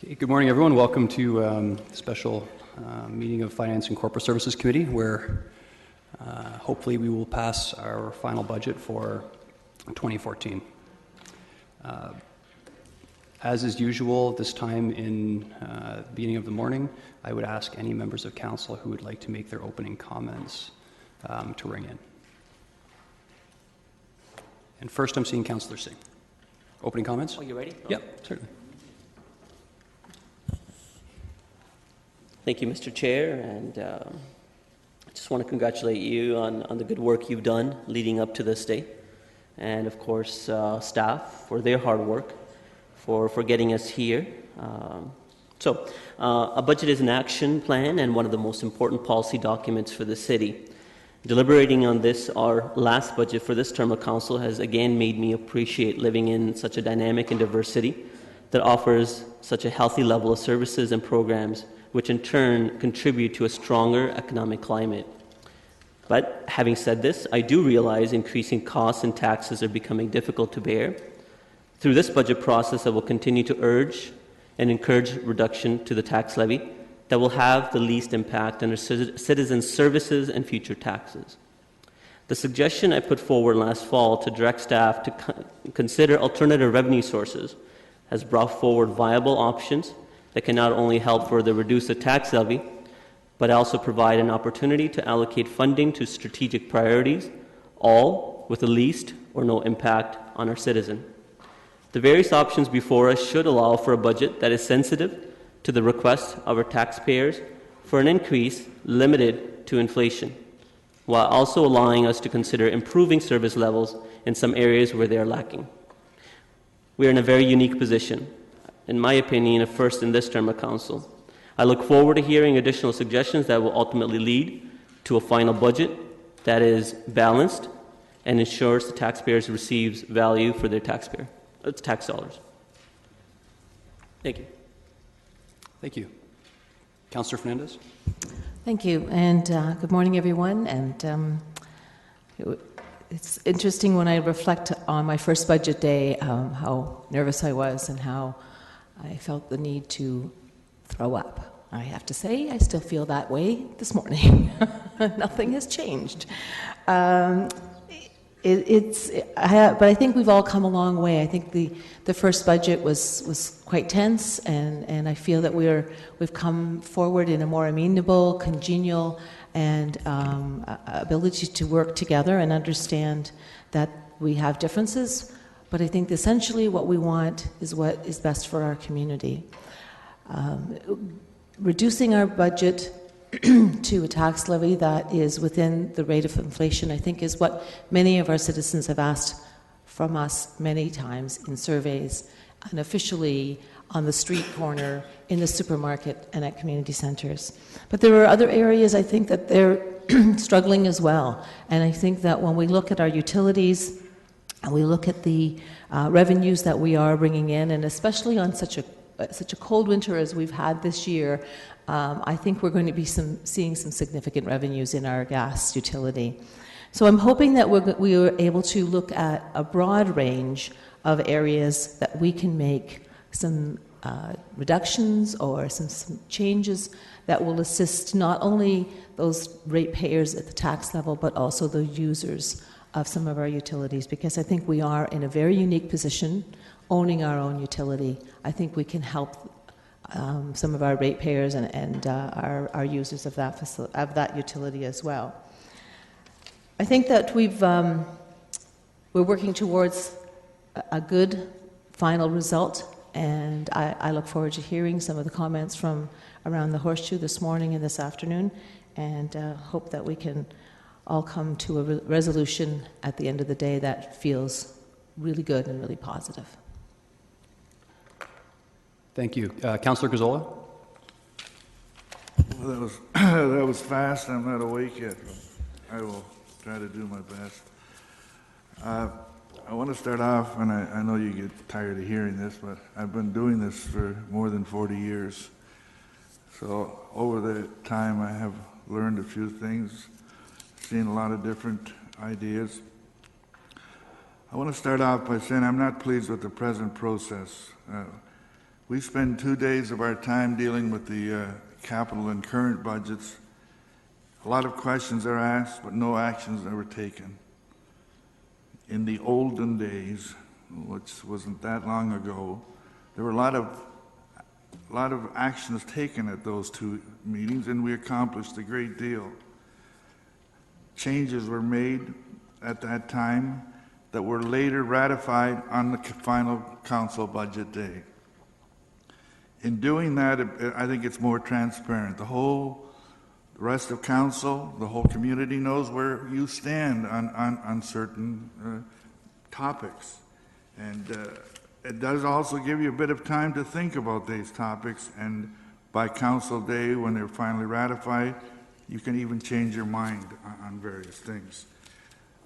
Okay, good morning, everyone. Welcome to a special meeting of Finance and Corporate Services Committee, where hopefully we will pass our final budget for 2014. As is usual, this time in the beginning of the morning, I would ask any members of council who would like to make their opening comments to ring in. And first, I'm seeing Councillor Singh. Opening comments? Oh, you ready? Yep, certainly. Thank you, Mr. Chair, and I just want to congratulate you on the good work you've done leading up to this day, and of course staff for their hard work for getting us here. A budget is an action plan and one of the most important policy documents for the city. Deliberating on this, our last budget for this term of council, has again made me appreciate living in such a dynamic and diverse city that offers such a healthy level of services and programs, which in turn contribute to a stronger economic climate. But having said this, I do realize increasing costs and taxes are becoming difficult to bear. Through this budget process, I will continue to urge and encourage reduction to the tax levy that will have the least impact on our citizens' services and future taxes. The suggestion I put forward last fall to direct staff to consider alternative revenue sources has brought forward viable options that can not only help further reduce the tax levy, but also provide an opportunity to allocate funding to strategic priorities, all with the least or no impact on our citizen. The various options before us should allow for a budget that is sensitive to the requests of our taxpayers for an increase limited to inflation, while also allowing us to consider improving service levels in some areas where they are lacking. We are in a very unique position, in my opinion, a first in this term of council. I look forward to hearing additional suggestions that will ultimately lead to a final budget that is balanced and ensures the taxpayers receives value for their tax dollars. Thank you. Thank you. Councillor Fernandez. Thank you, and good morning, everyone. And it's interesting when I reflect on my first budget day, how nervous I was and how I felt the need to throw up. I have to say, I still feel that way this morning. Nothing has changed. But I think we've all come a long way. I think the first budget was quite tense, and I feel that we've come forward in a more amenable, congenial, and ability to work together and understand that we have differences. But I think essentially what we want is what is best for our community. Reducing our budget to a tax levy that is within the rate of inflation, I think, is what many of our citizens have asked from us many times in surveys, unofficially, on the street corner, in the supermarket, and at community centres. But there are other areas I think that they're struggling as well. And I think that when we look at our utilities, and we look at the revenues that we are bringing in, and especially on such a cold winter as we've had this year, I think we're going to be seeing some significant revenues in our gas utility. So I'm hoping that we are able to look at a broad range of areas that we can make some reductions or some changes that will assist not only those ratepayers at the tax level, but also the users of some of our utilities, because I think we are in a very unique position owning our own utility. I think we can help some of our ratepayers and our users of that utility as well. I think that we're working towards a good final result, and I look forward to hearing some of the comments from around the Horseshoe this morning and this afternoon, and hope that we can all come to a resolution at the end of the day that feels really good and really positive. Thank you. Councillor Gazzola. Well, that was fast. I'm not awake yet. I will try to do my best. I want to start off, and I know you get tired of hearing this, but I've been doing this for more than 40 years. So over the time, I have learned a few things, seen a lot of different ideas. I want to start off by saying I'm not pleased with the present process. We spend 2 days of our time dealing with the capital and current budgets. A lot of questions are asked, but no actions are taken. In the olden days, which wasn't that long ago, there were a lot of actions taken at those 2 meetings, and we accomplished a great deal. Changes were made at that time that were later ratified on the final council budget day. In doing that, I think it's more transparent. The rest of council, the whole community knows where you stand on certain topics. And it does also give you a bit of time to think about these topics, and by council day, when they're finally ratified, you can even change your mind on various things.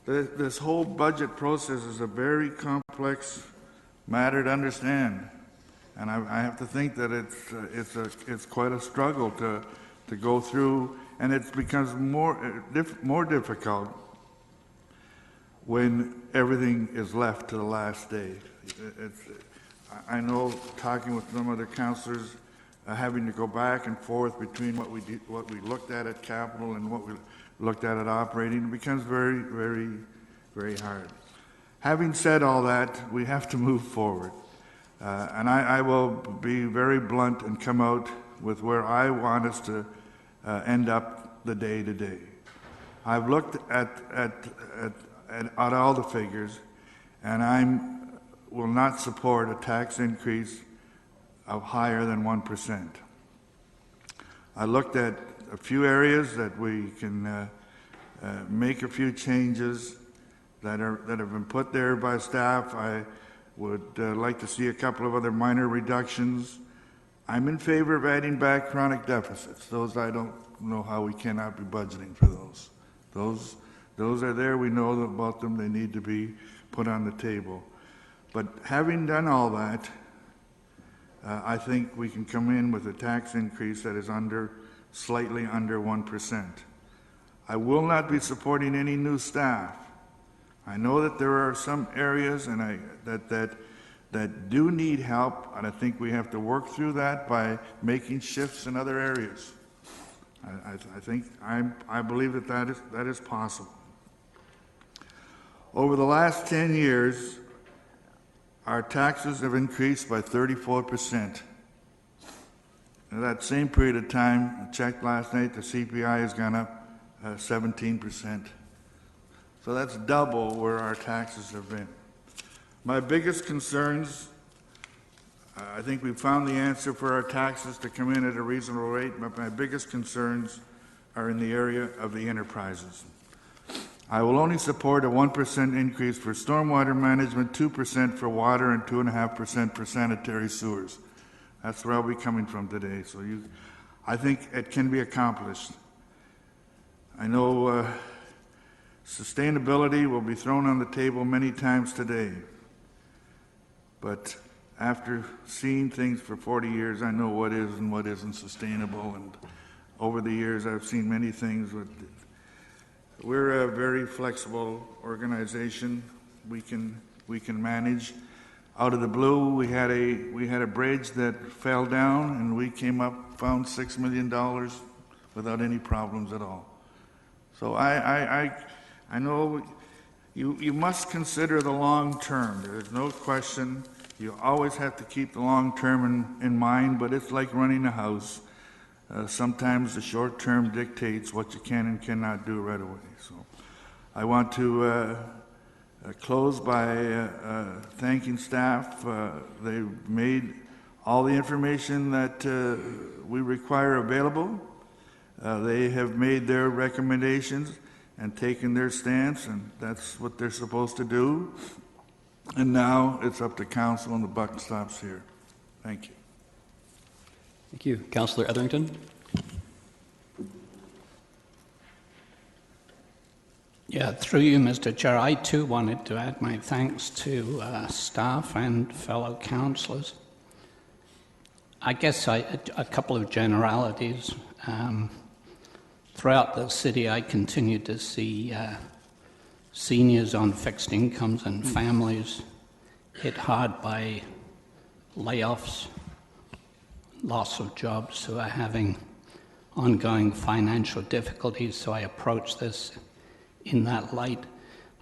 This whole budget process is a very complex matter to understand, and I have to think that it's quite a struggle to go through, and it becomes more difficult when everything is left to the last day. I know, talking with some other councillors, having to go back and forth between what we looked at capital and what we looked at operating, it becomes very, very, very hard. Having said all that, we have to move forward. And I will be very blunt and come out with where I want us to end up the day to day. I've looked at all the figures, and I will not support a tax increase of higher than 1%. I looked at a few areas that we can make a few changes that have been put there by staff. I would like to see a couple of other minor reductions. I'm in favor of adding back chronic deficits. Those, I don't know how we cannot be budgeting for those. Those are there. We know about them. They need to be put on the table. But having done all that, I think we can come in with a tax increase that is slightly under 1%. I will not be supporting any new staff. I know that there are some areas that do need help, and I think we have to work through that by making shifts in other areas. I believe that is possible. Over the last 10 years, our taxes have increased by 34%. In that same period of time, I checked last night, the CPI has gone up 17%. So that's double where our taxes have been. My biggest concerns, I think we found the answer for our taxes to come in at a reasonable rate, but my biggest concerns are in the area of the enterprises. I will only support a 1% increase for stormwater management, 2% for water, and 2.5% for sanitary sewers. That's where I'll be coming from today. So I think it can be accomplished. I know sustainability will be thrown on the table many times today. But after seeing things for 40 years, I know what is and what isn't sustainable. And over the years, I've seen many things. We're a very flexible organization. We can manage. Out of the blue, we had a bridge that fell down, and we came up, found $6 million without any problems at all. So I know you must consider the long term. There's no question. You always have to keep the long term in mind, but it's like running a house. Sometimes the short term dictates what you can and cannot do right away. So I want to close by thanking staff. They've made all the information that we require available. They have made their recommendations and taken their stance, and that's what they're supposed to do. And now it's up to council, and the buck stops here. Thank you. Thank you. Councillor Etherington? Yeah, through you, Mr. Chair, I too wanted to add my thanks to staff and fellow councillors. I guess a couple of generalities. Throughout the city, I continue to see seniors on fixed incomes and families hit hard by layoffs loss of jobs who are having ongoing financial difficulties, so I approach this in that light.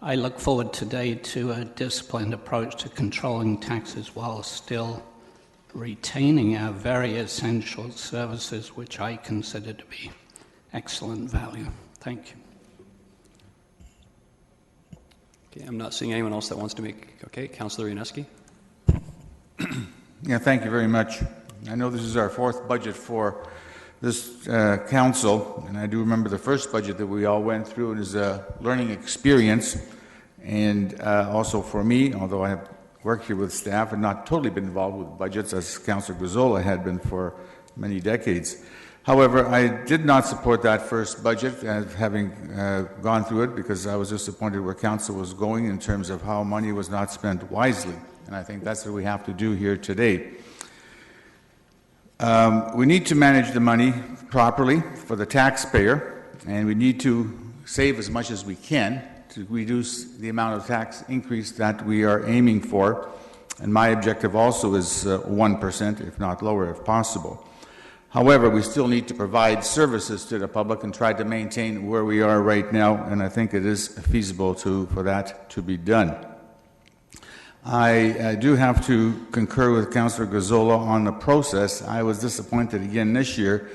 I look forward today to a disciplined approach to controlling taxes while still retaining our very essential services, which I consider to be excellent value. Thank you. Okay, I'm not seeing anyone else that wants to make. Okay, Councillor Yaneski. Yeah, thank you very much. I know this is our fourth budget for this council, and I do remember the first budget that we all went through. It is a learning experience, and also for me, although I have worked here with staff and not totally been involved with budgets as Councillor Gazzola had been for many decades. However, I did not support that first budget, having gone through it, because I was disappointed where council was going in terms of how money was not spent wisely. And I think that's what we have to do here today. We need to manage the money properly for the taxpayer, and we need to save as much as we can to reduce the amount of tax increase that we are aiming for. And my objective also is 1%, if not lower, if possible. However, we still need to provide services to the public and try to maintain where we are right now, and I think it is feasible for that to be done. I do have to concur with Councillor Gazzola on the process. I was disappointed again this year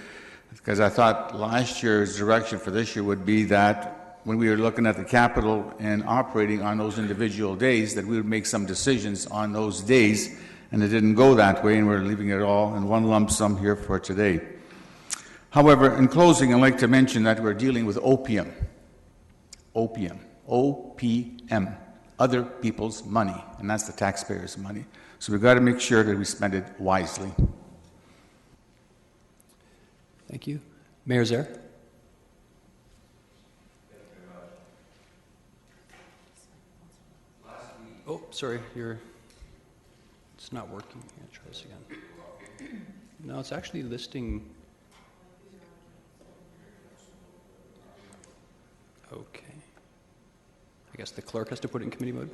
because I thought last year's direction for this year would be that when we were looking at the capital and operating on those individual days, that we would make some decisions on those days, and it didn't go that way, and we're leaving it all in one lump sum here for today. However, in closing, I'd like to mention that we're dealing with opium. Opium. O-P-M. Other people's money, and that's the taxpayers' money. So we've got to make sure that we spend it wisely. Thank you. Mayor Zaire. Oh, sorry, it's not working. Yeah, try this again. No, it's actually listing. Okay. I guess the clerk has to put it in committee mode.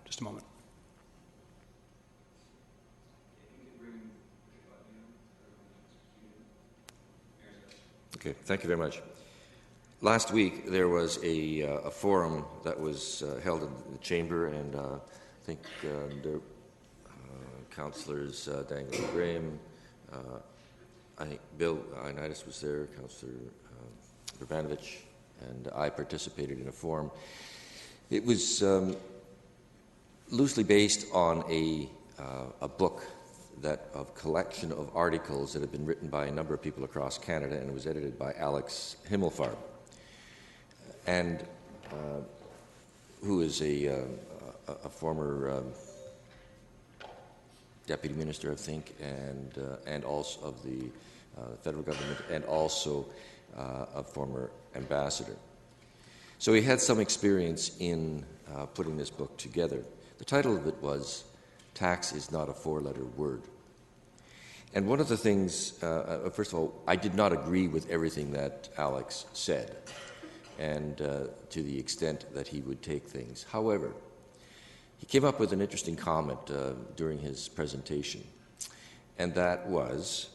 Just a moment. Okay, thank you very much. Last week there was a forum that was held in the chamber, and I think councillors Dangle Graham, I think Bill Ioannidis was there, Councillor Vrbanovich, and I participated in a forum. It was loosely based on a book of collection of articles that had been written by a number of people across Canada, and it was edited by Alex Himmelfarb, and who is a former deputy minister, I think, and also of the federal government, and also a former ambassador. So he had some experience in putting this book together. The title of it was "Tax is Not a Four-Letter Word." And one of the things, first of all, I did not agree with everything that Alex said, and to the extent that he would take things. However, he came up with an interesting comment during his presentation, and that was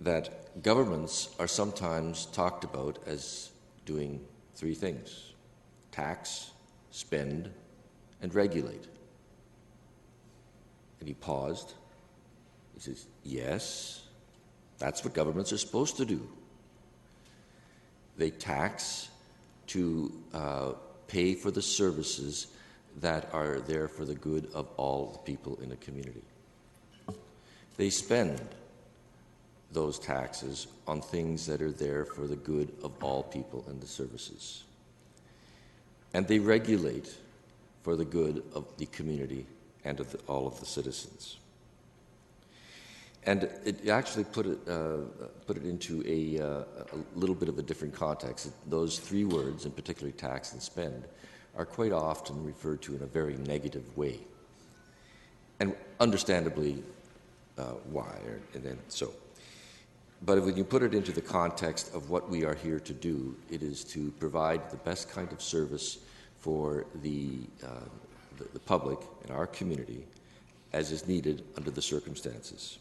that governments are sometimes talked about as doing three things: tax, spend, and regulate. And he paused. He says, yes, that's what governments are supposed to do. They tax to pay for the services that are there for the good of all the people in a community. They spend those taxes on things that are there for the good of all people and the services. And they regulate for the good of the community and of all of the citizens. And it actually put it into a little bit of a different context. Those three words, and particularly tax and spend, are quite often referred to in a very negative way. And understandably, why, and then so. But when you put it into the context of what we are here to do, it is to provide the best kind of service for the the public and our community as is needed under the circumstances.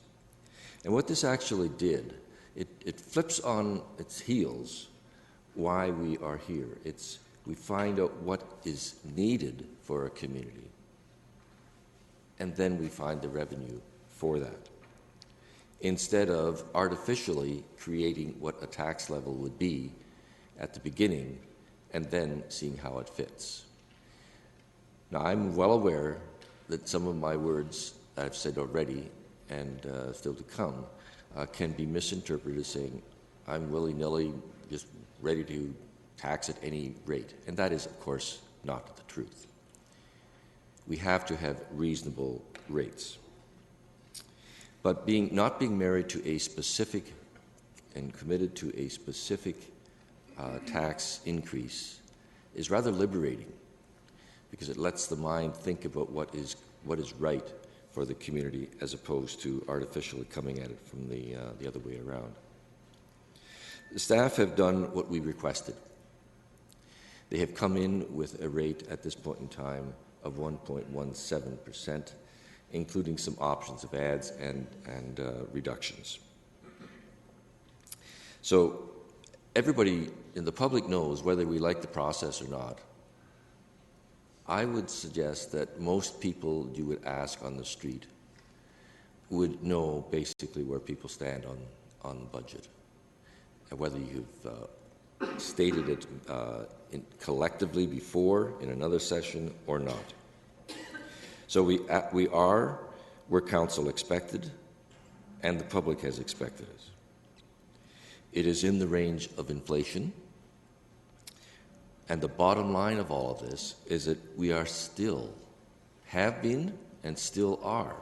And what this actually did, it flips on its heels why we are here. We find out what is needed for a community, and then we find the revenue for that, instead of artificially creating what a tax level would be at the beginning and then seeing how it fits. Now, I'm well aware that some of my words I've said already and still to come can be misinterpreted as saying I'm willy-nilly just ready to tax at any rate. And that is, of course, not the truth. We have to have reasonable rates. But not being married to a specific and committed to a specific tax increase is rather liberating, because it lets the mind think about what is right for the community as opposed to artificially coming at it from the other way around. The staff have done what we requested. They have come in with a rate at this point in time of 1.17%, including some options of adds and reductions. So everybody in the public knows whether we like the process or not. I would suggest that most people you would ask on the street would know basically where people stand on the budget, and whether you've stated it collectively before in another session or not. So we are where council expected and the public has expected us. It is in the range of inflation. And the bottom line of all of this is that we are still, have been, and still are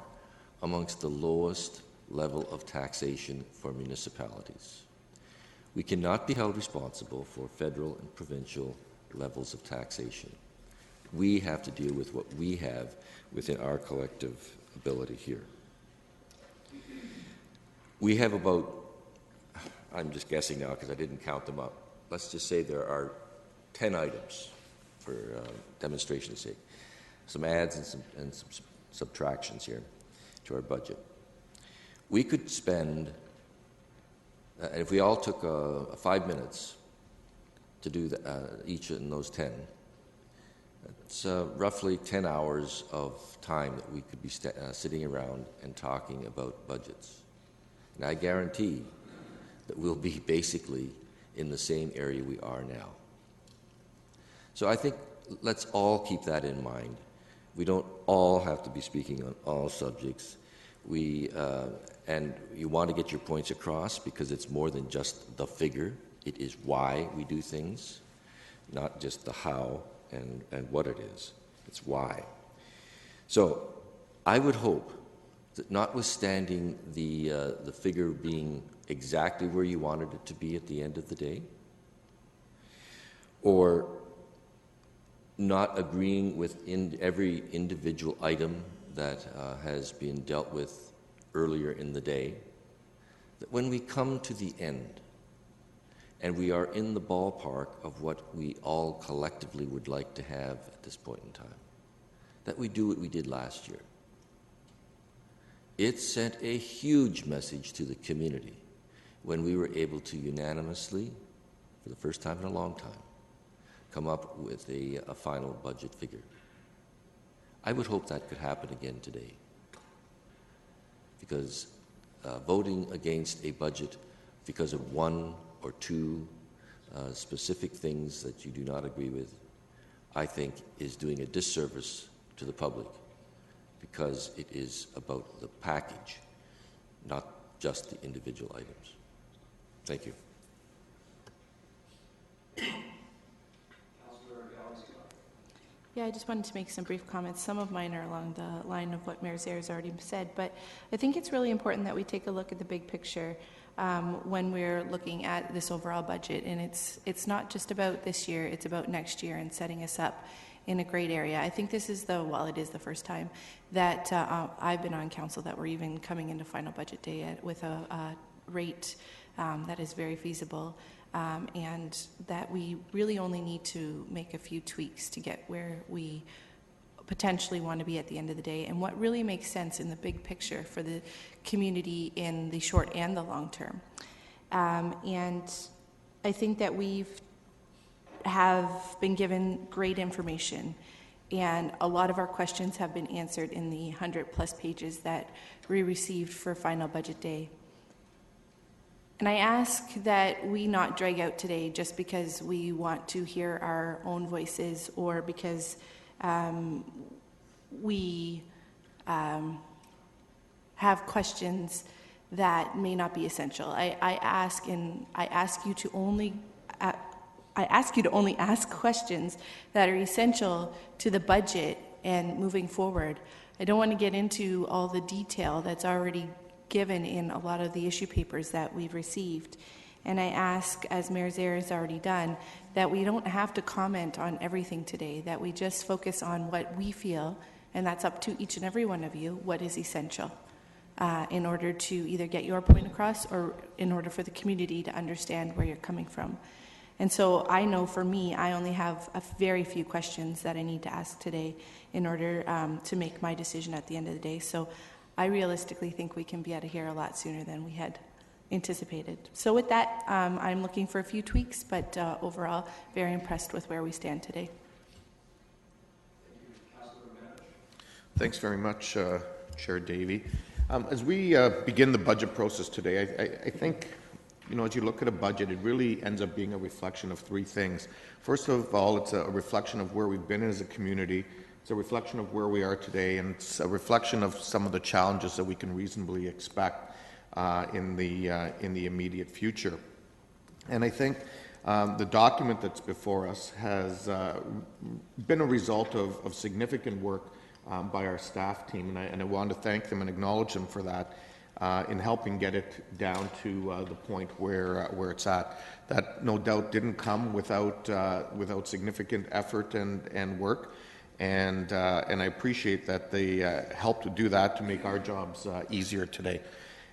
amongst the lowest level of taxation for municipalities. We cannot be held responsible for federal and provincial levels of taxation. We have to deal with what we have within our collective ability here. We have about, I'm just guessing now because I didn't count them up, let's just say there are 10 items for demonstration's sake. Some adds and some subtractions here to our budget. We could spend, and if we all took 5 minutes to do each in those 10, it's roughly 10 hours of time that we could be sitting around and talking about budgets. And I guarantee that we'll be basically in the same area we are now. So I think let's all keep that in mind. We don't all have to be speaking on all subjects. And you want to get your points across because it's more than just the figure. It is why we do things, not just the how and what it is. It's why. So I would hope that notwithstanding the figure being exactly where you wanted it to be at the end of the day, or not agreeing with every individual item that has been dealt with earlier in the day, that when we come to the end and we are in the ballpark of what we all collectively would like to have at this point in time, that we do what we did last year. It sent a huge message to the community when we were able to unanimously, for the first time in a long time, come up with a final budget figure. I would hope that could happen again today, because voting against a budget because of one or two specific things that you do not agree with, I think is doing a disservice to the public, because it is about the package, not just the individual items. Thank you. Yeah, I just wanted to make some brief comments. Some of mine are along the line of what Mayor Zaire has already said, but I think it's really important that we take a look at the big picture when we're looking at this overall budget. And it's not just about this year, it's about next year and setting us up in a great area. I think this is it is the first time that I've been on council that we're even coming into final budget day with a rate that is very feasible. And that we really only need to make a few tweaks to get where we potentially want to be at the end of the day, and what really makes sense in the big picture for the community in the short and the long term. And I think that have been given great information, and a lot of our questions have been answered in the 100+ pages that we received for final budget day. And I ask that we not drag out today just because we want to hear our own voices, or because we have questions that may not be essential. I ask you to only ask questions that are essential to the budget and moving forward. I don't want to get into all the detail that's already given in a lot of the issue papers that we've received. And I ask, as Mayor Zaire has already done, that we don't have to comment on everything today, that we just focus on what we feel, and that's up to each and every one of you, what is essential in order to either get your point across or in order for the community to understand where you're coming from. And so I know for me, I only have a very few questions that I need to ask today in order to make my decision at the end of the day. So I realistically think we can be out of here a lot sooner than we had anticipated. So with that, I'm looking for a few tweaks, but overall, very impressed with where we stand today. Thanks very much, Chair Davey. As we begin the budget process today, I think, as you look at a budget, it really ends up being a reflection of three things. First of all, it's a reflection of where we've been as a community. It's a reflection of where we are today, and it's a reflection of some of the challenges that we can reasonably expect in the immediate future. And I think the document that's before us has been a result of significant work by our staff team, and I want to thank them and acknowledge them for that in helping get it down to the point where it's at. That no doubt didn't come without significant effort and work, and I appreciate that they helped to do that to make our jobs easier today.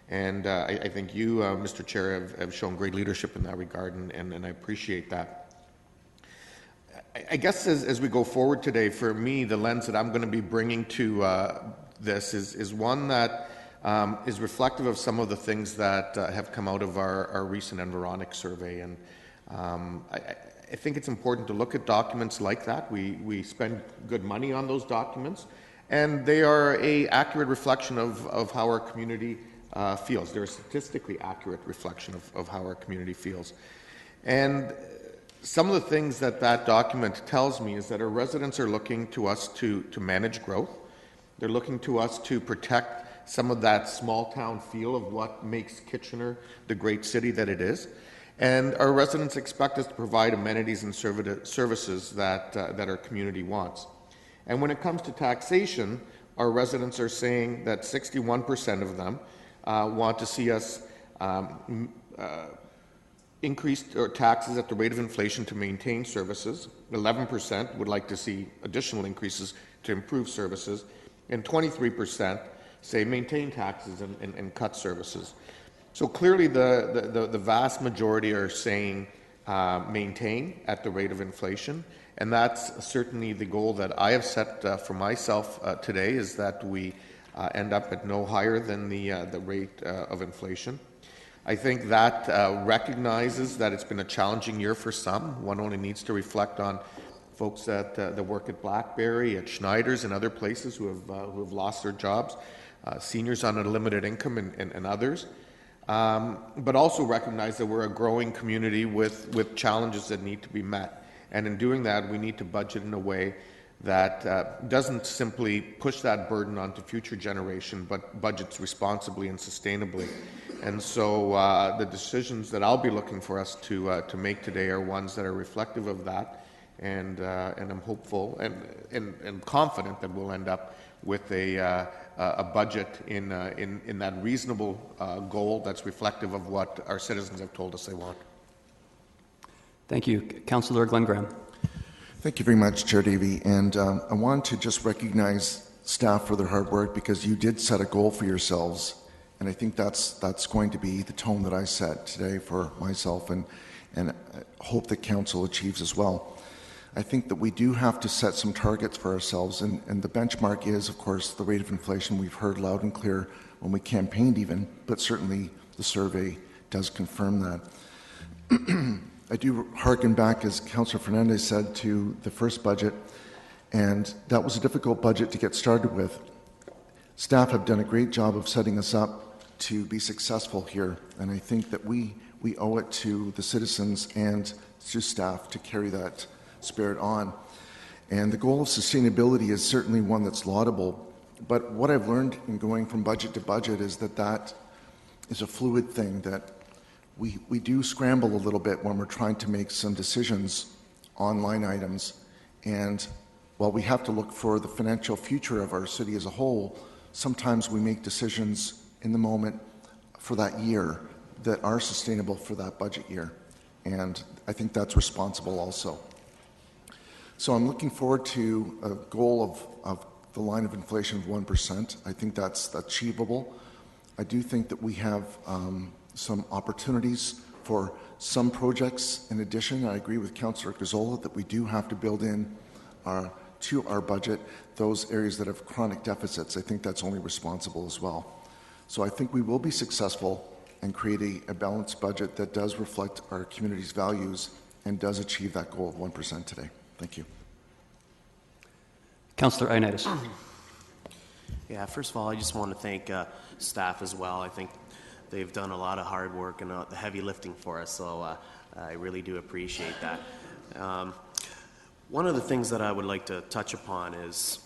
And I think you, Mr. Chair, have shown great leadership in that regard, and I appreciate that. I guess as we go forward today, for me, the lens that I'm going to be bringing to this is one that is reflective of some of the things that have come out of our recent Environics survey. And I think it's important to look at documents like that. We spend good money on those documents, and they are an accurate reflection of how our community feels. They're a statistically accurate reflection of how our community feels. And some of the things that document tells me is that our residents are looking to us to manage growth. They're looking to us to protect some of that small town feel of what makes Kitchener the great city that it is. And our residents expect us to provide amenities and services that our community wants. And when it comes to taxation, our residents are saying that 61% of them want to see us increase taxes at the rate of inflation to maintain services. 11% would like to see additional increases to improve services, and 23% say maintain taxes and cut services. So clearly the vast majority are saying maintain at the rate of inflation, and that's certainly the goal that I have set for myself today, is that we end up at no higher than the rate of inflation. I think that recognizes that it's been a challenging year for some. One only needs to reflect on folks that work at BlackBerry, at Schneider's, and other places who have lost their jobs, seniors on a limited income, and others. But also recognize that we're a growing community with challenges that need to be met. And in doing that, we need to budget in a way that doesn't simply push that burden onto future generation, but budgets responsibly and sustainably. And so the decisions that I'll be looking for us to make today are ones that are reflective of that, and I'm hopeful and confident that we'll end up with a budget in that reasonable goal that's reflective of what our citizens have told us they want. Thank you. Councillor Glenn Graham. Thank you very much, Chair Davey. And I want to just recognize staff for their hard work, because you did set a goal for yourselves. And I think that's going to be the tone that I set today for myself, and hope that Council achieves as well. I think that we do have to set some targets for ourselves, and the benchmark is, of course, the rate of inflation. We've heard loud and clear when we campaigned even, but certainly the survey does confirm that. I do hearken back, as Councillor Fernandez said, to the first budget, and that was a difficult budget to get started with. Staff have done a great job of setting us up to be successful here, and I think that we owe it to the citizens and to staff to carry that spirit on. And the goal of sustainability is certainly one that's laudable, but what I've learned in going from budget to budget is that is a fluid thing, that we do scramble a little bit when we're trying to make some decisions on line items. And while we have to look for the financial future of our city as a whole, sometimes we make decisions in the moment for that year that are sustainable for that budget year. And I think that's responsible also. So I'm looking forward to a goal of the line of inflation of 1%. I think that's achievable. I do think that we have some opportunities for some projects in addition. I agree with Councillor Gazzola that we do have to build in to our budget those areas that have chronic deficits. I think that's only responsible as well. So I think we will be successful and create a balanced budget that does reflect our community's values and does achieve that goal of 1% today. Thank you. Councillor Ioannidis. Yeah, first of all, I just want to thank staff as well. I think they've done a lot of hard work and the heavy lifting for us, so I really do appreciate that. One of the things that I would like to touch upon is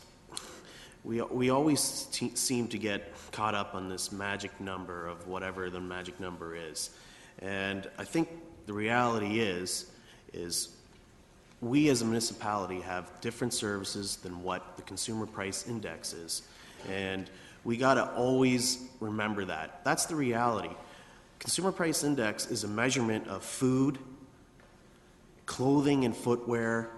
we always seem to get caught up on this magic number of whatever the magic number is. And I think the reality is we as a municipality have different services than what the consumer price index is. And we got to always remember that. That's the reality. Consumer price index is a measurement of food, clothing and footwear,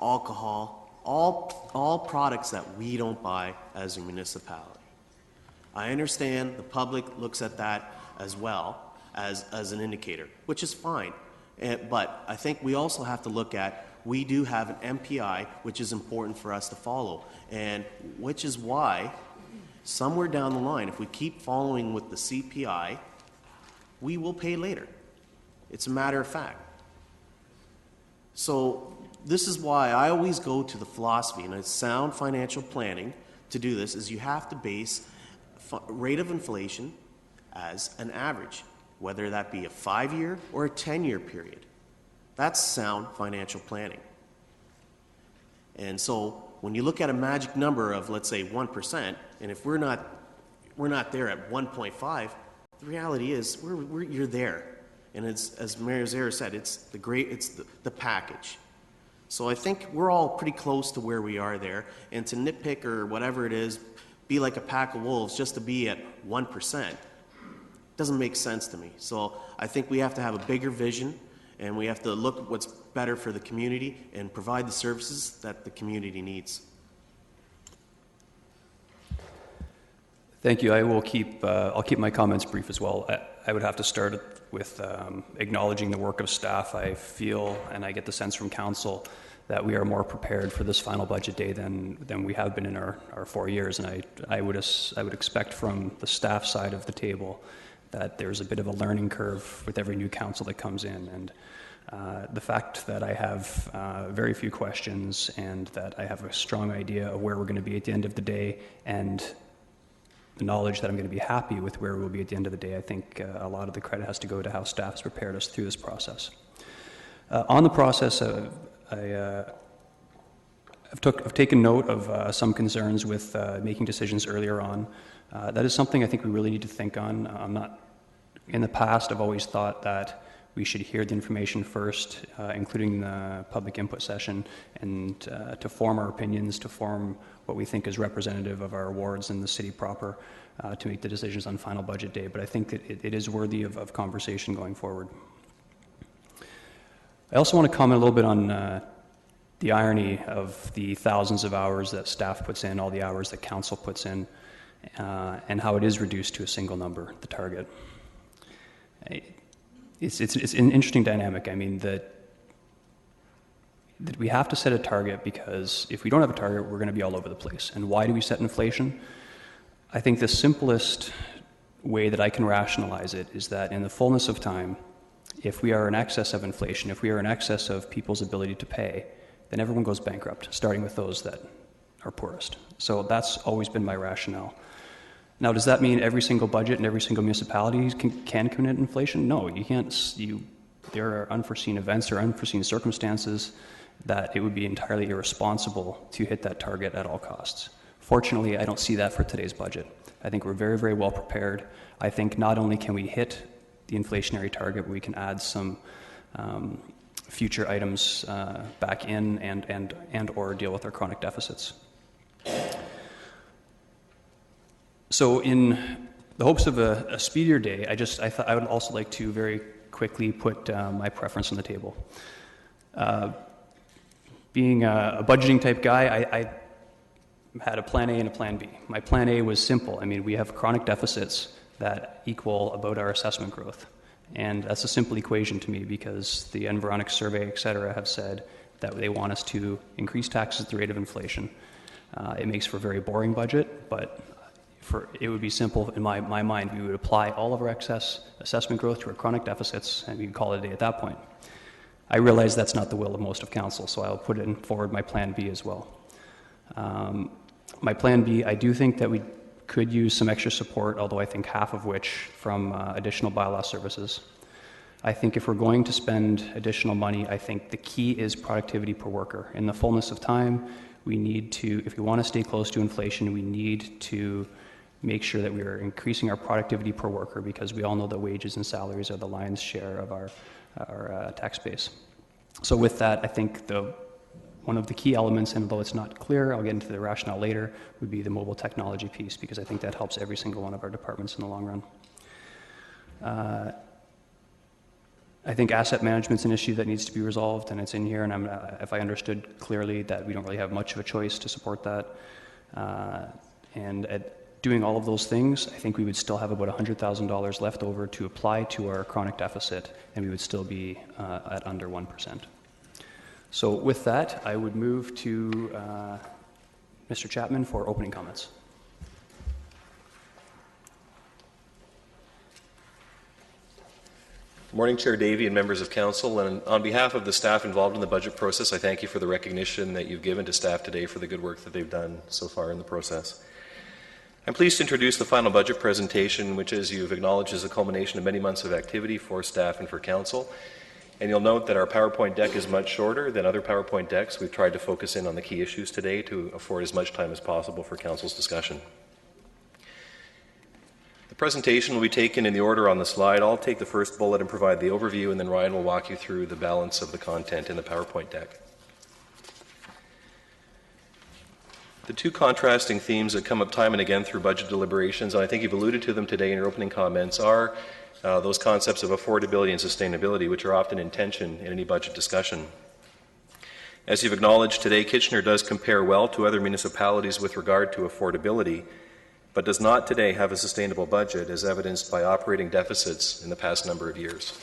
alcohol, all products that we don't buy as a municipality. I understand the public looks at that as well as an indicator, which is fine. But I think we also have to look at, we do have an MPI, which is important for us to follow, and which is why somewhere down the line, if we keep following with the CPI, we will pay later. It's a matter of fact. So this is why I always go to the philosophy, and it's sound financial planning to do this, is you have to base rate of inflation as an average, whether that be a 5-year or a 10-year period. That's sound financial planning. And so when you look at a magic number of, let's say, 1%, and if we're not there at 1.5, the reality is you're there. And it's, as Mayor Zara said, it's the package. So I think we're all pretty close to where we are there. And to nitpick or whatever it is, be like a pack of wolves just to be at 1%, doesn't make sense to me. So I think we have to have a bigger vision, and we have to look at what's better for the community and provide the services that the community needs. Thank you. I will keep. I'll keep my comments brief as well. I would have to start with acknowledging the work of staff. I feel, and I get the sense from council, that we are more prepared for this final budget day than we have been in our 4 years. And I would expect from the staff side of the table that there's a bit of a learning curve with every new council that comes in. And the fact that I have very few questions and that I have a strong idea of where we're going to be at the end of the day, and the knowledge that I'm going to be happy with where we'll be at the end of the day, I think a lot of the credit has to go to how staff has prepared us through this process. On the process, I've taken note of some concerns with making decisions earlier on. That is something I think we really need to think on. In the past, I've always thought that we should hear the information first, including the public input session, and to form our opinions, to form what we think is representative of our wards and the city proper, to make the decisions on final budget day. But I think that it is worthy of conversation going forward. I also want to comment a little bit on the irony of the thousands of hours that staff puts in, all the hours that council puts in, and how it is reduced to a single number, the target. It's an interesting dynamic. I mean, that we have to set a target, because if we don't have a target, we're going to be all over the place. And why do we set inflation? I think the simplest way that I can rationalize it is that in the fullness of time, if we are in excess of inflation, if we are in excess of people's ability to pay, then everyone goes bankrupt, starting with those that are poorest. So that's always been my rationale. Now, does that mean every single budget and every single municipality can commit inflation? No, you can't. There are unforeseen events or unforeseen circumstances that it would be entirely irresponsible to hit that target at all costs. Fortunately, I don't see that for today's budget. I think we're very, very well prepared. I think not only can we hit the inflationary target, we can add some future items back in and or deal with our chronic deficits. So in the hopes of a speedier day, I would also like to very quickly put my preference on the table. Being a budgeting type guy, I had a plan A and a plan B. My plan A was simple. I mean, we have chronic deficits that equal about our assessment growth. And that's a simple equation to me, because the Environics survey, et cetera, have said that they want us to increase taxes at the rate of inflation. It makes for a very boring budget, but it would be simple in my mind. We would apply all of our excess assessment growth to our chronic deficits, and we'd call it a day at that point. I realize that's not the will of most of council, so I'll put forward my plan B as well. My plan B, I do think that we could use some extra support, although I think half of which from additional bylaw services. I think if we're going to spend additional money, I think the key is productivity per worker. In the fullness of time, we need to, if we want to stay close to inflation, we need to make sure that we are increasing our productivity per worker, because we all know that wages and salaries are the lion's share of our tax base. So with that, I think one of the key elements, and although it's not clear, I'll get into the rationale later, would be the mobile technology piece, because I think that helps every single one of our departments in the long run. I think asset management's an issue that needs to be resolved, and it's in here, and if I understood clearly that we don't really have much of a choice to support that. And at doing all of those things, I think we would still have about $100,000 left over to apply to our chronic deficit, and we would still be at under 1%. So with that, I would move to Mr. Chapman for opening comments. Good morning, Chair Davey and members of Council. And on behalf of the staff involved in the budget process, I thank you for the recognition that you've given to staff today for the good work that they've done so far in the process. I'm pleased to introduce the final budget presentation, which, as you've acknowledged, is a culmination of many months of activity for staff and for Council. And you'll note that our PowerPoint deck is much shorter than other PowerPoint decks. We've tried to focus in on the key issues today to afford as much time as possible for Council's discussion. The presentation will be taken in the order on the slide. I'll take the first bullet and provide the overview, and then Ryan will walk you through the balance of the content in the PowerPoint deck. The two contrasting themes that come up time and again through budget deliberations, and I think you've alluded to them today in your opening comments, are those concepts of affordability and sustainability, which are often in tension in any budget discussion. As you've acknowledged today, Kitchener does compare well to other municipalities with regard to affordability, but does not today have a sustainable budget, as evidenced by operating deficits in the past number of years.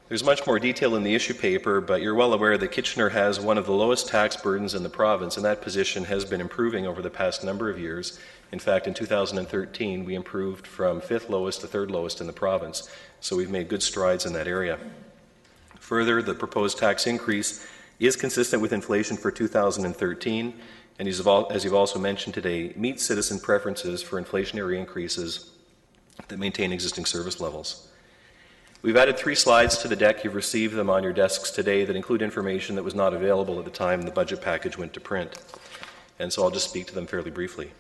There's much more detail in the issue paper, but you're well aware that Kitchener has one of the lowest tax burdens in the province, and that position has been improving over the past number of years. In fact, in 2013, we improved from 5th lowest to 3rd lowest in the province, so we've made good strides in that area. Further, the proposed tax increase is consistent with inflation for 2013, and as you've also mentioned today, meets citizen preferences for inflationary increases that maintain existing service levels. We've added 3 slides to the deck. You've received them on your desks today that include information that was not available at the time the budget package went to print, and so I'll just speak to them fairly briefly.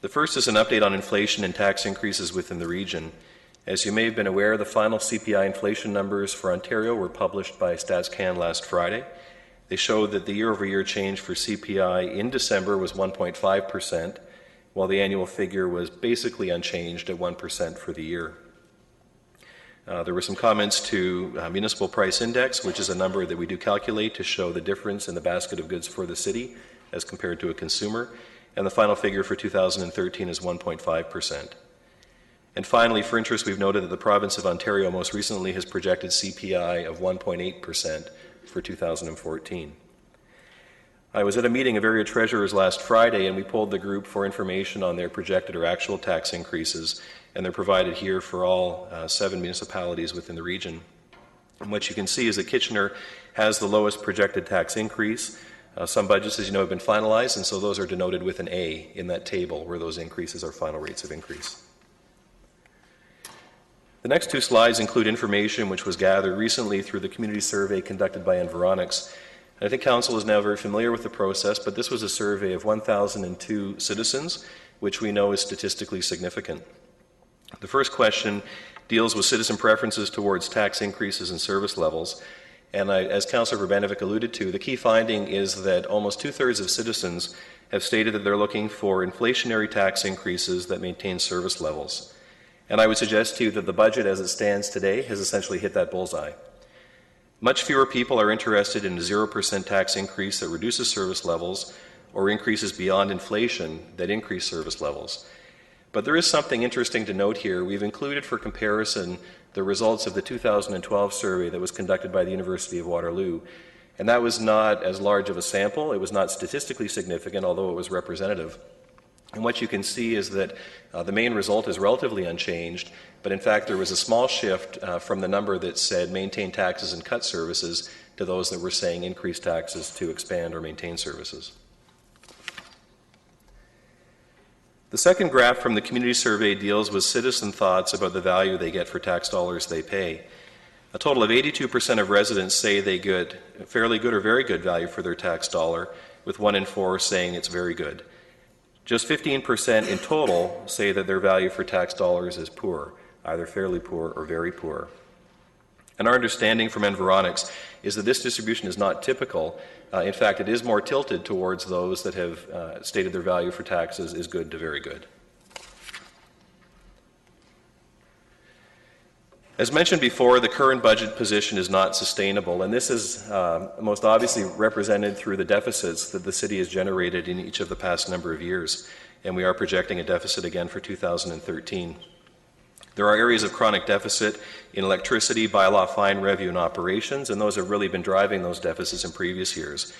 The first is an update on inflation and tax increases within the region. As you may have been aware, the final CPI inflation numbers for Ontario were published by StatsCan last Friday. They showed that the year-over-year change for CPI in December was 1.5%, while the annual figure was basically unchanged at 1% for the year. There were some comments to Municipal Price Index, which is a number that we do calculate to show the difference in the basket of goods for the city as compared to a consumer, and the final figure for 2013 is 1.5%. And finally, for interest, we've noted that the province of Ontario most recently has projected CPI of 1.8% for 2014. I was at a meeting of area treasurers last Friday, and we polled the group for information on their projected or actual tax increases, and they're provided here for all 7 municipalities within the region. And what you can see is that Kitchener has the lowest projected tax increase. Some budgets, as you know, have been finalized, and so those are denoted with an A in that table where those increases are final rates of increase. The next 2 slides include information which was gathered recently through the community survey conducted by Environics. I think Council is now very familiar with the process, but this was a survey of 1,002 citizens, which we know is statistically significant. The first question deals with citizen preferences towards tax increases and service levels. And as Councillor Urbanovic alluded to, the key finding is that almost 2/3 of citizens have stated that they're looking for inflationary tax increases that maintain service levels. And I would suggest to you that the budget as it stands today has essentially hit that bullseye. Much fewer people are interested in a 0% tax increase that reduces service levels or increases beyond inflation that increase service levels. But there is something interesting to note here. We've included for comparison the results of the 2012 survey that was conducted by the University of Waterloo. And that was not as large of a sample. It was not statistically significant, although it was representative. And what you can see is that the main result is relatively unchanged, but in fact there was a small shift from the number that said maintain taxes and cut services to those that were saying increase taxes to expand or maintain services. The second graph from the community survey deals with citizen thoughts about the value they get for tax dollars they pay. A total of 82% of residents say they get fairly good or very good value for their tax dollar, with 1 in 4 saying it's very good. Just 15% in total say that their value for tax dollars is poor, either fairly poor or very poor. And our understanding from Environics is that this distribution is not typical. In fact, it is more tilted towards those that have stated their value for taxes is good to very good. As mentioned before, the current budget position is not sustainable, and this is most obviously represented through the deficits that the city has generated in each of the past number of years, and we are projecting a deficit again for 2013. There are areas of chronic deficit in electricity, bylaw, fine, revenue, and operations, and those have really been driving those deficits in previous years.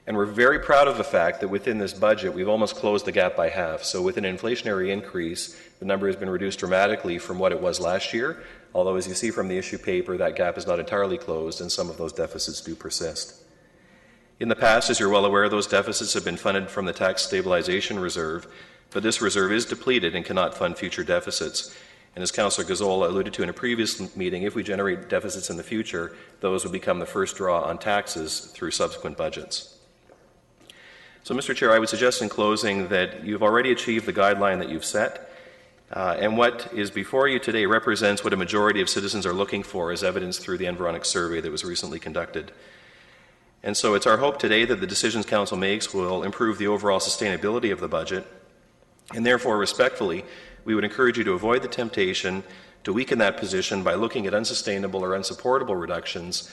And we're very proud of the fact that within this budget, we've almost closed the gap by half. So with an inflationary increase, the number has been reduced dramatically from what it was last year, although as you see from the issue paper, that gap is not entirely closed and some of those deficits do persist. In the past, as you're well aware, those deficits have been funded from the Tax Stabilization Reserve, but this reserve is depleted and cannot fund future deficits. And as Councillor Gazzola alluded to in a previous meeting, if we generate deficits in the future, those would become the first draw on taxes through subsequent budgets. So, Mr. Chair, I would suggest in closing that you've already achieved the guideline that you've set, and what is before you today represents what a majority of citizens are looking for, as evidenced through the Environics survey that was recently conducted. And so it's our hope today that the decisions Council makes will improve the overall sustainability of the budget, and therefore, respectfully, we would encourage you to avoid the temptation to weaken that position by looking at unsustainable or unsupportable reductions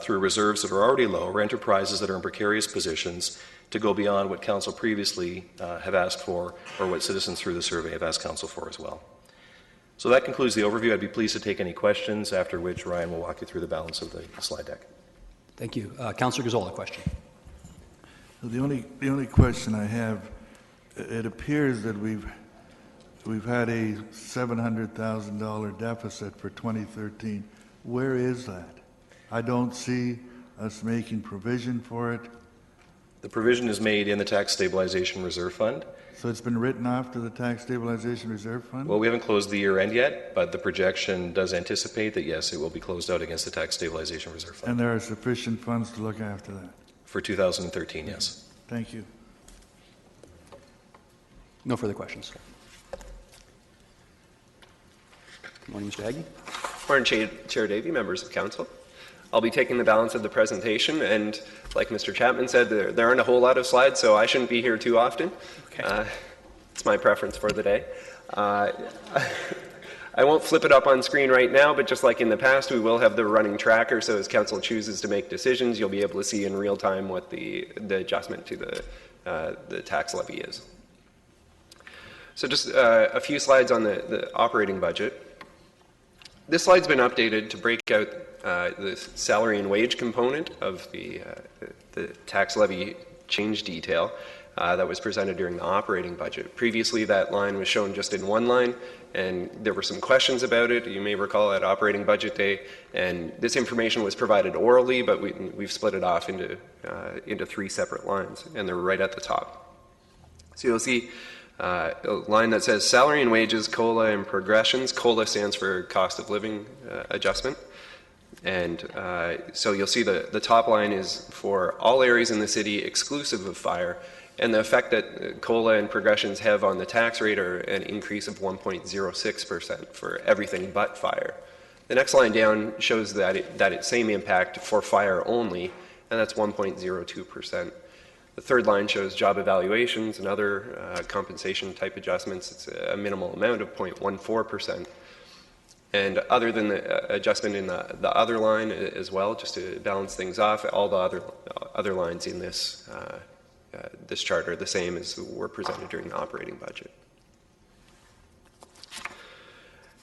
through reserves that are already low or enterprises that are in precarious positions to go beyond what Council previously have asked for or what citizens through the survey have asked Council for as well. So that concludes the overview. I'd be pleased to take any questions, after which Ryan will walk you through the balance of the slide deck. Thank you. Councillor Gazzola, question. The only question I have, it appears that we've had a $700,000 deficit for 2013. Where is that? I don't see us making provision for it. The provision is made in the Tax Stabilization Reserve Fund. So it's been written off to the Tax Stabilization Reserve Fund? Well, we haven't closed the year end yet, but the projection does anticipate that, yes, it will be closed out against the Tax Stabilization Reserve Fund. And there are sufficient funds to look after that? For 2013, yes. Thank you. No further questions. Good morning, Mr. Haggie. Morning, Chair Davey, members of Council. I'll be taking the balance of the presentation, and like Mr. Chapman said, there aren't a whole lot of slides, so I shouldn't be here too often. Okay. It's my preference for the day. I won't flip it up on screen right now, but just like in the past, we will have the running tracker, so as Council chooses to make decisions, you'll be able to see in real time what the adjustment to the tax levy is. So just a few slides on the operating budget. This slide's been updated to break out the salary and wage component of the tax levy change detail that was presented during the operating budget. Previously, that line was shown just in one line, and there were some questions about it. You may recall at operating budget day, and this information was provided orally, but we've split it off into three separate lines, and they're right at the top. So you'll see a line that says salary and wages, COLA, and progressions. COLA stands for cost of living adjustment. And so you'll see the top line is for all areas in the city exclusive of fire, and the effect that COLA and progressions have on the tax rate are an increase of 1.06% for everything but fire. The next line down shows that same impact for fire only, and that's 1.02%. The third line shows job evaluations and other compensation type adjustments. It's a minimal amount of 0.14%. And other than the adjustment in the other line as well, just to balance things off, all the other lines in this this chart are the same as were presented during the operating budget.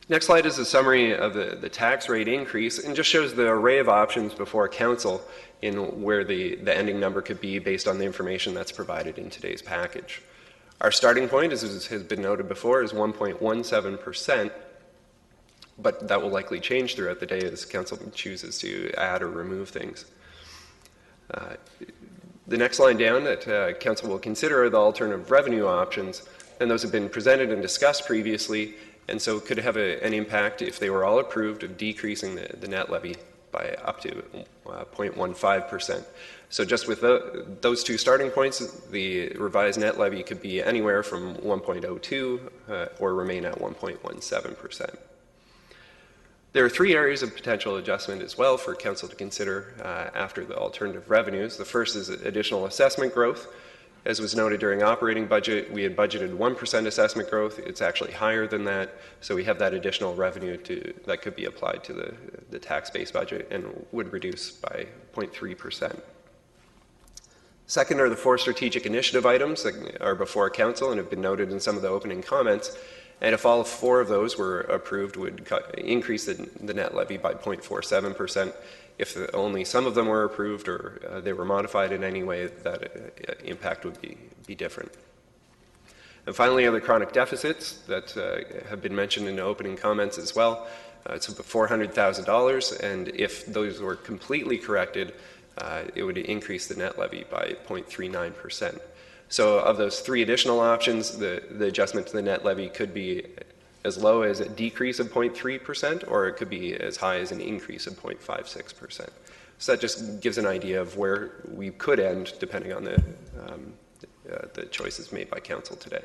Next slide is a summary of the tax rate increase and just shows the array of options before council in where the ending number could be based on the information that's provided in today's package. Our starting point, as has been noted before, is 1.17%, but that will likely change throughout the day as council chooses to add or remove things. The next line down that council will consider are the alternative revenue options, and those have been presented and discussed previously, and so could have an impact, if they were all approved, of decreasing the net levy by up to 0.15%. So just with those two starting points, the revised net levy could be anywhere from 1.02 or remain at 1.17%. There are three areas of potential adjustment as well for council to consider after the alternative revenues. The first is additional assessment growth. As was noted during operating budget, we had budgeted 1% assessment growth. It's actually higher than that, so we have that additional revenue that could be applied to the tax-based budget and would reduce by 0.3%. Second are the four strategic initiative items that are before council and have been noted in some of the opening comments. And if all four of those were approved, would increase the net levy by 0.47%. If only some of them were approved or they were modified in any way, that impact would be different. And finally, are the chronic deficits that have been mentioned in the opening comments as well. It's about $400,000, and if those were completely corrected, it would increase the net levy by 0.39%. So of those three additional options, the adjustment to the net levy could be as low as a decrease of 0.3%, or it could be as high as an increase of 0.56%. So that just gives an idea of where we could end depending on the choices made by council today.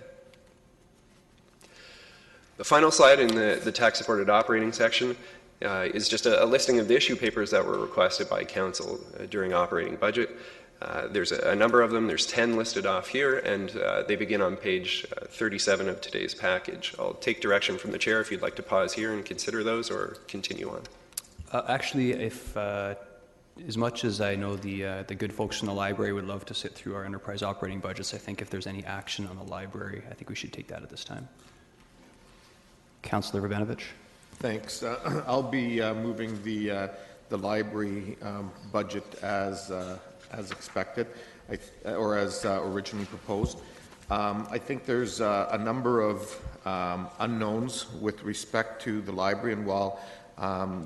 The final slide in the tax-supported operating section is just a listing of the issue papers that were requested by council during operating budget. There's a number of them. There's 10 listed off here, and they begin on page 37 of today's package. I'll take direction from the chair if you'd like to pause here and consider those or continue on. Actually, if as much as I know the good folks in the library would love to sit through our enterprise operating budgets, I think if there's any action on the library, I think we should take that at this time. Councillor Rabinovich. Thanks. I'll be moving the library budget as expected, or as originally proposed. I think there's a number of unknowns with respect to the library, and while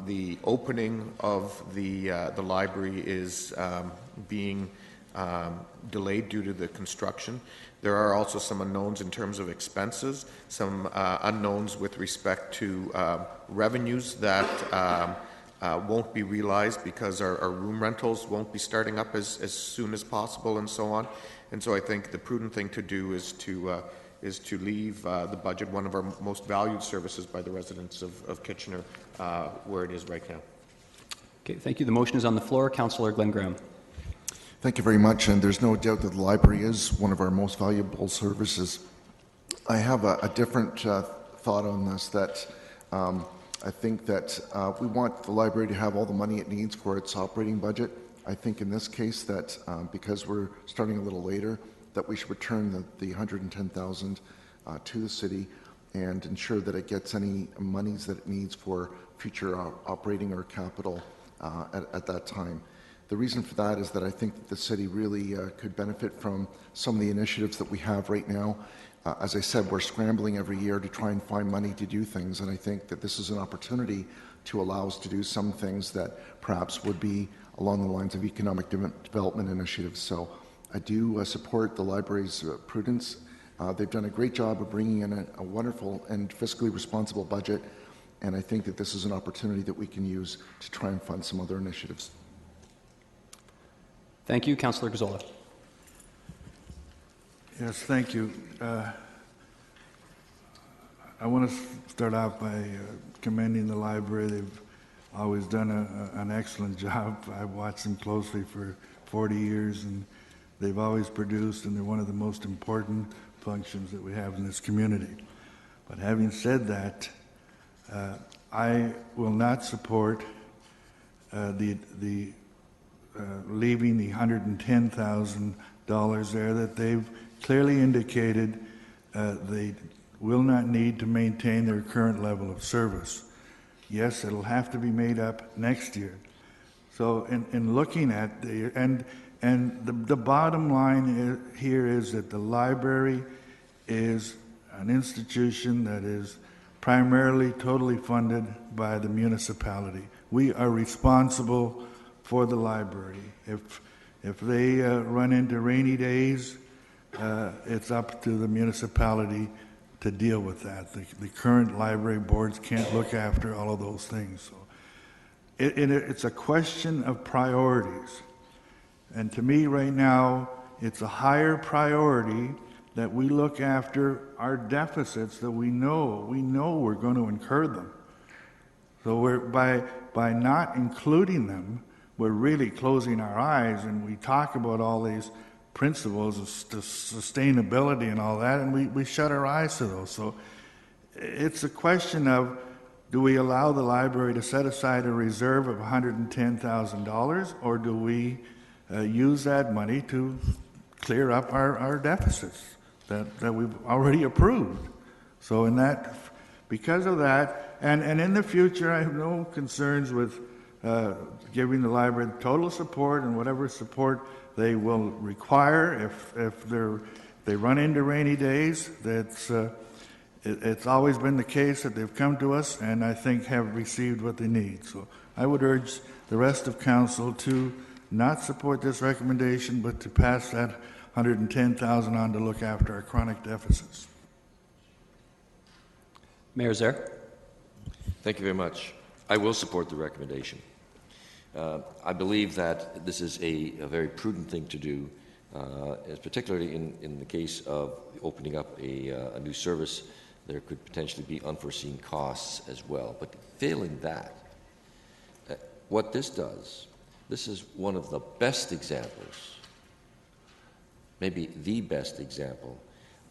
the opening of the library is being delayed due to the construction, there are also some unknowns in terms of expenses, some unknowns with respect to revenues that won't be realized because our room rentals won't be starting up as soon as possible, and so on. And so I think the prudent thing to do is to leave the budget, one of our most valued services by the residents of Kitchener, where it is right now. Okay, thank you. The motion is on the floor. Councillor Glenn Graham. Thank you very much, and there's no doubt that the library is one of our most valuable services. I have a different thought on this, that I think that we want the library to have all the money it needs for its operating budget. I think in this case that because we're starting a little later, that we should return the $110,000 to the city and ensure that it gets any monies that it needs for future operating or capital at that time. The reason for that is that I think that the city really could benefit from some of the initiatives that we have right now. As I said, we're scrambling every year to try and find money to do things, and I think that this is an opportunity to allow us to do some things that perhaps would be along the lines of economic development initiatives. So I do support the library's prudence. They've done a great job of bringing in a wonderful and fiscally responsible budget, and I think that this is an opportunity that we can use to try and fund some other initiatives. Thank you. Councillor Gazzola. Yes, thank you. I want to start off by commending the library. They've always done an excellent job. I've watched them closely for 40 years, and they've always produced, and they're one of the most important functions that we have in this community. But having said that, I will not support leaving the $110,000 there that they've clearly indicated they will not need to maintain their current level of service. Yes, it'll have to be made up next year. So in looking at the bottom line here is that the library is an institution that is primarily totally funded by the municipality. We are responsible for the library. If they run into rainy days, it's up to the municipality to deal with that. The current library boards can't look after all of those things. So it's a question of priorities. And to me right now, it's a higher priority that we look after our deficits that we know we're going to incur them. So by not including them, we're really closing our eyes, and we talk about all these principles of sustainability and all that, and we shut our eyes to those. So it's a question of, do we allow the library to set aside a reserve of $110,000, or do we use that money to clear up our deficits that we've already approved? So because of that, and in the future, I have no concerns with giving the library total support and whatever support they will require if they run into rainy days. It's always been the case that they've come to us and I think have received what they need. So I would urge the rest of council to not support this recommendation, but to pass that $110,000 on to look after our chronic deficits. Mayor Zaire. Thank you very much. I will support the recommendation. I believe that this is a very prudent thing to do, particularly in the case of opening up a new service. There could potentially be unforeseen costs as well. But failing that, what this does, this is one of the best examples, maybe the best example,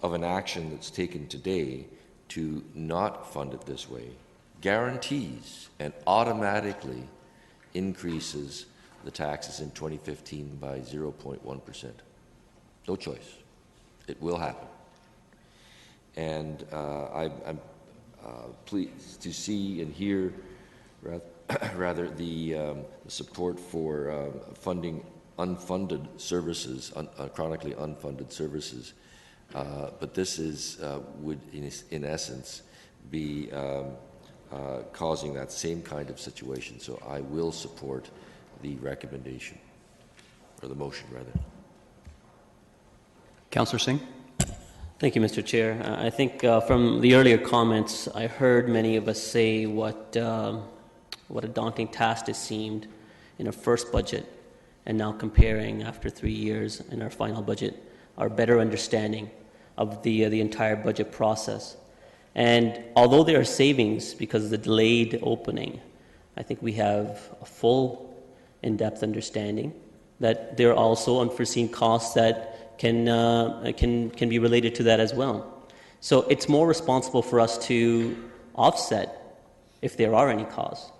of an action that's taken today to not fund it this way, guarantees and automatically increases the taxes in 2015 by 0.1%. No choice. It will happen. And I'm pleased to see and hear rather the support for funding unfunded services, chronically unfunded services. But this would, in essence, be causing that same kind of situation. So I will support the recommendation, or the motion, rather. Councillor Singh. Thank you, Mr. Chair. I think from the earlier comments, I heard many of us say what a daunting task it seemed in our first budget, and now comparing after 3 years in our final budget, our better understanding of the entire budget process. And although there are savings because of the delayed opening, I think we have a full, in-depth understanding that there are also unforeseen costs that can be related to that as well. So it's more responsible for us to offset if there are any costs,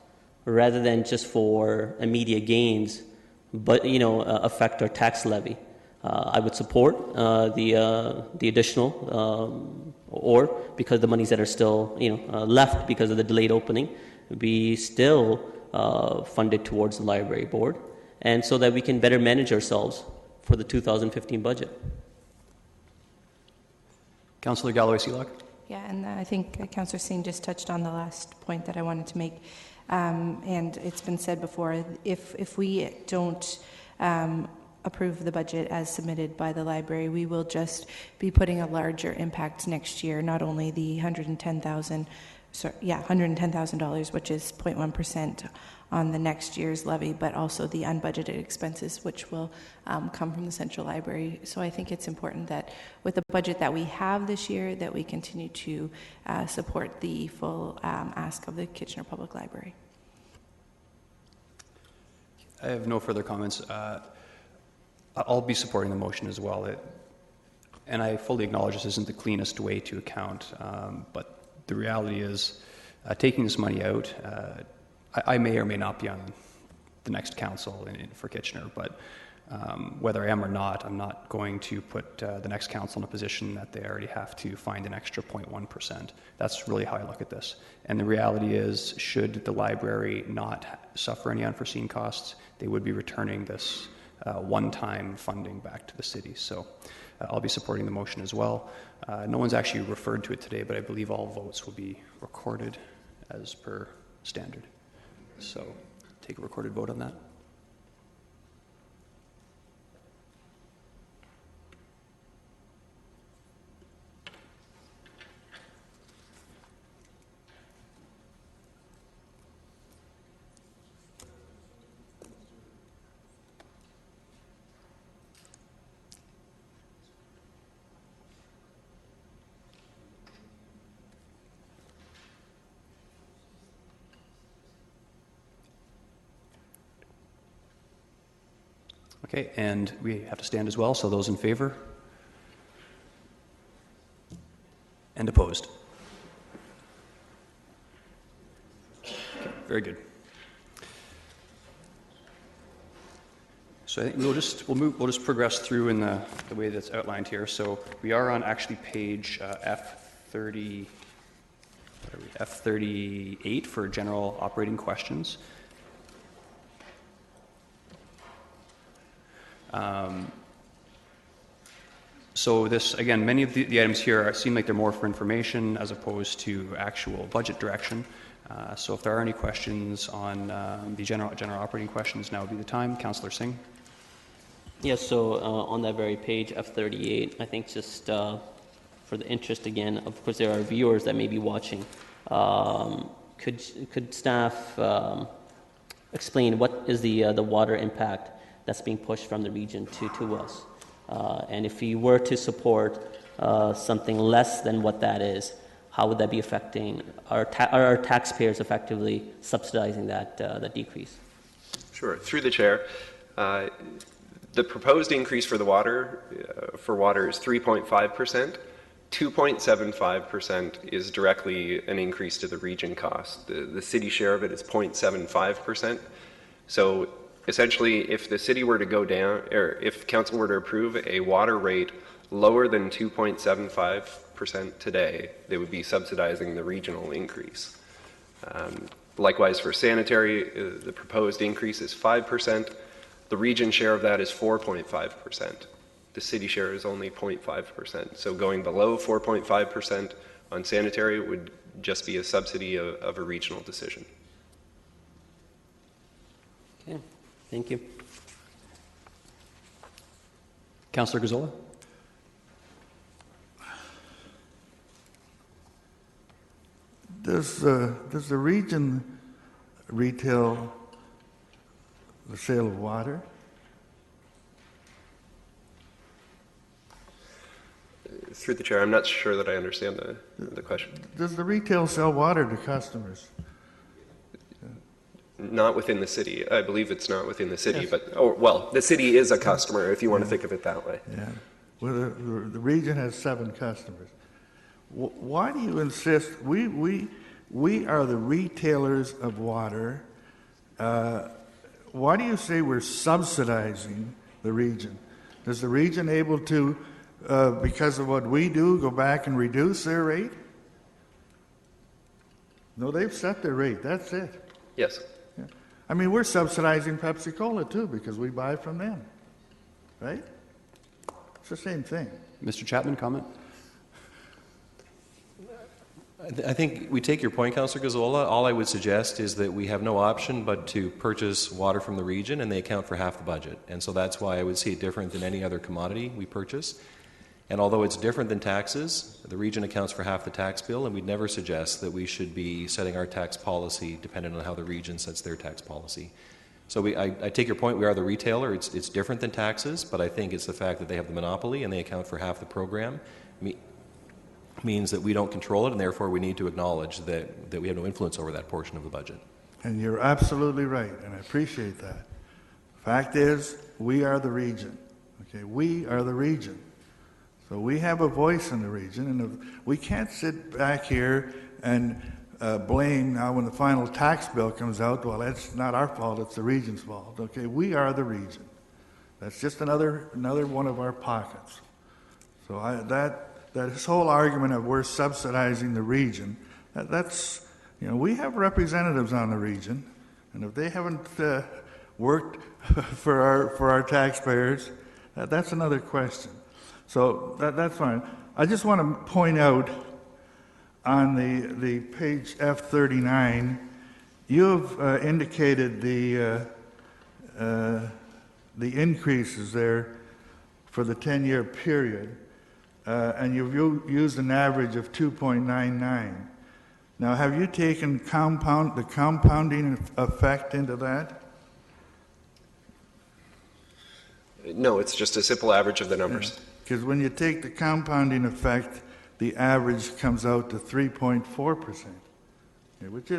rather than just for immediate gains, but affect our tax levy I would support the additional, or because the monies that are still left because of the delayed opening, be still funded towards the library board, and so that we can better manage ourselves for the 2015 budget. Councillor Galloway-Seelock. Yeah, and I think Councillor Singh just touched on the last point that I wanted to make. And it's been said before, if we don't approve the budget as submitted by the library, we will just be putting a larger impact next year, not only the $110,000, which is 0.1% on the next year's levy, but also the unbudgeted expenses, which will come from the Central Library. So I think it's important that with the budget that we have this year, that we continue to support the full ask of the Kitchener Public Library. I have no further comments. I'll be supporting the motion as well. And I fully acknowledge this isn't the cleanest way to account, but the reality is taking this money out, I may or may not be on the next council for Kitchener, but whether I am or not, I'm not going to put the next council in a position that they already have to find an extra 0.1%. That's really how I look at this. And the reality is, should the library not suffer any unforeseen costs, they would be returning this one-time funding back to the city. So I'll be supporting the motion as well. No one's actually referred to it today, but I believe all votes will be recorded as per standard. So take a recorded vote on that. Okay, and we have to stand as well, so those in favor? And opposed? Okay, very good. So I think we'll just progress through in the way that's outlined here. So we are on actually page F38 for general operating questions. So this, again, many of the items here seem like they're more for information as opposed to actual budget direction. So if there are any questions on the general operating questions, now would be the time. Councillor Singh. Yes, so on that very page, F38, I think just for the interest again, of course there are viewers that may be watching. Could staff explain what is the water impact that's being pushed from the region to us? And if we were to support something less than what that is, how would that be affecting our taxpayers effectively subsidizing that decrease? Sure. Through the chair, the proposed increase for the water is 3.5%. 2.75% is directly an increase to the region cost. The city share of it is 0.75%. So essentially, if the city were to go down, or if council were to approve a water rate lower than 2.75% today, they would be subsidizing the regional increase. Likewise, for sanitary, the proposed increase is 5%. The region share of that is 4.5%. The city share is only 0.5%. So going below 4.5% on sanitary would just be a subsidy of a regional decision. Okay, thank you. Councillor Gazzola. Does the region retail the sale of water? Through the chair, I'm not sure that I understand the question. Does the retail sell water to customers? Not within the city. I believe it's not within the city, Yes. but the city is a customer, if you want to think of it that way. Yeah. Well, the region has 7 customers. Why do you insist? We are the retailers of water. Why do you say we're subsidizing the region? Is the region able to, because of what we do, go back and reduce their rate? No, they've set their rate. That's it. Yes. Yeah. I mean, we're subsidizing Pepsi-Cola too because we buy from them, right? It's the same thing. Mr. Chapman, comment? I think we take your point, Councillor Gazzola. All I would suggest is that we have no option but to purchase water from the region, and they account for half the budget. And so that's why I would see it different than any other commodity we purchase. And although it's different than taxes, the region accounts for half the tax bill, and we'd never suggest that we should be setting our tax policy dependent on how the region sets their tax policy. So I take your point, we are the retailer. It's different than taxes, but I think it's the fact that they have the monopoly and they account for half the program means that we don't control it, and therefore we need to acknowledge that we have no influence over that portion of the budget. And you're absolutely right, and I appreciate that. Fact is, we are the region. Okay, we are the region. So we have a voice in the region, and we can't sit back here and blame now when the final tax bill comes out, well, that's not our fault, it's the region's fault. Okay, we are the region. That's just another one of our pockets. So this whole argument of we're subsidizing the region, that's, we have representatives on the region, and if they haven't worked for our taxpayers, that's another question. So that's fine. I just want to point out on the page F39, you've indicated the increases there for the 10-year period, and you've used an average of 2.99. Now, have you taken the compounding effect into that? No, it's just a simple average of the numbers. Because when you take the compounding effect, the average comes out to 3.4%, which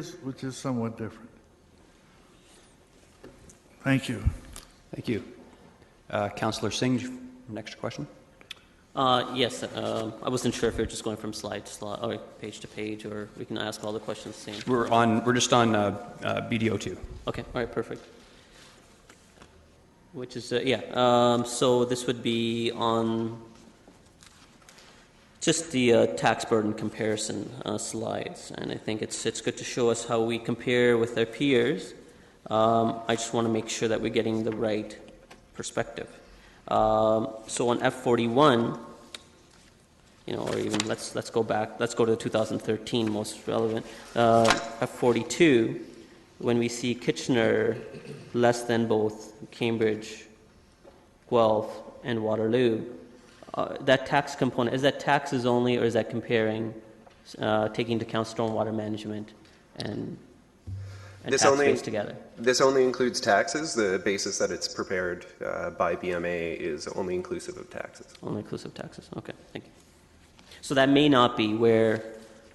is somewhat different. Thank you. Thank you. Councillor Singh, next question. Yes, I wasn't sure if you're just going from slide to slide or page to page, or we can ask all the questions the same. We're just on BDO2. Okay, all right, perfect. Which is so this would be on just the tax burden comparison slides, and I think it's good to show us how we compare with our peers. I just want to make sure that we're getting the right perspective. So on F41, or even let's go back. Let's go to 2013, most relevant. F42, when we see Kitchener less than both Cambridge, Guelph, and Waterloo, that tax component, is that taxes only, or is that comparing, taking into account stormwater management and tax base together? This only includes taxes. The basis that it's prepared by BMA is only inclusive of taxes. Only inclusive of taxes. Okay, thank you. So that may not be where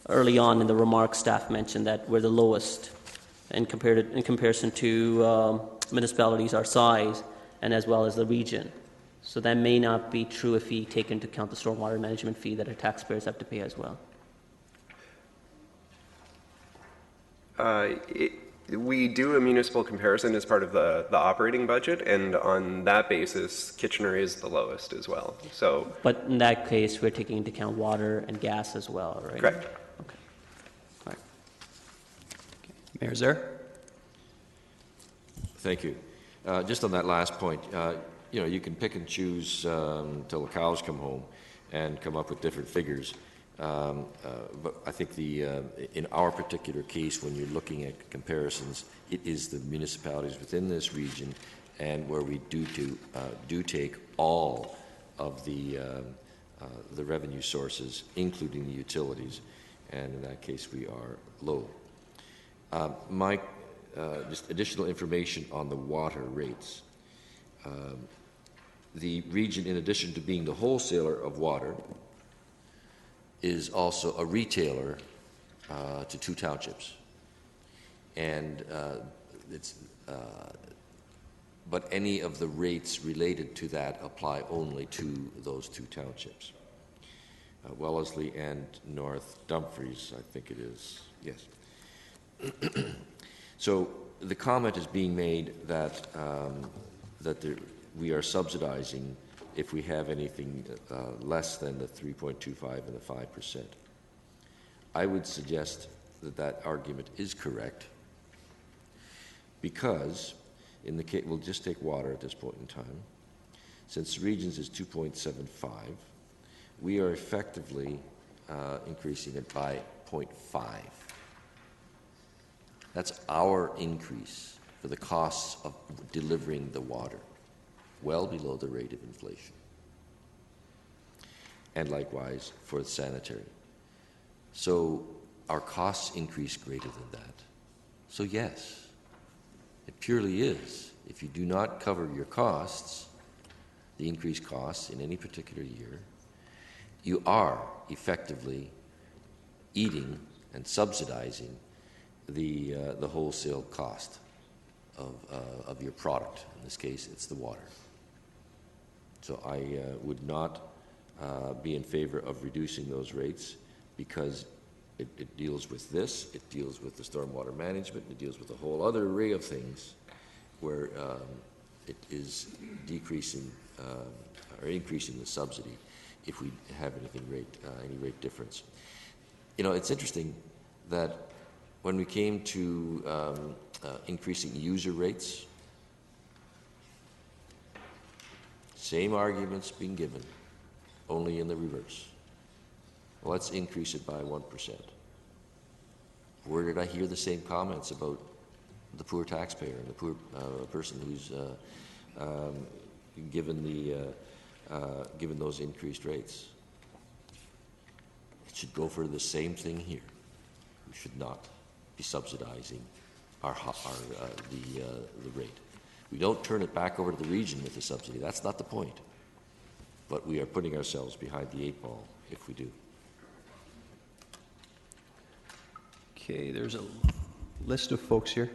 early on in the remarks staff mentioned that we're the lowest in comparison to municipalities our size and as well as the region. So that may not be true if we take into account the stormwater management fee that our taxpayers have to pay as well. We do a municipal comparison as part of the operating budget, and on that basis, Kitchener is the lowest as well. So, but in that case, we're taking into account water and gas as well, right? Correct. Okay. All right. Okay. Mayor Zaire? Thank you. Just on that last point, you can pick and choose till the cows come home and come up with different figures. But I think in our particular case, when you're looking at comparisons, it is the municipalities within this region, and where we do take all of the revenue sources, including the utilities, and in that case, we are low. Just additional information on the water rates. The region, in addition to being the wholesaler of water, is also a retailer to 2 townships, and but any of the rates related to that apply only to those 2 townships, Wellesley and North Dumfries, I think it is. Yes. So the comment is being made that we are subsidizing if we have anything less than the 3.25 and the 5%. I would suggest that that argument is correct because in the case, we'll just take water at this point in time. Since regions is 2.75, we are effectively increasing it by 0.5. That's our increase for the costs of delivering the water, well below the rate of inflation. And likewise for the sanitary. So our costs increase greater than that. So yes, it purely is. If you do not cover your costs, the increased costs in any particular year, you are effectively eating and subsidizing the wholesale cost of your product. In this case, it's the water. So I would not be in favor of reducing those rates because it deals with this, it deals with the stormwater management, it deals with a whole other array of things where it is decreasing or increasing the subsidy if we have any rate difference. You know, it's interesting that when we came to increasing user rates, same arguments being given, only in the reverse. Well, let's increase it by 1%. Where did I hear the same comments about the poor taxpayer and the poor person who's given those increased rates? It should go for the same thing here. We should not be subsidizing the rate. We don't turn it back over to the region with the subsidy. That's not the point. But we are putting ourselves behind the 8 ball if we do. Okay, there's a list of folks here.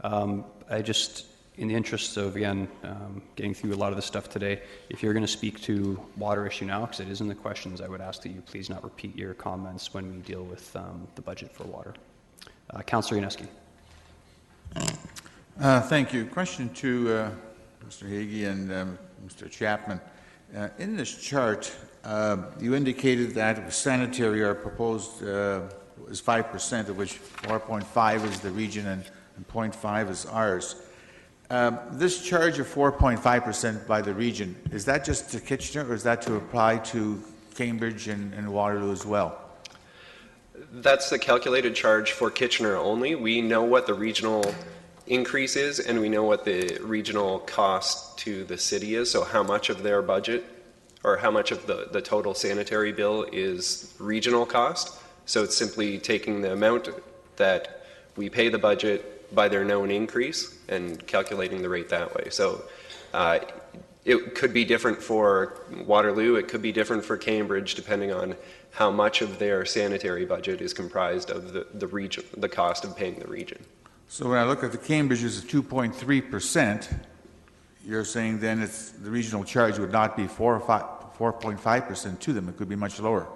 I just, in the interest of, again, getting through a lot of the stuff today, if you're going to speak to water issue now, because it is in the questions, I would ask that you please not repeat your comments when we deal with the budget for water. Councillor Yaneski. Thank you. Question to Mr. Hagee and Mr. Chapman. In this chart, you indicated that sanitary are proposed is 5%, of which 4.5 is the region and 0.5 is ours. This charge of 4.5% by the region, is that just to Kitchener or is that to apply to Cambridge and Waterloo as well? That's the calculated charge for Kitchener only. We know what the regional increase is and we know what the regional cost to the city is, so how much of their budget or how much of the total sanitary bill is regional cost. So it's simply taking the amount that we pay the budget by their known increase and calculating the rate that way. So it could be different for Waterloo, it could be different for Cambridge, depending on how much of their sanitary budget is comprised of the region, the cost of paying the region. So when I look at the Cambridge's 2.3%, you're saying then it's the regional charge would not be 4.5% to them. It could be much lower.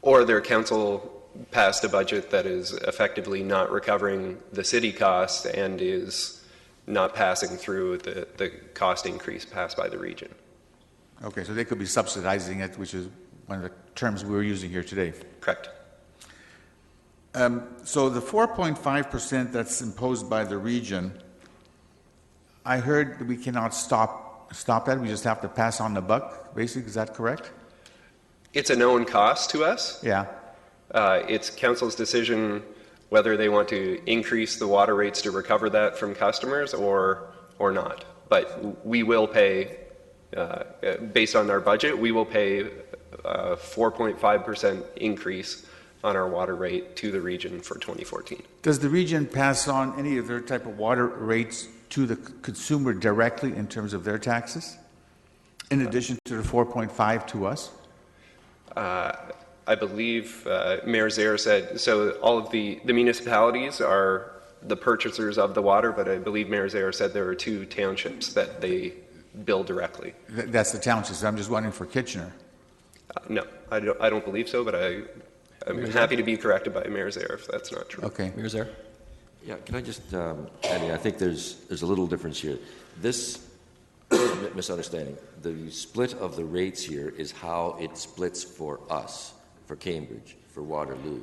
Or their council passed a budget that is effectively not recovering the city costs and is not passing through the cost increase passed by the region. Okay, so they could be subsidizing it, which is one of the terms we were using here today. Correct. So the 4.5% that's imposed by the region, I heard that we cannot stop that. We just have to pass on the buck, basically. Is that correct? It's a known cost to us. Yeah. It's council's decision whether they want to increase the water rates to recover that from customers or not. But we will pay, based on our budget, we will pay a 4.5% increase on our water rate to the region for 2014. Does the region pass on any of their type of water rates to the consumer directly in terms of their taxes, in addition to the 4.5 to us? I believe Mayor Zaire said, so all of the municipalities are the purchasers of the water, but I believe Mayor Zaire said there are 2 townships that they bill directly. That's the townships. I'm just wondering for Kitchener. No, I don't believe so, but I'm happy to be corrected by Mayor Zaire if that's not true. Okay. Mayor Zaire? Yeah, can I just, Andy, I think there's a little difference here. This misunderstanding. The split of the rates here is how it splits for us, for Cambridge, for Waterloo.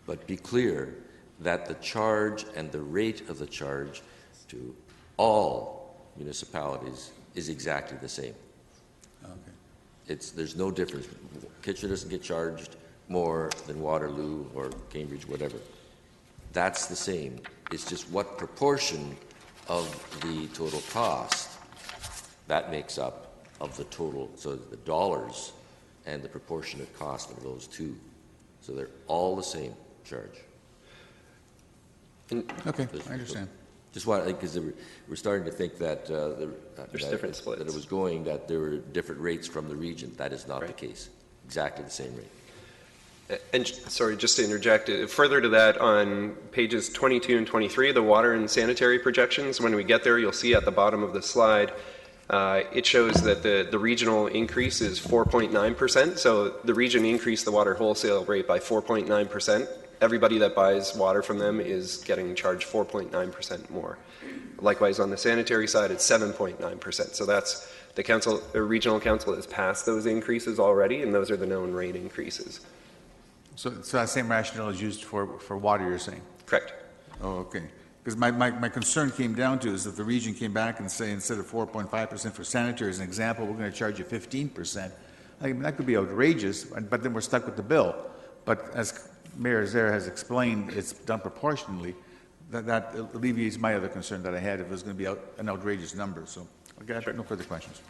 But be clear that the charge and the rate of the charge to all municipalities is exactly the same. Okay. There's no difference. Kitchener doesn't get charged more than Waterloo or Cambridge, whatever. That's the same. It's just what proportion of the total cost that makes up of the total, so the dollars and the proportionate cost of those two. So they're all the same charge. Okay, I understand. Just why, because we're starting to think that there's different splits. That it was going, that there were different rates from the region. That is not the case. Exactly the same rate. And sorry, just to interject, further to that, on pages 22 and 23, the water and sanitary projections, when we get there, you'll see at the bottom of the slide, it shows that the regional increase is 4.9%. So the region increased the water wholesale rate by 4.9%. Everybody that buys water from them is getting charged 4.9% more. Likewise, on the sanitary side, it's 7.9%. So that's the regional council has passed those increases already, and those are the known rate increases. So that same rationale is used for water, you're saying? Correct. Oh, okay. Because my concern came down to is if the region came back and say instead of 4.5% for sanitary, as an example, we're going to charge you 15%. I mean, that could be outrageous, but then we're stuck with the bill. But as Mayor Zare has explained, it's done proportionally. That alleviates my other concern that I had if it was going to be an outrageous number. So I've got no further questions.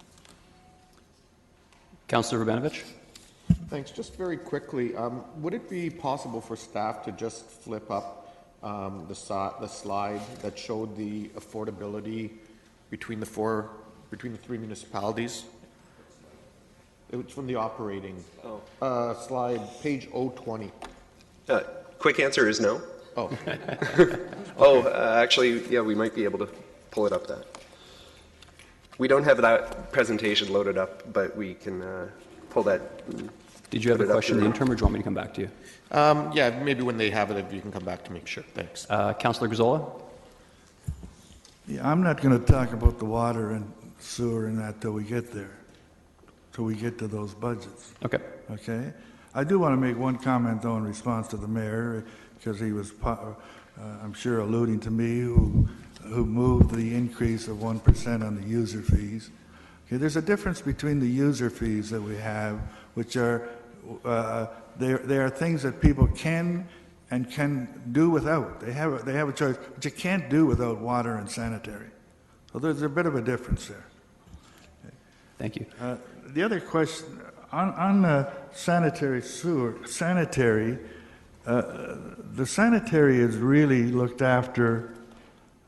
Councillor Rubanovich. Thanks. Just very quickly, would it be possible for staff to just flip up the slide that showed the affordability between the three municipalities? It was from the operating slide, page 020. Quick answer is no. Oh. Actually, yeah, we might be able to pull it up that. We don't have that presentation loaded up, but we can pull that. Did you have a question in the interim, or do you want me to come back to you? Yeah, maybe when they have it, if you can come back to me. Sure, thanks. Councillor Gazzola? Yeah, I'm not going to talk about the water and sewer and that till we get there, till we get to those budgets. Okay. Okay? I do want to make one comment, though, in response to the mayor, because he was, I'm sure, alluding to me, who moved the increase of 1% on the user fees. Okay, there's a difference between the user fees that we have, which are they are things that people can do without. They have a choice, but you can't do without water and sanitary. So there's a bit of a difference there. Thank you. The other question on sanitary, the sanitary is really looked after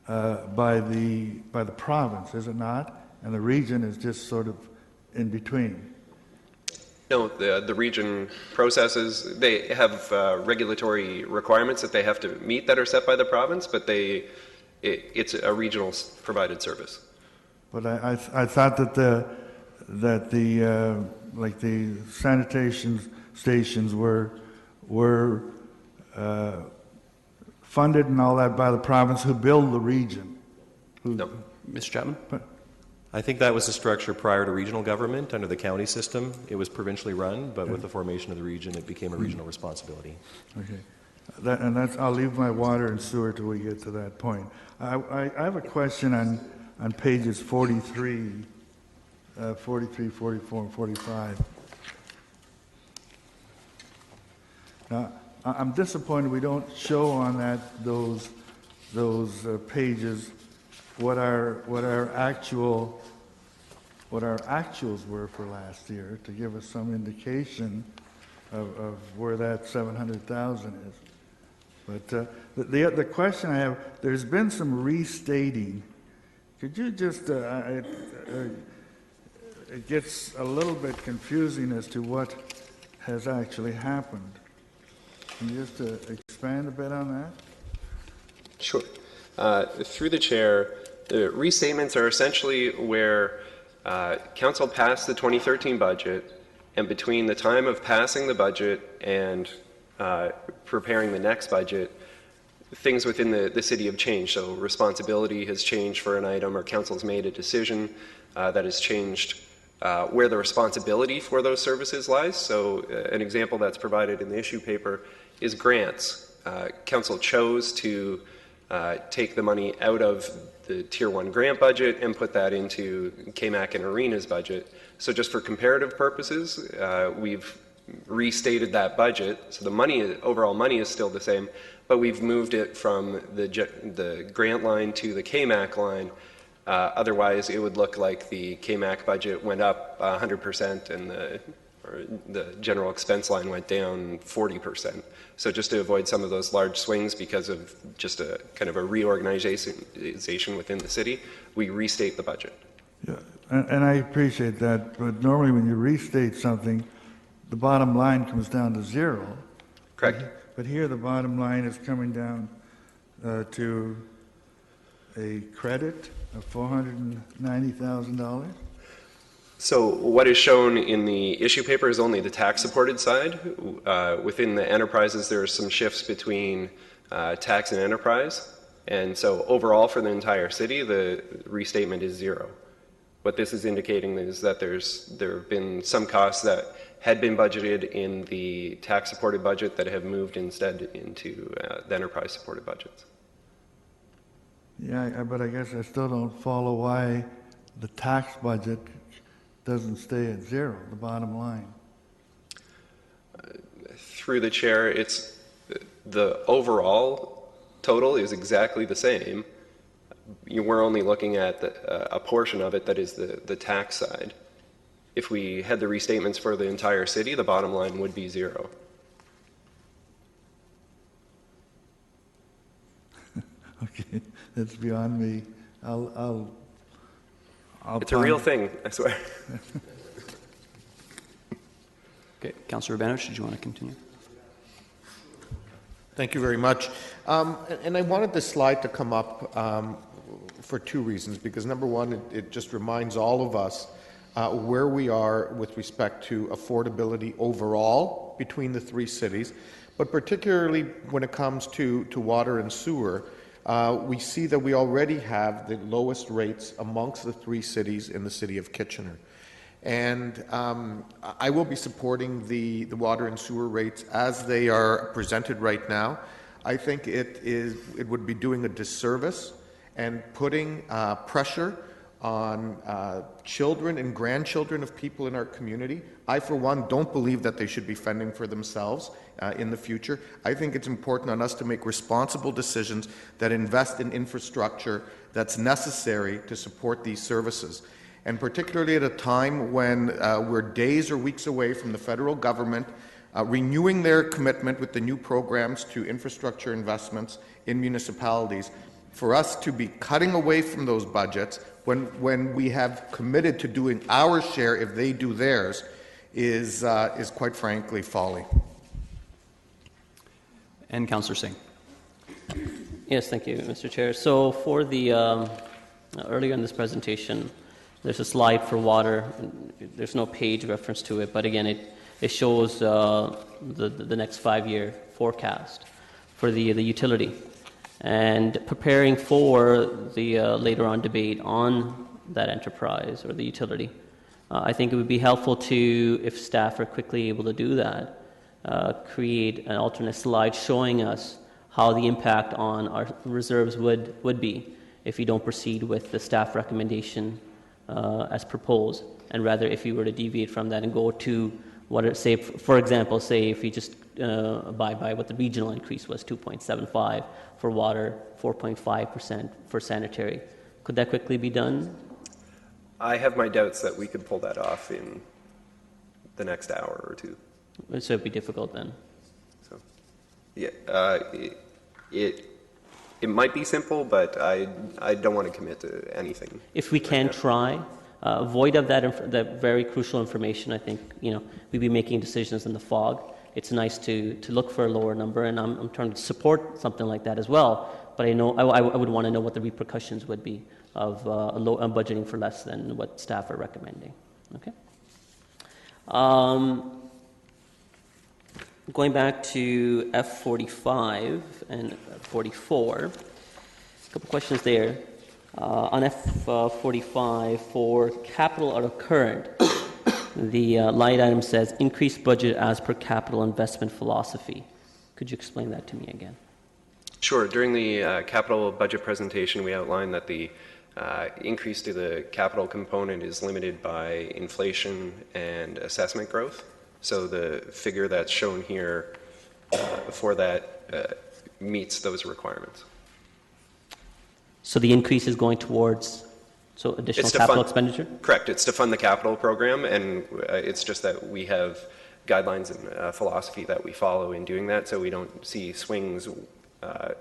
by the province, is it not? And the region is just sort of in between. No, the region processes, they have regulatory requirements that they have to meet that are set by the province, but it's a regional provided service. But I thought that the like the sanitation stations were funded and all that by the province, who billed the region. No. Mr. Chapman? I think that was the structure prior to regional government. Under the county system, it was provincially run, but with the formation of the region, it became a regional responsibility. Okay. I'll leave my water and sewer till we get to that point. I have a question on pages 43, 44, and 45. Now, I'm disappointed we don't show on those pages what our actuals were for last year, to give us some indication of where that 700,000 is. But the question I have, there's been some restating. Could you just, it gets a little bit confusing as to what has actually happened. Can you just expand a bit on that? Sure. Through the chair, the restatements are essentially where Council passed the 2013 budget, and between the time of passing the budget and preparing the next budget, things within the city have changed. So responsibility has changed for an item, or Council's made a decision that has changed where the responsibility for those services lies. So an example that's provided in the issue paper is grants. Council chose to take the money out of the Tier 1 grant budget and put that into KMAC and Arena's budget. So just for comparative purposes, we've restated that budget. So the money, overall money is still the same, but we've moved it from the grant line to the KMAC line. Otherwise, it would look like the KMAC budget went up 100% and the general expense line went down 40%. So just to avoid some of those large swings because of just a kind of a reorganization within the city, we restate the budget. Yeah, and I appreciate that, but normally when you restate something, the bottom line comes down to zero. Correct. But here the bottom line is coming down to a credit of $490,000. So what is shown in the issue paper is only the tax-supported side. Within the enterprises, there are some shifts between tax and enterprise. And so overall for the entire city, the restatement is zero. What this is indicating is that there have been some costs that had been budgeted in the tax-supported budget that have moved instead into the enterprise-supported budgets. Yeah, but I guess I still don't follow why the tax budget doesn't stay at zero, the bottom line. Through the chair, it's the overall total is exactly the same. We're only looking at a portion of it that is the tax side. If we had the restatements for the entire city, the bottom line would be zero. Okay, that's beyond me. I'll it's a real thing, I swear. Okay, Councillor Urbanovich, did you want to continue? Thank you very much. And I wanted this slide to come up for two reasons, because number one, it just reminds all of us where we are with respect to affordability overall between the three cities, but particularly when it comes to water and sewer. We see that we already have the lowest rates amongst the three cities in the city of Kitchener. And I will be supporting the water and sewer rates as they are presented right now. I think it would be doing a disservice and putting pressure on children and grandchildren of people in our community. I, for one, don't believe that they should be fending for themselves in the future. I think it's important on us to make responsible decisions that invest in infrastructure that's necessary to support these services. And particularly at a time when we're days or weeks away from the federal government renewing their commitment with the new programs to infrastructure investments in municipalities, for us to be cutting away from those budgets when we have committed to doing our share if they do theirs is quite frankly folly. And Councillor Singh. Yes, thank you, Mr. Chair. So for the earlier in this presentation, there's a slide for water. There's no page reference to it, but again, it shows the next 5-year forecast for the utility. And preparing for the later on debate on that enterprise or the utility, I think it would be helpful to, if staff are quickly able to do that, create an alternate slide showing us how the impact on our reserves would be if you don't proceed with the staff recommendation as proposed, and rather if you were to deviate from that and go to what it, say, for example, say if you just abide by what the regional increase was, 2.75 for water, 4.5% for sanitary. Could that quickly be done? I have my doubts that we could pull that off in the next hour or two. So it'd be difficult then. So, yeah, it might be simple, but I don't want to commit to anything. If we can try, void of that very crucial information, I think we'd be making decisions in the fog. It's nice to look for a lower number, and I'm trying to support something like that as well. But I know I would want to know what the repercussions would be of budgeting for less than what staff are recommending. Okay. Going back to F45 and 44, a couple questions there. On F45 for capital out of current, the line item says increased budget as per capital investment philosophy. Could you explain that to me again? Sure. During the capital budget presentation, we outlined that the increase to the capital component is limited by inflation and assessment growth. So the figure that's shown here for that meets those requirements. So the increase is going towards additional capital expenditure? Correct. It's to fund the capital program, and it's just that we have guidelines and philosophy that we follow in doing that, so we don't see swings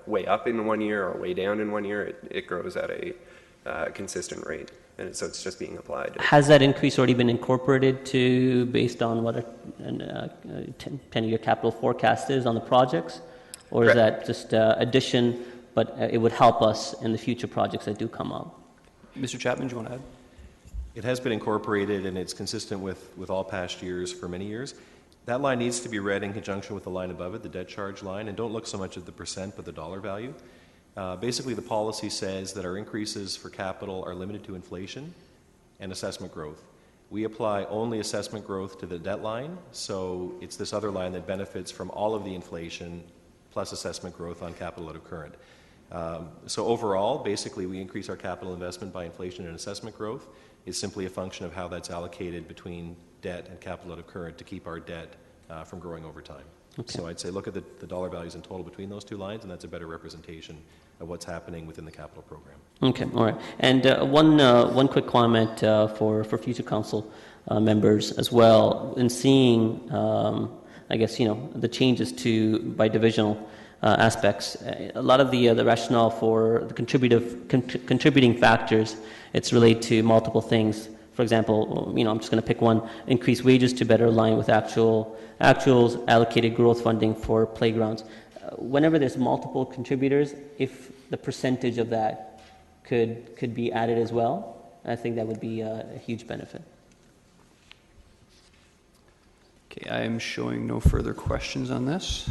way up in 1 year or way down in 1 year. It grows at a consistent rate, and so it's just being applied. Has that increase already been incorporated based on what a 10-year capital forecast is on the projects? Or is that just addition, but it would help us in the future projects that do come up? Mr. Chapman, do you want to add? It has been incorporated, and it's consistent with all past years for many years. That line needs to be read in conjunction with the line above it, the debt charge line, and don't look so much at the percent but the dollar value. Basically, the policy says that our increases for capital are limited to inflation and assessment growth. We apply only assessment growth to the debt line, so it's this other line that benefits from all of the inflation plus assessment growth on capital out of current. So overall, basically, we increase our capital investment by inflation and assessment growth. It's simply a function of how that's allocated between debt and capital out of current to keep our debt from growing over time. Okay. So I'd say look at the dollar values in total between those two lines, and that's a better representation of what's happening within the capital program. Okay, all right. And one quick comment for future council members as well. In seeing, I guess, the changes to by divisional aspects, a lot of the rationale for the contributing factors, it's related to multiple things. For example, I'm just going to pick one: increase wages to better align with actuals, allocated growth funding for playgrounds. Whenever there's multiple contributors, if the percentage of that could be added as well, I think that would be a huge benefit. Okay, I am showing no further questions on this.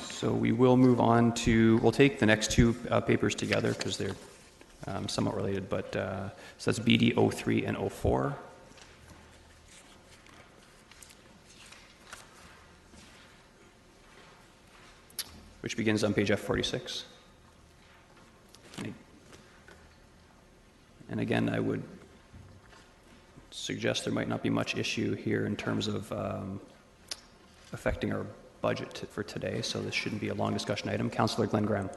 So we will move on we'll take the next two papers together because they're somewhat related, but so that's BD 03 and 04. Which begins on page F46. And again, I would suggest there might not be much issue here in terms of affecting our budget for today, so this shouldn't be a long discussion item. Councillor Glenn Graham.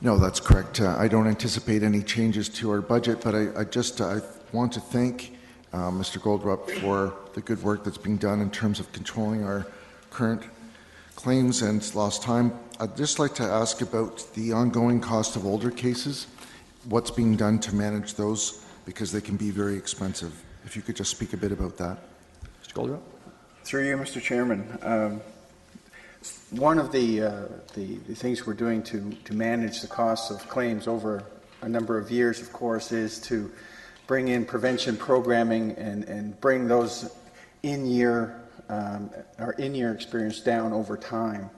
No, that's correct. I don't anticipate any changes to our budget, but I want to thank Mr. Goldrup for the good work that's being done in terms of controlling our current claims and lost time. I'd just like to ask about the ongoing cost of older cases, what's being done to manage those, because they can be very expensive. If you could just speak a bit about that. Mr. Goldrup? Through you, Mr. Chairman. One of the things we're doing to manage the costs of claims over a number of years, of course, is to bring in prevention programming and bring those in-year experience down over time.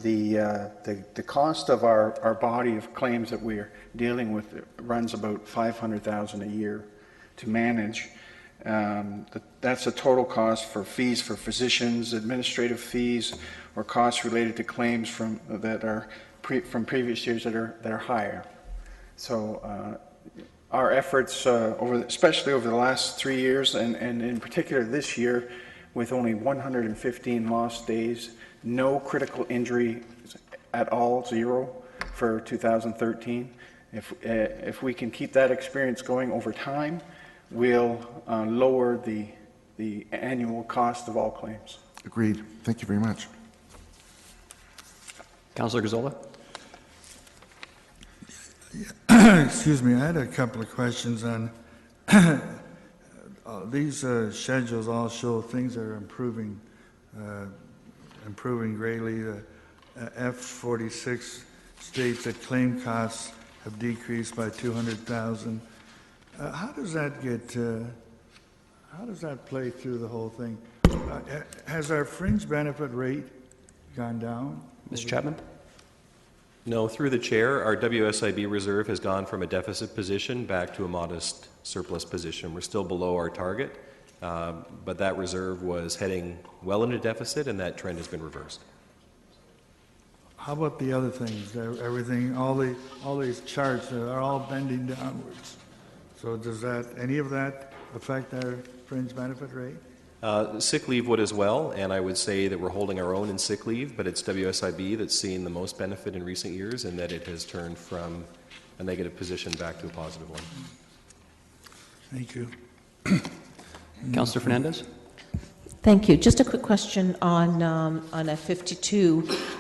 The cost of our body of claims that we're dealing with runs about $500,000 a year to manage. That's a total cost for fees for physicians, administrative fees, or costs related to claims from previous years that are higher. So our efforts, especially over the last 3 years, and in particular this year, with only 115 lost days, no critical injury at all, 0 for 2013. If we can keep that experience going over time, we'll lower the annual cost of all claims. Agreed. Thank you very much. Councillor Gazzola. Excuse me, I had a couple of questions on these schedules. All show things are improving greatly. F46 states that claim costs have decreased by $200,000. How does that play through the whole thing? Has our fringe benefit rate gone down? Mr. Chapman? No, through the chair, our WSIB reserve has gone from a deficit position back to a modest surplus position. We're still below our target, but that reserve was heading well into deficit, and that trend has been reversed. How about the other things? Everything, all these charts are all bending downwards. So does any of that affect our fringe benefit rate? Sick leave would as well, and I would say that we're holding our own in sick leave, but it's WSIB that's seen the most benefit in recent years, and that it has turned from a negative position back to a positive one. Thank you. Councillor Fernandez? Thank you. Just a quick question on F52.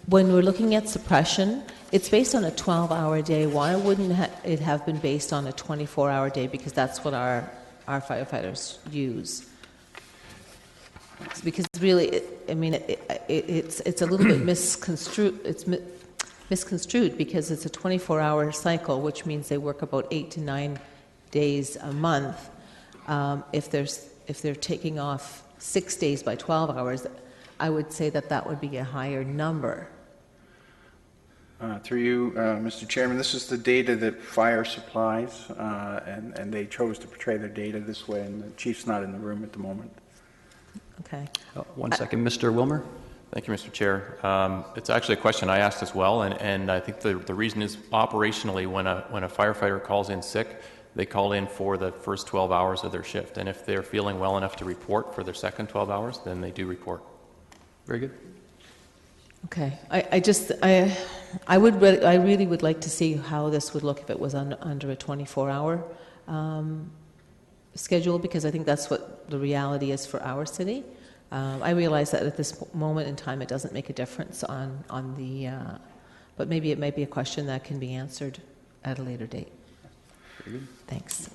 When we're looking at suppression, it's based on a 12-hour day. Why wouldn't it have been based on a 24-hour day? Because that's what our firefighters use. Because really, it's a little bit misconstrued. It's misconstrued because it's a 24-hour cycle, which means they work about 8 to 9 days a month. If they're taking off 6 days by 12 hours, I would say that would be a higher number. Through you, Mr. Chairman, this is the data that fire supplies, and they chose to portray their data this way, and the chief's not in the room at the moment. Okay. 1 second, Mr. Wilmer. Thank you, Mr. Chair. It's actually a question I asked as well, and I think the reason is operationally when a firefighter calls in sick, they call in for the first 12 hours of their shift, and if they're feeling well enough to report for their second 12 hours, then they do report. Very good. Okay. I really would like to see how this would look if it was under a 24-hour schedule, because I think that's what the reality is for our city. I realize that at this moment in time it doesn't make a difference on the, but maybe it might be a question that can be answered at a later date. Very good. Thanks.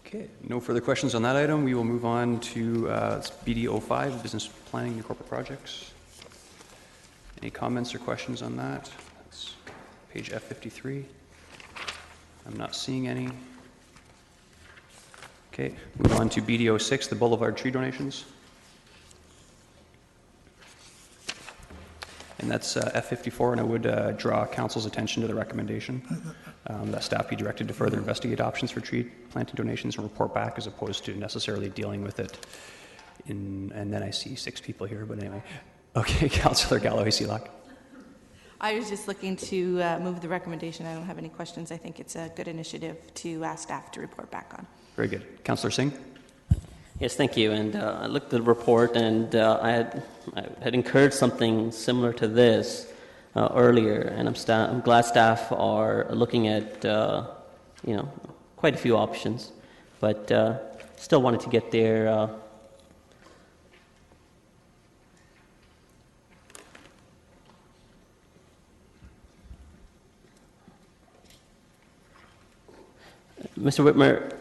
Okay, no further questions on that item. We will move on to BD05, Business Planning and Corporate Projects. Any comments or questions on that? That's page F53. I'm not seeing any. Okay, move on to BD06, the Boulevard Tree Donations. And that's F54, and I would draw council's attention to the recommendation that staff be directed to further investigate options for tree planting donations and report back, as opposed to necessarily dealing with it and then I see 6 people here, but anyway. Okay, Councillor Galloway-Seelock. I was just looking to move the recommendation. I don't have any questions. I think it's a good initiative to ask staff to report back on. Very good. Councillor Singh? Yes, thank you. And I looked at the report, and I had encouraged something similar to this earlier, and I'm glad staff are looking at quite a few options, but still wanted to get their Mr. Whitmer,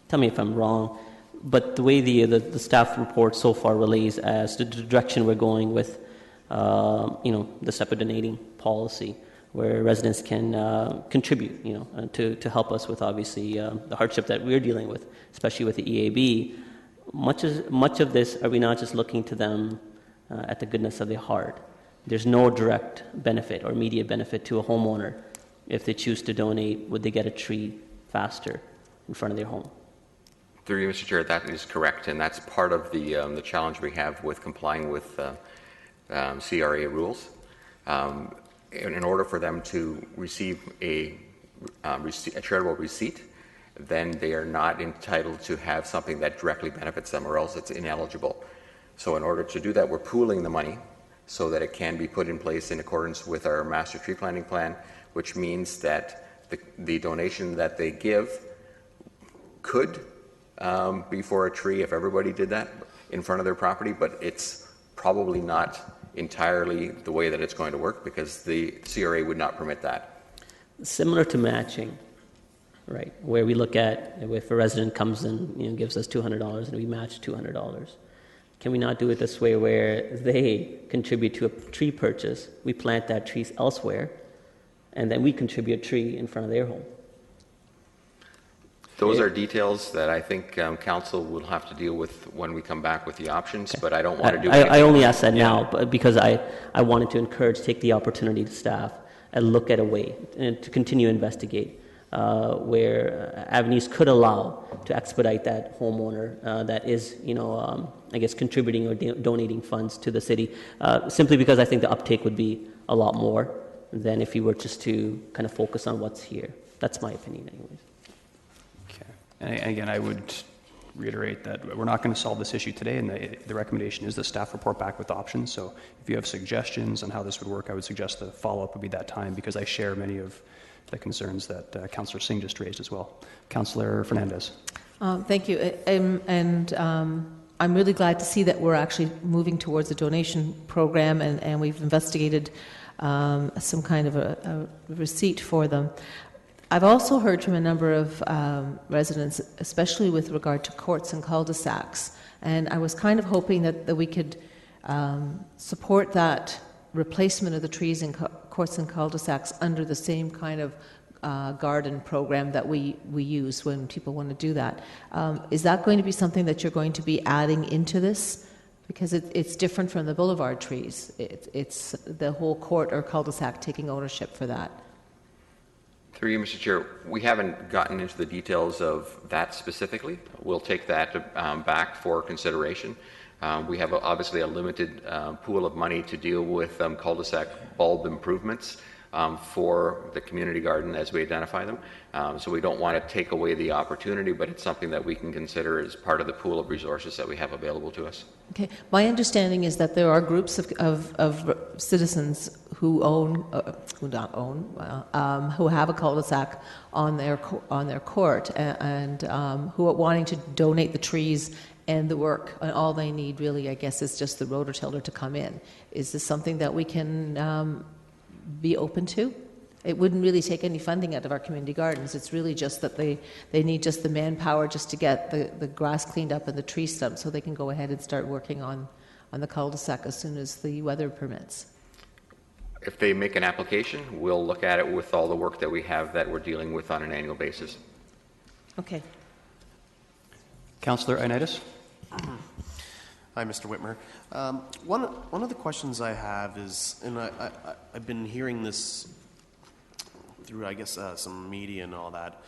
tell me if I'm wrong, but the way the staff report so far relays as to the direction we're going with, the separate donating policy, where residents can contribute, to help us with obviously the hardship that we're dealing with, especially with the EAB. Much of this, are we not just looking to them at the goodness of their heart? There's no direct benefit or immediate benefit to a homeowner. If they choose to donate, would they get a tree faster in front of their home? Through you, Mr. Chair, that is correct, and that's part of the challenge we have with complying with CRA rules. In order for them to receive a charitable receipt, then they are not entitled to have something that directly benefits them, or else it's ineligible. So in order to do that, we're pooling the money so that it can be put in place in accordance with our master tree planting plan, which means that the donation that they give could be for a tree if everybody did that in front of their property, but it's probably not entirely the way that it's going to work, because the CRA would not permit that. Similar to matching, right? Where we look at if a resident comes in, gives us $200 and we match $200. Can we not do it this way, where they contribute to a tree purchase, we plant that tree elsewhere, and then we contribute a tree in front of their home? Those are details that I think council will have to deal with when we come back with the options, but I don't want to do anything. I only ask that now because I wanted to take the opportunity to staff and look at a way and to continue to investigate where avenues could allow to expedite that homeowner that is, I guess, contributing or donating funds to the city, simply because I think the uptake would be a lot more than if you were just to kind of focus on what's here. That's my opinion anyways. And again, I would reiterate that we're not going to solve this issue today, and the recommendation is the staff report back with options. So if you have suggestions on how this would work, I would suggest the follow-up would be that time, because I share many of the concerns that Councillor Singh just raised as well. Councillor Fernandez. Thank you. I'm really glad to see that we're actually moving towards a donation program, and we've investigated some kind of a receipt for them. I've also heard from a number of residents, especially with regard to courts and cul-de-sacs, and I was kind of hoping that we could support that replacement of the trees in courts and cul-de-sacs under the same kind of garden program that we use when people want to do that. Is that going to be something that you're going to be adding into this? Because it's different from the boulevard trees. It's the whole court or cul-de-sac taking ownership for that. Through you, Mr. Chair, we haven't gotten into the details of that specifically. We'll take that back for consideration. We have obviously a limited pool of money to deal with cul-de-sac bulb improvements for the community garden as we identify them. So we don't want to take away the opportunity, but it's something that we can consider as part of the pool of resources that we have available to us. Okay. My understanding is that there are groups of citizens who who have a cul-de-sac on their court and who are wanting to donate the trees and the work, and all they need really, I guess, is just the rototiller to come in. Is this something that we can be open to? It wouldn't really take any funding out of our community gardens. It's really just that they need just the manpower just to get the grass cleaned up and the tree stumps so they can go ahead and start working on the cul-de-sac as soon as the weather permits. If they make an application, we'll look at it with all the work that we have that we're dealing with on an annual basis. Okay. Councillor Ioannidis. Hi, Mr. Whitmer. One of the questions I have is, and I've been hearing this through, I guess, some media and all that,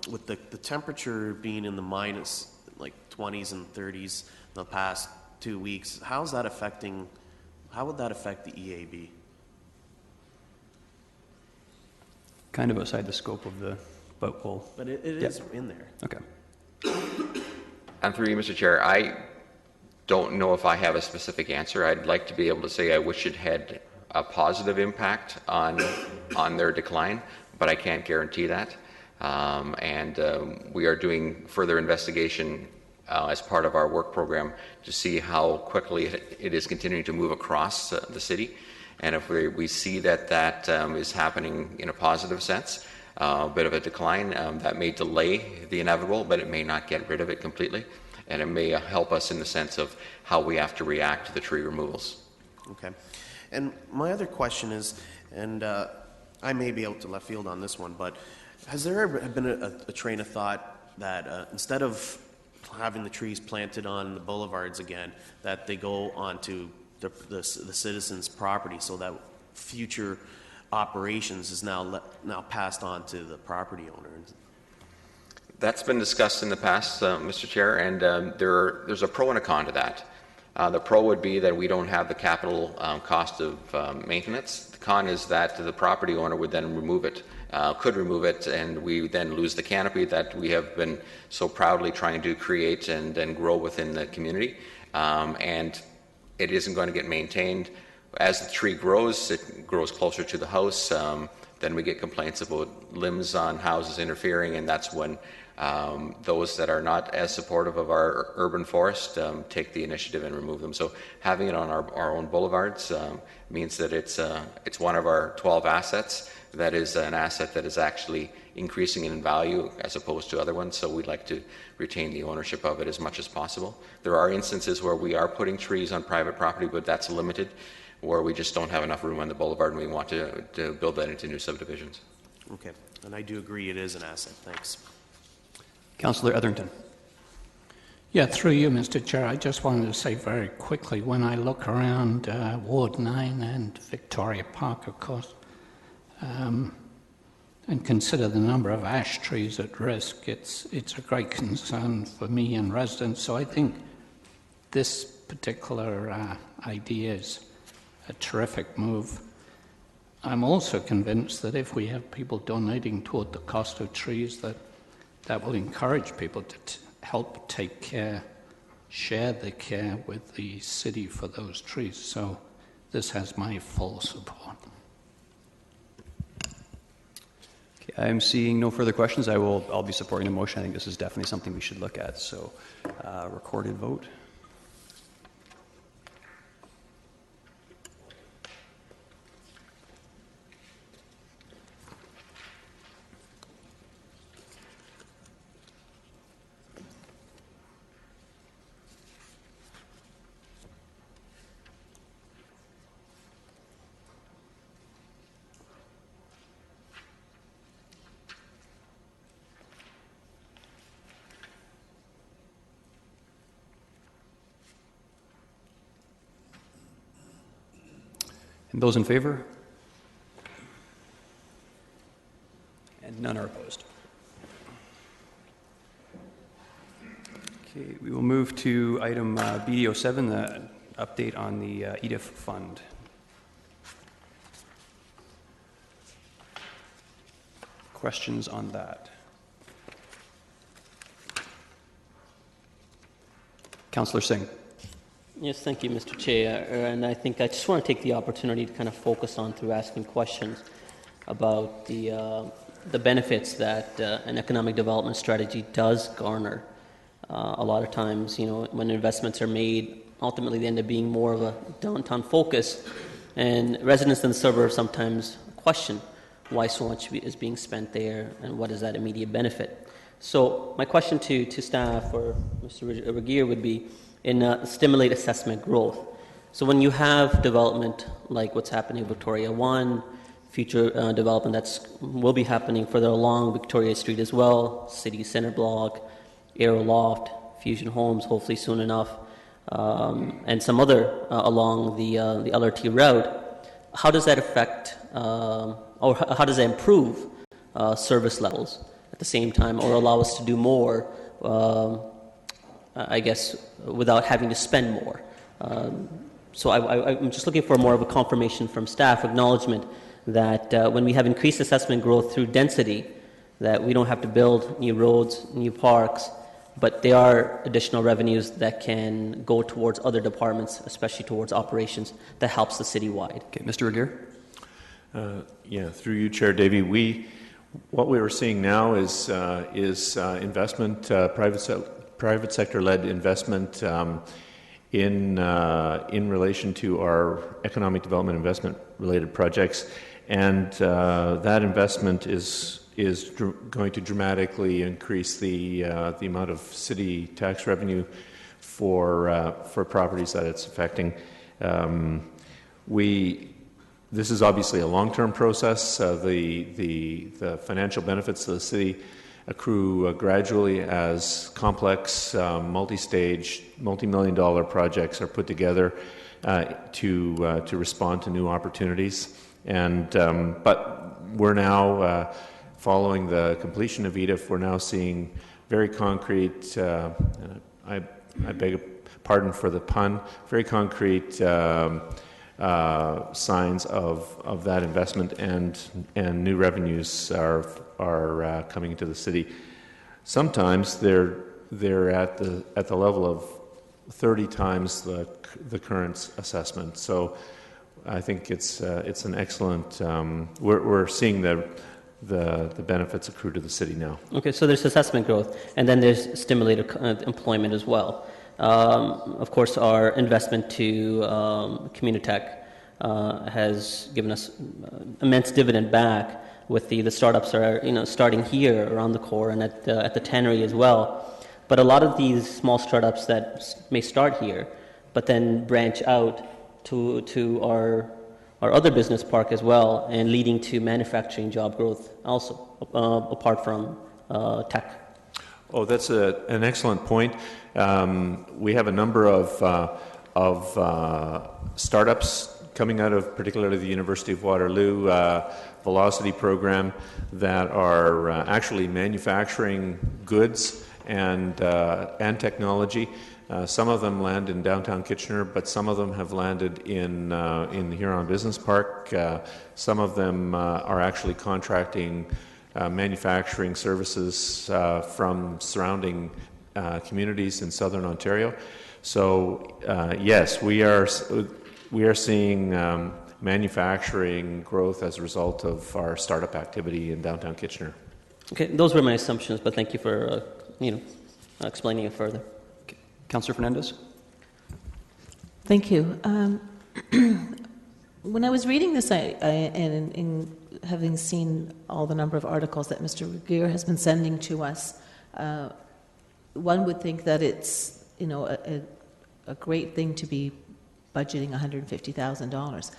with the temperature being in the minus like 20s and 30s the past 2 weeks, how would that affect the EAB? Kind of outside the scope of the, but we'll... But it is in there. Okay. And through you, Mr. Chair, I don't know if I have a specific answer. I'd like to be able to say I wish it had a positive impact on their decline, but I can't guarantee that. We are doing further investigation as part of our work program to see how quickly it is continuing to move across the city. And if we see that is happening in a positive sense, a bit of a decline, that may delay the inevitable, but it may not get rid of it completely. And it may help us in the sense of how we have to react to the tree removals. Okay. And my other question is, and I may be out to left field on this one, but has there ever been a train of thought that instead of having the trees planted on the boulevards again, that they go onto the citizens' property so that future operations is now passed on to the property owner? That's been discussed in the past, Mr. Chair, and there's a pro and a con to that. The pro would be that we don't have the capital cost of maintenance. The con is that the property owner would then could remove it, and we then lose the canopy that we have been so proudly trying to create and grow within the community. And it isn't going to get maintained. As the tree grows, it grows closer to the house. Then we get complaints about limbs on houses interfering, and that's when those that are not as supportive of our urban forest take the initiative and remove them. So having it on our own boulevards means that it's one of our 12 assets that is an asset that is actually increasing in value as opposed to other ones. So we'd like to retain the ownership of it as much as possible. There are instances where we are putting trees on private property, but that's limited, where we just don't have enough room on the boulevard and we want to build that into new subdivisions. Okay, and I do agree it is an asset. Thanks. Councillor Etherington. Yeah, through you, Mr. Chair, I just wanted to say very quickly, when I look around Ward 9 and Victoria Park, of course, and consider the number of ash trees at risk, it's a great concern for me and residents. So I think this particular idea is a terrific move. I'm also convinced that if we have people donating toward the cost of trees, that will encourage people to help take care, share the care with the city for those trees. So this has my full support. Okay, I'm seeing no further questions. I'll be supporting the motion. I think this is definitely something we should look at. So recorded vote. And those in favor? And none are opposed. Okay, we will move to item BD07, the update on the EDIF fund. Questions on that? Councillor Singh. Yes, thank you, Mr. Chair. And I think I just want to take the opportunity to kind of focus on through asking questions about the benefits that an economic development strategy does garner. A lot of times, when investments are made, ultimately they end up being more of a downtown focus, and residents in the suburbs sometimes question why so much is being spent there and what is that immediate benefit. So my question to staff or Mr. Regier would be, in stimulate assessment growth. So when you have development like what's happening in Victoria 1, future development will be happening further along Victoria Street as well, City Centre Block, Aero Loft, Fusion Homes, hopefully soon enough, and some other along the LRT route, how does that affect or how does that improve service levels at the same time, or allow us to do more, I guess, without having to spend more? So I'm just looking for more of a confirmation from staff, acknowledgement that when we have increased assessment growth through density, that we don't have to build new roads, new parks, but there are additional revenues that can go towards other departments, especially towards operations, that helps the city-wide. Okay, Mr. Regier? Yeah, through you, Chair Davey, what we are seeing now is investment, private sector-led investment in relation to our economic development investment-related projects, and that investment is going to dramatically increase the amount of city tax revenue for properties that it's affecting. This is obviously a long-term process. The financial benefits to the city accrue gradually as complex, multi-stage, multi-million-dollar projects are put together to respond to new opportunities. And but we're now, following the completion of EDIF, we're now seeing very concrete. I beg your pardon for the pun. Very concrete signs of that investment, and new revenues are coming into the city. Sometimes they're at the level of 30 times the current assessment. So I think it's an excellent. We're seeing the benefits accrue to the city now. Okay, so there's assessment growth, and then there's stimulated employment as well. Of course, our investment to Communitech has given us immense dividend back. With the startups are starting here around the core and at the tannery as well. But a lot of these small startups that may start here, but then branch out to our other business park as well, and leading to manufacturing job growth also, apart from tech. Oh, that's an excellent point. We have a number of startups coming out of particularly the University of Waterloo Velocity program that are actually manufacturing goods and technology. Some of them land in downtown Kitchener, but some of them have landed in the Huron Business Park. Some of them are actually contracting manufacturing services from surrounding communities in southern Ontario. So yes, we are seeing manufacturing growth as a result of our startup activity in downtown Kitchener. Okay, those were my assumptions, but thank you for explaining it further. Okay. Councillor Fernandez. Thank you. When I was reading this, and having seen all the number of articles that Mr. Regier has been sending to us, one would think that it's a great thing to be budgeting $150,000.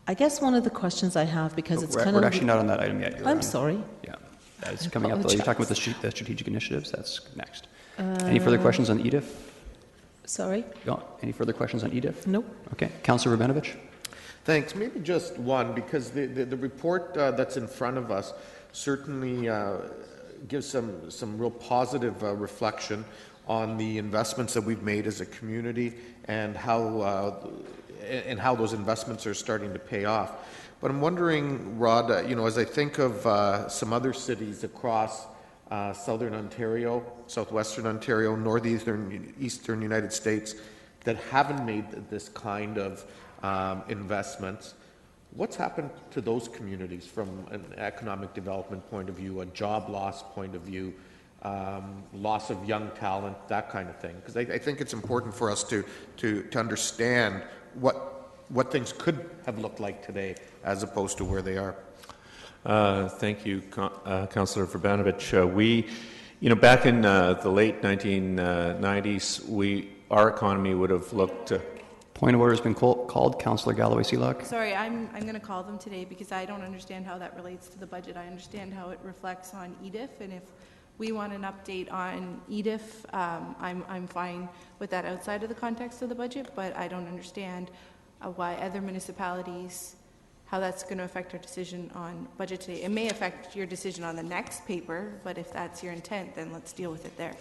I guess one of the questions I have, because it's kind of... We're actually not on that item yet. I'm sorry. Yeah, that's coming up. You're talking about the strategic initiatives. That's next. Any further questions on EDIF? Sorry? No. Any further questions on EDIF? Nope. Okay. Councillor Rabinovich? Thanks. Maybe just one, because the report that's in front of us certainly gives some real positive reflection on the investments that we've made as a community and how those investments are starting to pay off. But I'm wondering, Rod, as I think of some other cities across southern Ontario, southwestern Ontario, northeastern, eastern United States that haven't made this kind of investments, what's happened to those communities from an economic development point of view, a job loss point of view, loss of young talent, that kind of thing? Because I think it's important for us to understand what things could have looked like today as opposed to where they are. Thank you, Councillor Verbanovich. We, back in the late 1990s, our economy would have looked... Point of order has been called. Councillor Galloway-Seelock. Sorry, I'm going to call them today because I don't understand how that relates to the budget. I understand how it reflects on EDIF, and if we want an update on EDIF, I'm fine with that outside of the context of the budget, but I don't understand why other municipalities, how that's going to affect our decision on budget today. It may affect your decision on the next paper, but if that's your intent, then let's deal with it there.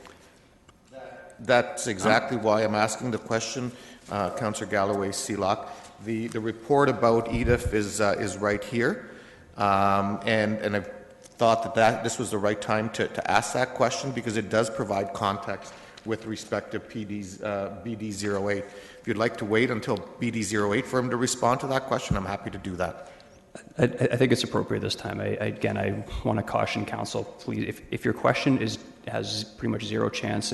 That's exactly why I'm asking the question, Councillor Galloway-Seelock. The report about EDIF is right here, and I've thought that this was the right time to ask that question because it does provide context with respect to BD08. If you'd like to wait until BD08 for him to respond to that question, I'm happy to do that. I think it's appropriate this time. I want to caution council, please, if your question has pretty much zero chance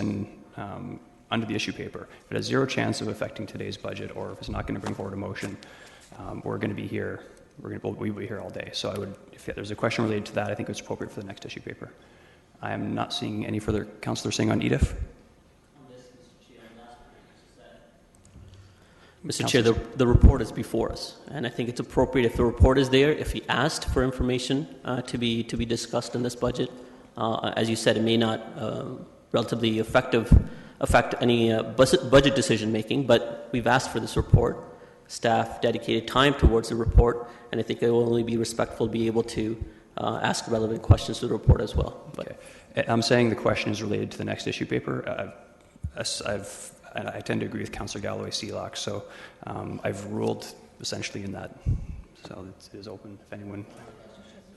under the issue paper, if it has zero chance of affecting today's budget, or if it's not going to bring forward a motion, we're going to be here. We'll be here all day. So if there's a question related to that, I think it's appropriate for the next issue paper. I am not seeing any further councillors saying on EDIF. Mr. Chair, the report is before us, and I think it's appropriate if the report is there, if he asked for information to be discussed in this budget. As you said, it may not relatively affect any budget decision making, but we've asked for this report. Staff dedicated time towards the report, and I think it will only be respectful to be able to ask relevant questions to the report as well. But okay. I'm saying the question is related to the next issue paper. I tend to agree with Councillor Galloway-Seelock, so I've ruled essentially in that. So it is open if anyone.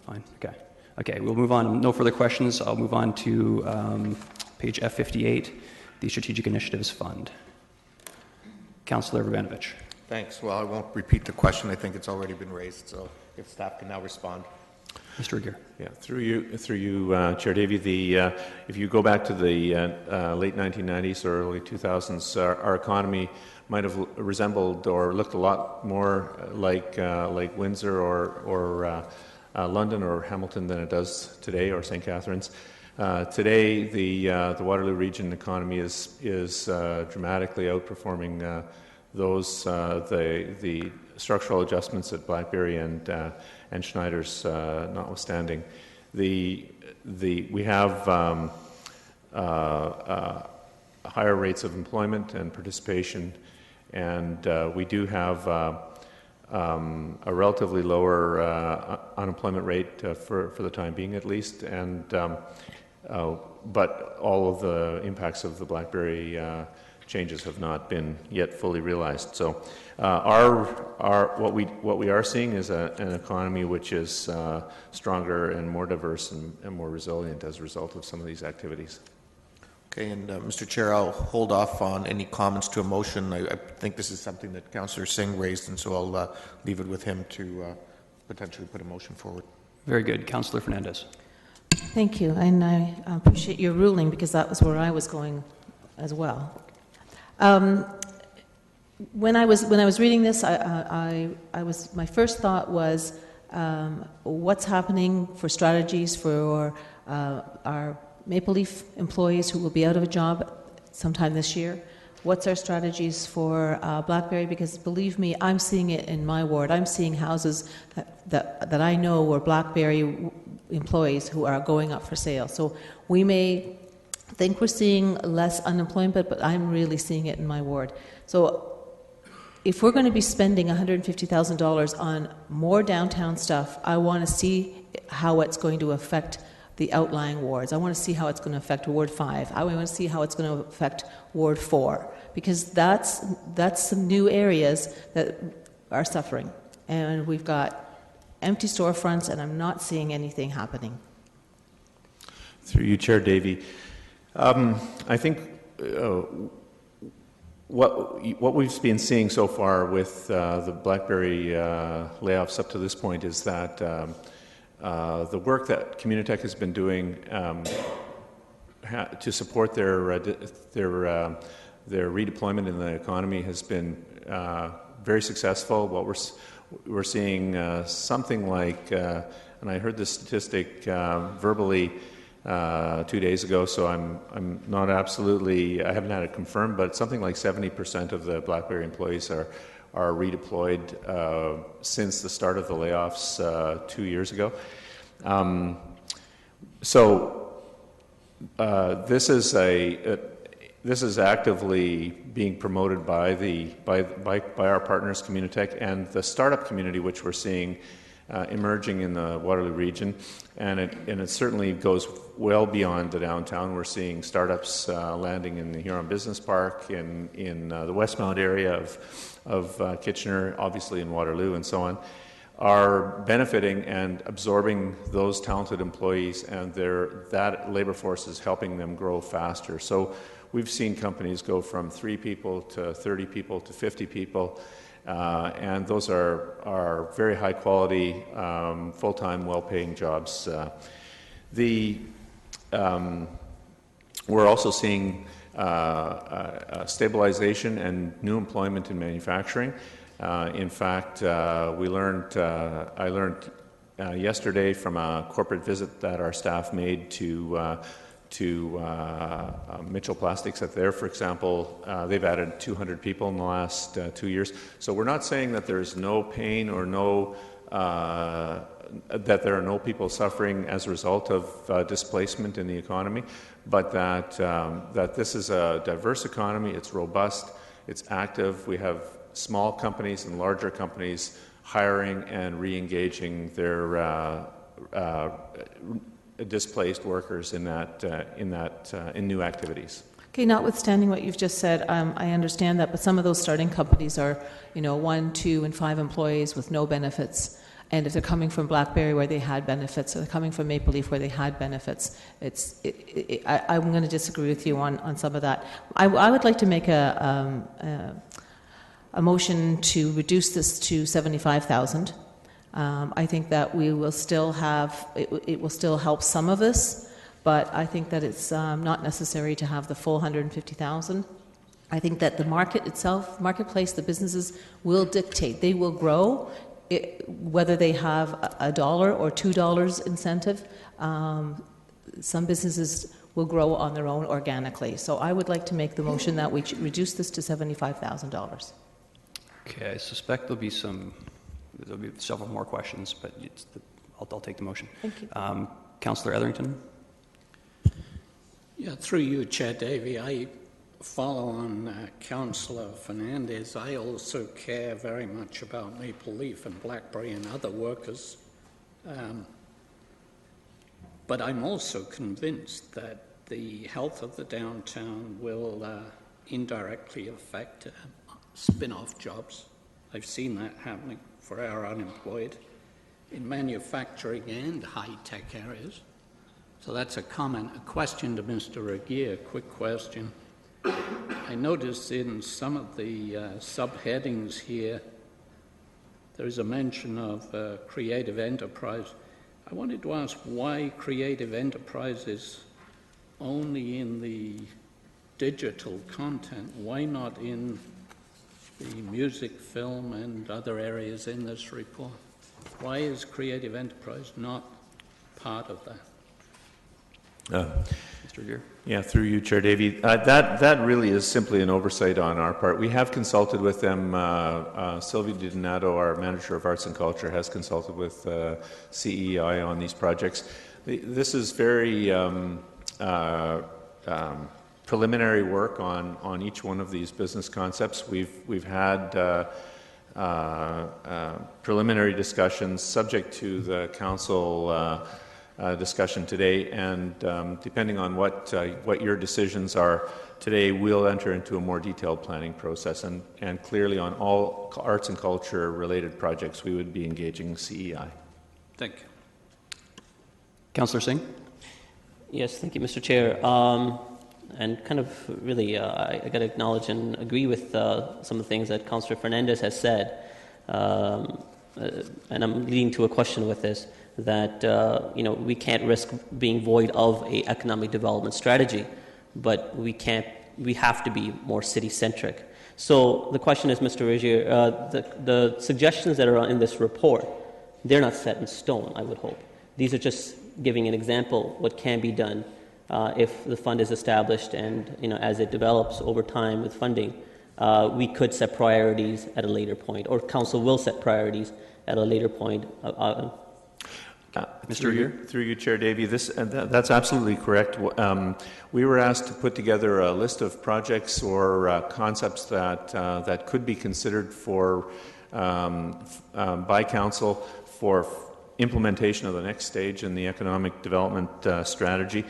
Fine. Okay. Okay. We'll move on. No further questions. I'll move on to page F58, the Strategic Initiatives Fund. Councillor Verbanovich. Thanks. Well, I won't repeat the question. I think it's already been raised, so if staff can now respond. Mr. Regier. Yeah, through you, Chair Davey. If you go back to the late 1990s or early 2000s, our economy might have resembled or looked a lot more like Windsor or London or Hamilton than it does today, or St. Catharines. Today, the Waterloo Region economy is dramatically outperforming the structural adjustments at Blackberry and Schneider's notwithstanding. We have higher rates of employment and participation, and we do have a relatively lower unemployment rate for the time being, at least, and but all of the impacts of the BlackBerry changes have not been yet fully realized. So, what we are seeing is an economy which is stronger and more diverse and more resilient as a result of some of these activities. Okay, and Mr. Chair, I'll hold off on any comments to a motion. I think this is something that Councillor Singh raised, and so I'll leave it with him to potentially put a motion forward. Very good. Councillor Fernandez. Thank you, and I appreciate your ruling, because that was where I was going as well. When I was reading this, my first thought was, what's happening for strategies for our Maple Leaf employees who will be out of a job sometime this year? What's our strategies for BlackBerry? Because believe me, I'm seeing it in my ward. I'm seeing houses that I know were BlackBerry employees who are going up for sale. So we may think we're seeing less unemployment, but I'm really seeing it in my ward. So if we're going to be spending $150,000 on more downtown stuff, I want to see how it's going to affect the outlying wards. I want to see how it's going to affect Ward 5. I want to see how it's going to affect Ward 4, because that's some new areas that are suffering. And we've got empty storefronts, and I'm not seeing anything happening. Through you, Chair Davey. I think what we've been seeing so far with the BlackBerry layoffs up to this point is that the work that Communitech has been doing to support their redeployment in the economy has been very successful. What we're seeing something like, and I heard this statistic verbally 2 days ago, so I'm not absolutely, I haven't had it confirmed, but something like 70% of the BlackBerry employees are redeployed since the start of the layoffs 2 years ago. This is actively being promoted by our partners, Communitech, and the startup community, which we're seeing emerging in the Waterloo region, and it certainly goes well beyond the downtown. We're seeing startups landing in the Huron Business Park, in the Westmount area of Kitchener, obviously in Waterloo, and so on, are benefiting and absorbing those talented employees, and that labor force is helping them grow faster. So we've seen companies go from 3 people to 30 people to 50 people. And those are very high quality, full-time, well-paying jobs. We're also seeing stabilization and new employment in manufacturing. In fact, I learned yesterday from a corporate visit that our staff made to Mitchell Plastics that there, for example, they've added 200 people in the last 2 years. So we're not saying that there's no pain or that there are no people suffering as a result of displacement in the economy, but that this is a diverse economy. It's robust, it's active. We have small companies and larger companies hiring and re-engaging their displaced workers in new activities. Okay, notwithstanding what you've just said, I understand that, but some of those starting companies are, 1, 2, and 5 employees with no benefits. And if they're coming from BlackBerry where they had benefits, or they're coming from Maple Leaf where they had benefits, I'm going to disagree with you on some of that. I would like to make a motion to reduce this to $75,000. I think that we will still have, it will still help some of us, but I think that it's not necessary to have the full $150,000. I think that the marketplace, the businesses will dictate. They will grow, whether they have $1 or $2 incentive. Some businesses will grow on their own organically. So I would like to make the motion that we reduce this to $75,000. Okay, I suspect there'll be several more questions, but I'll take the motion. Thank you. Councillor Etherington? Yeah, through you, Chair Davey, I follow on Councillor Fernandez. I also care very much about Maple Leaf and Blackberry and other workers. But I'm also convinced that the health of the downtown will indirectly affect spin-off jobs. I've seen that happening for our unemployed in manufacturing and high-tech areas. So that's a comment. A question to Mr. Regier, a quick question. I noticed in some of the subheadings here, there's a mention of creative enterprise. I wanted to ask why creative enterprise is only in the digital content. Why not in the music, film, and other areas in this report? Why is creative enterprise not part of that? Mr. Gear? Yeah, through you, Chair Davey. That really is simply an oversight on our part. We have consulted with them. Sylvie Donato, our Manager of Arts and Culture, has consulted with CEI on these projects. This is very preliminary work on each one of these business concepts. We've had preliminary discussions subject to the council discussion today, and depending on what your decisions are today, we'll enter into a more detailed planning process, and clearly on all arts and culture related projects we would be engaging CEI. Thank you. Councillor Singh? Yes, thank you, Mr. Chair. And kind of really, I got to acknowledge and agree with some of the things that Councillor Fernandez has said. And I'm leading to a question with this, that we can't risk being void of an economic development strategy, but we have to be more city-centric. So the question is, Mr. Regier, the suggestions that are in this report, they're not set in stone, I would hope. These are just giving an example what can be done if the fund is established, and as it develops over time with funding, we could set priorities at a later point, or council will set priorities at a later point. Mr. Through you, Chair Davey, that's absolutely correct. We were asked to put together a list of projects or concepts that could be considered by council for implementation of the next stage in the economic development strategy.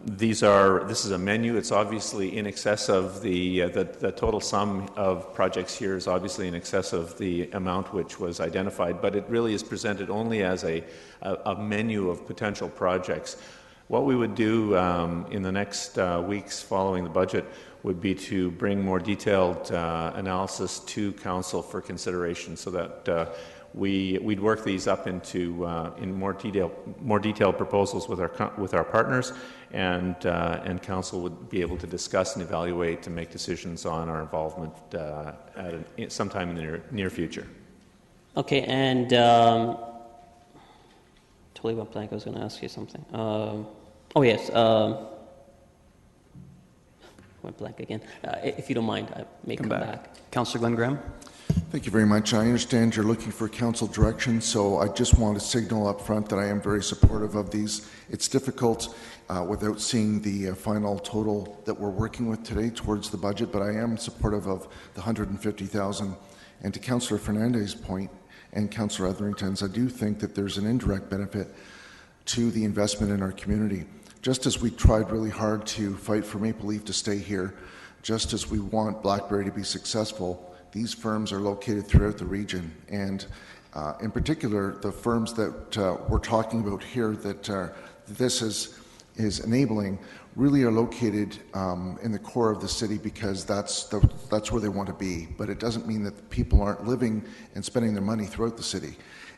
This is a menu. It's obviously in excess of the total sum of projects here is obviously in excess of the amount which was identified, but it really is presented only as a menu of potential projects. What we would do in the next weeks following the budget would be to bring more detailed analysis to council for consideration, so that we'd work these up into in more detailed proposals with our partners, and council would be able to discuss and evaluate and make decisions on our involvement sometime in the near future. Okay, and totally went blank. I was going to ask you something. Oh yes, went blank again. If you don't mind, I may come back. Councillor Glenn Graham. Thank you very much. I understand you're looking for council direction, so I just want to signal up front that I am very supportive of these. It's difficult without seeing the final total that we're working with today towards the budget, but I am supportive of the $150,000. And to Councillor Fernandez's point and Councillor Etherington's, I do think that there's an indirect benefit to the investment in our community. Just as we tried really hard to fight for Maple Leaf to stay here, just as we want Blackberry to be successful, these firms are located throughout the region, and in particular, the firms that we're talking about here that this is enabling really are located in the core of the city, because that's where they want to be. But it doesn't mean that the people aren't living and spending their money throughout the city.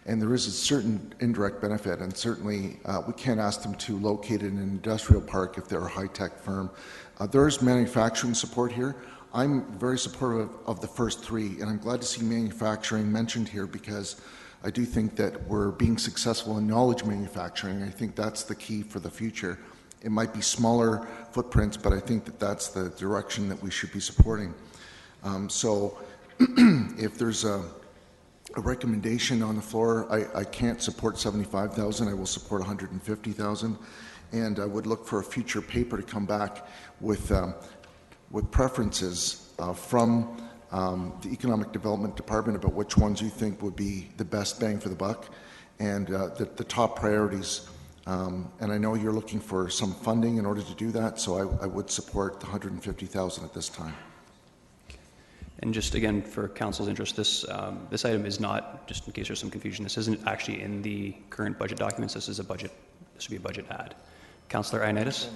And there is a certain indirect benefit, and certainly we can't ask them to locate in an industrial park if they're a high-tech firm. There is manufacturing support here. I'm very supportive of the first three, and I'm glad to see manufacturing mentioned here, because I do think that we're being successful in knowledge manufacturing. I think that's the key for the future. It might be smaller footprints, but I think that that's the direction that we should be supporting. So if there's a recommendation on the floor, I can't support $75,000. I will support $150,000. and I would look for a future paper to come back with preferences from the Economic Development Department about which ones you think would be the best bang for the buck, and the top priorities. And I know you're looking for some funding in order to do that, so I would support the $150,000 at this time. And just again, for council's interest, this item is not, just in case there's some confusion, this isn't actually in the current budget documents. This would be a budget add. Councillor Ioannidis?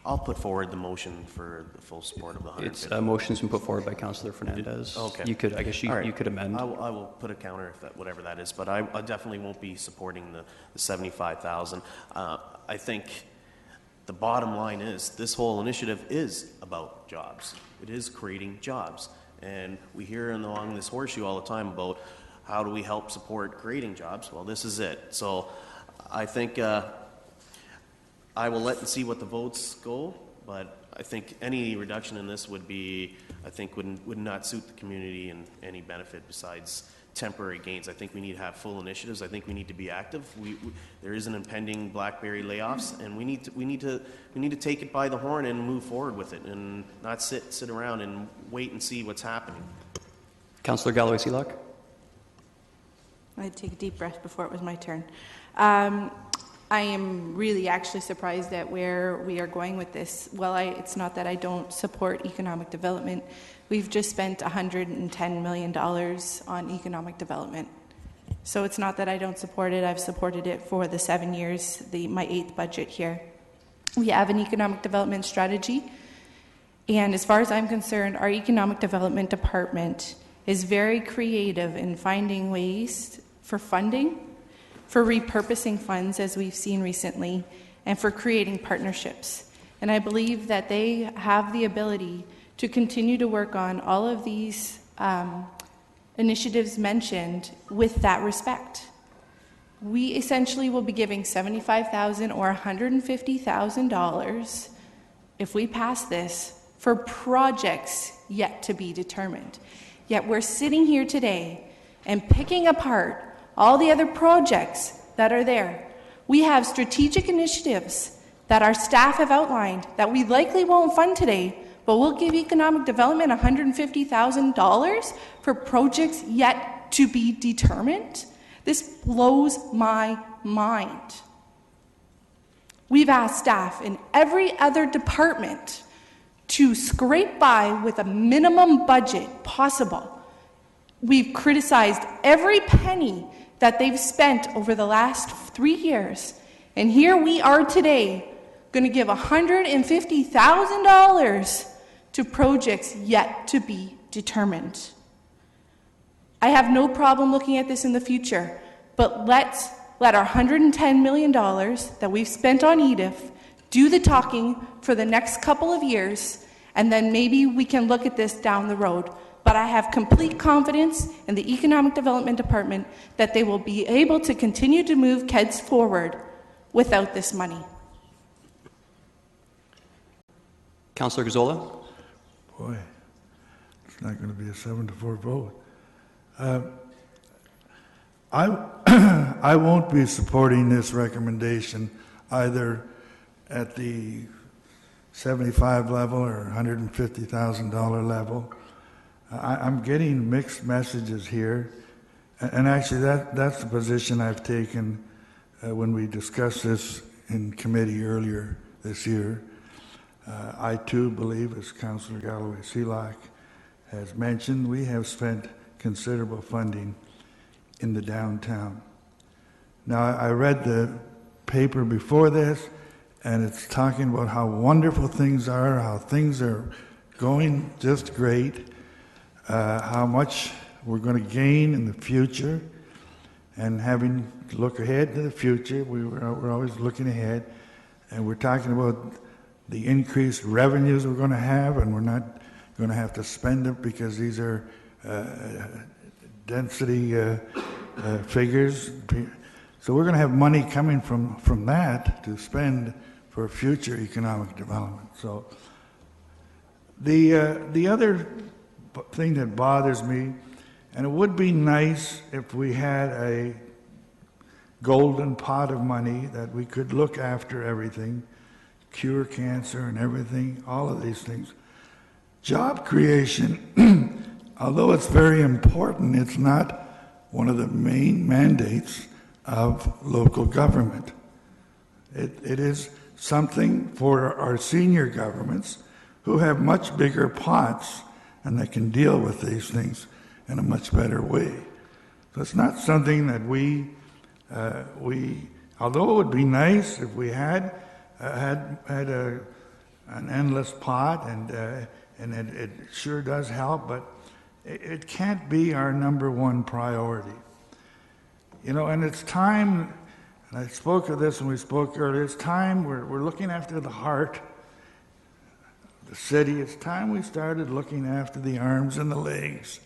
I'll put forward the motion for the full support of the 150. It's a motion's been put forward by Councillor Fernandez. Okay. You could, I guess you could amend. I will put a counter if that, whatever that is, but I definitely won't be supporting the 75,000. I think the bottom line is this whole initiative is about jobs. It is creating jobs. And we hear along this horseshoe all the time about how do we help support creating jobs. Well, this is it. So I think I will let and see what the votes go, but I think any reduction in this would be, I think, would not suit the community in any benefit besides temporary gains. I think we need to have full initiatives. I think we need to be active. There is an impending BlackBerry layoffs, and we need to take it by the horn and move forward with it, and not sit around and wait and see what's happening. Councillor Galloway-Seelock? I'd take a deep breath before it was my turn. I am really actually surprised at where we are going with this. Well, it's not that I don't support economic development. We've just spent $110 million on economic development. So it's not that I don't support it. I've supported it for the 7 years, my 8th budget here. We have an economic development strategy. And as far as I'm concerned, our economic development department is very creative in finding ways for funding, for repurposing funds, as we've seen recently, and for creating partnerships. And I believe that they have the ability to continue to work on all of these initiatives mentioned with that respect. We essentially will be giving $75,000 or $150,000 if we pass this for projects yet to be determined. Yet we're sitting here today and picking apart all the other projects that are there. We have strategic initiatives that our staff have outlined that we likely won't fund today, but we'll give economic development $150,000 for projects yet to be determined. This blows my mind. We've asked staff in every other department to scrape by with a minimum budget possible. We've criticized every penny that they've spent over the last 3 years. And here we are today, going to give $150,000 to projects yet to be determined. I have no problem looking at this in the future, but let's let our $110 million that we've spent on EDIF do the talking for the next couple of years, and then maybe we can look at this down the road. But I have complete confidence in the Economic Development Department that they will be able to continue to move KEDS forward without this money. Councillor Gazzola? Boy, it's not going to be a 7-4 vote. I won't be supporting this recommendation either at the 75 level or $150,000 level. I'm getting mixed messages here, and actually that's the position I've taken when we discussed this in committee earlier this year. I too believe, as Councillor Galloway-Seelock has mentioned, we have spent considerable funding in the downtown. Now, I read the paper before this, and it's talking about how wonderful things are, how things are going just great, how much we're going to gain in the future, and having to look ahead to the future. We're always looking ahead, and we're talking about the increased revenues we're going to have, and we're not going to have to spend it because these are density figures. So we're going to have money coming from that to spend for future economic development. So the other thing that bothers me, and it would be nice if we had a golden pot of money that we could look after everything, cure cancer and everything, all of these things. Job creation, although it's very important, it's not one of the main mandates of local government. It is something for our senior governments who have much bigger pots and they can deal with these things in a much better way. So it's not something that we although it would be nice if we had an endless pot, and it sure does help, but it can't be our number one priority. You know, and it's time, and I spoke of this when we spoke earlier, it's time we're looking after the heart, the city. It's time we started looking after the arms and the legs.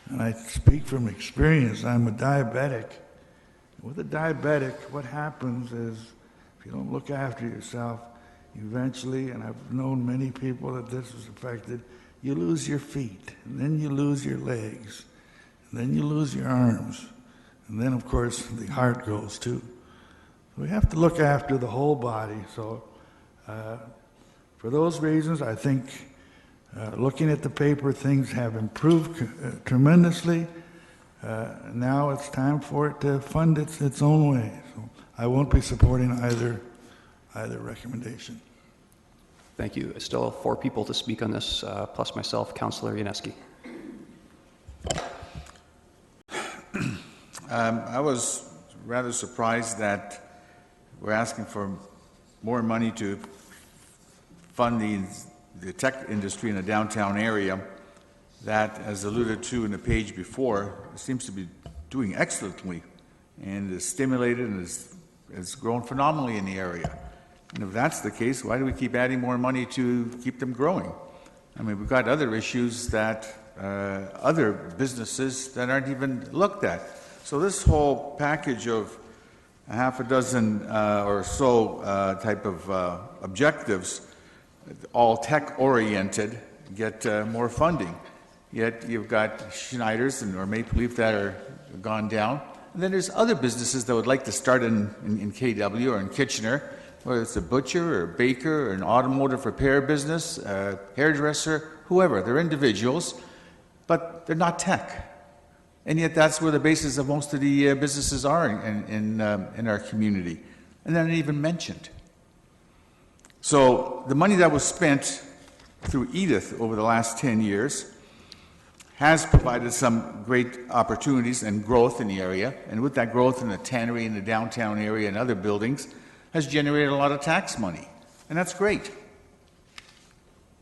And I speak from experience. I'm a diabetic. With a diabetic, what happens is if you don't look after yourself, eventually, and I've known many people that this has affected, you lose your feet, and then you lose your legs, and then you lose your arms, and then, of course, the heart goes too. We have to look after the whole body. So for those reasons, I think looking at the paper, things have improved tremendously. Now it's time for it to fund its own way. So I won't be supporting either recommendation. Thank you. Still 4 people to speak on this, plus myself, Councillor Yaneski. I was rather surprised that we're asking for more money to fund the tech industry in the downtown area that, as alluded to in the page before, seems to be doing excellently and is stimulated and has grown phenomenally in the area. And if that's the case, why do we keep adding more money to keep them growing? I mean, we've got other issues that other businesses that aren't even looked at. So this whole package of a half a dozen or so type of objectives, all tech-oriented, get more funding. Yet you've got Schneider's or Maple Leaf that are gone down. And then there's other businesses that would like to start in KW or in Kitchener, whether it's a butcher or a baker or an automotive repair business, a hairdresser, whoever. They're individuals, but they're not tech. And yet that's where the basis of most of the businesses are in our community. And they're not even mentioned. So the money that was spent through Edith over the last 10 years has provided some great opportunities and growth in the area. And with that growth in the tannery in the downtown area and other buildings, has generated a lot of tax money. And that's great.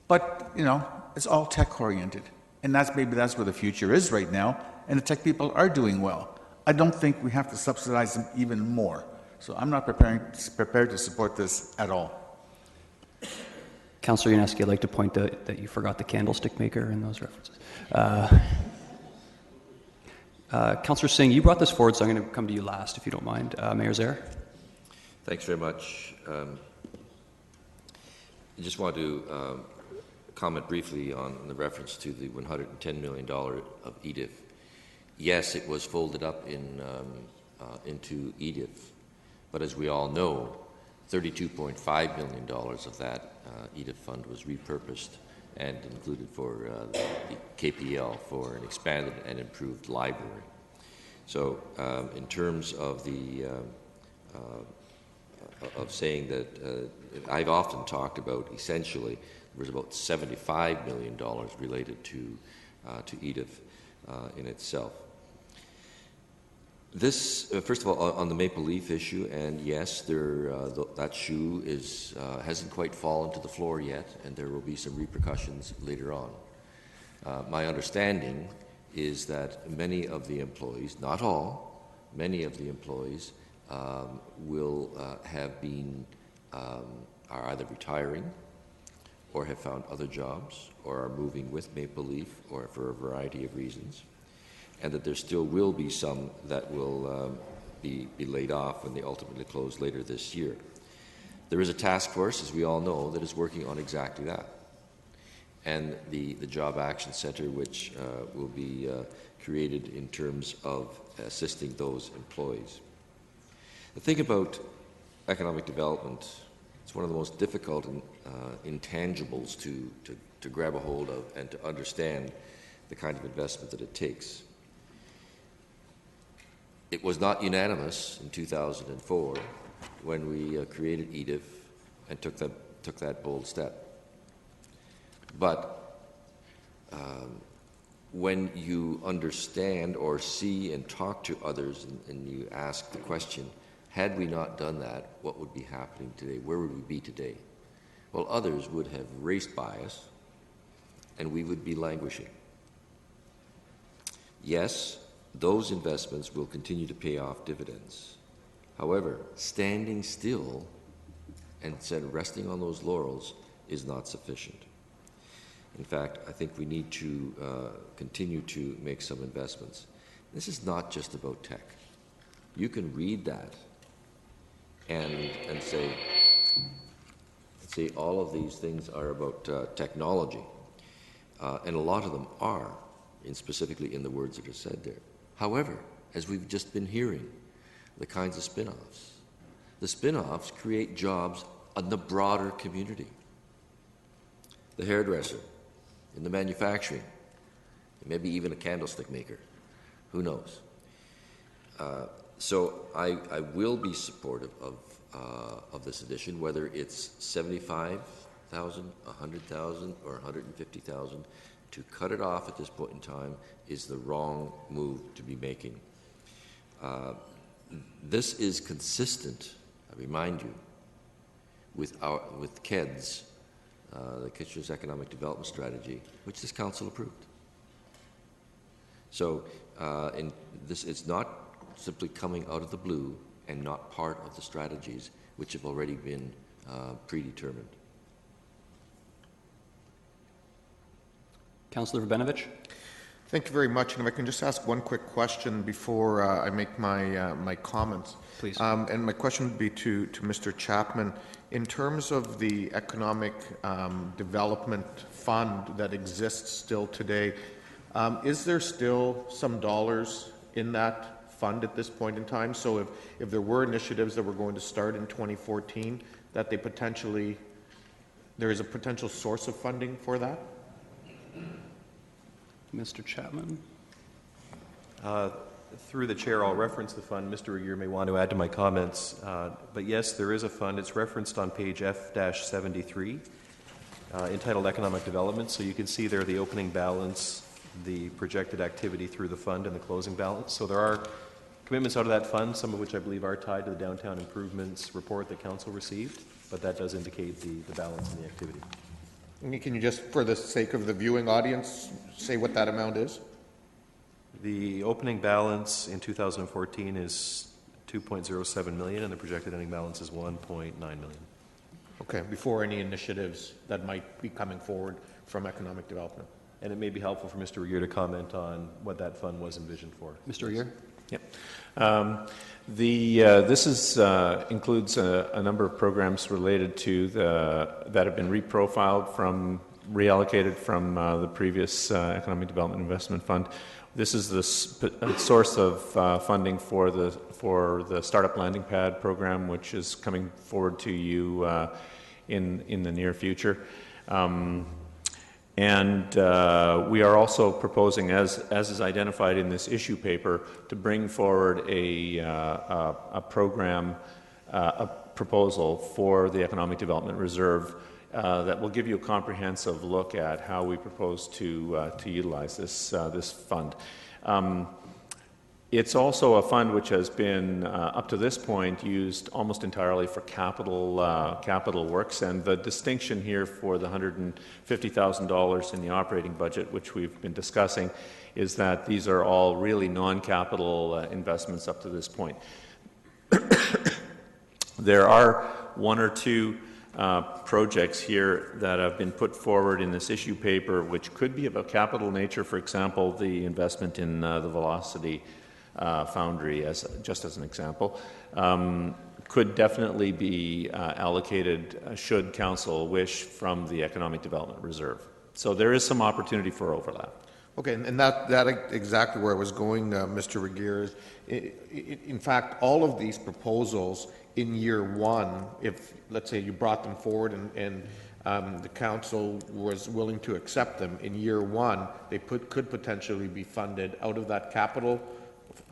But, you know, it's all tech-oriented. And maybe that's where the future is right now. And the tech people are doing well. I don't think we have to subsidize them even more. So I'm not prepared to support this at all. Councillor Yaneski, I'd like to point out that you forgot the candlestick maker in those references. Councillor Singh, you brought this forward, so I'm going to come to you last, if you don't mind. Mayor Zare? Thanks very much. I just want to comment briefly on the reference to the $110 million of EDIF. Yes, it was folded up into EDIF, but as we all know, $32.5 million of that EDIF fund was repurposed and included for the KPL for an expanded and improved library. So in terms of the of saying that I've often talked about essentially there was about $75 million related to EDIF in itself. This, first of all, on the Maple Leaf issue, and yes, that shoe hasn't quite fallen to the floor yet, and there will be some repercussions later on. My understanding is that many of the employees, not all, many of the employees will have been, are either retiring or have found other jobs or are moving with Maple Leaf or for a variety of reasons, and that there still will be some that will be laid off when they ultimately close later this year. There is a task force, as we all know, that is working on exactly that. And the Job Action Center, which will be created in terms of assisting those employees. The thing about economic development, it's one of the most difficult intangibles to grab a hold of and to understand the kind of investment that it takes. It was not unanimous in 2004 when we created EDIF and took that bold step. But when you understand or see and talk to others and you ask the question, had we not done that, what would be happening today? Where would we be today? Well, others would have raced by us and we would be languishing. Yes, those investments will continue to pay off dividends. However, standing still and resting on those laurels is not sufficient. In fact, I think we need to continue to make some investments. This is not just about tech. You can read that and say all of these things are about technology, and a lot of them are, specifically in the words that are said there. However, as we've just been hearing, the kinds of spin-offs. The spin-offs create jobs in the broader community. The hairdresser, in the manufacturing, maybe even a candlestick maker. Who knows? So I will be supportive of this addition, whether it's 75,000, 100,000, or 150,000. To cut it off at this point in time is the wrong move to be making. This is consistent, I remind you, with KEDS, the Kitchener's Economic Development Strategy, which this council approved. So it's not simply coming out of the blue and not part of the strategies which have already been predetermined. Councillor Verbenovich. Thank you very much. And if I can just ask one quick question before I make my comments. Please. And my question would be to Mr. Chapman. In terms of the Economic Development Fund that exists still today, is there still some dollars in that fund at this point in time? So if there were initiatives that were going to start in 2014, that there is a potential source of funding for that? Mr. Chapman. Through the chair, I'll reference the fund. Mr. Regier may want to add to my comments. But yes, there is a fund. It's referenced on page F-73, entitled Economic Development. So you can see there the opening balance, the projected activity through the fund, and the closing balance. So there are commitments out of that fund, some of which I believe are tied to the downtown improvements report that council received, but that does indicate the balance in the activity. Can you just, for the sake of the viewing audience, say what that amount is? The opening balance in 2014 is $2.07 million, and the projected ending balance is $1.9 million. Okay, before any initiatives that might be coming forward from economic development. And it may be helpful for Mr. Regier to comment on what that fund was envisioned for. Mr. Regier? Yep. This includes a number of programs related to that have been reprofiled reallocated from the previous Economic Development Investment Fund. This is the source of funding for the Startup Landing Pad program, which is coming forward to you in the near future. And we are also proposing, as is identified in this issue paper, to bring forward a program, a proposal for the Economic Development Reserve that will give you a comprehensive look at how we propose to utilize this fund. It's also a fund which has been, up to this point, used almost entirely for capital works, and the distinction here for the $150,000 in the operating budget, which we've been discussing, is that these are all really non-capital investments up to this point. There are one or two projects here that have been put forward in this issue paper which could be of a capital nature. For example, the investment in the Velocity Foundry, just as an example, could definitely be allocated, should council wish, from the Economic Development Reserve. So there is some opportunity for overlap. Okay, and that exactly where I was going, Mr. Regier, is in fact, all of these proposals in year one, if, let's say, you brought them forward and the council was willing to accept them, in year one, they could potentially be funded out of that capital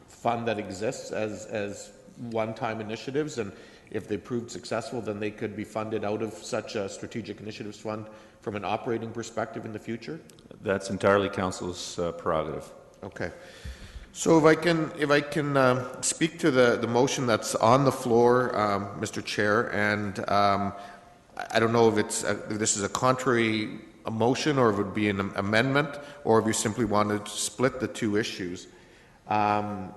fund that exists as one-time initiatives, and if they proved successful, then they could be funded out of such a strategic initiatives fund from an operating perspective in the future? That's entirely council's prerogative. Okay. So if I can speak to the motion that's on the floor, Mr. Chair, and I don't know if this is a contrary motion or if it would be an amendment, or if you simply want to split the two issues. I'm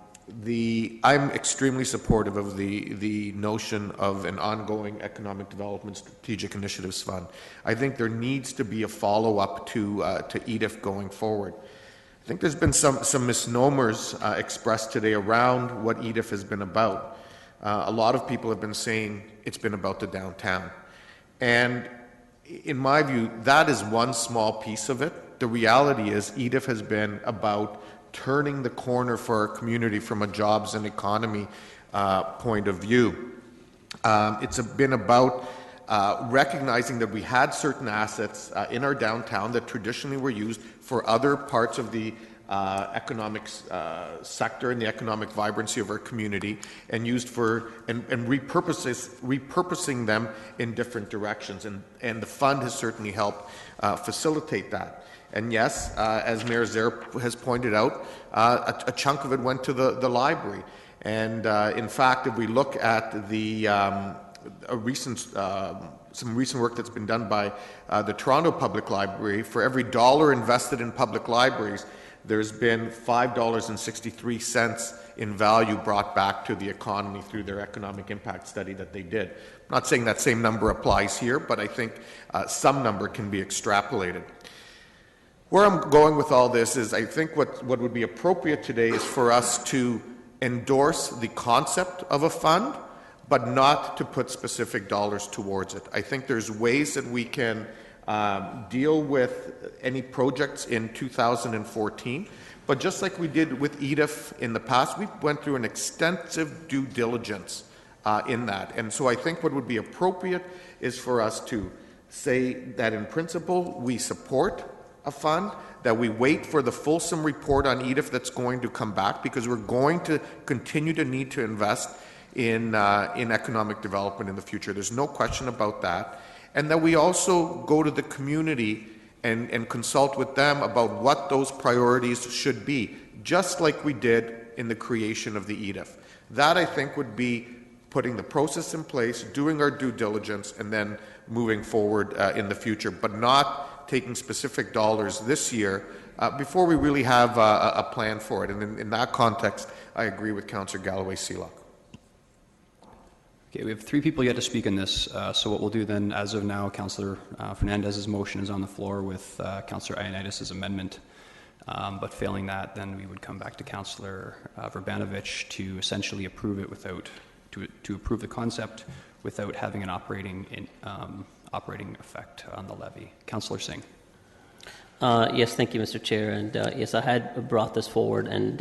extremely supportive of the notion of an ongoing economic development strategic initiatives fund. I think there needs to be a follow-up to EDIF going forward. I think there's been some misnomers expressed today around what EDIF has been about. A lot of people have been saying it's been about the downtown. And in my view, that is one small piece of it. The reality is EDIF has been about turning the corner for our community from a jobs and economy point of view. It's been about recognizing that we had certain assets in our downtown that traditionally were used for other parts of the economic sector and the economic vibrancy of our community, and used for and repurposing them in different directions. And the fund has certainly helped facilitate that. And yes, as Mayor Zaire has pointed out, a chunk of it went to the library. And in fact, if we look at some recent work that's been done by the Toronto Public Library, for every dollar invested in public libraries, there's been $5.63 in value brought back to the economy through their economic impact study that they did. I'm not saying that same number applies here, but I think some number can be extrapolated. Where I'm going with all this is I think what would be appropriate today is for us to endorse the concept of a fund, but not to put specific dollars towards it. I think there's ways that we can deal with any projects in 2014, but just like we did with EDIF in the past, we went through an extensive due diligence in that. And so I think what would be appropriate is for us to say that in principle we support a fund, that we wait for the fulsome report on EDIF that's going to come back, because we're going to continue to need to invest in economic development in the future. There's no question about that. And that we also go to the community and consult with them about what those priorities should be, just like we did in the creation of the EDIF. That, I think, would be putting the process in place, doing our due diligence, and then moving forward in the future, but not taking specific dollars this year before we really have a plan for it. And in that context, I agree with Councillor Galloway-Seelock. Okay, we have 3 people yet to speak in this, so what we'll do then, as of now, Councillor Fernandez's motion is on the floor with Councillor Ioannidis' amendment, but failing that, then we would come back to Councillor Verbanovich to essentially approve it to approve the concept without having an operating effect on the levy. Councillor Singh. Yes, thank you, Mr. Chair. And yes, I had brought this forward, and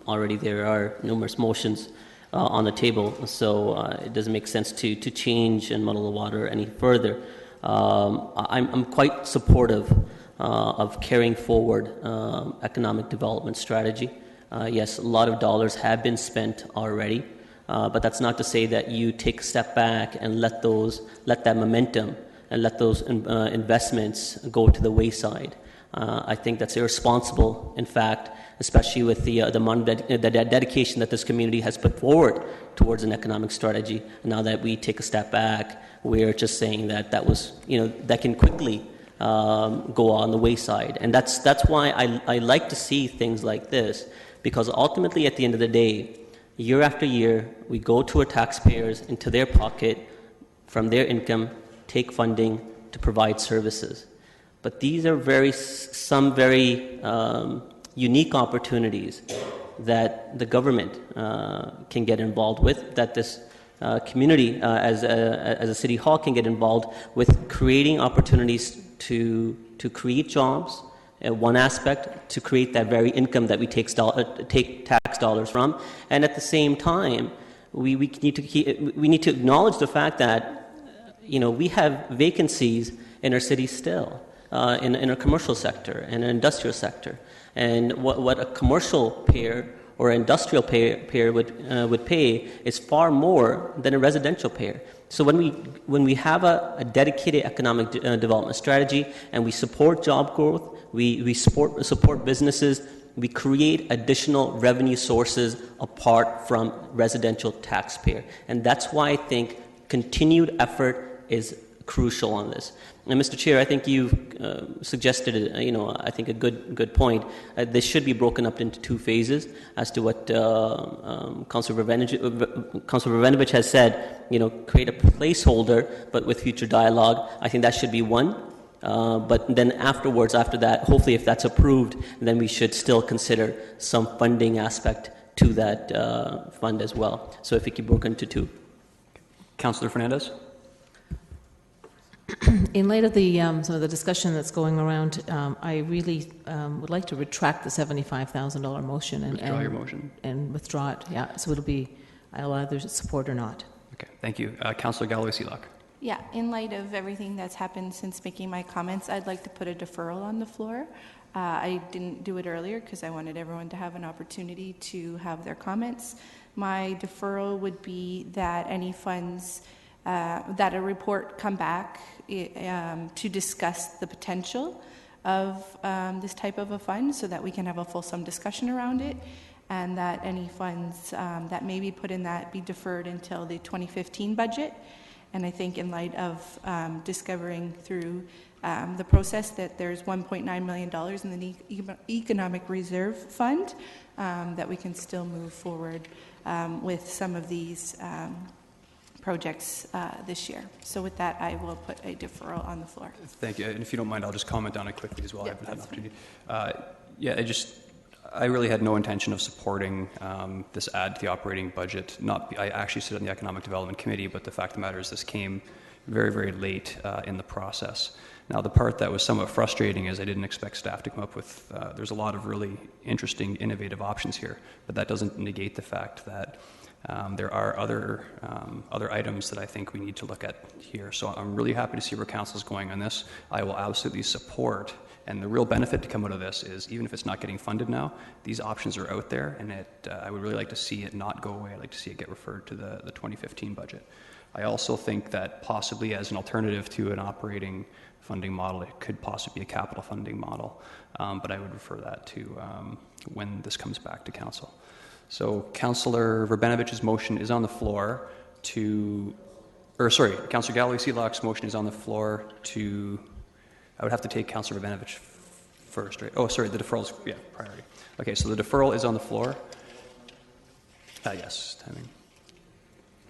already there are numerous motions on the table, so it doesn't make sense to change and muddle the water any further. I'm quite supportive of carrying forward economic development strategy. Yes, a lot of dollars have been spent already, but that's not to say that you take a step back and let that momentum and let those investments go to the wayside. I think that's irresponsible, in fact, especially with the dedication that this community has put forward towards an economic strategy. Now that we take a step back, we're just saying that that can quickly go on the wayside. And that's why I like to see things like this, because ultimately at the end of the day, year after year, we go to our taxpayers into their pocket from their income, take funding to provide services. But these are some very unique opportunities that the government can get involved with, that this community as a city hall can get involved with, creating opportunities to create jobs one aspect, to create that very income that we take tax dollars from, and at the same time, we need to acknowledge the fact that we have vacancies in our city still, in our commercial sector and our industrial sector, and what a commercial payer or industrial payer would pay is far more than a residential payer. So when we have a dedicated economic development strategy and we support job growth, we support businesses, we create additional revenue sources apart from residential taxpayer. And that's why I think continued effort is crucial on this. And Mr. Chair, I think you suggested, I think a good point. This should be broken up into two phases, as to what Councillor Verbenovich has said. Create a placeholder, but with future dialogue. I think that should be one. But then after that, hopefully, if that's approved, then we should still consider some funding aspect to that fund as well. So if it can be broken into two. Councillor Fernandez. In light of the some of the discussion that's going around, I really would like to retract the $75,000 motion and withdraw your motion and withdraw it. Yeah, so I'll either support or not. Okay, thank you, Councillor Galloway-Seelock. Yeah, in light of everything that's happened since making my comments, I'd like to put a deferral on the floor. I didn't do it earlier because I wanted everyone to have an opportunity to have their comments. My deferral would be that any funds. That a report come back to discuss the potential of this type of a fund so that we can have a fulsome discussion around it, and that any funds that may be put in that be deferred until the 2015 budget. And I think in light of discovering through the process that there's $1.9 million in the Economic Reserve Fund, that we can still move forward with some of these projects this year. So with that, I will put a deferral on the floor. Thank you. And if you don't mind, I'll just comment on it quickly as well. I haven't had an opportunity. I really had no intention of supporting this add to the operating budget. I actually sit on the Economic Development Committee, but the fact of the matter is this came very, very late in the process. Now, the part that was somewhat frustrating is I didn't expect staff to come up with, there's a lot of really interesting, innovative options here, but that doesn't negate the fact that there are other items that I think we need to look at here. So I'm really happy to see where council is going on this. I will absolutely support, and the real benefit to come out of this is even if it's not getting funded now, these options are out there, and I would really like to see it not go away. I'd like to see it get referred to the 2015 budget. I also think that possibly as an alternative to an operating funding model, it could possibly be a capital funding model, but I would refer that to when this comes back to council. So Councillor Verbenovich's motion is on the floor Councillor Galloway-Seelock's motion is on the floor to, I would have to take Councillor Verbenovich first, right? Oh, sorry, the deferral is, priority. Okay, so the deferral is on the floor. Yes, timing.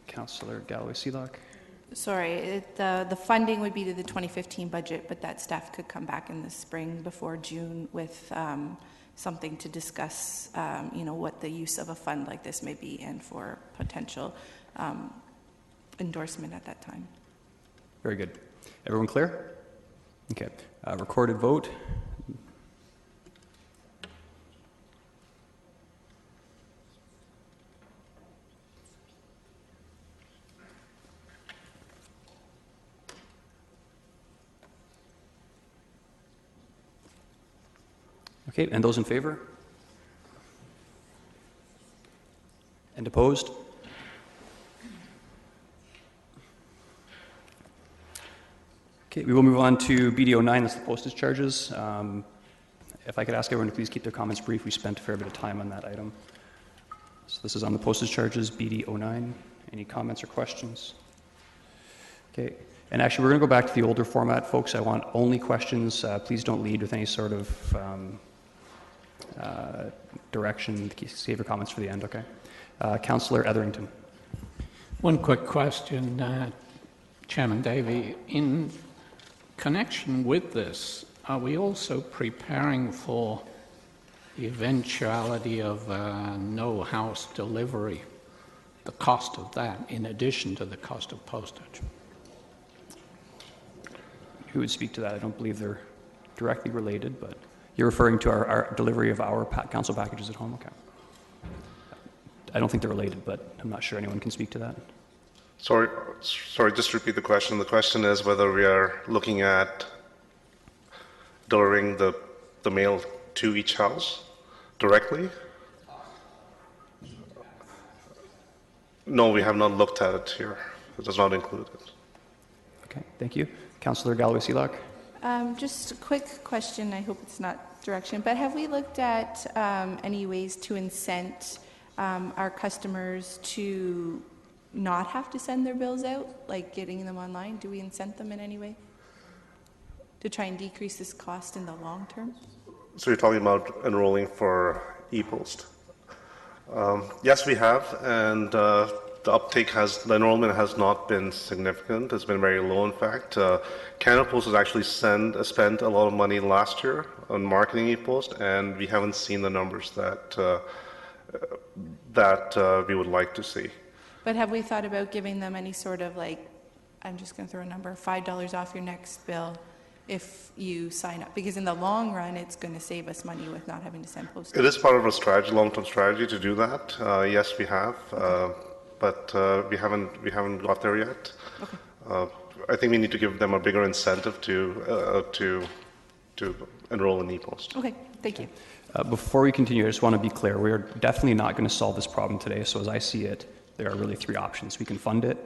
Councillor Galloway-Seelock. Sorry, the funding would be to the 2015 budget, but that staff could come back in the spring before June with something to discuss, what the use of a fund like this may be and for potential endorsement at that time. Very good. Everyone clear? Okay. Recorded vote. Okay, and those in favor? And opposed? Okay, we will move on to BD09, that's the postage charges. If I could ask everyone to please keep their comments brief, we spent a fair bit of time on that item. So this is on the postage charges, BD09. Any comments or questions? Okay, and actually we're going to go back to the older format, folks. I want only questions. Please don't lead with any sort of direction. Save your comments for the end, okay? Councillor Etherington. One quick question, Chairman Davey. In connection with this, are we also preparing for the eventuality of no house delivery, the cost of that, in addition to the cost of postage? Who would speak to that? I don't believe they're directly related, but You're referring to our delivery of our council packages at home? Okay. I don't think they're related, but I'm not sure anyone can speak to that. Sorry, just repeat the question. The question is whether we are looking at delivering the mail to each house directly? No, we have not looked at it here. It does not include it. Okay, thank you. Councillor Galloway-Seelock. Just a quick question. I hope it's not direction, but have we looked at any ways to incent our customers to not have to send their bills out, like getting them online? Do we incent them in any way to try and decrease this cost in the long term? So you're talking about enrolling for e-post? Yes, we have, and the enrollment has not been significant. It's been very low, in fact. Canada Post has actually spent a lot of money last year on marketing e-post, and we haven't seen the numbers that we would like to see. But have we thought about giving them any sort of, like, I'm just going to throw a number, $5 off your next bill if you sign up? Because in the long run, it's going to save us money with not having to send postage. It is part of a strategy, long-term strategy to do that. Yes, we have, but we haven't got there yet. Okay. I think we need to give them a bigger incentive to enroll in e-post. Okay, thank you. Before we continue, I just want to be clear. We are definitely not going to solve this problem today. So as I see it, there are really three options. We can fund it,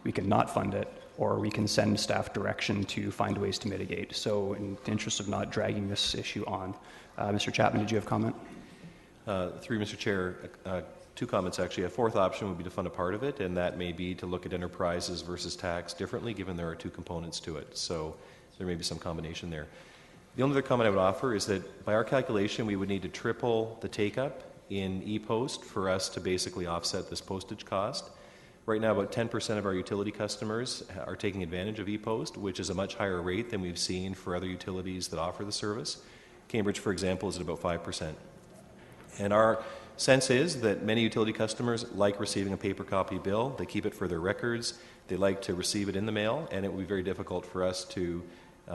we can not fund it, or we can send staff direction to find ways to mitigate. So in the interest of not dragging this issue on, Mr. Chapman, did you have a comment? Through Mr. Chair, two comments actually. A fourth option would be to fund a part of it, and that may be to look at enterprises versus tax differently, given there are two components to it. So there may be some combination there. The only other comment I would offer is that by our calculation, we would need to triple the take-up in e-post for us to basically offset this postage cost. Right now, about 10% of our utility customers are taking advantage of e-post, which is a much higher rate than we've seen for other utilities that offer the service. Cambridge, for example, is at about 5%. And our sense is that many utility customers like receiving a paper copy bill. They keep it for their records. They like to receive it in the mail, and it would be very difficult for us to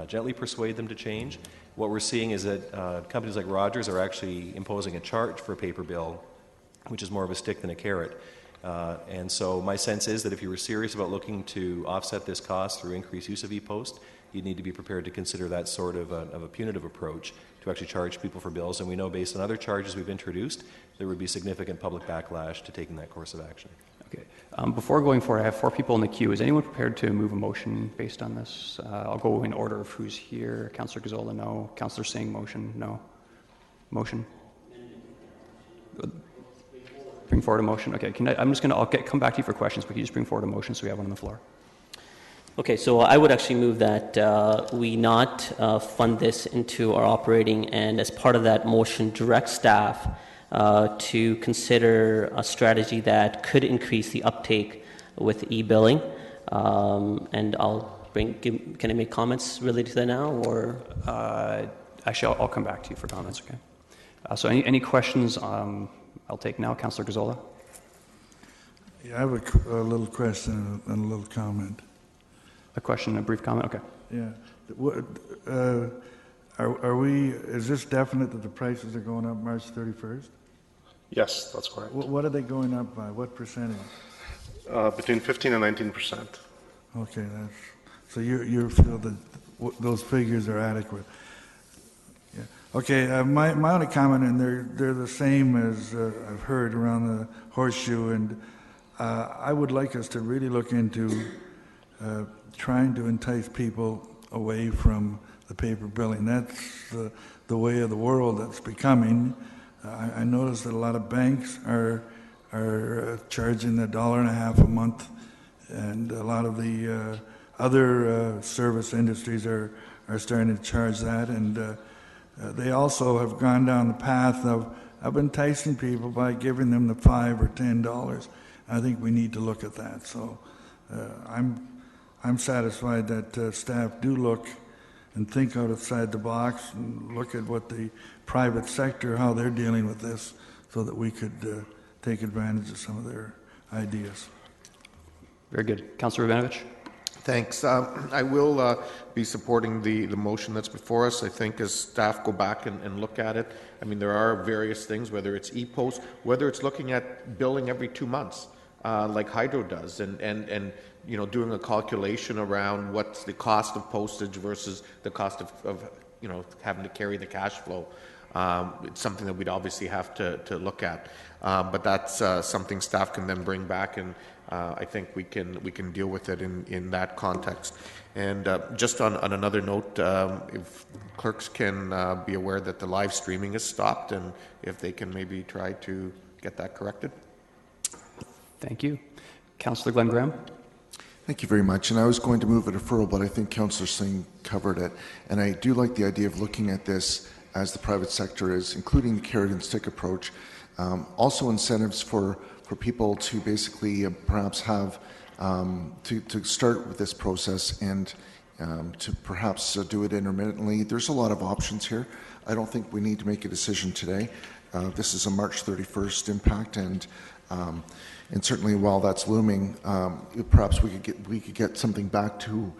gently persuade them to change. What we're seeing is that companies like Rogers are actually imposing a charge for a paper bill, which is more of a stick than a carrot. And so my sense is that if you were serious about looking to offset this cost through increased use of e-post, you'd need to be prepared to consider that sort of a punitive approach to actually charge people for bills. And we know based on other charges we've introduced, there would be significant public backlash to taking that course of action. Okay. Before going forward, I have 4 people in the queue. Is anyone prepared to move a motion based on this? I'll go in order of who's here. Councillor Gazzola, no. Councillor Singh, motion, no. Motion? Bring forward a motion. Okay. I'll come back to you for questions, but can you just bring forward a motion so we have one on the floor? Okay, so I would actually move that we not fund this into our operating, and as part of that motion, direct staff to consider a strategy that could increase the uptake with e-billing. And can I make comments related to that now, or? Actually, I'll come back to you for comments, okay? So any questions I'll take now? Councillor Gazzola. Yeah, I have a little question and a little comment. A question and a brief comment? Okay. Yeah. Is this definite that the prices are going up March 31st? Yes, that's correct. What are they going up by? What percentage? Between 15 and 19%. Okay, so you feel that those figures are adequate. Yeah. Okay, my only comment, and they're the same as I've heard around the horseshoe, and I would like us to really look into trying to entice people away from the paper billing. That's the way of the world that's becoming. I noticed that a lot of banks are charging $1.50 a month, and a lot of the other service industries are starting to charge that, and they also have gone down the path of enticing people by giving them the $5 or $10. I think we need to look at that. So I'm satisfied that staff do look and think outside the box and look at what the private sector, how they're dealing with this, so that we could take advantage of some of their ideas. Very good. Councillor Rabinovich. Thanks. I will be supporting the motion that's before us. I think as staff go back and look at it, I mean, there are various things, whether it's e-post, whether it's looking at billing every 2 months, like Hydro does, and you know, doing a calculation around what's the cost of postage versus the cost of you know, having to carry the cash flow. It's something that we'd obviously have to look at, but that's something staff can then bring back, and I think we can deal with it in that context. And just on another note, if clerks can be aware that the live streaming is stopped, and if they can maybe try to get that corrected. Thank you. Councillor Glenn Graham. Thank you very much. And I was going to move a deferral, but I think Councillor Singh covered it. And I do like the idea of looking at this as the private sector is, including the carrot and stick approach. Also incentives for people to basically perhaps have, to start with this process and to perhaps do it intermittently. There's a lot of options here. I don't think we need to make a decision today. This is a March 31st impact, and certainly while that's looming, perhaps we could get something back to,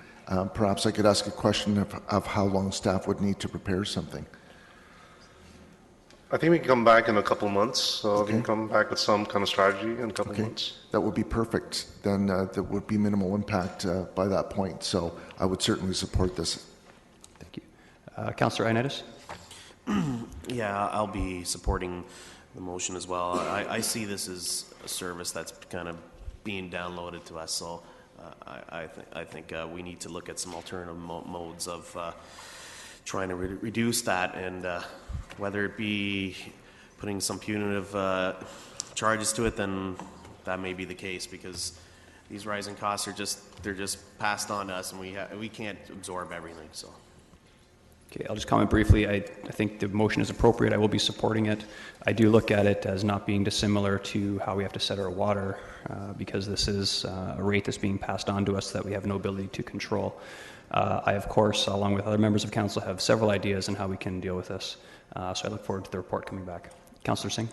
perhaps I could ask a question of how long staff would need to prepare something. I think we can come back in a couple of months, so we can come back with some kind of strategy in a couple of months. That would be perfect. Then there would be minimal impact by that point, so I would certainly support this. Thank you. Councillor Ioannidis? Yeah, I'll be supporting the motion as well. I see this as a service that's kind of being downloaded to us, so I think we need to look at some alternative modes of trying to reduce that, and whether it be putting some punitive charges to it, then that may be the case, because these rising costs are they're just passed on to us, and we can't absorb everything. So. Okay, I'll just comment briefly. I think the motion is appropriate. I will be supporting it. I do look at it as not being dissimilar to how we have to set our water, because this is a rate that's being passed on to us that we have no ability to control. I, of course, along with other members of council, have several ideas on how we can deal with this. So I look forward to the report coming back. Councillor Singh?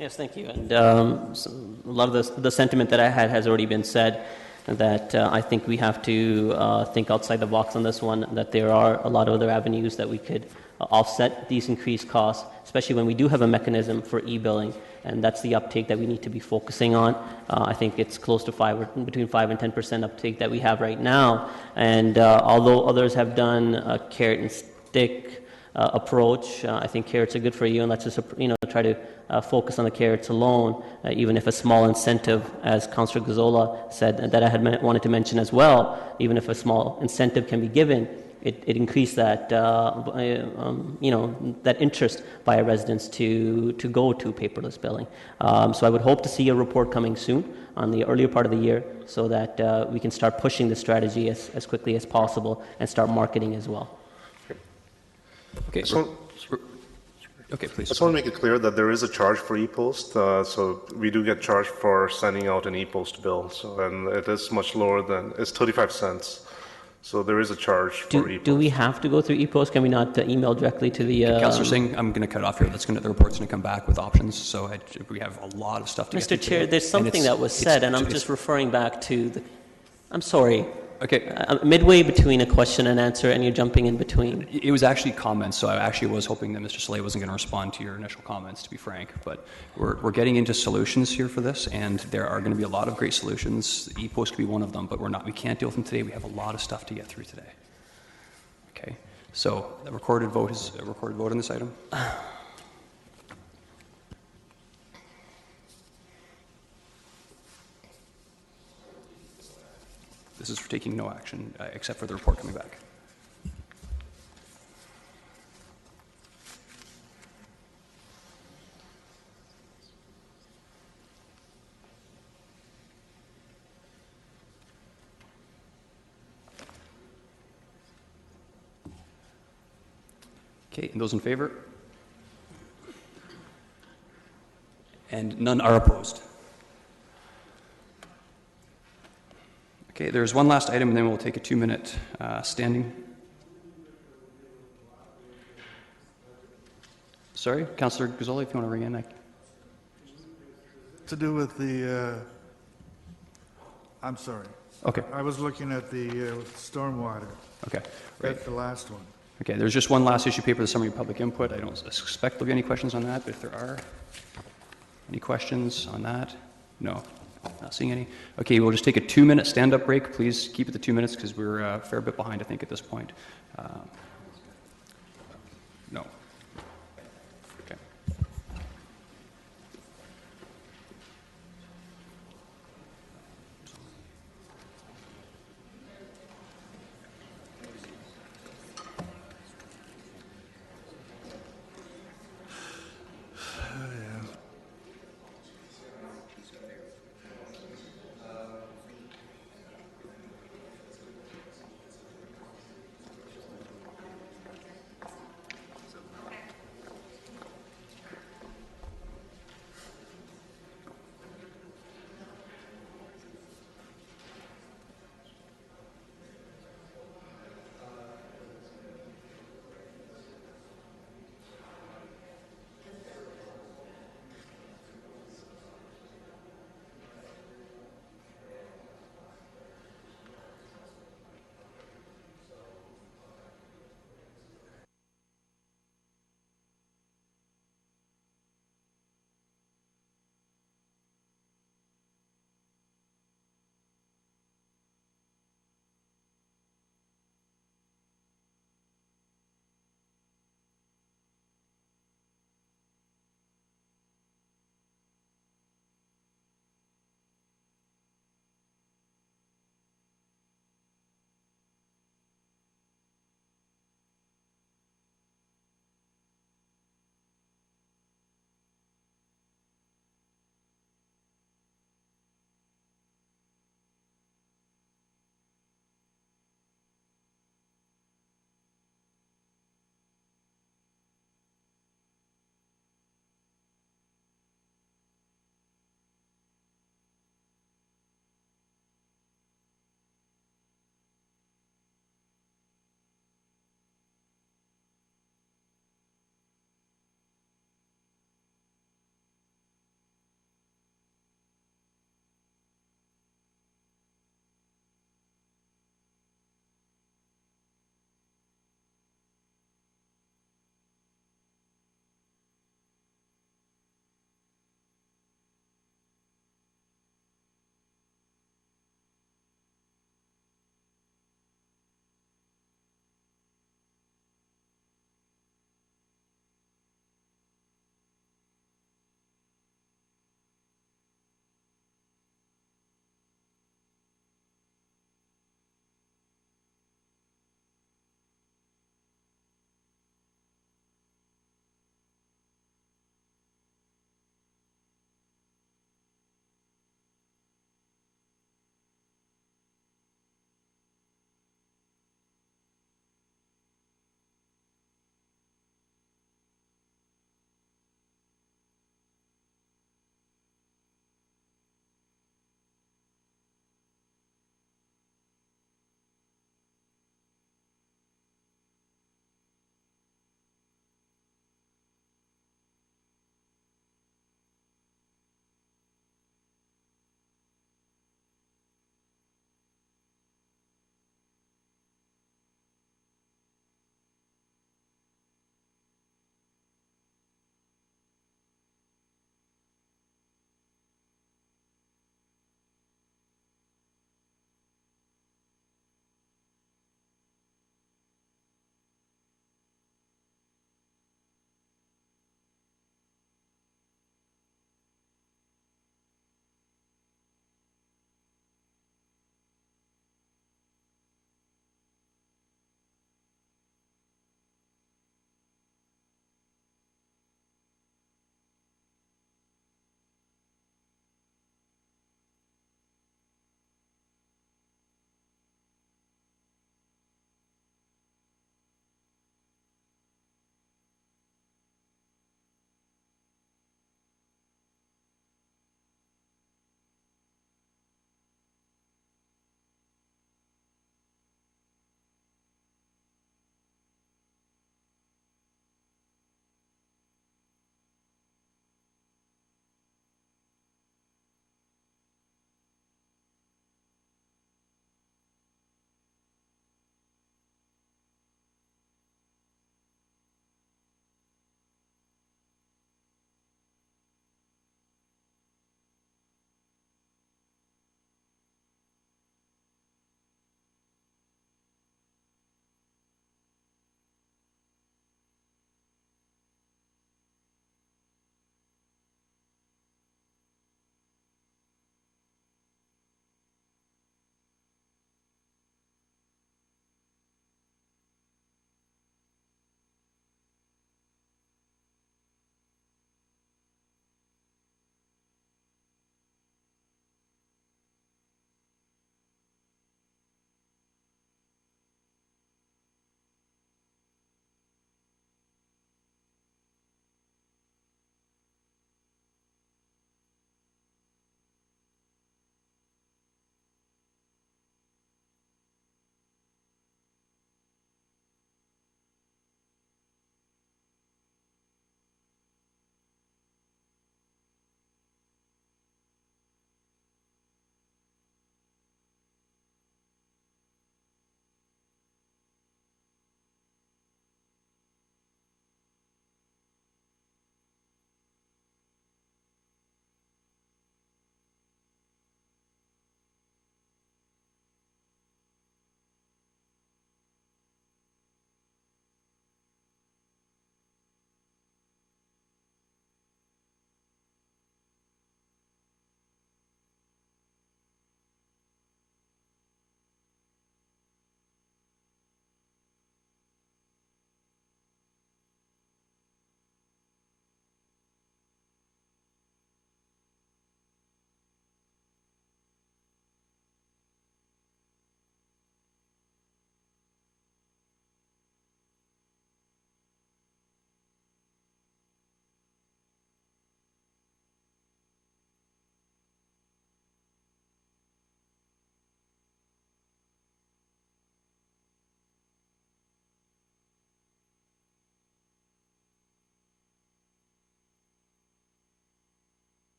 Yes, thank you. And so a lot of the sentiment that I had has already been said, that I think we have to think outside the box on this one, that there are a lot of other avenues that we could offset these increased costs, especially when we do have a mechanism for e-billing, and that's the uptake that we need to be focusing on. I think it's close to between 5 and 10% uptake that we have right now, and although others have done a carrot and stick approach, I think carrots are good for you, and let's just try to focus on the carrots alone, even if a small incentive, as Councillor Gazzola said, that I had wanted to mention as well, even if a small incentive can be given, it increased that that interest by our residents to go to paperless billing. So I would hope to see a report coming soon on the earlier part of the year, so that we can start pushing the strategy as quickly as possible and start marketing as well. Okay. Okay, please. I just want to make it clear that there is a charge for e-post. So we do get charged for sending out an e-post bill. So, and it is much lower than, it's 35 cents. So there is a charge for e-post. Do we have to go through e-post? Can we not email directly to the... Councillor Singh, I'm going to cut off here. The report's going to come back with options. So we have a lot of stuff to get through. Mr. Chair, there's something that was said, and I'm just referring back to the... I'm sorry. Okay. Midway between a question and answer, and you're jumping in between. It was actually comments, so I actually was hoping that Mr. Slay wasn't going to respond to your initial comments, to be frank. But we're getting into solutions here for this, and there are going to be a lot of great solutions. E-post could be one of them, but we can't deal with them today. We have a lot of stuff to get through today. Okay. So the recorded vote is a recorded vote on this item. This is for taking no action, except for the report coming back. Okay, and those in favor? And none are opposed. Okay, there's one last item, and then we'll take a 2-minute standing. Sorry, Councillor Gazzola, if you want to ring in. To do with the, I'm sorry. Okay. I was looking at the stormwater. Okay, right. That's the last one. Okay, there's just one last issue paper, the summary of public input. I don't suspect there'll be any questions on that, but if there are, any questions on that? No, not seeing any. Okay, we'll just take a 2-minute stand-up break. Please keep it to 2 minutes because we're a fair bit behind, I think, at this point. No. Okay.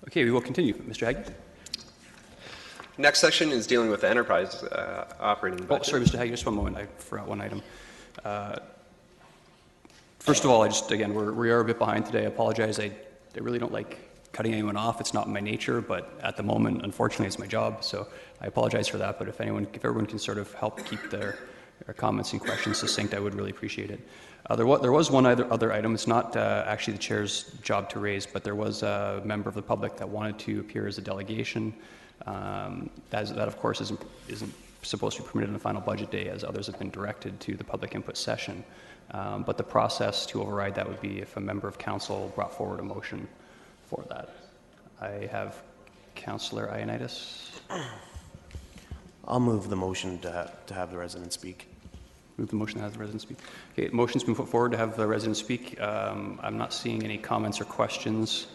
Okay, we will continue. Mr. Haggie? Next section is dealing with the enterprise operating budget. Oh, sorry, Mr. Haggie, just one moment. I forgot one item. First of all, we are a bit behind today. I apologize. I really don't like cutting anyone off. It's not my nature, but at the moment, unfortunately, it's my job. So I apologize for that. But if everyone can sort of help keep their comments and questions succinct, I would really appreciate it. There was one other item. It's not actually the chair's job to raise, but there was a member of the public that wanted to appear as a delegation. That of course, isn't supposed to be permitted on the final budget day, as others have been directed to the public input session. But the process to override that would be if a member of council brought forward a motion for that. I have Councillor Ioannidis. I'll move the motion to have the resident speak. Move the motion to have the resident speak. Okay, motion's been put forward to have the resident speak. I'm not seeing any comments or questions.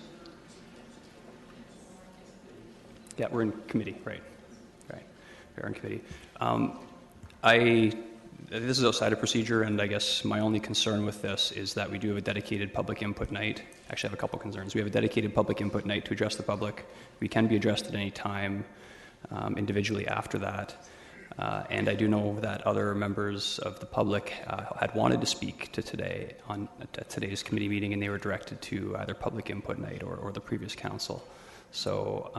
Yeah, we're in committee, right. We're in committee. This is outside of procedure, and I guess my only concern with this is that we do have a dedicated public input night. Actually, I have a couple concerns. We have a dedicated public input night to address the public. We can be addressed at any time individually after that. And I do know that other members of the public had wanted to speak to today's committee meeting, and they were directed to either public input night or the previous council. So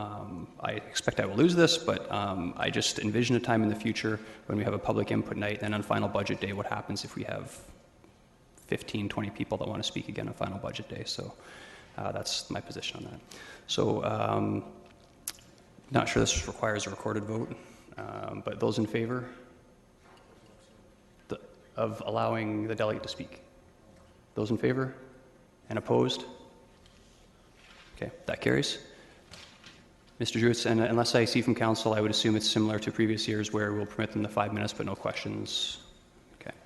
I expect I will lose this, but I just envision a time in the future when we have a public input night, then on final budget day, what happens if we have 15, 20 people that want to speak again on final budget day. So that's my position on that. So not sure this requires a recorded vote, but those in favor of allowing the delegate to speak? Those in favor? And opposed? Okay, that carries. Mr. Jewett, and unless I see from council, I would assume it's similar to previous years where we'll permit them the 5 minutes, but no questions. Okay.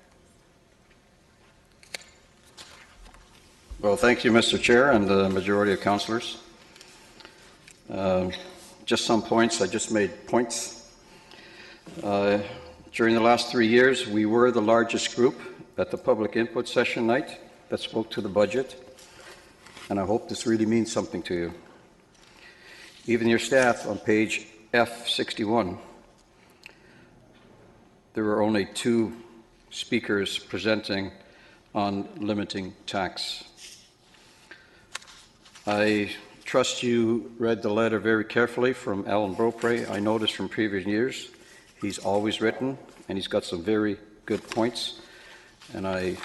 Well, thank you, Mr. Chair, and the majority of councillors. Just some points. I just made points. During the last 3 years, we were the largest group at the public input session night that spoke to the budget, and I hope this really means something to you. Even your staff on page F61, there were only 2 speakers presenting on limiting tax. I trust you read the letter very carefully from Alan Beaupre. I noticed from previous years he's always written, and he's got some very good points, and I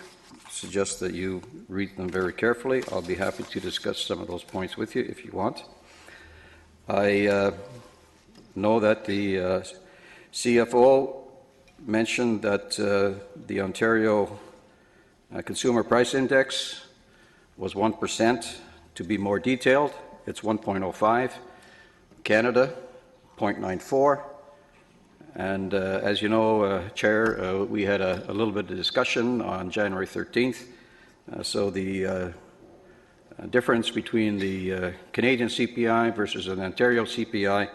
suggest that you read them very carefully. I'll be happy to discuss some of those points with you if you want. I know that the CFO mentioned that the Ontario Consumer Price Index was 1%. To be more detailed, it's 1.05. Canada, 0.94. And as you know, Chair, we had a little bit of discussion on January 13th. So the difference between the Canadian CPI versus an Ontario CPI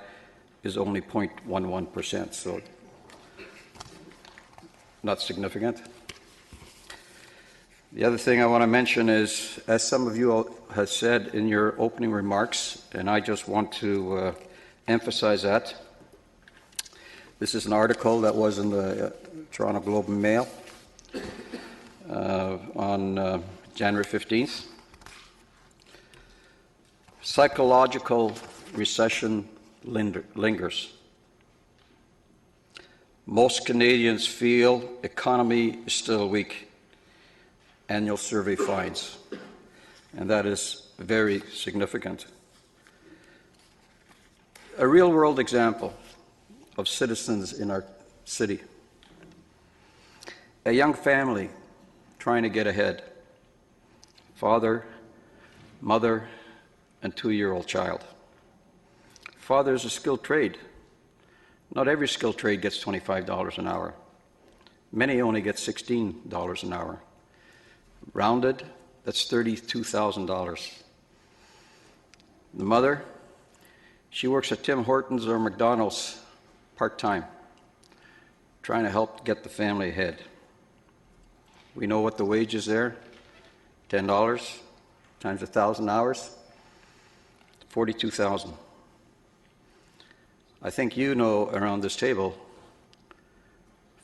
is only 0.11%, so not significant. The other thing I want to mention is, as some of you have said in your opening remarks, and I just want to emphasize that, this is an article that was in the Toronto Globe and Mail on January 15th. Psychological recession lingers. Most Canadians feel economy is still weak. Annual survey finds, and that is very significant. A real-world example of citizens in our city. A young family trying to get ahead. Father, mother, and 2-year-old child. Father is a skilled trade. Not every skilled trade gets $25 an hour. Many only get $16 an hour. Rounded, that's $32,000. The mother, she works at Tim Hortons or McDonald's part-time, trying to help get the family ahead. We know what the wage is there, $10 times 1,000 hours, 42,000. I think you know around this table,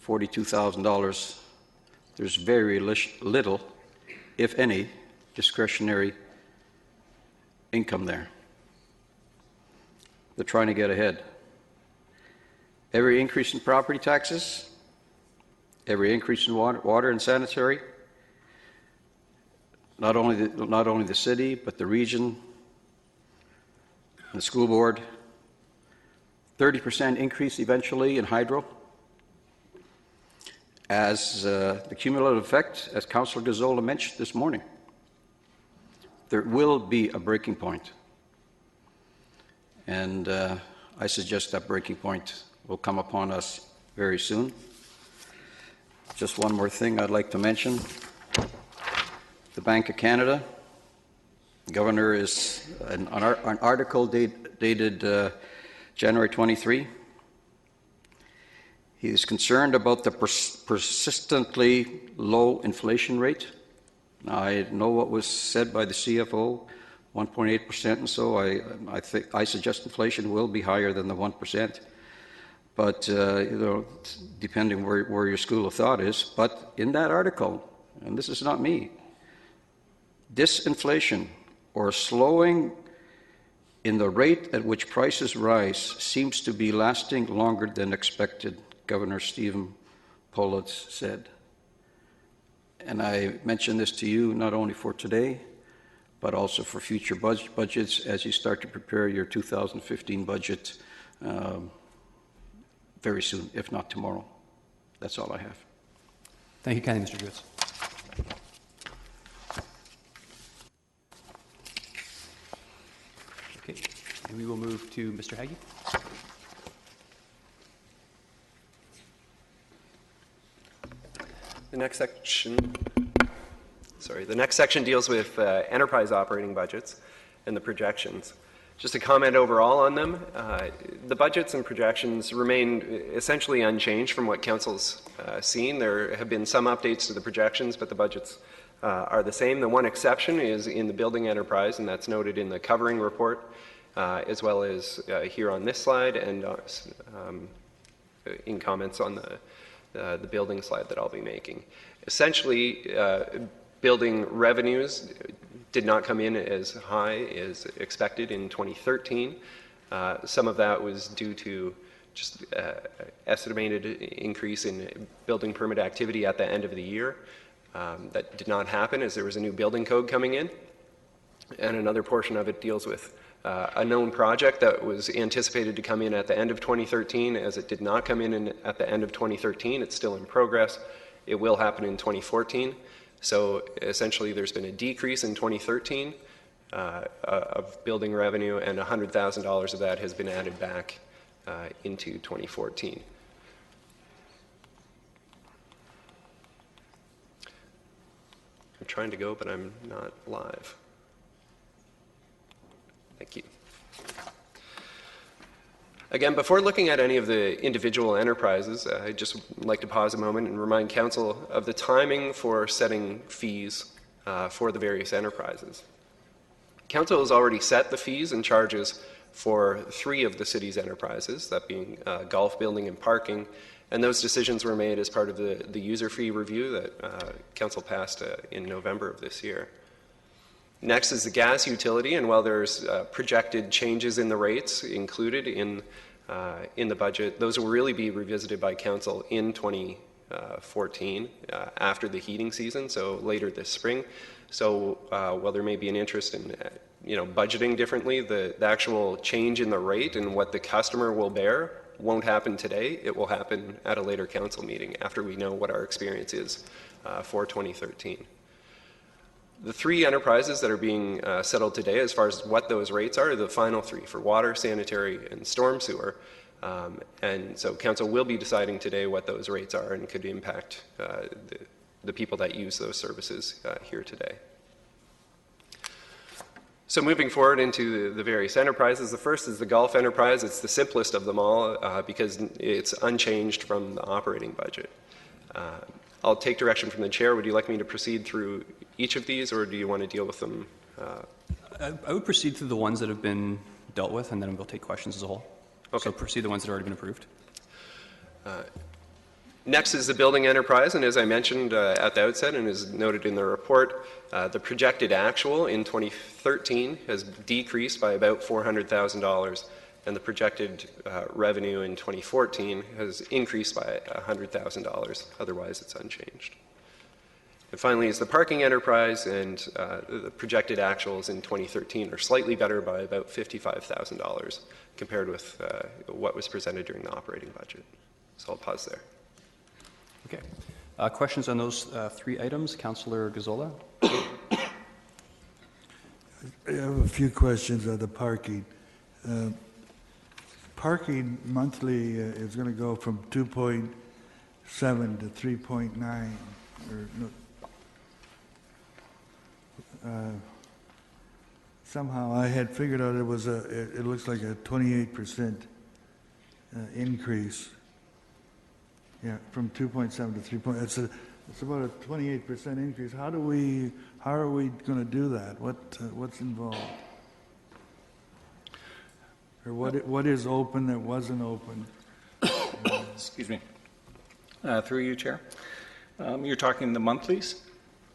$42,000, there's very little, if any, discretionary income there. They're trying to get ahead. Every increase in property taxes, every increase in water and sanitary, not only the city, but the region, and the school board, 30% increase eventually in hydro. As the cumulative effect, as Councillor Gazzola mentioned this morning, there will be a breaking point. And I suggest that breaking point will come upon us very soon. Just one more thing I'd like to mention. The Bank of Canada, the Governor is, an article dated January 23, he is concerned about the persistently low inflation rate. Now, I know what was said by the CFO, 1.8%, and so I suggest inflation will be higher than the 1%. But depending where your school of thought is. But in that article, and this is not me, disinflation or slowing in the rate at which prices rise seems to be lasting longer than expected, Governor Stephen Poloz said. And I mention this to you not only for today, but also for future budgets as you start to prepare your 2015 budget very soon, if not tomorrow. That's all I have. Thank you kindly, Mr. Goetz. Okay, and we will move to Mr. Haggie. The next section deals with enterprise operating budgets and the projections. Just a comment overall on them. The budgets and projections remain essentially unchanged from what Council's seen. There have been some updates to the projections, but the budgets are the same. The one exception is in the building enterprise, and that's noted in the covering report, as well as here on this slide and in comments on the building slide that I'll be making. Essentially, building revenues did not come in as high as expected in 2013. Some of that was due to just estimated increase in building permit activity at the end of the year. That did not happen as there was a new building code coming in. And another portion of it deals with a known project that was anticipated to come in at the end of 2013. As it did not come in at the end of 2013, it's still in progress. It will happen in 2014. So essentially there's been a decrease in 2013 of building revenue, and $100,000 of that has been added back into 2014. I'm trying to go, but I'm not live. Thank you. Again, before looking at any of the individual enterprises, I'd just like to pause a moment and remind Council of the timing for setting fees for the various enterprises. Council has already set the fees and charges for 3 of the city's enterprises, that being golf, building, and parking, and those decisions were made as part of the user fee review that Council passed in November of this year. Next is the gas utility, and while there's projected changes in the rates included in the budget, those will really be revisited by Council in 2014 after the heating season, so later this spring. So while there may be an interest in budgeting differently, the actual change in the rate and what the customer will bear won't happen today. It will happen at a later Council meeting after we know what our experience is for 2013. The 3 enterprises that are being settled today, as far as what those rates are the final 3 for water, sanitary, and storm sewer. And so Council will be deciding today what those rates are and could impact the people that use those services here today. So moving forward into the various enterprises, the first is the golf enterprise. It's the simplest of them all because it's unchanged from the operating budget. I'll take direction from the chair. Would you like me to proceed through each of these, or do you want to deal with them? I would proceed through the ones that have been dealt with, and then we'll take questions as a whole. Okay. So proceed the ones that have already been approved. Next is the building enterprise, and as I mentioned at the outset and is noted in the report, the projected actual in 2013 has decreased by about $400,000, and the projected revenue in 2014 has increased by $100,000. Otherwise, it's unchanged. And finally is the parking enterprise, and the projected actuals in 2013 are slightly better by about $55,000 compared with what was presented during the operating budget. So I'll pause there. Okay. Questions on those three items? Councillor Gazzola? I have a few questions on the parking. Parking monthly is going to go from 2.7 to 3.9. Somehow I had figured out it looks like a 28% increase. Yeah, from 2.7 to 3. It's about a 28% increase. How are we going to do that? What's involved? Or what is open that wasn't open? Excuse me. Through you, Chair. You're talking the monthlies?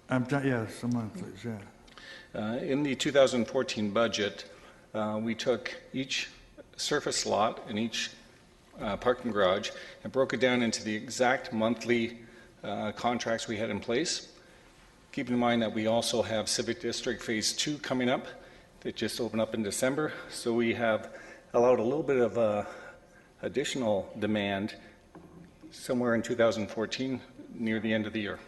Yes, the monthlies, yeah. In the 2014 budget, we took each surface lot and each parking garage and broke it down into the exact monthly contracts we had in place. Keep in mind that we also have Civic District Phase 2 coming up that just opened up in December, so we have allowed a little bit of additional demand somewhere in 2014 near the end of the year.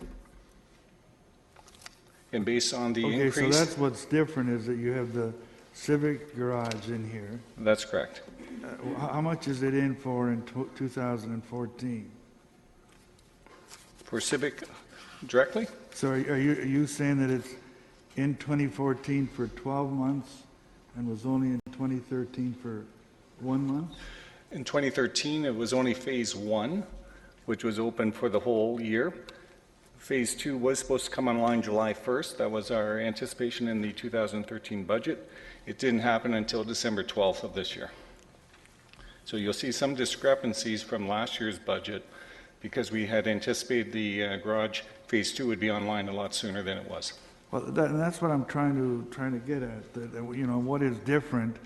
And based on the increase... Okay, so that's what's different is that you have the Civic garage in here. That's correct. How much is it in for in 2014? For Civic directly? So are you saying that it's in 2014 for 12 months and was only in 2013 for 1 month? In 2013, it was only Phase 1, which was open for the whole year. Phase 2 was supposed to come online July 1st. That was our anticipation in the 2013 budget. It didn't happen until December 12th of this year. So you'll see some discrepancies from last year's budget because we had anticipated the garage Phase 2 would be online a lot sooner than it was. Well, that's what I'm trying to get at. That, you know, what is different?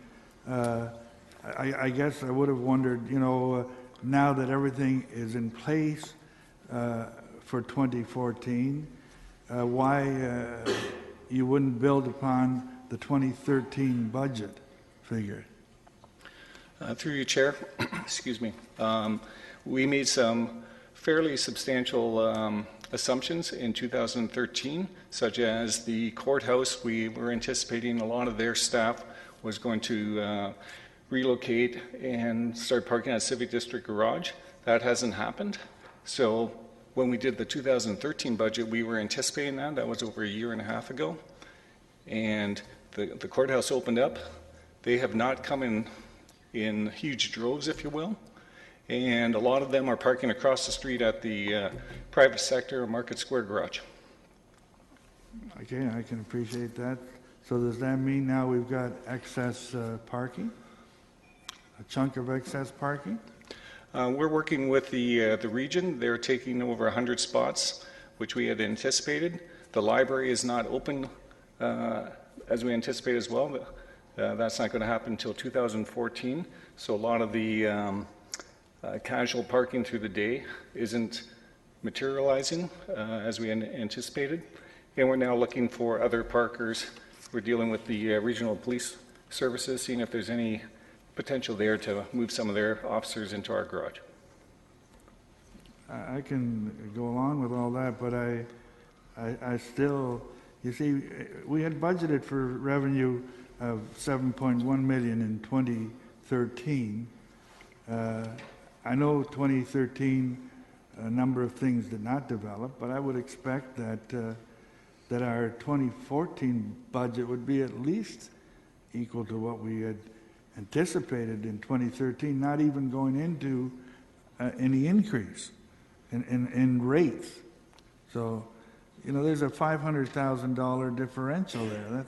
I guess I would have wondered, you know, now that everything is in place for 2014, why you wouldn't build upon the 2013 budget figure? Through you, Chair, excuse me, we made some fairly substantial assumptions in 2013, such as the courthouse. We were anticipating a lot of their staff was going to relocate and start parking at Civic District Garage. That hasn't happened. So when we did the 2013 budget, we were anticipating that. That was over a year and a half ago. And the courthouse opened up. They have not come in huge droves, if you will. And a lot of them are parking across the street at the private sector Market Square Garage. Okay, I can appreciate that. So does that mean now we've got excess parking? A chunk of excess parking? We're working with the region. They're taking over 100 spots, which we had anticipated. The library is not open as we anticipate as well. That's not going to happen until 2014. So a lot of the casual parking through the day isn't materializing as we anticipated. And we're now looking for other parkers. We're dealing with the regional police services, seeing if there's any potential there to move some of their officers into our garage. I can go along with all that, but I still, you see, we had budgeted for revenue of $7.1 million in 2013. I know 2013 a number of things did not develop, but I would expect that our 2014 budget would be at least equal to what we had anticipated in 2013, not even going into any increase in rates. So, you know, there's a $500,000 differential there.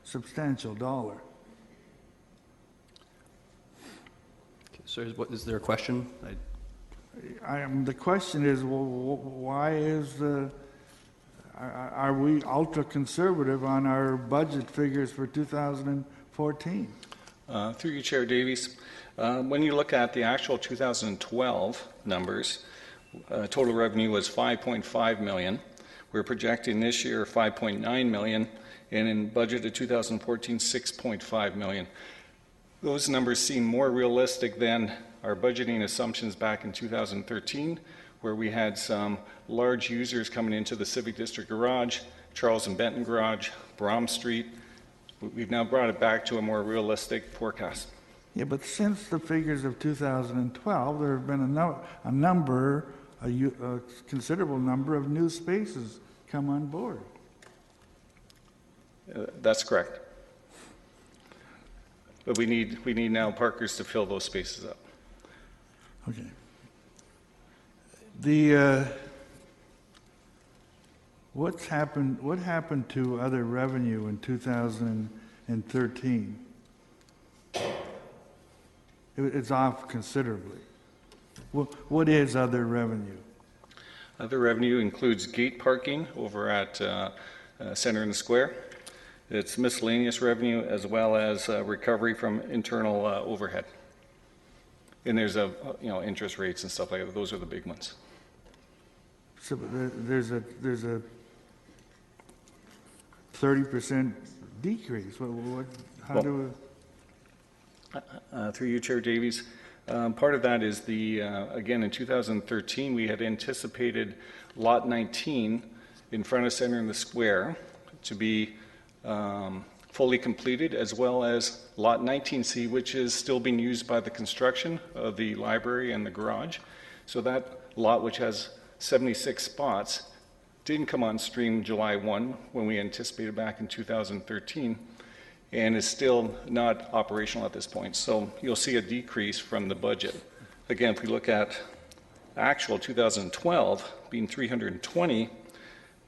substantial dollar. So is there a question? The question is, well, why are we ultra conservative on our budget figures for 2014? Through you, Chair Davies, when you look at the actual 2012 numbers, total revenue was $5.5 million. We're projecting this year $5.9 million, and in budget of 2014, $6.5 million. Those numbers seem more realistic than our budgeting assumptions back in 2013, where we had some large users coming into the Civic District Garage, Charles and Benton Garage, Brom Street. We've now brought it back to a more realistic forecast. Yeah, but since the figures of 2012, there have been a considerable number of new spaces come on board. That's correct. But we need now parkers to fill those spaces up. Okay. What happened to other revenue in 2013? It's off considerably. What is other revenue? Other revenue includes gate parking over at Center in the Square. It's miscellaneous revenue as well as recovery from internal overhead. And there's interest rates and stuff like that. Those are the big ones. So there's a 30% decrease. Through you, Chair Davies, part of that is again, in 2013, we had anticipated Lot 19 in front of Center in the Square to be fully completed, as well as Lot 19C, which is still being used by the construction of the library and the garage. So that lot, which has 76 spots, didn't come on stream July 1 when we anticipated back in 2013, and is still not operational at this point. So you'll see a decrease from the budget. Again, if we look at actual 2012 being 320,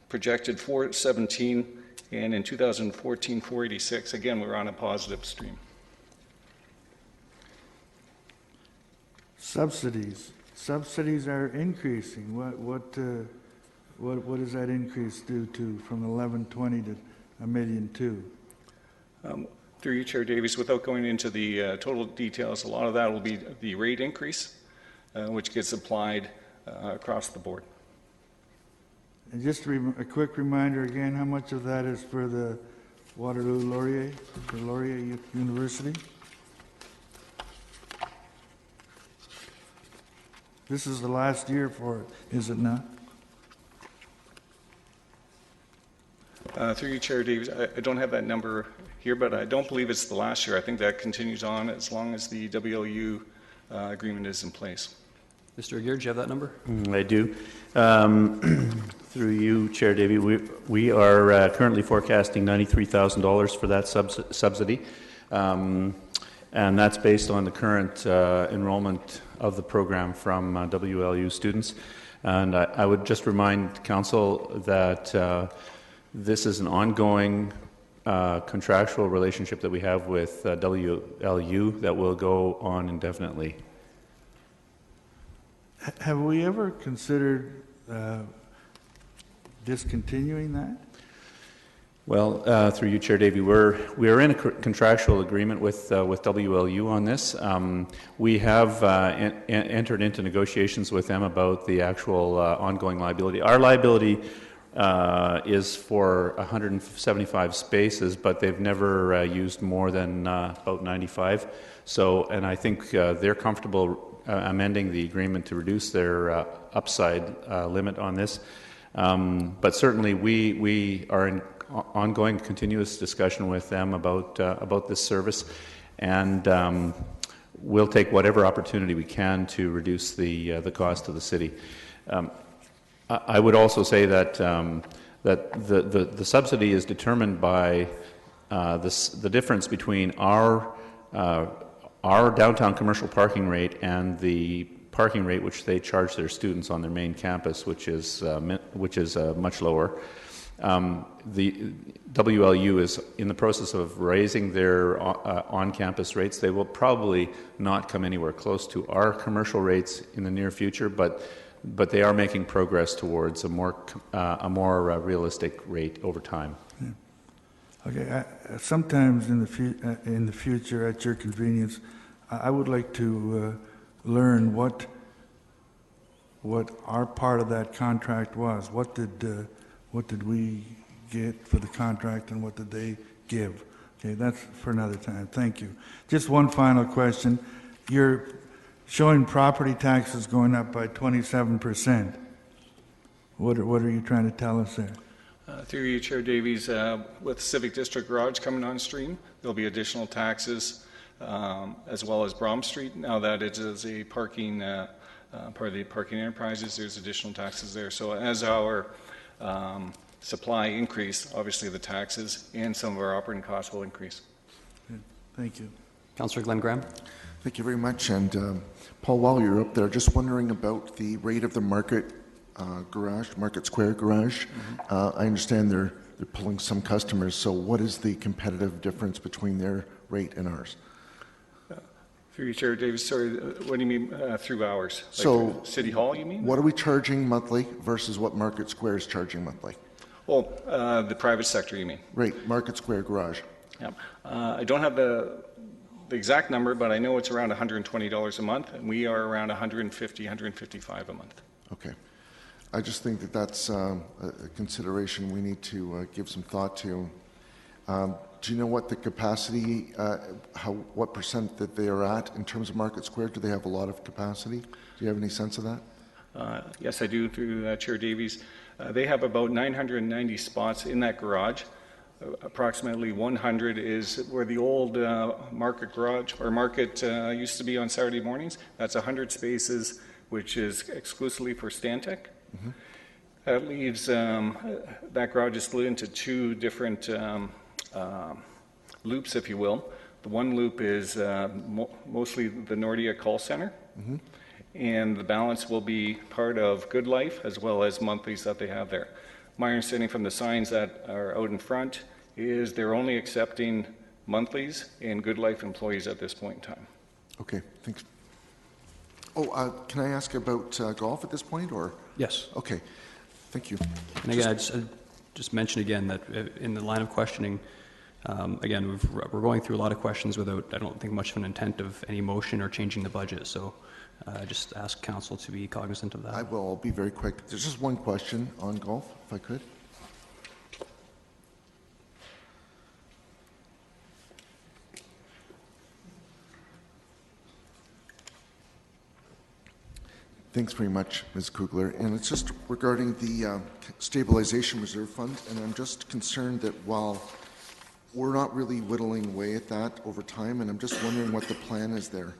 projected 417, and in 2014, 486. Again, we're on a positive stream. Subsidies. Subsidies are increasing. What does that increase due to from 1120 to $1.2 million? Through you, Chair Davies, without going into the total details, a lot of that will be the rate increase, which gets applied across the board. And just a quick reminder again, how much of that is for the Waterloo Laurier, for Laurier University? This is the last year for it, is it not? Through you, Chair Davies, I don't have that number here, but I don't believe it's the last year. I think that continues on as long as the WLU agreement is in place. Mr. Aguirre, do you have that number? I do. Through you, Chair Davey, we are currently forecasting $93,000 for that subsidy, and that's based on the current enrollment of the program from WLU students. And I would just remind Council that this is an ongoing contractual relationship that we have with WLU that will go on indefinitely. Have we ever considered discontinuing that? Well, through you, Chair Davey, we are in a contractual agreement with WLU on this. We have entered into negotiations with them about the actual ongoing liability. Our liability is for 175 spaces, but they've never used more than about 95. So, and I think they're comfortable amending the agreement to reduce their upside limit on this. But certainly we are in ongoing continuous discussion with them about this service, and we'll take whatever opportunity we can to reduce the cost to the city. I would also say that that the subsidy is determined by the difference between our downtown commercial parking rate and the parking rate which they charge their students on their main campus, which is much lower. The WLU is in the process of raising their on-campus rates. They will probably not come anywhere close to our commercial rates in the near future, but they are making progress towards a more realistic rate over time. Yeah. Okay. Sometimes in the future, at your convenience, I would like to learn what our part of that contract was. What did we get for the contract, and what did they give? Okay, that's for another time. Thank you. Just one final question. You're showing property taxes going up by 27%. What are you trying to tell us there? Through you, Chair Davies, with Civic District Garage coming on stream, there'll be additional taxes, as well as Brom Street. Now that it is a parking part of the parking enterprises, there's additional taxes there. So as our supply increase, obviously the taxes and some of our operating costs will increase. Thank you. Councillor Glenn Graham. Thank you very much. And Paul, while you're up there, just wondering about the rate of the Market Square Garage. I understand they're pulling some customers. So what is the competitive difference between their rate and ours? Through you, Chair Davis, sorry, what do you mean through hours? Like So City Hall, you mean? What are we charging monthly versus what Market Square is charging monthly? Oh, the private sector, you mean? Right, Market Square Garage. Yeah. I don't have the exact number, but I know it's around $120 a month, and we are around $150, $155 a month. Okay. I just think that that's a consideration we need to give some thought to. Do you know what the capacity, what percent that they are at in terms of Market Square? Do they have a lot of capacity? Do you have any sense of that? Yes, I do, through Chair Davies. They have about 990 spots in that garage. Approximately 100 is where the old Market Garage or Market used to be on Saturday mornings. That's 100 spaces, which is exclusively for Stantec. Mm-hmm. That leaves that garage is split into two different loops, if you will. The one loop is mostly the Nordia call center, mm-hmm. and the balance will be part of Good Life as well as monthlies that they have there. My understanding from the signs that are out in front is they're only accepting monthlies and Good Life employees at this point in time. Okay, thanks. Oh, can I ask about golf at this point, or? Yes. Okay, thank you. And again, I just mention again that in the line of questioning, again, we're going through a lot of questions without, I don't think, much of an intent of any motion or changing the budget. So I just ask council to be cognizant of that. I will. I'll be very quick. There's just one question on golf, if I could. Thanks very much, Ms. Kugler. And it's just regarding the Stabilization Reserve Fund, and I'm just concerned that while we're not really whittling away at that over time, and I'm just wondering what the plan is there.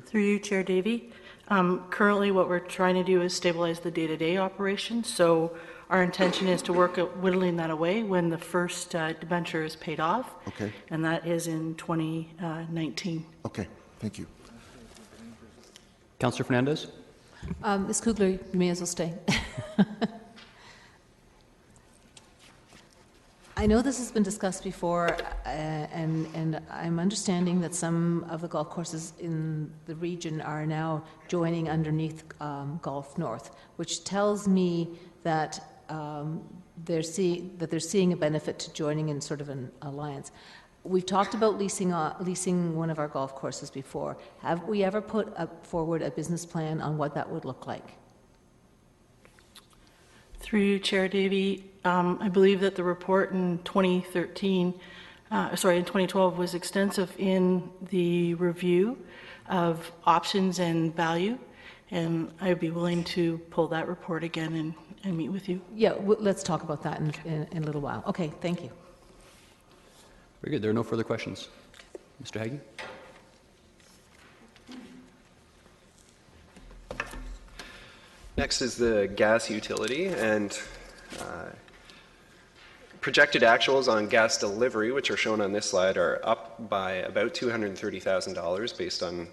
Through you, Chair Davey. Currently, what we're trying to do is stabilize the day-to-day operations. So our intention is to work at whittling that away when the first debenture is paid off. Okay. And that is in 2019. Okay, thank you. Councillor Fernandez? Ms. Kugler, you may as well stay. I know this has been discussed before, and I'm understanding that some of the golf courses in the region are now joining underneath Golf North, which tells me that they're seeing a benefit to joining in sort of an alliance. We've talked about leasing one of our golf courses before. Have we ever put forward a business plan on what that would look like? Through you, Chair Davey, I believe that the report in 2012 was extensive in the review of options and value, and I'd be willing to pull that report again and meet with you. Yeah, let's talk about that in a little while. Okay, thank you. Very good. There are no further questions. Mr. Haggie? Next is the gas utility, and projected actuals on gas delivery, which are shown on this slide, are up by about $230,000 based on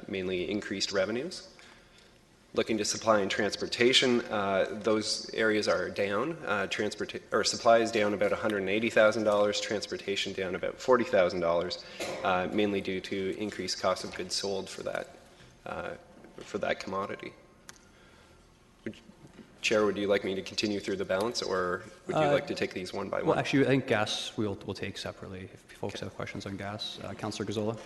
mainly increased revenues. looking to supply and transportation, those areas are down. Supply is down about $180,000, transportation down about $40,000, mainly due to increased cost of goods sold for that commodity. Chair, would you like me to continue through the balance, or would you like to take these one by one? Well, actually, I think gas we'll take separately. If folks have questions on gas, Councillor Gazzola.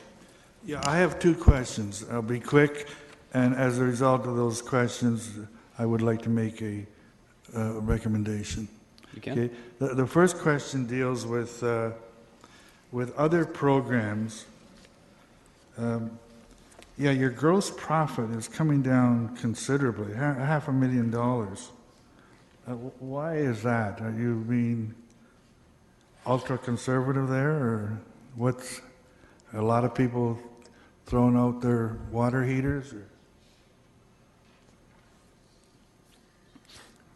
Yeah, I have two questions. I'll be quick, and as a result of those questions, I would like to make a recommendation. You can. Okay. The first question deals with other programs. Yeah, your gross profit is coming down considerably, $500,000. Why is that? Are you being ultra-conservative there, or what's a lot of people throwing out their water heaters? Or?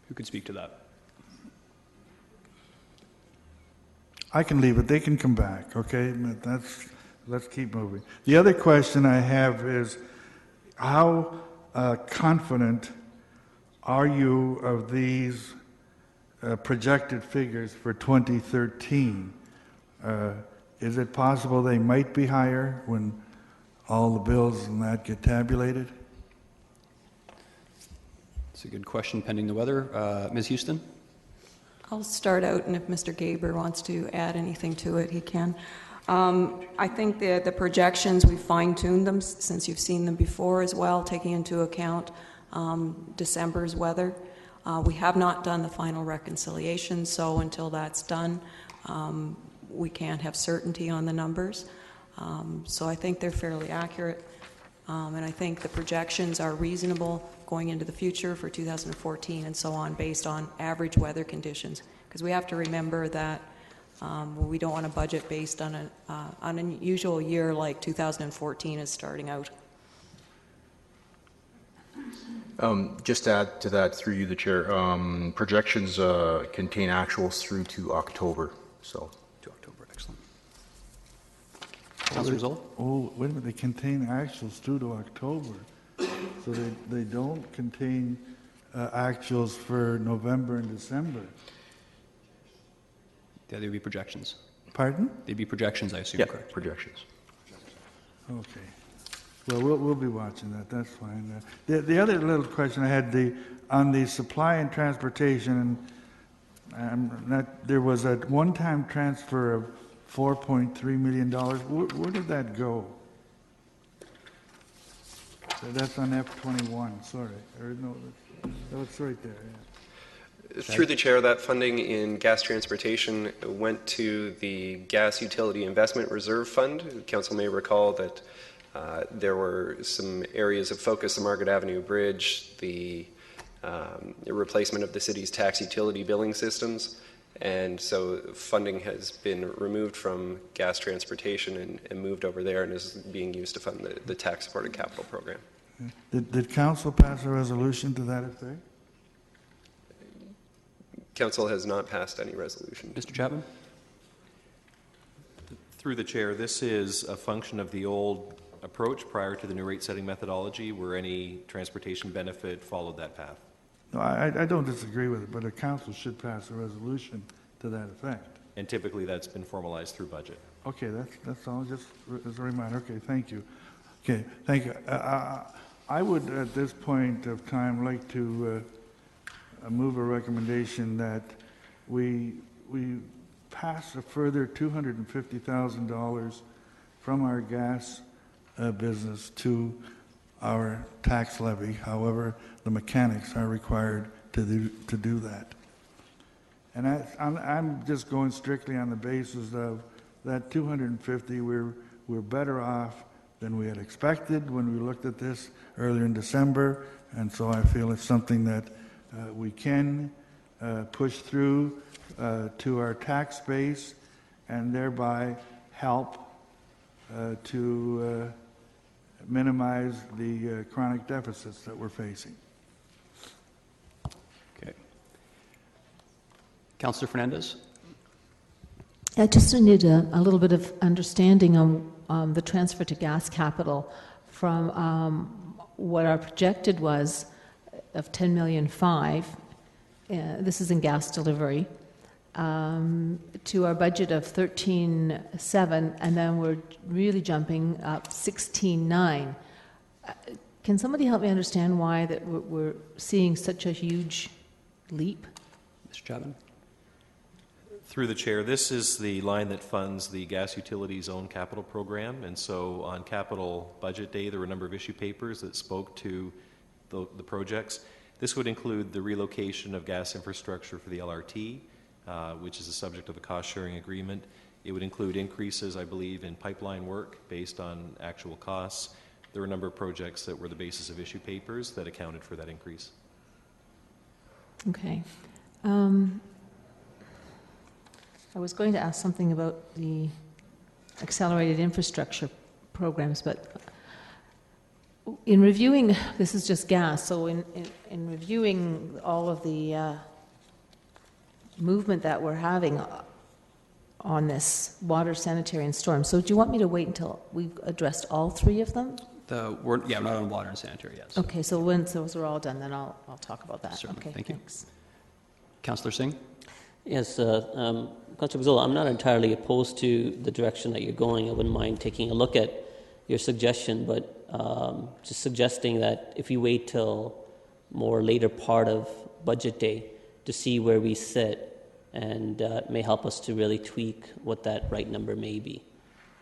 Who could speak to that? I can leave it. They can come back, okay? Let's keep moving. The other question I have is, how confident are you of these projected figures for 2013? Is it possible they might be higher when all the bills and that get tabulated? It's a good question, pending the weather. Ms. Houston? I'll start out, and if Mr. Gaber wants to add anything to it, he can. I think the projections, we fine-tuned them since you've seen them before as well, taking into account December's weather. We have not done the final reconciliation, so until that's done, we can't have certainty on the numbers. So I think they're fairly accurate, and I think the projections are reasonable going into the future for 2014 and so on, based on average weather conditions. Because we have to remember that we don't want a budget based on an unusual year like 2014 is starting out. Just to add to that, through you, the Chair, projections contain actuals through to October. So to October, excellent. Councillor Zoll? Oh, wait a minute, they contain actuals through to October. So they don't contain actuals for November and December. Yeah, there'd be projections. Pardon? They'd be projections, I assume, yeah, correct? Projections. Okay. Well, we'll be watching that. That's fine. The other little question I had, on the supply and transportation, there was a one-time transfer of $4.3 million. Where did that go? That's on F21, sorry. Or no, it's right there. Yeah. Through the chair, that funding in gas transportation went to the Gas Utility Investment Reserve Fund. Council may recall that there were some areas of focus, the Margaret Avenue Bridge, the replacement of the city's tax utility billing systems, and so funding has been removed from gas transportation and moved over there and is being used to fund the tax-supported capital program. Did Council pass a resolution to that effect? Council has not passed any resolution. Mr. Chapman? Through the chair, this is a function of the old approach prior to the new rate-setting methodology, where any transportation benefit followed that path. No, I don't disagree with it, but a council should pass a resolution to that effect. And typically that's been formalized through budget. Okay, that's all, just as a reminder. Okay, thank you. Okay, thank you. I would, at this point of time, like to move a recommendation that we pass a further $250,000 from our gas business to our tax levy. However, the mechanics are required to do that. And I'm just going strictly on the basis of that 250. We're better off than we had expected when we looked at this earlier in December, and so I feel it's something that we can push through to our tax base and thereby help to minimize the chronic deficits that we're facing. Okay. Councillor Fernandez? I just need a little bit of understanding on the transfer to gas capital from what our projected was of 10,500,000, this is in gas delivery, to our budget of 13,700,000, and then we're really jumping up 16,900,000. Can somebody help me understand why that we're seeing such a huge leap? Mr. Chapman? Through the chair, this is the line that funds the gas utilities own capital program, and so on capital budget day there were a number of issue papers that spoke to the projects. This would include the relocation of gas infrastructure for the LRT, which is the subject of a cost-sharing agreement. It would include increases, I believe, in pipeline work based on actual costs. There were a number of projects that were the basis of issue papers that accounted for that increase. Okay. I was going to ask something about the accelerated infrastructure programs, but in reviewing, this is just gas, so in reviewing all of the movement that we're having on this water, sanitary, and storm, so do you want me to wait until we've addressed all three of them? Yeah, not on water and sanitary, yes. Okay, so once those are all done, then I'll talk about that. Certainly. Okay, Thank you. thanks. Councillor Singh? Yes, Councillor Gazzola, I'm not entirely opposed to the direction that you're going. I wouldn't mind taking a look at your suggestion, but just suggesting that if you wait till more later part of budget day to see where we sit, and it may help us to really tweak what that right number may be.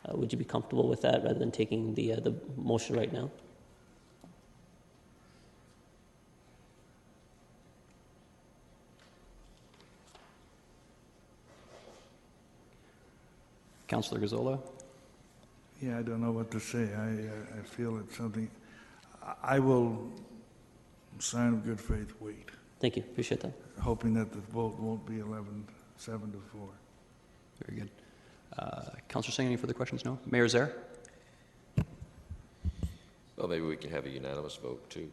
Would you be comfortable with that rather than taking the motion right now? Councillor Gazzola? Yeah, I don't know what to say. I feel it's something. I will, sign of good faith, wait. Thank you. Appreciate that. Hoping that the vote won't be 11-7 to 4. Very good. Councillor Singh, any further questions? No? Mayor Zaire? Well, maybe we can have a unanimous vote, too.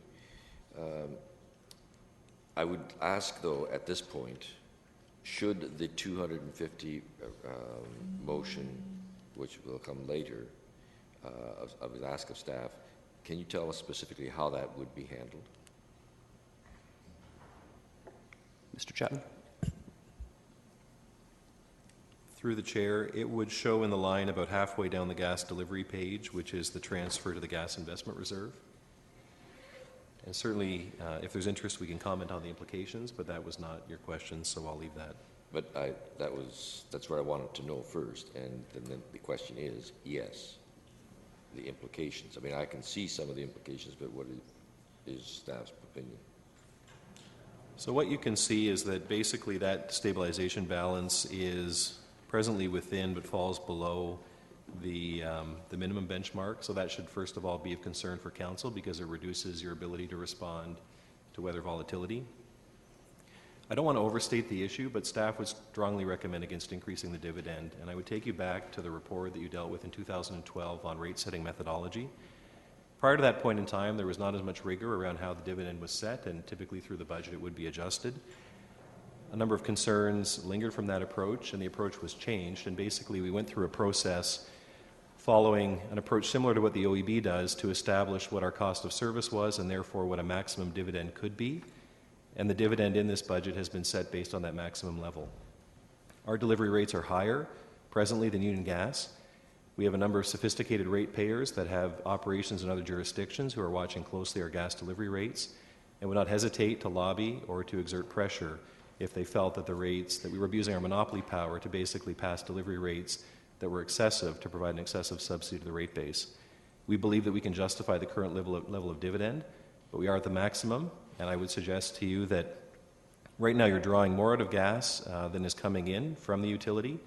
I would ask, though, at this point, should the 250 motion, which will come later, I would ask of staff, can you tell us specifically how that would be handled? Mr. Chapman? Through the chair, it would show in the line about halfway down the gas delivery page, which is the transfer to the gas investment reserve. And certainly, if there's interest, we can comment on the implications, but that was not your question, so I'll leave that. But that's what I wanted to know first, and then the question is, yes, the implications. I mean, I can see some of the implications, but what is staff's opinion? So what you can see is that basically that stabilization balance is presently within but falls below the minimum benchmark. So that should first of all be of concern for council because it reduces your ability to respond to weather volatility. I don't want to overstate the issue, but staff would strongly recommend against increasing the dividend. And I would take you back to the report that you dealt with in 2012 on rate setting methodology. Prior to that point in time, there was not as much rigor around how the dividend was set, and typically through the budget it would be adjusted. A number of concerns lingered from that approach, and the approach was changed. And basically we went through a process following an approach similar to what the OEB does to establish what our cost of service was and therefore what a maximum dividend could be. And the dividend in this budget has been set based on that maximum level. Our delivery rates are higher presently than Union Gas. We have a number of sophisticated ratepayers that have operations in other jurisdictions who are watching closely our gas delivery rates and would not hesitate to lobby or to exert pressure if they felt that the rates, that we were abusing our monopoly power to basically pass delivery rates that were excessive to provide an excessive subsidy to the rate base. We believe that we can justify the current level of dividend, but we are at the maximum, and I would suggest to you that right now you're drawing more out of gas than is coming in from the utility.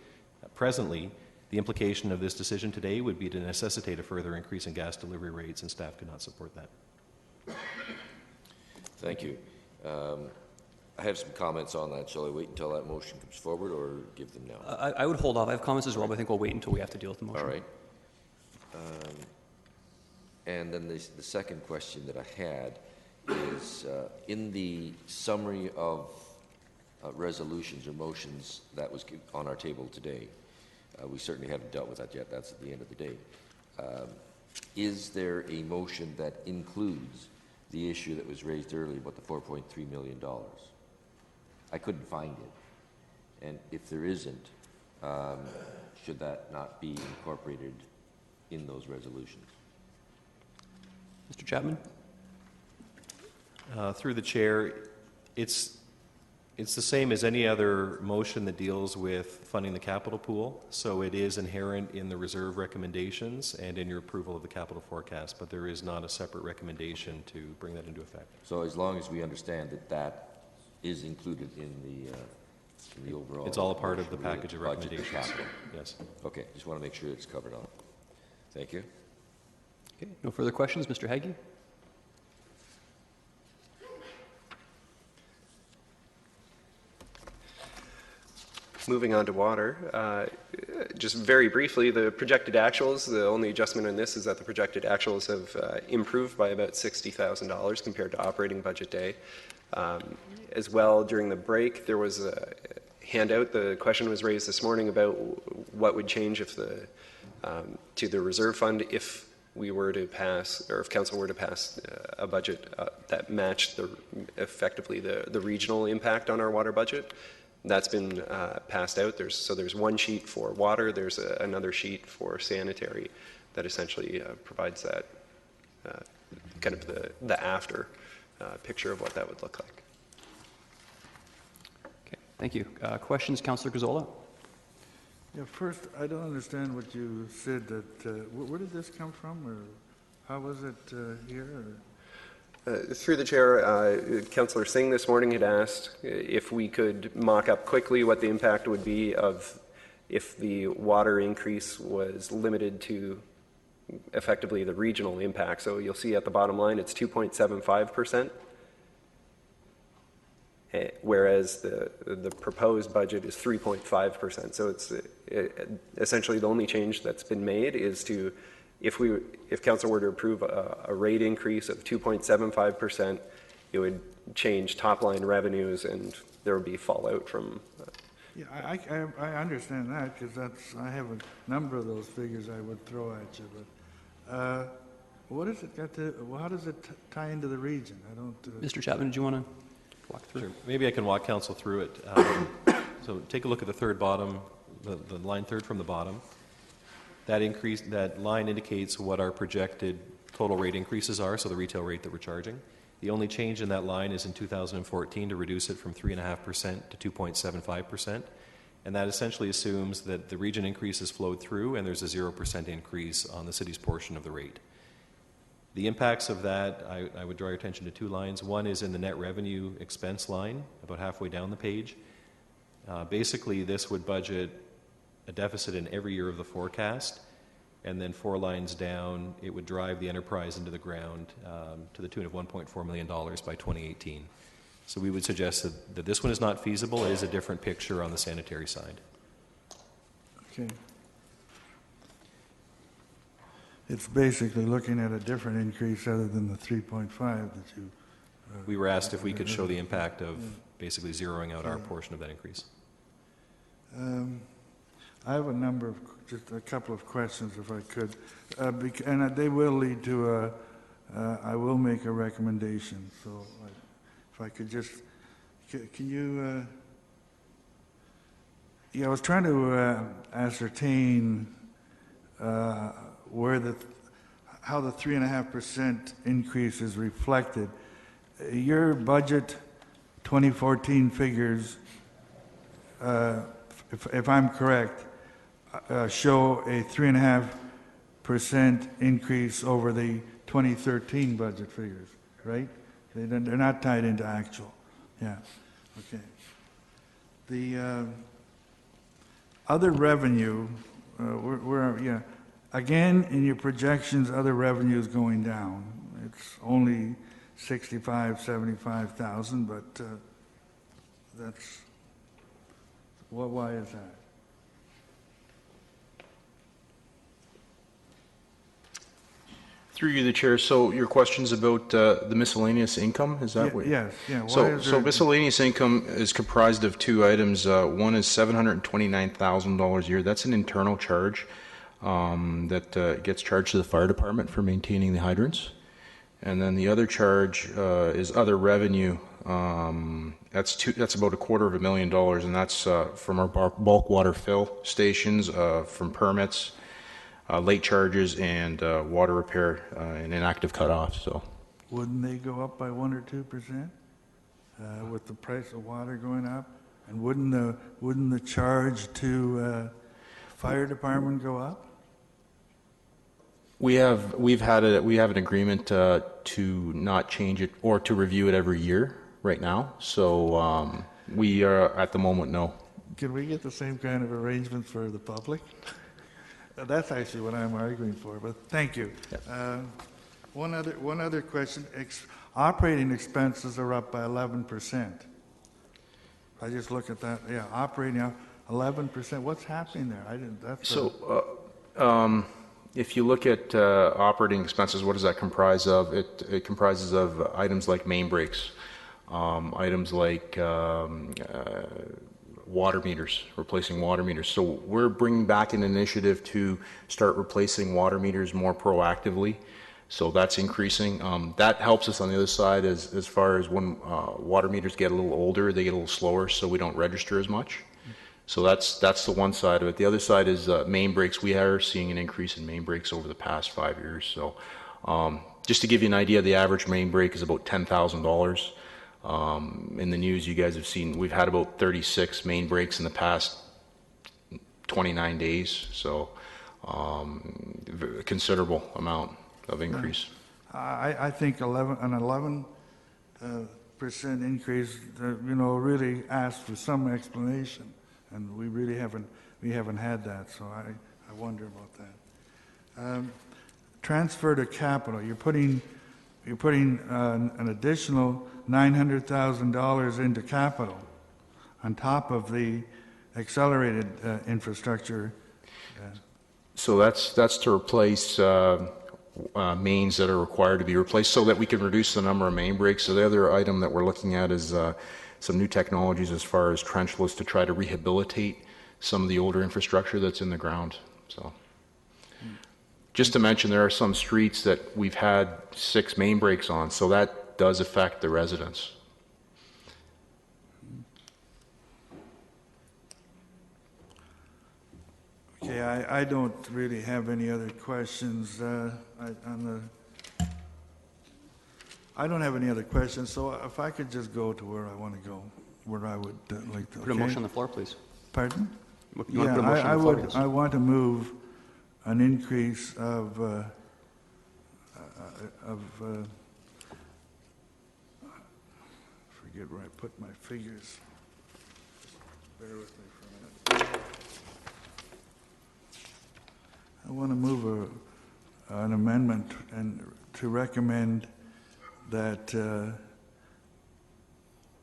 Presently, the implication of this decision today would be to necessitate a further increase in gas delivery rates, and staff could not support that. Thank you. I have some comments on that. Shall I wait until that motion comes forward or give them now? I would hold off. I have comments as well, but I think we'll wait until we have to deal with the motion. All right. And then the second question that I had is in the summary of resolutions or motions that was on our table today, we certainly haven't dealt with that yet. That's at the end of the day. Is there a motion that includes the issue that was raised earlier about the $4.3 million. I couldn't find it. And if there isn't, should that not be incorporated in those resolutions? Mr. Chapman? Through the chair, it's the same as any other motion that deals with funding the capital pool. So it is inherent in the reserve recommendations and in your approval of the capital forecast, but there is not a separate recommendation to bring that into effect. So as long as we understand that that is included in the overall... It's all a part of the package of recommendations. Capital. Yes. Okay, just want to make sure it's covered on. Thank you. Okay, no further questions. Mr. Haggie? Moving on to water, just very briefly, the projected actuals, the only adjustment on this is that the projected actuals have improved by about $60,000 compared to operating budget day. As well, during the break, there was a handout. The question was raised this morning about what would change if to the reserve fund if we were to pass, or if council were to pass a budget that matched effectively the regional impact on our water budget. That's been passed out. There's one sheet for water. There's another sheet for sanitary that essentially provides that kind of the after picture of what that would look like. Okay, thank you. Questions, Councillor Gazzola? Yeah, first, I don't understand what you said that, where did this come from, or how was it here? Or? Through the chair, Councillor Singh this morning had asked if we could mock up quickly what the impact would be of if the water increase was limited to effectively the regional impact. So you'll see at the bottom line it's 2.75%, whereas the proposed budget is 3.5%. So it's essentially the only change that's been made is to if council were to approve a rate increase of 2.75%, it would change top line revenues and there would be fallout from. Yeah, I understand that because I have a number of those figures I would throw at you, but what has it got to? How does it tie into the region? I don't. Mr. Chapman, do you want to walk through? Sure. Maybe I can walk council through it. So take a look at the third bottom, the line third from the bottom. That line indicates what our projected total rate increases are, so the retail rate that we're charging. The only change in that line is in 2014 to reduce it from 3.5% to 2.75%. And that essentially assumes that the region increases flowed through and there's a 0% increase on the city's portion of the rate. The impacts of that, I would draw your attention to two lines. One is in the net revenue expense line, about halfway down the page. Basically, this would budget a deficit in every year of the forecast, and then 4 lines down, it would drive the enterprise into the ground to the tune of $1.4 million by 2018. So we would suggest that this one is not feasible. It is a different picture on the sanitary side. Okay. It's basically looking at a different increase other than the 3.5 that you... we were asked if we could show the impact of basically zeroing out our portion of that increase. I have just a couple of questions, if I could, and they will lead to I will make a recommendation. So, if I could just, can you? Yeah, I was trying to ascertain how the 3.5% increase is reflected. Your budget 2014 figures, if I'm correct, show a 3.5% increase over the 2013 budget figures, right? They're not tied into actual. Yeah. Okay. The other revenue, again in your projections, other revenue is going down. It's only 75,000, but that's why is that? Through you, the chair. So your question's about the miscellaneous income, is that what? Yes. Yeah. So miscellaneous income is comprised of two items. One is $729,000 a year. That's an internal charge that gets charged to the fire department for maintaining the hydrants. And then the other charge is other revenue. That's about $250,000, and that's from our bulk water fill stations, from permits, late charges, and water repair and inactive cutoff. So, wouldn't they go up by 1 or 2% with the price of water going up? And wouldn't the charge to fire department go up? we have an agreement to not change it or to review it every year right now. So we are at the moment no. Can we get the same kind of arrangement for the public? That's actually what I'm arguing for. But thank you. Yep. One other question. Operating expenses are up by 11%. I just look at that. Yeah, operating 11%. What's happening there? I didn't. That's if you look at operating expenses, what does that comprise of? It comprises of items like main breaks, items like water meters, replacing water meters. So we're bringing back an initiative to start replacing water meters more proactively. So that's increasing. That helps us on the other side as far as when water meters get a little older, they get a little slower, so we don't register as much. So that's the one side of it. The other side is main breaks. We are seeing an increase in main breaks over the past 5 years. So just to give you an idea, the average main break is about $10,000. In the news, you guys have seen we've had about 36 main breaks in the past 29 days. So a considerable amount of increase. I think 11% increase, really asks for some explanation, and we really haven't had that. So I wonder about that. Transfer to capital. You're putting an additional $900,000 into capital on top of the accelerated infrastructure. So that's to replace mains that are required to be replaced so that we can reduce the number of main breaks. So the other item that we're looking at is some new technologies as far as trenchless to try to rehabilitate some of the older infrastructure that's in the ground. So just to mention, there are some streets that we've had 6 main breaks on, so that does affect the residents. Okay, I don't really have any other questions I don't have any other questions, so if I could just go to where I want to go, where I would like to. Put a motion on the floor, please. Pardon? You want to put a motion on the floor? Yes. I want to move an increase of forget where I put my figures. Bear with me for a minute. I want to move an amendment and to recommend that the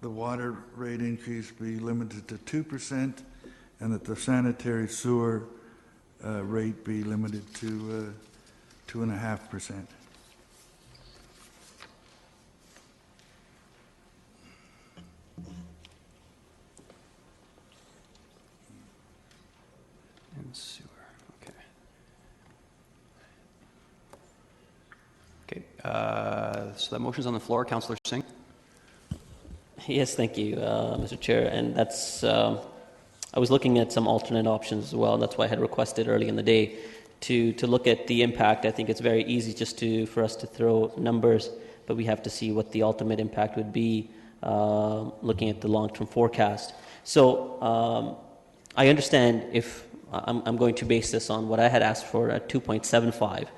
water rate increase be limited to 2% and that the sanitary sewer rate be limited to 2.5%. And sewer, okay. Okay, so that motion's on the floor. Councillor Singh? Yes, thank you, Mr. Chair. And that's, I was looking at some alternate options as well. That's why I had requested early in the day to look at the impact. I think it's very easy just for us to throw numbers, but we have to see what the ultimate impact would be looking at the long-term forecast. So I understand if I'm going to base this on what I had asked for at 2.75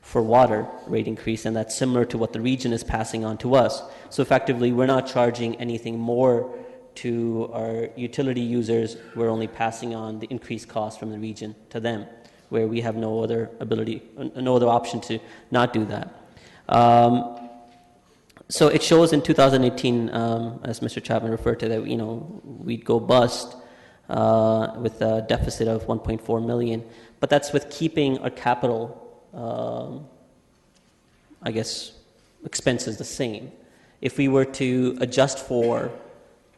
for water rate increase, and that's similar to what the region is passing on to us. So effectively, we're not charging anything more to our utility users. We're only passing on the increased cost from the region to them, where we have no other option to not do that. So it shows in 2018, as Mr. Chapman referred to, that we'd go bust with a deficit of $1.4 million, but that's with keeping our capital expenses the same. If we were to adjust for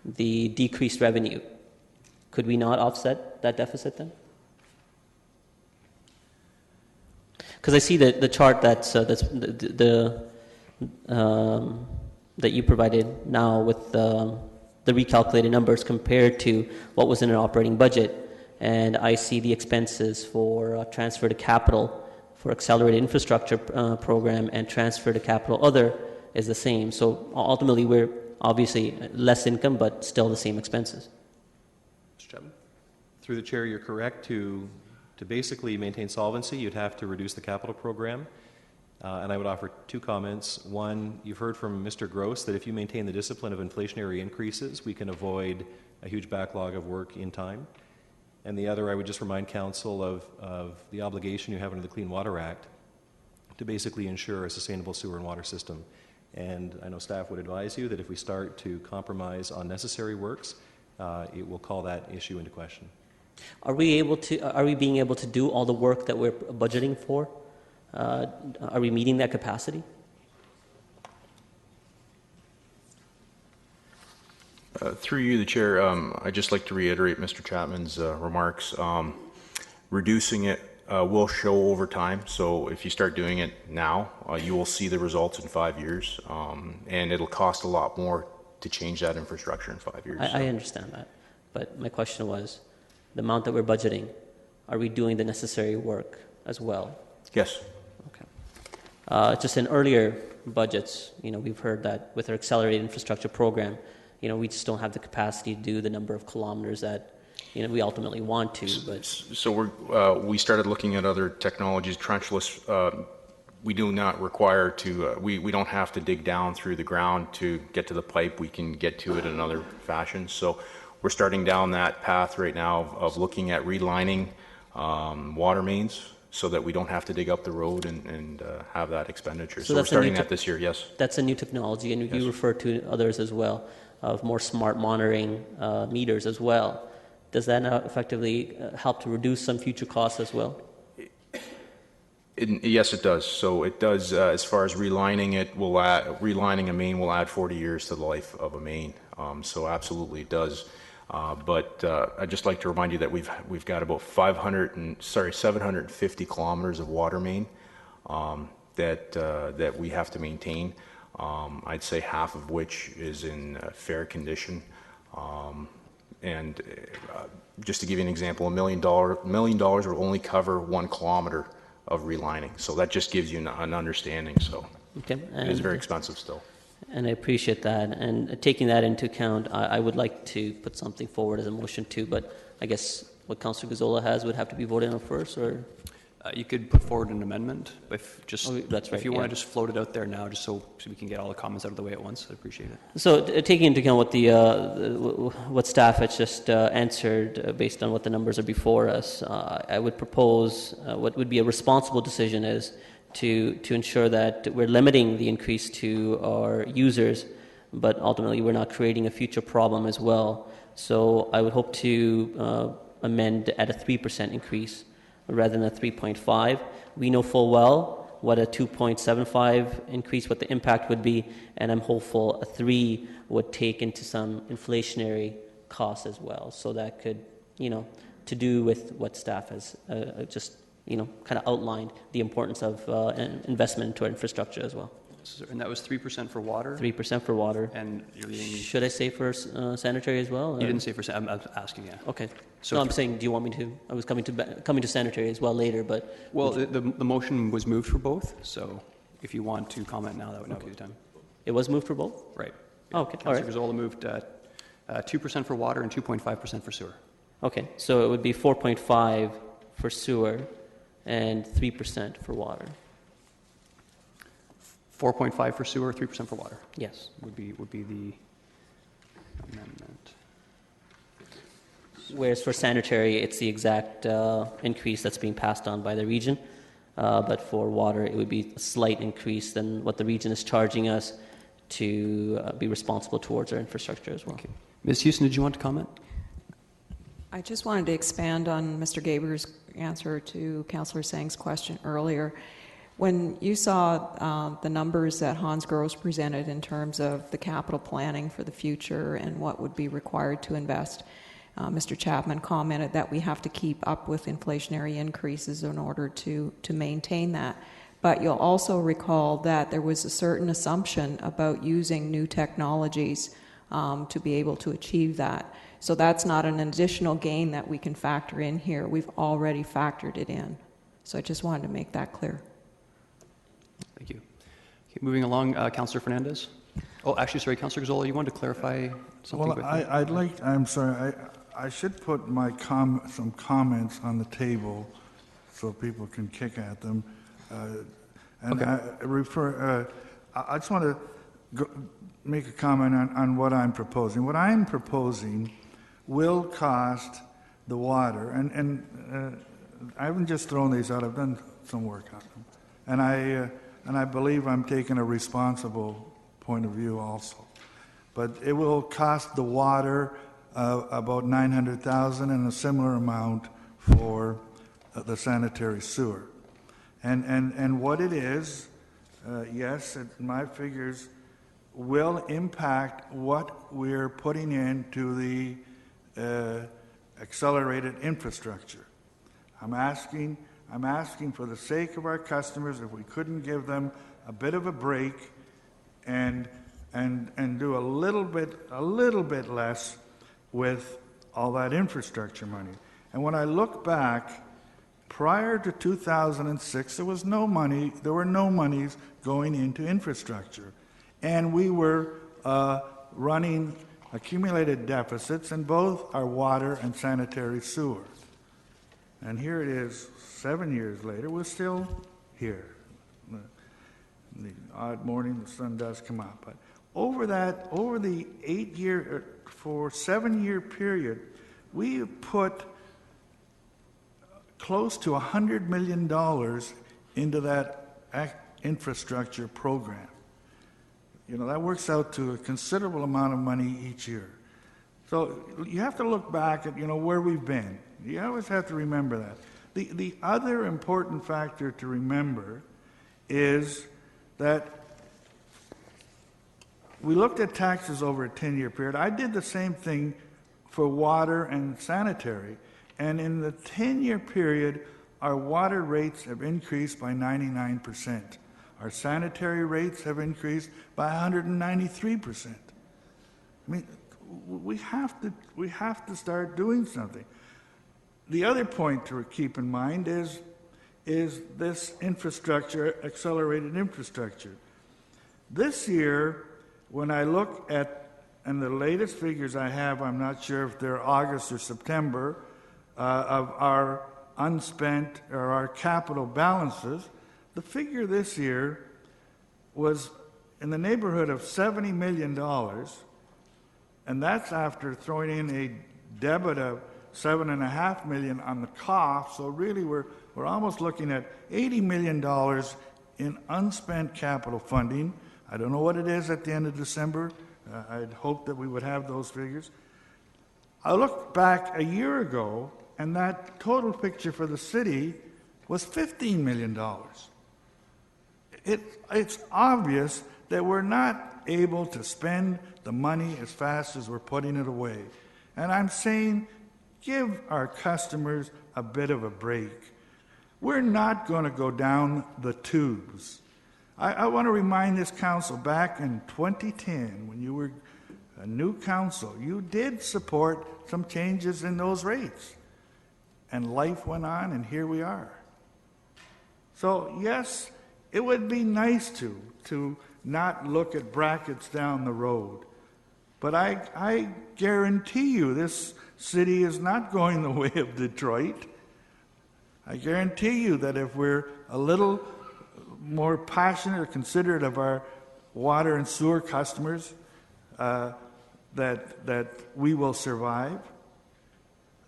the decreased revenue, could we not offset that deficit then? Because I see the chart that's the that you provided now with the recalculated numbers compared to what was in an operating budget. And I see the expenses for transfer to capital for accelerated infrastructure program and transfer to capital other is the same. So ultimately, we're obviously less income, but still the same expenses. Mr. Chapman? Through the chair, you're correct. To basically maintain solvency, you'd have to reduce the capital program. And I would offer two comments. One, you've heard from Mr. Gross that if you maintain the discipline of inflationary increases, we can avoid a huge backlog of work in time. And the other, I would just remind Council of the obligation you have under the Clean Water Act to basically ensure a sustainable sewer and water system. And I know staff would advise you that if we start to compromise on necessary works, it will call that issue into question. Are we being able to do all the work that we're budgeting for? Are we meeting that capacity? Through you, the Chair, I'd just like to reiterate Mr. Chapman's remarks. Reducing it will show over time, so if you start doing it now, you will see the results in 5 years, and it'll cost a lot more to change that infrastructure in 5 years. I understand that, but my question was, the amount that we're budgeting, are we doing the necessary work as well? Yes. Okay. Just in earlier budgets, we've heard that with our accelerated infrastructure program, we just don't have the capacity to do the number of kilometers that we ultimately want to. But so we started looking at other technologies. Trenchless, we do not require to. We don't have to dig down through the ground to get to the pipe. We can get to it in another fashion. So we're starting down that path right now of looking at relining water mains, so that we don't have to dig up the road and have that expenditure. So we're starting that this year, yes. That's a new technology, and you refer to others as well, of more smart monitoring meters as well. Does that now effectively help to reduce some future costs as well? Yes, it does. So it does, as far as relining it, relining a main will add 40 years to the life of a main. So absolutely it does. But I'd just like to remind you that we've got about 750 kilometers of water main that we have to maintain. I'd say half of which is in fair condition. And just to give you an example, $1 million will only cover 1 kilometer of relining. So that just gives you an understanding. So it is very expensive still. And I appreciate that. And taking that into account, I would like to put something forward as a motion too, but I guess what Councillor Gazzola has would have to be voted on first, or? You could put forward an amendment, if that's right, if you want to just float it out there now, just so we can get all the comments out of the way at once, I'd appreciate it. So taking into account what staff has just answered based on what the numbers are before us, I would propose what would be a responsible decision is to ensure that we're limiting the increase to our users, but ultimately we're not creating a future problem as well. So I would hope to amend at a 3% increase rather than a 3.5. We know full well what a 2.75 increase, what the impact would be, and I'm hopeful a 3 would take into some inflationary costs as well. So that could, to do with what staff has just, kind of outlined the importance of investment into our infrastructure as well. And that was 3% for water? 3% for water. And should I say for sanitary as well? You didn't say for I'm asking, yeah. Okay. So no, I'm saying, do you want me to? I was coming to sanitary as well later, but... Well, the motion was moved for both, so if you want to comment now, that would not be the time. It was moved for both? Right. Oh, okay, all right. Councillor Gazzola moved 2% for water and 2.5% for sewer. Okay, so it would be 4.5 for sewer and 3% for water. 4.5 for sewer, 3% for water. Yes. Would be the amendment. Whereas for sanitary, it's the exact increase that's being passed on by the region. But for water, it would be a slight increase than what the region is charging us to be responsible towards our infrastructure as well. Okay. Ms. Houston, did you want to comment? I just wanted to expand on Mr. Gaber's answer to Councillor Sang's question earlier. When you saw the numbers that Hans Gross presented in terms of the capital planning for the future and what would be required to invest, Mr. Chapman commented that we have to keep up with inflationary increases in order to maintain that. But you'll also recall that there was a certain assumption about using new technologies to be able to achieve that. So that's not an additional gain that we can factor in here. We've already factored it in. So I just wanted to make that clear. Thank you. Okay, moving along, Councillor Fernandez. Oh, actually, sorry, Councillor Gazzola, you wanted to clarify something? Well, I'm sorry, I should put some comments on the table so people can kick at them. And okay. I just want to make a comment on what I'm proposing. What I'm proposing will cost the water, and I haven't just thrown these out, I've done some work on them. And I believe I'm taking a responsible point of view also. But it will cost the water about $900,000 and a similar amount for the sanitary sewer. And what it is, yes, my figures will impact what we're putting into the accelerated infrastructure. I'm asking for the sake of our customers, if we couldn't give them a bit of a break and do a little bit less with all that infrastructure money. And when I look back, prior to 2006, there were no monies going into infrastructure. And we were running accumulated deficits in both our water and sanitary sewer. And here it is, 7 years later, we're still here. The odd morning, the sun does come up. But over the 7-year period, we put close to $100 million into that infrastructure program. That works out to a considerable amount of money each year. So you have to look back at, where we've been. You always have to remember that. The other important factor to remember is that we looked at taxes over a 10-year period. I did the same thing for water and sanitary. And in the 10-year period, our water rates have increased by 99%. Our sanitary rates have increased by 193%. I mean, we have to start doing something. The other point to keep in mind is this infrastructure, accelerated infrastructure. This year, when I look at, and the latest figures I have, I'm not sure if they're August or September, of our unspent or our capital balances, the figure this year was in the neighborhood of $70 million, and that's after throwing in a debit of $7.5 million on the COF. So really, we're almost looking at $80 million in unspent capital funding. I don't know what it is at the end of December. I'd hope that we would have those figures. I looked back a year ago, and that total picture for the city was $15 million. It's obvious that we're not able to spend the money as fast as we're putting it away. And I'm saying, give our customers a bit of a break. We're not going to go down the tubes. I want to remind this council, back in 2010, when you were a new council, you did support some changes in those rates. And life went on, and here we are. So, yes, it would be nice to not look at brackets down the road. But I guarantee you this city is not going the way of Detroit. I guarantee you that if we're a little more passionate or considerate of our water and sewer customers, that we will survive.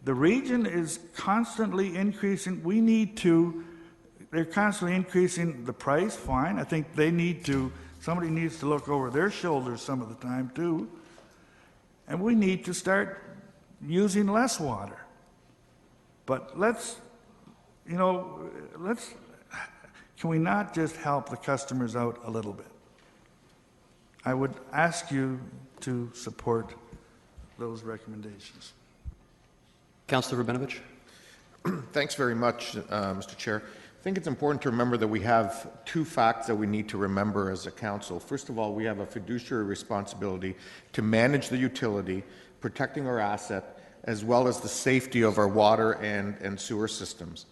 The region is constantly increasing. They're constantly increasing the price, fine. I think somebody needs to look over their shoulders some of the time too. And we need to start using less water. But can we not just help the customers out a little bit? I would ask you to support those recommendations. Councillor Rabinovich. Thanks very much, Mr. Chair. I think it's important to remember that we have two facts that we need to remember as a council. First of all, we have a fiduciary responsibility to manage the utility, protecting our asset, as well as the safety of our water and sewer systems.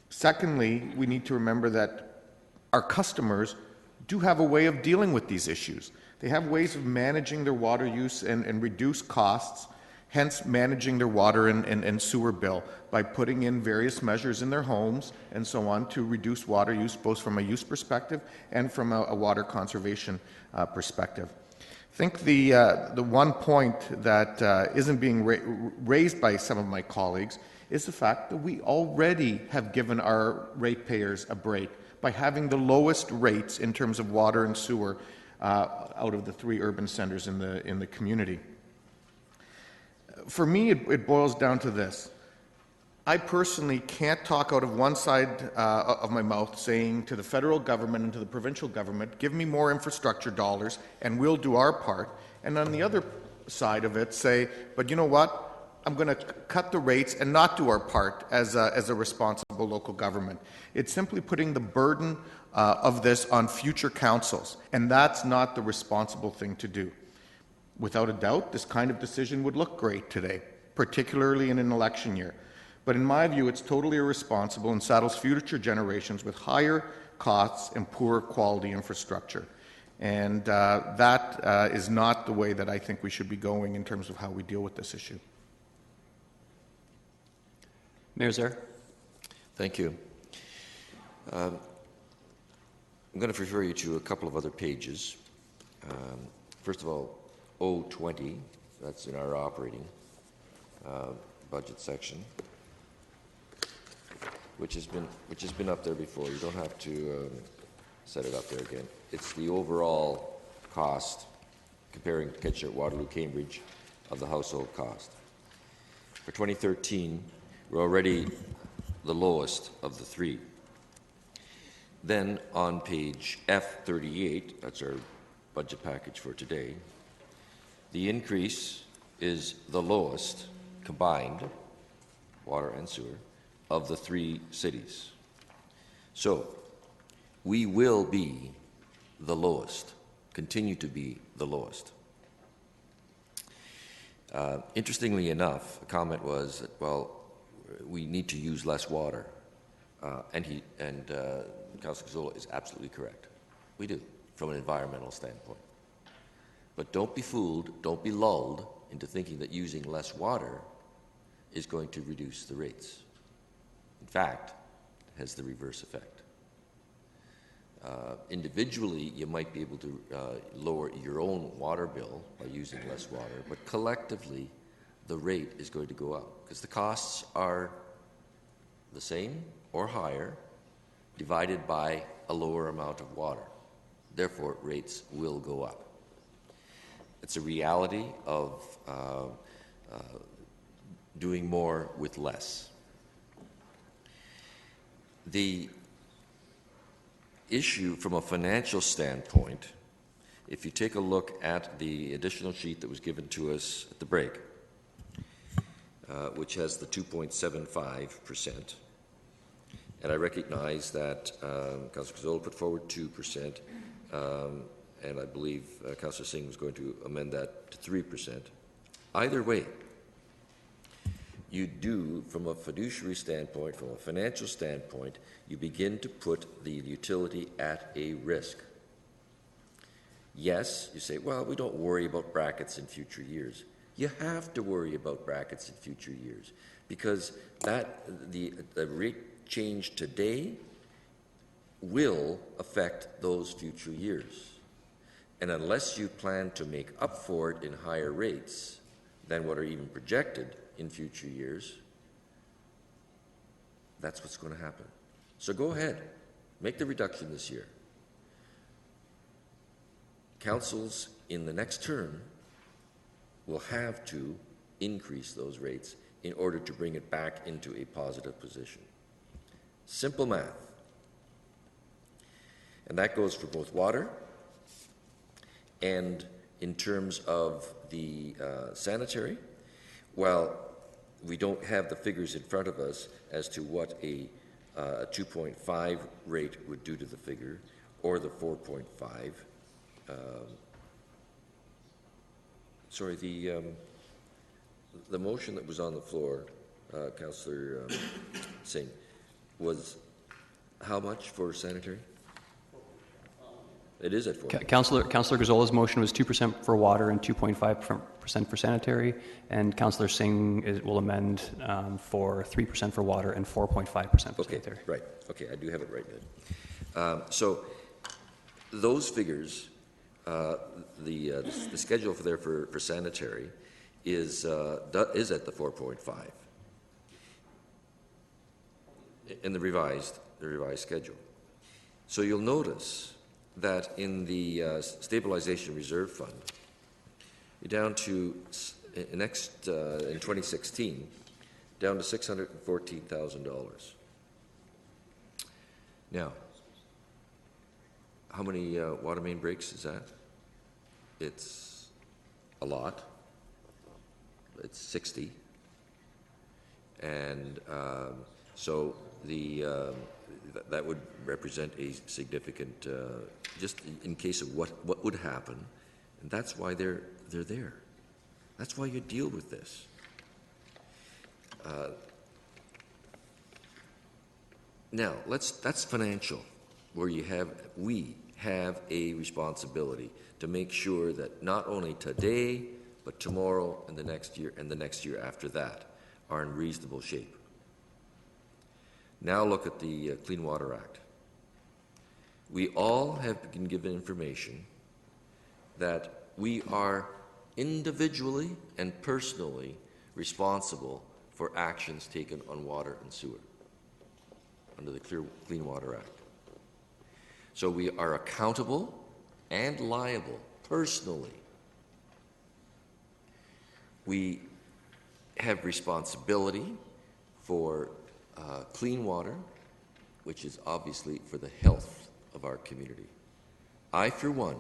Secondly, we need to remember that our customers do have a way of dealing with these issues. They have ways of managing their water use and reduce costs, hence managing their water and sewer bill by putting in various measures in their homes and so on to reduce water use, both from a use perspective and from a water conservation perspective. I think the one point that isn't being raised by some of my colleagues is the fact that we already have given our ratepayers a break by having the lowest rates in terms of water and sewer out of the 3 urban centers in the community. For me, it boils down to this. I personally can't talk out of one side of my mouth saying to the federal government and to the provincial government, give me more infrastructure dollars and we'll do our part. And on the other side of it say, but you know what? I'm going to cut the rates and not do our part as a responsible local government. It's simply putting the burden of this on future councils, and that's not the responsible thing to do. Without a doubt, this kind of decision would look great today, particularly in an election year. But in my view, it's totally irresponsible and saddles future generations with higher costs and poor quality infrastructure. And that is not the way that I think we should be going in terms of how we deal with this issue. Mayor Zaire. Thank you. I'm going to refer you to a couple of other pages. First of all, 020, that's in our operating budget section, which has been up there before. You don't have to set it up there again. It's the overall cost, comparing Kitchener, Waterloo, Cambridge, of the household cost. For 2013, we're already the lowest of the 3. Then on page F38, that's our budget package for today, the increase is the lowest combined, water and sewer, of the 3 cities. So we will be the lowest, continue to be the lowest. Interestingly enough, a comment was that, well, we need to use less water. And Councillor Gazzola is absolutely correct. We do, from an environmental standpoint. But don't be fooled, don't be lulled into thinking that using less water is going to reduce the rates. In fact, it has the reverse effect. Individually, you might be able to lower your own water bill by using less water, but collectively, the rate is going to go up because the costs are the same or higher divided by a lower amount of water. Therefore, rates will go up. It's a reality of doing more with less. The issue from a financial standpoint, if you take a look at the additional sheet that was given to us at the break, which has the 2.75%, and I recognize that Councillor Gazzola put forward 2%, and I believe Councillor Singh was going to amend that to 3%. Either way, you do, from a fiduciary standpoint, from a financial standpoint, you begin to put the utility at a risk. Yes, you say, well, we don't worry about brackets in future years. You have to worry about brackets in future years because the rate change today will affect those future years. And unless you plan to make up for it in higher rates than what are even projected in future years, that's what's going to happen. So go ahead, make the reduction this year. Councils in the next term will have to increase those rates in order to bring it back into a positive position. Simple math. And that goes for both water and in terms of the sanitary. Well, we don't have the figures in front of us as to what a a 2.5 rate would do to the figure, or the 4.5. Sorry, the motion that was on the floor, Councillor Singh, was how much for sanitary? It is at 4. Councillor Gazzola's motion was 2% for water and 2.5% for sanitary, and Councillor Singh will amend for 3% for water and 4.5% for sanitary. Right. Okay, I do have it right then. So those figures, the schedule for sanitary is at the 4.5 in the revised schedule. So you'll notice that in the stabilization reserve fund, you're down to in 2016 down to $614,000. Now, how many water main breaks is that? It's a lot. It's 60, and so that would represent a significant, just in case of what would happen, and that's why they're there. That's why you deal with this. Now, that's financial, where we have a responsibility to make sure that not only today, but tomorrow and the next year and the next year after that are in reasonable shape. Now look at the Clean Water Act. We all have been given information that we are individually and personally responsible for actions taken on water and sewer under the Clean Water Act. So we are accountable and liable personally. We have responsibility for clean water, which is obviously for the health of our community. I, for one,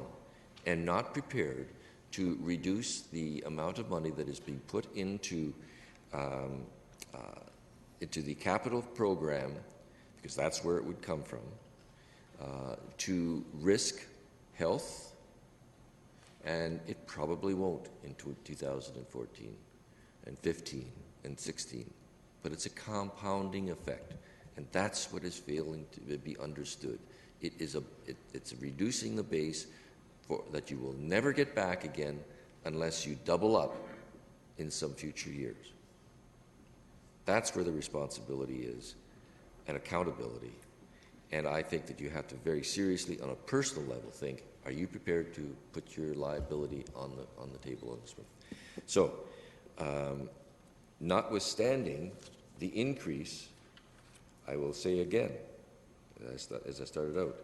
am not prepared to reduce the amount of money that is being put into the capital program, because that's where it would come from, to risk health, and it probably won't in 2014 and 15 and 16. But it's a compounding effect, and that's what is failing to be understood. It's reducing the base that you will never get back again unless you double up in some future years. That's where the responsibility is and accountability. And I think that you have to very seriously, on a personal level, think, are you prepared to put your liability on the table on this one? So, notwithstanding the increase, I will say again, as I started out,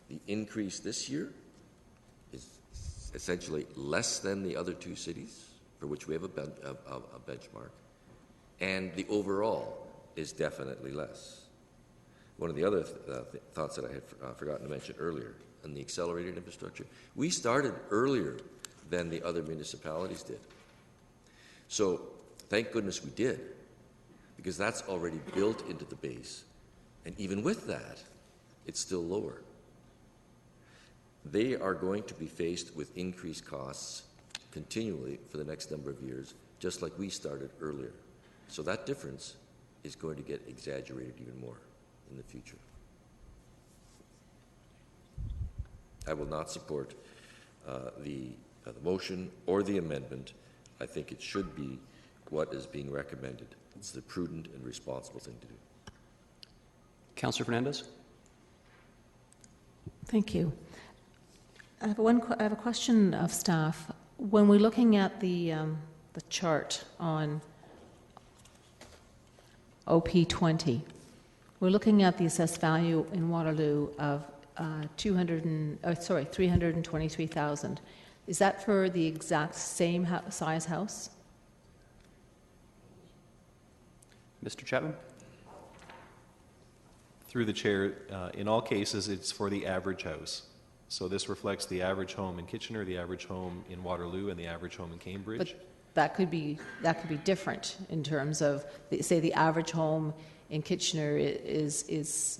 the increase this year is essentially less than the other two cities for which we have a benchmark, and the overall is definitely less. One of the other thoughts that I had forgotten to mention earlier, on the accelerated infrastructure, we started earlier than the other municipalities did. So thank goodness we did, because that's already built into the base. And even with that, it's still lower. They are going to be faced with increased costs continually for the next number of years, just like we started earlier. So that difference is going to get exaggerated even more in the future. I will not support the motion or the amendment. I think it should be what is being recommended. It's the prudent and responsible thing to do. Councillor Fernandez? Thank you. I have a question of staff. When we're looking at the chart on OP20, we're looking at the assessed value in Waterloo of 323,000. Is that for the exact same size house? Mr. Chapman? Through the chair, in all cases, it's for the average house. So this reflects the average home in Kitchener, the average home in Waterloo, and the average home in Cambridge. that could be different in terms of, say, the average home in Kitchener is if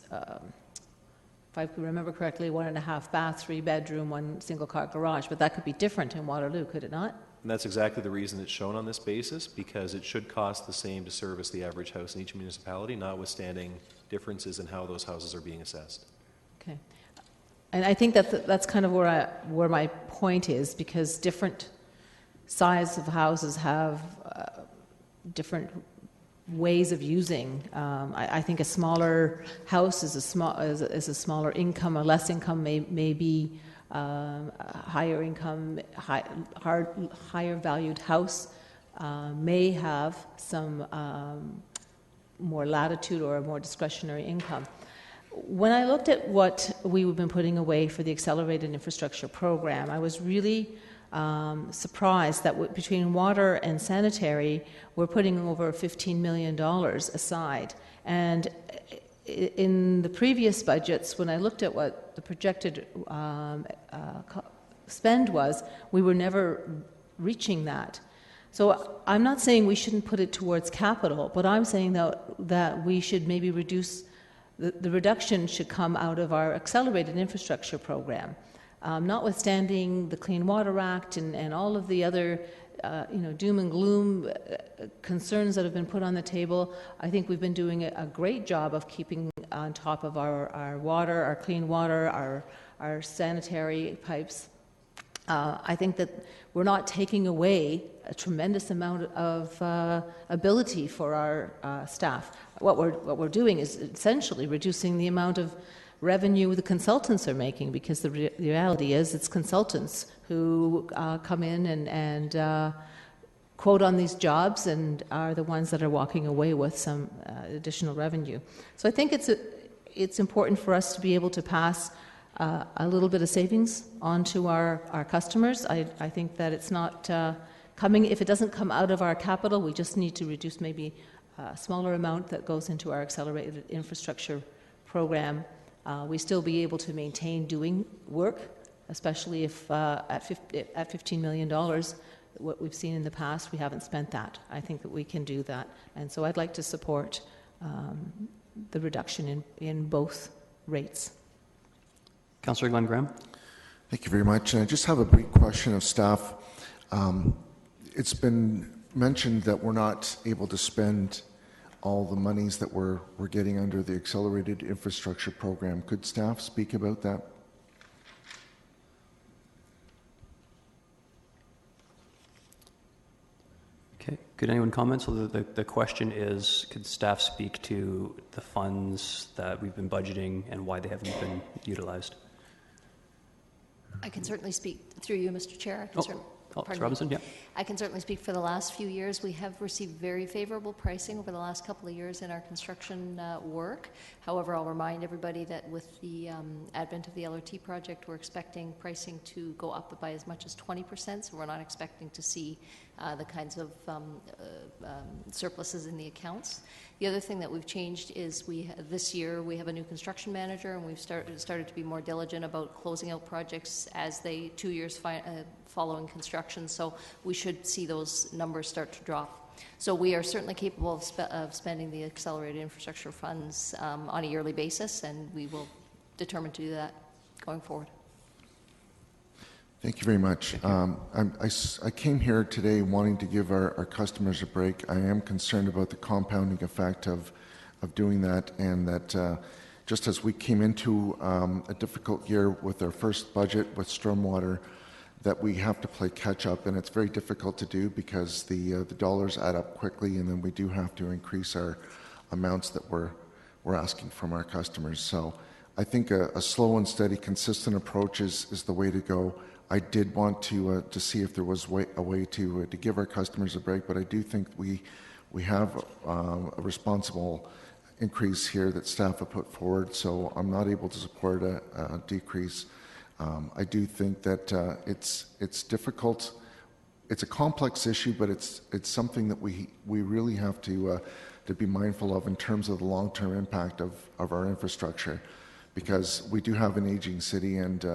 I remember correctly, 1.5 bath, 3-bedroom, 1 single-car garage. But that could be different in Waterloo, could it not? And that's exactly the reason it's shown on this basis, because it should cost the same to service the average house in each municipality, notwithstanding differences in how those houses are being assessed. Okay. And I think that's kind of where my point is, because different size of houses have different ways of using. I think a smaller house is a smaller income, or less income may be higher income, higher valued house may have some more latitude or a more discretionary income. When I looked at what we've been putting away for the Accelerated Infrastructure Program, I was really surprised that between water and sanitary, we're putting over $15 million aside. And in the previous budgets, when I looked at what the projected spend was, we were never reaching that. So I'm not saying we shouldn't put it towards capital, but I'm saying that we should maybe reduce, the reduction should come out of our Accelerated Infrastructure Program. Notwithstanding the Clean Water Act and all of the other doom and gloom concerns that have been put on the table, I think we've been doing a great job of keeping on top of our water, our clean water, our sanitary pipes. I think that we're not taking away a tremendous amount of ability for our staff. What we're doing is essentially reducing the amount of revenue the consultants are making, because the reality is it's consultants who come in and quote on these jobs and are the ones that are walking away with some additional revenue. So I think it's important for us to be able to pass a little bit of savings on to our customers. I think that it's not coming, if it doesn't come out of our capital, we just need to reduce maybe a smaller amount that goes into our Accelerated Infrastructure Program. We still be able to maintain doing work, especially if at $15 million, what we've seen in the past, we haven't spent that. I think that we can do that. And so I'd like to support the reduction in both rates. Councillor Glenn Graham. Thank you very much. And I just have a brief question of staff. It's been mentioned that we're not able to spend all the monies that we're getting under the Accelerated Infrastructure Program. Could staff speak about that? Okay. Could anyone comment? So the question is, could staff speak to the funds that we've been budgeting and why they haven't been utilized? I can certainly speak through you, Mr. Chair. Ms. Robinson, yeah. I can certainly speak for the last few years. We have received very favorable pricing over the last couple of years in our construction work. However, I'll remind everybody that with the advent of the LRT project, we're expecting pricing to go up by as much as 20%, so we're not expecting to see the kinds of surpluses in the accounts. The other thing that we've changed is this year we have a new construction manager, and we've started to be more diligent about closing out projects as 2 years following construction, so we should see those numbers start to drop. So we are certainly capable of spending the accelerated infrastructure funds on a yearly basis, and we will determine to do that going forward. Thank you very much. I came here today wanting to give our customers a break. I am concerned about the compounding effect of doing that, and that just as we came into a difficult year with our first budget with stormwater, that we have to play catch up, and it's very difficult to do because the dollars add up quickly, and then we do have to increase our amounts that we're asking from our customers. So I think a slow and steady, consistent approach is the way to go. I did want to see if there was a way to give our customers a break, but I do think we have a responsible increase here that staff have put forward, so I'm not able to support a decrease. I do think that it's difficult. It's a complex issue, but it's something that we really have to be mindful of in terms of the long-term impact of our infrastructure, because we do have an aging city, and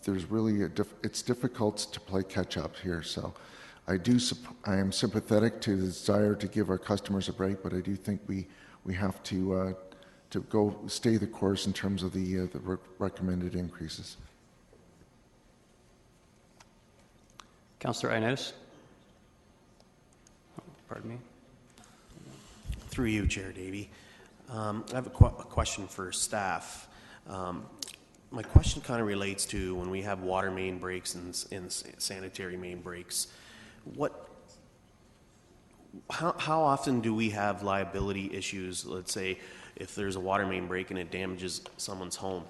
there's really it's difficult to play catch up here. So I am sympathetic to the desire to give our customers a break, but I do think we have to go stay the course in terms of the recommended increases. Councillor Ioannidis. Oh, pardon me. Through you, Chair Davey. I have a question for staff. My question kind of relates to when we have water main breaks and sanitary main breaks. How often do we have liability issues, let's say, if there's a water main break and it damages someone's home?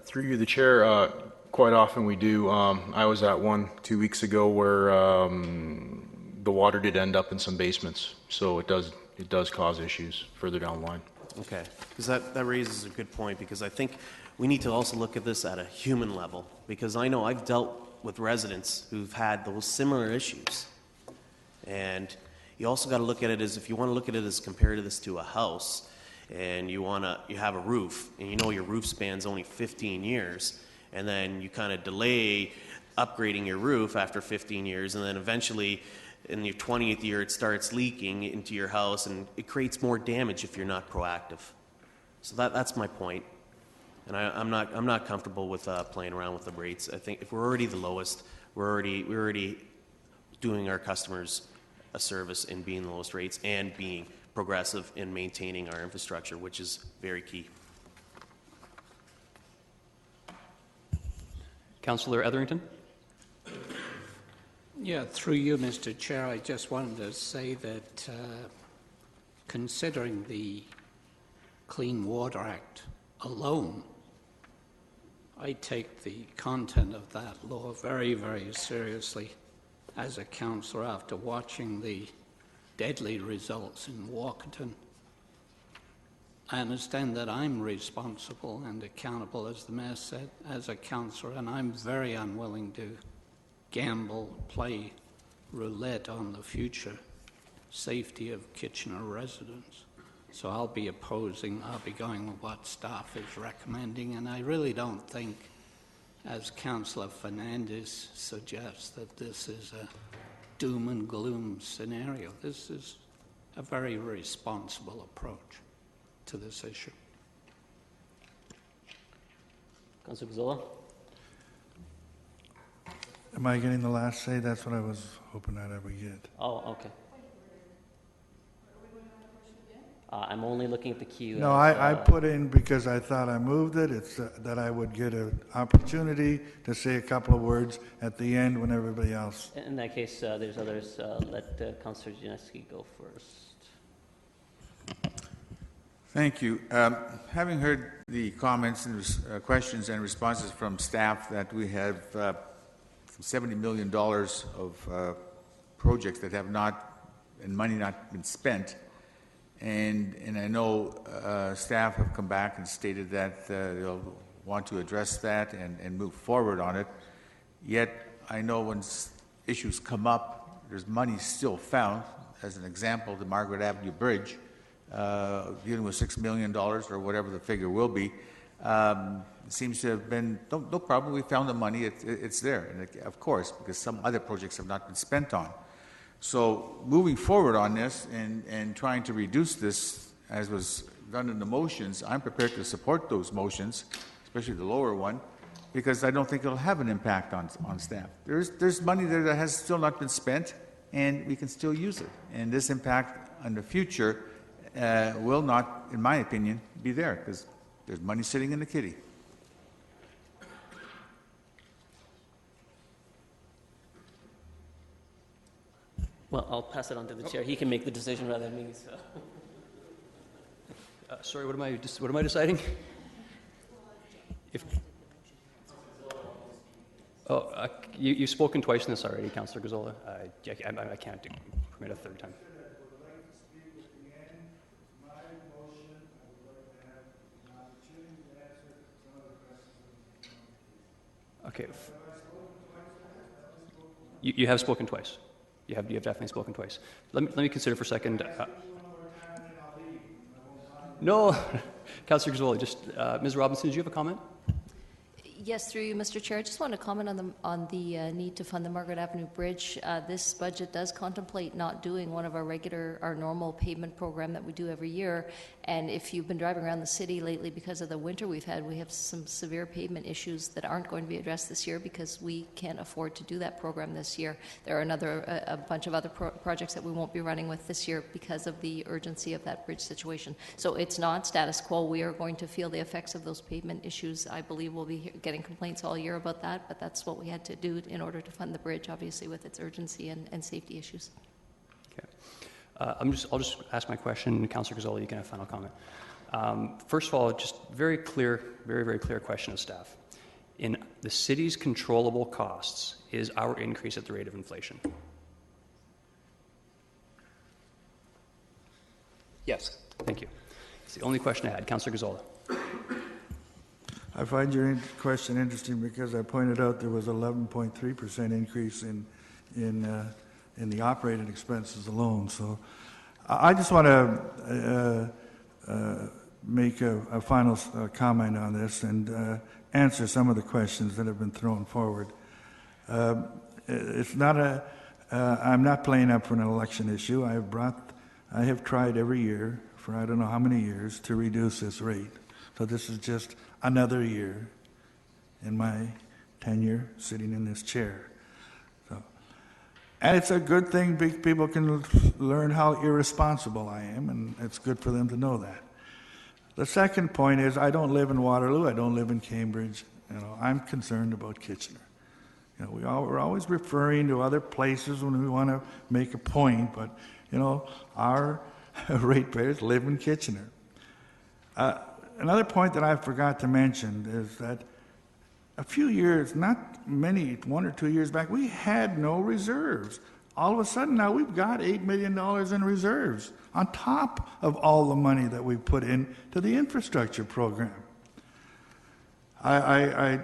Through you, the chair, quite often we do. I was at one 2 weeks ago where the water did end up in some basements, so it does cause issues further down the line. Okay, because that raises a good point, because I think we need to also look at this at a human level, because I know I've dealt with residents who've had those similar issues. And you also got to look at it as, if you want to look at it as compare this to a house, and you have a roof, and you know your roof span's only 15 years, and then you kind of delay upgrading your roof after 15 years, and then eventually in your 20th year it starts leaking into your house, and it creates more damage if you're not proactive. So that's my point. And I'm not comfortable with playing around with the rates. I think if we're already the lowest, we're already doing our customers a service in being the lowest rates and being progressive in maintaining our infrastructure, which is very key. Councillor Etherington. Yeah, through you, Mr. Chair, I just wanted to say that considering the Clean Water Act alone, I take the content of that law very, very seriously as a councillor after watching the deadly results in Walkerton. I understand that I'm responsible and accountable, as the Mayor said, as a councillor, and I'm very unwilling to gamble, play roulette on the future safety of Kitchener residents. So I'll be going with what staff is recommending, and I really don't think, as Councillor Fernandez suggests, that this is a doom and gloom scenario. This is a very responsible approach to this issue. Councillor Gazzola. Am I getting the last say? That's what I was hoping I'd ever get. Oh, okay. I'm only looking at the queue. No, I put in because I thought I moved it. It's that I would get an opportunity to say a couple of words at the end when everybody else. In that case, there's others. Let Councillor Janeski go first. Thank you. Having heard the comments and questions and responses from staff that we have $70 million of projects that have not, and money not been spent, and I know staff have come back and stated that they'll want to address that and move forward on it. Yet I know when issues come up, there's money still found. As an example, the Margaret Avenue Bridge, dealing with $6 million or whatever the figure will be, it seems to have been no problem. We found the money; it's there, and of course, because some other projects have not been spent on. So moving forward on this and trying to reduce this, as was done in the motions, I'm prepared to support those motions, especially the lower one, because I don't think it'll have an impact on staff. There's money there that has still not been spent, and we can still use it. And this impact on the future will not, in my opinion, be there, because there's money sitting in the kitty. Well, I'll pass it on to the chair. He can make the decision rather than me. So. Sorry, what am I deciding? You've spoken twice in this already, Councillor Gazzola. I can't permit a third time. Okay. You have spoken twice. You have definitely spoken twice. Let me consider for a second. No, Councillor Gazzola, just Ms. Robinson, did you have a comment? Yes, through you, Mr. Chair. I just want to comment on the need to fund the Margaret Avenue Bridge. This budget does contemplate not doing one of our normal pavement program that we do every year. And if you've been driving around the city lately because of the winter we have some severe pavement issues that aren't going to be addressed this year because we can't afford to do that program this year. There are a bunch of other projects that we won't be running with this year because of the urgency of that bridge situation. So it's not status quo. We are going to feel the effects of those pavement issues. I believe we'll be getting complaints all year about that, but that's what we had to do in order to fund the bridge, obviously with its urgency and safety issues. Okay. I'll just ask my question. Councillor Gazzola, you can have final comment. First of all, just very clear, very clear question of staff. In the city's controllable costs, is our increase at the rate of inflation? Yes. Thank you. It's the only question I had. Councillor Gazzola. I find your question interesting because I pointed out there was 11.3% increase in the operating expenses alone. So I just want to make a final comment on this and answer some of the questions that have been thrown forward. It's not I'm not playing up for an election issue. I have tried every year for I don't know how many years to reduce this rate. So this is just another year in my tenure sitting in this chair. And it's a good thing people can learn how irresponsible I am, and it's good for them to know that. The second point is I don't live in Waterloo. I don't live in Cambridge. I'm concerned about Kitchener. We're always referring to other places when we want to make a point, but our ratepayers live in Kitchener. Another point that I forgot to mention is that a few years, not many, 1 or 2 years back, we had no reserves. All of a sudden now we've got $8 million in reserves on top of all the money that we put into the infrastructure program. I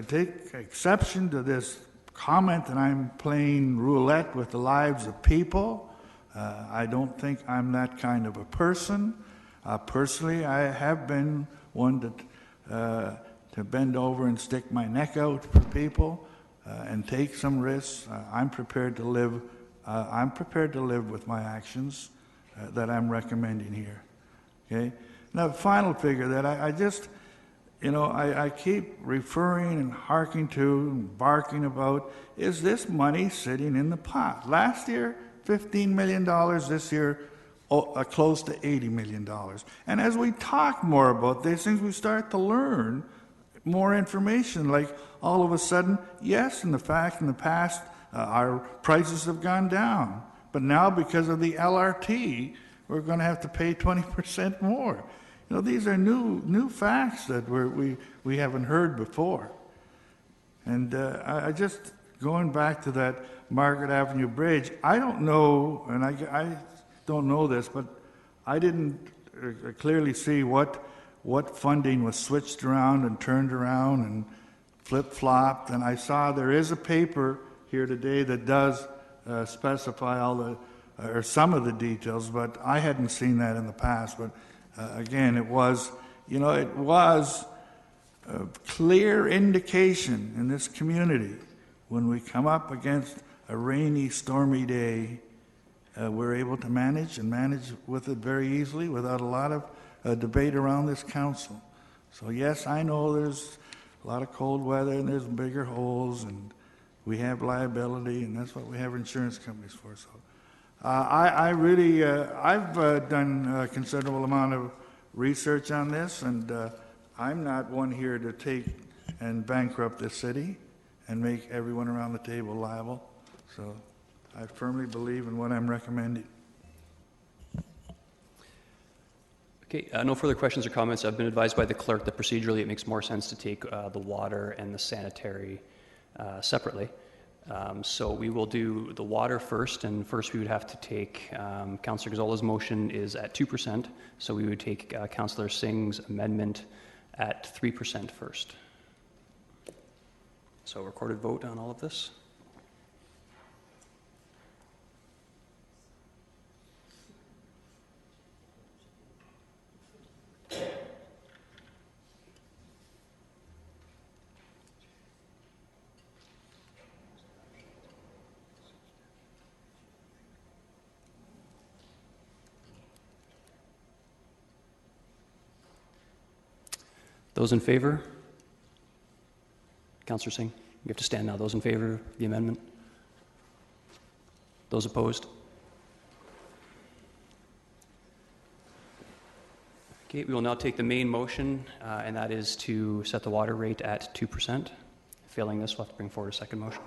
take exception to this comment that I'm playing roulette with the lives of people. I don't think I'm that kind of a person. Personally, I have been one to bend over and stick my neck out for people and take some risks. I'm prepared to live. I'm prepared to live with my actions that I'm recommending here. Okay. Now, the final figure that I just, I keep referring and harking to and barking about is this money sitting in the pot. Last year, $15 million. This year, close to $80 million. And as we talk more about these things, we start to learn more information. Like all of a sudden, yes, in the past, our prices have gone down. But now because of the LRT, we're going to have to pay 20% more. These are new facts that we haven't heard before. And I just, going back to that Margaret Avenue Bridge, I don't know, and I don't know this, but I didn't clearly see what funding was switched around and turned around and flip-flopped. And I saw there is a paper here today that does specify or some of the details, but I hadn't seen that in the past. But again, it was a clear indication in this community when we come up against a rainy, stormy day, we're able to manage with it very easily without a lot of debate around this council. So yes, I know there's a lot of cold weather and there's bigger holes and we have liability and that's what we have insurance companies for. So I've done a considerable amount of research on this, and I'm not one here to take and bankrupt the city and make everyone around the table liable. So I firmly believe in what I'm recommending. Okay, no further questions or comments. I've been advised by the clerk that procedurally it makes more sense to take the water and the sanitary separately. So we will do the water first, and first we would have to take, Councillor Gazzola's motion is at 2%, so we would take Councillor Singh's amendment at 3% first. So recorded vote on all of this. Those in favor? Councillor Singh, you have to stand now. Those in favor of the amendment? Those opposed? Okay, we will now take the main motion, and that is to set the water rate at 2%. Failing this, we'll have to bring forward a second motion.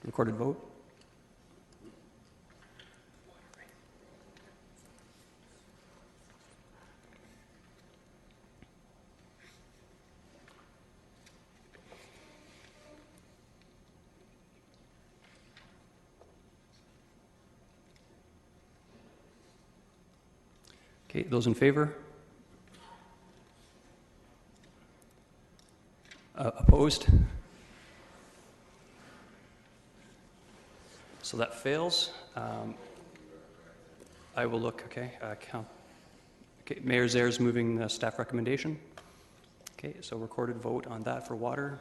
Recorded vote. Okay, those in favor? Opposed? So that fails. I will look, okay, okay, Mayor Zares moving the staff recommendation. Okay, so recorded vote on that for water.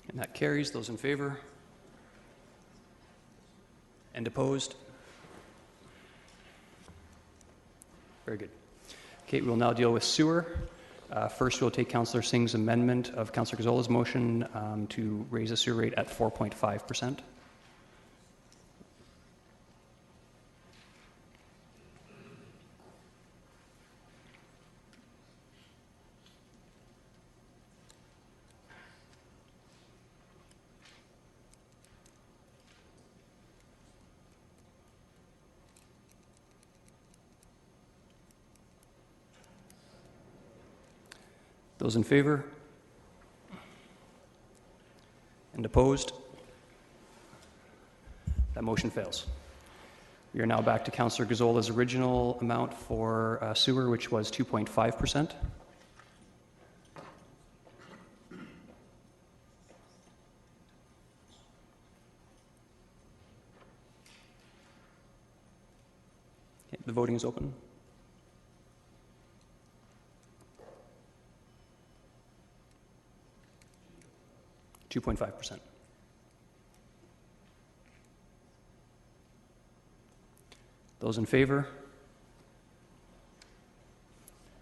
And that carries. Those in favor? And opposed? Very good. Okay, we'll now deal with sewer. First, we'll take Councillor Singh's amendment of Councillor Gazola's motion to raise the sewer rate at 4.5%. Those in favor? And opposed? That motion fails. We are now back to Councillor Gazola's original amount for sewer, which was 2.5%. Okay, the voting is open. .5%. Those in favor?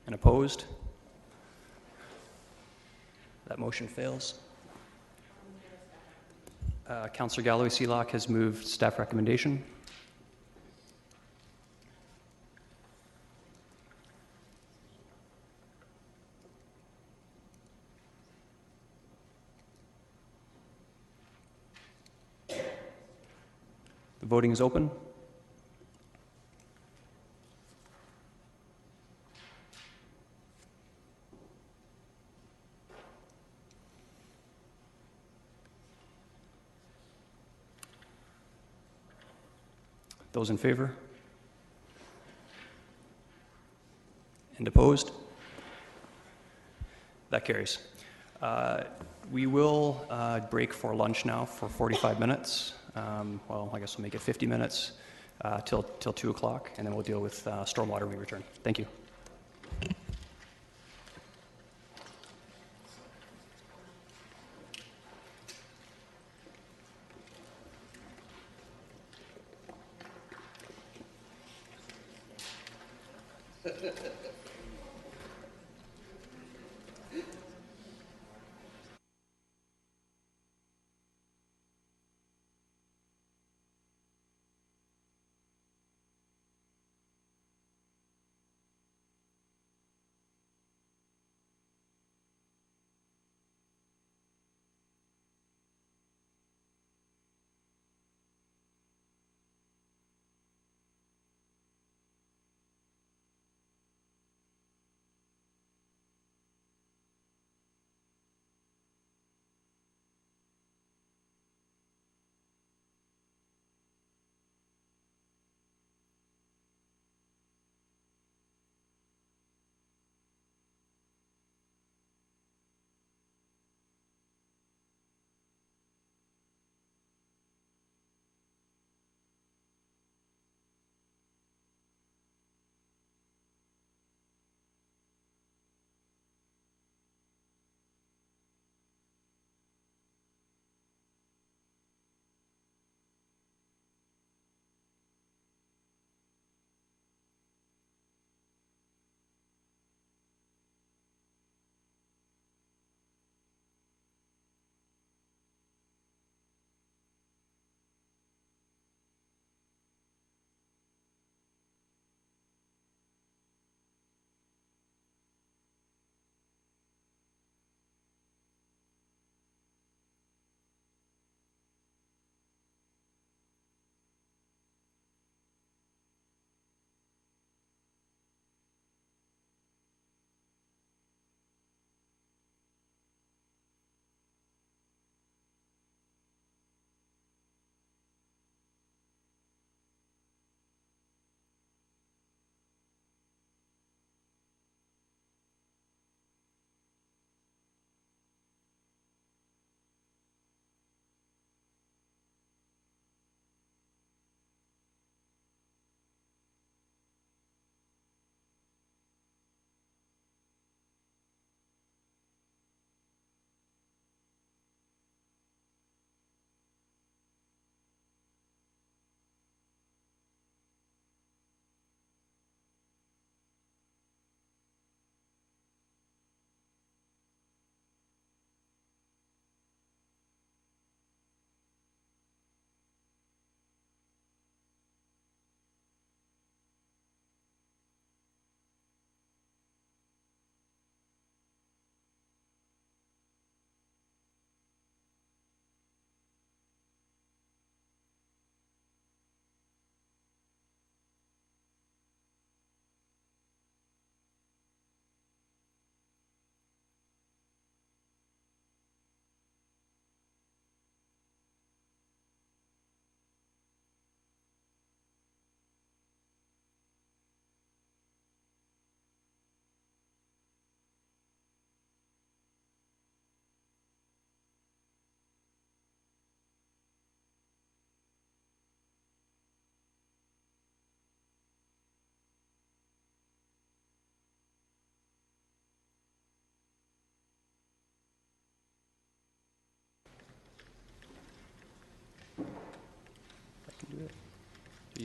And opposed? That motion fails. Councillor Galloway-Seelock has moved staff recommendation. The voting is open. Those in favor? And opposed? That carries. We will break for lunch now for 45 minutes. Well, I guess we'll make it 50 minutes till 2 o'clock, and then we'll deal with stormwater when we return. Thank you.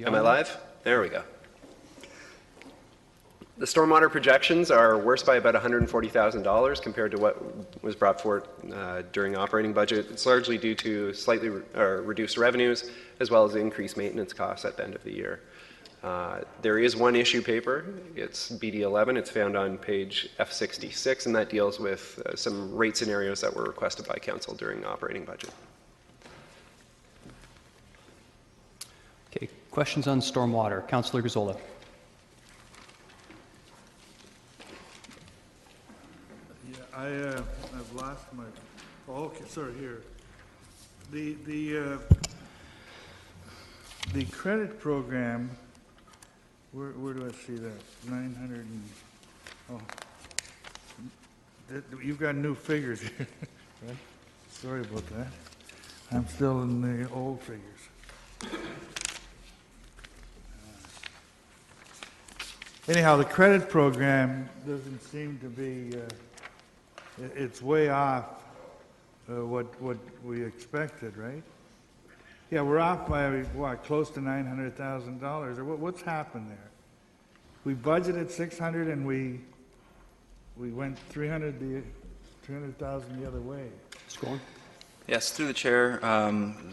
Am I live? There we go. The stormwater projections are worse by about $140,000 compared to what was brought forward during operating budget. It's largely due to slightly reduced revenues as well as increased maintenance costs at the end of the year. There is one issue paper. It's BD11. It's found on page F66, and that deals with some rate scenarios that were requested by council during the operating budget. Okay, questions on stormwater. Councillor Gazzola. Yeah, I've lost my. Oh, okay, sorry. Here, the credit program. Where do I see that? 900 and, oh, you've got new figures here, right? Sorry about that. I'm still in the old figures. Anyhow, the credit program doesn't seem to be, it's way off what we expected, right? Yeah, we're off by, what, close to $900,000. What's happened there? We budgeted 600 and we went 300,000 the other way. Scrolling. Yes, through the chair,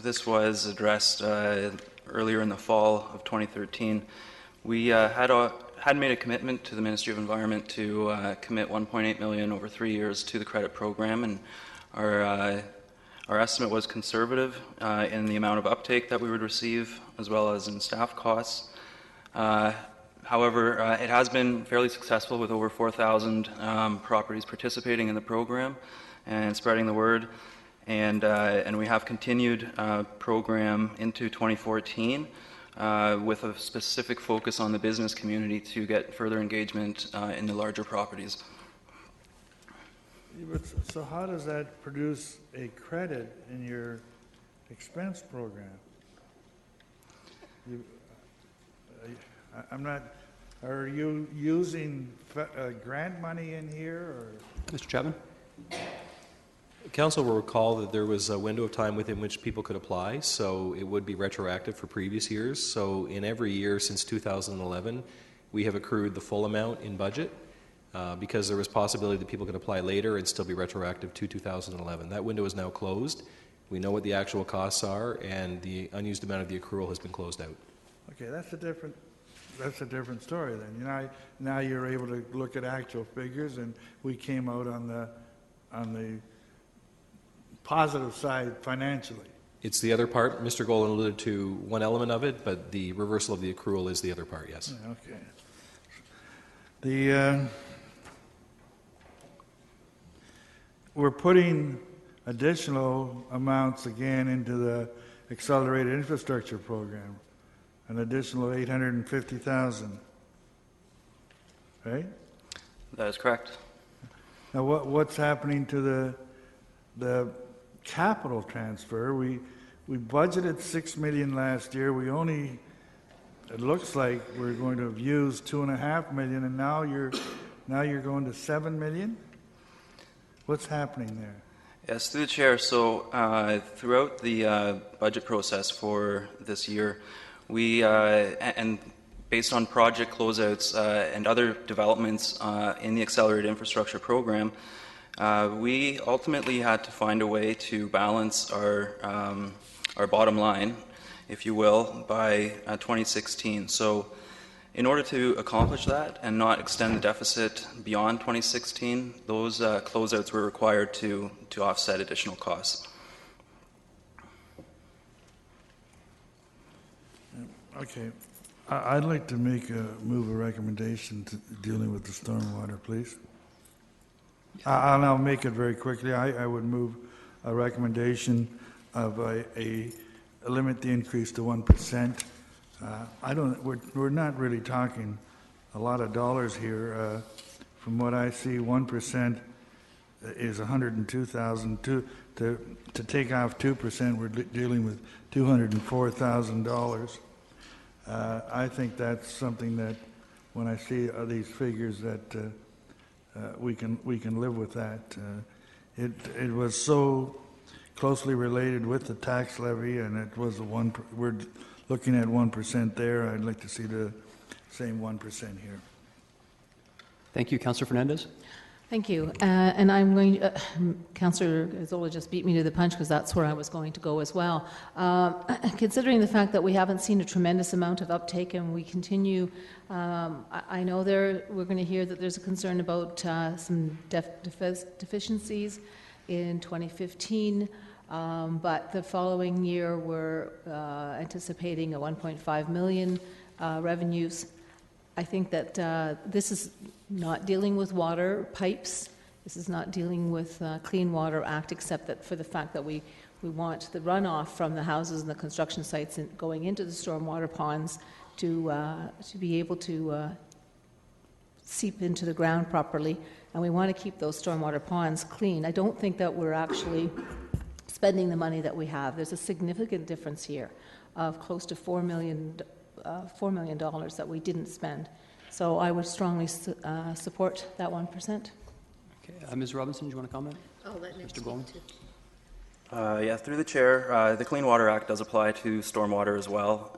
this was addressed earlier in the fall of 2013. We had made a commitment to the Ministry of Environment to commit $1.8 million over 3 years to the credit program, and our estimate was conservative in the amount of uptake that we would receive, as well as in staff costs. However, it has been fairly successful with over 4,000 properties participating in the program and spreading the word. And we have continued program into 2014 with a specific focus on the business community to get further engagement in the larger properties. So how does that produce a credit in your expense program? I'm not, are you using grant money in here, or? Mr. Chapman? Council will recall that there was a window of time within which people could apply, so it would be retroactive for previous years. So in every year since 2011, we have accrued the full amount in budget. Because there was possibility that people could apply later and still be retroactive to 2011. That window is now closed. We know what the actual costs are, and the unused amount of the accrual has been closed out. Okay, that's a different story then. Now you're able to look at actual figures, and we came out on the positive side financially. It's the other part. Mr. Golan alluded to one element of it, but the reversal of the accrual is the other part, yes. Okay. The we're putting additional amounts again into the accelerated infrastructure program, an additional 850,000, right? That is correct. Now, what's happening to the capital transfer? We budgeted $6 million last year. We only, it looks like we're going to have used $2.5 million, and now you're going to $7 million. What's happening there? Yes, through the chair. So throughout the budget process for this year, we and based on project closeouts and other developments in the accelerated infrastructure program, we ultimately had to find a way to balance our bottom line, if you will, by 2016. So in order to accomplish that and not extend the deficit beyond 2016, those closeouts were required to offset additional costs. Okay. I'd like to move a recommendation to dealing with the stormwater, please. I'll make it very quickly. I would move a recommendation of limit the increase to 1%. We're not really talking a lot of dollars here. From what I see, 1% is $102,000. To take off 2%, we're dealing with $204,000. I think that's something that, when I see these figures, that we can live with that. It was so closely related with the tax levy, and it was we're looking at 1% there. I'd like to see the same 1% here. Thank you. Councillor Fernandez. Thank you. And I'm going to, Councillor Gazzola just beat me to the punch because that's where I was going to go as well. Considering the fact that we haven't seen a tremendous amount of uptake and we continue, I know we're going to hear that there's a concern about some deficiencies in 2015, but the following year we're anticipating a 1.5 million revenues. I think that this is not dealing with water pipes. This is not dealing with Clean Water Act, except that for the fact that we want the runoff from the houses and the construction sites going into the stormwater ponds to be able to seep into the ground properly, and we want to keep those stormwater ponds clean. I don't think that we're actually spending the money that we have. There's a significant difference here of close to $4 million that we didn't spend. So I would strongly support that 1%. Okay, Ms. Robinson, do you want to comment? I'll let Nick Mr. Bowman. Yeah, through the chair, the Clean Water Act does apply to stormwater as well,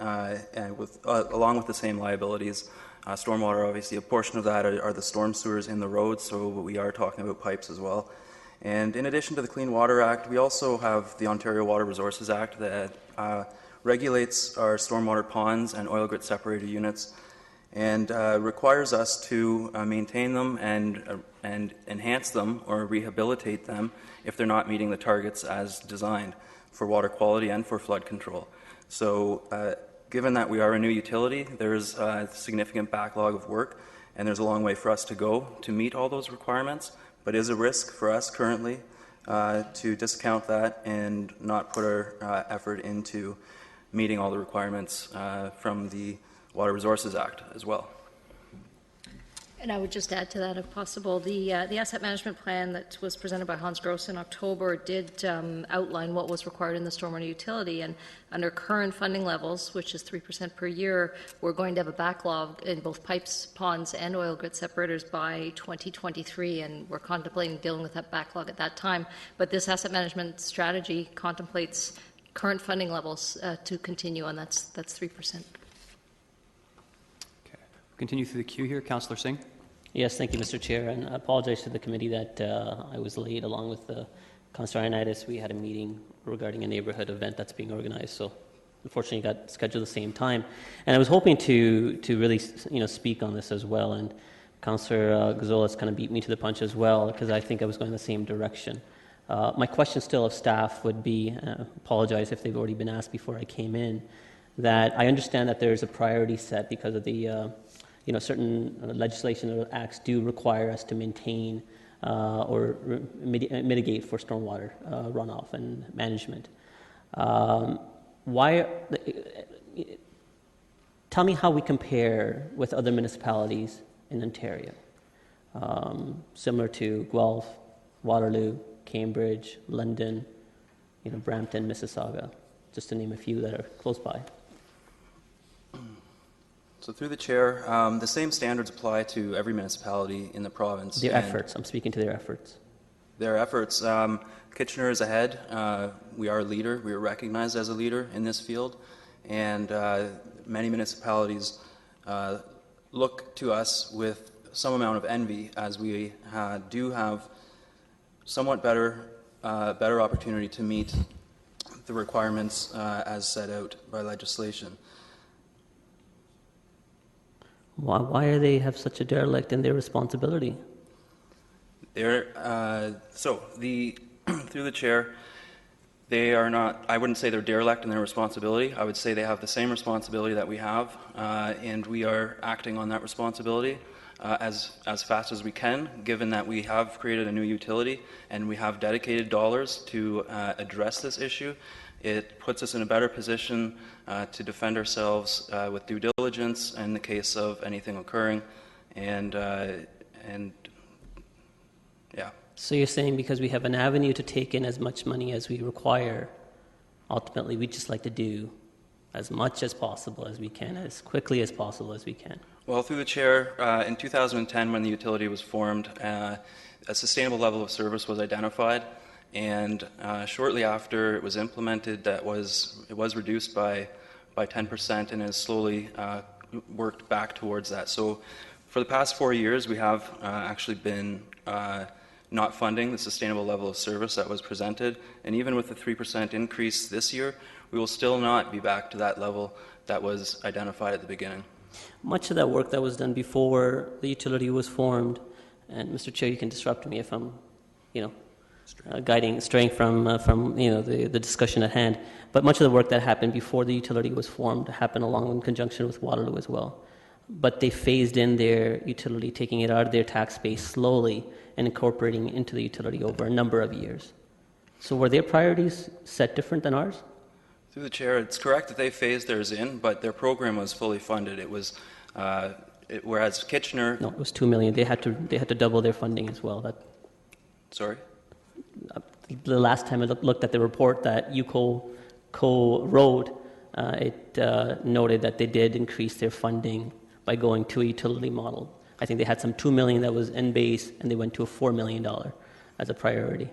and along with the same liabilities. Stormwater, obviously, a portion of that are the storm sewers in the roads, so we are talking about pipes as well. And in addition to the Clean Water Act, we also have the Ontario Water Resources Act that regulates our stormwater ponds and oil grit separator units, and requires us to maintain them and enhance them or rehabilitate them if they're not meeting the targets as designed for water quality and for flood control. So given that we are a new utility, there's a significant backlog of work, and there's a long way for us to go to meet all those requirements, but it is a risk for us currently to discount that and not put our effort into meeting all the requirements from the Water Resources Act as well. And I would just add to that, if possible, the asset management plan that was presented by Hans Gross in October did outline what was required in the stormwater utility, and under current funding levels, which is 3% per year, we're going to have a backlog in both pipes, ponds, and oil grit separators by 2023, and we're contemplating dealing with that backlog at that time. But this asset management strategy contemplates current funding levels to continue, and that's 3%. Continue through the queue here. Councillor Singh. Yes, thank you, Mr. Chair, and I apologize to the committee that I was late. Along with Councillor Ioannidis, we had a meeting regarding a neighbourhood event that's being organised, so unfortunately got scheduled at the same time. And I was hoping to really speak on this as well, and Councillor Gazzola has kind of beat me to the punch as well, because I think I was going the same direction. My question still of staff would be, apologize if they've already been asked before I came in, that I understand that there's a priority set because of the certain legislation or acts do require us to maintain or mitigate for stormwater runoff and management. Tell me how we compare with other municipalities in Ontario, similar to Guelph, Waterloo, Cambridge, London, Brampton, Mississauga, just to name a few that are close by. So through the chair, the same standards apply to every municipality in the province. Their efforts. I'm speaking to their efforts. Their efforts. Kitchener is ahead. We are a leader. We are recognized as a leader in this field. And many municipalities look to us with some amount of envy, as we do have somewhat better opportunity to meet the requirements as set out by legislation. Why do they have such a derelict in their responsibility? Through the chair, they are not, I wouldn't say they're derelict in their responsibility. I would say they have the same responsibility that we have, and we are acting on that responsibility as fast as we can, given that we have created a new utility and we have dedicated dollars to address this issue. It puts us in a better position to defend ourselves with due diligence in the case of anything occurring, and yeah. So you're saying because we have an avenue to take in as much money as we require, ultimately we just like to do as much as possible as we can, as quickly as possible as we can? Well, through the chair, in 2010 when the utility was formed, a sustainable level of service was identified, and shortly after it was implemented, it was reduced by 10% and has slowly worked back towards that. So for the past 4 years, we have actually been not funding the sustainable level of service that was presented, and even with the 3% increase this year, we will still not be back to that level that was identified at the beginning. Much of that work that was done before the utility was formed, and Mr. Chair, you can disrupt me if I'm, straying from the discussion at hand. But much of the work that happened before the utility was formed happened along in conjunction with Waterloo as well. But they phased in their utility, taking it out of their tax base slowly and incorporating it into the utility over a number of years. So were their priorities set different than ours? Through the chair, it's correct that they phased theirs in, but their program was fully funded. It was, whereas Kitchener... No, it was $2 million. They had to double their funding as well. Sorry? The last time I looked at the report that UCO wrote, it noted that they did increase their funding by going to a utility model. I think they had some $2 million that was in base, and they went to a $4 million as a priority.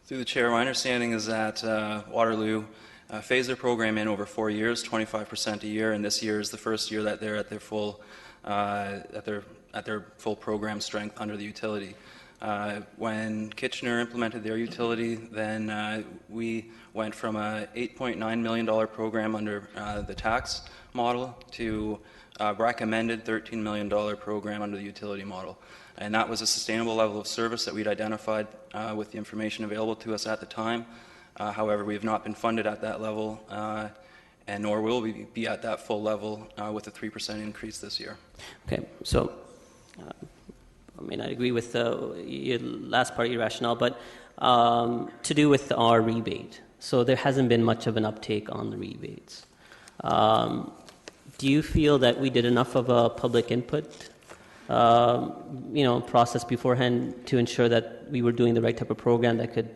Through the chair, my understanding is that Waterloo phased their program in over 4 years, 25% a year, and this year is the first year that they're at their full full program strength under the utility. When Kitchener implemented their utility, then we went from a $8.9 million program under the tax model to recommended $13 million program under the utility model. And that was a sustainable level of service that we'd identified with the information available to us at the time. However, we have not been funded at that level, and nor will we be at that full level with a 3% increase this year. Okay, so I may not agree with your last part of your rationale, but to do with our rebate. So there hasn't been much of an uptake on the rebates. Do you feel that we did enough of a public input process beforehand to ensure that we were doing the right type of program that could,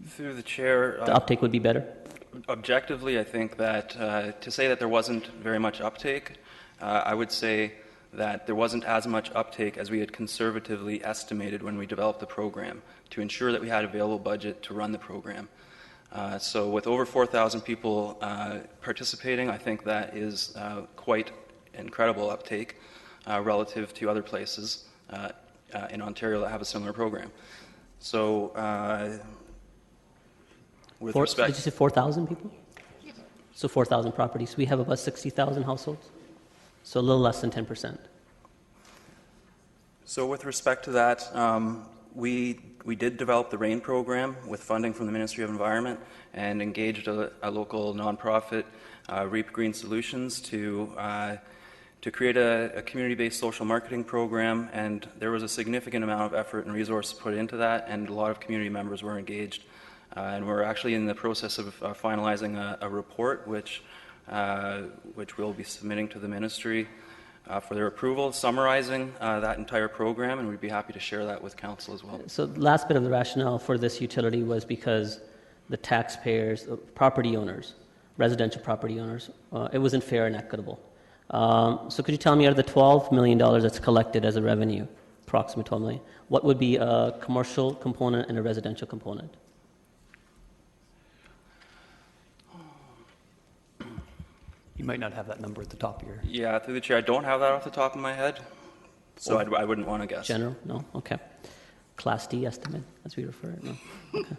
Through the chair, the uptake would be better? Objectively, I think that to say that there wasn't very much uptake, I would say that there wasn't as much uptake as we had conservatively estimated when we developed the program to ensure that we had available budget to run the program. So with over 4,000 people participating, I think that is quite incredible uptake relative to other places in Ontario that have a similar program. So with respect... Did you say 4,000 people? Yes. So 4,000 properties. We have about 60,000 households. So a little less than 10%. So with respect to that, we did develop the RAIN program with funding from the Ministry of Environment and engaged a local nonprofit, Reap Green Solutions, to create a community-based social marketing program, and there was a significant amount of effort and resource put into that, and a lot of community members were engaged. And we're actually in the process of finalizing a report which we'll be submitting to the Ministry for their approval, summarizing that entire program, and we'd be happy to share that with Council as well. So the last bit of the rationale for this utility was because the taxpayers, property owners, residential property owners, it wasn't fair and equitable. So could you tell me, out of the $12 million that's collected as a revenue, approximately $12 million, what would be a commercial component and a residential component? You might not have that number at the top of your... Yeah, through the chair, I don't have that off the top of my head, so I wouldn't want to guess. General? No? Okay. Class D estimate, as we refer it? No? Okay.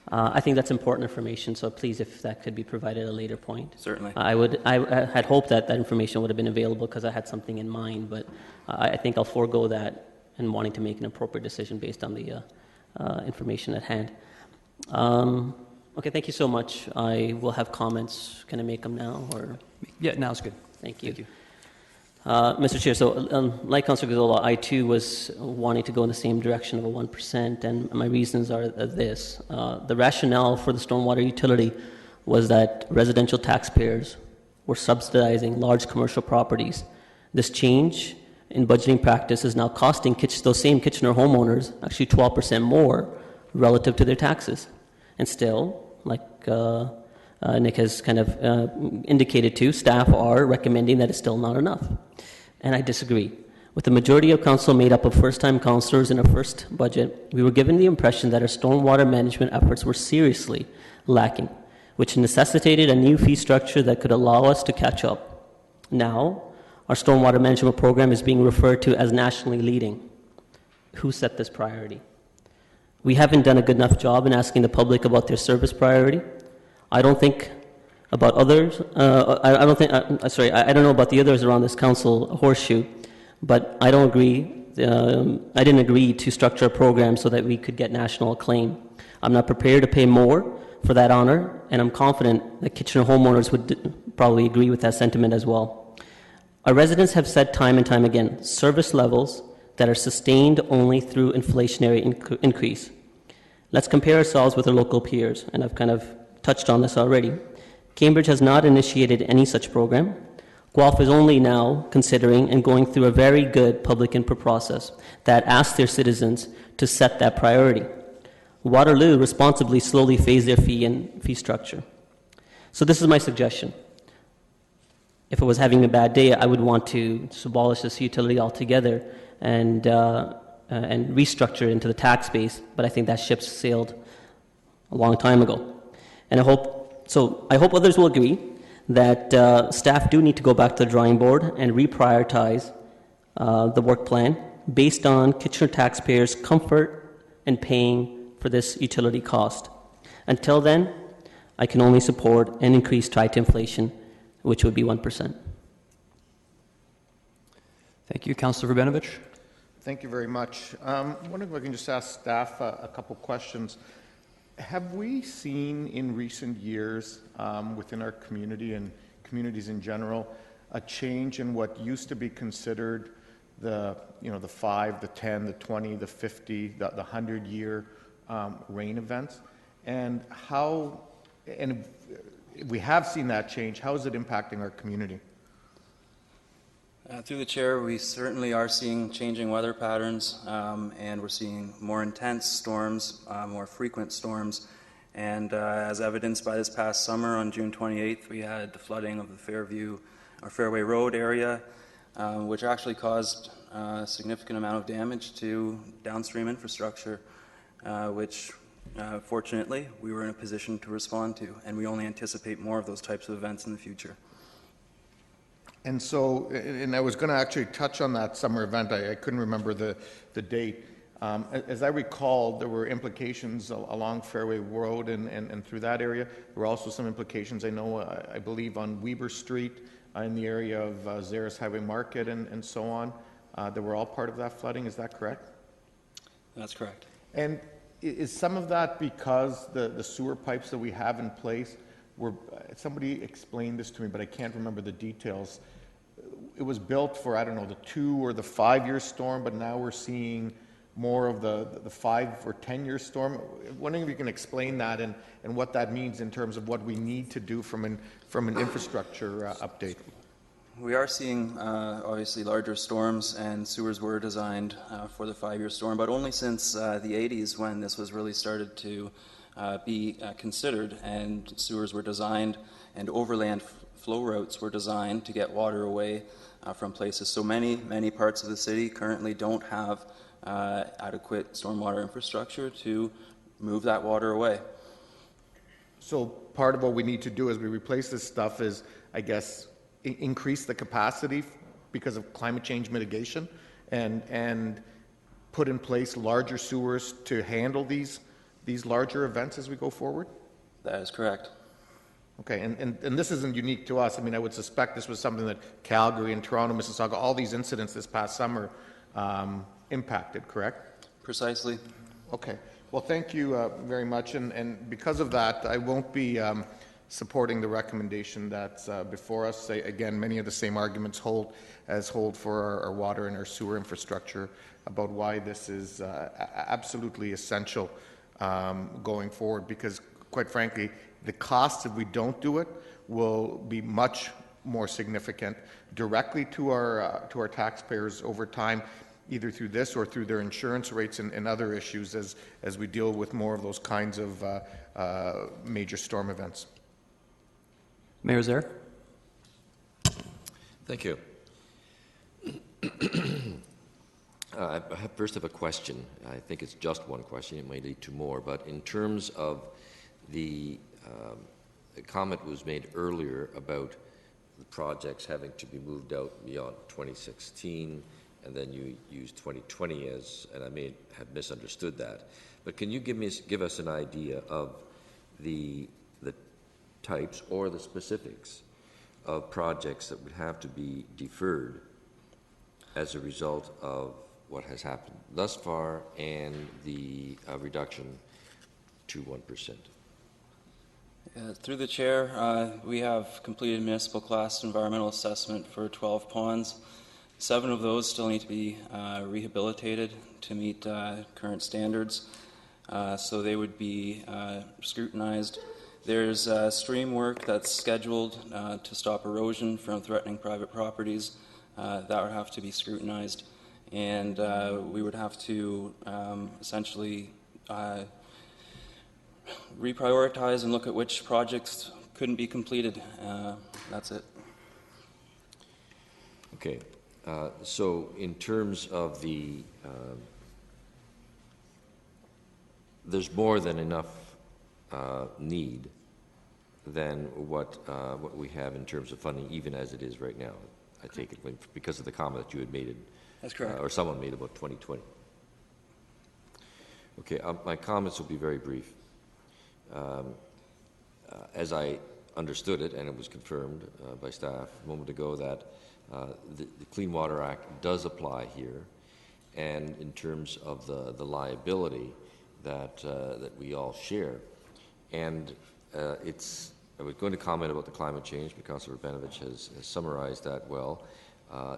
I think that's important information, so please, if that could be provided at a later point. Certainly. I had hoped that information would have been available because I had something in mind, but I think I'll forego that and wanting to make an appropriate decision based on the information at hand. Okay, thank you so much. I will have comments. Can I make them now? Or? Yeah, now's good. Thank you. Mr. Chair, so like Councillor Gazzola, I too was wanting to go in the same direction of a 1%, and my reasons are this. The rationale for the stormwater utility was that residential taxpayers were subsidizing large commercial properties. This change in budgeting practice is now costing those same Kitchener homeowners actually 12% more relative to their taxes. And still, like Nick has kind of indicated to, staff are recommending that it's still not enough. And I disagree. With a majority of council made up of first-time councillors in our first budget, we were given the impression that our stormwater management efforts were seriously lacking, which necessitated a new fee structure that could allow us to catch up. Now, our stormwater management program is being referred to as nationally leading. Who set this priority? We haven't done a good enough job in asking the public about their service priority. I don't think about others. I don't know about the others around this council horseshoe, but I don't agree. I didn't agree to structure a program so that we could get national acclaim. I'm not prepared to pay more for that honor, and I'm confident that Kitchener homeowners would probably agree with that sentiment as well. Our residents have said time and time again, service levels that are sustained only through inflationary increase. Let's compare ourselves with our local peers, and I've kind of touched on this already. Cambridge has not initiated any such program. Guelph is only now considering and going through a very good public input process that asks their citizens to set that priority. Waterloo responsibly slowly phased their fee structure. So this is my suggestion. If I was having a bad day, I would want to abolish this utility altogether and restructure it into the tax base, but I think that ship sailed a long time ago. And I hope others will agree that staff do need to go back to the drawing board and reprioritize the work plan based on Kitchener taxpayers' comfort in paying for this utility cost. Until then, I can only support an increase tied to inflation, which would be 1%. Thank you. Councillor Rabinovich. Thank you very much. I'm wondering if I can just ask staff a couple questions. Have we seen in recent years within our community and communities in general a change in what used to be considered the 5, the 10, the 20, the 50, the 100-year rain events? And if we have seen that change, how is it impacting our community? Through the chair, we certainly are seeing changing weather patterns, and we're seeing more intense storms, more frequent storms, and as evidenced by this past summer on June 28th, we had the flooding of the Fairway Road area, which actually caused a significant amount of damage to downstream infrastructure, which fortunately we were in a position to respond to, and we only anticipate more of those types of events in the future. And so, and I was going to actually touch on that summer event. I couldn't remember the date. As I recall, there were implications along Fairway Road and through that area. There were also some implications, I believe, on Weber Street in the area of Zares Highway Market and so on. They were all part of that flooding. Is that correct? That's correct. And is some of that because the sewer pipes that we have in place were, somebody explained this to me, but I can't remember the details. It was built for, I don't know, the 2 or the 5-year storm, but now we're seeing more of the 5 or 10-year storm. I'm wondering if you can explain that and what that means in terms of what we need to do from an infrastructure update. We are seeing obviously larger storms, and sewers were designed for the 5-year storm, but only since the 80s when this was really started to be considered, and sewers were designed and overland flow routes were designed to get water away from places. So many parts of the city currently don't have adequate stormwater infrastructure to move that water away. So part of what we need to do as we replace this stuff is, I guess, increase the capacity because of climate change mitigation and put in place larger sewers to handle these larger events as we go forward? That is correct. Okay, and this isn't unique to us. I mean, I would suspect this was something that Calgary and Toronto, Mississauga, all these incidents this past summer impacted, correct? Precisely. Okay. Well, thank you very much. And because of that, I won't be supporting the recommendation that's before us. Again, many of the same arguments hold for our water and our sewer infrastructure about why this is absolutely essential going forward, because quite frankly, the cost if we don't do it will be much more significant directly to our taxpayers over time, either through this or through their insurance rates and other issues as we deal with more of those kinds of major storm events. Mayor Zaire. Thank you. I first have a question. I think it's just one question. It may lead to more. But in terms of the comment was made earlier about the projects having to be moved out beyond 2016, and then you used 2020 as, and I may have misunderstood that. But can you give us an idea of the types or the specifics of projects that would have to be deferred as a result of what has happened thus far and the reduction to 1%? Through the chair, we have completed municipal class environmental assessment for 12 ponds. 7 of those still need to be rehabilitated to meet current standards, so they would be scrutinized. There's stream work that's scheduled to stop erosion from threatening private properties. That would have to be scrutinized, and we would have to essentially reprioritize and look at which projects couldn't be completed. That's it. Okay. So in terms of the, there's more than enough need than what we have in terms of funding, even as it is right now. I take it because of the comment that you had made, that's correct, or someone made about 2020. Okay, my comments will be very brief. As I understood it, and it was confirmed by staff a moment ago, that the Clean Water Act does apply here, and in terms of the liability that we all share. And I was going to comment about the climate change, but Councillor Urbanovich has summarized that well.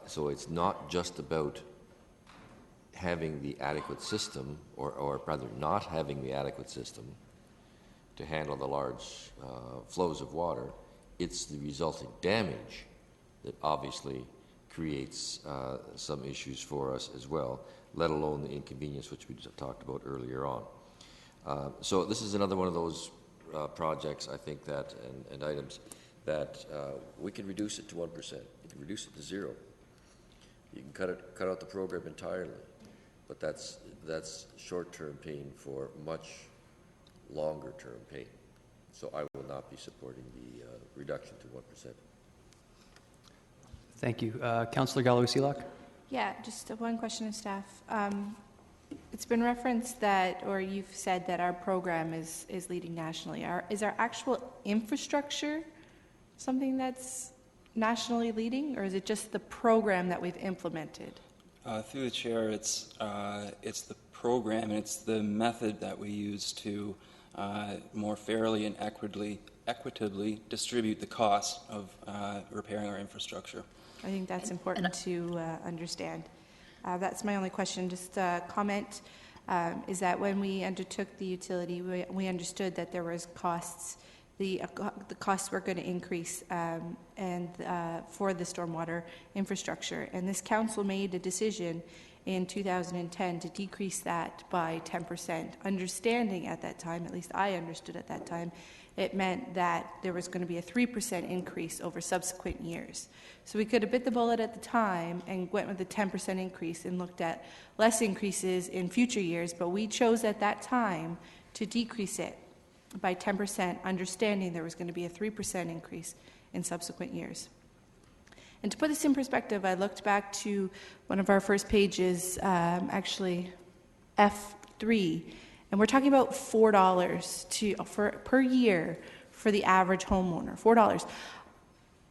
So it's not just about having the adequate system, or rather not having the adequate system to handle the large flows of water. It's the resulting damage that obviously creates some issues for us as well, let alone the inconvenience which we just talked about earlier on. So this is another one of those projects, I think, that and items that we can reduce it to 1%. You can reduce it to 0. You can cut out the program entirely, but that's short-term pain for much longer-term pain. So I will not be supporting the reduction to 1%. Thank you. Councillor Galloway-Seelock? Yeah, just one question of staff. It's been referenced that, or you've said that our program is leading nationally. Is our actual infrastructure something that's nationally leading, or is it just the program that we've implemented? Through the chair, it's the program, and it's the method that we use to more fairly and equitably distribute the cost of repairing our infrastructure. I think that's important to understand. That's my only question. Just a comment is that when we undertook the utility, we understood that there was costs. The costs were going to increase and for the stormwater infrastructure. And this council made a decision in 2010 to decrease that by 10%, understanding at that time, at least I understood at that time, it meant that there was going to be a 3% increase over subsequent years. So we could have bit the bullet at the time and went with a 10% increase and looked at less increases in future years, but we chose at that time to decrease it by 10%, understanding there was going to be a 3% increase in subsequent years. And to put this in perspective, I looked back to one of our first pages, actually F3, and we're talking about $4 per year for the average homeowner, $4.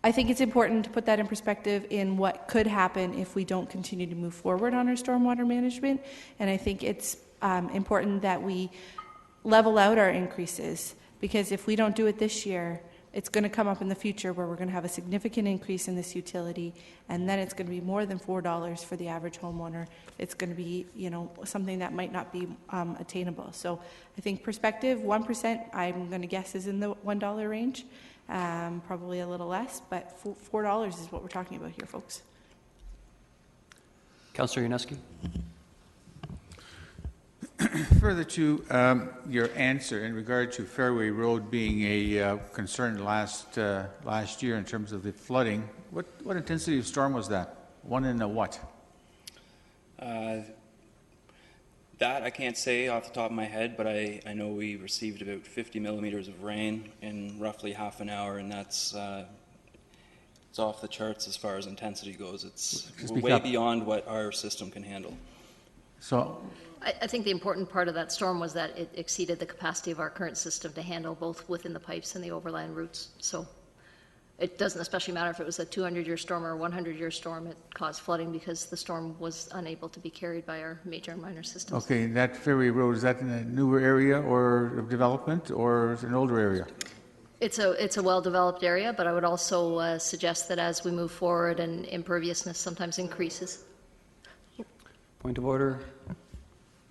I think it's important to put that in perspective in what could happen if we don't continue to move forward on our stormwater management, and I think it's important that we level out our increases, because if we don't do it this year, it's going to come up in the future where we're going to have a significant increase in this utility, and then it's going to be more than $4 for the average homeowner. It's going to be, something that might not be attainable. So I think perspective, 1%, I'm going to guess is in the $1 range, probably a little less, but $4 is what we're talking about here, folks. Councillor Yanuski? Further to your answer in regard to Fairway Road being a concern last year in terms of the flooding, what intensity of storm was that? One in a what? That I can't say off the top of my head, but I know we received about 50 millimeters of rain in roughly half an hour, and that's it's off the charts as far as intensity goes. It's way beyond what our system can handle. So, I think the important part of that storm was that it exceeded the capacity of our current system to handle both within the pipes and the overland routes. So it doesn't especially matter if it was a 200-year storm or a 100-year storm. It caused flooding because the storm was unable to be carried by our major and minor systems. okay, that Ferry Road, is that in a newer area or of development, or is it an older area? It's a well-developed area, but I would also suggest that as we move forward and imperviousness sometimes increases. Point of order.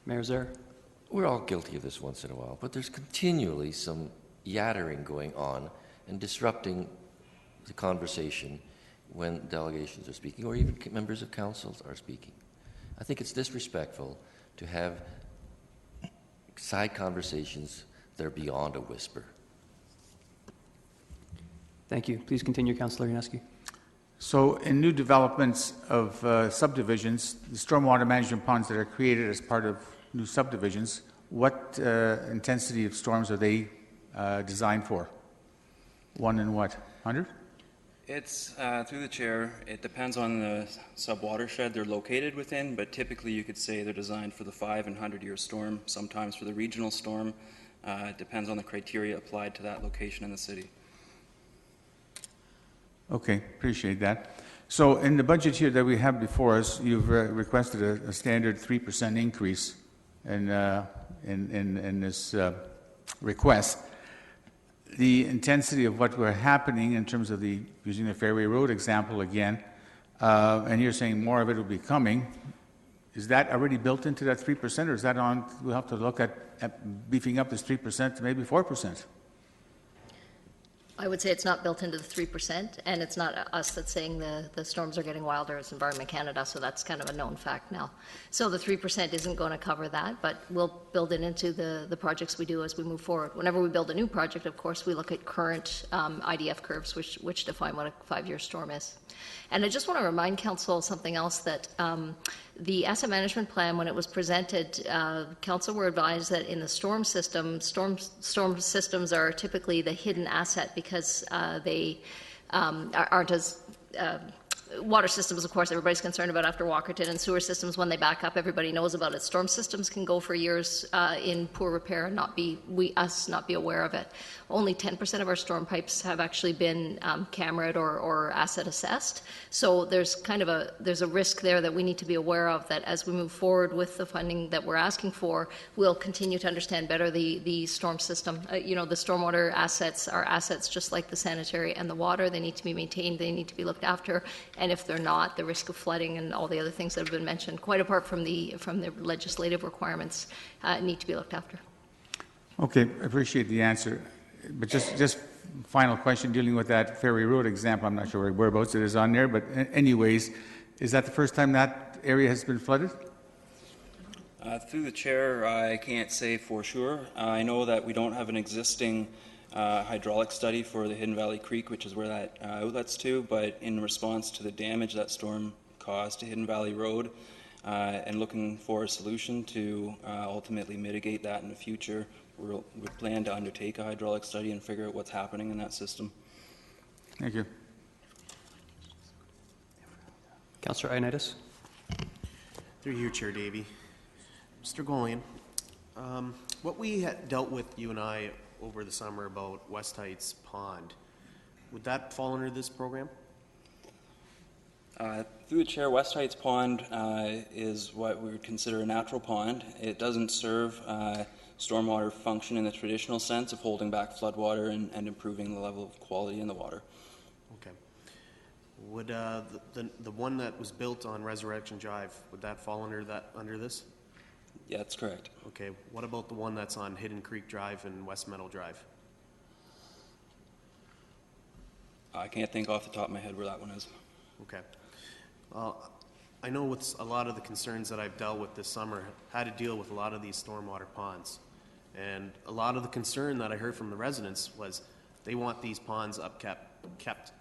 Mayor Zer. We're all guilty of this once in a while, but there's continually some yattering going on and disrupting the conversation when delegations are speaking or even members of council are speaking. I think it's disrespectful to have side conversations that are beyond a whisper. Thank you. Please continue, Councillor Yaneski. So in new developments of subdivisions, the stormwater management ponds that are created as part of new subdivisions, what intensity of storms are they designed for? 1 and what, 100? It's, through the chair, it depends on the sub-watershed they're located within, but typically you could say they're designed for the 5 and 100-year storm, sometimes for the regional storm. It depends on the criteria applied to that location in the city. Okay, appreciate that. So in the budget here that we have before us, you've requested a standard 3% increase in this request. The intensity of what were happening in terms of using the Ferry Road example again, and you're saying more of it will be coming, is that already built into that 3%, or is that on, we'll have to look at beefing up this 3% to maybe 4%? I would say it's not built into the 3%, and it's not us that's saying the storms are getting wilder. It's Environment Canada, so that's kind of a known fact now. So the 3% isn't going to cover that, but we'll build it into the projects we do as we move forward. Whenever we build a new project, of course, we look at current IDF curves, which define what a 5-year storm is. And I just want to remind Council something else, that the asset management plan, when it was presented, Council were advised that in the storm system, storm systems are typically the hidden asset because they aren't as water systems, of course, everybody's concerned about after Walkerton, and sewer systems, when they back up, everybody knows about it. Storm systems can go for years in poor repair and not be aware of it. Only 10% of our storm pipes have actually been cameraed or asset assessed. So there's there's a risk there that we need to be aware of, that as we move forward with the funding that we're asking for, we'll continue to understand better the storm system. The stormwater assets are assets just like the sanitary and the water. They need to be maintained, they need to be looked after, and if they're not, the risk of flooding and all the other things that have been mentioned, quite apart from the legislative requirements, need to be looked after. Okay, I appreciate the answer. But just final question dealing with that Ferry Road example. I'm not sure whereabouts it is on there, but anyways, is that the first time that area has been flooded? Through the chair, I can't say for sure. I know that we don't have an existing hydraulic study for the Hidden Valley Creek, which is where that outlets to, but in response to the damage that storm caused to Hidden Valley Road, and looking for a solution to ultimately mitigate that in the future, we plan to undertake a hydraulic study and figure out what's happening in that system. Thank you. Councillor Ioannidis. Through you, Chair Davey. Mr. Golian, what we had dealt with, you and I, over the summer about West Heights Pond, would that fall under this program? Through the chair, West Heights Pond is what we would consider a natural pond. It doesn't serve stormwater function in the traditional sense of holding back floodwater and improving the level of quality in the water. Okay. Would the one that was built on Resurrection Drive, would that fall under this? Yeah, that's correct. Okay. What about the one that's on Hidden Creek Drive and West Meadow Drive? I can't think off the top of my head where that one is. Okay. I know with a lot of the concerns that I've dealt with this summer, had to deal with a lot of these stormwater ponds. And a lot of the concern that I heard from the residents was they want these ponds kept.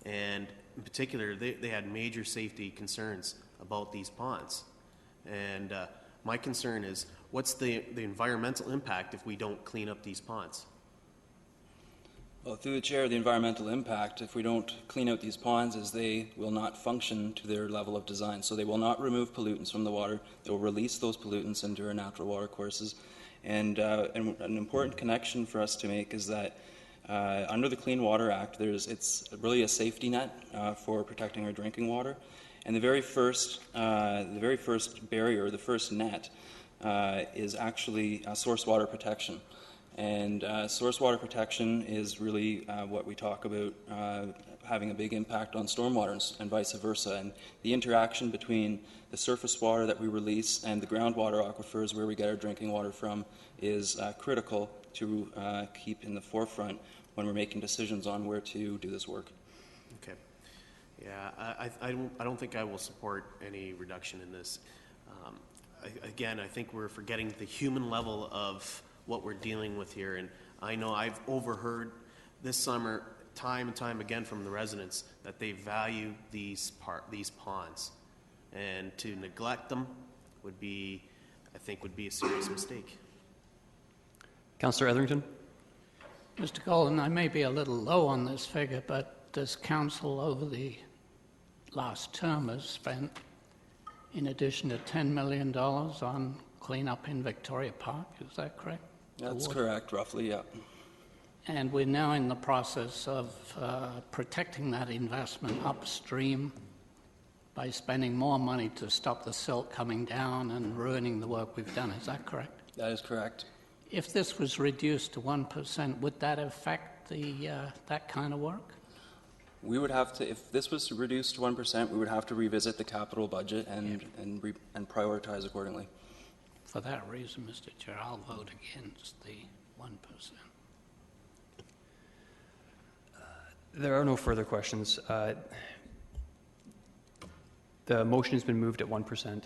And in particular, they had major safety concerns about these ponds. And My concern is, what's the environmental impact if we don't clean up these ponds? Well, through the chair, the environmental impact, if we don't clean out these ponds, is they will not function to their level of design. So they will not remove pollutants from the water. They will release those pollutants into our natural water courses. And an important connection for us to make is that under the Clean Water Act, it's really a safety net for protecting our drinking water. And the very first barrier, the first net, is actually source water protection. And source water protection is really what we talk about having a big impact on stormwater and vice versa. And the interaction between the surface water that we release and the groundwater aquifers where we get our drinking water from is critical to keep in the forefront when we're making decisions on where to do this work. Okay. Yeah, I don't think I will support any reduction in this. Again, I think we're forgetting the human level of what we're dealing with here. And I know I've overheard this summer time and time again from the residents that they value these ponds. And to neglect them would be, I think, would be a serious mistake. Councillor Etherington? Mr. Golden, I may be a little low on this figure, but this council over the last term has spent, in addition to $10 million on cleanup in Victoria Park. Is that correct? That's correct, roughly, yeah. And we're now in the process of protecting that investment upstream by spending more money to stop the silt coming down and ruining the work we've done. Is that correct? That is correct. If this was reduced to 1%, would that affect that kind of work? We would have to, if this was reduced to 1%, we would have to revisit the capital budget and prioritize accordingly. For that reason, Mr. Chair, I'll vote against the 1%. There are no further questions. The motion has been moved at 1%.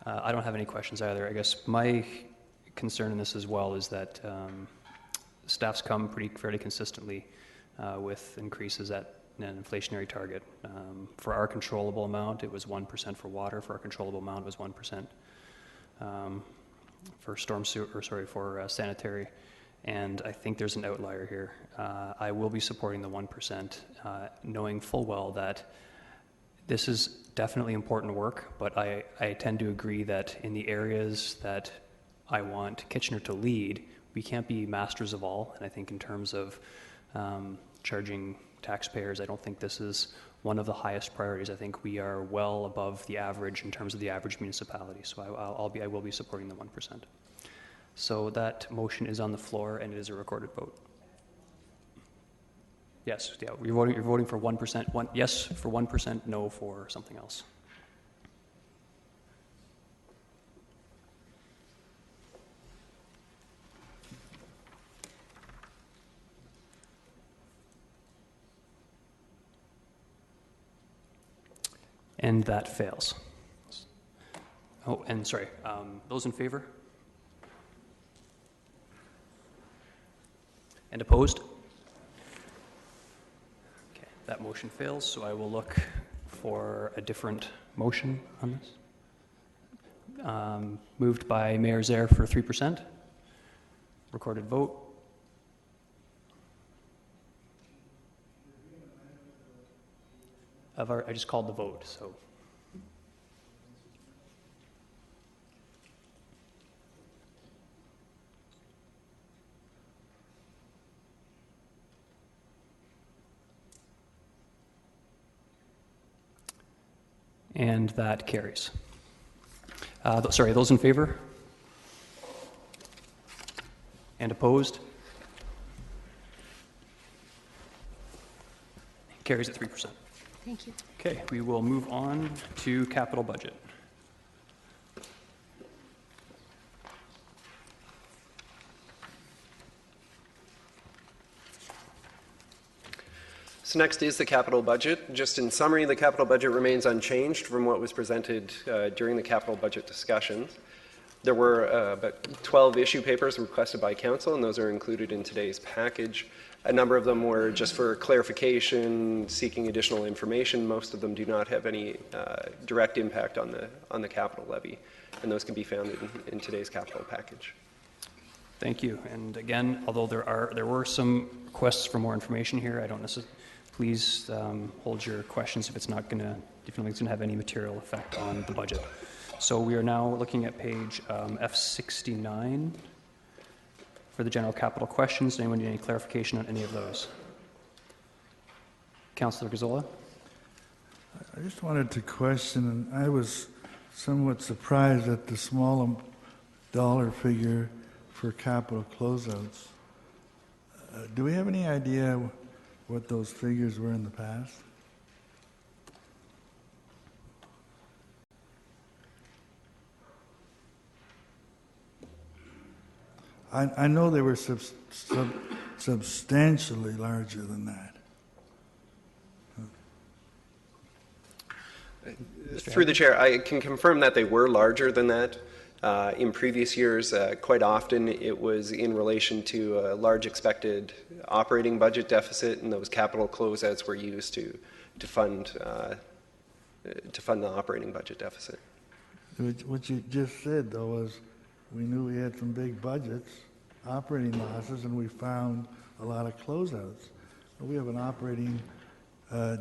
I don't have any questions either. I guess my concern in this as well is that staff's come fairly consistently with increases at an inflationary target. For our controllable amount, it was 1% for water. For our controllable amount, it was 1%. For for sanitary, and I think there's an outlier here. I will be supporting the 1%, knowing full well that this is definitely important work, but I tend to agree that in the areas that I want Kitchener to lead, we can't be masters of all, and I think in terms of charging taxpayers, I don't think this is one of the highest priorities. I think we are well above the average in terms of the average municipality, so I will be supporting the 1%. So that motion is on the floor, and it is a recorded vote. Yes, yeah, you're voting for 1%. Yes for 1%, no for something else. And that fails. Oh, and sorry, those in favor? And opposed? Okay, that motion fails, so I will look for a different motion on this. Moved by Mayor Zaire for 3%. Recorded vote. I just called the vote, so. And that carries. Sorry, those in favor? And opposed? Carries at 3%. Thank you. Okay, we will move on to capital budget. So next is the capital budget. Just in summary, the capital budget remains unchanged from what was presented during the capital budget discussions. There were about 12 issue papers requested by council, and those are included in today's package. A number of them were just for clarification, seeking additional information. Most of them do not have any direct impact on the capital levy, and those can be found in today's capital package. Thank you. And again, although there were some requests for more information here, I don't necessarily. Please hold your questions if you don't think it's going to have any material effect on the budget. So we are now looking at page F69 for the general capital questions. Does anyone need any clarification on any of those? Councillor Gazzola? I just wanted to question, and I was somewhat surprised at the small dollar figure for capital closeouts. Do we have any idea what those figures were in the past? I know they were substantially larger than that. Through the chair, I can confirm that they were larger than that. In previous years, quite often it was in relation to a large expected operating budget deficit, and those capital closeouts were used to fund the operating budget deficit. What you just said, though, was we knew we had some big budgets, operating losses, and we found a lot of closeouts. We have an operating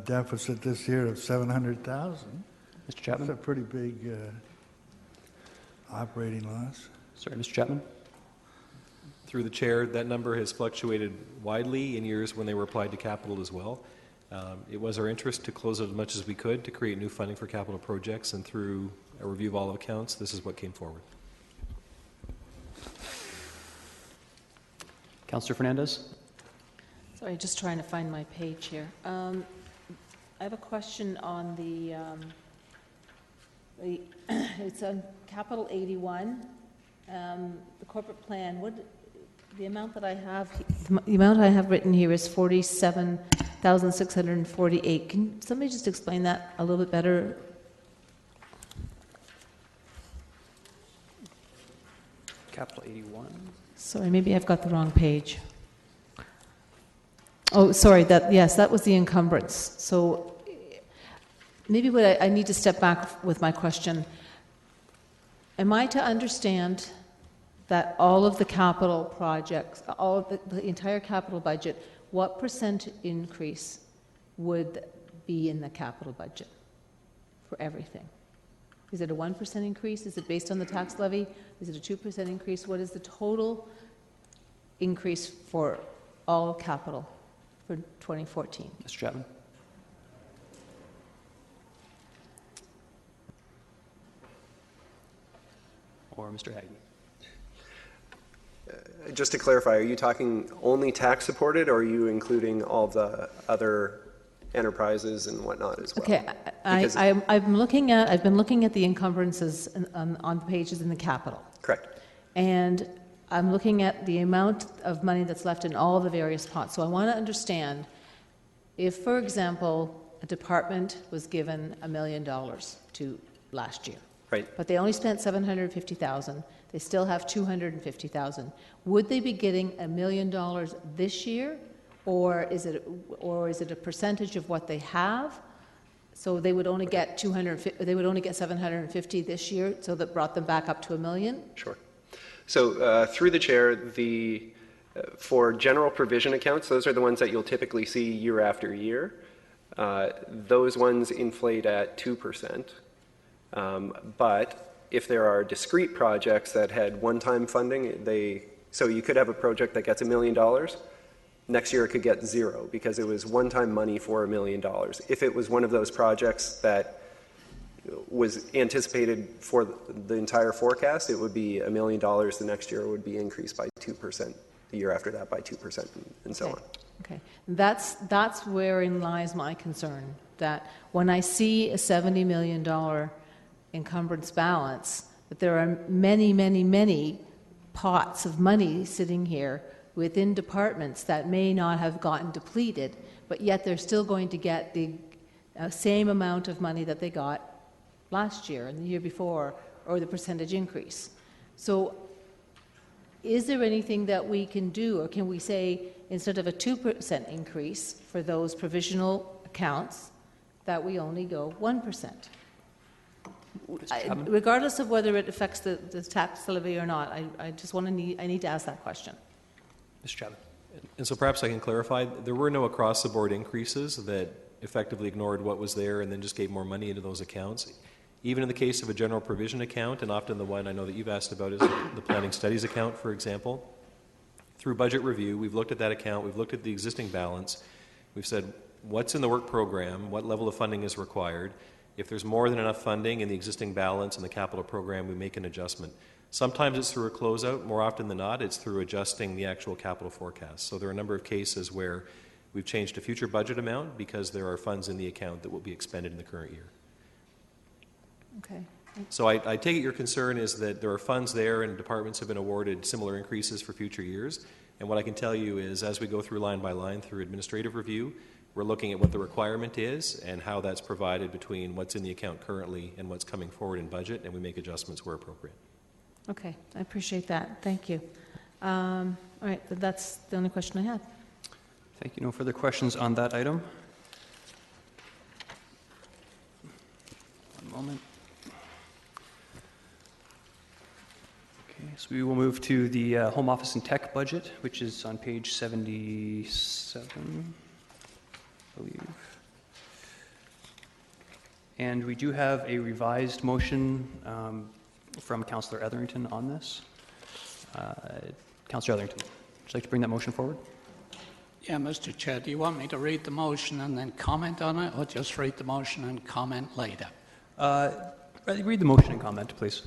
deficit this year of $700,000. Mr. Chapman? That's a pretty big operating loss. Sorry, Mr. Chapman? Through the chair, that number has fluctuated widely in years when they were applied to capital as well. It was our interest to close out as much as we could to create new funding for capital projects, and through a review of all accounts, this is what came forward. Councillor Fernandez? Sorry, just trying to find my page here. I have a question on the it's on Capital 81, the corporate plan. The amount that I have, the amount I have written here is 47,648. Can somebody just explain that a little bit better? Capital 81. Sorry, maybe I've got the wrong page. Oh, sorry, that was the encumbrance. So maybe what I need to step back with my question. Am I to understand that all of the capital projects, all of the entire capital budget, what % increase would be in the capital budget for everything? Is it a 1% increase? Is it based on the tax levy? Is it a 2% increase? What is the total increase for all capital for 2014? Mr. Chapman? Or Mr. Haggie? Just to clarify, are you talking only tax supported, or are you including all the other enterprises and whatnot as well? Okay, I've been looking at the encumbrances on the pages in the capital. Correct. And I'm looking at the amount of money that's left in all the various pots. So I want to understand if, for example, a department was given $1 million to last year. Right. But they only spent $750,000. They still have $250,000. Would they be getting $1 million this year, or is it a percentage of what they have? So they would only get $750 this year, so that brought them back up to $1 million. Sure. So through the chair, for general provision accounts, those are the ones that you'll typically see year after year. Those ones inflate at 2%. But if there are discrete projects that had one-time funding, so you could have a project that gets $1 million. Next year it could get 0 because it was one-time money for $1 million. If it was one of those projects that was anticipated for the entire forecast, it would be $1 million. The next year it would be increased by 2%. The year after that by 2%, and so on. Okay, that's wherein lies my concern. That when I see a $70 million encumbrance balance, that there are many, many, many pots of money sitting here within departments that may not have gotten depleted, but yet they're still going to get the same amount of money that they got last year and the year before, or the percentage increase. So is there anything that we can do, or can we say, instead of a 2% increase for those provisional accounts, that we only go 1%? Regardless of whether it affects the tax levy or not, I just want to I need to ask that question. Mr. Chapman. And so perhaps I can clarify, there were no across-the-board increases that effectively ignored what was there and then just gave more money into those accounts. Even in the case of a general provision account, and often the one I know that you've asked about is the planning studies account, for example, through budget review, we've looked at that account, we've looked at the existing balance, we've said what's in the work program, what level of funding is required. If there's more than enough funding in the existing balance in the capital program, we make an adjustment. Sometimes it's through a closeout. More often than not, it's through adjusting the actual capital forecast. So there are a number of cases where we've changed a future budget amount because there are funds in the account that will be expended in the current year. Okay. So I take it your concern is that there are funds there and departments have been awarded similar increases for future years. And what I can tell you is as we go through line by line through administrative review, we're looking at what the requirement is and how that's provided between what's in the account currently and what's coming forward in budget, and we make adjustments where appropriate. Okay, I appreciate that. Thank you. All right, that's the only question I had. Thank you. No further questions on that item. One moment. Okay, so we will move to the Home Office and Tech budget, which is on page 77, I believe. And we do have a revised motion from Councillor Etherington on this. Councillor Etherington, would you like to bring that motion forward? Yeah, Mr. Chair, do you want me to read the motion and then comment on it, or just read the motion and comment later? Read the motion and comment, please.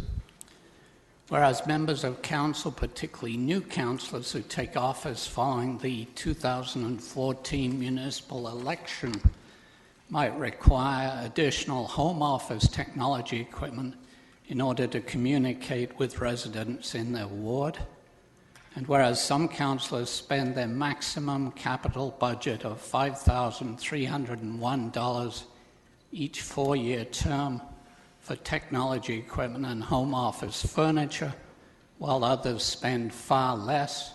Whereas members of council, particularly new councillors who take office following the 2014 municipal election, might require additional home office technology equipment in order to communicate with residents in their ward. And whereas some councillors spend their maximum capital budget of $5,301 each 4-year term for technology equipment and home office furniture, while others spend far less.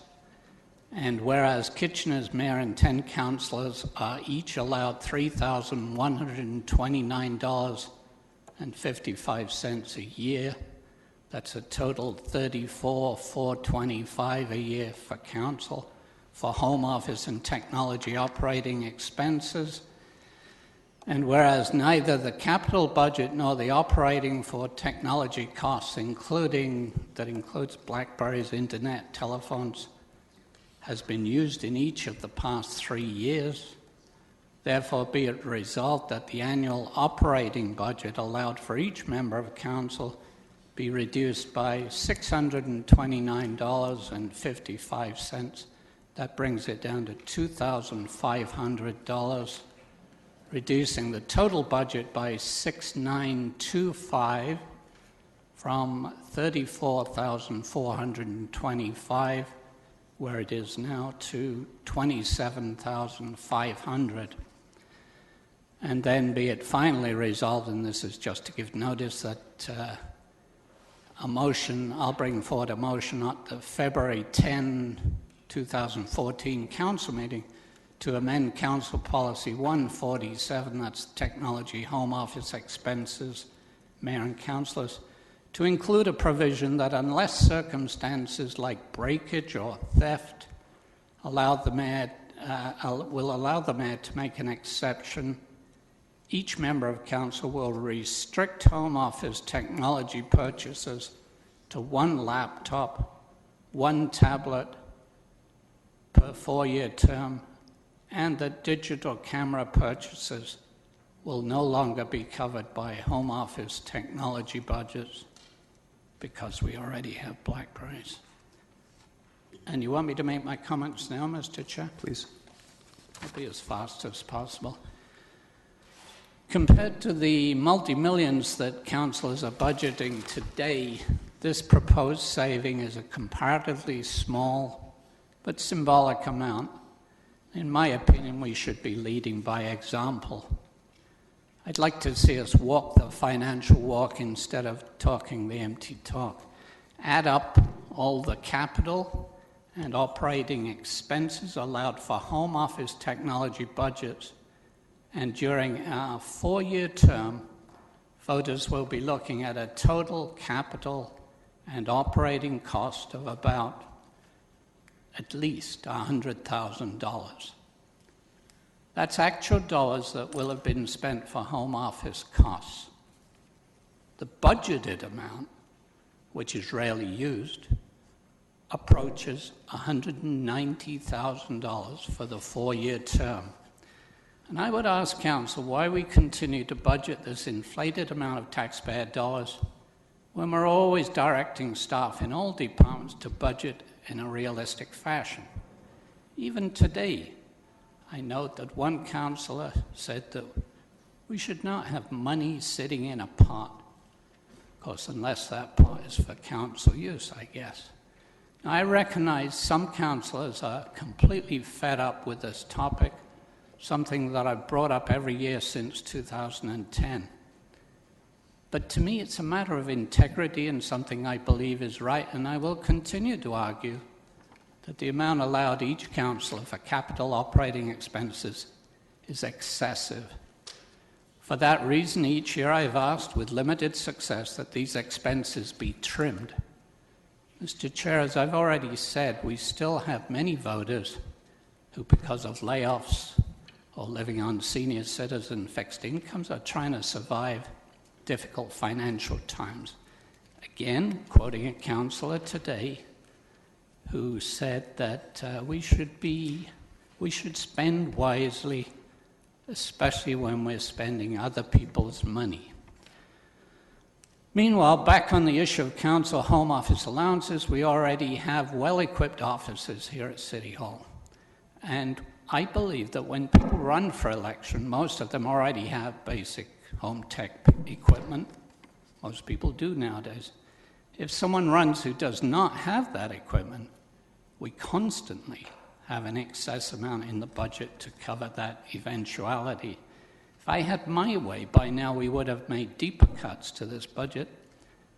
And whereas Kitchener's mayor and 10 councillors are each allowed $3,129.55 a year, that's a total $34,425 a year for council for home office and technology operating expenses. And whereas neither the capital budget nor the operating for technology costs, that includes BlackBerry's internet telephones, has been used in each of the past 3 years, therefore be it resolved that the annual operating budget allowed for each member of council be reduced by $629.55. That brings it down to $2,500, reducing the total budget by $6,925 from $34,425, where it is now, to $27,500. And then be it finally resolved, and this is just to give notice that I'll bring forward a motion at the February 10, 2014 council meeting to amend Council Policy 147, that's technology home office expenses, mayor and councillors, to include a provision that unless circumstances like breakage or theft will allow the mayor to make an exception, each member of council will restrict home office technology purchases to 1 laptop, 1 tablet per 4-year term, and that digital camera purchases will no longer be covered by home office technology budgets because we already have BlackBerries. And you want me to make my comments now, Mr. Chair? Please. I'll be as fast as possible. Compared to the multi-millions that councillors are budgeting today, this proposed saving is a comparatively small but symbolic amount. In my opinion, we should be leading by example. I'd like to see us walk the financial walk instead of talking the empty talk. add up all the capital and operating expenses allowed for home office technology budgets, and during our 4-year term, voters will be looking at a total capital and operating cost of about at least $100,000. That's actual dollars that will have been spent for home office costs. The budgeted amount, which is rarely used, approaches $190,000 for the 4-year term. And I would ask Council why we continue to budget this inflated amount of taxpayer dollars when we're always directing staff in all departments to budget in a realistic fashion. Even today, I note that one councillor said that we should not have money sitting in a pot. Of course, unless that pot is for council use, I guess. Now, I recognize some councillors are completely fed up with this topic, something that I've brought up every year since 2010. But to me, it's a matter of integrity and something I believe is right, and I will continue to argue that the amount allowed each councillor for capital operating expenses is excessive. For that reason, each year I've asked with limited success that these expenses be trimmed. Mr. Chair, as I've already said, we still have many voters who, because of layoffs or living on senior citizen fixed incomes, are trying to survive difficult financial times. Again, quoting a councillor today who said that we should spend wisely, especially when we're spending other people's money. Meanwhile, back on the issue of council home office allowances, we already have well-equipped offices here at City Hall. And I believe that when people run for election, most of them already have basic home tech equipment. Most people do nowadays. If someone runs who does not have that equipment, we constantly have an excess amount in the budget to cover that eventuality. If I had my way, by now we would have made deeper cuts to this budget,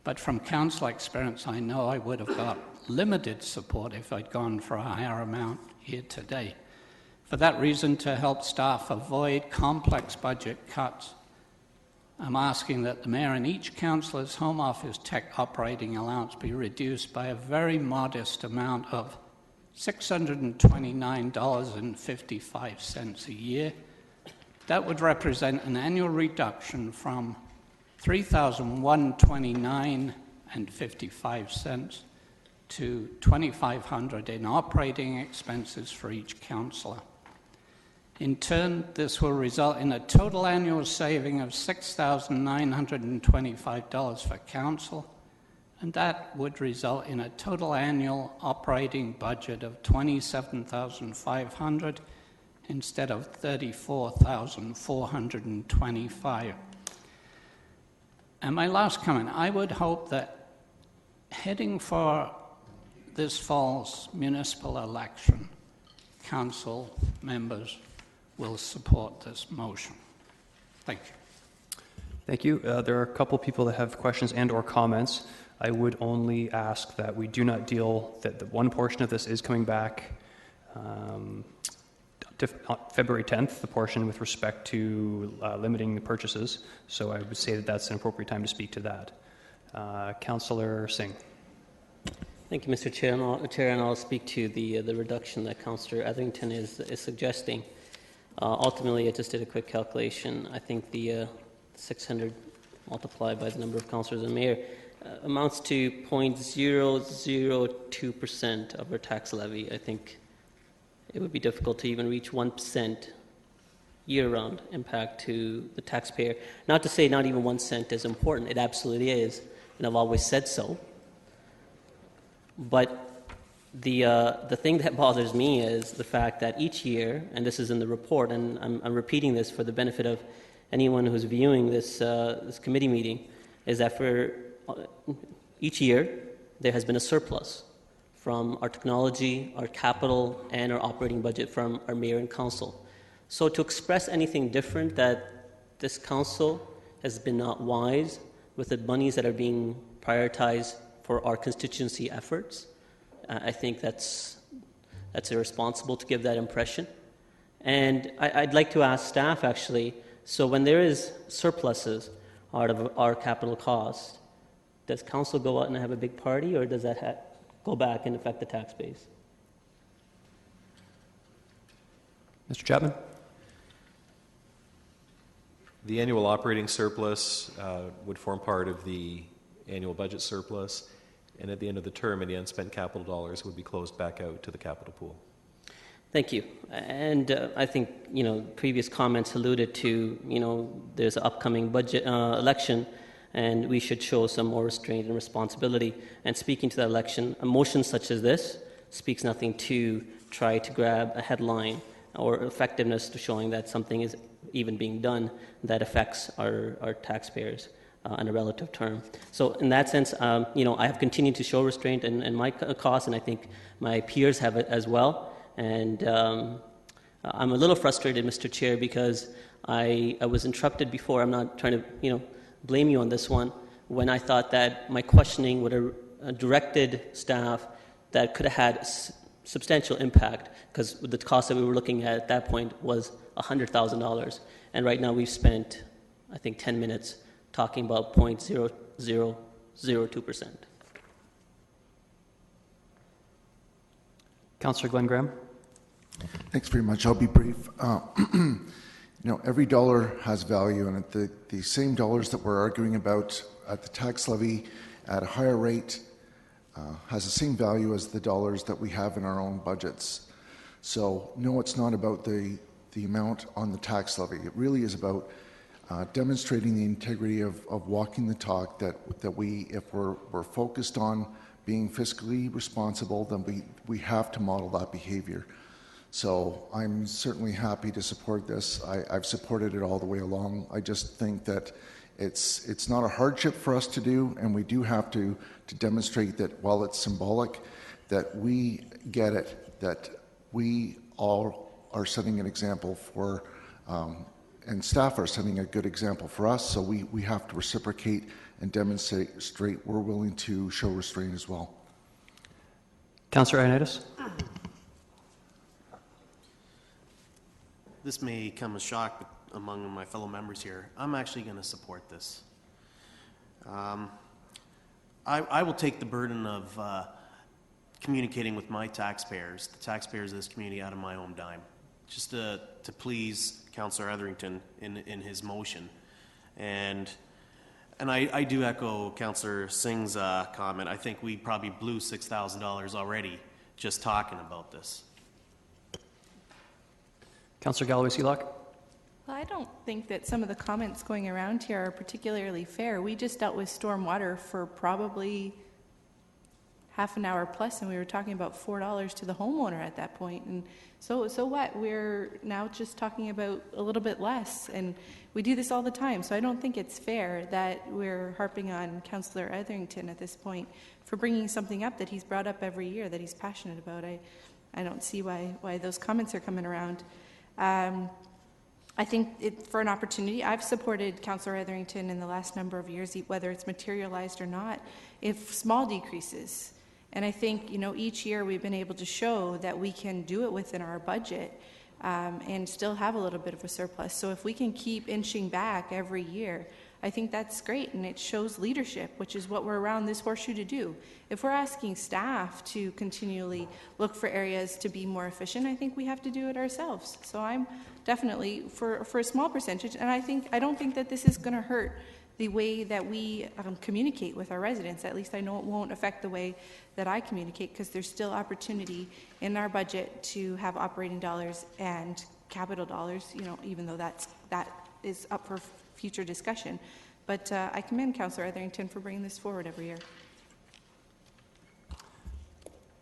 but from council experience, I know I would have got limited support if I'd gone for a higher amount here today. For that reason, to help staff avoid complex budget cuts, I'm asking that the mayor and each councillor's home office tech operating allowance be reduced by a very modest amount of $629.55 a year. That would represent an annual reduction from $3,129.55 to $2,500 in operating expenses for each councillor. In turn, this will result in a total annual saving of $6,925 for council, and that would result in a total annual operating budget of $27,500 instead of $34,425. And my last comment, I would hope that heading for this fall's municipal election, council members will support this motion. Thank you. Thank you. There are a couple people that have questions and or comments. I would only ask that we do not deal, that the one portion of this is coming back February 10th, the portion with respect to limiting the purchases. So I would say that that's an appropriate time to speak to that. Councillor Singh. Thank you, Mr. Chair, and I'll speak to the reduction that Councillor Etherington is suggesting. Ultimately, I just did a quick calculation. I think the 600 multiplied by the number of councillors and mayor amounts to 0.002% of our tax levy. I think it would be difficult to even reach 1% year-round impact to the taxpayer. Not to say not even 1 cent is important. It absolutely is, and I've always said so. But the thing that bothers me is the fact that each year, and this is in the report, and I'm repeating this for the benefit of anyone who's viewing this committee meeting, is that for each year there has been a surplus from our technology, our capital, and our operating budget from our mayor and council. So to express anything different, that this council has been not wise with the monies that are being prioritized for our constituency efforts. I think that's irresponsible to give that impression. And I'd like to ask staff, actually, so when there is surpluses out of our capital cost, does council go out and have a big party, or does that go back and affect the tax base? Mr. Chapman? The annual operating surplus would form part of the annual budget surplus, and at the end of the term, any unspent capital dollars would be closed back out to the capital pool. Thank you. And I think, previous comments alluded to, there's an upcoming budget election, and we should show some more restraint and responsibility. And speaking to that election, a motion such as this speaks nothing to try to grab a headline or effectiveness to showing that something is even being done that affects our taxpayers in a relative term. So in that sense, I have continued to show restraint in my costs, and I think my peers have it as well. And I'm a little frustrated, Mr. Chair, because I was interrupted before. I'm not trying to, blame you on this one, when I thought that my questioning would have directed staff that could have had substantial impact, because the cost that we were looking at that point was $100,000. And right now we've spent, I think, 10 minutes talking about 0.0002%. Councillor Glenn Graham. Thanks very much. I'll be brief. Every dollar has value, and the same dollars that we're arguing about at the tax levy at a higher rate has the same value as the dollars that we have in our own budgets. So, no, it's not about the amount on the tax levy. It really is about demonstrating the integrity of walking the talk, that we, if we're focused on being fiscally responsible, then we have to model that behavior. So I'm certainly happy to support this. I've supported it all the way along. I just think that it's not a hardship for us to do, and we do have to demonstrate that while it's symbolic, that we get it, that we all are setting an example for, and staff are setting a good example for us, so we have to reciprocate and demonstrate we're willing to show restraint as well. Councillor Ioannidis. This may come as shock among my fellow members here. I'm actually going to support this. I will take the burden of communicating with my taxpayers, the taxpayers of this community, out of my own dime, just to please Councillor Etherington in his motion. And I do echo Councillor Singh's comment. I think we probably blew $6,000 already just talking about this. Councillor Galloway-Seelock. Well, I don't think that some of the comments going around here are particularly fair. We just dealt with stormwater for probably half an hour plus, and we were talking about $4 to the homeowner at that point. And so what? We're now just talking about a little bit less, and we do this all the time. So I don't think it's fair that we're harping on Councillor Etherington at this point for bringing something up that he's brought up every year that he's passionate about. I don't see why those comments are coming around. I think for an opportunity, I've supported Councillor Etherington in the last number of years, whether it's materialized or not, if small decreases. And I think, each year we've been able to show that we can do it within our budget and still have a little bit of a surplus. So if we can keep inching back every year, I think that's great, and it shows leadership, which is what we're around this horseshoe to do. If we're asking staff to continually look for areas to be more efficient, I think we have to do it ourselves. So I'm definitely for a small percentage, and I don't think that this is going to hurt the way that we communicate with our residents. At least I know it won't affect the way that I communicate, because there's still opportunity in our budget to have operating dollars and capital dollars, even though that is up for future discussion. But I commend Councillor Etherington for bringing this forward every year.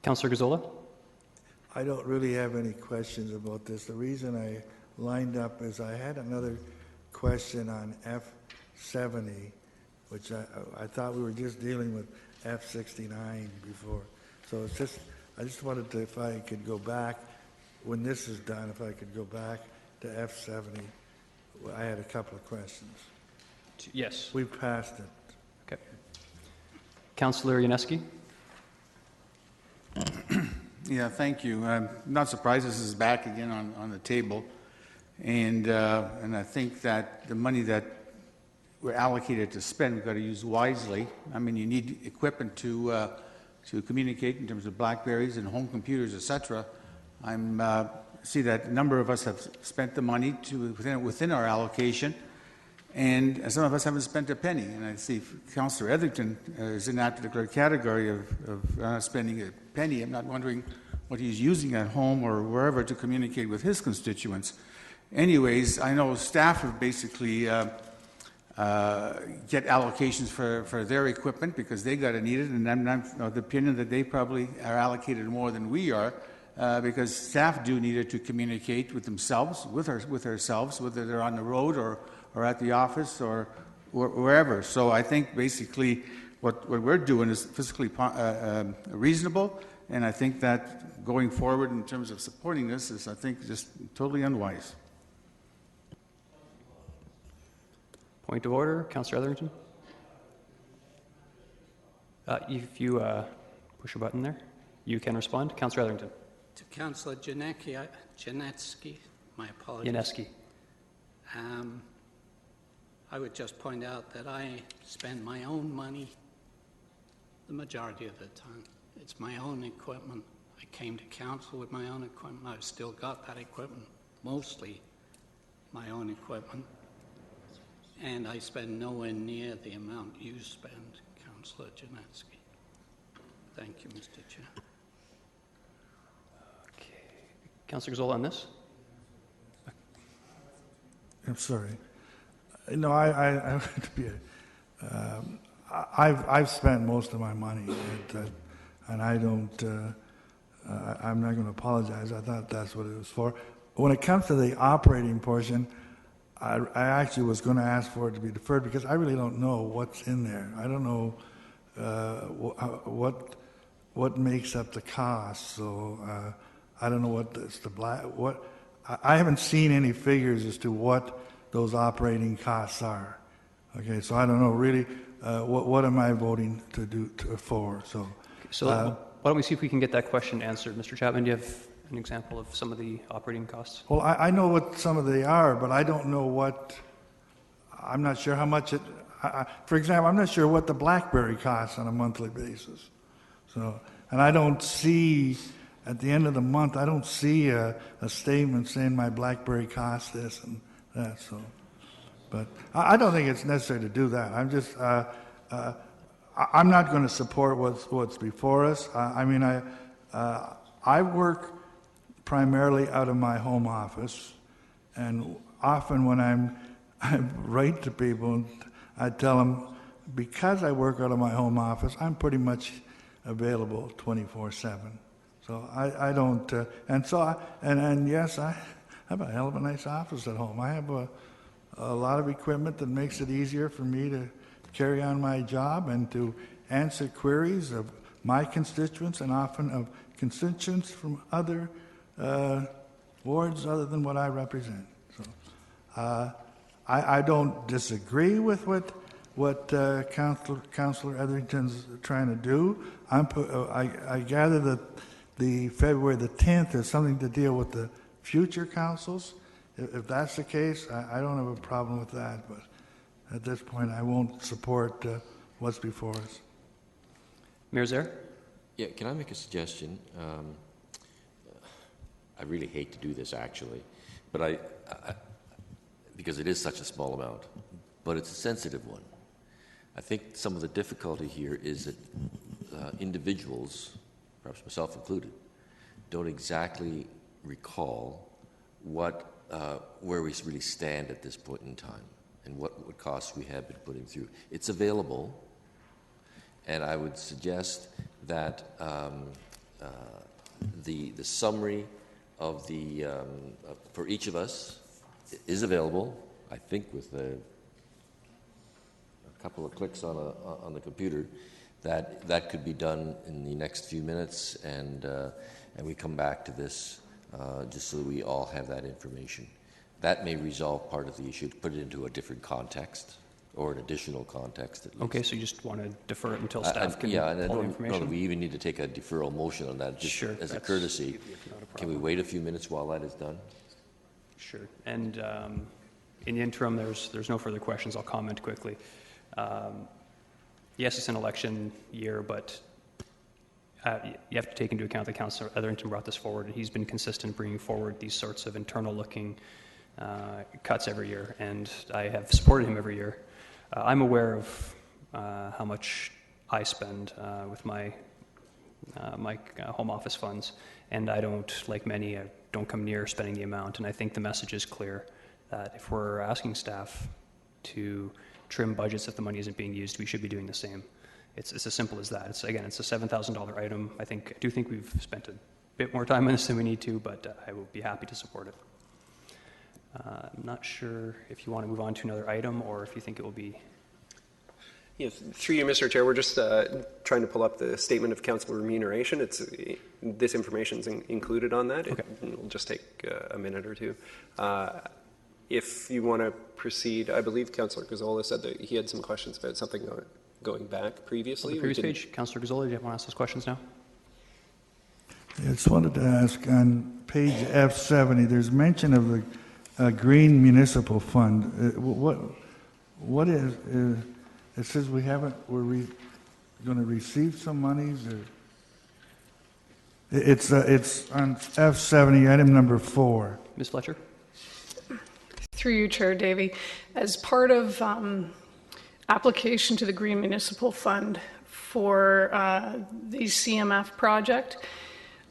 Councillor Gazzola. I don't really have any questions about this. The reason I lined up is I had another question on F70, which I thought we were just dealing with F69 before. So I just wanted to, if I could go back, when this is done, if I could go back to F70. I had a couple of questions. Yes. We've passed it. Okay. Councillor Yaneski. Yeah, thank you. I'm not surprised this is back again on the table. And I think that the money that we're allocated to spend, we've got to use wisely. I mean, you need equipment to communicate in terms of BlackBerries and home computers, etc. I'm see that a number of us have spent the money within our allocation, and some of us haven't spent a penny. And I see Councillor Etherington is in that particular category of spending a penny. I'm not wondering what he's using at home or wherever to communicate with his constituents. Anyways, I know staff have basically get allocations for their equipment because they got to need it, and I'm of the opinion that they probably are allocated more than we are. Because staff do need it to communicate with themselves, with ourselves, whether they're on the road or at the office or wherever. So I think basically what we're doing is fiscally reasonable, and I think that going forward in terms of supporting this is, I think, just totally unwise. Point of order, Councillor Etherington. If you push a button there, you can respond. Councillor Etherington. To Councillor Janetsky, my apologies. Yaneski. I would just point out that I spend my own money the majority of the time. It's my own equipment. I came to council with my own equipment. I've still got that equipment, mostly my own equipment. And I spend nowhere near the amount you spend, Councillor Janetsky. Thank you, Mr. Chair. Councillor Gazzola on this? I'm sorry. No, I've spent most of my money, and I don't. I'm not going to apologize. I thought that's what it was for. When it comes to the operating portion, I actually was going to ask for it to be deferred because I really don't know what's in there. I don't know what makes up the cost. So. I don't know what I haven't seen any figures as to what those operating costs are. Okay, so I don't know really what am I voting to do for. So why don't we see if we can get that question answered, Mr. Chapman? Do you have an example of some of the operating costs? Well, I know what some of they are, but I don't know what. I'm not sure how much it. For example, I'm not sure what the BlackBerry costs on a monthly basis. So, and I don't see. At the end of the month, I don't see a statement saying my BlackBerry costs this and that. So, but I don't think it's necessary to do that. I'm just, I'm not going to support what's before us. I work primarily out of my home office, and often when I write to people, I tell them because I work out of my home office, I'm pretty much available 24/7. So I don't, and yes, I have a hell of a nice office at home. I have a lot of equipment that makes it easier for me to carry on my job and to answer queries of my constituents and often of constituents from other wards other than what I represent. So I don't disagree with what Councillor Etherington's trying to do. I gather that the February the 10th is something to deal with the future councils. If that's the case, I don't have a problem with that, but at this point I won't support what's before us. Mayor Zaire? Yeah, can I make a suggestion? I really hate to do this actually, but I because it is such a small amount, but it's a sensitive one. I think some of the difficulty here is that individuals, perhaps myself included, don't exactly recall where we really stand at this point in time and what costs we have been putting through. It's available, and I would suggest that the summary of the for each of us is available. I think with a couple of clicks on the computer, that could be done in the next few minutes, and we come back to this just so that we all have that information. That may resolve part of the issue, to put it into a different context. or an additional context at least. Okay, so you just want to defer it until staff can yeah, and I pull the don't know information? that we even need to take a deferral motion on that, just Sure, as a that's courtesy. not a Can we wait a few minutes while that is done? Sure. And in the interim, there's no further questions. I'll comment quickly. Yes, it's an election year, but you have to take into account that Councillor Etherington brought this forward, and he's been consistent bringing forward these sorts of internal-looking cuts every year, and I have supported him every year. I'm aware of how much I spend with my home office funds, and I don't, like many, I don't come near spending the amount, and I think the message is clear that if we're asking staff to trim budgets if the money isn't being used, we should be doing the same. It's as simple as that. It's a $7,000 item. I do think we've spent a bit more time on this than we need to, but I will be happy to support it. I'm not sure if you want to move on to another item or if you think it will be... Yes, through you, Mr. Chair, we're just trying to pull up the statement of council remuneration. This information is included on that. Okay. It will just take a minute or two. If you want to proceed, I believe Councillor Gazzola said that he had some questions about something going back previously. On the previous page, Councillor Gazzola, do you want to ask those questions now? I just wanted to ask, on page F70, there's mention of the Green Municipal Fund. What is... it says we're going to receive some monies, or it's on F70, item number 4. Ms. Fletcher? Through you, Chair Davey, as part of application to the Green Municipal Fund for the CMF project,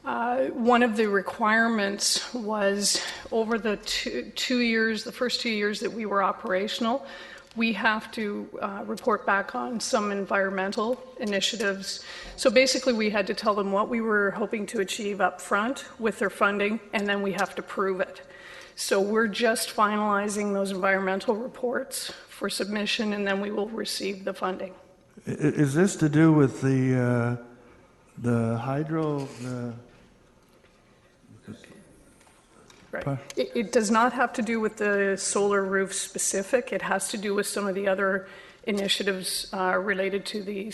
one of the requirements was over the the first 2 years that we were operational, we have to report back on some environmental initiatives. So basically we had to tell them what we were hoping to achieve up front with their funding, and then we have to prove it. So we're just finalizing those environmental reports for submission, and then we will receive the funding. Is this to do with the hydro? Right. It does not have to do with the solar roof specific. It has to do with some of the other initiatives related to the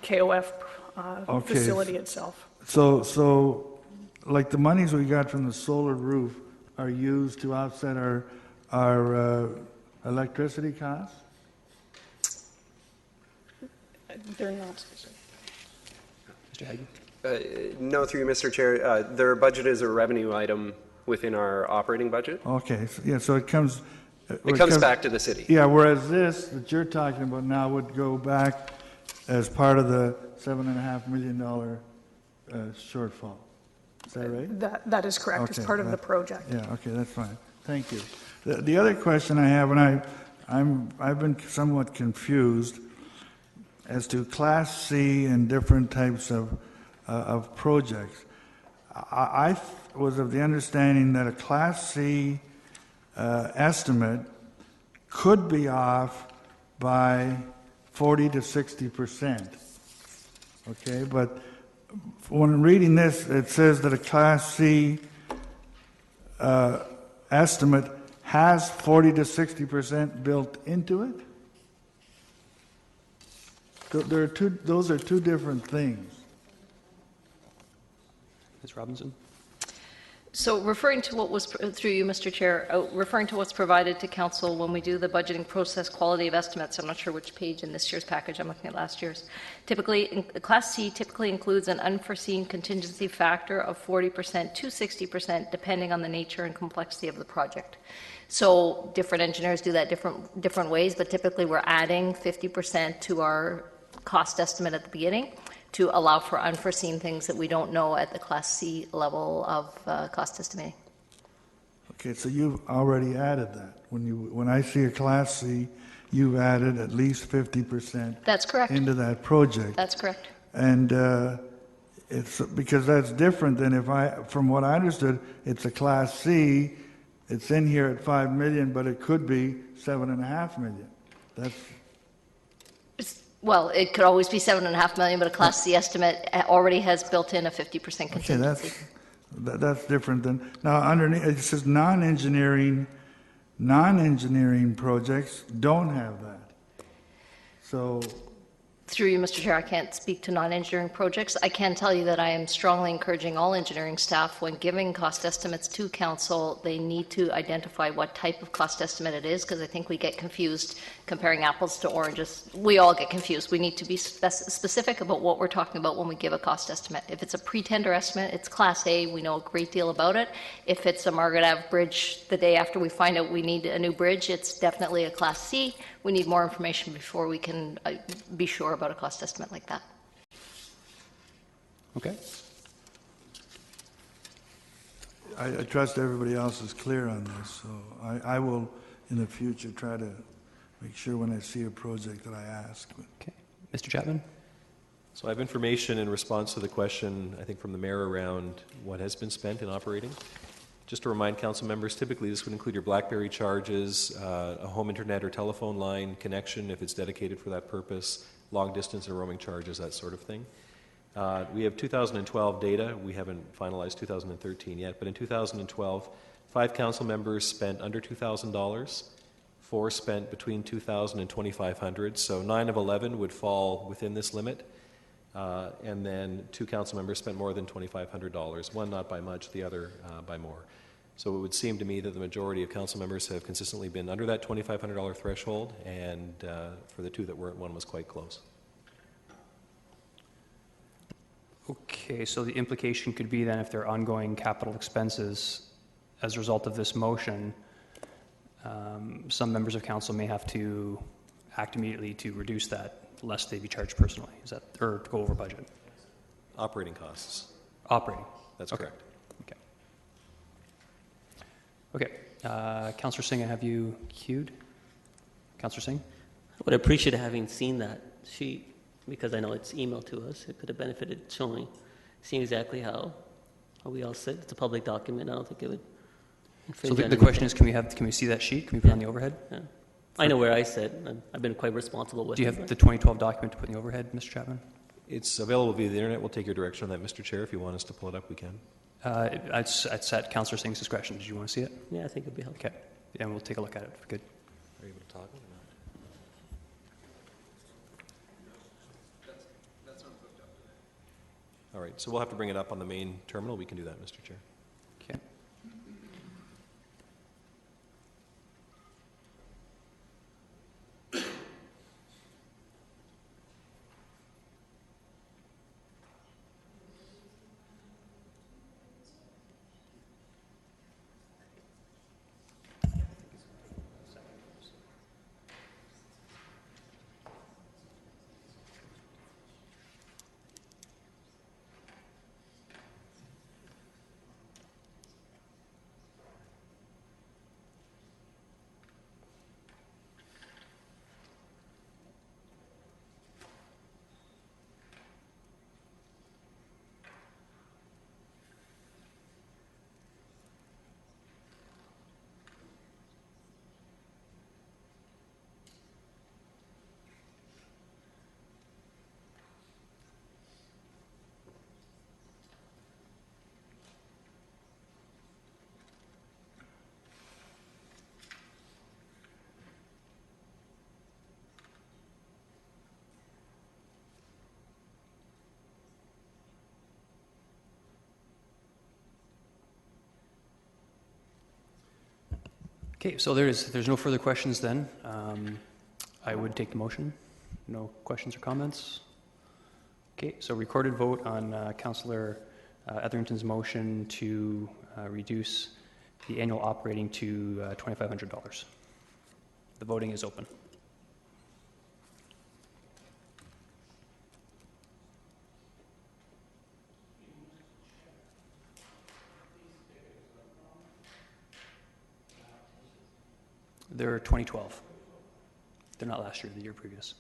KOF facility itself. So, like the monies we got from the solar roof are used to offset our electricity costs? They're not specific. Mr. Hagen? No, through you, Mr. Chair. Their budget is a revenue item within our operating budget. Okay, so it comes... It comes back to the city. Yeah, whereas this that you're talking about now would go back as part of the $7.5 million shortfall. Is that right? That is correct. Okay, It's part of the project. Yeah, okay, that's fine. Thank you. The other question I have, and I've been somewhat confused as to Class C and different types of projects. I was of the understanding that a Class C estimate could be off by 40 to 60%. Okay, but when reading this, it says that a Class C estimate has 40 to 60% built into it. Those are two different things. Ms. Robinson? So referring to what was, through you, Mr. Chair, referring to what's provided to Council when we do the budgeting process quality of estimates, I'm not sure which page in this year's package, I'm looking at last year's. Typically, Class C typically includes an unforeseen contingency factor of 40% to 60%, depending on the nature and complexity of the project. So different engineers do that different ways, but typically we're adding 50% to our cost estimate at the beginning to allow for unforeseen things that we don't know at the Class C level of cost estimating. Okay, so you've already added that. When I see a Class C, you've added at least 50%. That's correct. Into that project. That's correct. And it's because that's different than from what I understood, it's a Class C. It's in here at $5 million, but it could be $7.5 million. Well, it could always be $7.5 million, but a Class C estimate already has built in a 50% contingency. Okay, that's different than now. Underneath it says non-engineering projects don't have that. So Through you, Mr. Chair, I can't speak to non-engineering projects. I can tell you that I am strongly encouraging all engineering staff, when giving cost estimates to council, they need to identify what type of cost estimate it is, because I think we get confused comparing apples to oranges. We all get confused. We need to be specific about what we're talking about when we give a cost estimate. If it's a pre-tender estimate, it's Class A. We know a great deal about it. If it's a Margaret Ave bridge, the day after we find out we need a new bridge, it's definitely a Class C. We need more information before we can be sure about a cost estimate like that. Okay. I trust everybody else is clear on this, so I will, in the future, try to make sure when I see a project that I ask. Okay. Mr. Chapman? So I have information in response to the question, I think, from the mayor around what has been spent in operating. Just to remind council members, typically this would include your BlackBerry charges, a home internet or telephone line connection if it's dedicated for that purpose, long distance and roaming charges, that sort of thing. We have 2012 data. We haven't finalized 2013 yet, but in 2012, 5 council members spent under $2,000, 4 spent between $2,000 and $2,500, so 9 of 11 would fall within this limit. And then 2 council members spent more than $2,500, one not by much, the other by more. So it would seem to me that the majority of council members have consistently been under that $2,500 threshold, and for the 2 that weren't, one was quite close. Okay, so the implication could be then, if there are ongoing capital expenses as a result of this motion, some members of council may have to act immediately to reduce that, lest they be charged personally. Is that, or go over budget? Operating costs. Operating. That's okay. correct. Okay. Councillor Singh, I have you queued. Councillor Singh? I would appreciate having seen that sheet, because I know it's emailed to us. It could have benefited showing, seeing exactly how we all sit. It's a public document. I don't think it would. So the question is, can we see that sheet? Can we put it on the overhead? Yeah. I know where I sit. I've been quite responsible with it. Do you have the 2012 document to put in the overhead, Mr. Chapman? It's available via the internet. We'll take your direction on that, Mr. Chair. If you want us to pull it up, we can. It's at Councillor Singh's discretion. Did you want to see it? Yeah, I think it'd be helpful. Okay. Yeah, and we'll take a look at it. Good. Are you able to talk or not? That's not hooked up today. All right, so we'll have to bring it up on the main terminal. We can do that, Mr. Chair. Okay. Okay, so there's no further questions then. I would take the motion. No questions or comments? Okay, so recorded vote on Councillor Etherington's motion to reduce the annual operating to $2,500. The voting is open. They're 2012. They're not last year, the year previous.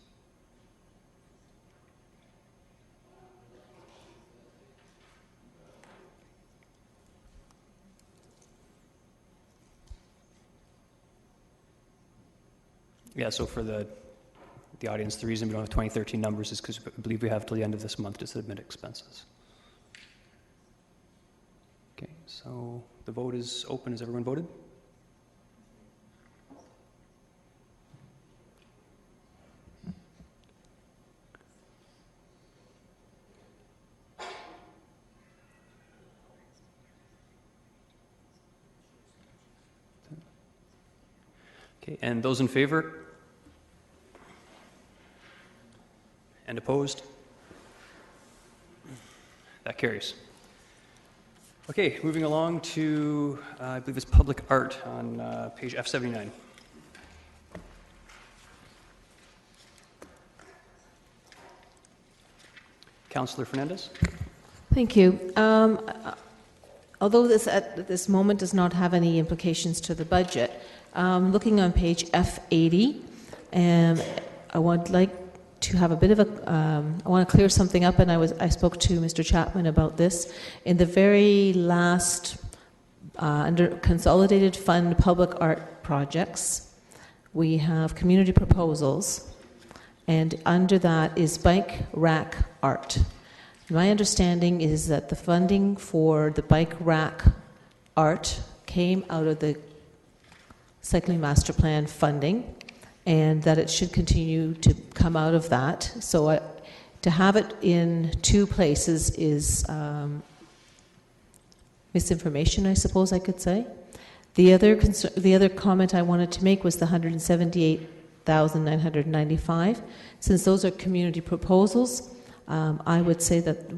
Yeah, so for the audience, the reason we don't have 2013 numbers is because I believe we have till the end of this month to submit expenses. Okay, so the vote is open. Has everyone voted? Okay, and those in favor? And opposed? That carries. Okay, moving along to, I believe it's public art on page F79. Councillor Fernandez? Thank you. Although this at this moment does not have any implications to the budget, looking on page F80, I would like to have a bit of a, I want to clear something up, and I spoke to Mr. Chapman about this. In the very last, under Consolidated Fund Public Art Projects, we have community proposals, and under that is bike rack art. My understanding is that the funding for the bike rack art came out of the Cycling Master Plan funding, and that it should continue to come out of that. So to have it in two places is misinformation, I suppose I could say. The other comment I wanted to make was the $178,995. Since those are community proposals, I would say that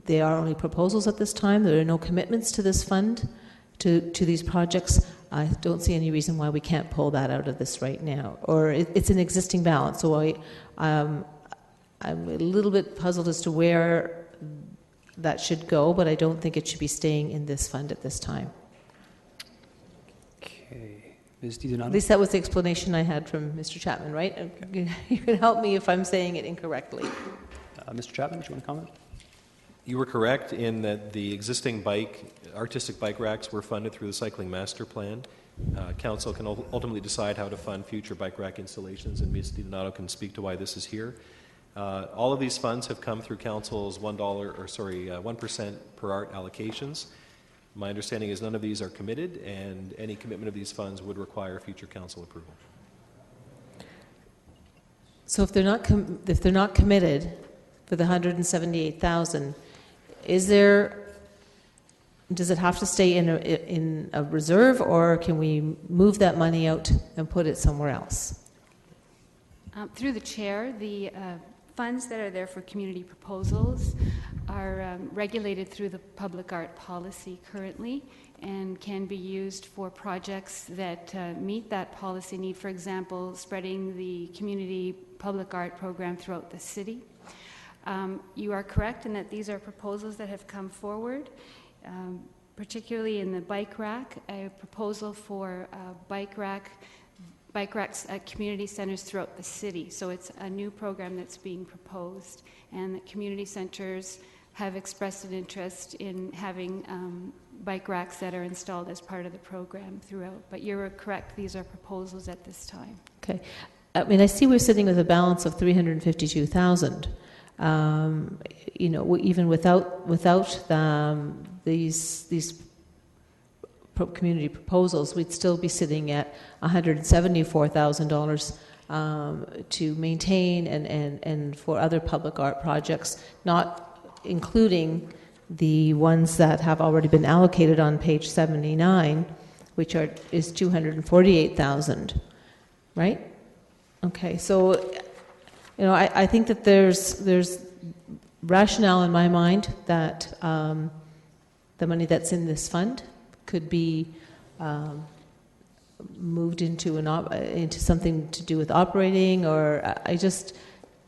they are only proposals at this time. There are no commitments to this fund, to these projects. I don't see any reason why we can't pull that out of this right now. Or it's an existing balance, so I'm a little bit puzzled as to where that should go, but I don't think it should be staying in this fund at this time. Okay. Ms. DiDonato? At least that was the explanation I had from Mr. Chapman, right? Okay. You can help me if I'm saying it incorrectly. Mr. Chapman, do you want to comment? You were correct in that the existing artistic bike racks were funded through the Cycling Master Plan. Council can ultimately decide how to fund future bike rack installations, and Ms. DiDonato can speak to why this is here. All of these funds have come through Council's 1% per art allocations. My understanding is none of these are committed, and any commitment of these funds would require future Council approval. So if they're not committed for the $178,000, does it have to stay in a reserve, or can we move that money out and put it somewhere else? Through the chair, the funds that are there for community proposals are regulated through the public art policy currently and can be used for projects that meet that policy need. For example, spreading the community public art program throughout the city. You are correct in that these are proposals that have come forward, particularly in the bike rack, a proposal for bike racks at community centers throughout the city. So it's a new program that's being proposed, and the community centers have expressed an interest in having bike racks that are installed as part of the program throughout. But you're correct, these are proposals at this time. Okay. I mean, I see we're sitting with a balance of $352,000. Even without these community proposals, we'd still be sitting at $174,000 to maintain and for other public art projects, not including the ones that have already been allocated on page 79, which is $248,000, right? Okay, so I think that there's rationale in my mind that the money that's in this fund could be moved into something to do with operating, or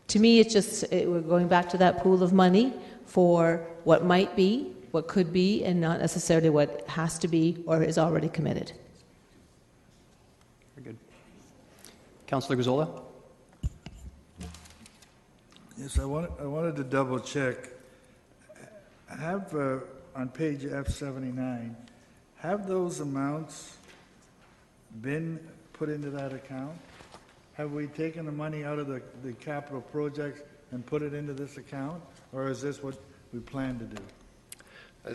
to me, we're going back to that pool of money for what might be, what could be, and not necessarily what has to be or is already committed. Very good. Councillor Gazzola? Yes, I wanted to double check. Have on page F79, have those amounts been put into that account? Have we taken the money out of the capital projects and put it into this account, or is this what we plan to do?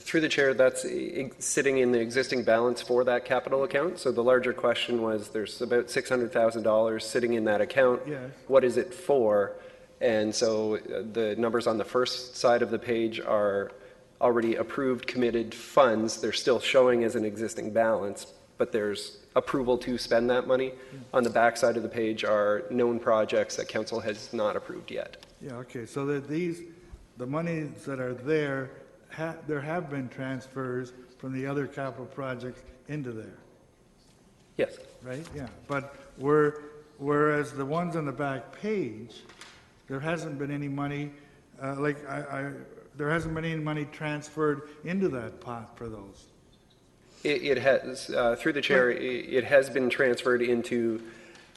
Through the chair, that's sitting in the existing balance for that capital account. So the larger question was, there's about $600,000 sitting in that account. Yes. What is it for? And so the numbers on the first side of the page are already approved, committed funds. They're still showing as an existing balance, but there's approval to spend that money. On the back side of the page are known projects that council has not approved yet. Yeah, okay, so that the monies that are there, there have been transfers from the other capital projects into there. Yes. Right, yeah, but whereas the ones on the back page, there hasn't been any money, there hasn't been any money transferred into that pot for those. It has, through the chair, it has been transferred into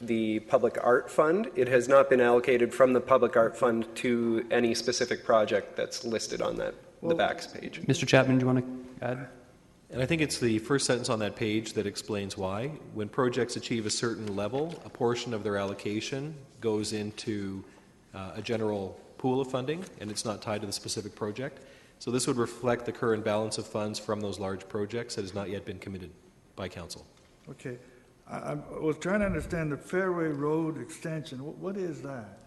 the Public Art Fund. It has not been allocated from the Public Art Fund to any specific project that's listed on the back page. Mr. Chapman, do you want to add? And I think it's the first sentence on that page that explains why. When projects achieve a certain level, a portion of their allocation goes into a general pool of funding, and it's not tied to the specific project. So this would reflect the current balance of funds from those large projects that has not yet been committed by council. Okay. I was trying to understand the Fairway Road extension. What is that?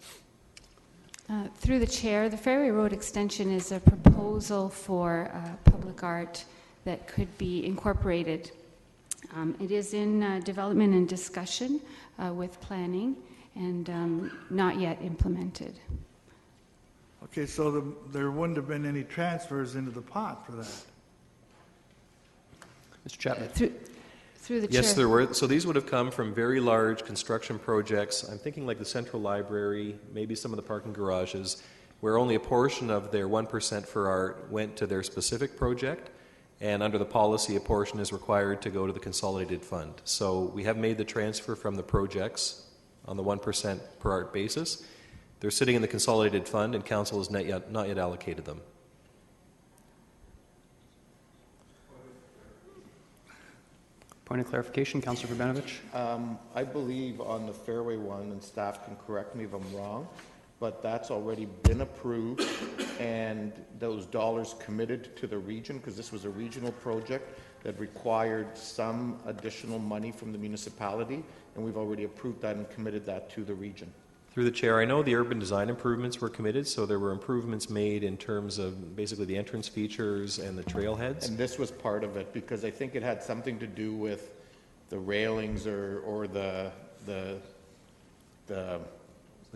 Through the chair, the Fairway Road extension is a proposal for public art that could be incorporated. It is in development and discussion with planning and not yet implemented. Okay, so there wouldn't have been any transfers into the pot for that. Mr. Chapman. Through the Yes, chair. there were. So these would have come from very large construction projects. I'm thinking like the Central Library, maybe some of the parking garages, where only a portion of their 1% for art went to their specific project. And under the policy, a portion is required to go to the consolidated fund. So we have made the transfer from the projects on the 1% per art basis. They're sitting in the consolidated fund, and council has not yet allocated them. Point of clarification, Councillor Urbanovich. I believe on the Fairway one, and staff can correct me if I'm wrong, but that's already been approved, and those dollars committed to the region, because this was a regional project that required some additional money from the municipality, and we've already approved that and committed that to the region. Through the chair, I know the urban design improvements were committed, so there were improvements made in terms of basically the entrance features and the trailheads. And this was part of it, because I think it had something to do with the railings or the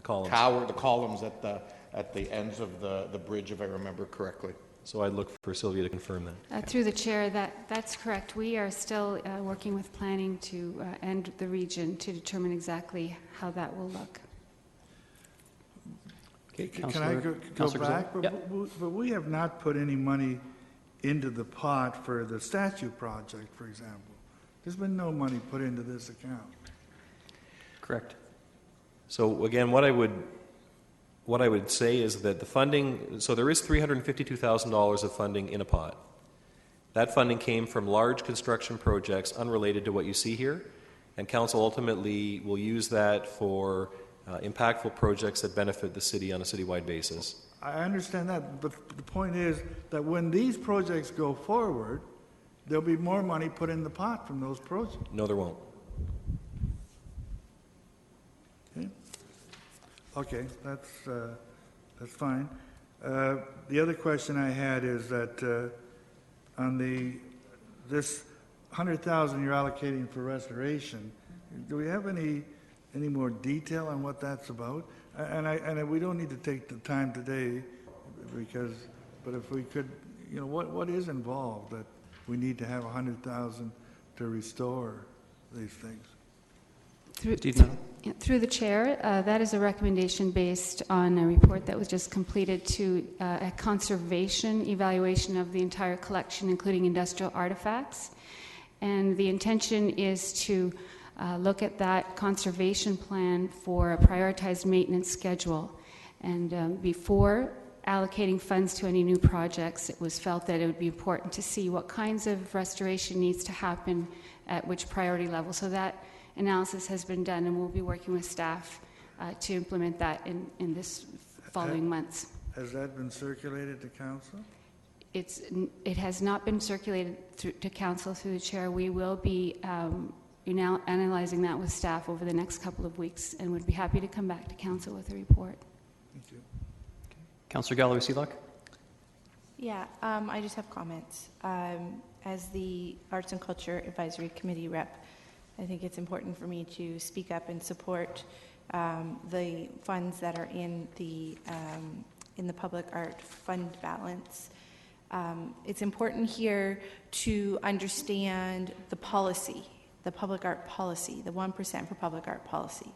columns. Tower, the columns at the ends of the bridge, if I remember correctly. So I'd look for Sylvia to confirm that. Through the chair, that's correct. We are still working with planning and the region to determine exactly how that will look. Okay, Can I go back? But we have not put any money into the pot for the statue project, for example. There's been no money put into this account. Correct. So again, what I would say is that the funding, so there is $352,000 of funding in a pot. That funding came from large construction projects unrelated to what you see here, and council ultimately will use that for impactful projects that benefit the city on a citywide basis. I understand that, but the point is that when these projects go forward, there'll be more money put in the pot from those projects. No, there won't. Okay, that's fine. The other question I had is that on this 100,000 you're allocating for restoration, do we have any more detail on what that's about? And we don't need to take the time today, but if we could, what is involved that we need to have 100,000 to restore these things? Through the chair, that is a recommendation based on a report that was just completed to a conservation evaluation of the entire collection, including industrial artifacts. And the intention is to look at that conservation plan for a prioritized maintenance schedule. And before allocating funds to any new projects, it was felt that it would be important to see what kinds of restoration needs to happen at which priority level. So that analysis has been done, and we'll be working with staff to implement that in this following months. Has that been circulated to council? It has not been circulated to council through the chair. We will be analyzing that with staff over the next couple of weeks, and would be happy to come back to council with a report. Thank you. Councillor Galloway-Seelock. Yeah, I just have comments. as the Arts and Culture Advisory Committee rep, I think it's important for me to speak up and support the funds that are in the public art fund balance. It's important here to understand the policy, the public art policy, the 1% for public art policy.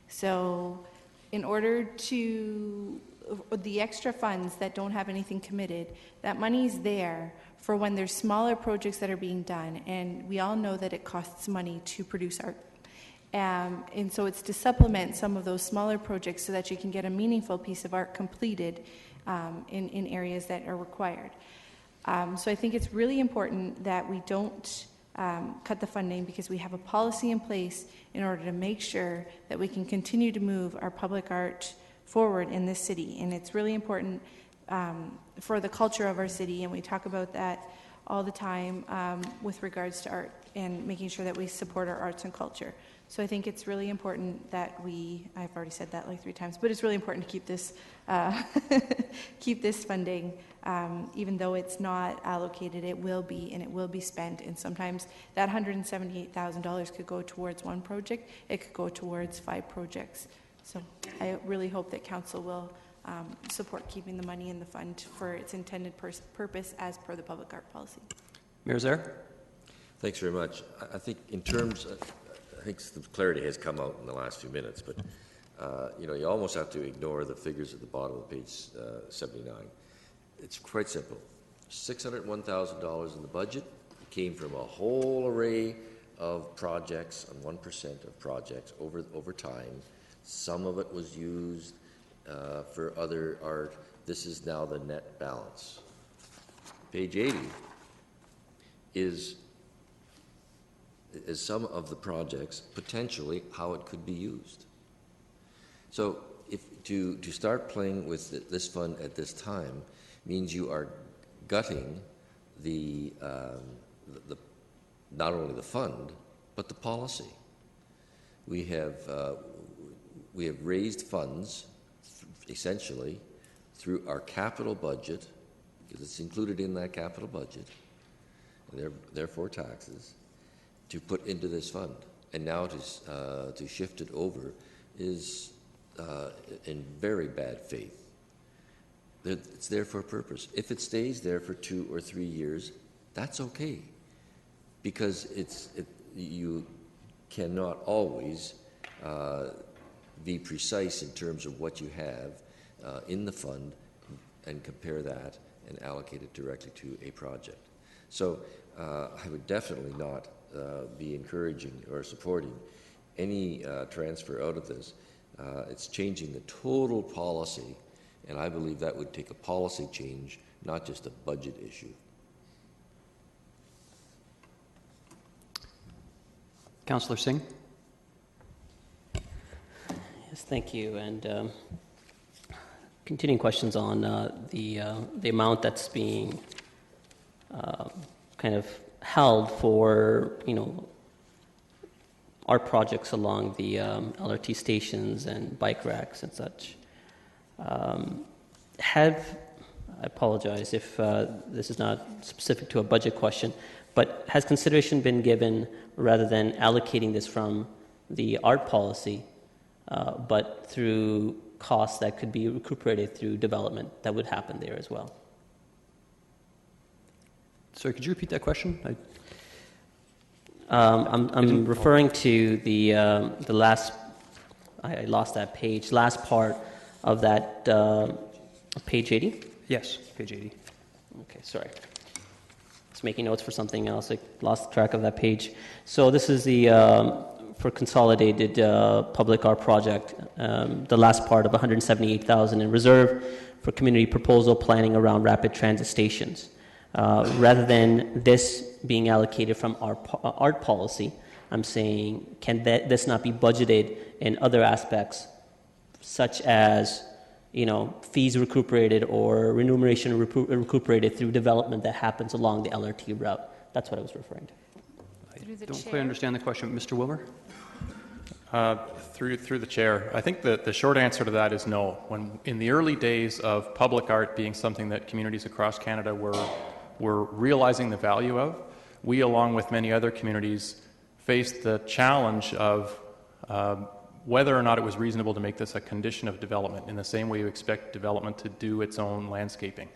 So in order to, the extra funds that don't have anything committed, that money is there for when there's smaller projects that are being done, and we all know that it costs money to produce art. And so it's to supplement some of those smaller projects so that you can get a meaningful piece of art completed in areas that are required. So I think it's really important that we don't cut the funding, because we have a policy in place in order to make sure that we can continue to move our public art forward in this city. And it's really important for the culture of our city, and we talk about that all the time with regards to art and making sure that we support our arts and culture. So I think it's really important that I've already said that like 3 times, but it's really important to keep this keep this funding, even though it's not allocated, it will be, and it will be spent. And sometimes that $178,000 could go towards one project, it could go towards 5 projects. So I really hope that council will support keeping the money in the fund for its intended purpose as per the public art policy. Mayor Zaire? Thanks very much. I think in terms of, I think the clarity has come out in the last few minutes, but you almost have to ignore the figures at the bottom of page 79. It's quite simple. $601,000 in the budget came from a whole array of projects, on 1% of projects over time. Some of it was used for other art. This is now the net balance. Page 80 is some of the projects, potentially how it could be used. So if to start playing with this fund at this time means you are gutting the not only the fund but the policy. We have raised funds essentially through our capital budget, because it's included in that capital budget, and therefore taxes, to put into this fund. And now to shift it over is in very bad faith. It's there for a purpose. If it stays there for 2 or 3 years, that's okay, because you cannot always be precise in terms of what you have in the fund and compare that and allocate it directly to a project. So I would definitely not be encouraging or supporting any transfer out of this. It's changing the total policy, and I believe that would take a policy change, not just a budget issue. Councillor Singh? Yes, thank you. And continuing questions on the amount that's being kind of held for, art projects along the LRT stations and bike racks and such. I apologize if this is not specific to a budget question, but has consideration been given, rather than allocating this from the art policy, but through costs that could be recuperated through development that would happen there as well? Sorry, could you repeat that question? I'm referring to the last, I lost that page, last part of that, page 80? Yes, page 80. Okay, sorry. I was making notes for something else. I lost track of that page. So this is the, for consolidated public art project, the last part of $178,000 in reserve for community proposal planning around rapid transit stations. Rather than this being allocated from our art policy, I'm saying, can this not be budgeted in other aspects, such as, fees recuperated or remuneration recuperated through development that happens along the LRT route? That's what I was referring to. I don't quite understand the question. Mr. Wilmer? Through the chair, I think that the short answer to that is no. When in the early days of public art being something that communities across Canada were we're realizing the value of. We, along with many other communities, faced the challenge of whether or not it was reasonable to make this a condition of development in the same way you expect development to do its own landscaping.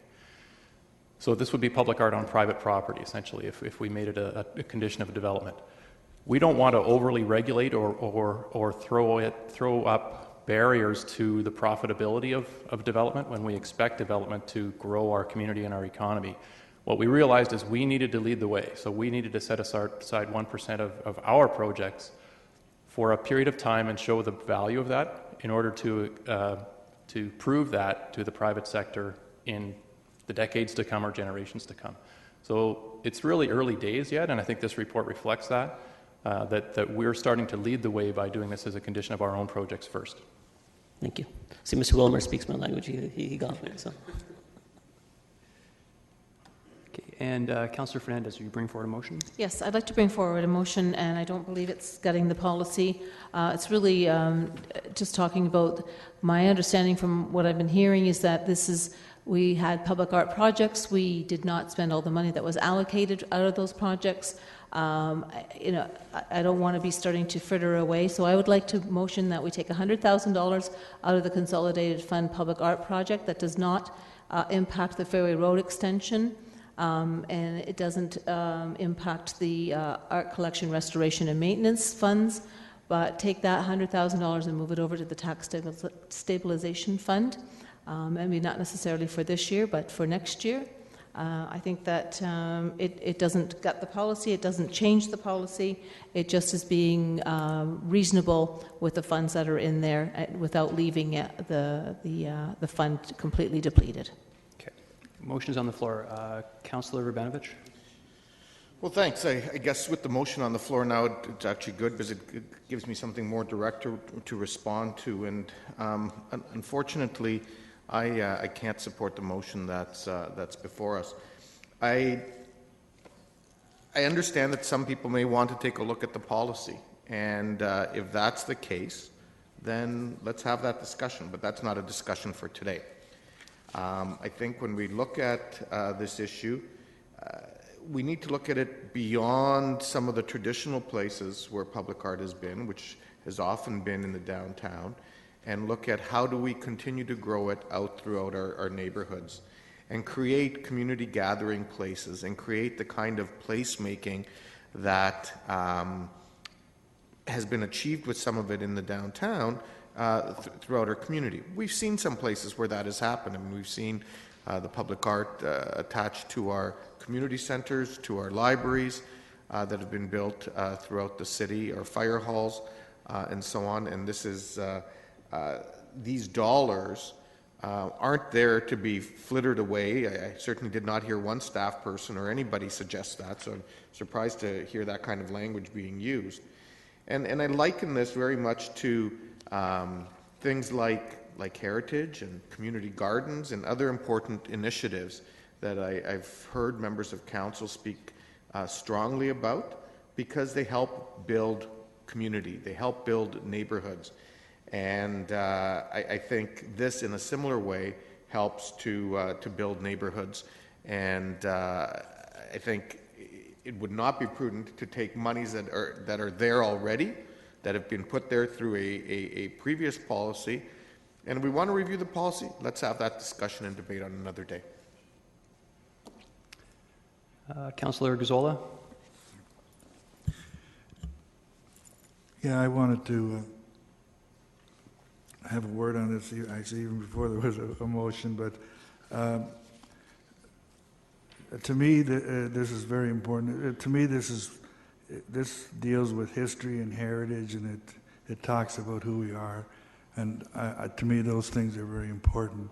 So this would be public art on private property, essentially, if we made it a condition of development. We don't want to overly regulate or throw up barriers to the profitability of development when we expect development to grow our community and our economy. What we realized is we needed to lead the way, so we needed to set aside 1% of our projects for a period of time and show the value of that in order to prove that to the private sector in the decades to come or generations to come. So it's really early days yet, and I think this report reflects that, that we're starting to lead the way by doing this as a condition of our own projects first. Thank you. See, Mr. Wilmer speaks my language. He got me. So. Okay, and Councillor Fernandez, will you bring forward a motion? Yes, I'd like to bring forward a motion, and I don't believe it's gutting the policy. It's really just talking about my understanding from what I've been hearing is that we had public art projects. We did not spend all the money that was allocated out of those projects. I don't want to be starting to fritter away, so I would like to motion that we take $100,000 out of the Consolidated Fund Public Art Project. That does not impact the Fairway Road extension, and it doesn't impact the art collection, restoration, and maintenance funds, but take that $100,000 and move it over to the Tax Stabilization Fund. Maybe not necessarily for this year, but for next year. I think that it doesn't gut the policy, it doesn't change the policy, it just is being reasonable with the funds that are in there without leaving the fund completely depleted. Okay. Motion's on the floor. Councillor Urbanovich? Well, thanks. I guess with the motion on the floor now, it's actually good because it gives me something more direct to respond to. And unfortunately, I can't support the motion that's before us. I understand that some people may want to take a look at the policy, and if that's the case, then let's have that discussion, but that's not a discussion for today. I think when we look at this issue, we need to look at it beyond some of the traditional places where public art has been, which has often been in the downtown, and look at how do we continue to grow it out throughout our neighborhoods and create community gathering places and create the kind of placemaking that has been achieved with some of it in the downtown throughout our community. We've seen some places where that has happened. I mean, we've seen the public art attached to our community centers, to our libraries that have been built throughout the city, our fire halls, and so on. And this is these dollars aren't there to be flittered away. I certainly did not hear one staff person or anybody suggest that, so I'm surprised to hear that kind of language being used. And I liken this very much to things like heritage and community gardens and other important initiatives that I've heard members of council speak strongly about because they help build community, they help build neighborhoods. And I think this, in a similar way, helps to build neighborhoods. And I think it would not be prudent to take monies that are there already, that have been put there through a previous policy. And if we want to review the policy, let's have that discussion and debate on another day. Councillor Gazzola? Yeah, I wanted to have a word on this, actually, even before there was a motion, but to me, this is very important. To me, this deals with history and heritage, and it talks about who we are, and to me, those things are very important.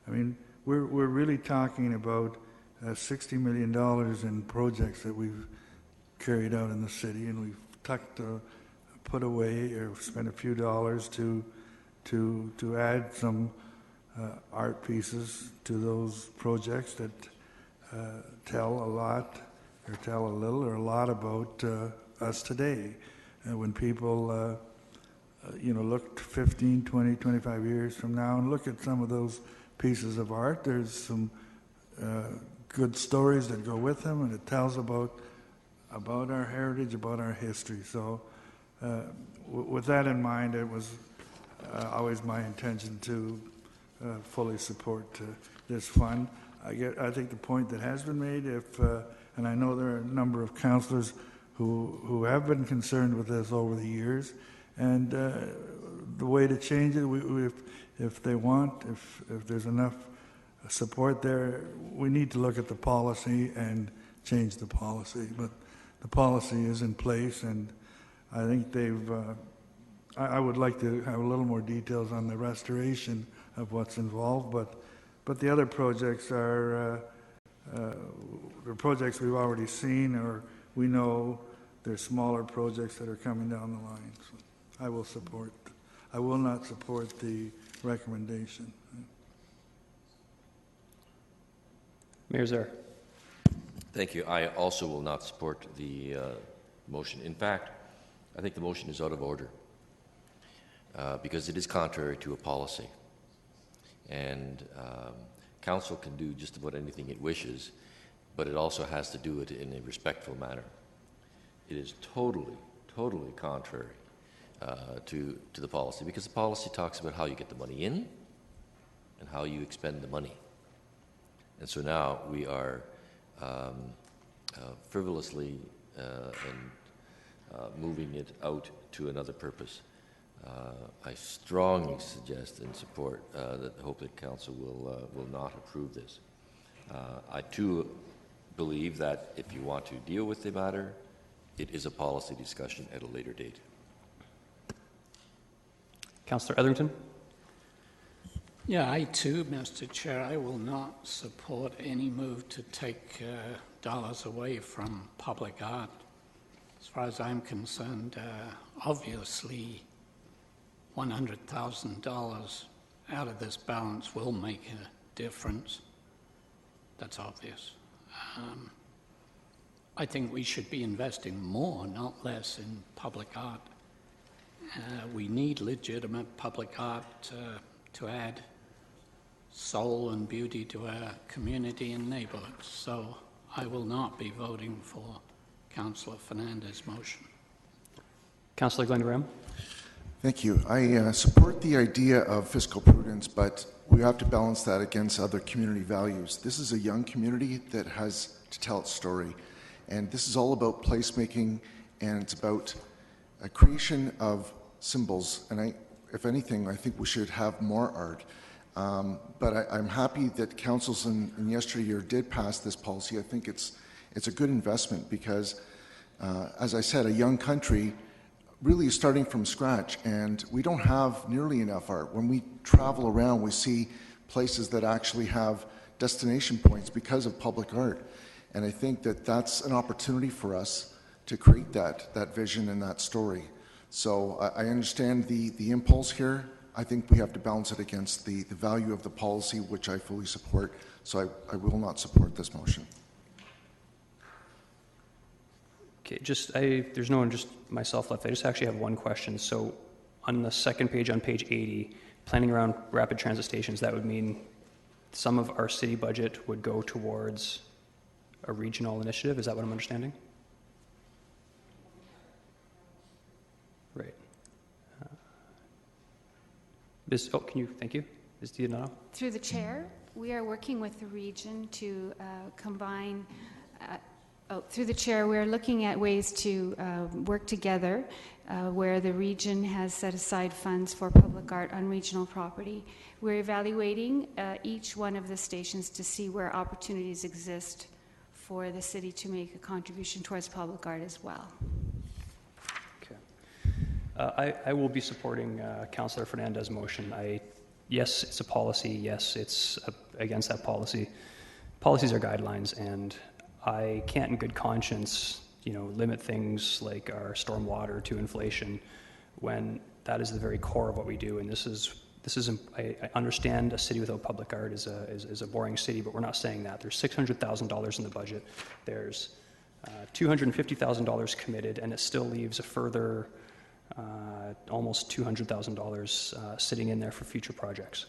I mean, we're really talking about $60 million in projects that we've carried out in the city, and we've put away or spent a few dollars to add some art pieces to those projects that tell a lot or tell a little or a lot about us today. When people look 15, 20, 25 years from now and look at some of those pieces of art, there's some good stories that go with them, and it tells about our heritage, about our history. So with that in mind, it was always my intention to fully support this fund. I think the point that has been made, and I know there are a number of councillors who have been concerned with this over the years, and the way to change it, if they want, if there's enough support there, we need to look at the policy and change the policy. But the policy is in place, and I think they've. I would like to have a little more details on the restoration of what's involved, but the other projects are the projects we've already seen, or we know there's smaller projects that are coming down the line. So I will not support the recommendation. Mayor Zer. Thank you. I also will not support the motion. In fact, I think the motion is out of order because it is contrary to a policy. And council can do just about anything it wishes, but it also has to do it in a respectful manner. It is totally contrary to the policy, because the policy talks about how you get the money in and how you expend the money. And so now we are frivolously moving it out to another purpose. I strongly suggest and support hope that council will not approve this. I too believe that if you want to deal with the matter, it is a policy discussion at a later date. Councillor Etherington. Yeah, I too, Mr. Chair, I will not support any move to take dollars away from public art. As far as I'm concerned, obviously $100,000 out of this balance will make a difference. That's obvious. I think we should be investing more, not less, in public art. We need legitimate public art to add soul and beauty to our community and neighborhoods. So I will not be voting for Councillor Fernandez's motion. Councillor Glenn Graham. Thank you. I support the idea of fiscal prudence, but we have to balance that against other community values. This is a young community that has to tell its story, and this is all about placemaking, and it's about a creation of symbols. And if anything, I think we should have more art. But I'm happy that councils in yesteryear did pass this policy. I think it's a good investment because, as I said, a young country really is starting from scratch, and we don't have nearly enough art. When we travel around, we see places that actually have destination points because of public art. And I think that that's an opportunity for us to create that vision and that story. So I understand the impulse here. I think we have to balance it against the value of the policy, which I fully support. So I will not support this motion. Okay, there's no one, just myself left. I just actually have one question. So on the second page, on page 80, planning around rapid transit stations, that would mean some of our city budget would go towards a regional initiative. Is that what I'm understanding? Right. Thank you. Ms. Diodano. Through the chair, we are working with the region to combine. Through the chair, we're looking at ways to work together where the region has set aside funds for public art on regional property. We're evaluating each one of the stations to see where opportunities exist for the city to make a contribution towards public art as well. I will be supporting Councillor Fernandez's motion. Yes, it's a policy. Yes, it's against that policy. Policies are guidelines, and I can't in good conscience, limit things like our stormwater to inflation when that is the very core of what we do. And this is I understand a city without public art is a boring city, but we're not saying that. There's $600,000 in the budget. There's $250,000 committed, and it still leaves a further almost $200,000 sitting in there for future projects.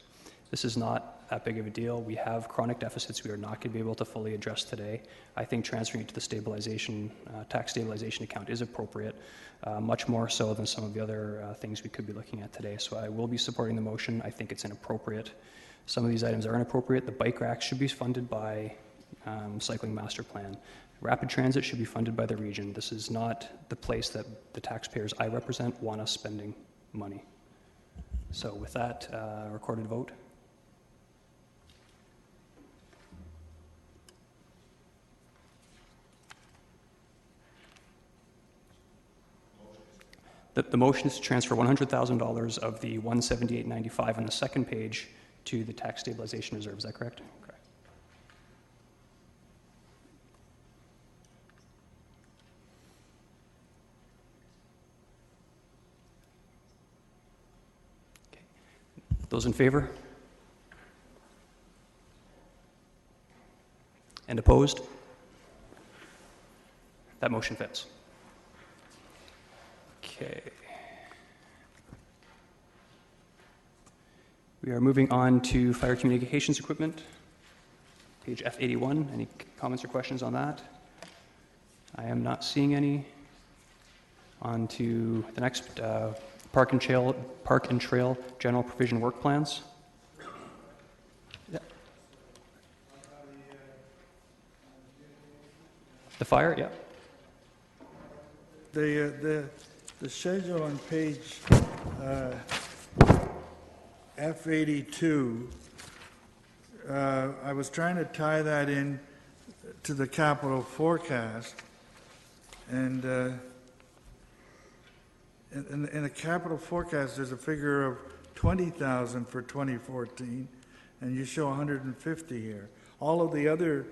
This is not that big of a deal. We have chronic deficits we are not going to be able to fully address today. I think transferring it to the stabilization, tax stabilization account is appropriate, much more so than some of the other things we could be looking at today. So I will be supporting the motion. I think it's inappropriate. Some of these items are inappropriate. The bike racks should be funded by Cycling Master Plan. Rapid transit should be funded by the region. This is not the place that the taxpayers I represent want us spending money. So with that, recorded vote. The motion is to transfer $100,000 of the $178.95 on the second page to the tax stabilization reserve. Is that correct? Correct. Okay. Those in favor? And opposed? That motion fails. Okay. We are moving on to fire communications equipment, page F81. Any comments or questions on that? I am not seeing any. On to the next, park and trail general provision work plans. Yeah. The fire, yeah. The schedule on page F82, I was trying to tie that in to the capital forecast, and in the capital forecast there's a figure of 20,000 for 2014, and you show 150 here. All of the other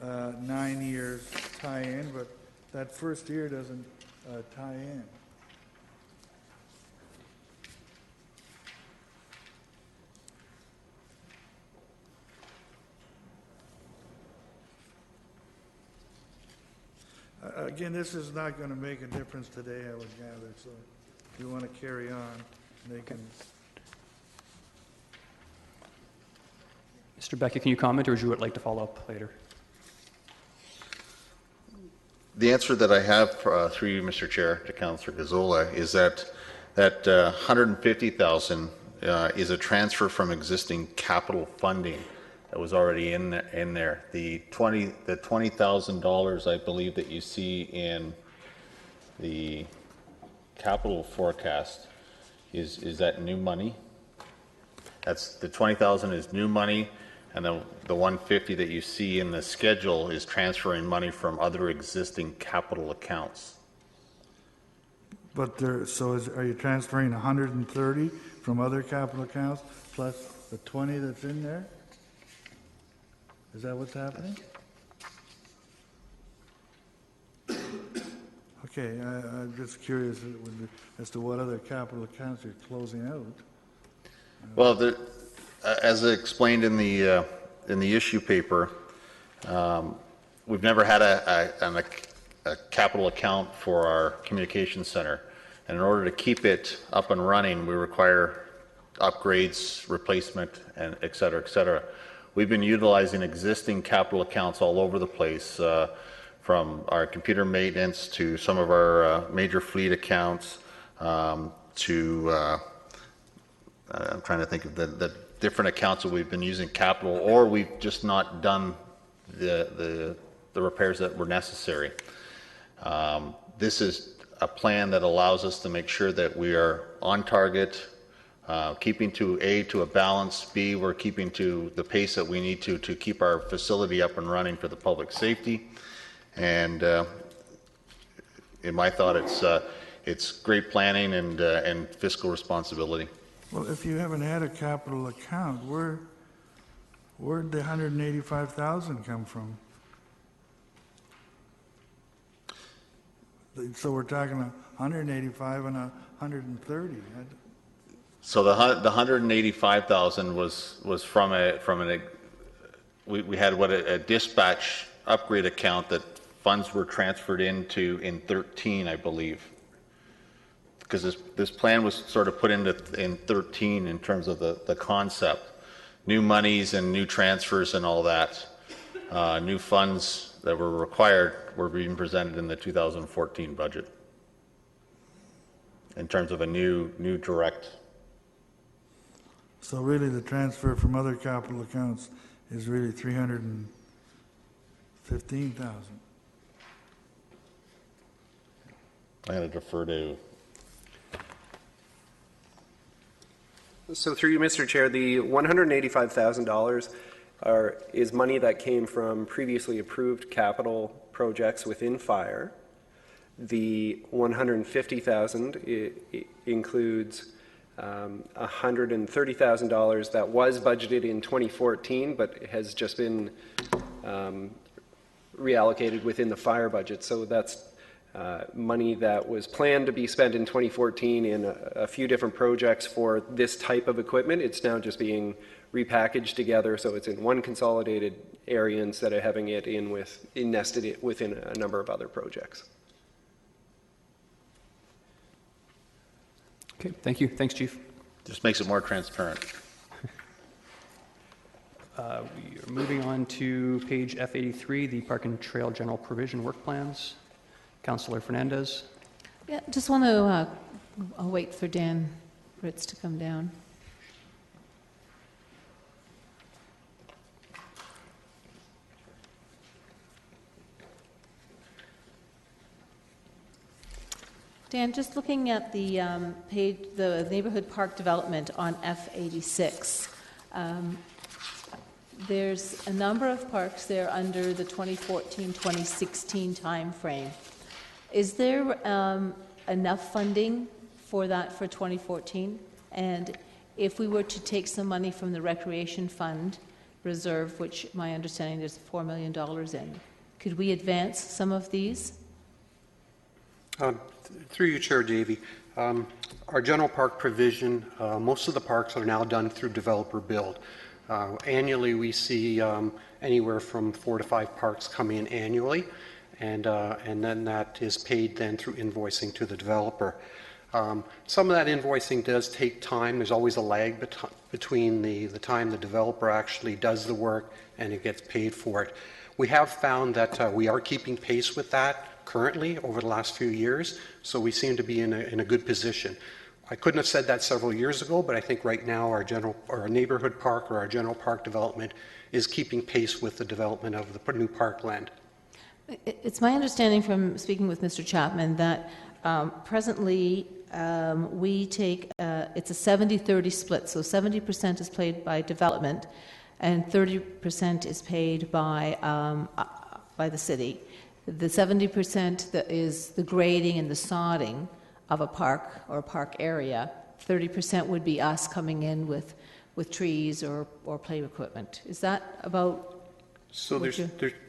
9 years tie in, but that first year doesn't tie in. Again, this is not going to make a difference today, I would gather, so if you want to carry on, they can. Mr. Beckett, can you comment, or would you like to follow up later? The answer that I have through you, Mr. Chair, to Councillor Gazzola is that 150,000 is a transfer from existing capital funding that was already in there. The $20,000, I believe, that you see in the capital forecast is that new money. That's the 20,000 is new money, and the 150 that you see in the schedule is transferring money from other existing capital accounts. But are you transferring 130 from other capital accounts plus the 20 that's in there? Is that what's happening? Okay, I'm just curious as to what other capital accounts you're closing out. Well, as explained in the issue paper, we've never had a capital account for our communications center, and in order to keep it up and running, we require upgrades, replacement, and et cetera, et cetera. We've been utilizing existing capital accounts all over the place, from our computer maintenance to some of our major fleet accounts, to I'm trying to think of the different accounts that we've been using capital, or we've just not done the repairs that were necessary. This is a plan that allows us to make sure that we are on target, keeping to a balance, B, we're keeping to the pace that we need to keep our facility up and running for the public safety. And in my thought, it's great planning and fiscal responsibility. Well, if you haven't had a capital account, where'd the 185,000 come from? So we're talking 185 and 130. So the 185,000 was from we had a dispatch upgrade account that funds were transferred into in 13, I believe, because this plan was sort of put into in 13 in terms of the concept. new monies and new transfers and all that. New funds that were required were being presented in the 2014 budget in terms of a new direct. So really, the transfer from other capital accounts is really 315,000. I'm going to defer to. So through you, Mr. Chair, the $185,000 is money that came from previously approved capital projects within fire. The $150,000 includes $130,000 that was budgeted in 2014, but has just been reallocated within the fire budget. So that's money that was planned to be spent in 2014 in a few different projects for this type of equipment. It's now just being repackaged together, so it's in one consolidated area instead of having it nested within a number of other projects. Okay, thank you. Thanks, Chief. Just makes it more transparent. We are moving on to page F83, the Park and Trail General Provision Work Plans. Councillor Fernandez. Yeah, just want to I'll wait for Dan Ritz to come down. Dan, just looking at the page, the neighborhood park development on F86, there's a number of parks there under the 2014-2016 time frame. Is there enough funding for that for 2014? And if we were to take some money from the Recreation Fund reserve, which my understanding there's $4 million in, could we advance some of these? Through you, Chair Davey, our general park provision, most of the parks are now done through developer build. Annually, we see anywhere from 4 to 5 parks come in annually, and then that is paid then through invoicing to the developer. Some of that invoicing does take time. There's always a lag between the time the developer actually does the work and it gets paid for it. We have found that we are keeping pace with that currently over the last few years, so we seem to be in a good position. I couldn't have said that several years ago, but I think right now our neighborhood park or our general park development is keeping pace with the development of the new parkland. It's my understanding from speaking with Mr. Chapman that presently we take, it's a 70-30 split, so 70% is paid by development and 30% is paid by the city. The 70% that is the grading and the sodding of a park or a park area, 30% would be us coming in with trees or play equipment. Is that about? So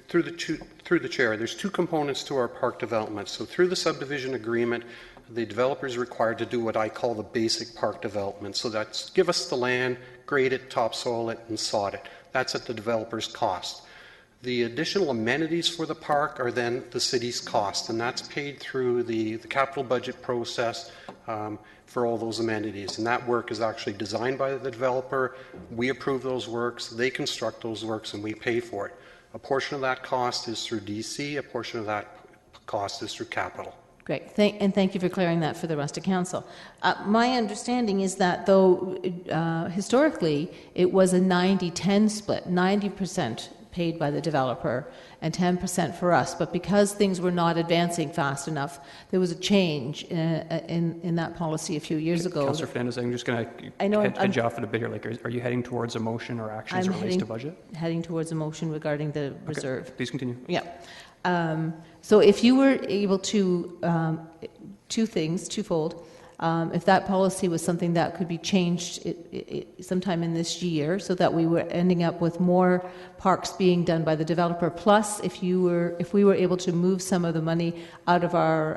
through the chair, there's two components to our park development. So through the subdivision agreement, the developer is required to do what I call the basic park development. So that's give us the land, grade it, topsoil it, and sod it. That's at the developer's cost. The additional amenities for the park are then the city's cost, and that's paid through the capital budget process for all those amenities. And that work is actually designed by the developer. We approve those works, they construct those works, and we pay for it. A portion of that cost is through DC, a portion of that cost is through capital. Great, and thank you for clearing that for the rest of council. My understanding is that though historically it was a 90-10 split, 90% paid by the developer and 10% for us, but because things were not advancing fast enough, there was a change in that policy a few years ago. Councillor Fernandez, I'm just going to head you off it a bit here. Like, are you heading towards a motion or action as it relates to budget? Heading towards a motion regarding the reserve. Please continue. Yeah. So if you were able to, twofold, if that policy was something that could be changed sometime in this year so that we were ending up with more parks being done by the developer, plus if we were able to move some of the money out of our,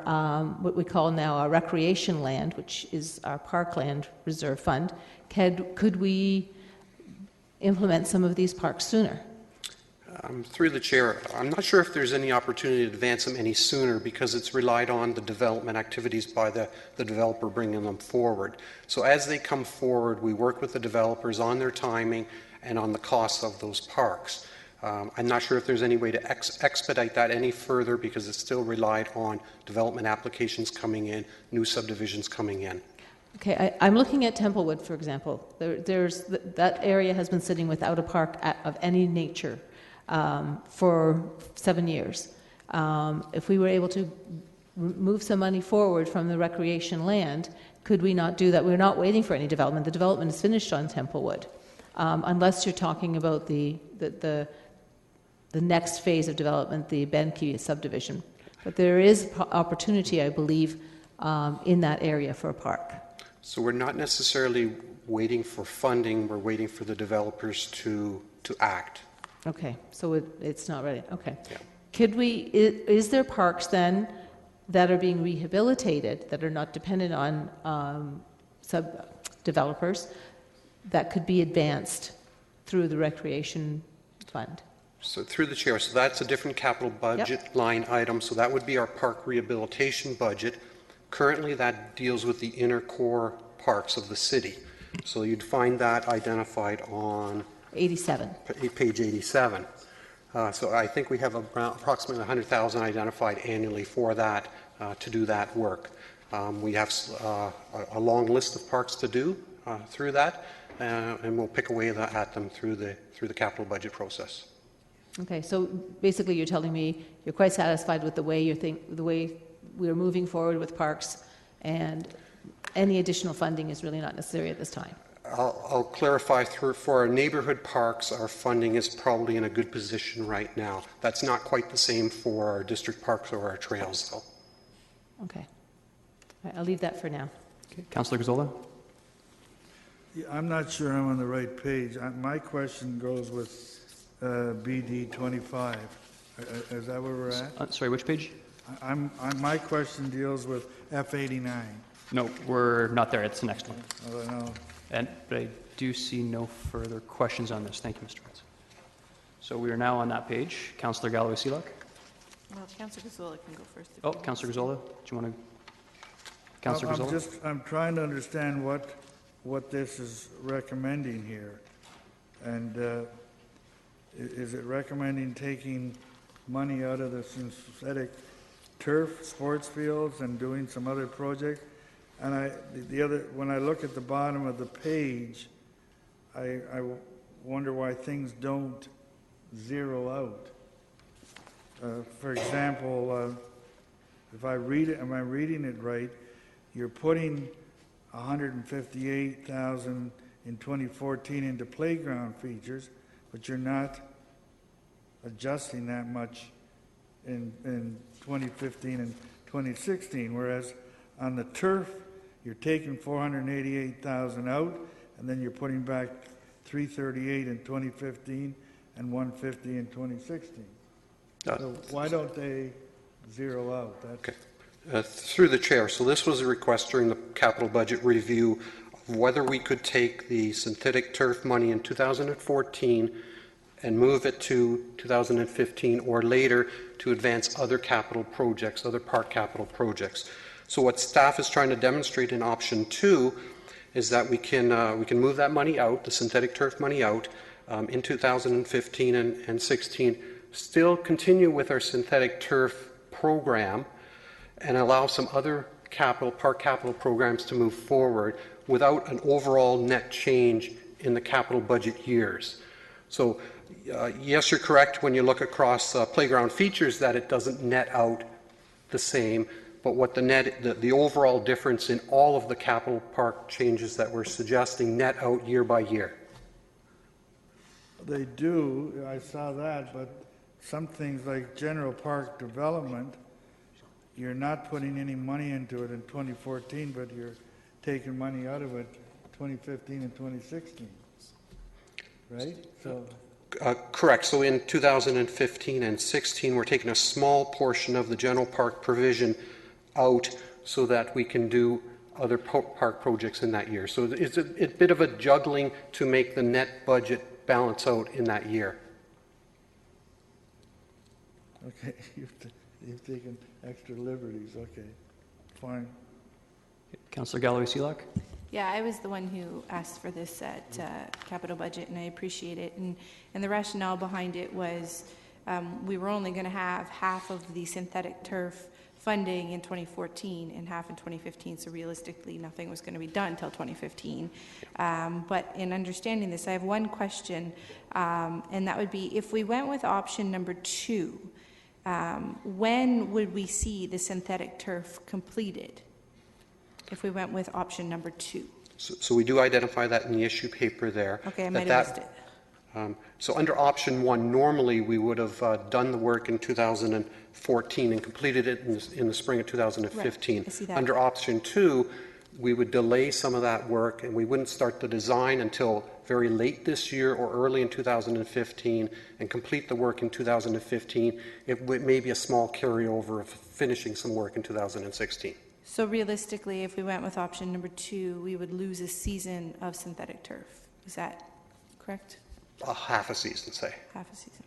what we call now our recreation land, which is our parkland reserve fund, could we implement some of these parks sooner? Through the chair, I'm not sure if there's any opportunity to advance them any sooner because it's relied on the development activities by the developer bringing them forward. So as they come forward, we work with the developers on their timing and on the costs of those parks. I'm not sure if there's any way to expedite that any further because it's still relied on development applications coming in, new subdivisions coming in. Okay, I'm looking at Templewood, for example. That area has been sitting without a park of any nature for 7 years. If we were able to move some money forward from the recreation land, could we not do that? We're not waiting for any development. The development is finished on Templewood, unless you're talking about the next phase of development, the Benke subdivision. But there is opportunity, I believe, in that area for a park. So we're not necessarily waiting for funding, we're waiting for the developers to act. Okay, so it's not ready. Okay. Yeah. Could we, is there parks then that are being rehabilitated that are not dependent on developers that could be advanced through the recreation fund? So through the chair, so that's a different capital budget line item, so that would be our park rehabilitation budget. Currently that deals with the inner core parks of the city. So you'd find that identified on 87. Page 87. So I think we have approximately 100,000 identified annually for that to do that work. We have a long list of parks to do through that, and we'll pick away at them through the capital budget process. Okay, so basically you're telling me you're quite satisfied with the way the way we're moving forward with parks, and any additional funding is really not necessary at this time. I'll clarify for our neighborhood parks, our funding is probably in a good position right now. That's not quite the same for our district parks or our trails, though. Okay. All right, I'll leave that for now. Okay. Councillor Gazzola? Yeah, I'm not sure I'm on the right page. My question goes with BD 25. Is that where we're at? Sorry, which page? My question deals with F89. No, we're not there. It's the next one. Oh, no. But I do see no further questions on this. Thank you, Mr. Prince. So we are now on that page. Councillor Galloway-Seelock? Well, Councillor Gazzola can go first. Oh, Councillor Gazzola, do you want to? Councillor Gazzola? I'm trying to understand what this is recommending here. And is it recommending taking money out of the synthetic turf sports fields and doing some other project? And when I look at the bottom of the page, I wonder why things don't zero out. For example, if I read it, am I reading it right? You're putting $158,000 in 2014 into playground features, but you're not adjusting that much in 2015 and 2016, whereas on the turf, you're taking $488,000 out, and then you're putting back $338 in 2015 and $150 in 2016. So why don't they zero out? Okay. Through the chair, so this was a request during the capital budget review of whether we could take the synthetic turf money in 2014 and move it to 2015 or later to advance other capital projects, other park capital projects. So what staff is trying to demonstrate in option 2 is that we can move that money out, the synthetic turf money out, in 2015 and 16, still continue with our synthetic turf program and allow some other park capital programs to move forward without an overall net change in the capital budget years. So yes, you're correct when you look across playground features that it doesn't net out the same, but what the overall difference in all of the capital park changes that we're suggesting net out year by year. They do, I saw that, but some things like general park development, you're not putting any money into it in 2014, but you're taking money out of it 2015 and 2016, right? So. Correct. So in 2015 and 16, we're taking a small portion of the general park provision out so that we can do other park projects in that year. So it's a bit of a juggling to make the net budget balance out in that year. Okay, you've taken extra liberties, okay, fine. Councillor Galloway-Seelock? Yeah, I was the one who asked for this at capital budget, and I appreciate it. And the rationale behind it was we were only going to have half of the synthetic turf funding in 2014 and half in 2015, so realistically nothing was going to be done until 2015. But in understanding this, I have one question, and that would be, if we went with option number 2, when would we see the synthetic turf completed? If we went with option number 2. So we do identify that in the issue paper there. Okay, I might have missed it. So under option 1, normally we would have done the work in 2014 and completed it in the spring of 2015. Right, I see that. Under option 2, we would delay some of that work and we wouldn't start the design until very late this year or early in 2015 and complete the work in 2015. It may be a small carryover of finishing some work in 2016. So realistically, if we went with option number 2, we would lose a season of synthetic turf. Is that correct? Half a season, say. Half a season.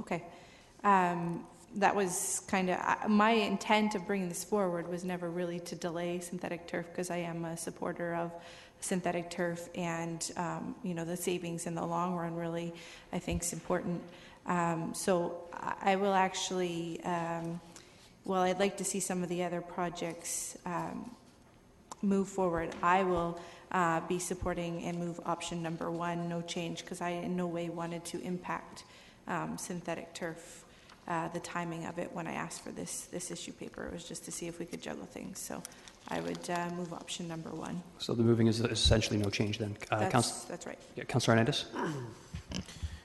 Okay. That was kind of my intent of bringing this forward was never really to delay synthetic turf, because I am a supporter of synthetic turf, and the savings in the long run really I think is important. So I will actually. Well, I'd like to see some of the other projects move forward. I will be supporting and move option number 1, no change, because I in no way wanted to impact synthetic turf, the timing of it when I asked for this issue paper. It was just to see if we could juggle things. So I would move option number 1. So the moving is essentially no change then. That's right. Yeah, Councillor Hernandez?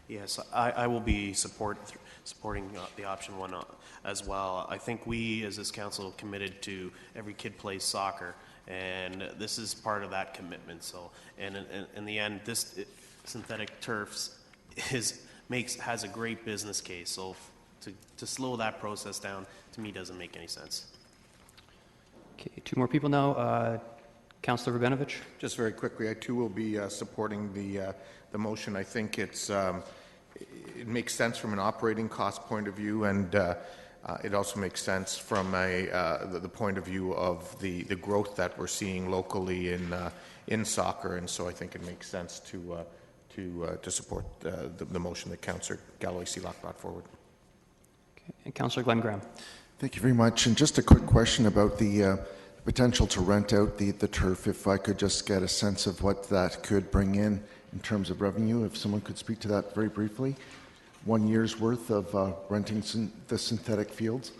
Yes, I will be supporting the option 1 as well. I think we, as this council, committed to every kid plays soccer, and this is part of that commitment. So, and in the end, this synthetic turfs has a great business case. So, to slow that process down, to me, doesn't make any sense. Okay, 2 more people now. Councillor Rabinovich? Just very quickly, I too will be supporting the motion. I think it makes sense from an operating cost point of view, and it also makes sense from the point of view of the growth that we're seeing locally in soccer, and so I think it makes sense to support the motion that Councillor Galloway-Seelock brought forward. Okay. And Councillor Glenn Graham. Thank you very much. And just a quick question about the potential to rent out the turf, if I could just get a sense of what that could bring in terms of revenue, if someone could speak to that very briefly. 1 year's worth of renting the synthetic fields?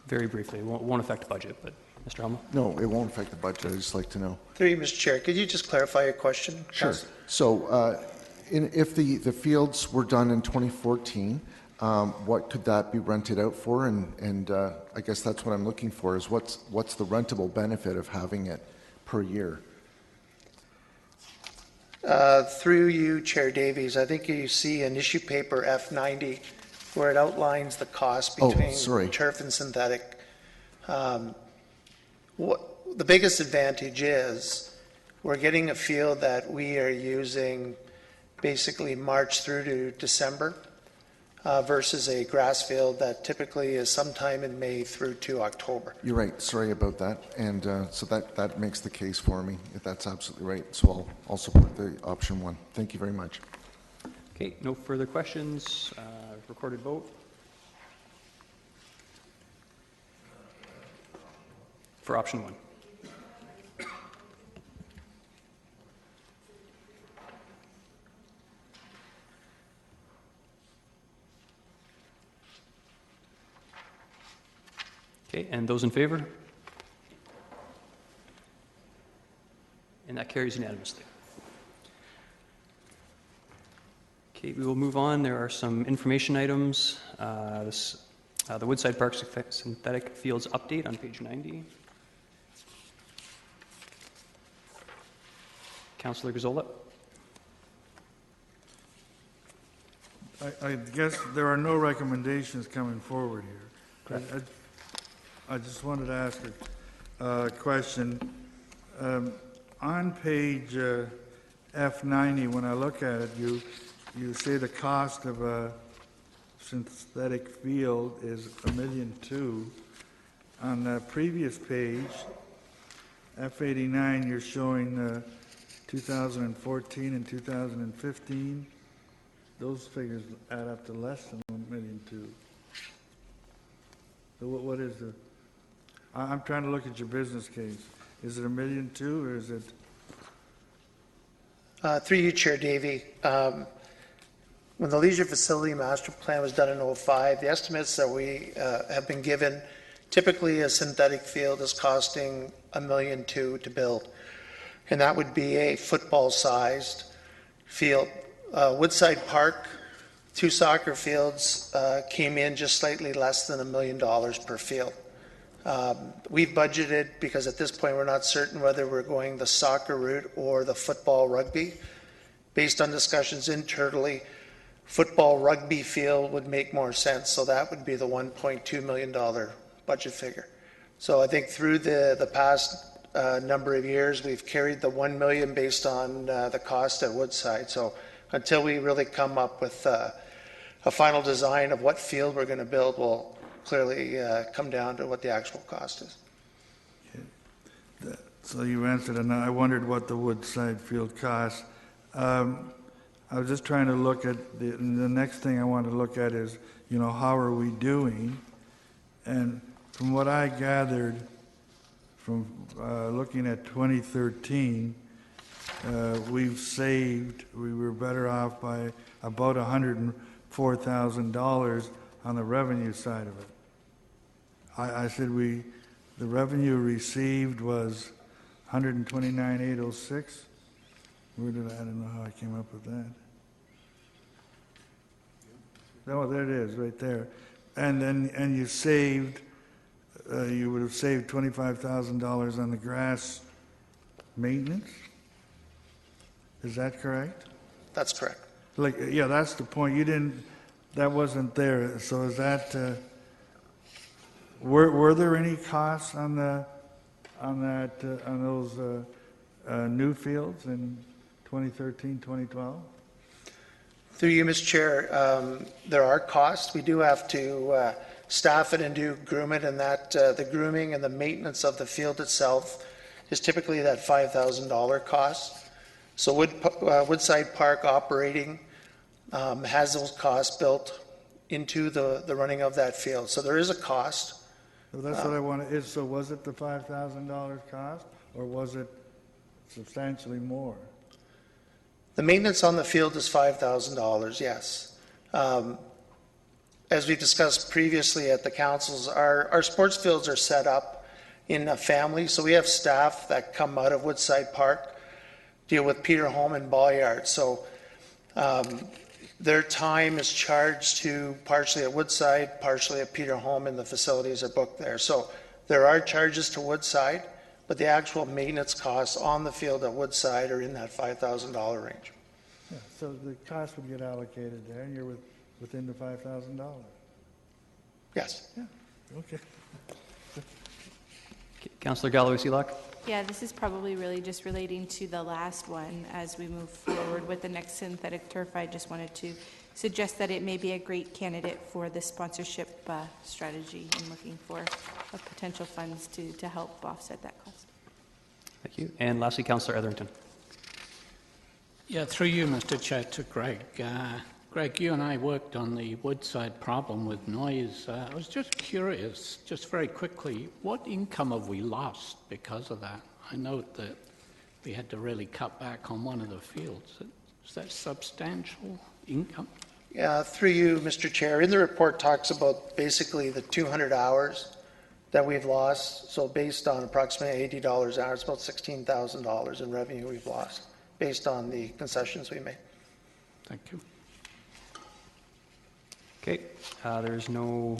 Very briefly. It won't affect the budget, but Mr. Helmut? No, it won't affect the budget. I'd just like to know. Through you, Mr. Chair, could you just clarify your question? Sure. So if the fields were done in 2014, what could that be rented out for? And I guess that's what I'm looking for, is what's the rentable benefit of having it per year? Through you, Chair Davies, I think you see an issue paper F90 where it outlines the cost between turf and synthetic. The biggest advantage is we're getting a field that we are using basically March through to December versus a grass field that typically is sometime in May through to October. You're right. Sorry about that. And so that makes the case for me. That's absolutely right. So I'll support the option 1. Thank you very much. Okay, no further questions. Recorded vote. For option 1. Okay, and those in favor? And that carries unanimously. Okay, we will move on. There are some information items. The Woodside Park Synthetic Fields update on page 90. Councillor Gazzola. I guess there are no recommendations coming forward here. I just wanted to ask a question. On page F90, when I look at it, you say the cost of a synthetic field is $1.2 million. On the previous page, F89, you're showing 2014 and 2015. Those figures add up to less than $1.2 million. So what is the? I'm trying to look at your business case. Is it $1.2 million or is it? Through you, Chair Davey. When the Leisure Facility Master Plan was done in 2005, the estimates that we have been given, typically a synthetic field is costing $1.2 million to build. And that would be a football-sized field. Woodside Park, 2 soccer fields came in just slightly less than $1 million per field. We've budgeted, because at this point we're not certain whether we're going the soccer route or the football rugby. Based on discussions internally, football rugby field would make more sense, so that would be the $1.2 million budget figure. So I think through the past number of years, we've carried the $1 million based on the cost at Woodside. So until we really come up with a final design of what field we're going to build, we'll clearly come down to what the actual cost is. Okay. So you answered, and I wondered what the Woodside field costs. I was just trying to look at the next thing I want to look at is, how are we doing? And from what I gathered from looking at 2013, we were better off by about $104,000 on the revenue side of it. I said the revenue received was $129,806. I don't know how I came up with that. Oh, there it is, right there. And you saved, you would have saved $25,000 on the grass maintenance? Is that correct? That's correct. Yeah, that's the point. That wasn't there. So is that, were there any costs on those new fields in 2013, 2012? Through you, Mr. Chair, there are costs. We do have to staff it and do groom it, and that the grooming and the maintenance of the field itself is typically that $5,000 cost. So Woodside Park operating has those costs built into the running of that field. So there is a cost. So that's what I wanted. So was it the $5,000 cost, or was it substantially more? The maintenance on the field is $5,000, yes. As we discussed previously at the councils, our sports fields are set up in a family. So we have staff that come out of Woodside Park, deal with Peterholm and Ballyard. So their time is charged to partially at Woodside, partially at Peterholm, and the facilities are booked there. So there are charges to Woodside, but the actual maintenance costs on the field at Woodside are in that $5,000 range. Yeah, so the cost would get allocated there, and you're within the $5,000. Yes. Yeah. Okay. Councillor Galloway-Seelock? Yeah, this is probably really just relating to the last one. As we move forward with the next synthetic turf, I just wanted to suggest that it may be a great candidate for the sponsorship strategy and looking for potential funds to help offset that cost. Thank you. And lastly, Councillor Etherington. Yeah, through you, Mr. Chair, to Greg. Greg, you and I worked on the Woodside problem with noise. I was just curious, just very quickly, what income have we lost because of that? I note that we had to really cut back on one of the fields. Is that substantial income? Yeah, through you, Mr. Chair. In the report talks about basically the 200 hours that we've lost. So based on approximately $80 an hour, it's about $16,000 in revenue we've lost based on the concessions we made. Thank you. Okay, there's no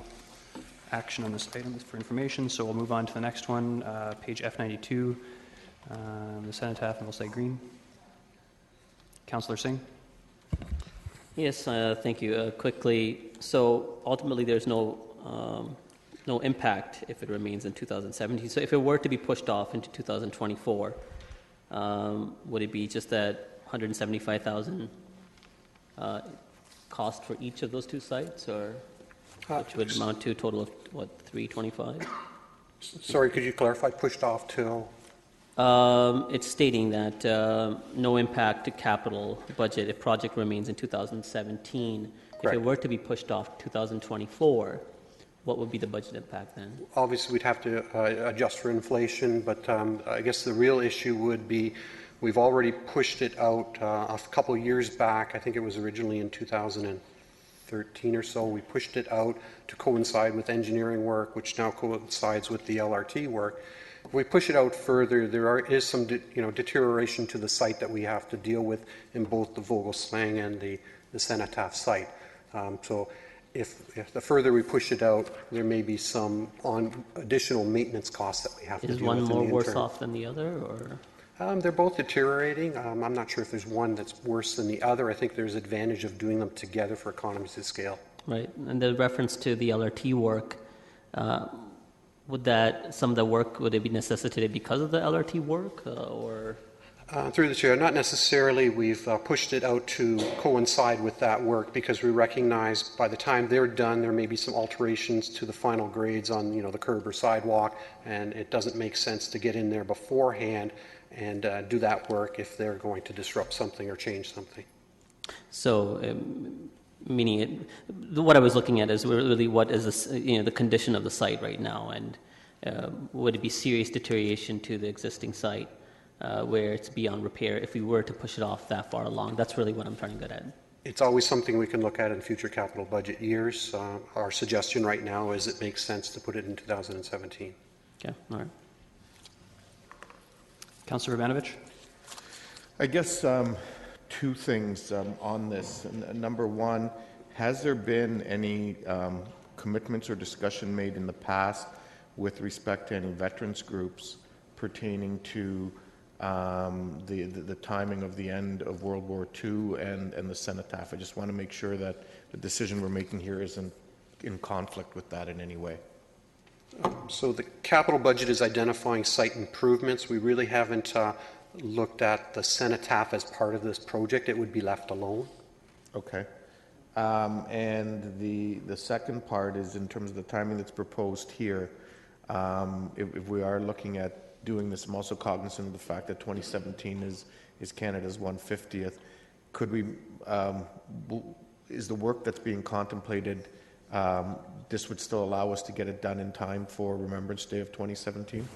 action on this item for information, so we'll move on to the next one, page F92, the cenotaph, and we'll say green. Councillor Singh? Yes, thank you. Quickly, so ultimately there's no impact if it remains in 2017. So if it were to be pushed off into 2024, would it be just that $175,000 cost for each of those two sites, or which would amount to a total of, what, $325? Sorry, could you clarify, pushed off till? It's stating that no impact to capital budget if project remains in 2017. If it were to be pushed off 2024, what would be the budget impact then? Obviously, we'd have to adjust for inflation, but I guess the real issue would be we've already pushed it out a couple years back. I think it was originally in 2013 or so. We pushed it out to coincide with engineering work, which now coincides with the LRT work. If we push it out further, there is some deterioration to the site that we have to deal with in both the Vogelslang and the Cenotaph site. So if the further we push it out, there may be some additional maintenance costs that we have to deal with. Is one more worse off than the other, or? They're both deteriorating. I'm not sure if there's one that's worse than the other. I think there's advantage of doing them together for economies of scale. Right, and the reference to the LRT work, would some of the work, would it be necessitated because of the LRT work, or? Through the chair, not necessarily. We've pushed it out to coincide with that work because we recognize by the time they're done, there may be some alterations to the final grades on, the curb or sidewalk, and it doesn't make sense to get in there beforehand and do that work if they're going to disrupt something or change something. So, meaning what I was looking at is really what is the condition of the site right now, and would it be serious deterioration to the existing site where it's beyond repair if we were to push it off that far along? That's really what I'm trying to get at. It's always something we can look at in future capital budget years. Our suggestion right now is it makes sense to put it in 2017. Okay, all right. Councillor Ivanovich? I guess two things on this. Number one, has there been any commitments or discussion made in the past with respect to any veterans groups pertaining to the timing of the end of World War II and the Cenotaph? I just want to make sure that the decision we're making here isn't in conflict with that in any way. So the capital budget is identifying site improvements. We really haven't looked at the Cenotaph as part of this project. It would be left alone. Okay. And the second part is in terms of the timing that's proposed here. If we are looking at doing this, I'm also cognizant of the fact that 2017 is Canada's 150th. Could we, is the work that's being contemplated, this would still allow us to get it done in time for Remembrance Day of 2017?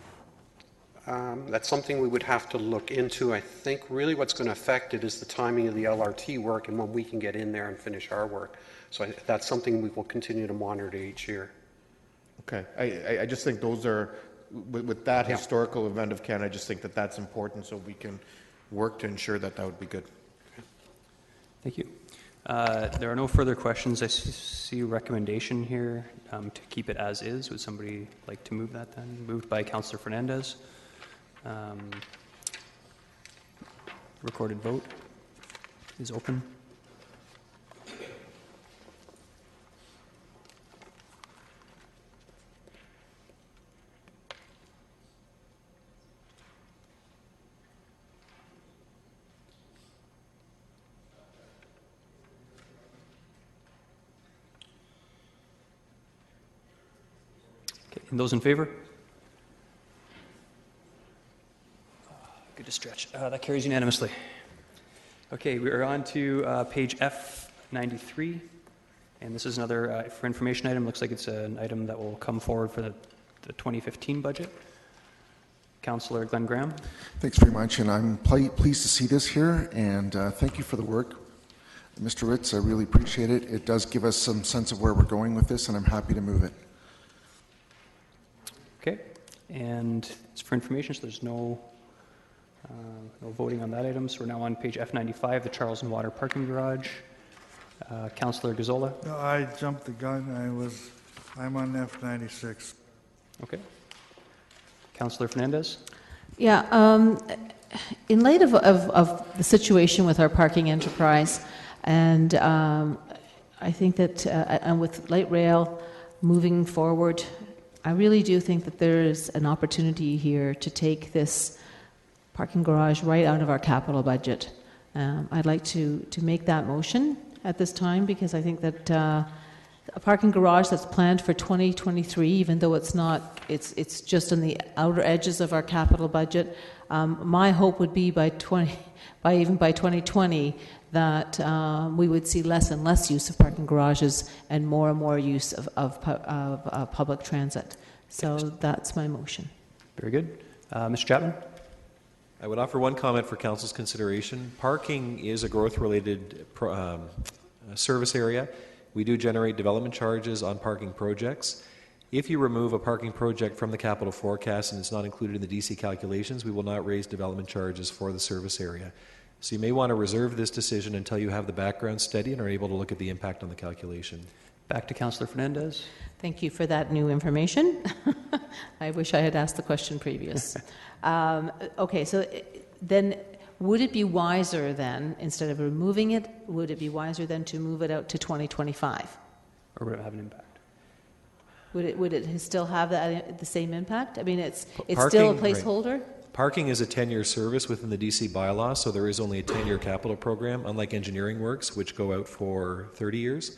That's something we would have to look into. I think really what's going to affect it is the timing of the LRT work and when we can get in there and finish our work. So that's something we will continue to monitor each year. Okay. I just think those are, with that historical event of Canada, I just think that that's important so we can work to ensure that that would be good. Thank you. There are no further questions. I see a recommendation here to keep it as is. Would somebody like to move that then? Moved by Councillor Fernandez. Recorded vote is open. And those in favor? Good to stretch. That carries unanimously. Okay, we are on to page F93. And this is another, for information item, looks like it's an item that will come forward for the 2015 budget. Councillor Glenn Graham. Thanks very much, and I'm pleased to see this here, and thank you for the work. Mr. Ritz, I really appreciate it. It does give us some sense of where we're going with this, and I'm happy to move it. Okay, and it's for information, so there's no voting on that item. So we're now on page F95, the Charleston Water Parking Garage. Councillor Gazzola. No, I jumped the gun. I'm on F96. Okay. Councillor Fernandez. Yeah. In light of the situation with our parking enterprise, and I think that and with light rail moving forward, I really do think that there is an opportunity here to take this parking garage right out of our capital budget. I'd like to make that motion at this time, because I think that a parking garage that's planned for 2023, even though it's not, it's just on the outer edges of our capital budget. My hope would be by 2020 that we would see less and less use of parking garages and more use of public transit. So that's my motion. Very good. Mr. Chapman? I would offer one comment for Council's consideration. Parking is a growth-related service area. We do generate development charges on parking projects. If you remove a parking project from the capital forecast and it's not included in the DC calculations, we will not raise development charges for the service area. So you may want to reserve this decision until you have the background study and are able to look at the impact on the calculation. Back to Councillor Fernandez. Thank you for that new information. I wish I had asked the question previous. Okay, so then would it be wiser then, instead of removing it, would it be wiser then to move it out to 2025? Or would it have an impact? Would it still have the same impact? I mean, it's Parking, still a placeholder? Right. Parking is a 10-year service within the DC bylaw, so there is only a 10-year capital program, unlike engineering works, which go out for 30 years.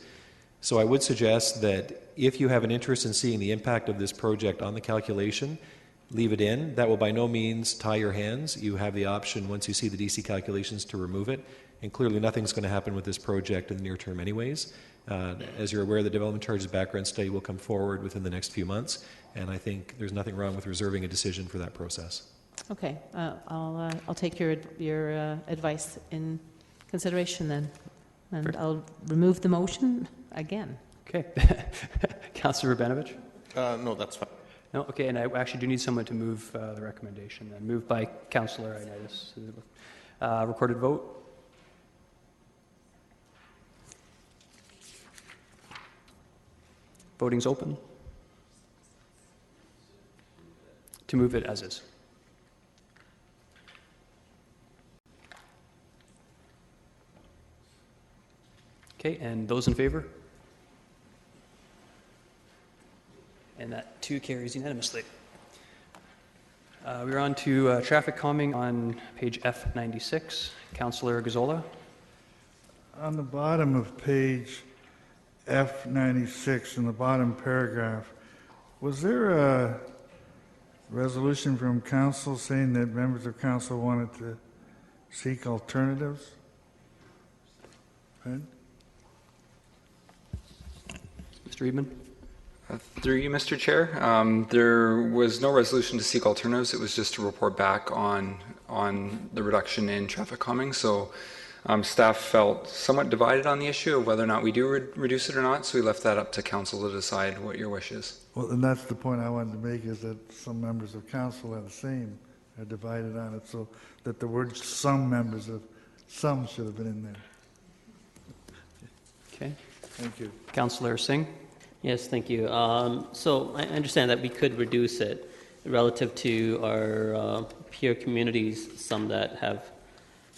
So I would suggest that if you have an interest in seeing the impact of this project on the calculation, leave it in. That will by no means tie your hands. You have the option, once you see the DC calculations, to remove it. And clearly nothing's going to happen with this project in the near term anyways. As you're aware, the development charges background study will come forward within the next few months, and I think there's nothing wrong with reserving a decision for that process. Okay, I'll take your advice in consideration then, and I'll remove the motion again. Okay. Councillor Rabinovich? No, that's fine. No? Okay, and I actually do need someone to move the recommendation then. Moved by Councillor Ioannidis. Recorded vote? Voting's open. To move it as is. Okay, and those in favor? And that too carries unanimously. We're on to traffic calming on page F96. Councillor Gazzola. On the bottom of page F96, in the bottom paragraph, was there a resolution from council saying that members of council wanted to seek alternatives? Right? Mr. Eadman? Through you, Mr. Chair, there was no resolution to seek alternatives. It was just to report back on the reduction in traffic calming. So staff felt somewhat divided on the issue of whether or not we do reduce it or not. So we left that up to council to decide what your wish is. Well, and that's the point I wanted to make, is that some members of council are the same, are divided on it, so that the word some members of some should have been in there. Okay. Thank you. Councillor Singh? Yes, thank you. So I understand that we could reduce it relative to our peer communities, some that have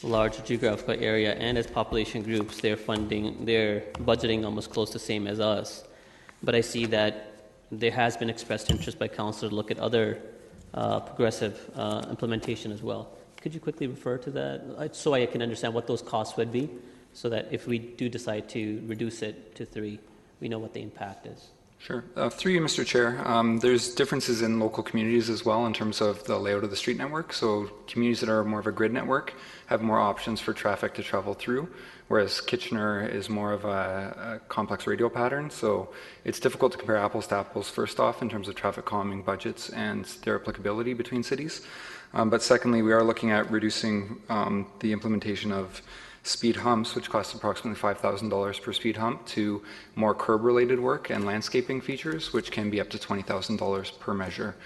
large geographical area, and as population groups, they're budgeting almost close to the same as us. But I see that there has been expressed interest by council to look at other progressive implementation as well. Could you quickly refer to that so I can understand what those costs would be, so that if we do decide to reduce it to 3, we know what the impact is? Sure. Through you, Mr. Chair, there's differences in local communities as well in terms of the layout of the street network. So communities that are more of a grid network have more options for traffic to travel through, whereas Kitchener is more of a complex radial pattern. So it's difficult to compare apples to apples, first off, in terms of traffic calming budgets and their applicability between cities. But secondly, we are looking at reducing the implementation of speed humps, which cost approximately $5,000 per speed hump, to more curb-related work and landscaping features, which can be up to $20,000 per measure.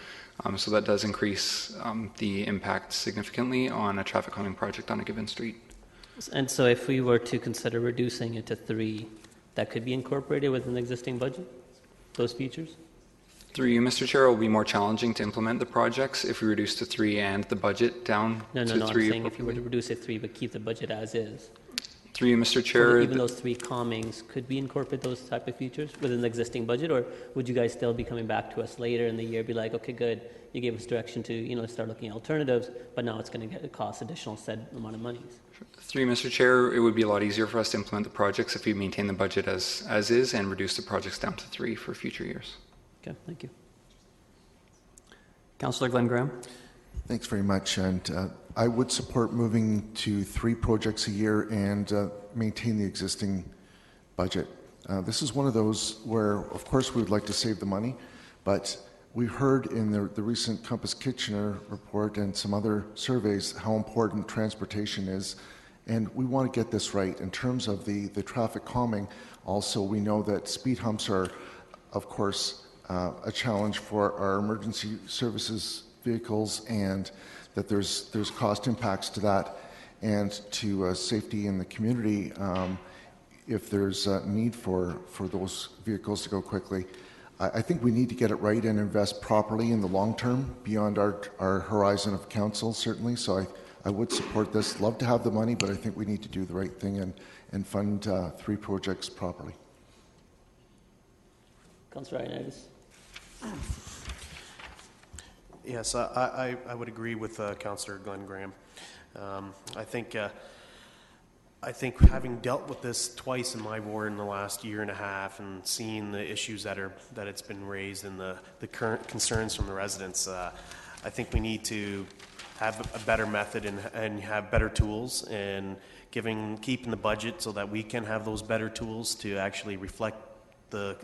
So that does increase the impact significantly on a traffic calming project on a given street. And so if we were to consider reducing it to 3, that could be incorporated within the existing budget, those features? Through you, Mr. Chair, it will be more challenging to implement the projects if we reduce to 3 and the budget down to 3. No, I'm saying if you were to reduce it 3 but keep the budget as is. Through you, Mr. Chair. Even those 3 calmings, could we incorporate those type of features within the existing budget, or would you guys still be coming back to us later in the year, be like, okay, good, you gave us direction to, start looking at alternatives, but now it's going to cost additional said amount of money? Through you, Mr. Chair, it would be a lot easier for us to implement the projects if we maintain the budget as is and reduce the projects down to 3 for future years. Okay, thank you. Councillor Glenn Graham. Thanks very much. And I would support moving to 3 projects a year and maintain the existing budget. This is one of those where, of course, we would like to save the money, but we heard in the recent Compass Kitchener report and some other surveys how important transportation is, and we want to get this right. In terms of the traffic calming, also we know that speed humps are, of course, a challenge for our emergency services vehicles, and that there's cost impacts to that and to safety in the community if there's a need for those vehicles to go quickly. I think we need to get it right and invest properly in the long term beyond our horizon of council, certainly. So I would support this. Love to have the money, but I think we need to do the right thing and fund 3 projects properly. Councillor Ioannidis. Yes, I would agree with Councillor Glenn Graham. I think having dealt with this twice in my ward in the last year and a half and seeing the issues that it's been raised and the current concerns from the residents, I think we need to have a better method and have better tools, and keeping the budget so that we can have those better tools to actually reflect the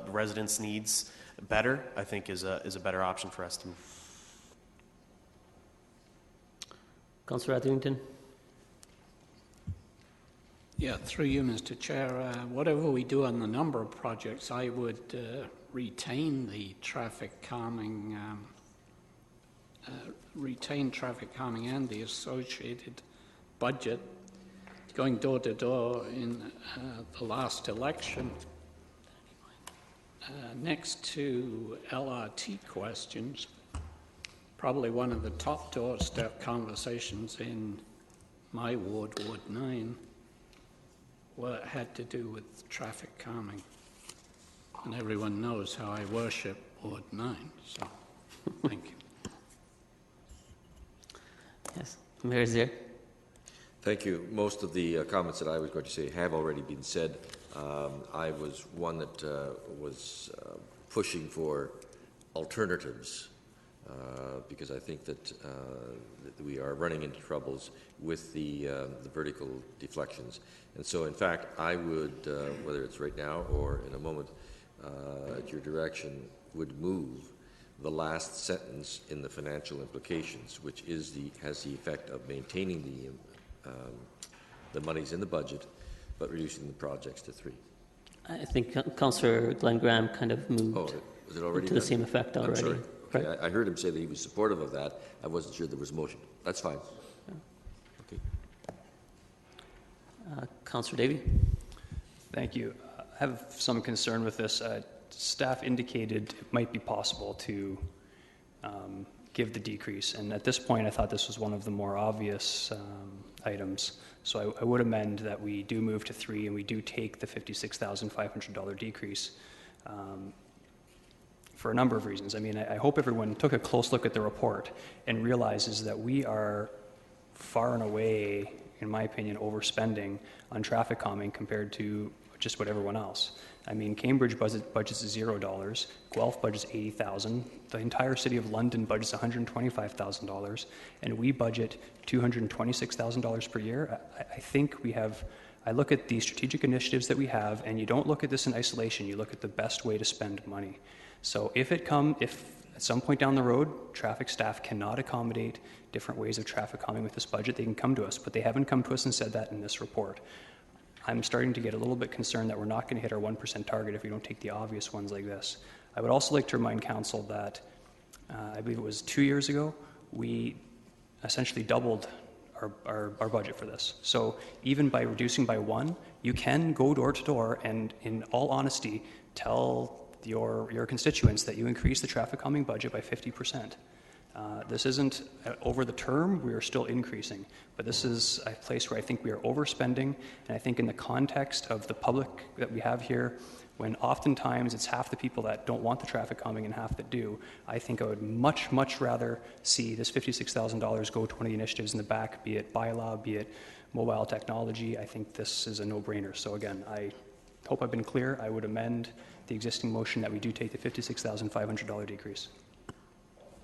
residents' needs better, I think is a better option for us to. Councillor Etherington. Yeah, through you, Mr. Chair. Whatever we do on the number of projects, I would retain the traffic calming, and the associated budget. Going door to door in the last election, next to LRT questions, probably one of the top doorstep conversations in my ward, Ward 9, had to do with traffic calming. And everyone knows how I worship Ward 9, so thank you. Yes, Mayor Zier. Thank you. Most of the comments that I was going to say have already been said. I was one that was pushing for alternatives because I think that we are running into troubles with the vertical deflections. And so, in fact, I would, whether it's right now or in a moment, at your direction, would move the last sentence in the financial implications, which has the effect of maintaining the monies in the budget, but reducing the projects to 3. I think Councillor Glenn Graham kind of moved was it already to the same effect already. I'm sorry. Okay, right? I heard him say that he was supportive of that. I wasn't sure there was a motion. That's fine. Okay. Councillor Davey. Thank you. I have some concern with this. Staff indicated it might be possible to give the decrease, and at this point I thought this was one of the more obvious items. So I would amend that we do move to 3 and we do take the $56,500 decrease for a number of reasons. I mean, I hope everyone took a close look at the report and realizes that we are far and away, in my opinion, overspending on traffic calming compared to just what everyone else. I mean, Cambridge budgets $0, Guelph budgets $80,000, the entire city of London budgets $125,000, and we budget $226,000 per year. I think we have, I look at the strategic initiatives that we have, and you don't look at this in isolation, you look at the best way to spend money. So if at some point down the road, traffic staff cannot accommodate different ways of traffic calming with this budget, they can come to us, but they haven't come to us and said that in this report. I'm starting to get a little bit concerned that we're not going to hit our 1% target if we don't take the obvious ones like this. I would also like to remind Council that I believe it was 2 years ago, we essentially doubled our budget for this. So even by reducing by 1, you can go door to door and, in all honesty, tell your constituents that you increase the traffic calming budget by 50%. This isn't over the term, we are still increasing, but this is a place where I think we are overspending, and I think in the context of the public that we have here, when oftentimes it's half the people that don't want the traffic calming and half that do, I think I would much, much rather see this $56,000 go to one of the initiatives in the back, be it BiLab, be it mobile technology. I think this is a no-brainer. So again, I hope I've been clear. I would amend the existing motion that we do take the $56,500 decrease.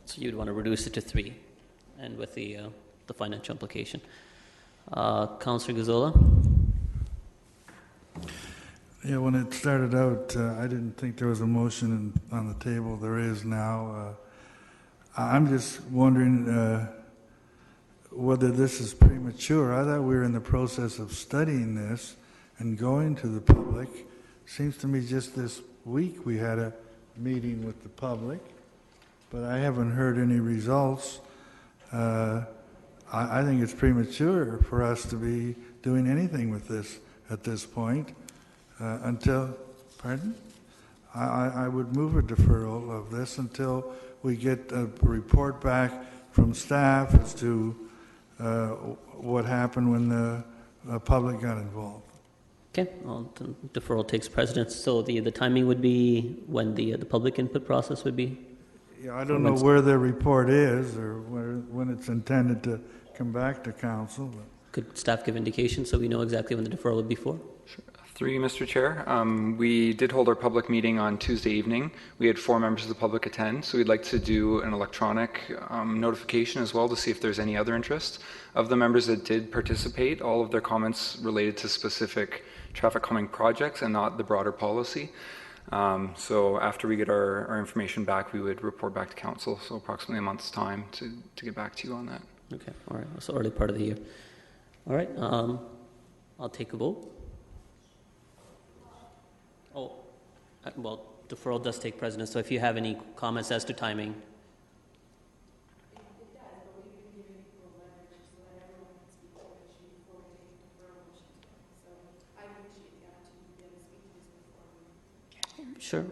So you'd want to reduce it to 3, and with the financial implication. Councillor Gazzola? Yeah, when it started out, I didn't think there was a motion on the table. There is now. I'm just wondering whether this is premature. I thought we were in the process of studying this and going to the public. Seems to me just this week we had a meeting with the public, but I haven't heard any results. I think it's premature for us to be doing anything with this at this point. Until, pardon? I would move a deferral of this until we get a report back from staff as to what happened when the public got involved. Okay, well, the deferral takes precedence. So the timing would be when the public input process would be? Yeah, I don't know where the report is or when it's intended to come back to council. But. Could staff give indication so we know exactly when the deferral would be for? Sure. Through you, Mr. Chair. We did hold our public meeting on Tuesday evening. We had 4 members of the public attend, so we'd like to do an electronic notification as well to see if there's any other interest. Of the members that did participate, all of their comments related to specific traffic calming projects and not the broader policy. So after we get our information back, we would report back to council, so approximately a month's time to get back to you on that. Okay, all right, so early part of the year. All right, I'll take a vote. Oh, well, deferral does take precedence, so if you have any comments as to timing. Sure,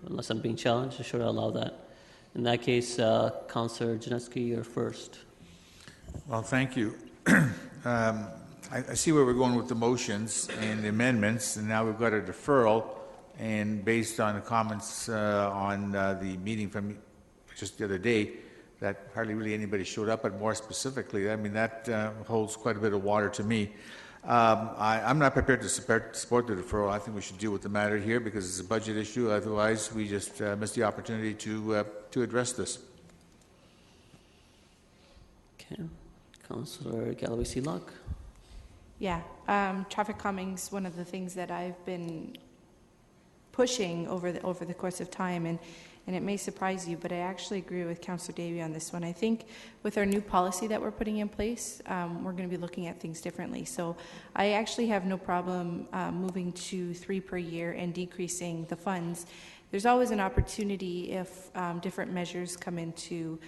unless I'm being challenged, sure, I'll allow that. In that case, Councillor Janeski, you're first. Well, thank you. I see where we're going with the motions and the amendments, and now we've got a deferral, and based on the comments on the meeting from just the other day, that hardly really anybody showed up, but more specifically, I mean, that holds quite a bit of water to me. I'm not prepared to support the deferral. I think we should deal with the matter here because it's a budget issue. Otherwise, we just miss the opportunity to address this. Okay. Councillor Galloway-Sealock. Yeah, traffic calming's one of the things that I've been pushing over the course of time, and it may surprise you, but I actually agree with Councillor Davey on this one. I think with our new policy that we're putting in place, we're going to be looking at things differently. So I actually have no problem moving to 3 per year and decreasing the funds. There's always an opportunity if different measures come into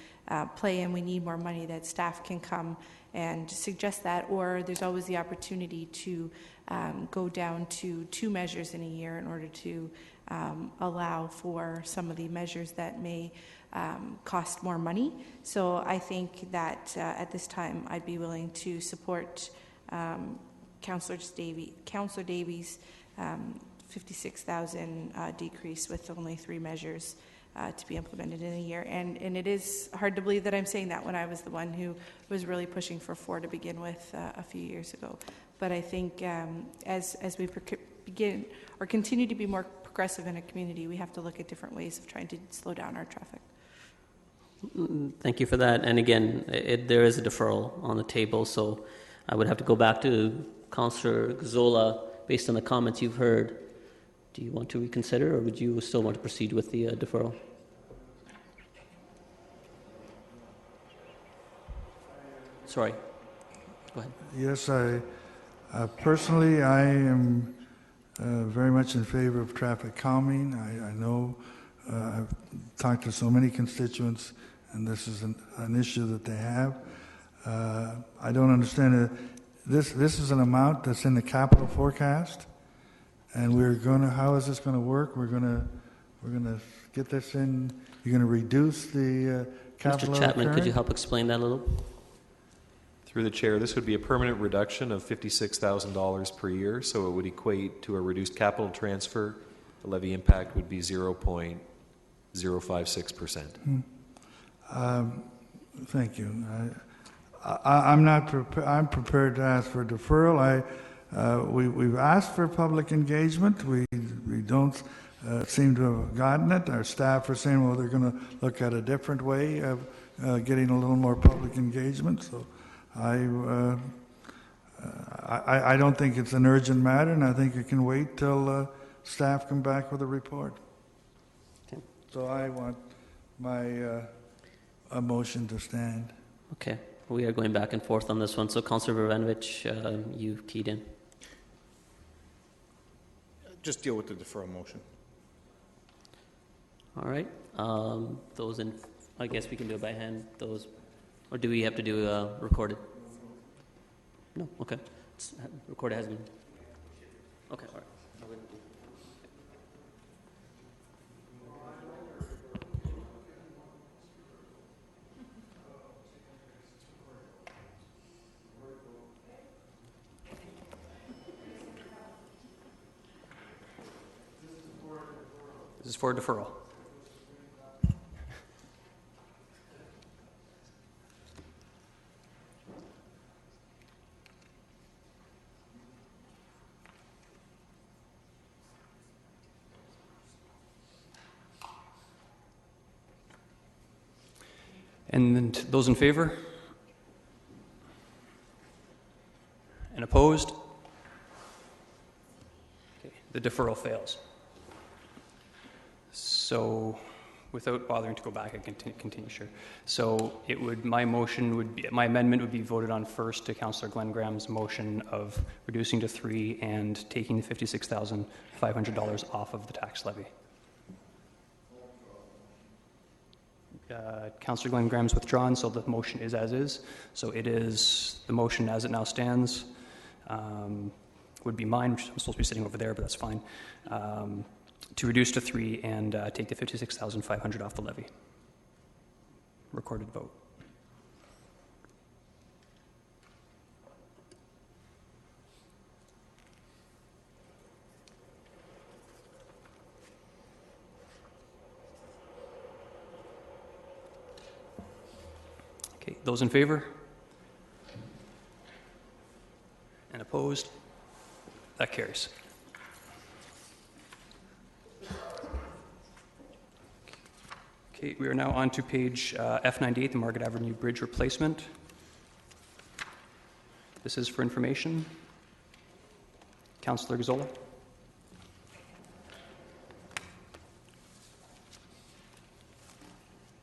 play and we need more money that staff can come and suggest that, or there's always the opportunity to go down to 2 measures in a year in order to allow for some of the measures that may cost more money. So I think that at this time I'd be willing to support Councillor Davies' 56,000 decrease with only 3 measures to be implemented in a year. And it is hard to believe that I'm saying that when I was the one who was really pushing for 4 to begin with a few years ago. But I think as we begin or continue to be more progressive in a community, we have to look at different ways of trying to slow down our traffic. Thank you for that. And again, there is a deferral on the table, so I would have to go back to Councillor Gazzola based on the comments you've heard. Do you want to reconsider, or would you still want to proceed with the deferral? Sorry. Go ahead. Yes, personally, I am very much in favor of traffic calming. I know I've talked to so many constituents, and this is an issue that they have. I don't understand it. This is an amount that's in the capital forecast, and we're going to. How is this going to work? We're going to get this in. You're going to reduce the capital Mr. Chapman, could you recurring? help explain that a little? Through the chair, this would be a permanent reduction of $56,000 per year, so it would equate to a reduced capital transfer. The levy impact would be 0.056%. Thank you. I'm not I'm prepared to ask for deferral. We've asked for public engagement. We don't seem to have gotten it. Our staff are saying, well, they're going to look at a different way of getting a little more public engagement. So I don't think it's an urgent matter, and I think it can wait till staff come back with a report. Okay. So I want my a motion to stand. Okay. We are going back and forth on this one. So, Councillor Varanovich, you keyed in. Just deal with the deferral motion. All right. Those in, I guess we can do it by hand. Those, or do we have to do recorded? No. Okay. Recorded has been. Okay. All right. This is for deferral. And those in favor? And opposed? Okay, the deferral fails. So, without bothering to go back, I can continue, sure. So, it would, my amendment would be voted on first to Councillor Glenn Graham's motion of reducing to 3 and taking the $56,500 off of the tax levy. Councillor Glenn Graham's withdrawn, so the motion is as is. So it is the motion as it now stands. Would be mine, which I'm supposed to be sitting over there, but that's fine. To reduce to 3 and take the $56,500 off the levy. Recorded vote. Okay, those in favor? And opposed? That carries. Okay, we are now on to page F98, the Margaret Avenue Bridge replacement. This is for information. Councillor Gazzola.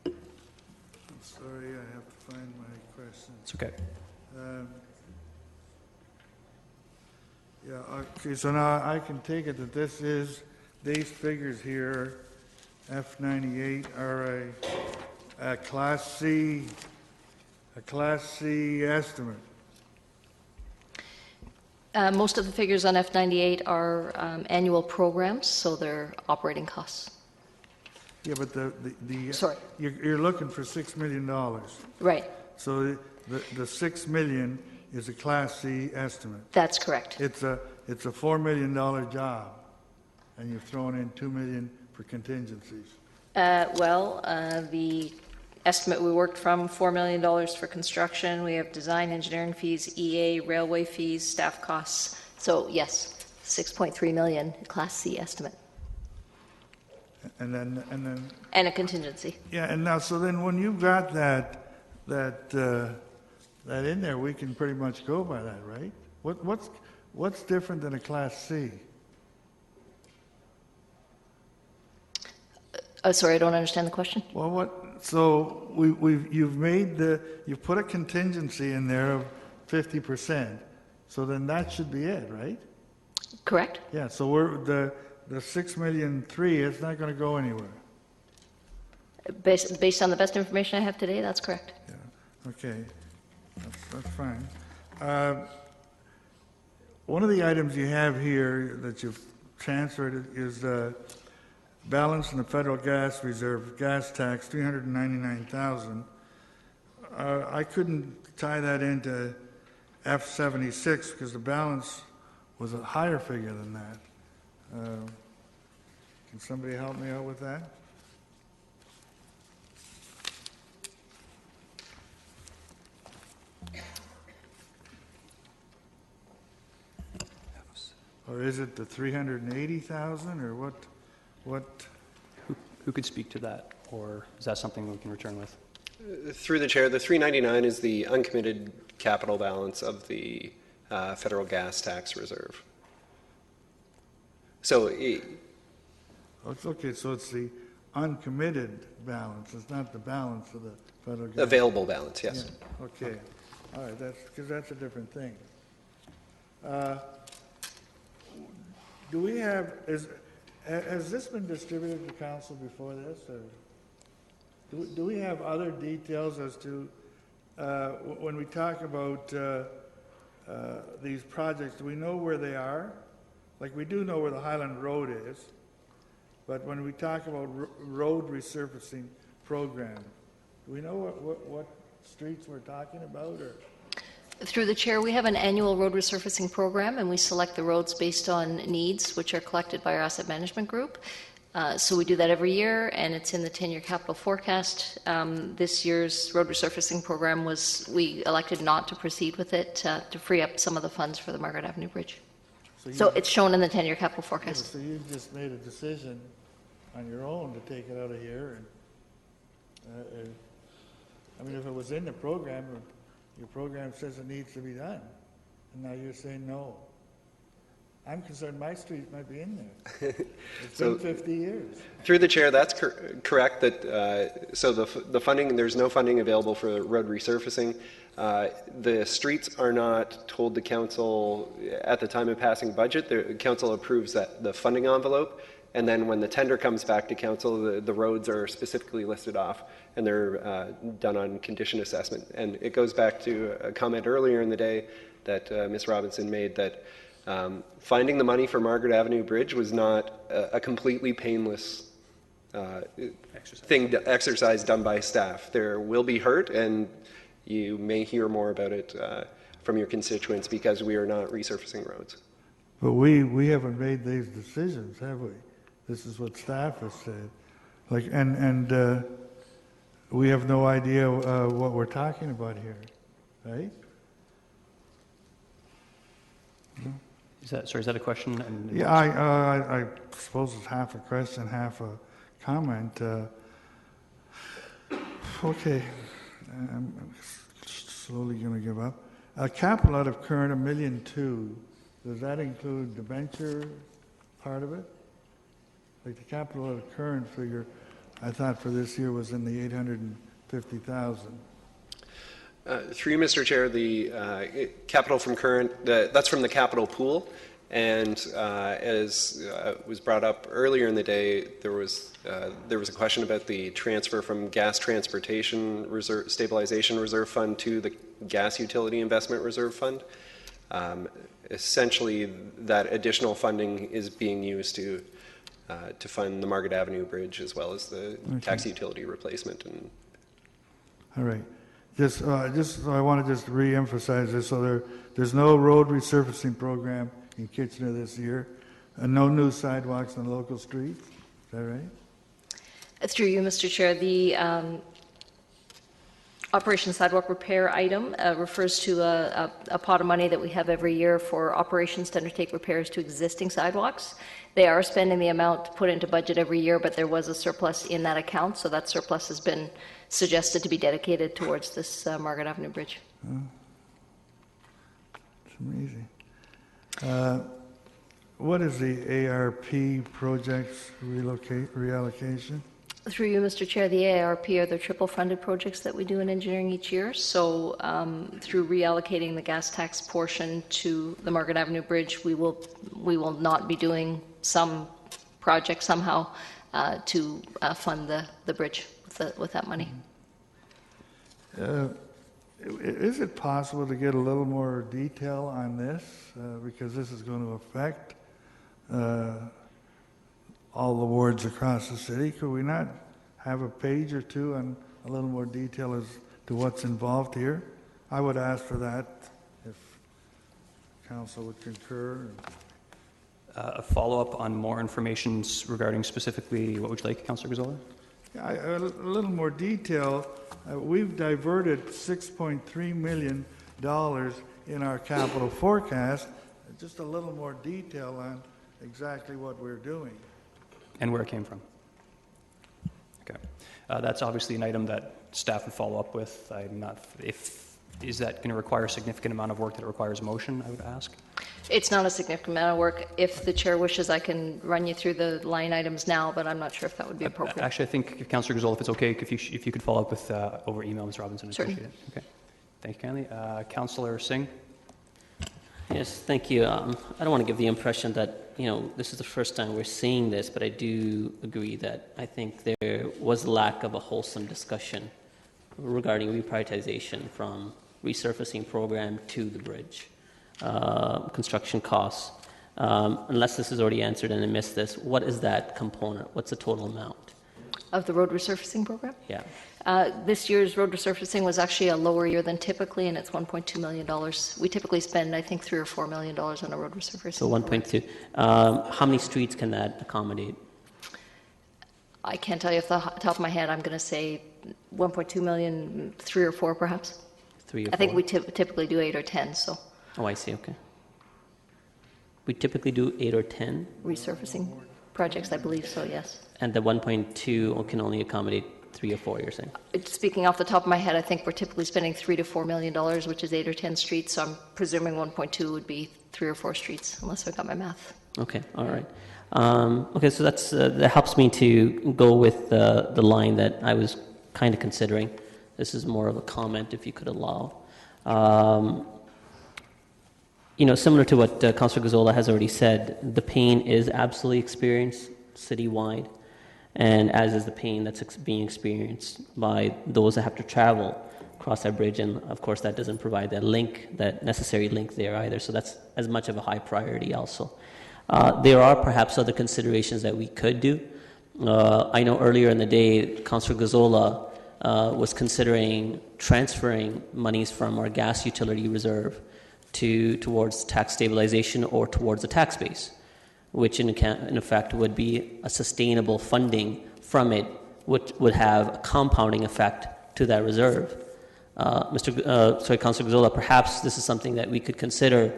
I'm sorry, I have to find my question. It's okay. Yeah, okay, so now I can take it that this is, these figures here, F98 are a Class C estimate. Most of the figures on F98 are annual programs, so they're operating costs. Yeah, but Sorry. You're looking for $6 million. Right. So the $6 million is a Class C estimate. That's correct. It's a $4 million job, and you've thrown in $2 million for contingencies. The estimate we worked from, $4 million for construction. We have design, engineering fees, EA, railway fees, staff costs. So yes, $6.3 million Class C estimate. And then. And a contingency. Yeah, and now so then when you've got that in there, we can pretty much go by that, right? What's different than a Class C? Sorry, I don't understand the question. Well, so you've put a contingency in there of 50%. So then that should be it, right? Correct. Yeah. So the $6.3 million, it's not going to go anywhere. Based on the best information I have today, that's correct. Yeah. Okay. That's fine. One of the items you have here that you've transferred is balance in the federal gas reserve, gas tax, $399,000. I couldn't tie that into F-76 because the balance was a higher figure than that. Can somebody help me out with that? Or is it the 380,000 or what? Who could speak to that? Or is that something we can return with? Through the chair, the 399 is the uncommitted capital balance of the federal gas tax reserve. So it's okay, so it's the uncommitted balance. It's not the balance of the federal gas. Available balance, yes. Yeah. Okay. All right, because that's a different thing. Do we have, has this been distributed to council before this? Or do we have other details as to, when we talk about these projects, do we know where they are? Like we do know where the Highland Road is, but when we talk about road resurfacing program, do we know what streets we're talking about? Or? Through the chair, we have an annual road resurfacing program, and we select the roads based on needs, which are collected by our asset management group. So we do that every year, and it's in the 10-year capital forecast. This year's road resurfacing program we elected not to proceed with it to free up some of the funds for the Margaret Avenue Bridge. So it's shown in the 10-year capital forecast. So you just made a decision on your own to take it out of here. And, I mean, if it was in the program, your program says it needs to be done, and now you're saying no. I'm concerned my street might be in there. It's been 50 years. Through the chair, that's correct. That so the funding, there's no funding available for road resurfacing. The streets are not told to council at the time of passing budget. The council approves the funding envelope, and then when the tender comes back to council, the roads are specifically listed off, and they're done on condition assessment. And it goes back to a comment earlier in the day that Ms. Robinson made that finding the money for Margaret Avenue Bridge was not a completely painless exercise done by staff. There will be hurt, and you may hear more about it from your constituents because we are not resurfacing roads. But we haven't made these decisions, have we? This is what staff has said. Like, and we have no idea what we're talking about here, right? Is that a question? Yeah, I suppose it's half a question, half a comment. Okay, I'm slowly going to give up. Capital out of current, $1.2 million. Does that include the venture part of it? Like the capital out of current figure, I thought for this year was in the 850,000. Through you, Mr. Chair, the capital from current, that's from the capital pool. And as was brought up earlier in the day, there was a question about the transfer from gas transportation reserve, stabilization reserve fund to the gas utility investment reserve fund. Essentially, that additional funding is being used to fund the Margaret Avenue Bridge as well as the taxi utility replacement. And all right. I want to just re-emphasize this. So there's no road resurfacing program in Kitchener this year, and no new sidewalks on local streets. Is that right? Through you, Mr. Chair, the Operation Sidewalk Repair item refers to a pot of money that we have every year for operations to undertake repairs to existing sidewalks. They are spending the amount put into budget every year, but there was a surplus in that account, so that surplus has been suggested to be dedicated towards this Margaret Avenue Bridge. Oh. It's amazing. What is the ARP projects reallocation? Through you, Mr. Chair, the ARP are the triple-funded projects that we do in engineering each year. So through reallocating the gas tax portion to the Margaret Avenue Bridge, we will not be doing some project somehow to fund the bridge with that money. Is it possible to get a little more detail on this? Because this is going to affect all the wards across the city. Could we not have a page or two on a little more detail as to what's involved here? I would ask for that if council would concur. A follow-up on more information regarding specifically, what would you like, Councillor Gazzola? Yeah, a little more detail. We've diverted $6.3 million in our capital forecast. Just a little more detail on exactly what we're doing. And where it came from. Okay. That's obviously an item that staff would follow up with. I'm not, is that going to require a significant amount of work that requires motion, I would ask? It's not a significant amount of work. If the chair wishes, I can run you through the line items now, but I'm not sure if that would be appropriate. Actually, I think, Councillor Gazzola, if it's okay, if you could follow up with over email, Ms. Robinson, I'd Certainly. appreciate it. Okay. Thank you kindly. Councillor Singh? Yes, thank you. I don't want to give the impression that, this is the first time we're seeing this, but I do agree that I think there was lack of a wholesome discussion regarding reprioritization from resurfacing program to the bridge. Construction costs. Unless this is already answered and I missed this, what is that component? What's the total amount? Of the road resurfacing program? Yeah. This year's road resurfacing was actually a lower year than typically, and it's $1.2 million. We typically spend, I think, $3 or $4 million on a road resurfacing. So 1.2. How many streets can that accommodate? I can't tell you off the top of my head. I'm going to say 1.2 million, 3 or 4 perhaps. 3 or 4? I think we typically do 8 or 10, so. Oh, I see, okay. We typically do 8 or 10? Resurfacing projects, I believe so, yes. And the 1.2 can only accommodate 3 or 4, you're saying? Speaking off the top of my head, I think we're typically spending $3 to $4 million, which is 8 or 10 streets, so I'm presuming 1.2 would be 3 or 4 streets, unless I got my math. Okay, all right. Okay, so that helps me to go with the line that I was kind of considering. This is more of a comment, if you could allow. Similar to what Councillor Gazzola has already said, the pain is absolutely experienced citywide, and as is the pain that's being experienced by those that have to travel across that bridge, and of course that doesn't provide that necessary link there either, so that's as much of a high priority also. There are perhaps other considerations that we could do. I know earlier in the day, Councillor Gazzola was considering transferring monies from our gas utility reserve towards tax stabilization or towards the tax base, which in effect would be a sustainable funding from it, which would have a compounding effect to that reserve. Councillor Gazzola, perhaps this is something that we could consider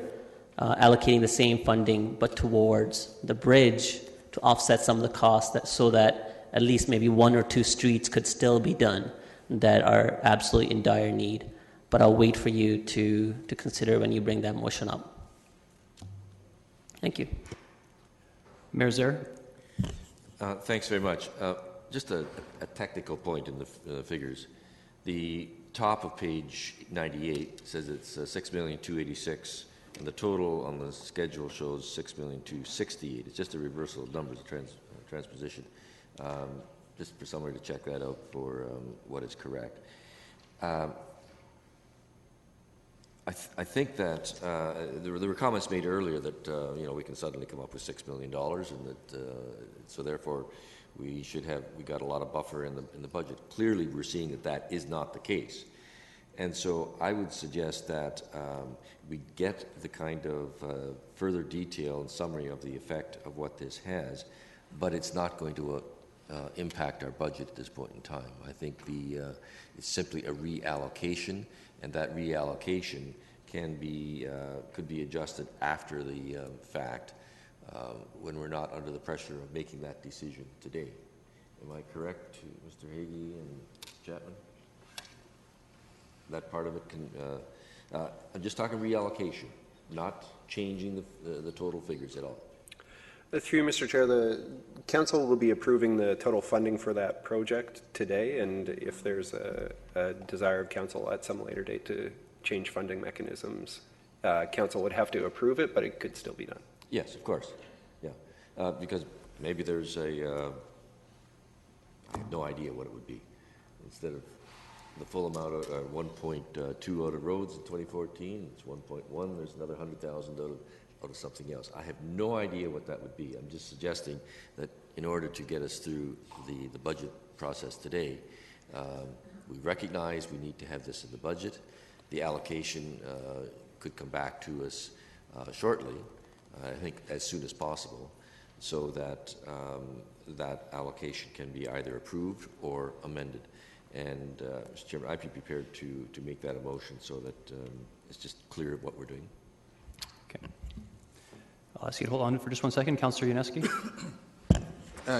allocating the same funding but towards the bridge to offset some of the costs so that at least maybe 1 or 2 streets could still be done that are absolutely in dire need. But I'll wait for you to consider when you bring that motion up. Thank you. Mayor Zer? Thanks very much. Just a technical point in the figures. The top of page 98 says it's $6,286,000, and the total on the schedule shows $6,268,000. It's just a reversal of numbers, transposition. Just for somebody to check that out for what is correct. I think that there were comments made earlier that we can suddenly come up with $6 million, and that so therefore we got a lot of buffer in the budget. Clearly, we're seeing that is not the case, and so I would suggest that we get the kind of further detail and summary of the effect of what this has, but it's not going to impact our budget at this point in time. I think it's simply a reallocation, and that reallocation could be adjusted after the fact when we're not under the pressure of making that decision today. Am I correct, Mr. Hagee and Chapman? That part of it I'm just talking reallocation, not changing the total figures at all. Through you, Mr. Chair, the Council will be approving the total funding for that project today, and if there's a desire of Council at some later date to change funding mechanisms, Council would have to approve it, but it could still be done. Yes, of course. Yeah, because maybe there's I have no idea what it would be. Instead of the full amount of 1.2 out of roads in 2014, it's 1.1. There's another 100,000 out of something else. I have no idea what that would be. I'm just suggesting that in order to get us through the budget process today, we recognize we need to have this in the budget. The allocation could come back to us shortly, I think as soon as possible, so that that allocation can be either approved or amended. And Mr. Chairman, I'd be prepared to make that a motion so that it's just clear what we're doing. Okay. I'll ask you to hold on for just one second. Councillor Yaneski.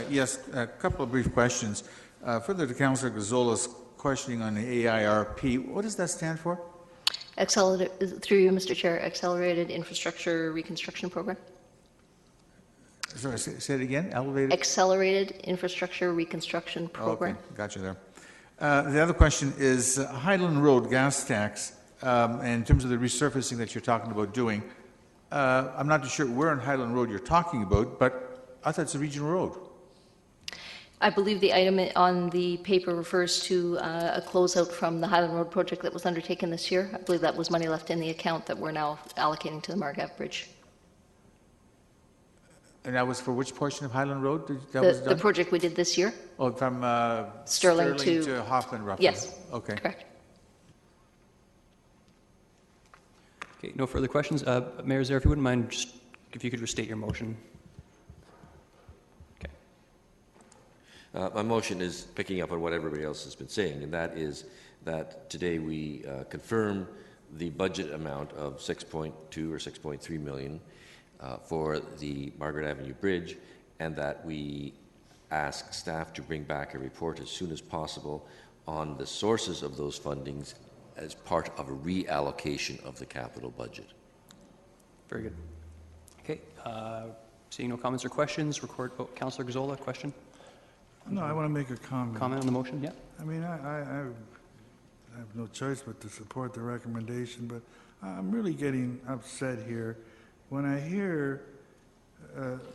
Yes, a couple of brief questions. Further to Councillor Gazzola's questioning on the AIRP, what does that stand for? Through you, Mr. Chair, Accelerated Infrastructure Reconstruction Program. Sorry, say it again. Elevated. Accelerated Infrastructure Reconstruction Program. Okay, got you there. The other question is Highland Road gas tax. And in terms of the resurfacing that you're talking about doing, I'm not too sure where on Highland Road you're talking about, but I thought it's a regional road. I believe the item on the paper refers to a closeout from the Highland Road project that was undertaken this year. I believe that was money left in the account that we're now allocating to the Margaret Bridge. And that was for which portion of Highland Road that was done? The project we did this year. Oh, from Sterling to Hoffman, roughly. Yes. Okay. Correct. Okay, no further questions. Mayor Zaire, if you wouldn't mind, just if you could restate your motion. My motion is picking up on what everybody else has been saying, and that is that today we confirm the budget amount of 6.2 or 6.3 million for the Margaret Avenue Bridge, and that we ask staff to bring back a report as soon as possible on the sources of those fundings as part of a reallocation of the capital budget. Very good. Okay, seeing no comments or questions, record. Oh, Councillor Gazzola, question? No, I want to make a comment. Comment on the motion, yeah. I mean, I have no choice but to support the recommendation, but I'm really getting upset here when I hear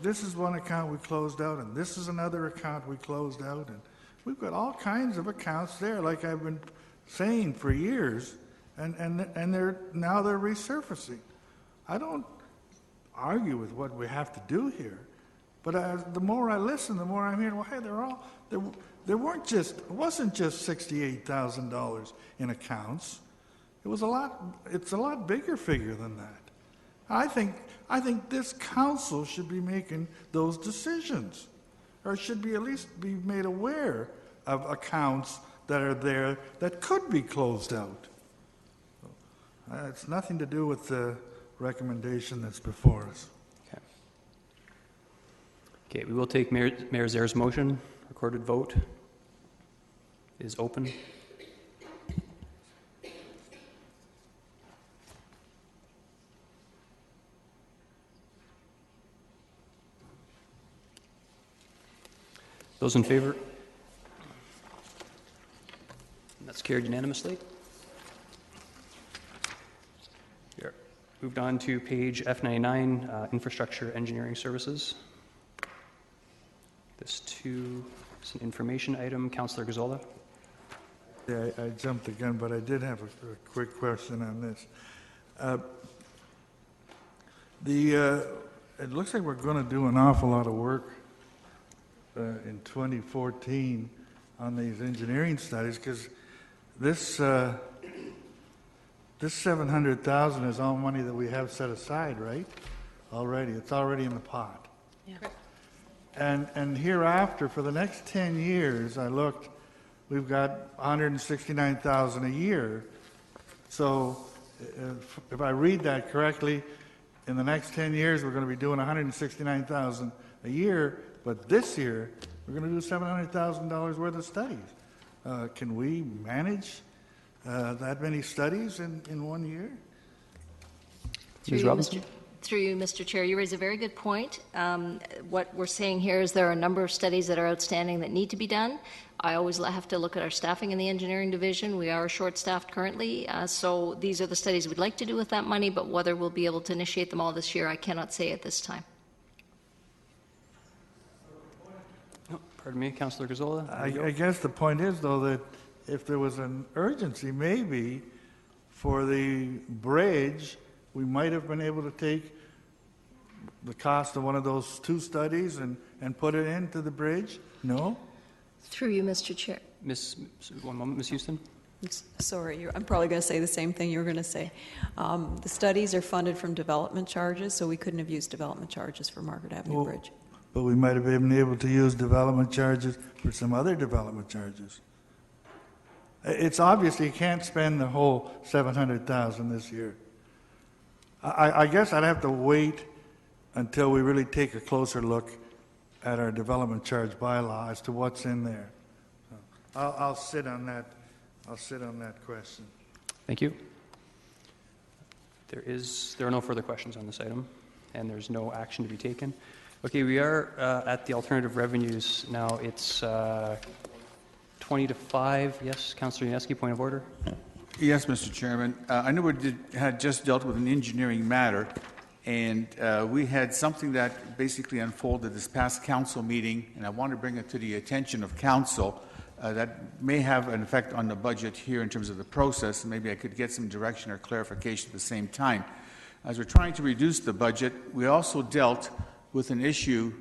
this is one account we closed out and this is another account we closed out, and we've got all kinds of accounts there, like I've been saying for years, and they're resurfacing. I don't argue with what we have to do here, but the more I listen, the more I'm hearing, well, hey, it wasn't just $68,000 in accounts. It's a lot bigger figure than that. I think this council should be making those decisions, or should be at least be made aware of accounts that are there that could be closed out. It's nothing to do with the recommendation that's before us. Okay, we will take Mayor Zaire's motion. Recorded vote is open. Those in favor? That's carried unanimously. Here. Moved on to page F99, Infrastructure Engineering Services. This too is an information item. Councillor Gazzola. Yeah, I jumped the gun, but I did have a quick question on this. It looks like we're going to do an awful lot of work in 2014 on these engineering studies, because this $700,000 is all money that we have set aside, right? Already, it's already in the pot. Yeah. And hereafter, for the next 10 years, I looked, we've got $169,000 a year. So if I read that correctly, in the next 10 years, we're going to be doing $169,000 a year, but this year, we're going to do $700,000 worth of studies. Can we manage that many studies in 1 year? Ms. Robinson? Through you, Mr. Chair, you raise a very good point. What we're saying here is there are a number of studies that are outstanding that need to be done. I always have to look at our staffing in the engineering division. We are short-staffed currently, so these are the studies we'd like to do with that money, but whether we'll be able to initiate them all this year, I cannot say at this time. Oh, pardon me, Councillor Gazzola. I guess the point is, though, that if there was an urgency, maybe, for the bridge, we might have been able to take the cost of one of those 2 studies and put it into the bridge? No? Through you, Mr. Chair. One moment, Ms. Houston. Sorry, I'm probably going to say the same thing you're going to say. The studies are funded from development charges, so we couldn't have used development charges for Margaret Avenue Bridge. But we might have been able to use development charges for some other development charges. It's obvious you can't spend the whole $700,000 this year. I guess I'd have to wait until we really take a closer look at our development charge bylaw as to what's in there. So I'll sit on that. I'll sit on that question. Thank you. There are no further questions on this item, and there's no action to be taken. Okay, we are at the alternative revenues now. It's 20 to 5. Yes, Councillor Yaneski, point of order. Yes, Mr. Chairman. I know we had just dealt with an engineering matter, and we had something that basically unfolded this past council meeting, and I want to bring it to the attention of council. That may have an effect on the budget here in terms of the process, and maybe I could get some direction or clarification at the same time. As we're trying to reduce the budget, we also dealt with an issue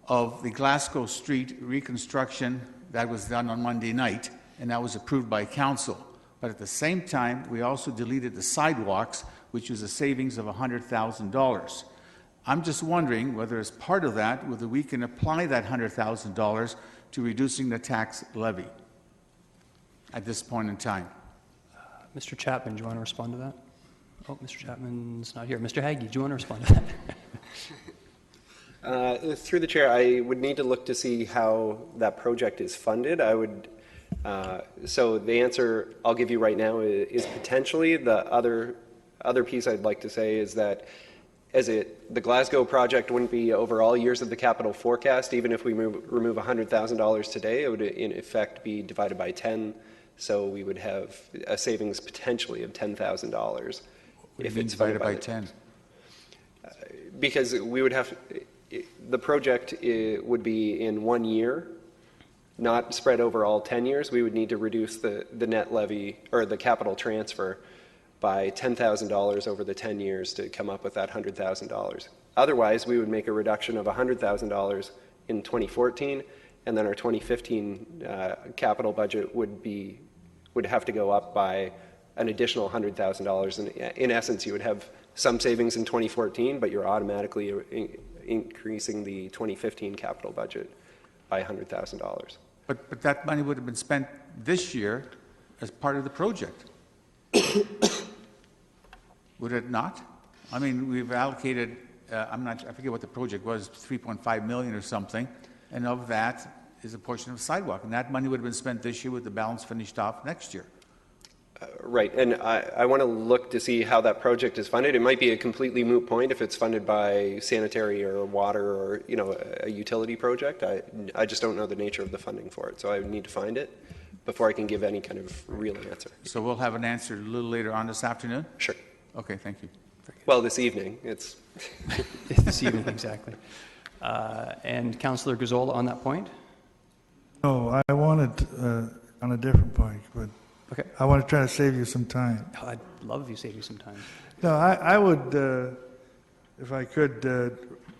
of the Glasgow Street reconstruction that was done on Monday night, and that was approved by council. But at the same time, we also deleted the sidewalks, which was a savings of $100,000. I'm just wondering whether as part of that, whether we can apply that $100,000 to reducing the tax levy at this point in time. Mr. Chapman, do you want to respond to that? Oh, Mr. Chapman's not here. Mr. Haggie, do you want to respond to that? Through the chair, I would need to look to see how that project is funded. So the answer I'll give you right now is potentially. The other piece I'd like to say is that the Glasgow project wouldn't be over all years of the capital forecast. Even if we remove $100,000 today, it would in effect be divided by 10. So we would have a savings potentially of $10,000 if it's divided by 10. Because we would have the project would be in 1 year, not spread over all 10 years. We would need to reduce the net levy or the capital transfer by $10,000 over the 10 years to come up with that $100,000. Otherwise, we would make a reduction of $100,000 in 2014, and then our 2015 capital budget would have to go up by an additional $100,000. And in essence, you would have some savings in 2014, but you're automatically increasing the 2015 capital budget by $100,000. But that money would have been spent this year as part of the project. Would it not? I mean, we've allocated, I forget what the project was, $3.5 million or something, and of that is a portion of sidewalk. And that money would have been spent this year with the balance finished off next year. Right, and I want to look to see how that project is funded. It might be a completely moot point if it's funded by sanitary or water or a utility project. I just don't know the nature of the funding for it, so I would need to find it before I can give any kind of real answer. So we'll have an answer a little later on this afternoon? Sure. Okay, thank you. Well, this evening. It's this evening, exactly. And Councillor Gazzola on that point? No, I wanted on a different point, but okay. I want to try to save you some time. Oh, I'd love if you save you some time. No, I would, if I could,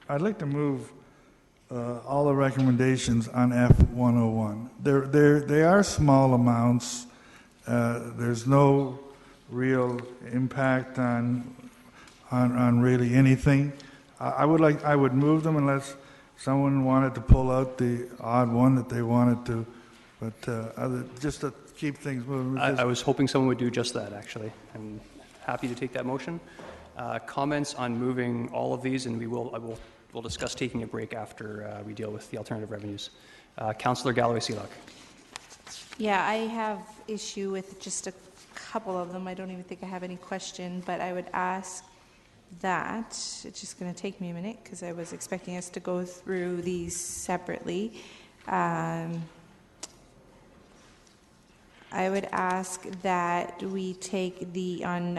I'd like to move all the recommendations on F-101. They are small amounts. There's no real impact on really anything. I would move them unless someone wanted to pull out the odd one that they wanted to, but just to keep things moving. I was hoping someone would do just that, actually. I'm happy to take that motion. Comments on moving all of these, and we'll discuss taking a break after we deal with the alternative revenues. Councillor Galloway-Seelock. Yeah, I have issue with just a couple of them. I don't even think I have any question, but I would ask that, it's just going to take me a minute because I was expecting us to go through these separately. I would ask that we take on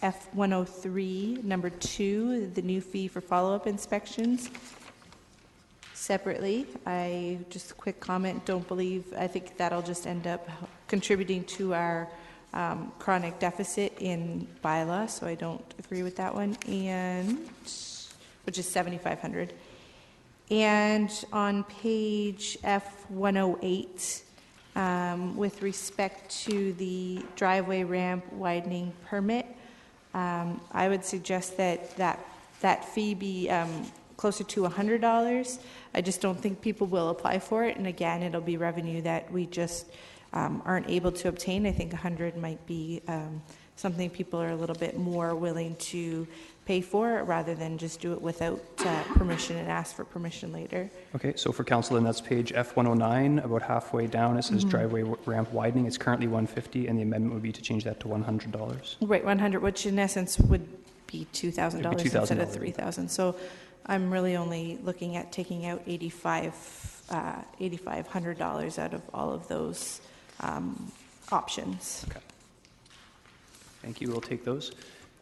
F-103, number 2, the new fee for follow-up inspections, separately. Just a quick comment, I think that'll just end up contributing to our chronic deficit in bylaw, so I don't agree with that one. And which is $7,500. And on page F108, with respect to the driveway ramp widening permit, I would suggest that fee be closer to $100. I just don't think people will apply for it, and again, it'll be revenue that we just aren't able to obtain. I think 100 might be something people are a little bit more willing to pay for, rather than just do it without permission and ask for permission later. Okay, so for council, then that's page F109, about halfway down, it says driveway ramp widening. It's currently $150, and the amendment would be to change that to $100. Right, 100, which in essence would be $2,000 $2,000. instead of $3,000. So I'm really only looking at taking out $8,500 out of all of those options. Okay. Thank you. We'll take those.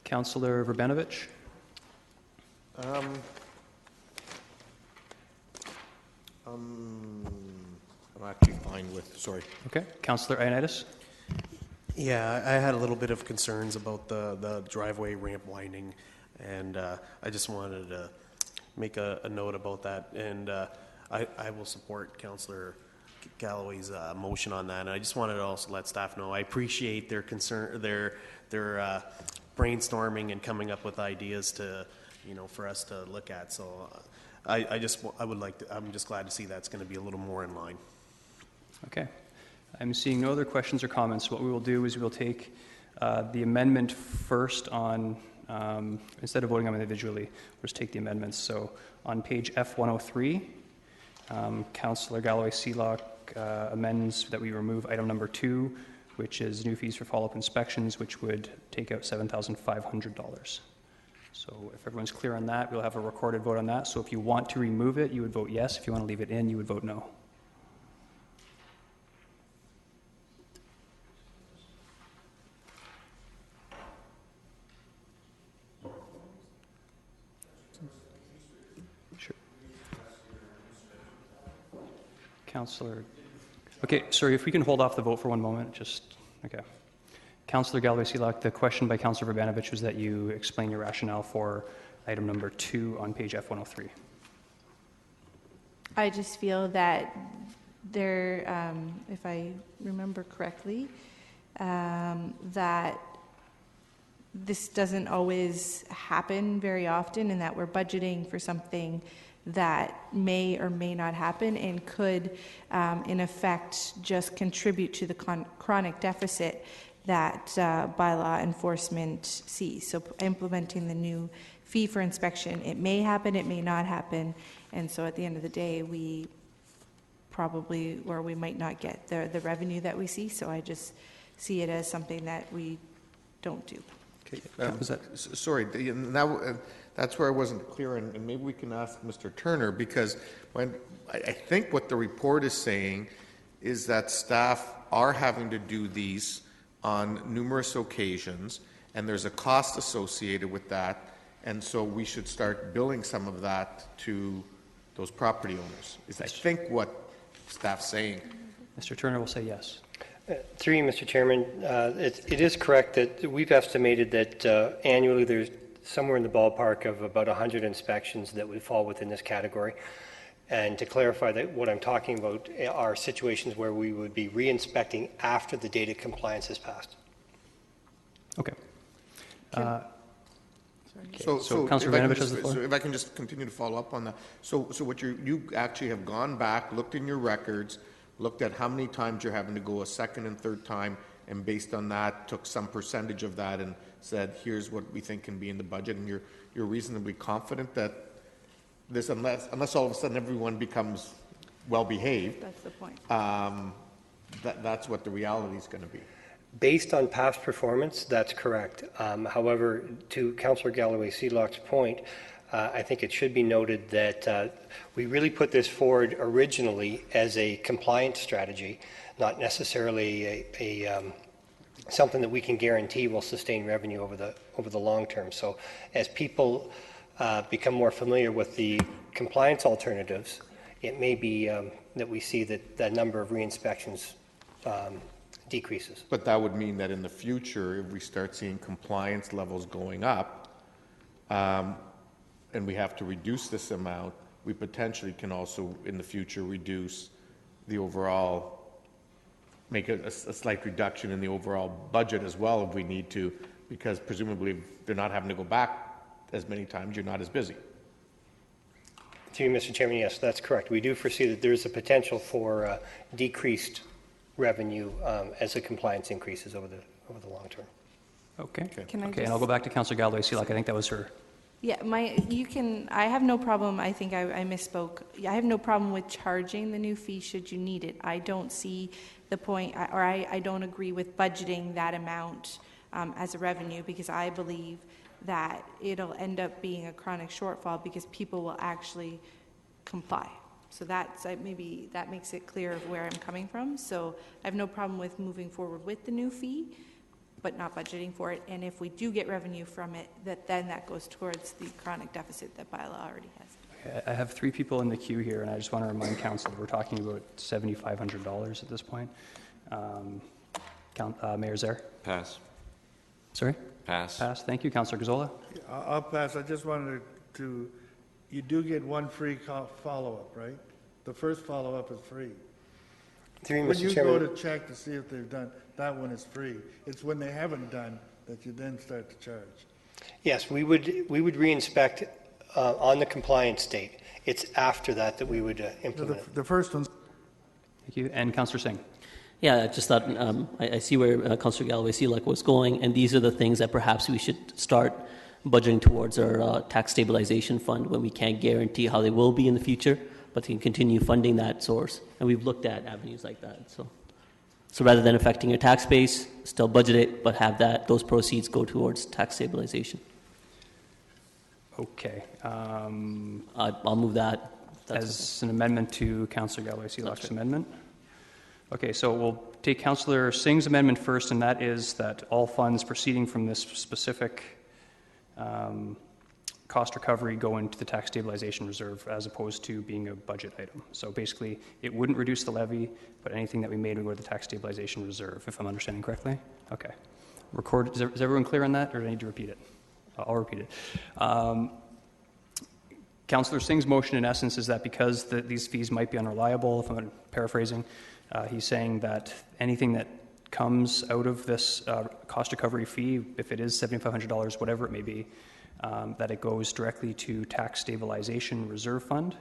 Councillor Verbenovich. I'm actually fine with, sorry. Okay. Councillor Ioannidis. Yeah, I had a little bit of concerns about the driveway ramp widening, and I just wanted to make a note about that. And I will support Councillor Galloway's motion on that. And I just wanted to also let staff know I appreciate their concern, their brainstorming and coming up with ideas to, for us to look at. So I'm just glad to see that's going to be a little more in line. Okay. I'm seeing no other questions or comments. What we will do is we'll take the amendment first on, instead of voting on them individually, we'll just take the amendments. So on page F103, Councillor Galloway-Seelock amends that we remove item number 2, which is new fees for follow-up inspections, which would take out $7,500. So if everyone's clear on that, we'll have a recorded vote on that. So if you want to remove it, you would vote yes. If you want to leave it in, you would vote no. Councillor, okay, sorry, if we can hold off the vote for one moment, okay. Councillor Galloway-Seelock, the question by Councillor Verbenovich was that you explain your rationale for item number 2 on page F103. I just feel that there, if I remember correctly, that this doesn't always happen very often, and that we're budgeting for something that may or may not happen and could, in effect, just contribute to the chronic deficit that bylaw enforcement sees. So implementing the new fee for inspection, it may happen, it may not happen, and so at the end of the day, we probably, or we might not get the revenue that we see. So I just see it as something that we don't do. Okay, sorry, that's where I wasn't clear, and maybe we can ask Mr. Turner, because I think what the report is saying is that staff are having to do these on numerous occasions, and there's a cost associated with that, and so we should start billing some of that to those property owners. Is I think what staff's saying. Mr. Turner will say yes. Through you, Mr. Chairman, it is correct that we've estimated that annually there's somewhere in the ballpark of about 100 inspections that would fall within this category. And to clarify that what I'm talking about are situations where we would be re-inspecting after the date of compliance has passed. Okay. So Councillor Verbenovich has the floor. So if I can just continue to follow up on that. So what you actually have gone back, looked in your records, looked at how many times you're having to go a second and third time, and based on that, took some percentage of that and said, here's what we think can be in the budget, and you're reasonably confident that this, unless all of a sudden everyone becomes well-behaved. That's the point. That's what the reality is going to be. Based on past performance, that's correct. However, to Councillor Galloway-Seelock's point, I think it should be noted that we really put this forward originally as a compliance strategy, not necessarily something that we can guarantee will sustain revenue over the long term. So as people become more familiar with the compliance alternatives, it may be that we see that the number of re-inspections decreases. But that would mean that in the future, if we start seeing compliance levels going up, and we have to reduce this amount, we potentially can also, in the future, reduce the overall, make a slight reduction in the overall budget as well if we need to, because presumably if they're not having to go back as many times, you're not as busy. To you, Mr. Chairman, yes, that's correct. We do foresee that there's a potential for decreased revenue as the compliance increases over the long term. Okay. Can I Okay, and just- I'll go back to Councillor Galloway-Seelock. I think that was her. Yeah, I have no problem, I think I misspoke. I have no problem with charging the new fee should you need it. I don't see the point, or I don't agree with budgeting that amount as a revenue, because I believe that it'll end up being a chronic shortfall because people will actually comply. So that's, maybe that makes it clear of where I'm coming from. So I have no problem with moving forward with the new fee, but not budgeting for it. And if we do get revenue from it, then that goes towards the chronic deficit that bylaw already has. Okay, I have 3 people in the queue here, and I just want to remind council that we're talking about $7,500 at this point. Mayor Zaire? Pass. Sorry? Pass. Pass. Thank you. Councillor Gazzola? I'll pass. I just wanted to, you do get one free follow-up, right? The first follow-up is free. When you go to check to see if they've done, that one is free. It's when they haven't done that you then start to charge. Yes, we would reinspect on the compliance date. It's after that we would implement it. The first one's... Thank you. And Councillor Singh? Yeah, I just thought I see where Councillor Galloway-Seelock was going, and these are the things that perhaps we should start budgeting towards our tax stabilization fund when we can't guarantee how they will be in the future, but can continue funding that source. And we've looked at avenues like that. So rather than affecting your tax base, still budget it, but have those proceeds go towards tax stabilization. Okay. I'll move that. As an amendment to Councillor Galloway-Seelock's amendment? Okay, so we'll take Councillor Singh's amendment first, and that is that all funds proceeding from this specific cost recovery go into the tax stabilization reserve as opposed to being a budget item. So basically, it wouldn't reduce the levy, but anything that we made would go to the tax stabilization reserve, if I'm understanding correctly? Okay. Is everyone clear on that, or do I need to repeat it? I'll repeat it. Councillor Singh's motion, in essence, is that because these fees might be unreliable, if I'm paraphrasing, he's saying that anything that comes out of this cost recovery fee, if it is $7,500, whatever it may be, that it goes directly to tax stabilization reserve fund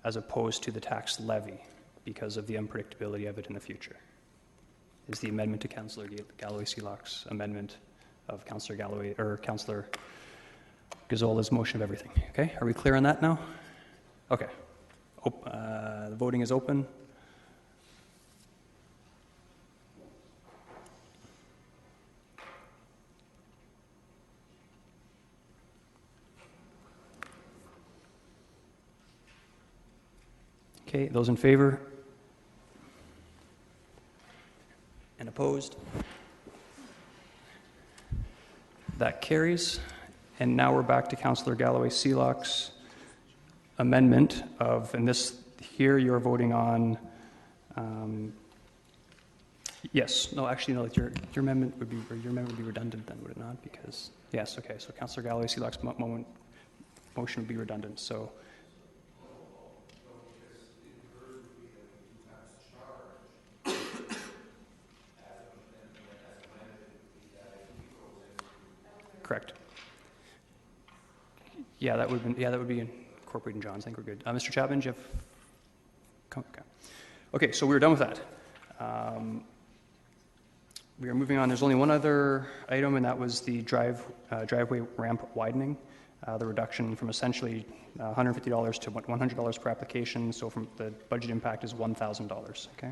as opposed to the tax levy because of the unpredictability of it in the future. Is the amendment to Councillor Galloway-Seelock's amendment of Councillor Galloway or Councillor Gazzola's motion of everything. Okay, are we clear on that now? Okay. The voting is open. Okay, those in favor? And opposed? That carries. And now we're back to Councillor Galloway-Seelock's amendment of, and this here you're voting on, yes, no, actually, no, your amendment would be redundant then, would it not? Because, yes, okay, so Councillor Galloway-Seelock's motion would be redundant, so. Correct. Yeah, that would be incorporated in John's. I think we're good. Mr. Chapman, do you have? Okay, so we're done with that. We are moving on. There's only one other item, and that was the driveway ramp widening. The reduction from essentially $150 to $100 per application. So from the budget impact is $1,000. Okay.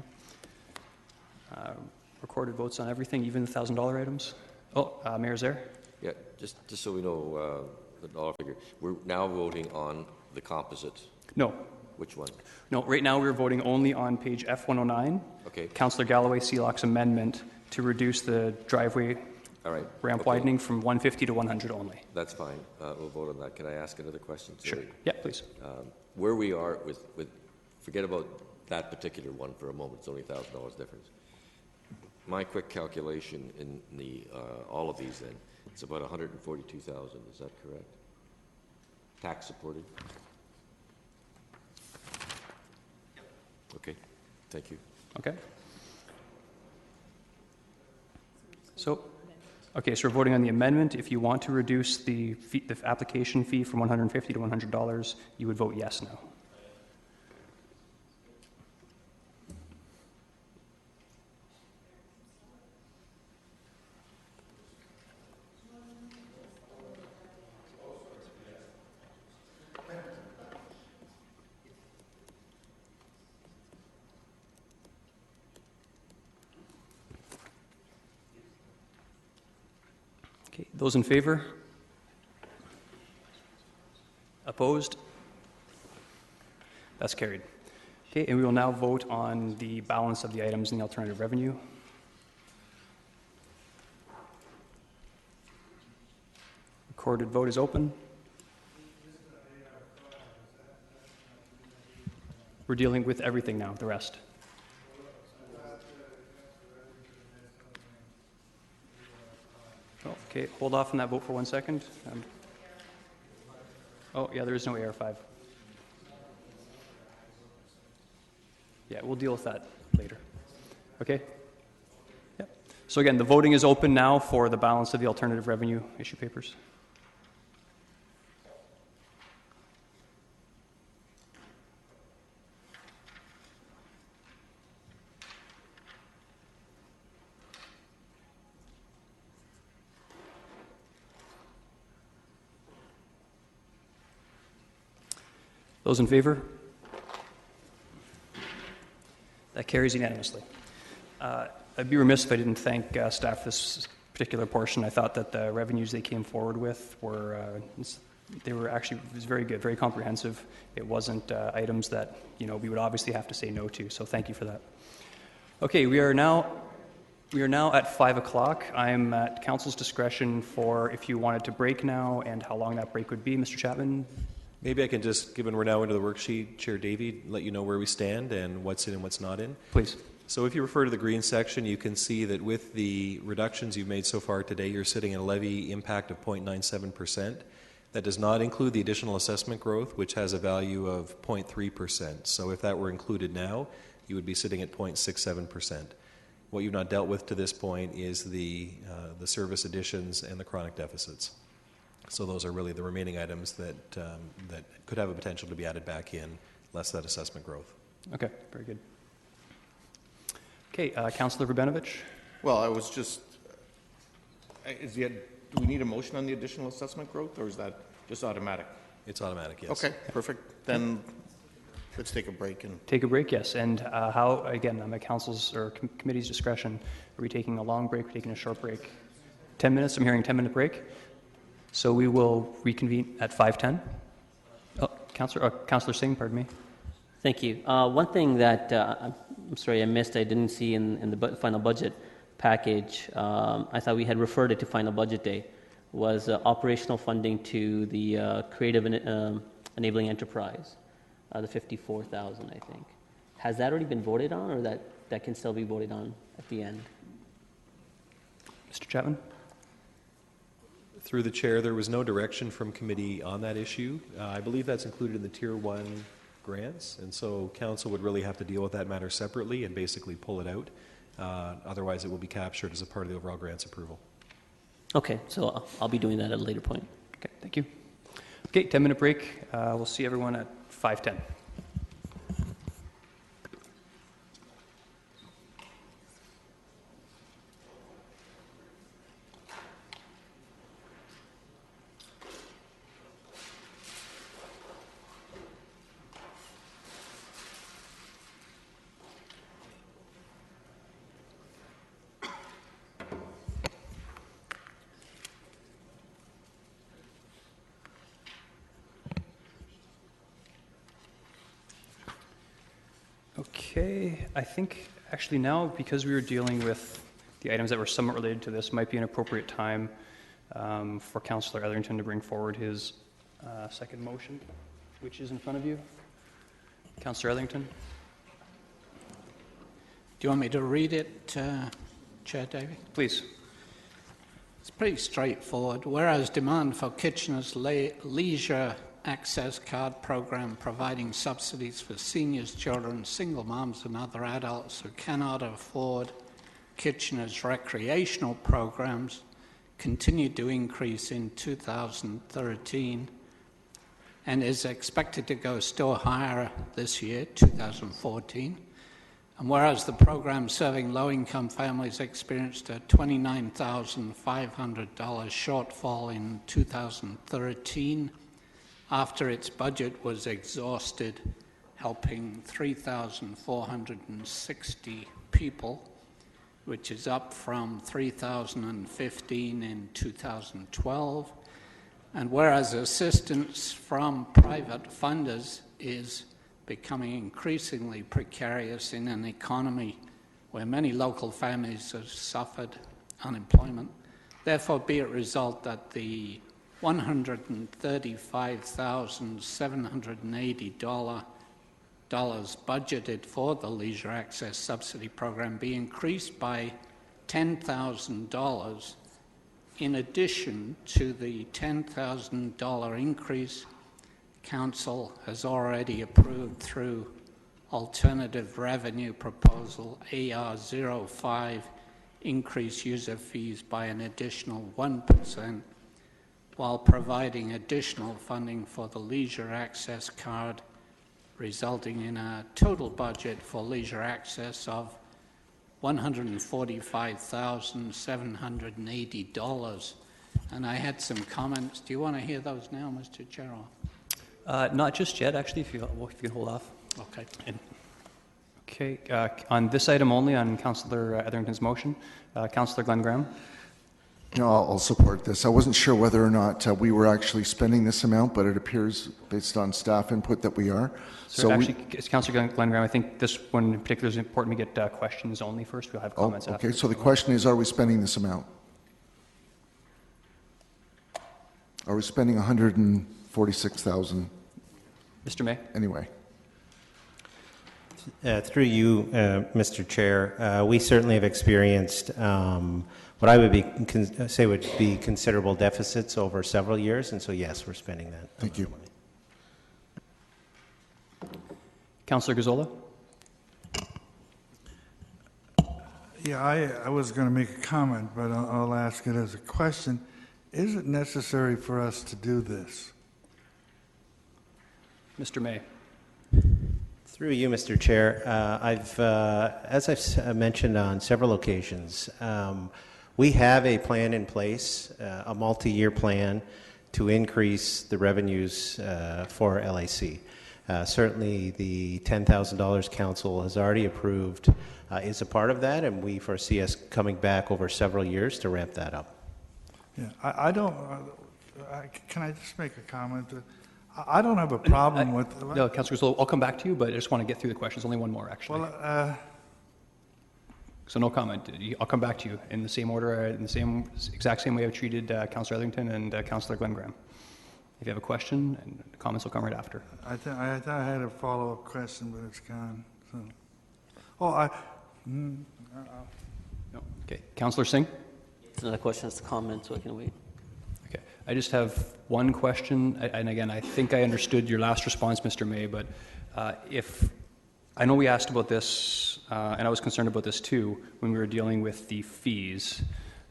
Recorded votes on everything, even the $1,000 items. Oh, Mayor Zaire. Yeah, just so we know the dollar figure. We're now voting on the composite. No. Which one? No, right now we're voting only on page F109. Okay. Councillor Galloway-Seelock's amendment to reduce the driveway ramp widening from 150 to 100 only. That's fine. We'll vote on that. Can I ask another question? Sure. Yeah, please. Where we are with, forget about that particular one for a moment. It's only $1,000 difference. My quick calculation in the all of these then, it's about $142,000. Is that correct? Tax supported. Okay, thank you. Okay. So we're voting on the amendment. If you want to reduce the application fee from $150 to $100, you would vote yes now. Okay, those in favor? Opposed? That's carried. Okay, and we will now vote on the balance of the items in the alternative revenue. Recorded vote is open. We're dealing with everything now, the rest. Okay, hold off on that vote for 1 second. Oh, yeah, there is no AR5. Yeah, we'll deal with that later. Okay? Yep. So again, the voting is open now for the balance of the alternative revenue issue papers. Those in favor? That carries unanimously. I'd be remiss if I didn't thank staff this particular portion. I thought that the revenues they came forward with were, it was very good, very comprehensive. It wasn't items that, we would obviously have to say no to, so thank you for that. Okay, we are now at 5 o'clock. I'm at council's discretion for if you wanted to break now and how long that break would be. Mr. Chapman? Maybe I can just, given we're now into the worksheet, Chair Davey, let you know where we stand and what's in and what's not in. Please. So if you refer to the green section, you can see that with the reductions you've made so far today, you're sitting at a levy impact of 0.97%. That does not include the additional assessment growth, which has a value of 0.3%. So if that were included now, you would be sitting at 0.67%. What you've not dealt with to this point is the service additions and the chronic deficits. So those are really the remaining items that could have a potential to be added back in, less that assessment growth. Okay, very good. Okay, Councillor Rubenovich? Well, I was just, do we need a motion on the additional assessment growth, or is that just automatic? It's automatic, yes. Okay, perfect. Then let's take a break. Take a break, yes. And how, again, I'm at council's or committee's discretion. Are we taking a long break? Are we taking a short break? 10 minutes? I'm hearing 10-minute break. So we will reconvene at 5:10. Oh, Councillor Singh, pardon me. Thank you. One thing that I'm sorry I missed, I didn't see in the final budget package, I thought we had referred it to final budget day, was operational funding to the creative enabling enterprise, the $54,000, I think. Has that already been voted on, or that can still be voted on at the end? Mr. Chapman? Through the chair, there was no direction from committee on that issue. I believe that's included in the Tier 1 grants, and so council would really have to deal with that matter separately and basically pull it out. Otherwise, it will be captured as a part of the overall grants approval. Okay, so I'll be doing that at a later point. Okay, thank you. Okay, 10-minute break. We'll see everyone at 5:10. Okay, I think actually now, because we were dealing with the items that were somewhat related to this, might be an appropriate time for Councillor Etherington to bring forward his second motion, which is in front of you. Councillor Etherington. Do you want me to read it, Chair Davey? Please. It's pretty straightforward. Whereas demand for Kitchener's leisure Access Card program providing subsidies for seniors, children, single moms and other adults who cannot afford Kitchener's recreational programs continued to increase in 2013 and is expected to go still higher this year, 2014. And whereas the program serving low-income families experienced a $29,500 shortfall in 2013 after its budget was exhausted, helping 3,460 people, which is up from 3,015 in 2012. And whereas assistance from private funders is becoming increasingly precarious in an economy where many local families have suffered unemployment, therefore be it resolved that the $135,780 budgeted for the Leisure Access Subsidy Program be increased by $10,000 in addition to the $10,000 increase Council has already approved through Alternative Revenue Proposal AR05, increase user fees by an additional 1%, while providing additional funding for the Leisure Access Card, resulting in a total budget for leisure access of $145,780. And I had some comments. Do you want to hear those now, Mr. Chair? Not just yet, actually, if you can hold off. Okay. Okay. On this item only, on Councillor Etherington's motion, Councillor Glenn Graham. No, I'll support this. I wasn't sure whether or not we were actually spending this amount, but it appears, based on staff input, that we are. So actually, Councillor Glenn Graham, I think this one in particular is important to get questions only first. We'll have comments after. Okay, so the question is, are we spending this amount? Are we spending $146,000? Mr. May. Anyway. Through you, Mr. Chair, we certainly have experienced what I would say would be considerable deficits over several years, and so yes, we're spending that. Thank you. Councillor Gazzola. Yeah, I was going to make a comment, but I'll ask it as a question. Is it necessary for us to do this? Mr. May. Through you, Mr. Chair, as I've mentioned on several occasions, we have a plan in place, a multi-year plan to increase the revenues for LAC. Certainly, the $10,000 Council has already approved is a part of that, and we foresee us coming back over several years to ramp that up. Yeah, I don't. Can I just make a comment? I don't have a problem with. No, Councillor Gazzola, I'll come back to you, but I just want to get through the questions. Only one more, actually. Well, so no comment. I'll come back to you in the same order, in the exact same way I've treated Councillor Etherington and Councillor Glenn Graham. If you have a question, and comments will come right after. I thought I had a follow-up question, but it's gone. So. No. Okay, Councillor Singh. It's not a question, it's a comment, so I can wait. Okay, I just have one question, and again, I think I understood your last response, Mr. May, but if I know we asked about this, and I was concerned about this too when we were dealing with the fees,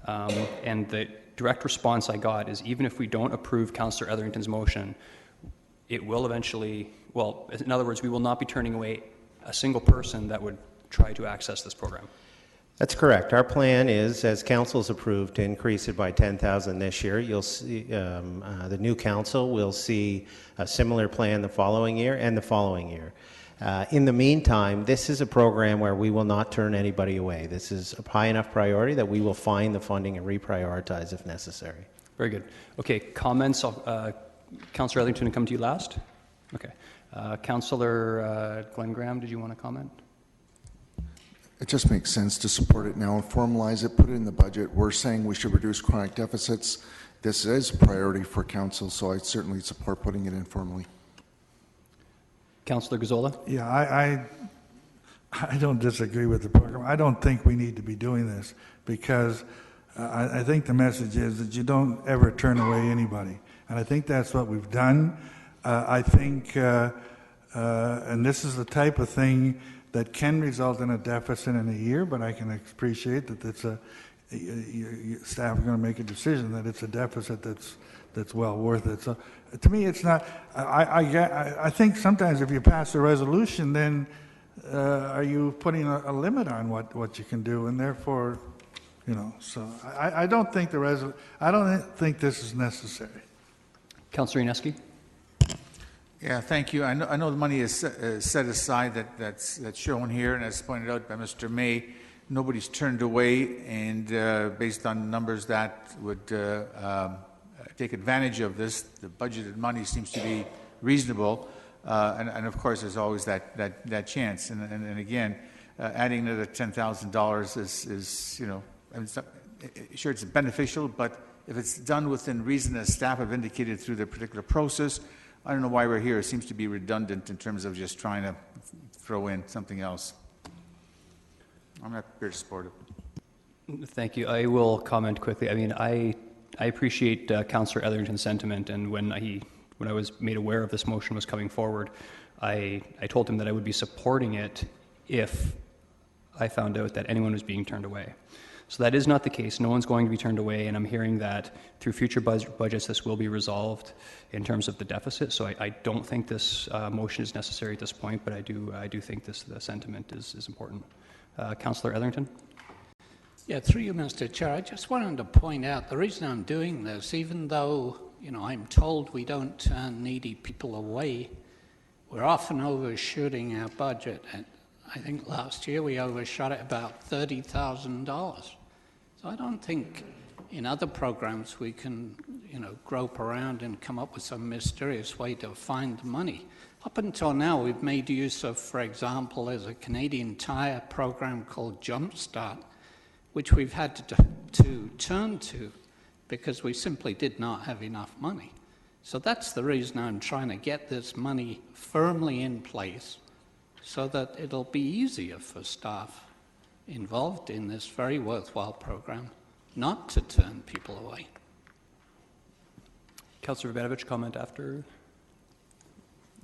and the direct response I got is even if we don't approve Councillor Etherington's motion, it will eventually, well, in other words, we will not be turning away a single person that would try to access this program. That's correct. Our plan is, as Council's approved, to increase it by $10,000 this year. You'll see the new Council will see a similar plan the following year and the following year. In the meantime, this is a program where we will not turn anybody away. This is a high enough priority that we will find the funding and reprioritize if necessary. Very good. Okay, comments. Councillor Etherington, to come to you last. Okay. Councillor Glenn Graham, did you want to comment? It just makes sense to support it now and formalize it, put it in the budget. We're saying we should reduce chronic deficits. This is a priority for Council, so I certainly support putting it in formally. Councillor Gazzola? Yeah, I don't disagree with the program. I don't think we need to be doing this because I think the message is that you don't ever turn away anybody. And I think that's what we've done. I think, and this is the type of thing that can result in a deficit in a year, but I can appreciate that it's staff are going to make a decision that it's a deficit that's well worth it. So to me, it's not. I think sometimes if you pass a resolution, then are you putting a limit on what you can do, and therefore, So I don't think I don't think this is necessary. Councillor Ineski. Yeah, thank you. I know the money is set aside that's shown here, and as pointed out by Mr. May, nobody's turned away, and based on numbers that would take advantage of this, the budgeted money seems to be reasonable, and of course there's always that chance. And again, adding another $10,000 is sure it's beneficial, but if it's done within reason, as staff have indicated through the particular process, I don't know why we're here. It seems to be redundant in terms of just trying to throw in something else. I'm not prepared to support it. Thank you. I will comment quickly. I mean, I appreciate Councillor Etherington's sentiment, and when I was made aware of this motion was coming forward, I told him that I would be supporting it if I found out that anyone was being turned away. So that is not the case. No one's going to be turned away, and I'm hearing that through future budgets this will be resolved in terms of the deficit. So I don't think this motion is necessary at this point, but I do think the sentiment is important. Councillor Etherington. Yeah, through you, Mr. Chair, I just wanted to point out the reason I'm doing this, even though I'm told we don't turn needy people away, we're often overshooting our budget. And I think last year we overshot it about $30,000. So I don't think in other programs we can, grope around and come up with some mysterious way to find the money. Up until now, we've made use of, for example, there's a Canadian Tire program called Jumpstart, which we've had to turn to because we simply did not have enough money. So that's the reason I'm trying to get this money firmly in place so that it'll be easier for staff involved in this very worthwhile program not to turn people away. Councillor Rabinovich, comment after.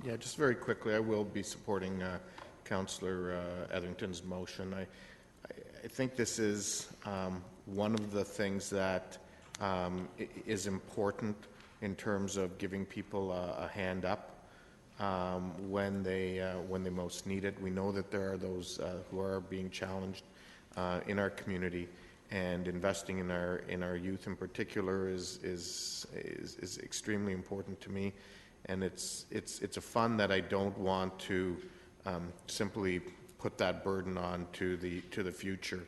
Yeah, just very quickly, I will be supporting Councillor Etherington's motion. I think this is one of the things that is important in terms of giving people a hand up when they most need it. We know that there are those who are being challenged in our community, and investing in our youth in particular is extremely important to me. And it's a fund that I don't want to simply put that burden on to the future,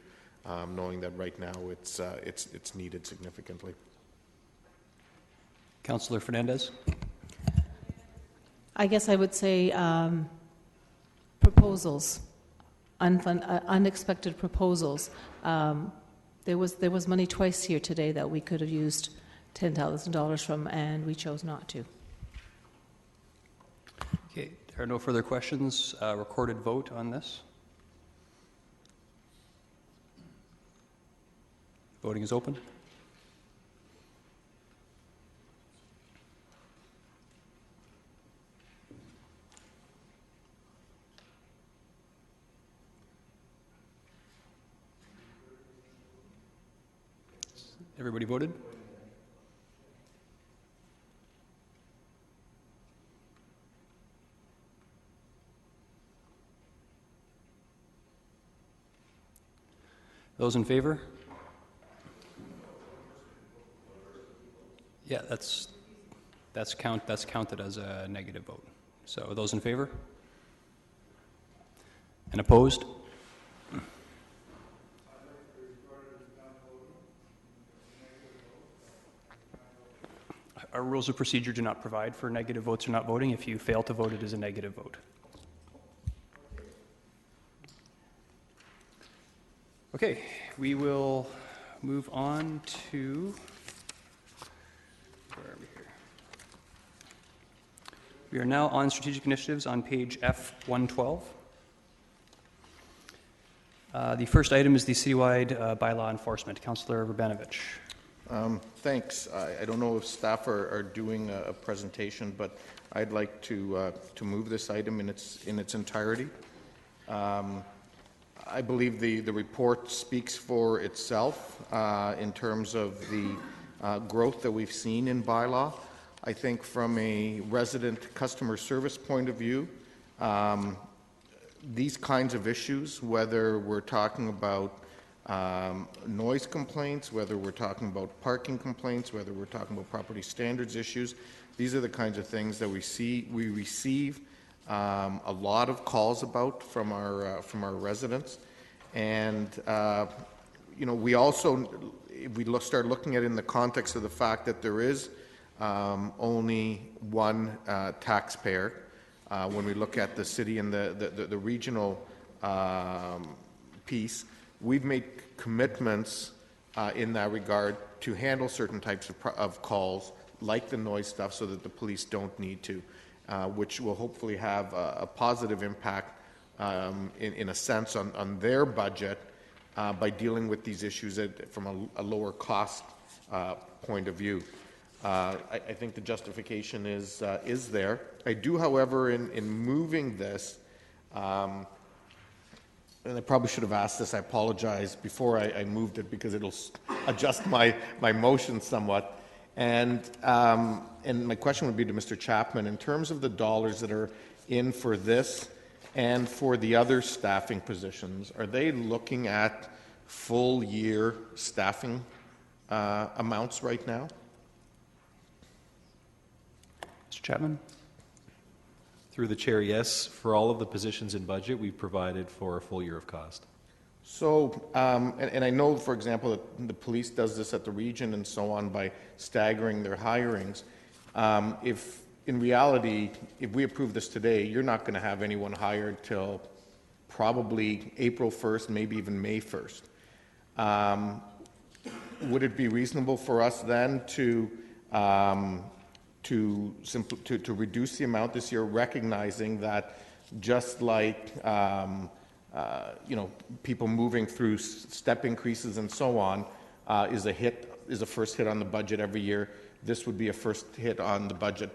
knowing that right now it's needed significantly. Councillor Fernandez. I guess I would say proposals, unexpected proposals. There was money twice here today that we could have used $10,000 from, and we chose not to. Okay, there are no further questions. Recorded vote on this. Voting is open. Everybody voted? Those in favor? Yeah, that's counted as a negative vote. So those in favor? And opposed? Our rules of procedure do not provide for negative votes or not voting. If you fail to vote, it is a negative vote. Okay, we will move on to, where are we here? We are now on strategic initiatives on page F112. The first item is the citywide bylaw enforcement. Councillor Rabinovich. Thanks. I don't know if staff are doing a presentation, but I'd like to move this item in its entirety. I believe the report speaks for itself in terms of the growth that we've seen in bylaw. I think from a resident customer service point of view, these kinds of issues, whether we're talking about noise complaints, whether we're talking about parking complaints, whether we're talking about property standards issues, these are the kinds of things that we receive a lot of calls about from our residents, and we also, if we start looking at it in the context of the fact that there is only one taxpayer, when we look at the city and the regional piece, we've made commitments in that regard to handle certain types of calls, like the noise stuff, so that the police don't need to, which will hopefully have a positive impact in a sense on their budget by dealing with these issues from a lower cost point of view. I think the justification is there. I do, however, in moving this, and I probably should have asked this, I apologize, before I moved it, because it'll adjust my motion somewhat. And my question would be to Mr. Chapman, in terms of the dollars that are in for this and for the other staffing positions, are they looking at full year staffing amounts right now? Mr. Chapman? Through the chair, yes. For all of the positions in budget, we've provided for a full year of cost. So, and I know, for example, that the police does this at the region and so on by staggering their hirings. If, in reality, if we approve this today, you're not going to have anyone hired till probably April 1st, maybe even May 1st. Would it be reasonable for us then to reduce the amount this year, recognizing that just like people moving through step increases and so on is a first hit on the budget every year, this would be a first hit on the budget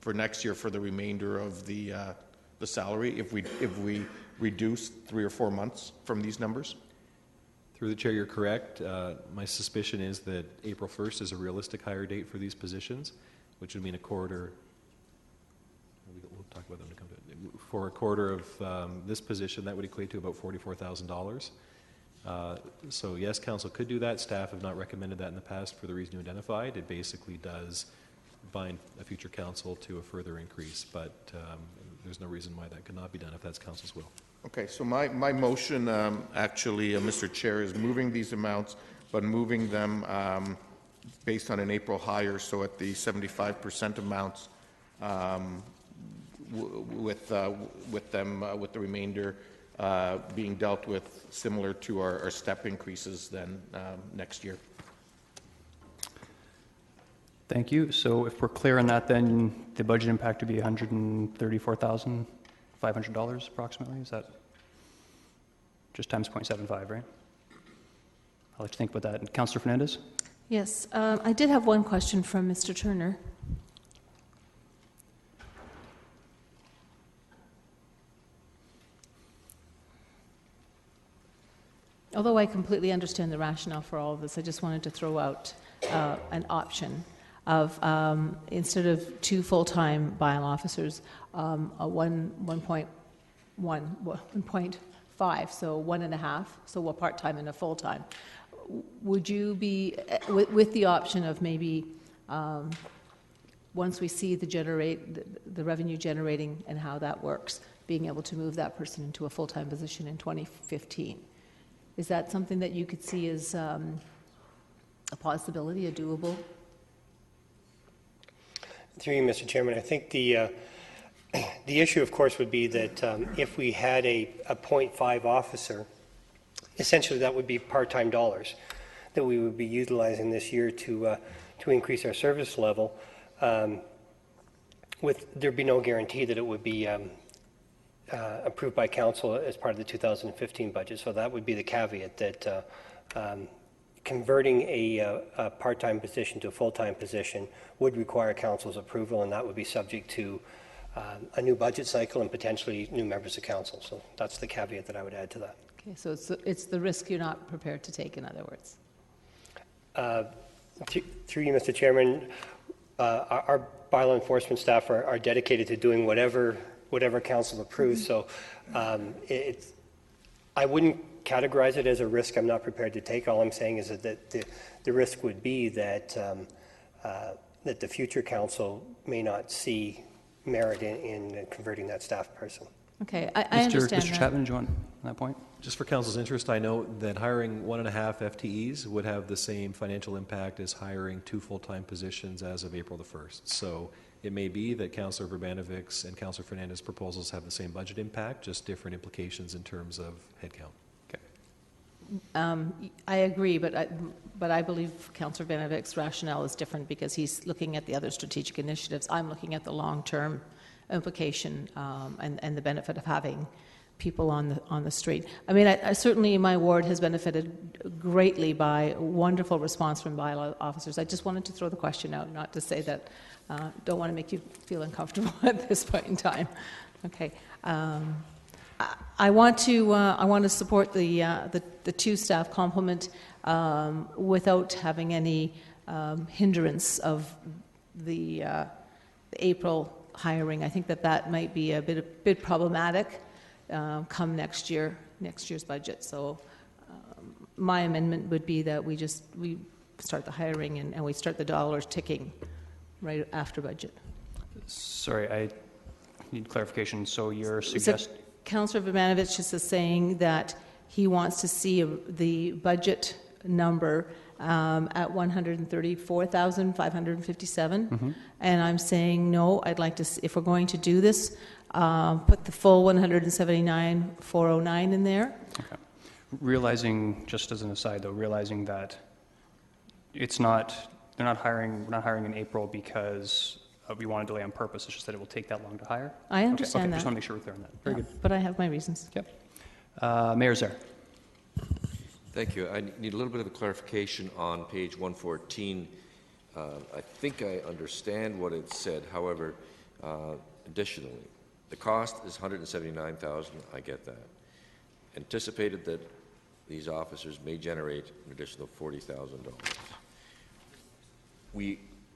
for next year for the remainder of the salary if we reduce 3 or 4 months from these numbers? Through the chair, you're correct. My suspicion is that April 1st is a realistic hire date for these positions, which would mean a quarter. We'll talk about them to come to it. For a quarter of this position, that would equate to about $44,000. So yes, council could do that. Staff have not recommended that in the past for the reason you identified. It basically does bind a future council to a further increase, but there's no reason why that could not be done if that's council's will. Okay, so my motion, actually, Mr. Chair, is moving these amounts, but moving them based on an April hire, so at the 75% amounts, with the remainder being dealt with similar to our step increases then next year. Thank you. So if we're clear on that, then the budget impact would be $134,500 approximately. Is that just times 0.75, right? I'll let you think about that. And Councillor Fernandez? Yes, I did have one question from Mr. Turner. Although I completely understand the rationale for all of this, I just wanted to throw out an option of instead of 2 full-time bylaw officers, a 1.5, so 1.5, so a part-time and a full-time. Would you be, with the option of maybe once we see the revenue generating and how that works, being able to move that person into a full-time position in 2015? Is that something that you could see as a possibility, a doable? Through you, Mr. Chairman, I think the issue, of course, would be that if we had a 0.5 officer, essentially that would be part-time dollars that we would be utilizing this year to increase our service level. There'd be no guarantee that it would be approved by council as part of the 2015 budget. So that would be the caveat that converting a part-time position to a full-time position would require council's approval, and that would be subject to a new budget cycle and potentially new members of council. So that's the caveat that I would add to that. Okay, so it's the risk you're not prepared to take, in other words. Through you, Mr. Chairman, our bylaw enforcement staff are dedicated to doing whatever council approves. So I wouldn't categorize it as a risk I'm not prepared to take. All I'm saying is that the risk would be that that the future council may not see merit in converting that staff person. Okay, I understand Mr. that. Chapman, do you want on that point? Just for council's interest, I note that hiring 1.5 FTEs would have the same financial impact as hiring 2 full-time positions as of April the 1st. So it may be that Councillor Verbanovic's and Councillor Fernandez's proposals have the same budget impact, just different implications in terms of headcount. I agree, but I believe Councillor Verbanovic's rationale is different because he's looking at the other strategic initiatives. I'm looking at the long-term implication and the benefit of having people on the street. I mean, I certainly my ward has benefited greatly by wonderful response from bylaw officers. I just wanted to throw the question out, not to say that. Don't want to make you feel uncomfortable at this point in time. Okay. I want to support the 2 staff complement without having any hindrance of the April hiring. I think that might be a bit problematic come next year's budget. So my amendment would be that we start the hiring and we start the dollars ticking right after budget. Sorry, I need clarification. So you're suggesting... Councillor Verbanovich is saying that he wants to see the budget number at 134,557, and I'm saying no. I'd like to, if we're going to do this, put the full 179,409 in there. Okay. Realizing, just as an aside, though, realizing that we're not hiring in April because we want to delay on purpose. It's just that it will take that long to hire. I understand okay. that. Just want to make sure we're clear on that. Very good. But I have my reasons. Yep. Mayor Zaire. Thank you. I need a little bit of a clarification on page 114. I think I understand what it said. However, additionally, the cost is $179,000. I get that. Anticipated that these officers may generate an additional $40,000.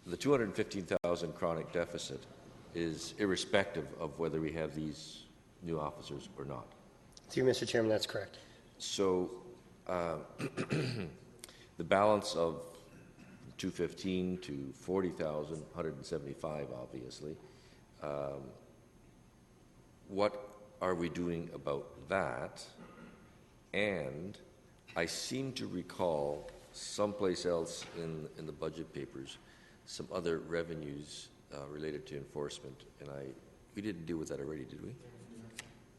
The $215,000 chronic deficit is irrespective of whether we have these new officers or not. Through Mr. Chairman, that's correct. So the balance of 215 to 40,000, 175, obviously. What are we doing about that? And I seem to recall someplace else in the budget papers some other revenues related to enforcement, and we didn't deal with that already, did we?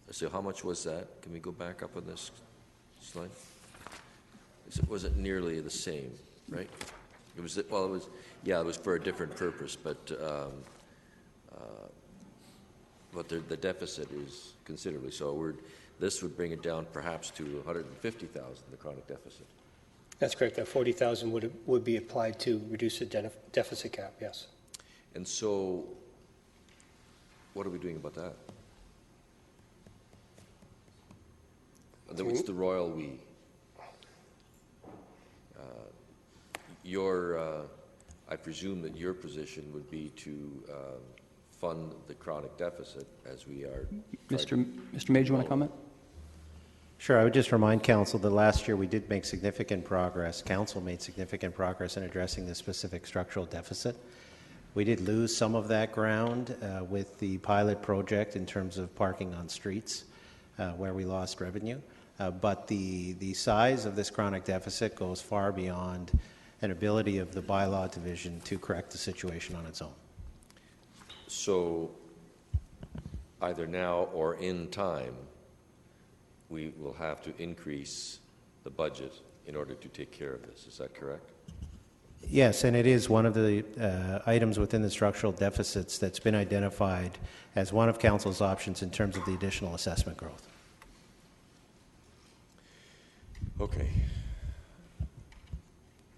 So how much was that? Can we go back up on this slide? Was it nearly the same, right? It was for a different purpose, but the deficit is considerably so. This would bring it down perhaps to 150,000, the chronic deficit. That's correct. That 40,000 would be applied to reduce the deficit cap. Yes. And so, what are we doing about that? It's the royal we. I presume that your position would be to fund the chronic deficit as we are. Mr. May, do you want to comment? Sure. I would just remind Council that last year we did make significant progress. Council made significant progress in addressing the specific structural deficit. We did lose some of that ground with the pilot project in terms of parking on streets where we lost revenue. But the size of this chronic deficit goes far beyond an ability of the bylaw division to correct the situation on its own. So either now or in time, we will have to increase the budget in order to take care of this. Is that correct? Yes, and it is one of the items within the structural deficits that's been identified as one of Council's options in terms of the additional assessment growth. Okay.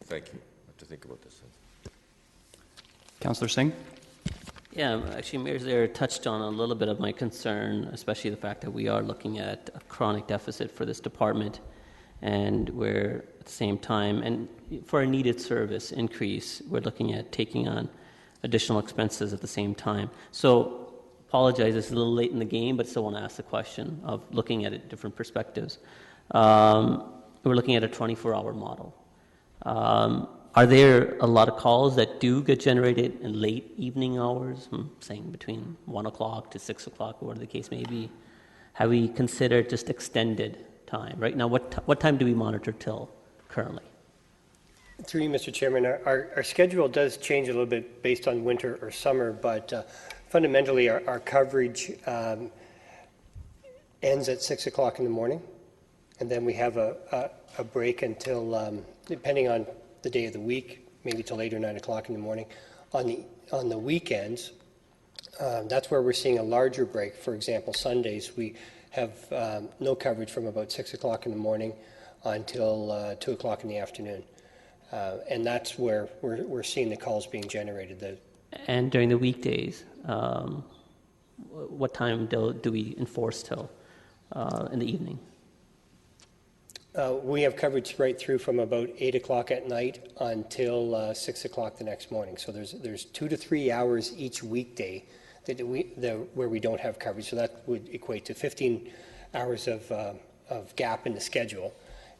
Thank you. I have to think about this. Councillor Singh? Yeah, actually, Mayor Zaire touched on a little bit of my concern, especially the fact that we are looking at a chronic deficit for this department, and we're at the same time, and for a needed service increase, we're looking at taking on additional expenses at the same time. So, apologize, it's a little late in the game, but still want to ask the question of looking at it in different perspectives. We're looking at a 24-hour model. Are there a lot of calls that do get generated in late evening hours, saying between 1 o'clock to 6 o'clock, or whatever the case may be? Have we considered just extended time? Right now, what time do we monitor till currently? Through you, Mr. Chairman, our schedule does change a little bit based on winter or summer, but fundamentally our coverage ends at 6 o'clock in the morning, and then we have a break until, depending on the day of the week, maybe till 8 or 9 o'clock in the morning. On the weekends, that's where we're seeing a larger break. For example, Sundays, we have no coverage from about 6 o'clock in the morning until 2 o'clock in the afternoon. And that's where we're seeing the calls being generated. And during the weekdays, what time do we enforce till in the evening? We have coverage right through from about 8 o'clock at night until 6 o'clock the next morning. So there's 2 to 3 hours each weekday where we don't have coverage. So that would equate to 15 hours of gap in the schedule.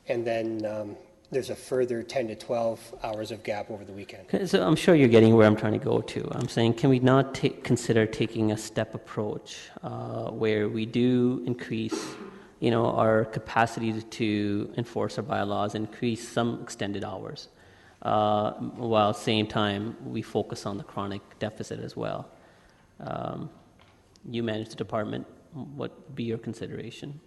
And then there's a further 10 to 12 hours of gap over the weekend. So I'm sure you're getting where I'm trying to go to. I'm saying, can we not consider taking a step approach where we do increase our capacity to enforce our bylaws, increase some extended hours, while at the same time we focus on the chronic deficit as well. You manage the department. What would be your consideration?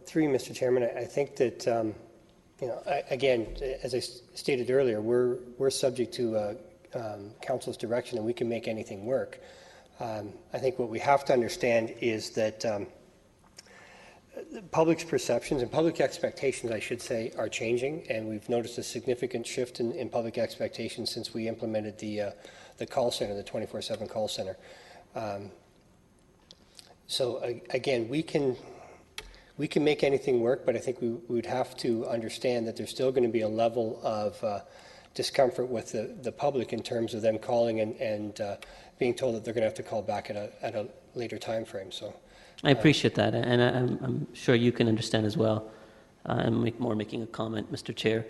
Through you, Mr. Chairman, I think that, again, as I stated earlier, we're subject to council's direction, and we can make anything work. I think what we have to understand is that public's perceptions and public expectations, I should say, are changing, and we've noticed a significant shift in public expectations since we implemented the call center, the 24/7 call center. So again, we can make anything work, but I think we would have to understand that there's still going to be a level of discomfort with the public in terms of them calling and being told that they're going to have to call back at a later time frame. So I appreciate that, and I'm sure you can understand as well. I'm making a comment, Mr. Chair,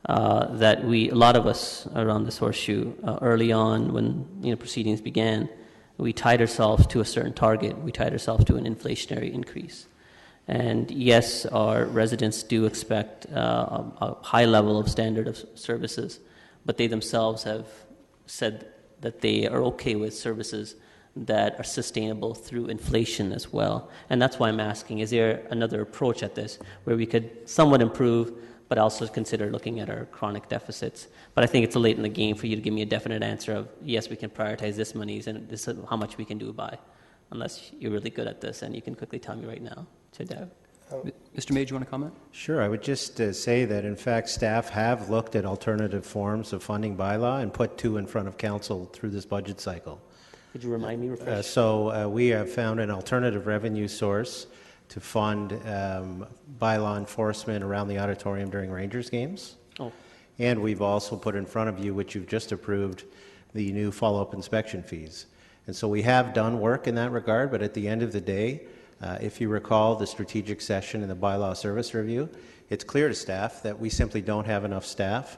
that a lot of us around this horseshoe, early on when proceedings began, we tied ourselves to a certain target. We tied ourselves to an inflationary increase. And yes, our residents do expect a high level of standard of services, but they themselves have said that they are okay with services that are sustainable through inflation as well. And that's why I'm asking, is there another approach at this where we could somewhat improve, but also consider looking at our chronic deficits? But I think it's late in the game for you to give me a definite answer of, yes, we can prioritize this monies and this is how much we can do by, unless you're really good at this and you can quickly tell me right now. Mr. May, do you want to comment? Sure. I would just say that, in fact, staff have looked at alternative forms of funding bylaw and put two in front of council through this budget cycle. Could you remind me? We have found an alternative revenue source to fund bylaw enforcement around the auditorium during Rangers games. Oh. And we've also put in front of you, which you've just approved, the new follow-up inspection fees. And so we have done work in that regard, but at the end of the day, if you recall the strategic session in the bylaw service review, it's clear to staff that we simply don't have enough staff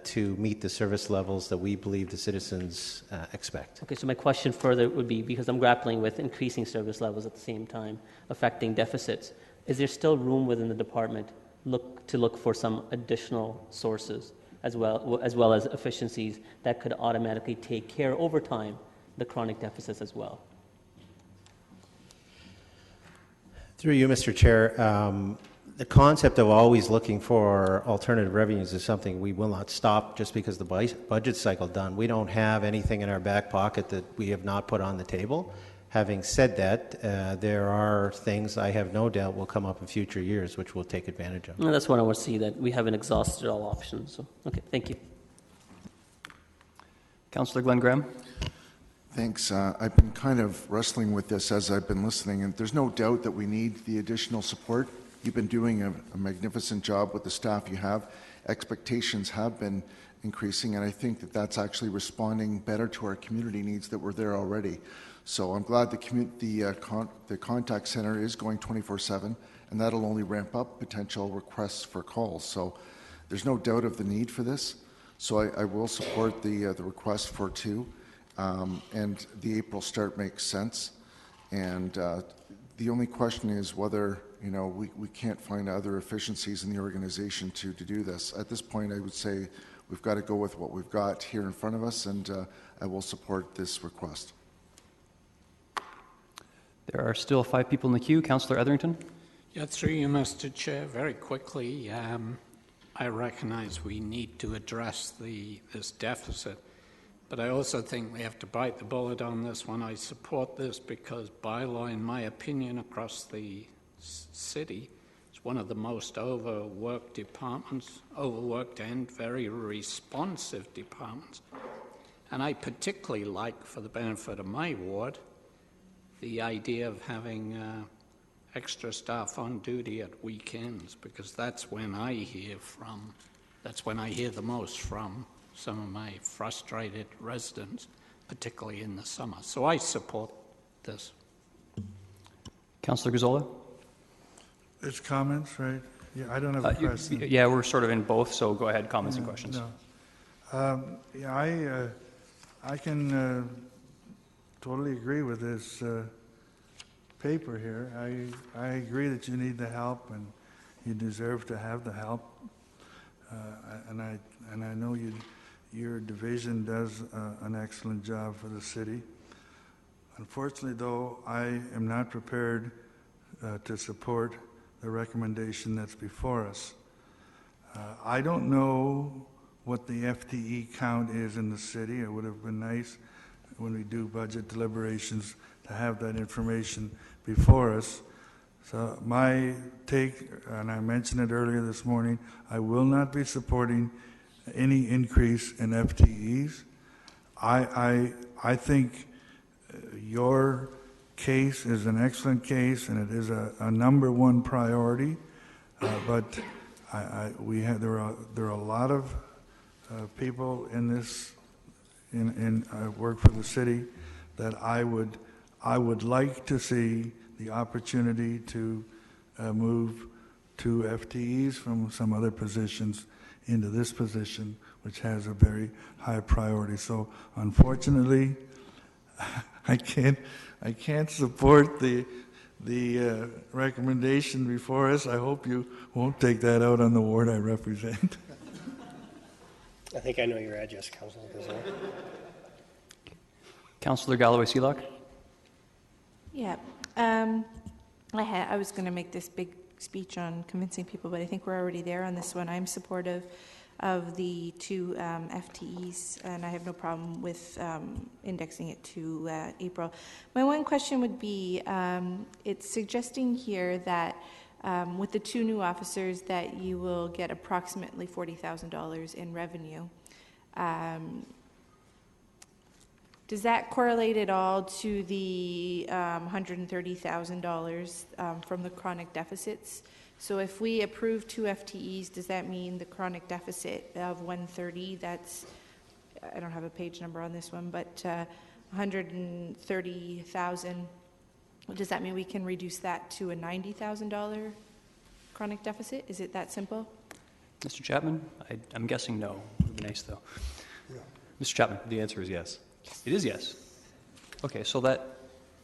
to meet the service levels that we believe the citizens expect. Okay, so my question further would be, because I'm grappling with increasing service levels at the same time, affecting deficits, is there still room within the department to look for some additional sources as well as efficiencies that could automatically take care over time the chronic deficits as well? Through you, Mr. Chair, the concept of always looking for alternative revenues is something we will not stop just because the budget cycle done. We don't have anything in our back pocket that we have not put on the table. Having said that, there are things I have no doubt will come up in future years which we'll take advantage of. No, that's what I want to see, that we haven't exhausted all options. So, okay, thank you. Councillor Glenn Graham. Thanks. I've been kind of wrestling with this as I've been listening, and there's no doubt that we need the additional support. You've been doing a magnificent job with the staff you have. Expectations have been increasing, and I think that that's actually responding better to our community needs that were there already. So I'm glad the contact center is going 24/7, and that'll only ramp up potential requests for calls. So there's no doubt of the need for this. So I will support the request for 2, and the April start makes sense. And the only question is whether we can't find other efficiencies in the organization to do this. At this point, I would say we've got to go with what we've got here in front of us, and I will support this request. There are still 5 people in the queue. Councillor Etherington. Yeah, through you, Mr. Chair, very quickly, I recognize we need to address this deficit, but I also think we have to bite the bullet on this one. I support this because bylaw, in my opinion, across the city, is one of the most overworked departments, overworked and very responsive departments. And I particularly like, for the benefit of my ward, the idea of having extra staff on duty at weekends, because that's when I hear the most from some of my frustrated residents, particularly in the summer. So I support this. Councillor Gazzola. It's comments, right? Yeah, I don't have a question. Yeah, we're sort of in both, so go ahead, comments and questions. No. I can totally agree with this paper here. I agree that you need the help and you deserve to have the help. And I know your division does an excellent job for the city. Unfortunately, though, I am not prepared to support the recommendation that's before us. I don't know what the FTE count is in the city. It would have been nice when we do budget deliberations to have that information before us. So my take, and I mentioned it earlier this morning, I will not be supporting any increase in FTEs. I think your case is an excellent case, and it is a number one priority. But there are a lot of people in this in work for the city that I would like to see the opportunity to move 2 FTEs from some other positions into this position, which has a very high priority. So unfortunately, I can't support the recommendation before us. I hope you won't take that out on the ward I represent. I think I know your address, Councillor Gazzola. Councillor Galloway-Seelock. Yeah. I was going to make this big speech on convincing people, but I think we're already there on this one. I'm supportive of the 2 FTEs, and I have no problem with indexing it to April. My one question would be, it's suggesting here that with the 2 new officers that you will get approximately $40,000 in revenue. Does that correlate at all to the $130,000 from the chronic deficits? So if we approve 2 FTEs, does that mean the chronic deficit of 130, that's, I don't have a page number on this one, but 130,000, does that mean we can reduce that to a $90,000 chronic deficit? Is it that simple? Mr. Chapman? I'm guessing no. It would be nice, though. Yeah. Mr. Chapman? The answer is yes. It is yes. Okay, so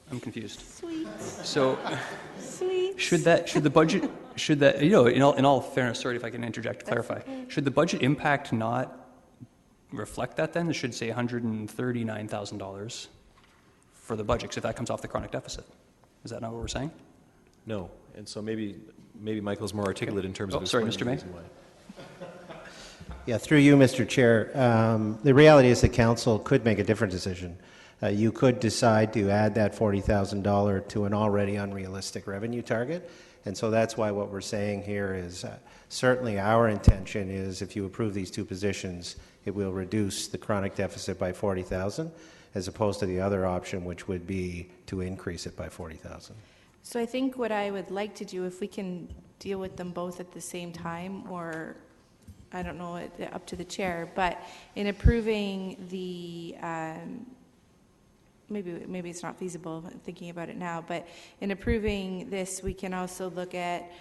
I'm confused. Sweet. So, Sweet. should the budget, in all fairness, sorry if I can interject to clarify, okay. Should the budget impact not reflect that then? It should say $139,000 for the budget, because if that comes off the chronic deficit. Is that not what we're saying? No, and so maybe Michael's more articulate in terms of sorry, explaining Mr. the May. reason why. Yeah, through you, Mr. Chair. The reality is the council could make a different decision. You could decide to add that $40,000 to an already unrealistic revenue target. And so that's why what we're saying here is certainly our intention is if you approve these two positions, it will reduce the chronic deficit by $40,000 as opposed to the other option, which would be to increase it by $40,000. So I think what I would like to do, if we can deal with them both at the same time, or I don't know, up to the chair, but in approving the, maybe it's not feasible thinking about it now, but in approving this, we can also look at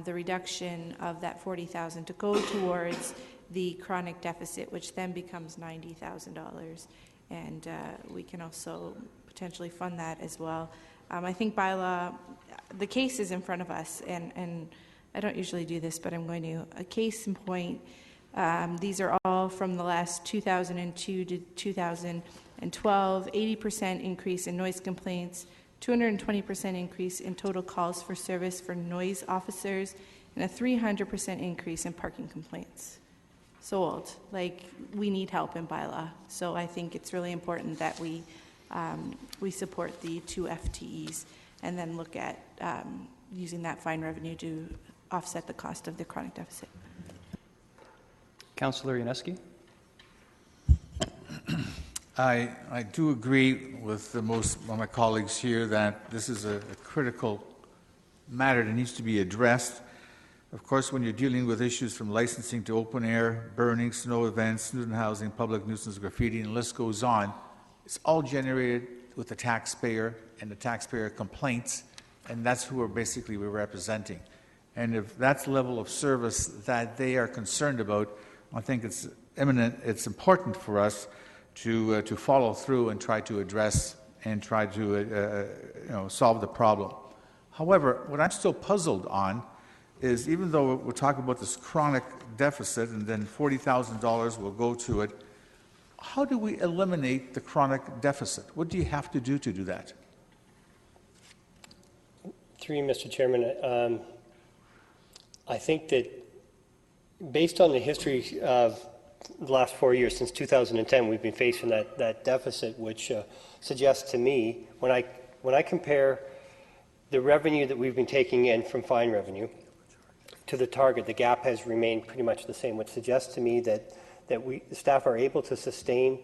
the reduction of that $40,000 to go towards the chronic deficit, which then becomes $90,000. And we can also potentially fund that as well. I think bylaw, the case is in front of us, and I don't usually do this, but I'm going to. A case in point, these are all from the last 2002 to 2012, 80% increase in noise complaints, 220% increase in total calls for service for noise officers, and a 300% increase in parking complaints. Sold. Like, we need help in bylaw. So I think it's really important that we support the two FTEs and then look at using that fine revenue to offset the cost of the chronic deficit. Councillor Yaneski? I do agree with most of my colleagues here that this is a critical matter that needs to be addressed. Of course, when you're dealing with issues from licensing to open air, burning, snow events, student housing, public nuisance, graffiti, and the list goes on, it's all generated with the taxpayer and the taxpayer complaints, and that's who we're representing. And if that's the level of service that they are concerned about, I think it's important for us to follow through and try to address and try to solve the problem. However, what I'm still puzzled on is, even though we're talking about this chronic deficit and then $40,000 will go to it, how do we eliminate the chronic deficit? What do you have to do that? Through you, Mr. Chairman, I think that based on the history of the last 4 years, since 2010, we've been facing that deficit, which suggests to me, when I compare the revenue that we've been taking in from fine revenue to the target, the gap has remained pretty much the same, which suggests to me that the staff are able to sustain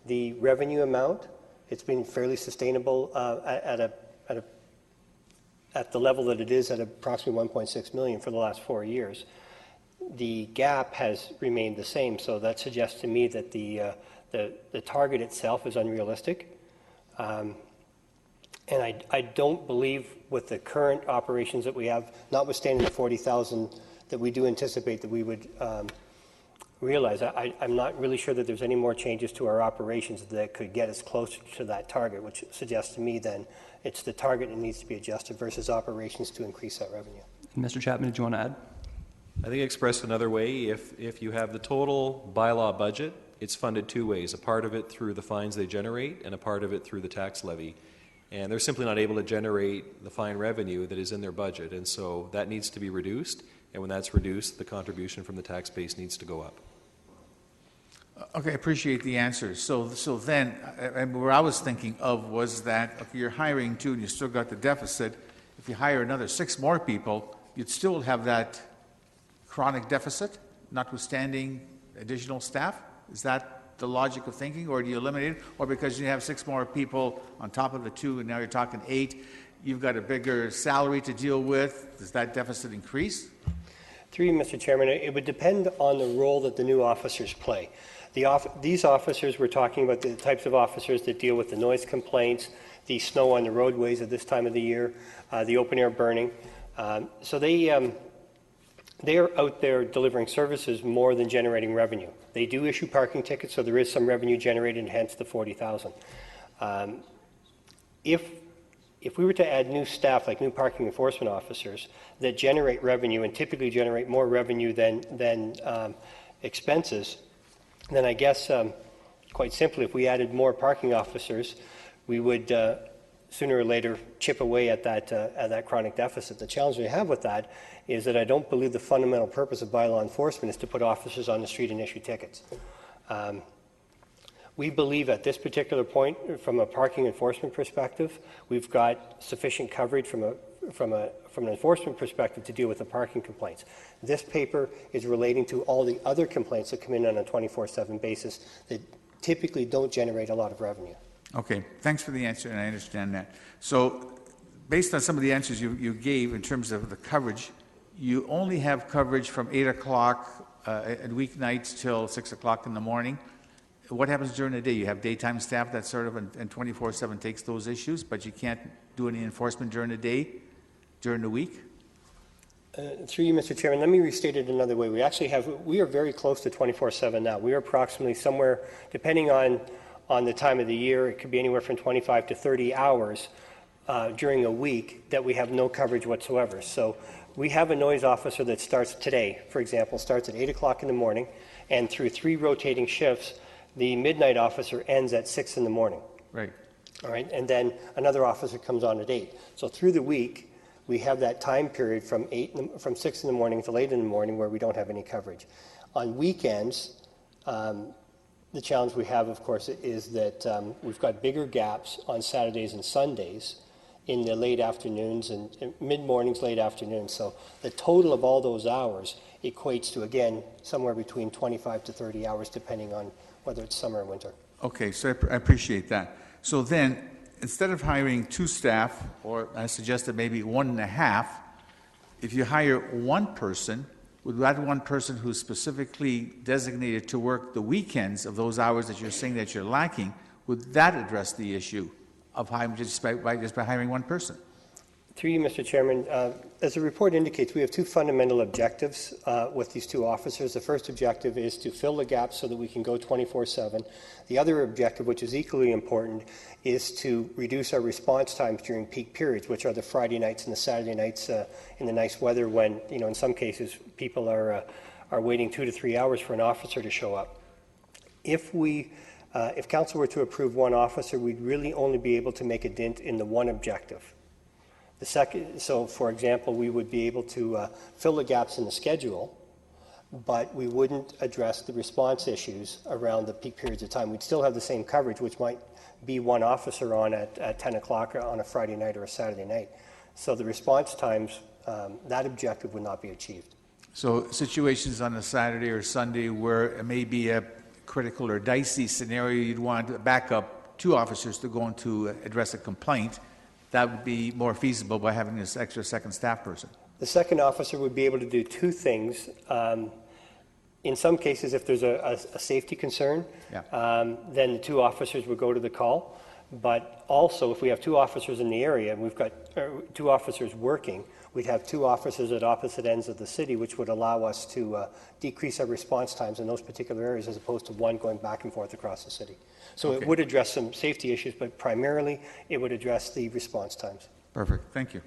the revenue amount. It's been fairly sustainable at the level that it is at approximately $1.6 million for the last 4 years. The gap has remained the same, so that suggests to me that the target itself is unrealistic. And I don't believe with the current operations that we have, notwithstanding the $40,000 that we do anticipate that we would realize, I'm not really sure that there's any more changes to our operations that could get us closer to that target, which suggests to me then it's the target that needs to be adjusted versus operations to increase that revenue. Mr. Chapman, did you want to add? I think expressed another way, if you have the total bylaw budget, it's funded two ways, a part of it through the fines they generate and a part of it through the tax levy. And they're simply not able to generate the fine revenue that is in their budget, and so that needs to be reduced, and when that's reduced, the contribution from the tax base needs to go up. Okay, I appreciate the answer. So then, where I was thinking of was that, okay, you're hiring two and you still got the deficit. If you hire another 6 more people, you'd still have that chronic deficit, notwithstanding additional staff? Is that the logic of thinking, or do you eliminate it? Or because you have 6 more people on top of the 2 and now you're talking 8, you've got a bigger salary to deal with, does that deficit increase? Through you, Mr. Chairman, it would depend on the role that the new officers play. These officers, we're talking about the types of officers that deal with the noise complaints, the snow on the roadways at this time of the year, the open air burning. So they are out there delivering services more than generating revenue. They do issue parking tickets, so there is some revenue generated, and hence the $40,000. If we were to add new staff, like new parking enforcement officers, that generate revenue and typically generate more revenue than expenses, then I guess, quite simply, if we added more parking officers, we would sooner or later chip away at that chronic deficit. The challenge we have with that is that I don't believe the fundamental purpose of bylaw enforcement is to put officers on the street and issue tickets. We believe at this particular point, from a parking enforcement perspective, we've got sufficient coverage from an enforcement perspective to deal with the parking complaints. This paper is relating to all the other complaints that come in on a 24/7 basis that typically don't generate a lot of revenue. Okay, thanks for the answer, and I understand that. So, based on some of the answers you gave in terms of the coverage, you only have coverage from 8 o'clock at weeknights till 6 o'clock in the morning. What happens during the day? You have daytime staff that sort of, and 24/7 takes those issues, but you can't do any enforcement during the day, during the week? Through you, Mr. Chairman, let me restate it another way. We are very close to 24/7 now. We are approximately somewhere, depending on the time of the year, it could be anywhere from 25 to 30 hours during a week that we have no coverage whatsoever. So we have a noise officer that starts today, for example, starts at 8 o'clock in the morning, and through 3 rotating shifts, the midnight officer ends at 6 in the morning. Right. All right, and then another officer comes on at 8. So through the week, we have that time period from 6 in the morning to late in the morning where we don't have any coverage. On weekends, the challenge we have, of course, is that we've got bigger gaps on Saturdays and Sundays in the late afternoons and mid-mornings, late afternoons. So the total of all those hours equates to, again, somewhere between 25 to 30 hours, depending on whether it's summer or winter. Okay, so I appreciate that. So then, instead of hiring 2 staff, or I suggested maybe 1.5, if you hire 1 person, would that 1 person who's specifically designated to work the weekends of those hours that you're saying that you're lacking, would that address the issue of hiring just by hiring 1 person? Through you, Mr. Chairman, as the report indicates, we have 2 fundamental objectives with these 2 officers. The first objective is to fill the gaps so that we can go 24/7. The other objective, which is equally important, is to reduce our response times during peak periods, which are the Friday nights and the Saturday nights in the nice weather when, in some cases, people are waiting 2 to 3 hours for an officer to show up. If council were to approve 1 officer, we'd really only be able to make a dent in the 1 objective. The second, so for example, we would be able to fill the gaps in the schedule, but we wouldn't address the response issues around the peak periods of time. We'd still have the same coverage, which might be 1 officer on at 10 o'clock on a Friday night or a Saturday night. So the response times, that objective would not be achieved. So situations on a Saturday or Sunday where it may be a critical or dicey scenario, you'd want to back up 2 officers to go in to address a complaint, that would be more feasible by having this extra second staff person. The second officer would be able to do 2 things. In some cases, if there's a safety concern, then the 2 officers would go to the call. But also, if we have 2 officers in the area and we've got 2 officers working, we'd have 2 officers at opposite ends of the city, which would allow us to decrease our response times in those particular areas as opposed to 1 going back and forth across the city. So It would address some safety issues, but primarily it would address the response times. Perfect. Thank you.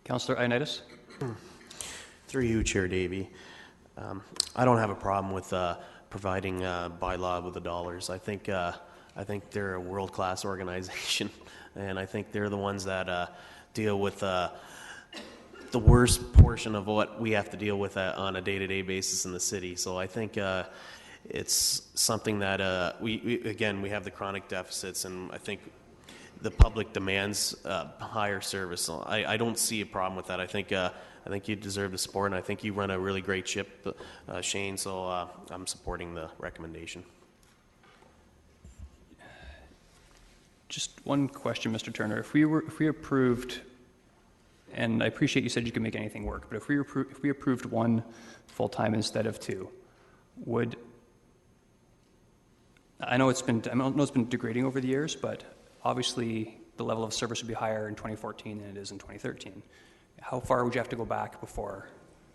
Councillor Ioannidis? Through you, Chair Davey. I don't have a problem with providing bylaw with the dollars. I think they're a world-class organization, and I think they're the ones that deal with the worst portion of what we have to deal with on a day-to-day basis in the city. So I think it's something that we have the chronic deficits, and I think the public demands higher service. So I don't see a problem with that. I think you deserve the support, and I think you run a really great ship, Shane, so I'm supporting the recommendation. Just one question, Mr. Turner. If we approved, and I appreciate you said you could make anything work, but if we approved 1 full-time instead of 2, I know it's been degrading over the years, but obviously the level of service would be higher in 2014 than it is in 2013. How far would you have to go back before?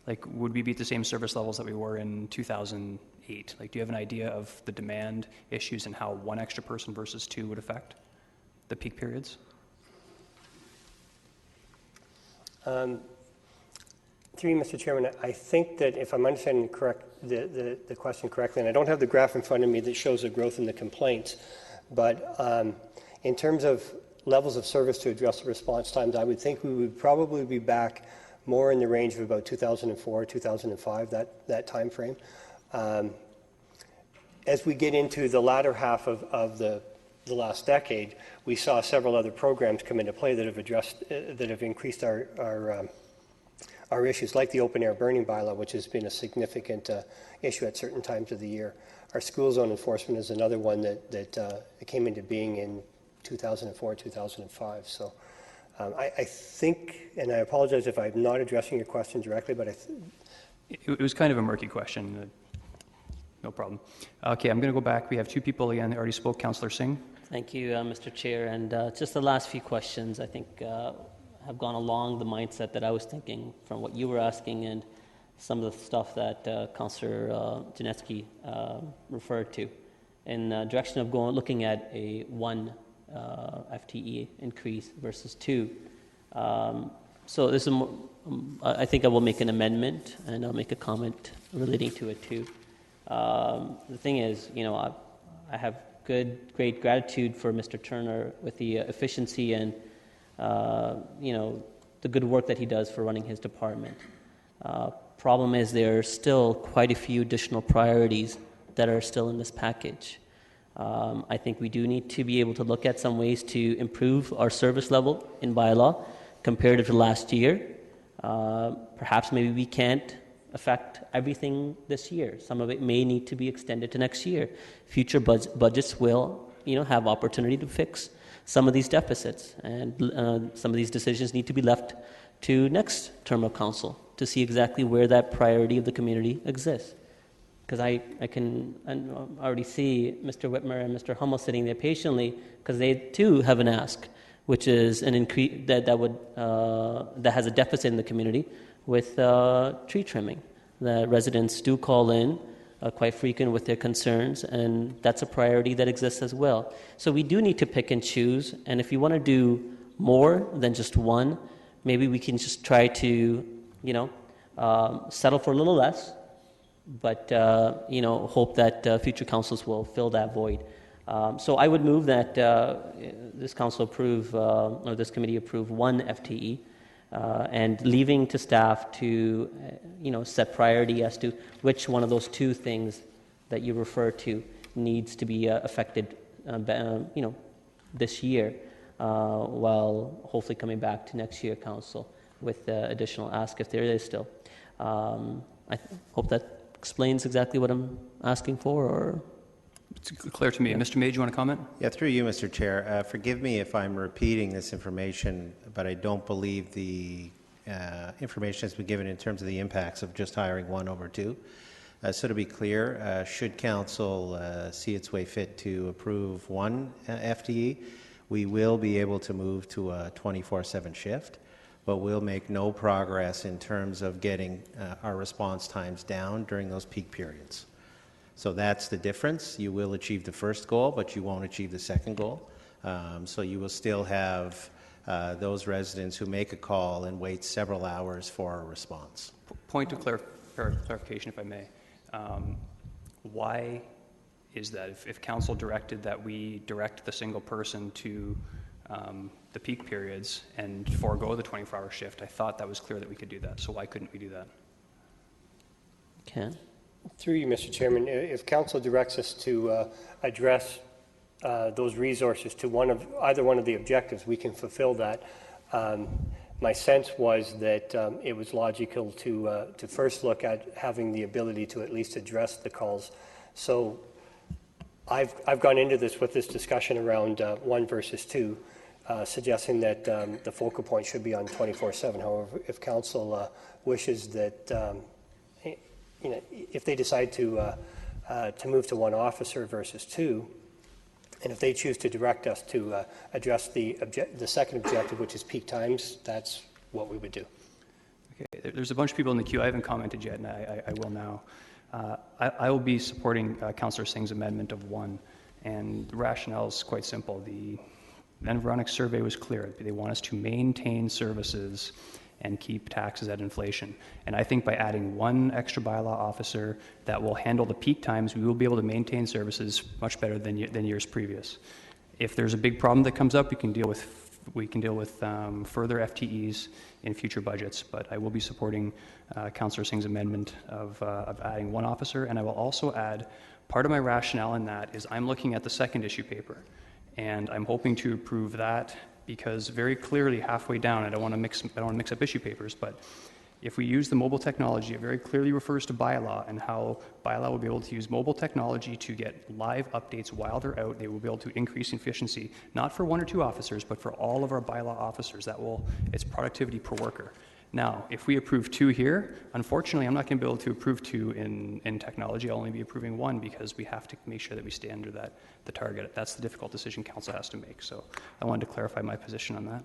Would we be at the same service levels that we were in 2008? Do you have an idea of the demand issues and how 1 extra person versus 2 would affect the peak periods? Through you, Mr. Chairman, I think that if I'm understanding the question correctly, and I don't have the graph in front of me that shows the growth in the complaints, but in terms of levels of service to address the response times, I would think we would probably be back more in the range of about 2004, 2005, that time frame. as we get into the latter half of the last decade, we saw several other programs come into play that have addressed, that have increased our issues, like the open air burning bylaw, which has been a significant issue at certain times of the year. Our school zone enforcement is another one that came into being in 2004, 2005. So I think, and I apologize if I'm not addressing your question directly, but It was kind of a murky question. No problem. Okay, I'm going to go back. We have two people again that already spoke. Councillor Singh. Thank you, Mr. Chair. And just the last few questions, I think, have gone along the mindset that I was thinking from what you were asking and some of the stuff that Councillor Janetsky referred to, in the direction of looking at a 1 FTE increase versus 2. So this is I think I will make an amendment, and I'll make a comment relating to it too. The thing is, I have great gratitude for Mr. Turner with the efficiency and, the good work that he does for running his department. Problem is there are still quite a few additional priorities that are still in this package. I think we do need to be able to look at some ways to improve our service level in bylaw comparative to last year. Perhaps maybe we can't affect everything this year. Some of it may need to be extended to next year. Future budgets will, have opportunity to fix some of these deficits, and some of these decisions need to be left to next term of council to see exactly where that priority of the community exists. Because I can already see Mr. Whitmer and Mr. Hummel sitting there patiently, because they too have an ask, which is an increase that has a deficit in the community with tree trimming. The residents do call in quite frequent with their concerns, and that's a priority that exists as well. So we do need to pick and choose, and if you want to do more than just one, maybe we can just try to, settle for a little less, but, hope that future councils will fill that void. So I would move that this council approve, or this committee approve 1 FTE, and leaving to staff to, set priority as to which one of those 2 things that you refer to needs to be affected, this year, while hopefully coming back to next year council with additional ask if there is still. I hope that explains exactly what I'm asking for, or... It's clear to me. Mr. May, do you want to comment? Yeah, through you, Mr. Chair. Forgive me if I'm repeating this information, but I don't believe the information has been given in terms of the impacts of just hiring 1 over 2. So to be clear, should council see its way fit to approve 1 FTE, we will be able to move to a 24/7 shift, but we'll make no progress in terms of getting our response times down during those peak periods. So that's the difference. You will achieve the first goal, but you won't achieve the second goal. So you will still have those residents who make a call and wait several hours for a response. Point of clarification, if I may. Why is that? If council directed that we direct the single person to the peak periods and forego the 24-hour shift, I thought that was clear that we could do that. So why couldn't we do that? Ken? Through you, Mr. Chairman, if council directs us to address those resources to either one of the objectives, we can fulfill that. My sense was that it was logical to first look at having the ability to at least address the calls. So I've gone into this with this discussion around 1 versus 2, suggesting that the focal point should be on 24/7. However, if council wishes that if they decide to move to 1 officer versus 2, and if they choose to direct us to address the second objective, which is peak times, that's what we would do. Okay, there's a bunch of people in the queue. I haven't commented yet, and I will now. I will be supporting Councillor Singh's amendment of 1, and the rationale is quite simple. The environic survey was clear. They want us to maintain services and keep taxes at inflation. And I think by adding 1 extra bylaw officer that will handle the peak times, we will be able to maintain services much better than years previous. If there's a big problem that comes up, we can deal with further FTEs in future budgets. But I will be supporting Councillor Singh's amendment of adding 1 officer, and I will also add Part of my rationale in that is I'm looking at the second issue paper, and I'm hoping to approve that because very clearly halfway down, I don't want to mix up issue papers, but if we use the mobile technology, it very clearly refers to bylaw and how bylaw will be able to use mobile technology to get live updates while they're out. They will be able to increase efficiency, not for 1 or 2 officers, but for all of our bylaw officers. It's productivity per worker. Now, if we approve 2 here, unfortunately, I'm not going to be able to approve 2 in technology. I'll only be approving 1 because we have to make sure that we stay under the target. That's the difficult decision council has to make. So I wanted to clarify my position on that.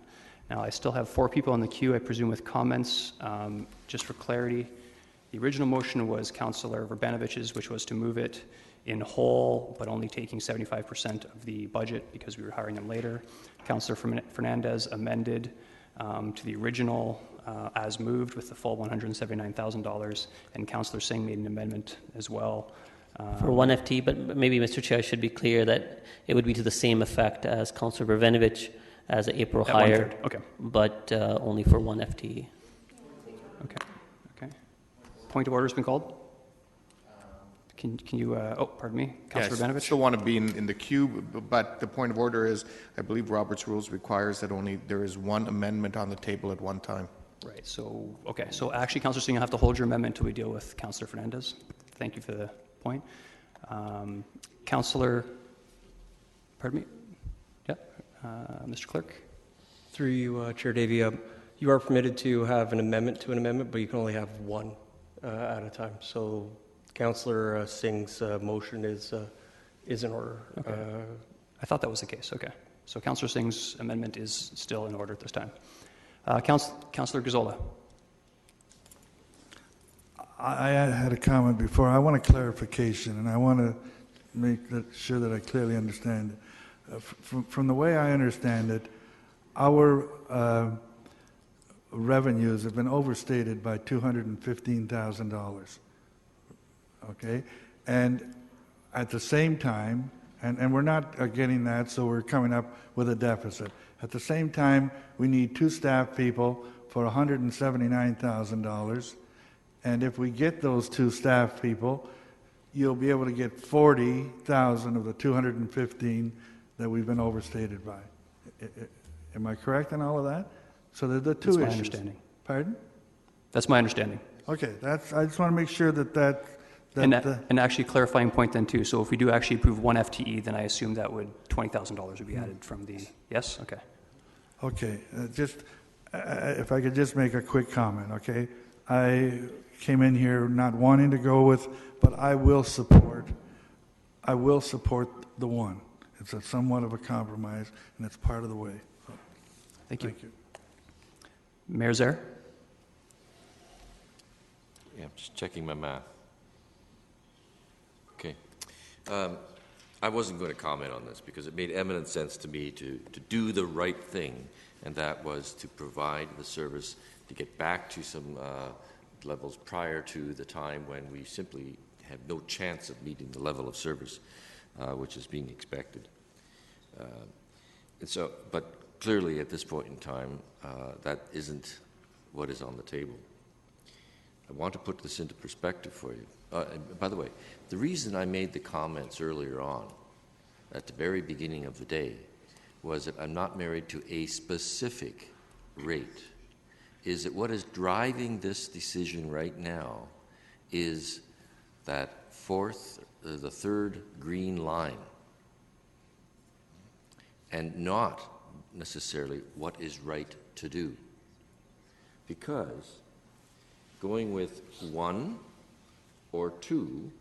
Now, I still have 4 people on the queue, I presume, with comments. Just for clarity, the original motion was Councillor Verbanovich's, which was to move it in whole, but only taking 75% of the budget because we were hiring them later. Councillor Fernandez amended to the original as moved with the full $179,000, and Councillor Singh made an amendment as well. For 1 FT, but maybe, Mr. Chair, I should be clear that it would be to the same effect as Councillor Verbanovic as an April hire, okay. but only for 1 FTE. Okay. Point of order has been called. Can you, pardon me, Councillor Verbanovic? I still want to be in the queue, but the point of order is, I believe Robert's rules requires that only there is 1 amendment on the table at one time. Right, so actually, Councillor Singh, you'll have to hold your amendment until we deal with Councillor Fernandez. Thank you for the point. Councillor, pardon me? Yeah, Mr. Clerk? Through you, Chair Davey, you are permitted to have an amendment to an amendment, but you can only have 1 at a time. So Councillor Singh's motion is in order. Okay. I thought that was the case, okay. So Councillor Singh's amendment is still in order at this time. Councillor Gazzola. I had a comment before. I want a clarification, and I want to make sure that I clearly understand it. From the way I understand it, our revenues have been overstated by $215,000. Okay? And at the same time, and we're not getting that, so we're coming up with a deficit. At the same time, we need 2 staff people for $179,000. And if we get those 2 staff people, you'll be able to get 40,000 of the 215 that we've been overstated by. Am I correct in all of that? So there are the 2 issues. That's my understanding. Pardon? That's my understanding. Okay, I just want to make sure that and actually clarifying point then too. So if we do actually approve 1 FTE, then I assume that $20,000 would be added from the, yes? Okay. Okay, if I could just make a quick comment, okay? I came in here not wanting to go with, but I will support the 1. It's somewhat of a compromise, and it's part of the way. So, Thank you. Thank you. Mayor Zaire? Yeah, I'm just checking my math. Okay. I wasn't going to comment on this because it made eminent sense to me to do the right thing, and that was to provide the service to get back to some levels prior to the time when we simply have no chance of meeting the level of service which is being expected. And so, but clearly at this point in time, that isn't what is on the table. I want to put this into perspective for you. And by the way, the reason I made the comments earlier on, at the very beginning of the day, was that I'm not married to a specific rate, is that what is driving this decision right now is that the 3rd green line, and not necessarily what is right to do. Because going with 1 or 2,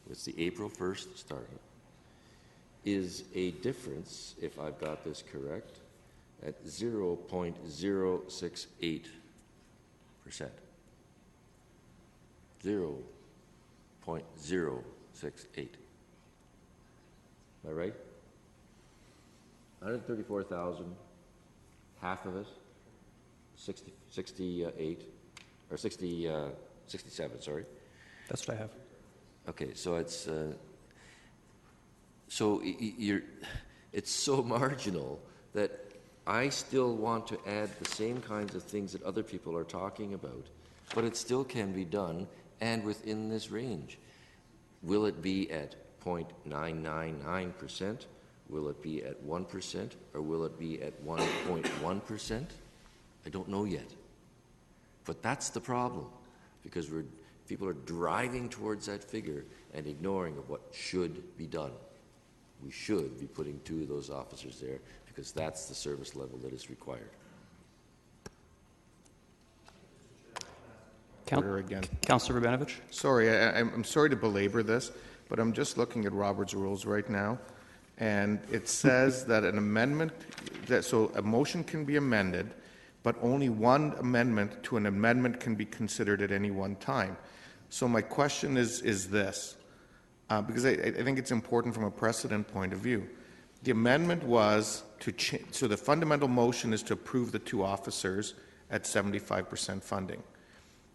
with the April 1st starting, is a difference, if I've got this correct, at 0.068%. 0.068. Am I right? 134,000, half of it, 68, or 67, sorry. That's what I have. Okay, so it's it's so marginal that I still want to add the same kinds of things that other people are talking about, but it still can be done and within this range. Will it be at 0.999%? Will it be at 1%, or will it be at 1.1%? I don't know yet. But that's the problem, because people are driving towards that figure and ignoring of what should be done. We should be putting 2 of those officers there, because that's the service level that is required. Councillor Rubanovich? Sorry, I'm sorry to belabor this, but I'm just looking at Robert's rules right now, and it says that an amendment, so a motion can be amended, but only one amendment to an amendment can be considered at any one time. So my question is this, because I think it's important from a precedent point of view. The amendment was to so the fundamental motion is to approve the 2 officers at 75% funding.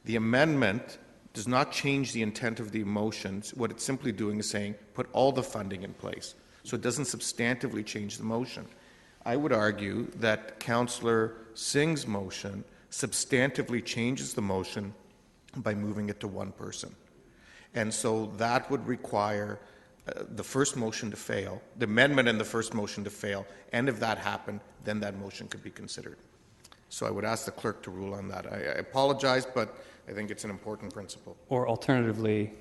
The amendment does not change the intent of the motions. What it's simply doing is saying put all the funding in place. So it doesn't substantively change the motion. I would argue that Councillor Singh's motion substantively changes the motion by moving it to 1 person. And so that would require the first motion to fail, the amendment and the first motion to fail, and if that happened, then that motion could be considered. So I would ask the clerk to rule on that. I apologize, but I think it's an important principle. Or alternatively,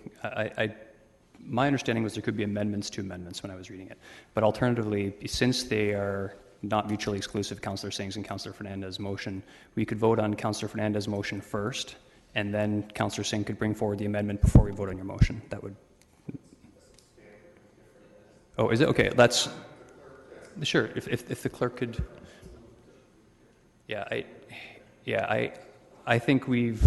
my understanding was there could be amendments to amendments when I was reading it. But alternatively, since they are not mutually exclusive, Councillor Singh's and Councillor Fernandez's motion, we could vote on Councillor Fernandez's motion first, and then Councillor Singh could bring forward the amendment before we vote on your motion. That would... Oh, is it? Okay, that's... Sure, if the clerk could... I think we've...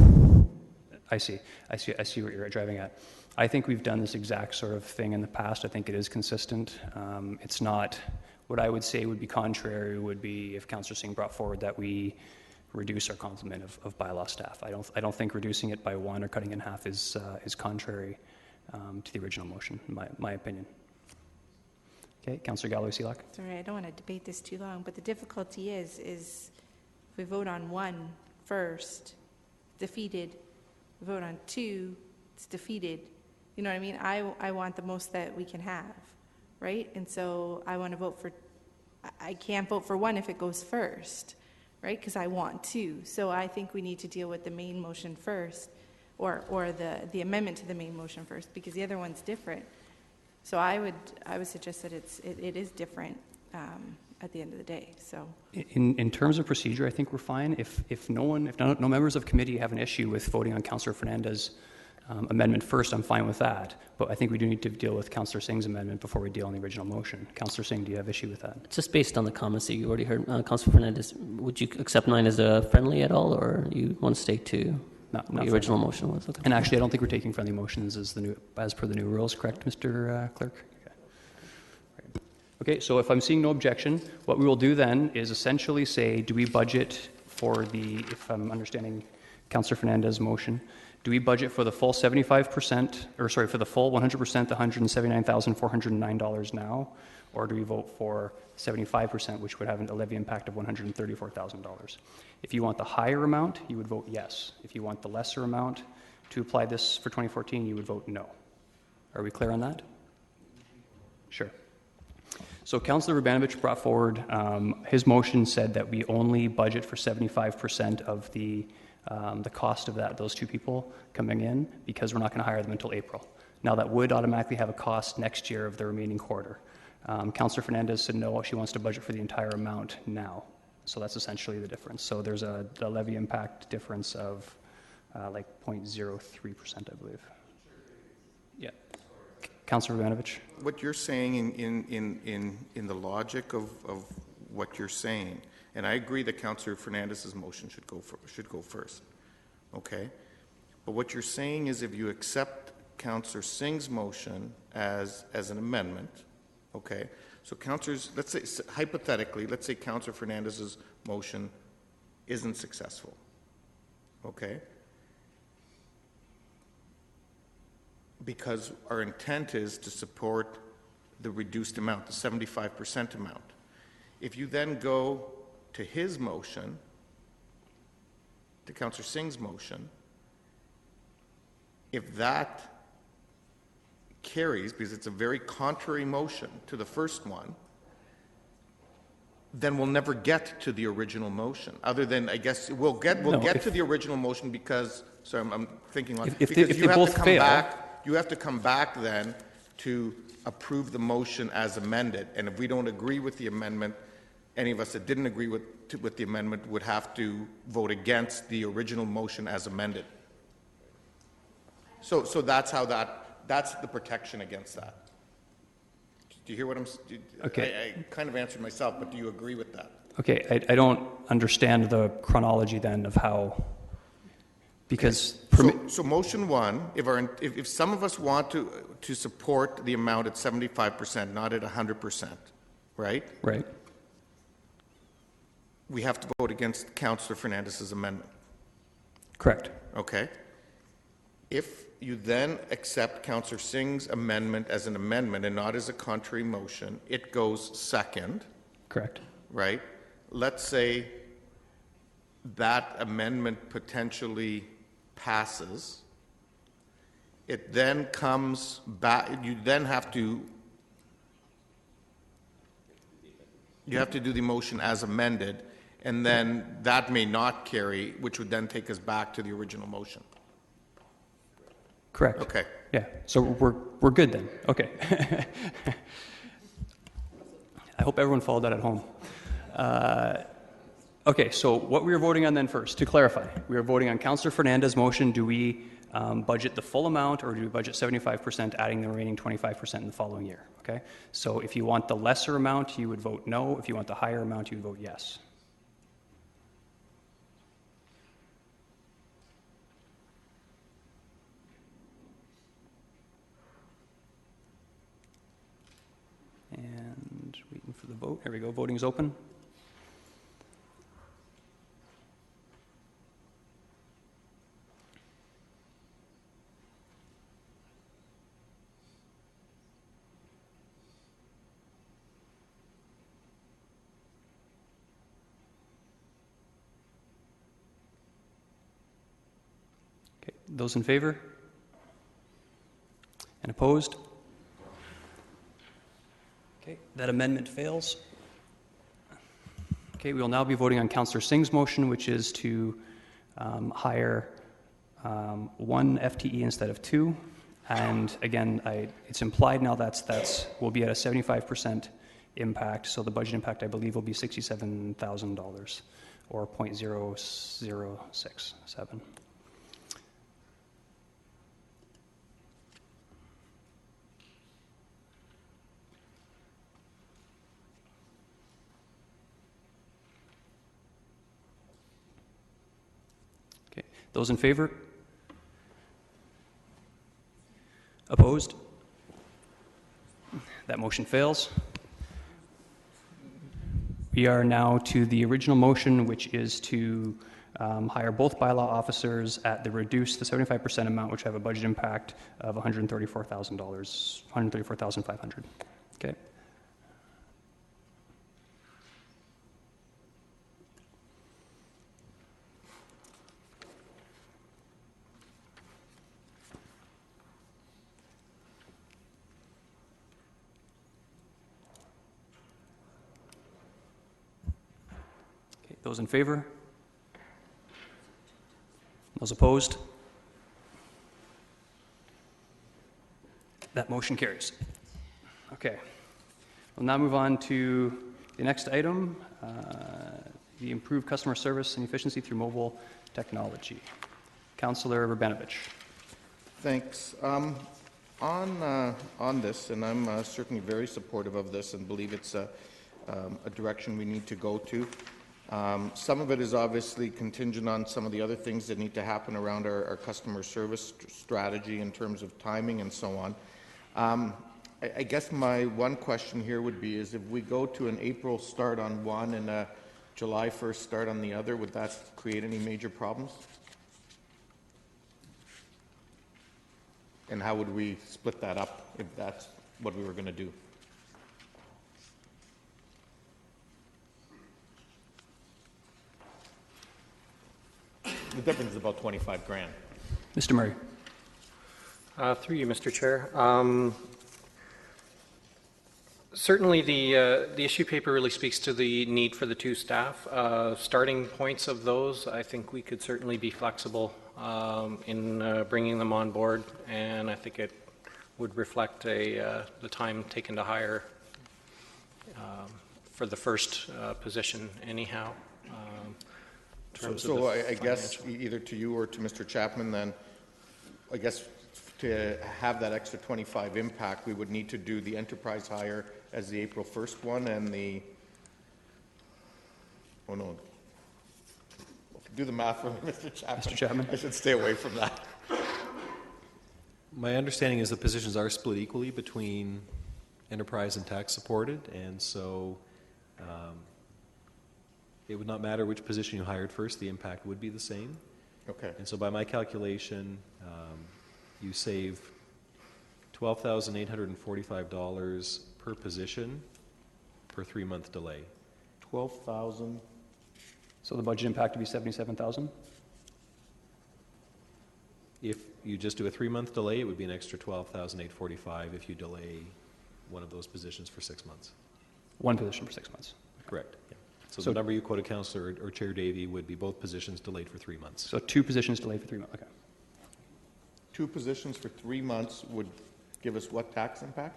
I see what you're driving at. I think we've done this exact sort of thing in the past. I think it is consistent. It's not... What I would say would be contrary would be if Councillor Singh brought forward that we reduce our complement of bylaw staff. I don't think reducing it by 1 or cutting it in half is contrary to the original motion, in my opinion. Okay, Councillor Galloway-Seelock. Sorry, I don't want to debate this too long, but the difficulty is if we vote on 1 first, defeated. We vote on 2, it's defeated. You know what I mean? I want the most that we can have, right? And so I want to vote for, I can't vote for 1 if it goes first, right? Because I want 2. So I think we need to deal with the main motion first, or the amendment to the main motion first, because the other one's different. So I would suggest that it is different at the end of the day. So in terms of procedure, I think we're fine. If no members of committee have an issue with voting on Councillor Fernandez's amendment first, I'm fine with that. But I think we do need to deal with Councillor Singh's amendment before we deal on the original motion. Councillor Singh, do you have issue with that? Just based on the comments that you already heard, Councillor Fernandez, would you accept 9 as a friendly at all, or you want to stay to what the original motion was? Okay. And actually, I don't think we're taking friendly motions as per the new rules, correct, Mr. Clerk? Okay. Right. Okay, so if I'm seeing no objection, what we will do then is essentially say, do we budget for if I'm understanding Councillor Fernandez's motion, do we budget for the full 75%, or sorry, for the full 100%, the $179,409 now, or do we vote for 75%, which would have a levy impact of $134,000? If you want the higher amount, you would vote yes. If you want the lesser amount to apply this for 2014, you would vote no. Are we clear on that? Sure. So Councillor Rubanovich brought forward, his motion said that we only budget for 75% of the cost of those 2 people coming in, because we're not going to hire them until April. Now that would automatically have a cost next year of the remaining quarter. Councillor Fernandez said no, she wants to budget for the entire amount now. So that's essentially the difference. So there's a levy impact difference of like 0.03%, I believe. Yeah. Councillor Rubanovich. What you're saying in the logic of what you're saying, and I agree that Councillor Fernandez's motion should go first, okay? But what you're saying is if you accept Councillor Singh's motion as an amendment, okay? So Councillors, let's say, hypothetically, let's say Councillor Fernandez's motion isn't successful, okay? Because our intent is to support the reduced amount, the 75% amount. If you then go to his motion, to Councillor Singh's motion, if that carries, because it's a very contrary motion to the first one, then we'll never get to the original motion. Other than, I guess, we'll get to the original motion because, sorry, I'm thinking like, because you have to come back, you have to come back then to approve the motion as amended. And if we don't agree with the amendment, any of us that didn't agree with the amendment would have to vote against the original motion as amended. So that's how that's the protection against that. Do you hear what I'm saying? Okay. I kind of answered myself, but do you agree with that? Okay, I don't understand the chronology then of how, because... So motion one, if some of us want to support the amount at 75%, not at 100%, right? Right. We have to vote against Councillor Fernandez's amendment. Correct. Okay. If you then accept Councillor Singh's amendment as an amendment and not as a contrary motion, it goes second. Correct. Right? Let's say that amendment potentially passes. It then comes back, you have to do the motion as amended, and then that may not carry, which would then take us back to the original motion. Correct. Okay. Yeah. So we're good then. Okay. I hope everyone followed that at home. Okay. So what we are voting on then first, to clarify, we are voting on Councillor Fernandez's motion. Do we budget the full amount, or do we budget 75%, adding the remaining 25% in the following year? Okay. So if you want the lesser amount, you would vote no. If you want the higher amount, you would vote yes. And waiting for the vote. Here we go. Voting is open. Okay. Those in favor? And opposed? Okay, that amendment fails. Okay, we will now be voting on Councillor Singh's motion, which is to hire 1 FTE instead of 2. And again, it's implied now we'll be at a 75% impact. So the budget impact, I believe, will be $67,000 or 0.0067. Those in favor? Opposed? That motion fails. We are now to the original motion, which is to hire both bylaw officers at the 75% amount, which have a budget impact of $134,000, $134,500. Okay. Those in favor? Those opposed? That motion carries. Okay. We'll now move on to the next item, the improved customer service and efficiency through mobile technology. Councillor Urbanovich. Thanks. On this, and I'm certainly very supportive of this and believe it's a direction we need to go to. Some of it is obviously contingent on some of the other things that need to happen around our customer service strategy in terms of timing and so on. I guess my one question here would be is if we go to an April start on one and a July 1st start on the other, would that create any major problems? And how would we split that up if that's what we were going to do? The difference is about 25 grand. Mr. Murray. Through you, Mr. Chair. Certainly, the issue paper really speaks to the need for the two staff. Starting points of those, I think we could certainly be flexible in bringing them on board, and I think it would reflect the time taken to hire for the first position anyhow. So I guess either to you or to Mr. Chapman then, I guess to have that extra 25 impact, we would need to do the enterprise hire as the April 1st one and the, oh no, do the math for me, Mr. Chapman. Mr. Chapman? I should stay away from that. My understanding is the positions are split equally between enterprise and tax supported, and so it would not matter which position you hired first, the impact would be the same. Okay. And so by my calculation, you save $12,845 per position per 3-month delay. 12,000. So the budget impact would be 77,000? If you just do a 3-month delay, it would be an extra $12,845 if you delay one of those positions for 6 months. One position for 6 months. Correct. Yeah. So the number you quoted, Councillor or Chair Davey, would be both positions delayed for 3 months. So 2 positions delayed for 3 months. Okay. 2 positions for 3 months would give us what tax impact?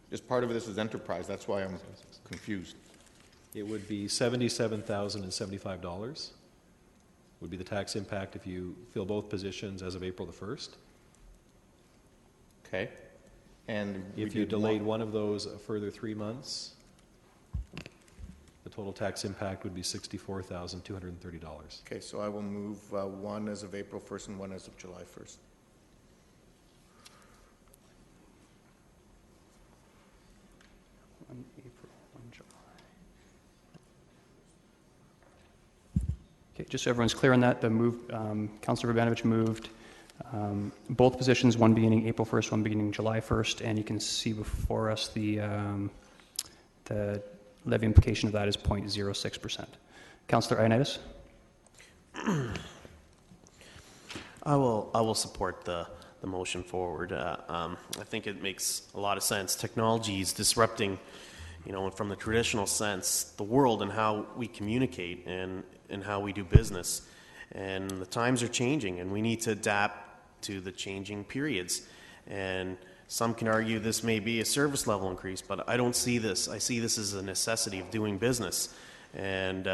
Just part of this is enterprise. That's why I'm confused. It would be $77,075 would be the tax impact if you fill both positions as of April the 1st. Okay. And if you delayed one of those a further 3 months, the total tax impact would be $64,230. Okay, so I will move one as of April 1st and one as of July 1st. April, 1 July. Okay, just so everyone's clear on that, the move, Councillor Urbanovich moved both positions, one beginning April 1st, one beginning July 1st, and you can see before us the levy implication of that is 0.06%. Councillor Ioannidis? I will support the motion forward. I think it makes a lot of sense. Technology is disrupting, from the traditional sense, the world and how we communicate and how we do business. And the times are changing, and we need to adapt to the changing periods. And some can argue this may be a service level increase, but I don't see this. I see this as a necessity of doing business. And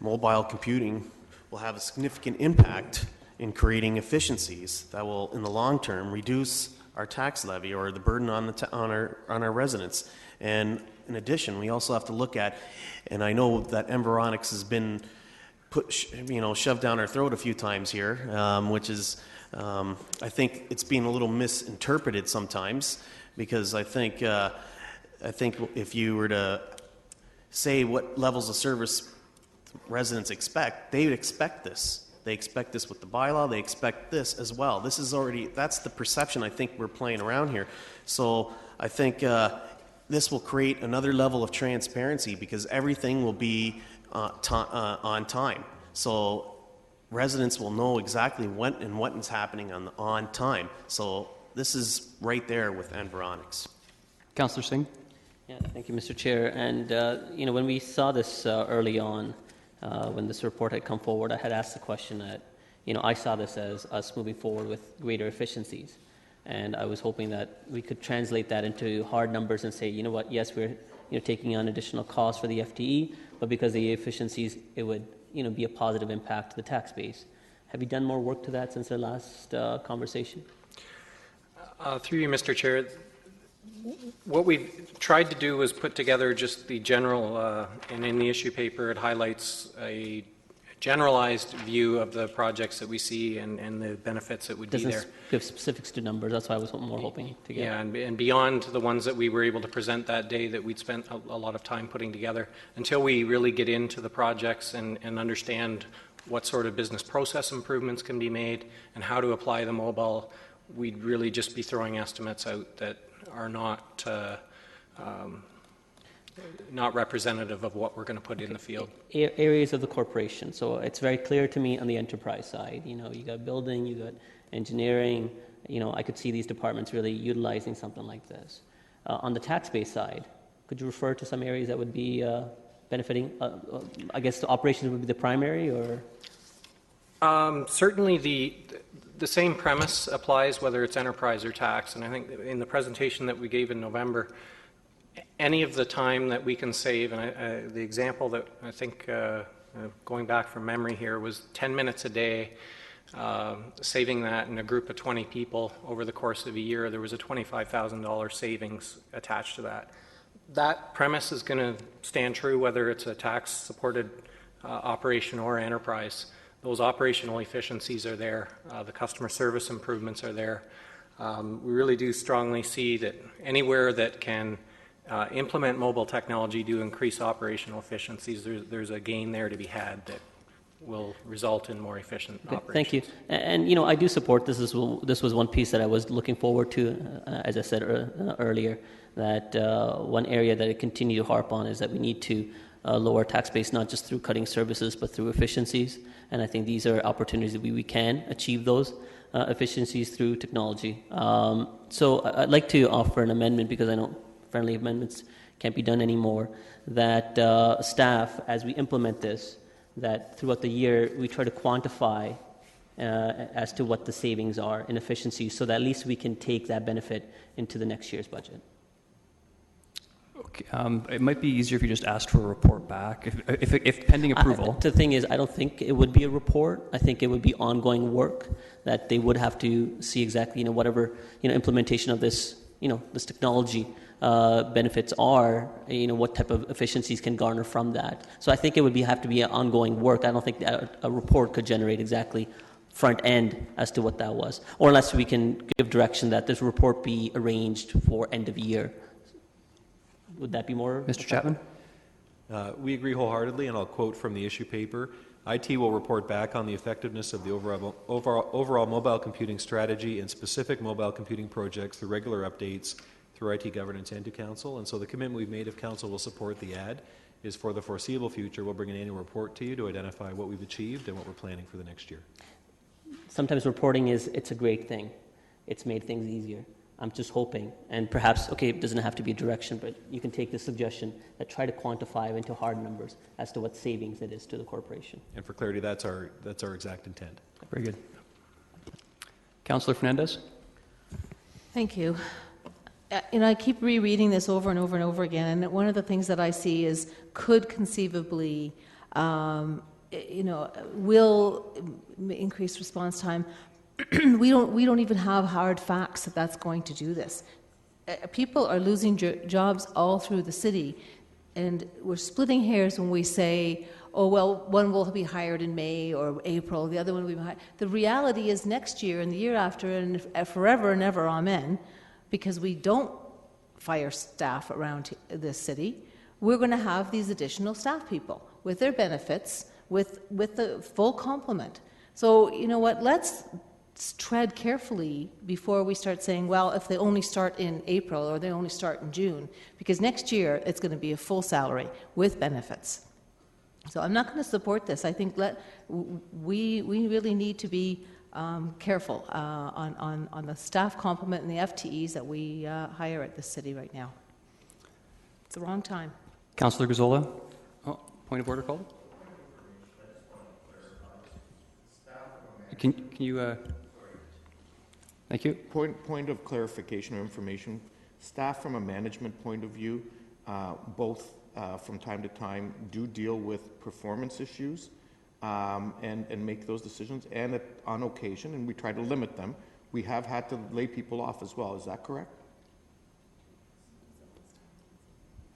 mobile computing will have a significant impact in creating efficiencies that will, in the long term, reduce our tax levy or the burden on our residents. And in addition, we also have to look at, and I know that Environics has been shoved down our throat a few times here, which is, I think it's being a little misinterpreted sometimes, because I think if you were to say what levels of service residents expect, they would expect this. They expect this with the bylaw. They expect this as well. That's the perception I think we're playing around here. So I think this will create another level of transparency because everything will be on time. So residents will know exactly when and what is happening on time. So this is right there with Environics. Councillor Singh? Yeah, thank you, Mr. Chair. And, when we saw this early on, when this report had come forward, I had asked the question that, I saw this as us moving forward with greater efficiencies. And I was hoping that we could translate that into hard numbers and say, you know what, yes, we're taking on additional costs for the FTE, but because of the efficiencies, it would be a positive impact to the tax base. Have you done more work to that since our last conversation? Through you, Mr. Chair, what we've tried to do is put together just the general, and in the issue paper it highlights a generalized view of the projects that we see and the benefits that would be there. Doesn't give specifics to numbers, that's why I was more hoping to get. Yeah, and beyond the ones that we were able to present that day that we'd spent a lot of time putting together, until we really get into the projects and understand what sort of business process improvements can be made and how to apply the mobile, we'd really just be throwing estimates out that are not not representative of what we're going to put in the field. Areas of the corporation. So it's very clear to me on the enterprise side. You know, you got building, you got engineering. You know, I could see these departments really utilizing something like this. On the tax base side, could you refer to some areas that would be benefiting? I guess the operations would be the primary, or? Certainly the same premise applies whether it's enterprise or tax, and I think in the presentation that we gave in November, any of the time that we can save, and the example that I think, going back from memory here, was 10 minutes a day, saving that in a group of 20 people over the course of a year, there was a $25,000 savings attached to that. That premise is going to stand true whether it's a tax-supported operation or enterprise. Those operational efficiencies are there. The customer service improvements are there. We really do strongly see that anywhere that can implement mobile technology to increase operational efficiencies, there's a gain there to be had that will result in more efficient operations. Thank you. And you know, I do support this. This was one piece that I was looking forward to, as I said earlier, that one area that I continue to harp on is that we need to lower tax base, not just through cutting services, but through efficiencies. And I think these are opportunities that we can achieve those efficiencies through technology. So I'd like to offer an amendment, because I know friendly amendments can't be done anymore, that staff, as we implement this, that throughout the year we try to quantify as to what the savings are in efficiencies, so that at least we can take that benefit into the next year's budget. Okay, it might be easier if you just asked for a report back, if pending approval. The thing is, I don't think it would be a report. I think it would be ongoing work that they would have to see exactly, you know, whatever, you know, implementation of this, you know, this technology benefits are, you know, what type of efficiencies can garner from that. So I think it would have to be an ongoing work. I don't think that a report could generate exactly front end as to what that was, or unless we can give direction that this report be arranged for end of year. Would that be more? Mr. Chapman? We agree wholeheartedly, and I'll quote from the issue paper. IT will report back on the effectiveness of the overall mobile computing strategy and specific mobile computing projects through regular updates through IT governance and to Council. And so the commitment we've made, if Council will support the ad, is for the foreseeable future, we'll bring an annual report to you to identify what we've achieved and what we're planning for the next year. Sometimes reporting it's a great thing. It's made things easier. I'm just hoping, and perhaps, okay, it doesn't have to be a direction, but you can take this suggestion that try to quantify into hard numbers as to what savings it is to the corporation. And for clarity, that's our exact intent. Very good. Councillor Fernandez? Thank you. You know, I keep rereading this over and over and over again, and one of the things that I see is could conceivably, you know, will increase response time. We don't even have hard facts that that's going to do this. People are losing jobs all through the city, and we're splitting hairs when we say, oh, well, one will be hired in May or April, the other one will be hired. The reality is next year and the year after and forever and ever, amen, because we don't fire staff around this city, we're going to have these additional staff people with their benefits, with the full complement. So, you know what, let's tread carefully before we start saying, well, if they only start in April or they only start in June, because next year it's going to be a full salary with benefits. So I'm not going to support this. I think we really need to be careful on the staff complement and the FTEs that we hire at this city right now. It's the wrong time. Councillor Gazzola? Oh, point of order called? Can you... Thank you. Point of clarification or information. Staff from a management point of view, both from time to time do deal with performance issues and make those decisions, and on occasion, and we try to limit them, we have had to lay people off as well. Is that correct?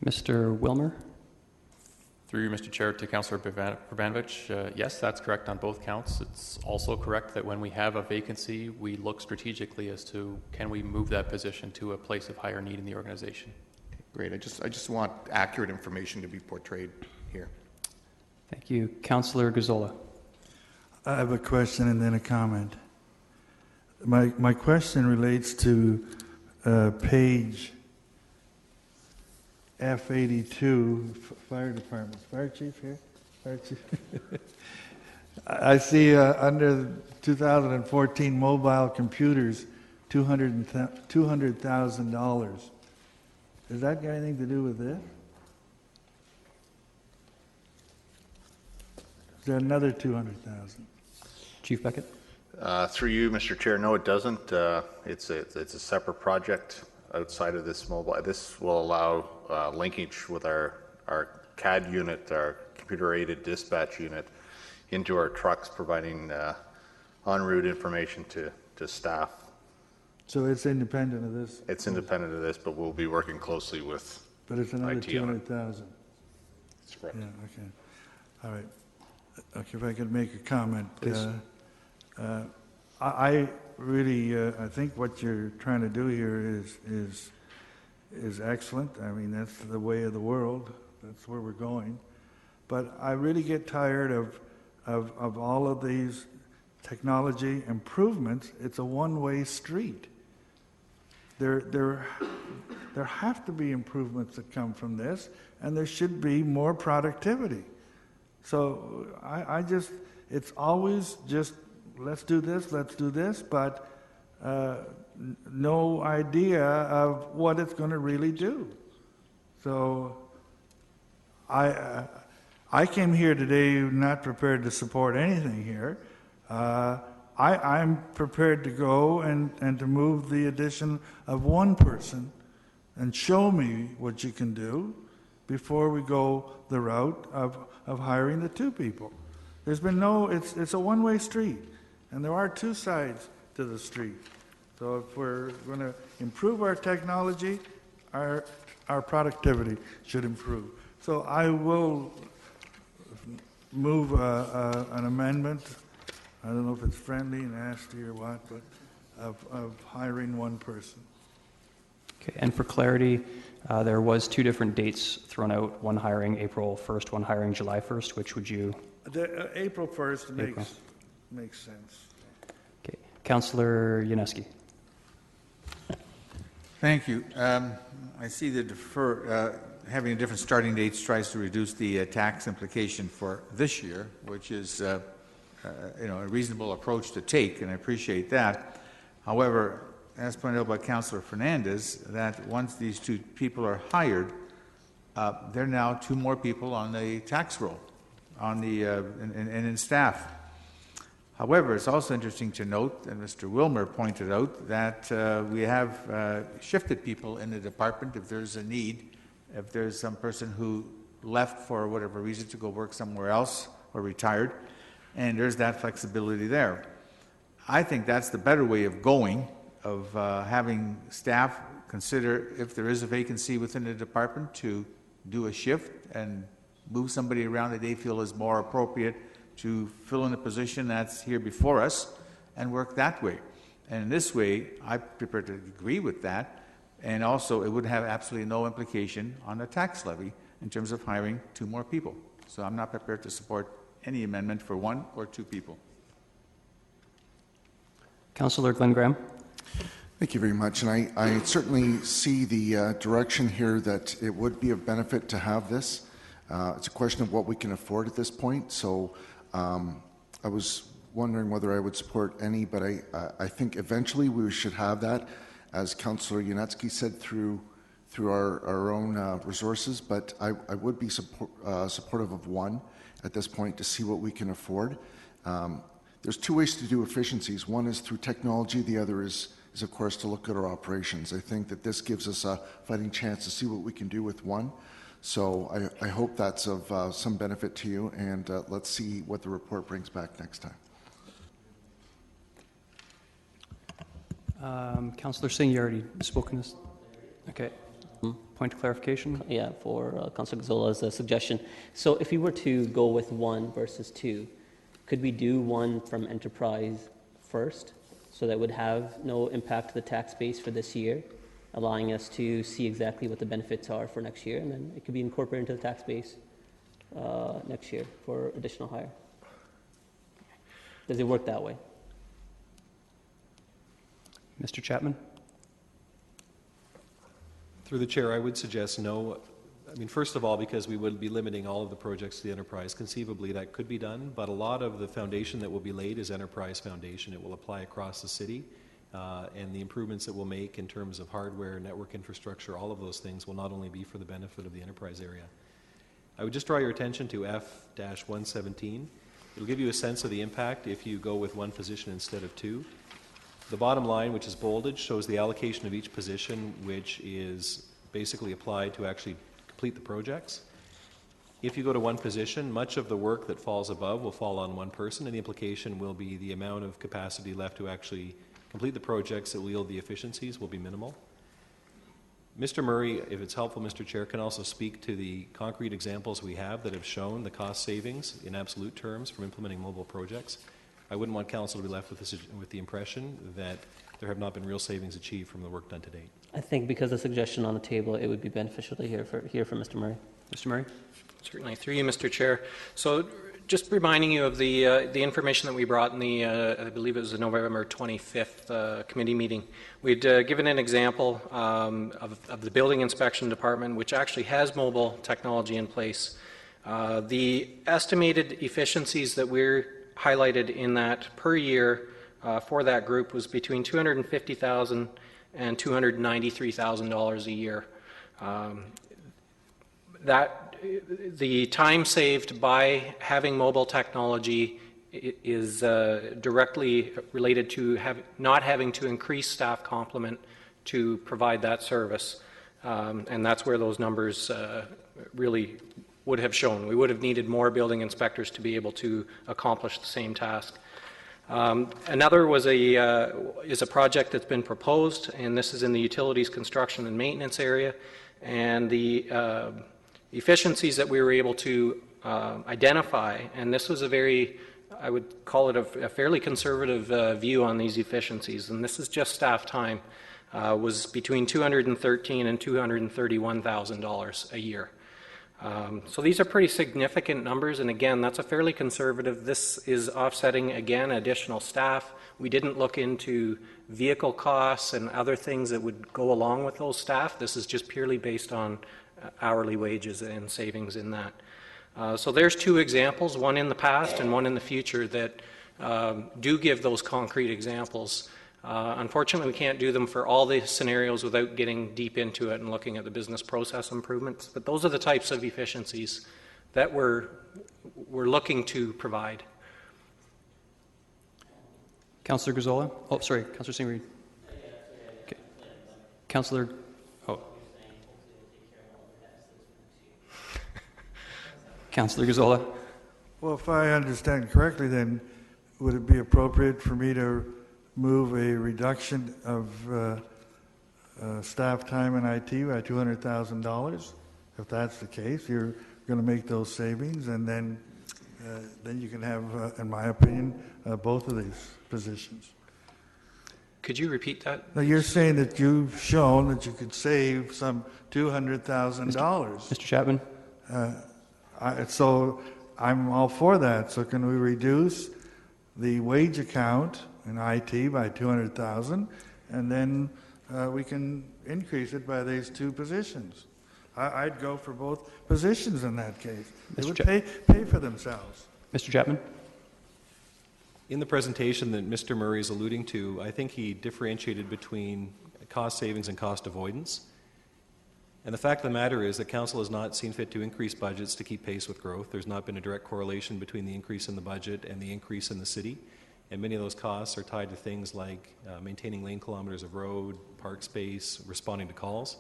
Mr. Wilmer? Through you, Mr. Chair, to Councillor Prabanovic, yes, that's correct on both counts. It's also correct that when we have a vacancy, we look strategically as to can we move that position to a place of higher need in the organization. Great. I just want accurate information to be portrayed here. Thank you. Councillor Gazzola. I have a question and then a comment. My question relates to page F-82, fire department. Fire chief here? Fire chief? I see under 2014 mobile computers, $200,000. Does that got anything to do with this? Is there another 200,000? Chief Beckett? Through you, Mr. Chair, no, it doesn't. It's a separate project outside of this mobile. This will allow linkage with our CAD unit, our computer-aided dispatch unit, into our trucks, providing en route information to staff. So it's independent of this? It's independent of this, but we'll be working closely with But it's another IT on it. 200,000? That's correct. Yeah, okay. All right. Okay, if I could make a comment. Please. I really, I think what you're trying to do here is excellent. I mean, that's the way of the world. That's where we're going. But I really get tired of all of these technology improvements. It's a one-way street. There have to be improvements that come from this, and there should be more productivity. So it's always just, let's do this, but no idea of what it's going to really do. So I came here today not prepared to support anything here. I'm prepared to go and to move the addition of one person and show me what you can do before we go the route of hiring the two people. There's been it's a one-way street, and there are two sides to the street. So if we're going to improve our technology, our productivity should improve. So I will move an amendment. I don't know if it's friendly, nasty, or what, but of hiring one person. Okay, and for clarity, there was two different dates thrown out, one hiring April 1st, one hiring July 1st. Which would you? April 1st makes sense. Okay. Councillor Yaneski. Thank you. I see that having a different starting dates tries to reduce the tax implication for this year, which is a reasonable approach to take, and I appreciate that. However, as pointed out by Councillor Fernandez, that once these two people are hired, there are now two more people on the tax roll, and in staff. However, it's also interesting to note, and Mr. Wilmer pointed out, that we have shifted people in the department if there's a need, if there's some person who left for whatever reason to go work somewhere else or retired, and there's that flexibility there. I think that's the better way of going, of having staff consider if there is a vacancy within the department to do a shift and move somebody around that they feel is more appropriate to fill in a position that's here before us and work that way. And in this way, I'm prepared to agree with that, and also it would have absolutely no implication on the tax levy in terms of hiring two more people. So I'm not prepared to support any amendment for one or two people. Councillor Glenn Graham. Thank you very much. And I certainly see the direction here that it would be of benefit to have this. It's a question of what we can afford at this point. So I was wondering whether I would support any, but I think eventually we should have that, as Councillor Yanetsky said, through our own resources. But I would be supportive of one at this point to see what we can afford. There's two ways to do efficiencies. One is through technology. The other is of course to look at our operations. I think that this gives us a fighting chance to see what we can do with one. So I hope that's of some benefit to you, and let's see what the report brings back next time. Councillor Singh, you already spoken this. Okay. Point of clarification? Yeah, for Councillor Gazola's suggestion. So if we were to go with one versus two, could we do one from enterprise first, so that would have no impact to the tax base for this year, allowing us to see exactly what the benefits are for next year, and then it could be incorporated into the tax base next year for additional hire? Does it work that way? Mr. Chapman? Through the chair, I would suggest no. I mean, first of all, because we would be limiting all of the projects to the enterprise. Conceivably, that could be done, but a lot of the foundation that will be laid is enterprise foundation. It will apply across the city, and the improvements that we'll make in terms of hardware, network infrastructure, all of those things will not only be for the benefit of the enterprise area. I would just draw your attention to F-117. It'll give you a sense of the impact if you go with one position instead of two. The bottom line, which is bolded, shows the allocation of each position, which is basically applied to actually complete the projects. If you go to one position, much of the work that falls above will fall on one person, and the implication will be the amount of capacity left to actually complete the projects that will yield the efficiencies will be minimal. Mr. Murray, if it's helpful, Mr. Chair, can also speak to the concrete examples we have that have shown the cost savings in absolute terms from implementing mobile projects. I wouldn't want Council to be left with the impression that there have not been real savings achieved from the work done to date. I think because the suggestion on the table, it would be beneficial to hear from Mr. Murray. Mr. Murray? Certainly. Through you, Mr. Chair. So just reminding you of the information that we brought in the, I believe it was the November 25th committee meeting. We'd given an example of the building inspection department, which actually has mobile technology in place. The estimated efficiencies that we're highlighted in that per year for that group was between $250,000 and $293,000 a year. The time saved by having mobile technology is directly related to not having to increase staff complement to provide that service. And that's where those numbers really would have shown. We would have needed more building inspectors to be able to accomplish the same task. Another was is a project that's been proposed, and this is in the utilities construction and maintenance area. And the efficiencies that we were able to identify, and this was a very, I would call it a fairly conservative view on these efficiencies, and this is just staff time, was between $213,000 and $231,000 a year. So these are pretty significant numbers, and again, that's a fairly conservative. This is offsetting, again, additional staff. We didn't look into vehicle costs and other things that would go along with those staff. This is just purely based on hourly wages and savings in that. So there's two examples, one in the past and one in the future, that do give those concrete examples. Unfortunately, we can't do them for all the scenarios without getting deep into it and looking at the business process improvements. But those are the types of efficiencies that we're looking to provide. Councillor Gazzola? Oh, sorry, Councillor St. Reed. Okay. Councillor, oh. Councillor Gazzola. Well, if I understand correctly, then would it be appropriate for me to move a reduction of staff time in IT by $200,000? If that's the case, you're going to make those savings, and then you can have, in my opinion, both of these positions. Could you repeat that? Now, you're saying that you've shown that you could save some $200,000. Mr. Chapman? So I'm all for that. So can we reduce the wage account in IT by $200,000, and then we can increase it by these two positions? I'd go for both positions in that case. They would pay for themselves. Mr. Chapman? In the presentation that Mr. Murray is alluding to, I think he differentiated between cost savings and cost avoidance. And the fact of the matter is that Council has not seen fit to increase budgets to keep pace with growth. There's not been a direct correlation between the increase in the budget and the increase in the city. And many of those costs are tied to things like maintaining lane kilometers of road, park space, responding to calls.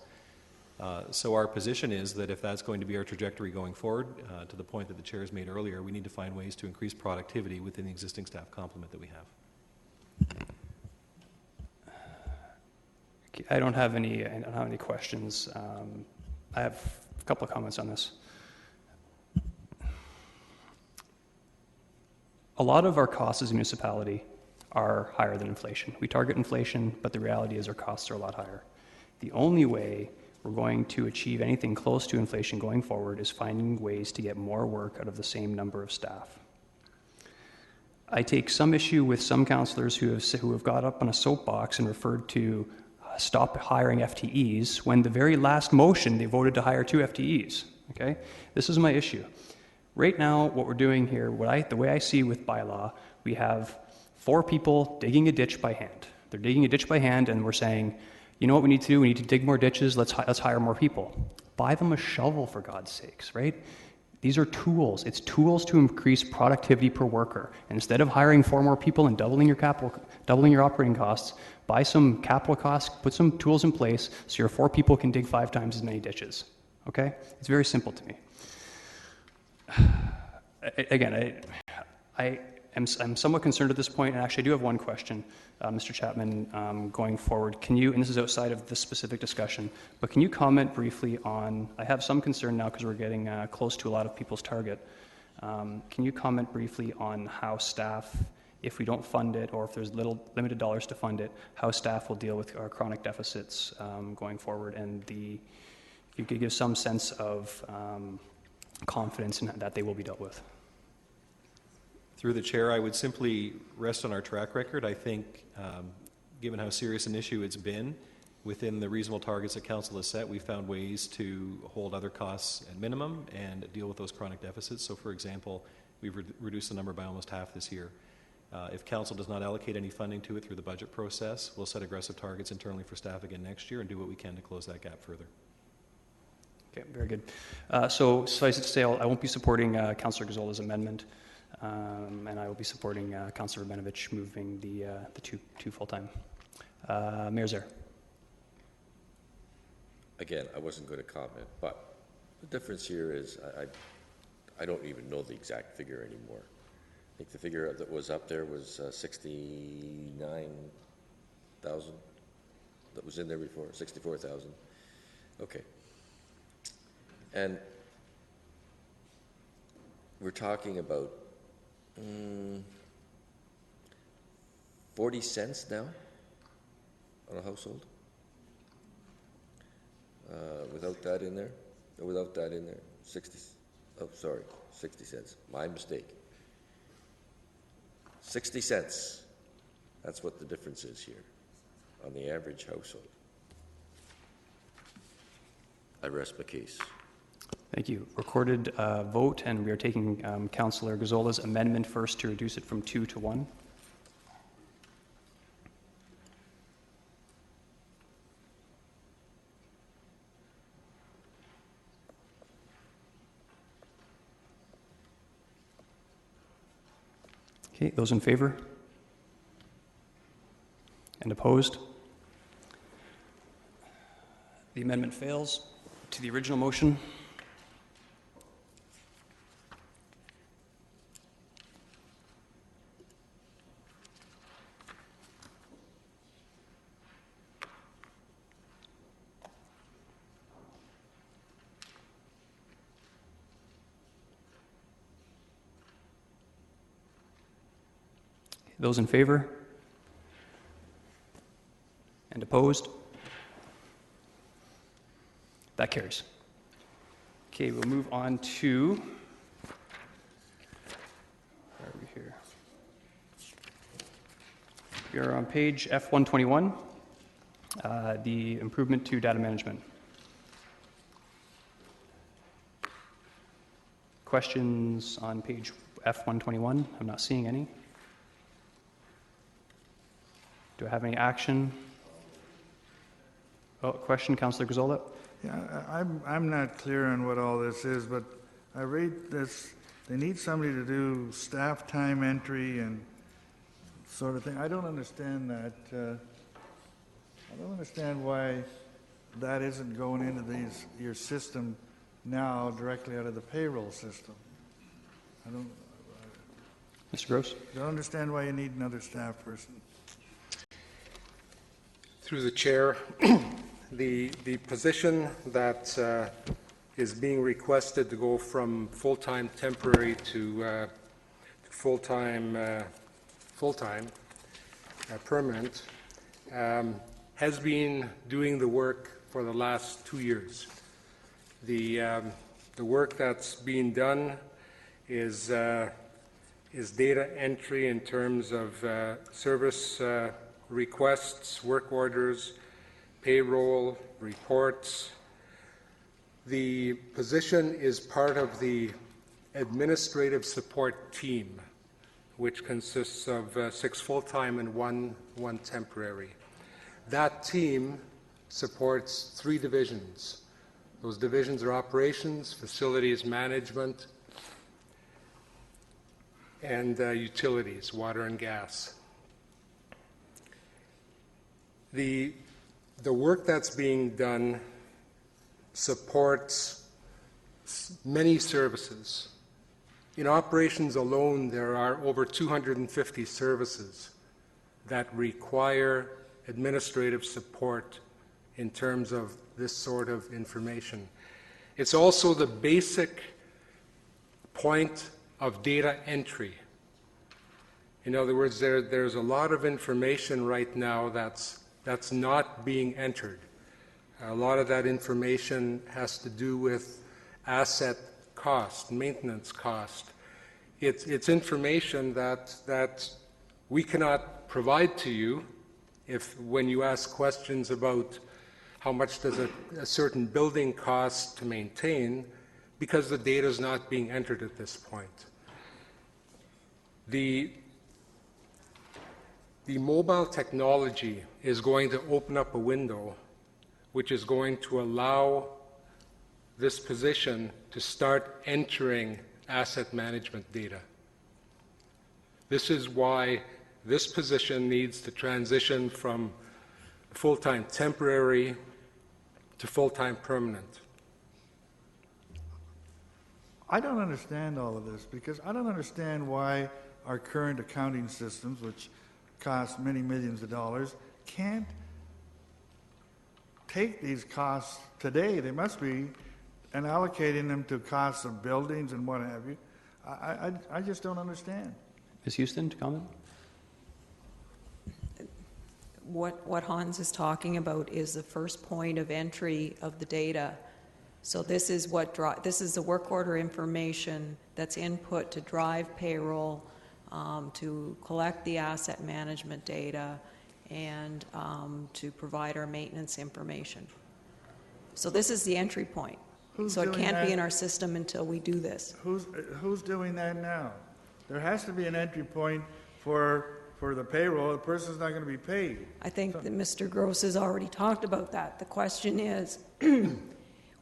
So our position is that if that's going to be our trajectory going forward, to the point that the Chair has made earlier, we need to find ways to increase productivity within the existing staff complement that we have. Okay, I don't have any questions. I have a couple of comments on this. A lot of our costs as a municipality are higher than inflation. We target inflation, but the reality is our costs are a lot higher. The only way we're going to achieve anything close to inflation going forward is finding ways to get more work out of the same number of staff. I take some issue with some councillors who have got up on a soapbox and referred to stop hiring FTEs when the very last motion they voted to hire 2 FTEs. Okay, this is my issue. Right now, what we're doing here, the way I see with bylaw, we have 4 people digging a ditch by hand. They're digging a ditch by hand, and we're saying, you know what we need to do? We need to dig more ditches. Let's hire more people. Buy them a shovel, for God's sakes, right? These are tools. It's tools to increase productivity per worker. And instead of hiring 4 more people and doubling your operating costs, buy some capital costs, put some tools in place so your 4 people can dig 5 times as many ditches. Okay? It's very simple to me. Again, I'm somewhat concerned at this point, and actually I do have one question, Mr. Chapman, going forward. Can you, and this is outside of this specific discussion, but can you comment briefly on, I have some concern now because we're getting close to a lot of people's target. Can you comment briefly on how staff, if we don't fund it or if there's limited dollars to fund it, how staff will deal with our chronic deficits going forward, and if you could give some sense of confidence in that they will be dealt with. Through the chair, I would simply rest on our track record. I think, given how serious an issue it's been, within the reasonable targets that Council has set, we found ways to hold other costs at minimum and deal with those chronic deficits. So, for example, we've reduced the number by almost half this year. If Council does not allocate any funding to it through the budget process, we'll set aggressive targets internally for staff again next year and do what we can to close that gap further. Okay, very good. So suffice it to say, I won't be supporting Councillor Gazzola's amendment. And I will be supporting Councillor Rabinovich moving the two full-time. Mayor Zare. Again, I wasn't going to comment, but the difference here is I don't even know the exact figure anymore. I think the figure that was up there was 69,000 that was in there before, 64,000. Okay. And we're talking about 40 cents now on a household? Without that in there? Or without that in there? 60 cents. My mistake. 60 cents. That's what the difference is here on the average household. I rest my case. Thank you. Recorded vote, and we are taking Councillor Gazzola's amendment first to reduce it from 2 to 1. Okay, those in favor? And opposed? The amendment fails. To the original motion. Those in favor? And opposed? That carries. Okay, we'll move on to, where are we here? We are on page F121, the improvement to data management. Questions on page F121? I'm not seeing any. Do I have any action? Oh, question, Councillor Gazzola? Yeah, I'm not clear on what all this is, but I read this, they need somebody to do staff time entry and sort of thing. I don't understand that. I don't understand why that isn't going into your system now directly out of the payroll system. I don't. Mr. Gross? I don't understand why you need another staff person. Through the chair, the position that is being requested to go from full-time temporary to full-time permanent has been doing the work for the last 2 years. The work that's being done is data entry in terms of service requests, work orders, payroll, reports. The position is part of the administrative support team, which consists of 6 full-time and one temporary. That team supports 3 divisions. Those divisions are operations, facilities management, and utilities, water and gas. The work that's being done supports many services. In operations alone, there are over 250 services that require administrative support in terms of this sort of information. It's also the basic point of data entry. In other words, there's a lot of information right now that's not being entered. A lot of that information has to do with asset cost, maintenance cost. It's information that we cannot provide to you when you ask questions about how much does a certain building cost to maintain, because the data is not being entered at this point. The mobile technology is going to open up a window which is going to allow this position to start entering asset management data. This is why this position needs to transition from full-time temporary to full-time permanent. I don't understand all of this, because I don't understand why our current accounting systems, which cost many millions of dollars, can't take these costs today. They must be, and allocating them to costs of buildings and what have you. I just don't understand. Ms. Houston, to comment? What Hans is talking about is the first point of entry of the data. So this is this is the work order information that's input to drive payroll, to collect the asset management data, and to provide our maintenance information. So this is the entry point. So it can't be in our system until we do this. Who's doing that now? There has to be an entry point for the payroll. The person's not going to be paid. I think that Mr. Gross has already talked about that. The question is,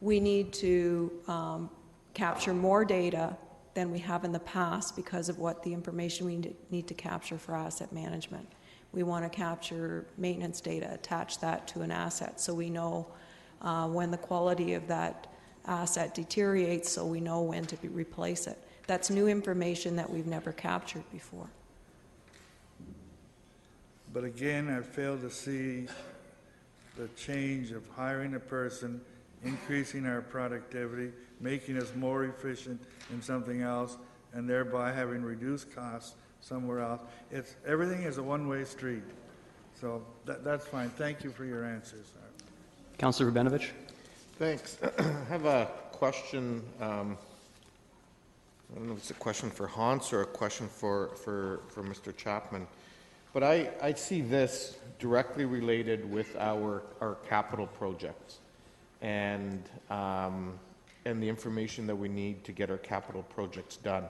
we need to capture more data than we have in the past because of what the information we need to capture for asset management. We want to capture maintenance data, attach that to an asset so we know when the quality of that asset deteriorates, so we know when to replace it. That's new information that we've never captured before. But again, I fail to see the change of hiring a person, increasing our productivity, making us more efficient in something else, and thereby having reduced costs somewhere else. Everything is a one-way street. So that's fine. Thank you for your answers. Councillor Rabinovich. Thanks. I have a question. I don't know if it's a question for Hans or a question for Mr. Chapman. But I see this directly related with our capital projects and the information that we need to get our capital projects done.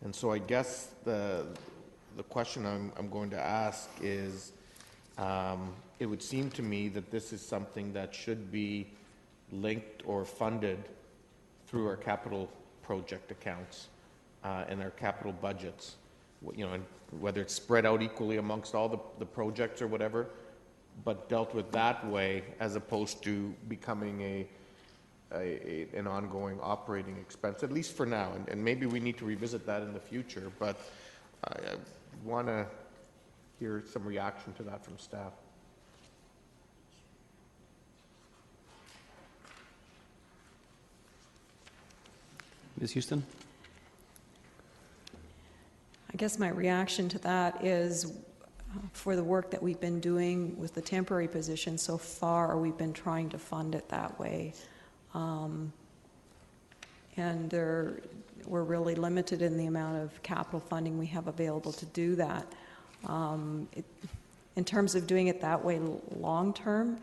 And so I guess the question I'm going to ask is, it would seem to me that this is something that should be linked or funded through our capital project accounts and our capital budgets. You know, whether it's spread out equally amongst all the projects or whatever, but dealt with that way as opposed to becoming an ongoing operating expense, at least for now. And maybe we need to revisit that in the future, but I want to hear some reaction to that from staff. Ms. Houston? I guess my reaction to that is for the work that we've been doing with the temporary position so far, we've been trying to fund it that way. And we're really limited in the amount of capital funding we have available to do that. in terms of doing it that way long-term,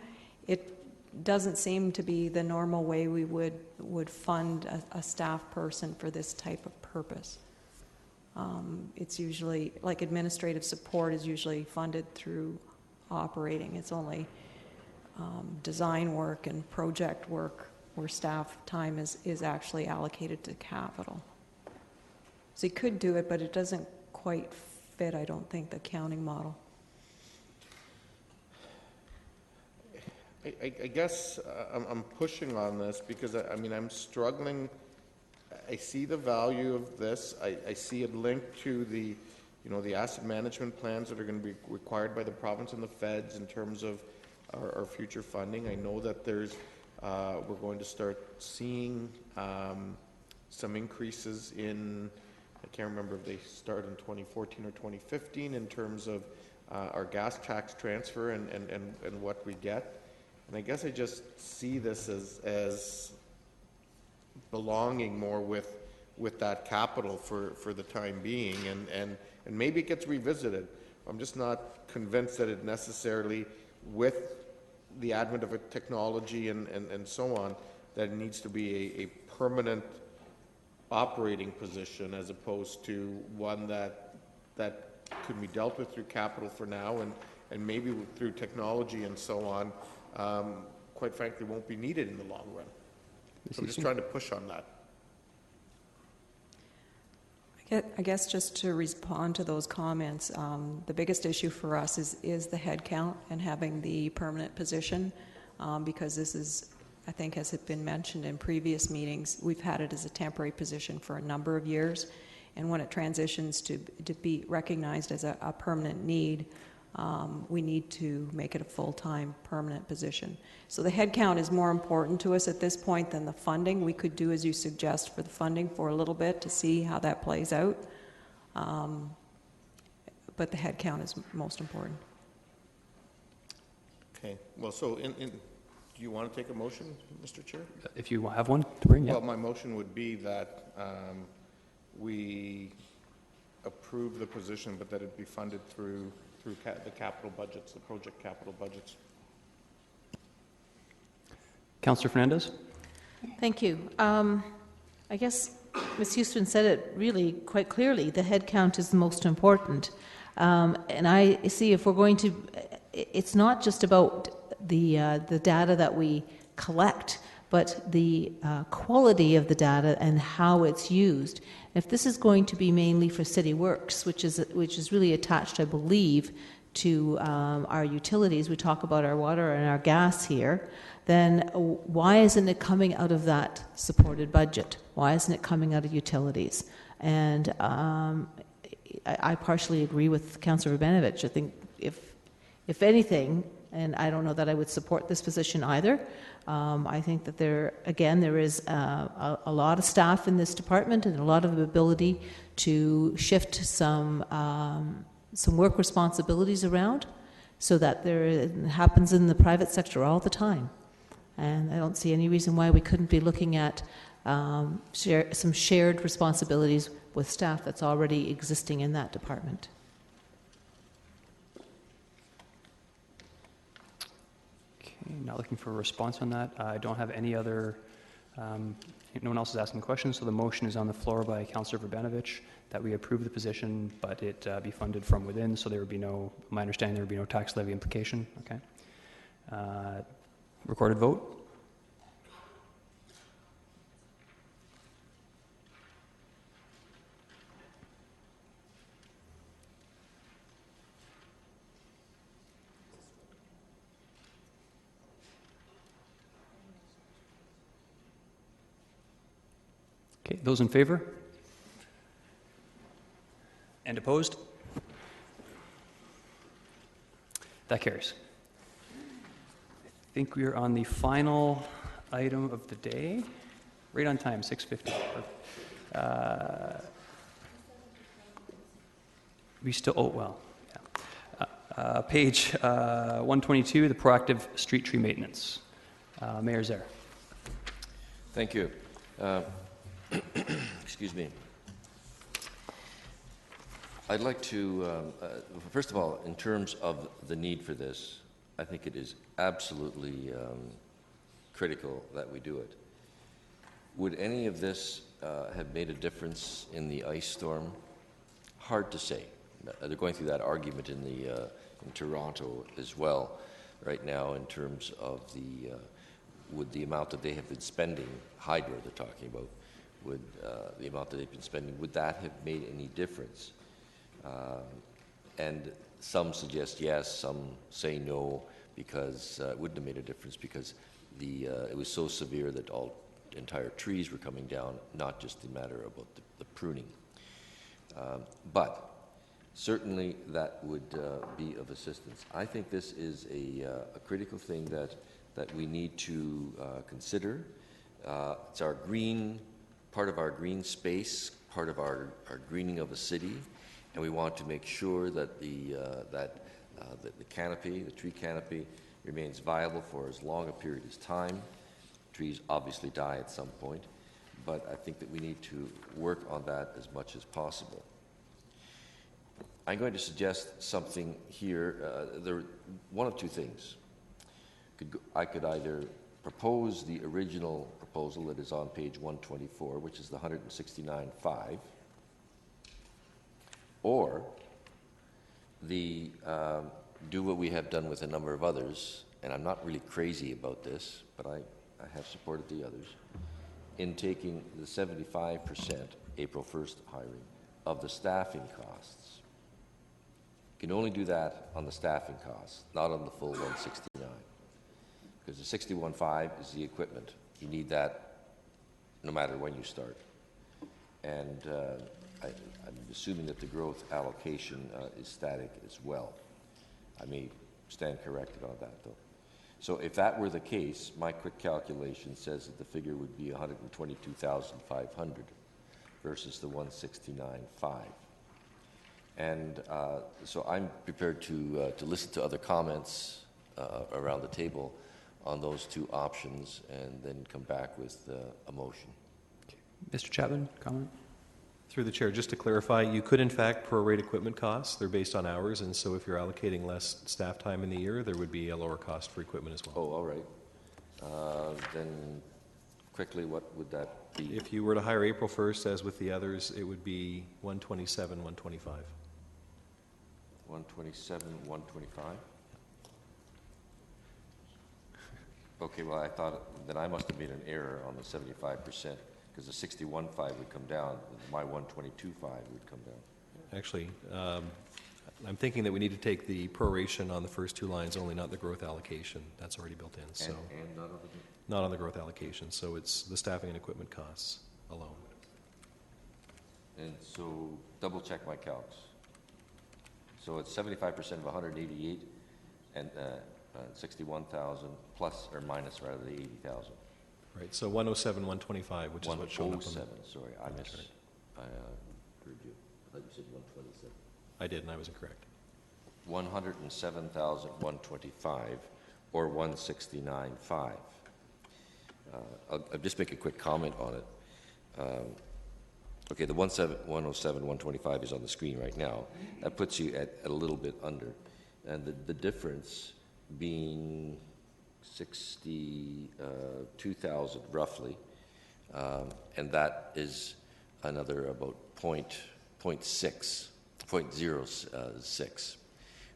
it doesn't seem to be the normal way we would fund a staff person for this type of purpose. It's usually, like administrative support is usually funded through operating. It's only design work and project work where staff time is actually allocated to capital. So you could do it, but it doesn't quite fit, I don't think, the accounting model. I guess I'm pushing on this because, I mean, I'm struggling. I see the value of this. I see it linked to the, the asset management plans that are going to be required by the province and the feds in terms of our future funding. I know that there's, we're going to start seeing some increases in, I can't remember if they start in 2014 or 2015 in terms of our gas tax transfer and what we get. And I guess I just see this as belonging more with that capital for the time being, and maybe it gets revisited. I'm just not convinced that it necessarily, with the advent of a technology and so on, that it needs to be a permanent operating position as opposed to one that could be dealt with through capital for now and maybe through technology and so on, quite frankly, won't be needed in the long run. So I'm just trying to push on that. I guess just to respond to those comments, the biggest issue for us is the head count and having the permanent position, because this is, I think, as has been mentioned in previous meetings, we've had it as a temporary position for a number of years, and when it transitions to be recognized as a permanent need, we need to make it a full-time permanent position. So the headcount is more important to us at this point than the funding. We could do as you suggest for the funding for a little bit to see how that plays out. But the headcount is most important. Okay. Well, so do you want to take a motion, Mr. Chair? If you have one to bring, yeah. Well, my motion would be that we approve the position, but that it be funded through the capital budgets, the project capital budgets. Councillor Fernandez? Thank you. I guess Ms. Houston said it really quite clearly. The head count is the most important. And I see if we're going to, it's not just about the data that we collect, but the quality of the data and how it's used. If this is going to be mainly for city works, which is really attached, I believe, to our utilities, we talk about our water and our gas here, then why isn't it coming out of that supported budget? Why isn't it coming out of utilities? And I partially agree with Councillor Urbanovich. I think if anything, and I don't know that I would support this position either, I think that there is a lot of staff in this department and a lot of ability to shift some work responsibilities around so that it happens in the private sector all the time. And I don't see any reason why we couldn't be looking at some shared responsibilities with staff that's already existing in that department. Not looking for a response on that. I don't have any other, no one else is asking questions, so the motion is on the floor by Councillor Urbanovich that we approve the position, but it be funded from within, so there would be no, my understanding, there would be no tax levy implication. Okay. Recorded vote. Okay, those in favor? And opposed? That carries. I think we are on the final item of the day. Right on time, 6:50. We still, oh, well, yeah. Page 122, the proactive street tree maintenance. Mayor Zaire. Thank you. Excuse me. I'd like to, first of all, in terms of the need for this, I think it is absolutely critical that we do it. Would any of this have made a difference in the ice storm? Hard to say. They're going through that argument in Toronto as well right now in terms of would the amount that they have been spending, hydro they're talking about, would the amount that they've been spending, would that have made any difference? And some suggest yes, some say no, because it wouldn't have made a difference because it was so severe that entire trees were coming down, not just the matter about the pruning. But certainly that would be of assistance. I think this is a critical thing that we need to consider. It's our part of our green space, part of our greening of a city, and we want to make sure that the canopy, the tree canopy, remains viable for as long a period as time. Trees obviously die at some point, but I think that we need to work on that as much as possible. I'm going to suggest something here. One of two things. I could either propose the original proposal that is on page 124, which is the 169.5, or do what we have done with a number of others, and I'm not really crazy about this, but I have supported the others, in taking the 75% April 1st hiring of the staffing costs. You can only do that on the staffing costs, not on the full 169. Because the 61.5 is the equipment. You need that no matter when you start. And I'm assuming that the growth allocation is static as well. I may stand corrected on that, though. So if that were the case, my quick calculation says that the figure would be 122,500 versus the 169.5. And so I'm prepared to listen to other comments around the table on those two options and then come back with a motion. Okay. Mr. Chapman, comment? Through the chair, just to clarify, you could in fact prorate equipment costs. They're based on hours, and so if you're allocating less staff time in the year, there would be a lower cost for equipment as well. Oh, all right. Then quickly, what would that be? If you were to hire April 1st, as with the others, it would be 127, 125. 127, 125? Okay, well, I thought that I must have made an error on the 75%, because the 61.5 would come down, my 122.5 would come down. Actually, I'm thinking that we need to take the proration on the first two lines only, not the growth allocation. That's already built in. So and not on the growth allocation, so it's the staffing and equipment costs alone. And so double check my calcs. So it's 75% of 188 and 61,000 plus or minus rather the 80,000. Right. So 107, 125, which is what showed up. 107. Sorry, I heard you. I thought you said 127. I did, and I was incorrect. 107,125 or 169.5. I'll just make a quick comment on it. Okay, the 107, 125 is on the screen right now. That puts you at a little bit under. And the difference being 62,000 roughly, and that is another about 0.06,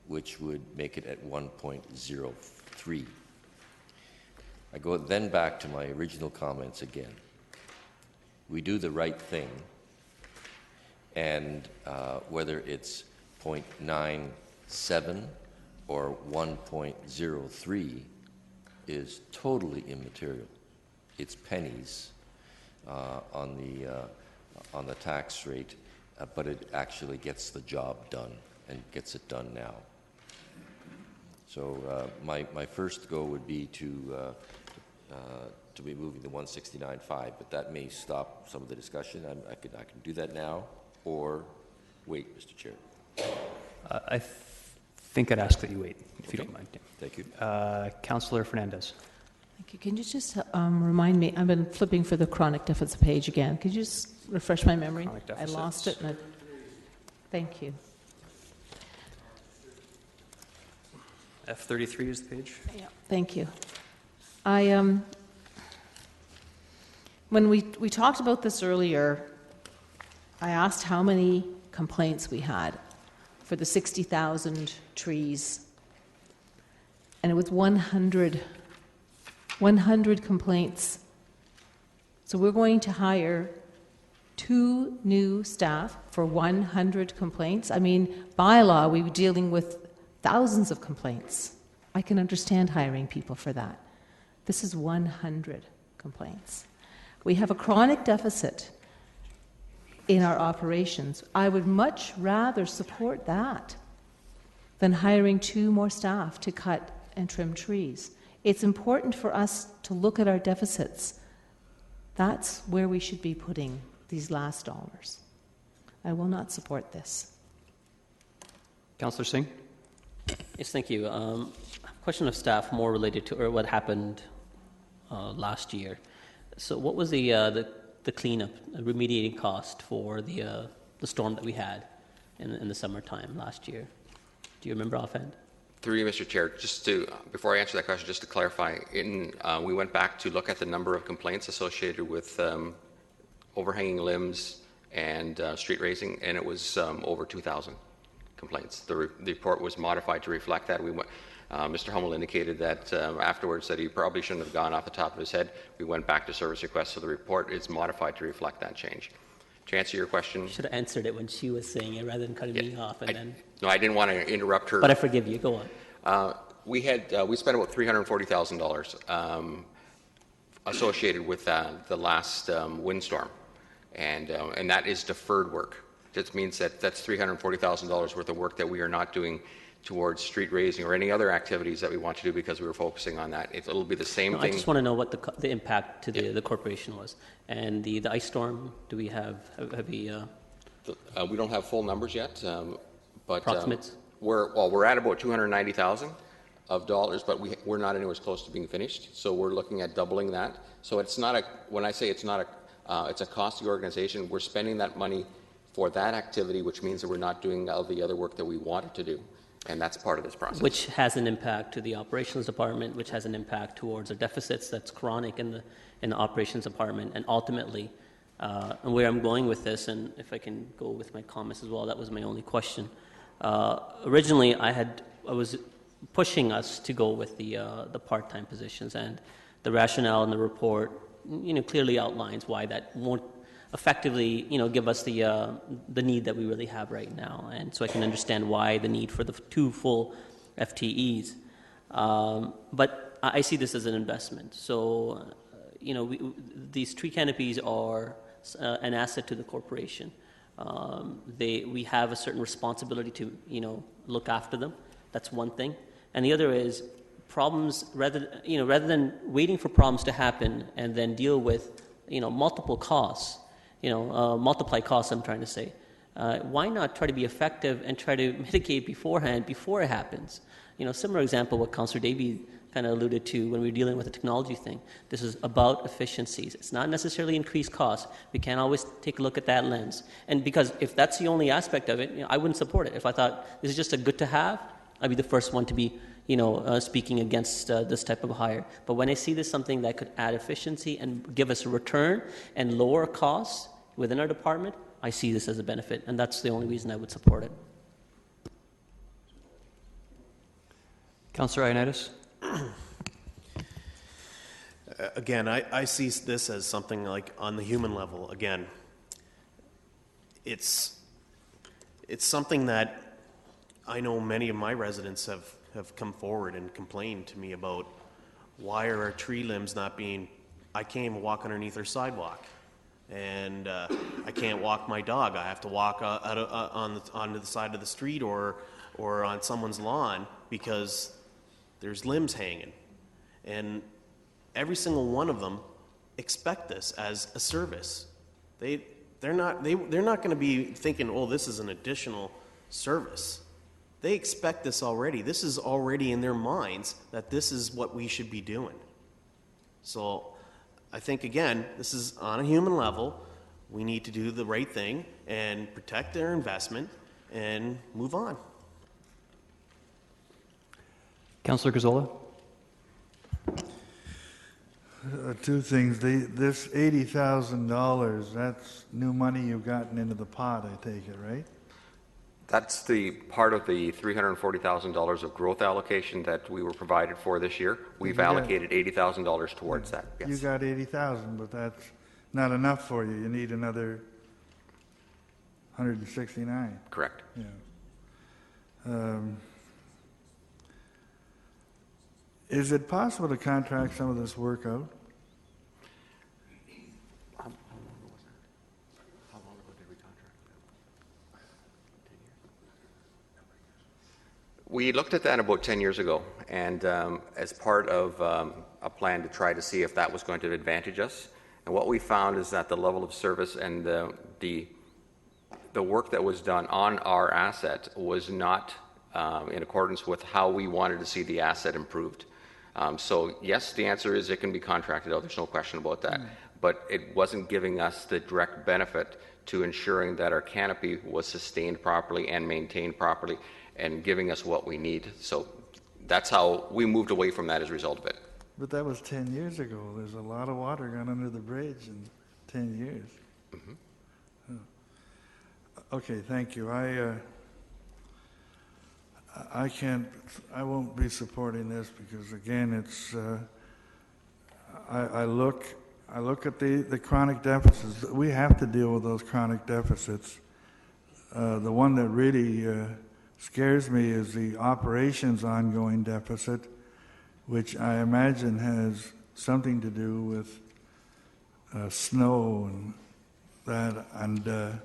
which would make it at 1.03. I go then back to my original comments again. We do the right thing, and whether it's 0.97 or 1.03 is totally immaterial. It's pennies on the tax rate, but it actually gets the job done and gets it done now. So my first go would be to be moving the 169.5, but that may stop some of the discussion. I can do that now, or wait, Mr. Chair. I think I'd ask that you wait, if you don't mind. Yeah. Thank you. Councillor Fernandez. Thank you. Can you just remind me? I've been flipping for the chronic deficit page again. Could you just refresh my memory? I lost it. And Thank you. F33 is the page. Yeah. Thank you. When we talked about this earlier, I asked how many complaints we had for the 60,000 trees, and it was 100 complaints. So we're going to hire 2 new staff for 100 complaints. I mean, by law, we were dealing with thousands of complaints. I can understand hiring people for that. This is 100 complaints. We have a chronic deficit in our operations. I would much rather support that than hiring 2 more staff to cut and trim trees. It's important for us to look at our deficits. That's where we should be putting these last dollars. I will not support this. Councillor Singh? Yes, thank you. Question of staff more related to what happened last year. So what was the cleanup, remediating cost for the storm that we had in the summertime last year? Do you remember offhand? Through you, Mr. Chair, just to, before I answer that question, just to clarify, we went back to look at the number of complaints associated with overhanging limbs and street raising, and it was over 2,000 complaints. The report was modified to reflect that. Mr. Hummel indicated that afterwards that he probably shouldn't have gone off the top of his head. We went back to service requests, so the report is modified to reflect that change. To answer your question... Should have answered it when she was saying it rather than cutting me off. No, I didn't want to interrupt her. But I forgive you. Go on. We spent about $340,000 associated with the last windstorm, and that is deferred work. That means that that's $340,000 worth of work that we are not doing towards street raising or any other activities that we want to do because we were focusing on that. It'll be the same thing. I just want to know what the impact to the corporation was. And the ice storm, do we have we don't have full numbers yet, but approximates? We're at about $290,000 of dollars, but we're not anywhere close to being finished. So we're looking at doubling that. So it's not when I say it's not it's a cost to the organization. We're spending that money for that activity, which means that we're not doing all the other work that we wanted to do. And that's part of this process. Which has an impact to the operations department, which has an impact towards our deficits that's chronic in the operations department. And ultimately, and where I'm going with this, and if I can go with my comments as well, that was my only question. Originally, I was pushing us to go with the part-time positions, and the rationale in the report, clearly outlines why that won't effectively, give us the need that we really have right now, and so I can understand why the need for the 2 full FTEs. But I see this as an investment. So, these tree canopies are an asset to the corporation. We have a certain responsibility to, look after them. That's one thing, and the other is problems. Rather than waiting for problems to happen and then deal with, multiple costs. Multiply costs, I'm trying to say. Why not try to be effective and try to mitigate beforehand, before it happens? Similar example what Councillor Davey kind of alluded to when we were dealing with the technology thing. This is about efficiencies. It's not necessarily increased costs. We can't always take a look at that lens. And because if that's the only aspect of it, I wouldn't support it. If I thought this is just a good to have, I'd be the first one to be speaking against this type of hire. But when I see this something that could add efficiency and give us a return and lower costs within our department, I see this as a benefit, and that's the only reason I would support it. Councillor Ioannidis? Again, I see this as something like on the human level. Again, it's something that I know many of my residents have come forward and complained to me about. Why are our tree limbs not being... I can't even walk underneath our sidewalk. And I can't walk my dog. I have to walk onto the side of the street or on someone's lawn because there's limbs hanging. And every single one of them expect this as a service. They're not going to be thinking, oh, this is an additional service. They expect this already. This is already in their minds that this is what we should be doing. So I think, again, this is on a human level. We need to do the right thing and protect their investment and move on. Councillor Gazzola? Two things. This $80,000, that's new money you've gotten into the pot, I take it, right? That's the part of the $340,000 of growth allocation that we were provided for this year. We've allocated $80,000 towards that. Yes. You got 80,000, but that's not enough for you. You need another 169. Correct. Yeah. Is it possible to contract some of this work out? How long ago did we contract? 10 years? We looked at that about 10 years ago, and as part of a plan to try to see if that was going to advantage us. And what we found is that the level of service and the work that was done on our asset was not in accordance with how we wanted to see the asset improved. So yes, the answer is it can be contracted out. There's no question about that. But it wasn't giving us the direct benefit to ensuring that our canopy was sustained properly and maintained properly and giving us what we need. So that's how we moved away from that as a result of it. But that was 10 years ago. There's a lot of water gone under the bridge in 10 years. Mm-hmm. Oh. Okay, thank you. I won't be supporting this because again, it's, I look at the chronic deficits. We have to deal with those chronic deficits. The one that really scares me is the operations ongoing deficit, which I imagine has something to do with snow and that, and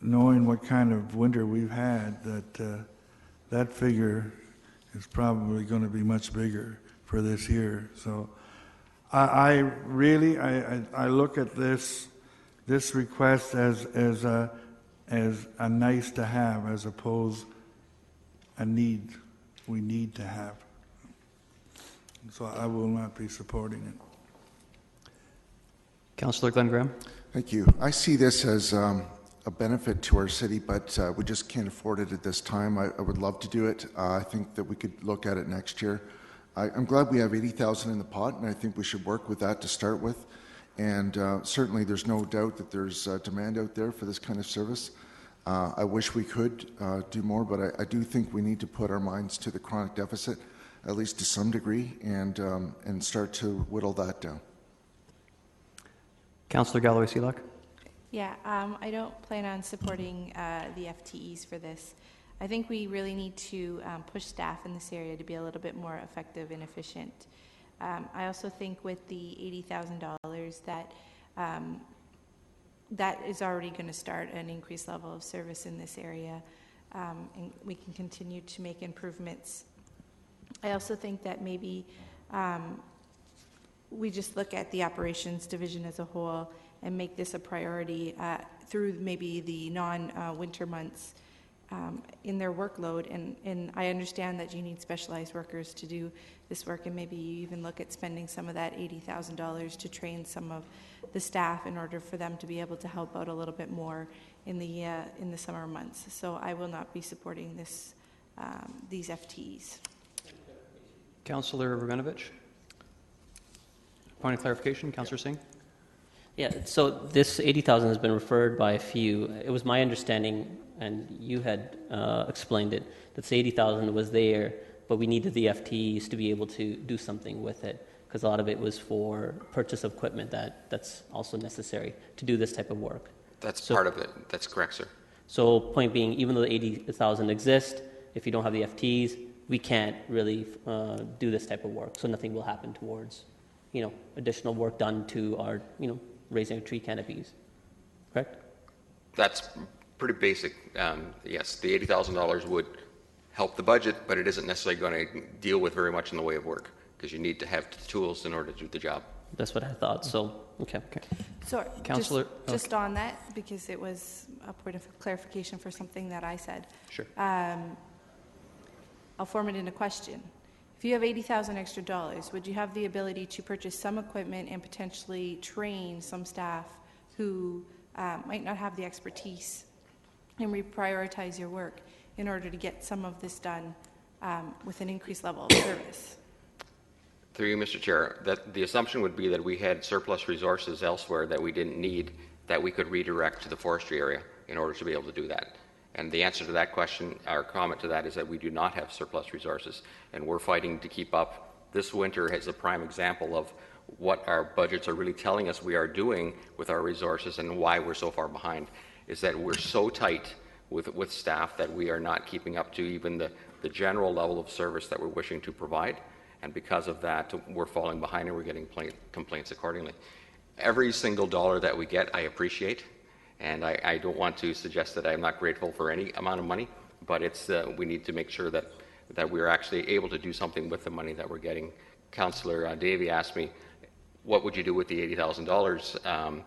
knowing what kind of winter we've had, that figure is probably going to be much bigger for this year. So I really look at this request as a nice to have as opposed a need we need to have. So I will not be supporting it. Councillor Glenn Graham. Thank you. I see this as a benefit to our city, but we just can't afford it at this time. I would love to do it. I think that we could look at it next year. I'm glad we have 80,000 in the pot, and I think we should work with that to start with. And certainly there's no doubt that there's demand out there for this kind of service. I wish we could do more, but I do think we need to put our minds to the chronic deficit, at least to some degree, and start to whittle that down. Councillor Galloway-Seelock. Yeah, I don't plan on supporting the FTEs for this. I think we really need to push staff in this area to be a little bit more effective and efficient. I also think with the $80,000 that is already going to start an increased level of service in this area, and we can continue to make improvements. I also think that maybe we just look at the operations division as a whole and make this a priority through maybe the non-winter months in their workload. And I understand that you need specialized workers to do this work, and maybe you even look at spending some of that $80,000 to train some of the staff in order for them to be able to help out a little bit more in the summer months. So I will not be supporting this these FTEs. Councillor Rumenovich. Point of clarification, Councillor Singh. Yeah, so this 80,000 has been referred by a few. It was my understanding, and you had explained it, that the 80,000 was there, but we needed the FTEs to be able to do something with it, because a lot of it was for purchase of equipment that's also necessary to do this type of work. That's part of it. That's correct, sir. So point being, even though the 80,000 exists, if you don't have the FTEs, we can't really do this type of work. So nothing will happen towards, additional work done to our, raising tree canopies. Correct? That's pretty basic. Yes, the $80,000 would help the budget, but it isn't necessarily going to deal with very much in the way of work, because you need to have the tools in order to do the job. That's what I thought. So, okay. So, Councillor, just on that, because it was a point of clarification for something that I said. Sure. I'll form it in a question. If you have $80,000 extra dollars, would you have the ability to purchase some equipment and potentially train some staff who might not have the expertise and reprioritize your work in order to get some of this done with an increased level of service? Through you, Mr. Chair, that the assumption would be that we had surplus resources elsewhere that we didn't need that we could redirect to the forestry area in order to be able to do that. And the answer to that question, our comment to that, is that we do not have surplus resources, and we're fighting to keep up. This winter is a prime example of what our budgets are really telling us we are doing with our resources and why we're so far behind, is that we're so tight with staff that we are not keeping up to even the general level of service that we're wishing to provide. And because of that, we're falling behind and we're getting complaints accordingly. Every single dollar that we get, I appreciate. And I don't want to suggest that I'm not grateful for any amount of money, but it's we need to make sure that we're actually able to do something with the money that we're getting. Councillor Davey asked me, what would you do with the $80,000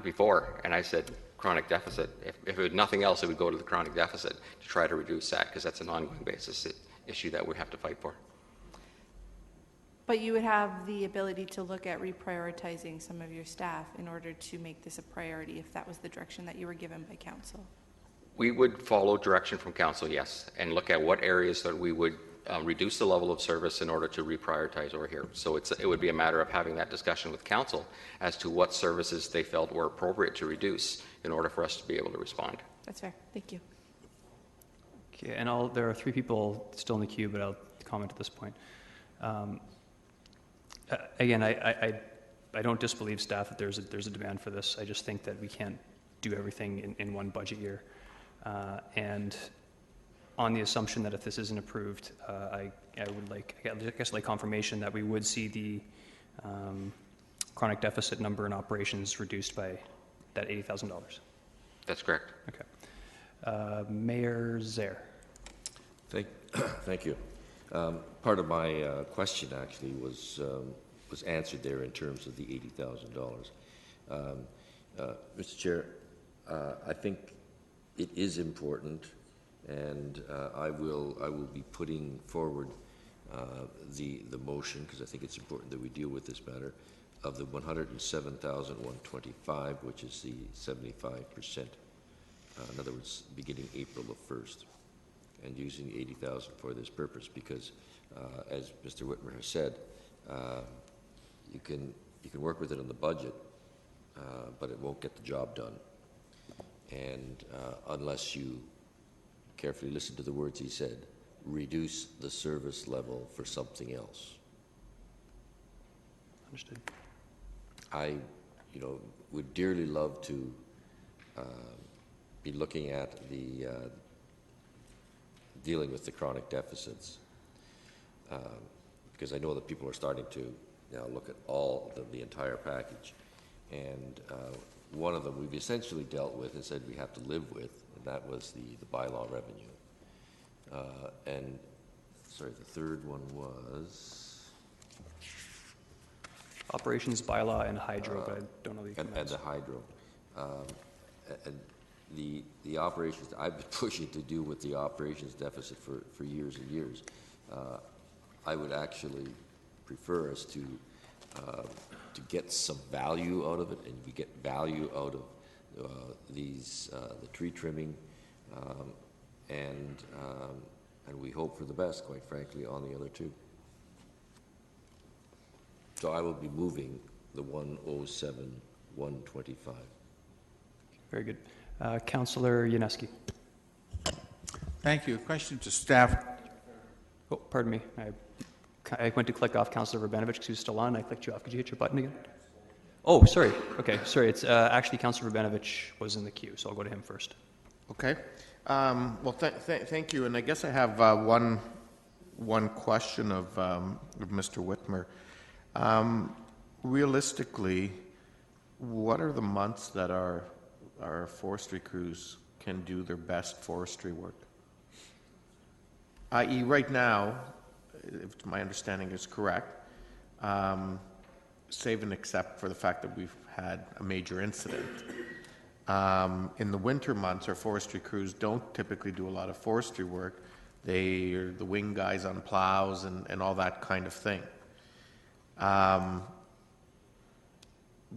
before? And I said, chronic deficit. If it was nothing else, it would go to the chronic deficit to try to reduce that, because that's an ongoing basis issue that we have to fight for. But you would have the ability to look at reprioritizing some of your staff in order to make this a priority if that was the direction that you were given by council. We would follow direction from council, yes, and look at what areas that we would reduce the level of service in order to reprioritize over here. So it would be a matter of having that discussion with council as to what services they felt were appropriate to reduce in order for us to be able to respond. That's fair. Thank you. Okay, and there are 3 people still in the queue, but I'll comment at this point. Again, I don't disbelieve staff that there's a demand for this. I just think that we can't do everything in one budget year. And on the assumption that if this isn't approved, I guess confirmation that we would see the chronic deficit number in operations reduced by that $80,000. That's correct. Okay. Mayor Zaire. Thank you. Part of my question actually was answered there in terms of the $80,000. Mr. Chair, I think it is important, and I will be putting forward the motion, because I think it's important that we deal with this matter, of the $107,125, which is the 75%. In other words, beginning April the 1st, and using the $80,000 for this purpose, because as Mr. Whitmer has said, you can work with it in the budget, but it won't get the job done. And unless you carefully listen to the words he said, reduce the service level for something else. Understood. I, would dearly love to be looking at the dealing with the chronic deficits, because I know that people are starting to now look at all the entire package, and one of them we've essentially dealt with and said we have to live with, and that was the bylaw revenue. And sorry, the third one was operations bylaw and hydro, but I don't know the and the hydro. And the operations, I've been pushing to do with the operations deficit for years and years. I would actually prefer us to get some value out of it, and we get value out of the tree trimming, and we hope for the best, quite frankly, on the other two. So I will be moving the 107,125. Very good. Councillor Yaneski. Thank you. Question to staff. Oh, pardon me. I went to click off Councillor Verbanovich because he was still on. I clicked you off. Could you hit your button again? Oh, sorry. Okay, sorry. It's actually Councillor Verbanovich was in the queue, so I'll go to him first. Okay. Well, thank you. And I guess I have one question of Mr. Whitmer. Realistically, what are the months that our forestry crews can do their best forestry work? I.e., right now, if my understanding is correct, save and except for the fact that we've had a major incident, in the winter months, our forestry crews don't typically do a lot of forestry work. They are the wing guys on plows and all that kind of thing.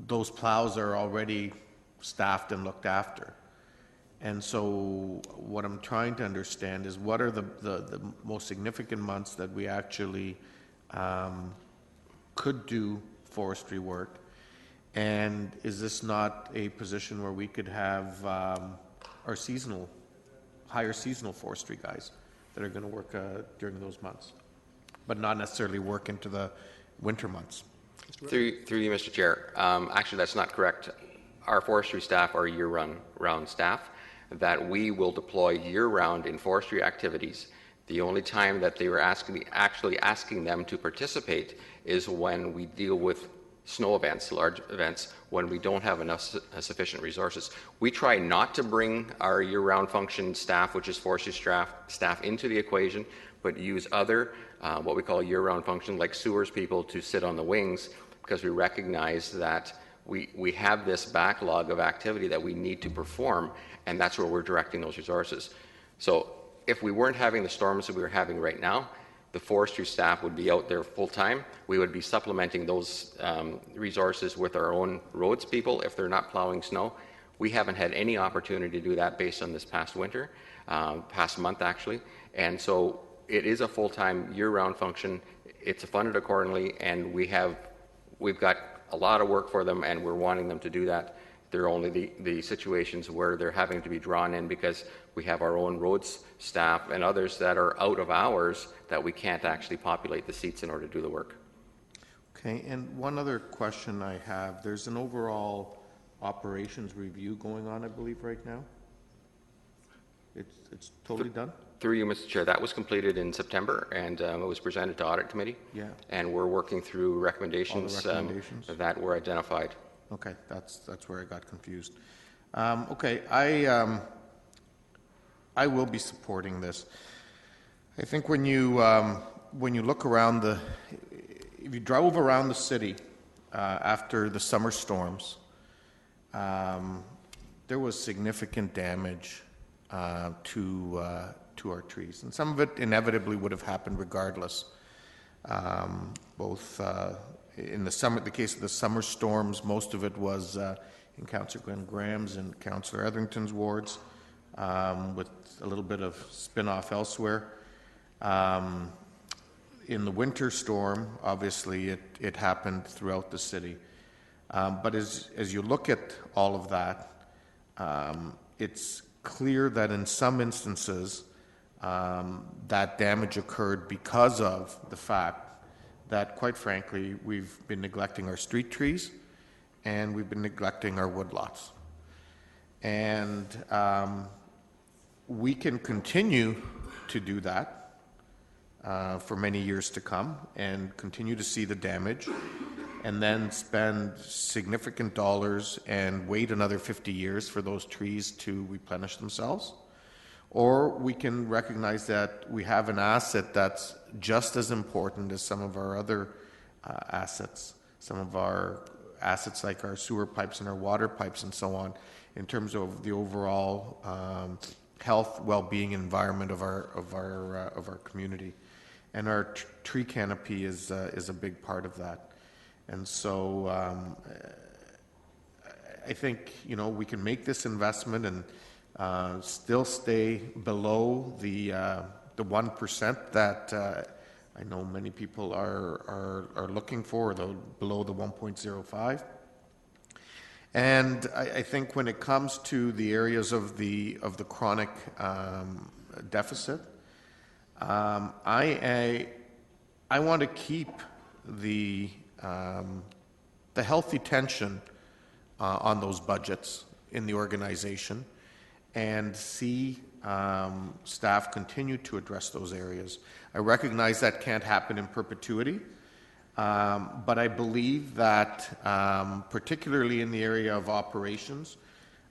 Those plows are already staffed and looked after. And so what I'm trying to understand is what are the most significant months that we actually could do forestry work? And is this not a position where we could have our higher seasonal forestry guys that are going to work during those months, but not necessarily work into the winter months? Through you, Mr. Chair. Actually, that's not correct. Our forestry staff are year-round staff that we will deploy year-round in forestry activities. The only time that they were actually asking them to participate is when we deal with snow events, large events, when we don't have enough sufficient resources. We try not to bring our year-round function staff, which is forestry staff, into the equation, but use other, what we call year-round function, like sewers people, to sit on the wings, because we recognize that we have this backlog of activity that we need to perform, and that's where we're directing those resources. So if we weren't having the storms that we are having right now, the forestry staff would be out there full-time. We would be supplementing those resources with our own roads people if they're not plowing snow. We haven't had any opportunity to do that based on this past winter, past month actually, and so it is a full-time year-round function. It's funded accordingly, and we've got a lot of work for them, and we're wanting them to do that. There are only the situations where they're having to be drawn in because we have our own roads staff and others that are out of hours that we can't actually populate the seats in order to do the work. Okay, and one other question I have. There's an overall operations review going on, I believe, right now? It's totally done? Through you, Mr. Chair, that was completed in September, and it was presented to Audit Committee. Yeah. And we're working through recommendations, that were identified. Okay, that's where I got confused. Okay, I will be supporting this. I think when you look around if you drove around the city after the summer storms, there was significant damage to our trees, and some of it inevitably would have happened regardless. Both in the case of the summer storms, most of it was in Councillor Glenn Graham's and Councillor Etherington's wards, with a little bit of spin-off elsewhere. In the winter storm, obviously, it happened throughout the city. But as you look at all of that, it's clear that in some instances, that damage occurred because of the fact that, quite frankly, we've been neglecting our street trees and we've been neglecting our woodlots. And we can continue to do that for many years to come and continue to see the damage and then spend significant dollars and wait another 50 years for those trees to replenish themselves. Or we can recognize that we have an asset that's just as important as some of our other assets, some of our assets like our sewer pipes and our water pipes and so on, in terms of the overall health, well-being, environment of our community. And our tree canopy is a big part of that. And so I think, we can make this investment and still stay below the 1% that I know many people are looking for, below the 1.05. And I think when it comes to the areas of the chronic deficit, I want to keep the healthy tension on those budgets in the organization and see staff continue to address those areas. I recognize that can't happen in perpetuity, but I believe that particularly in the area of operations,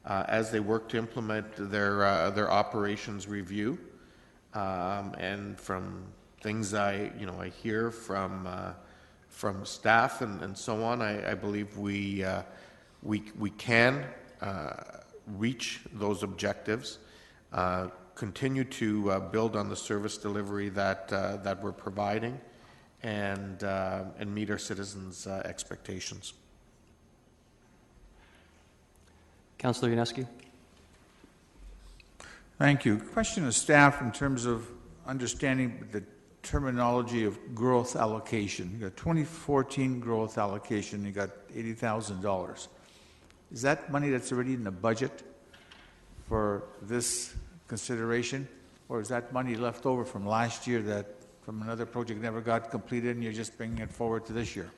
as they work to implement their operations review, and from things I hear from staff and so on, I believe we can reach those objectives, continue to build on the service delivery that we're providing, and meet our citizens' expectations. Councillor Yaneski. Thank you. Question of staff in terms of understanding the terminology of growth allocation. You got 2014 growth allocation, you got $80,000. Is that money that's already in the budget for this consideration? Or is that money left over from last year that from another project never got completed and you're just bringing it forward to this year?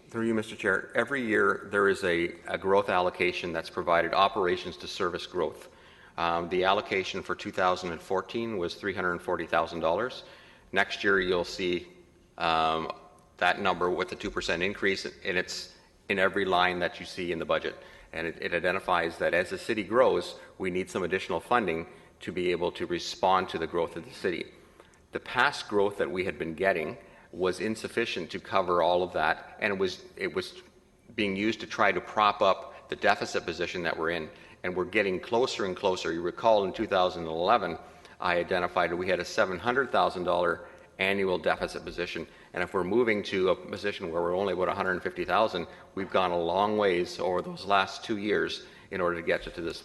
Through you, Mr. Chair, every year there is a growth allocation that's provided, operations to service growth. The allocation for 2014 was $340,000. Next year you'll see that number with the 2% increase, and it's in every line that you see in the budget. And it identifies that as the city grows, we need some additional funding to be able to respond to the growth of the city. The past growth that we had been getting was insufficient to cover all of that, and it was being used to try to prop up the deficit position that we're in, and we're getting closer and closer. You recall in 2011, I identified that we had a $700,000 annual deficit position, and if we're moving to a position where we're only about $150,000, we've gone a long ways over those last 2 years in order to get to this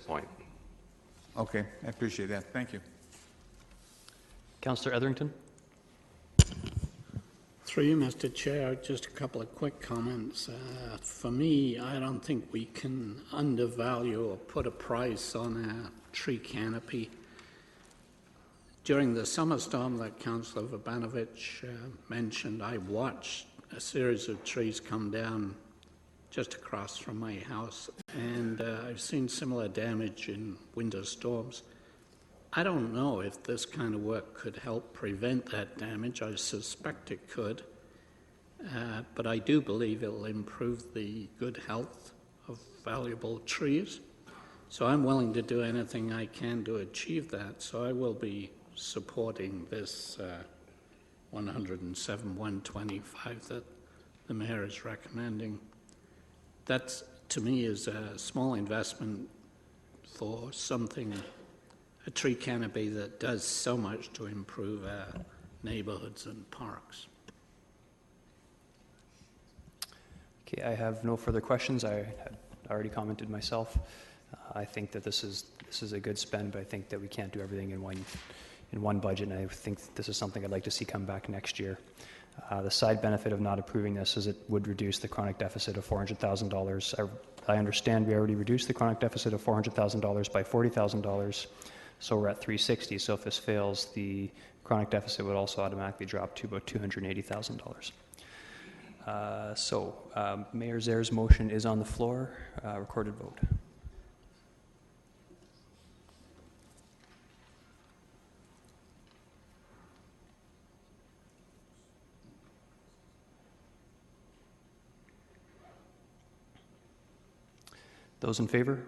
point. Okay, I appreciate that. Thank you. Councillor Etherington. Through you, Mr. Chair, just a couple of quick comments. For me, I don't think we can undervalue or put a price on a tree canopy. During the summer storm that Councillor Urbanovich mentioned, I watched a series of trees come down just across from my house, and I've seen similar damage in winter storms. I don't know if this kind of work could help prevent that damage. I suspect it could, but I do believe it will improve the good health of valuable trees. So I'm willing to do anything I can to achieve that. So I will be supporting this 107,125 that the mayor is recommending. That, to me, is a small investment for something, a tree canopy that does so much to improve our neighborhoods and parks. Okay, I have no further questions. I had already commented myself. I think that this is a good spend, but I think that we can't do everything in one budget, and I think this is something I'd like to see come back next year. The side benefit of not approving this is it would reduce the chronic deficit of $400,000. I understand we already reduced the chronic deficit of $400,000 by $40,000, so we're at $360,000. So if this fails, the chronic deficit would also automatically drop to about $280,000. Mayor Zair's motion is on the floor. Recorded vote. Those in favor?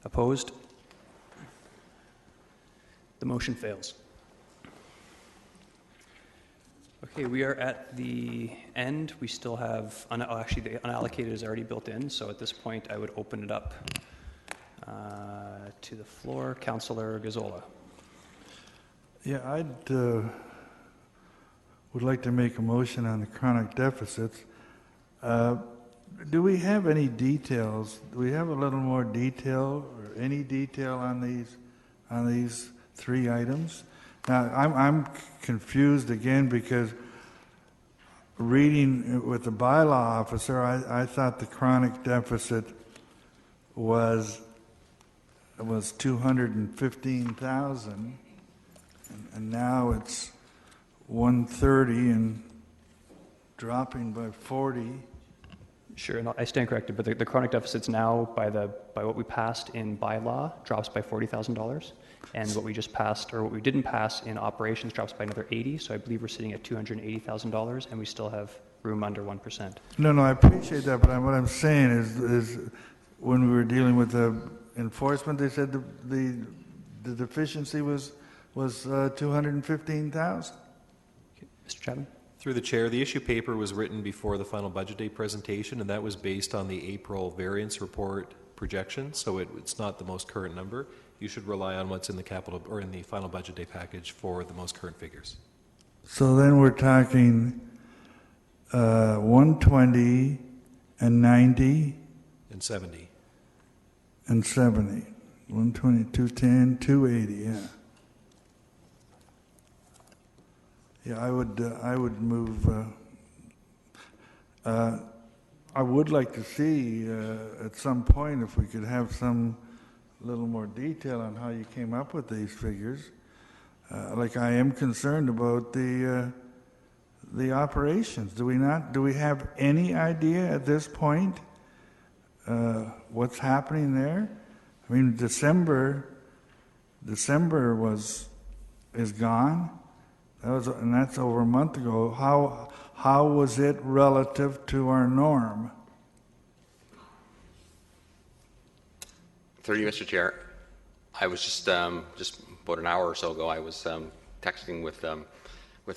Opposed? The motion fails. Okay, we are at the end. We still have, actually the unallocated is already built in, so at this point I would open it up to the floor. Councillor Gazzola. Yeah, would like to make a motion on the chronic deficits. Do we have any details? Do we have a little more detail or any detail on these three items? Now, I'm confused again because reading with the bylaw officer, I thought the chronic deficit was $215,000, and now it's $130 and dropping by 40. Sure, and I stand corrected, but the chronic deficits now, by what we passed in bylaw, drops by $40,000, and what we just passed, or what we didn't pass in operations, drops by another $80,000. So I believe we're sitting at $280,000, and we still have room under 1%. No, I appreciate that, but what I'm saying is when we were dealing with the enforcement, they said the deficiency was $215,000. Mr. Chapman. Through the chair, the issue paper was written before the final budget day presentation, and that was based on the April variance report projection, so it's not the most current number. You should rely on what's in the capital or in the final budget day package for the most current figures. So then we're talking 120 and 90 and 70. 120, 210, 280, yeah. Yeah, I would move, I would like to see at some point if we could have some little more detail on how you came up with these figures. Like I am concerned about the operations. Do we have any idea at this point what's happening there? I mean, December is gone. And that's over a month ago. How was it relative to our norm? Through you, Mr. Chair, I was just about an hour or so ago, I was texting with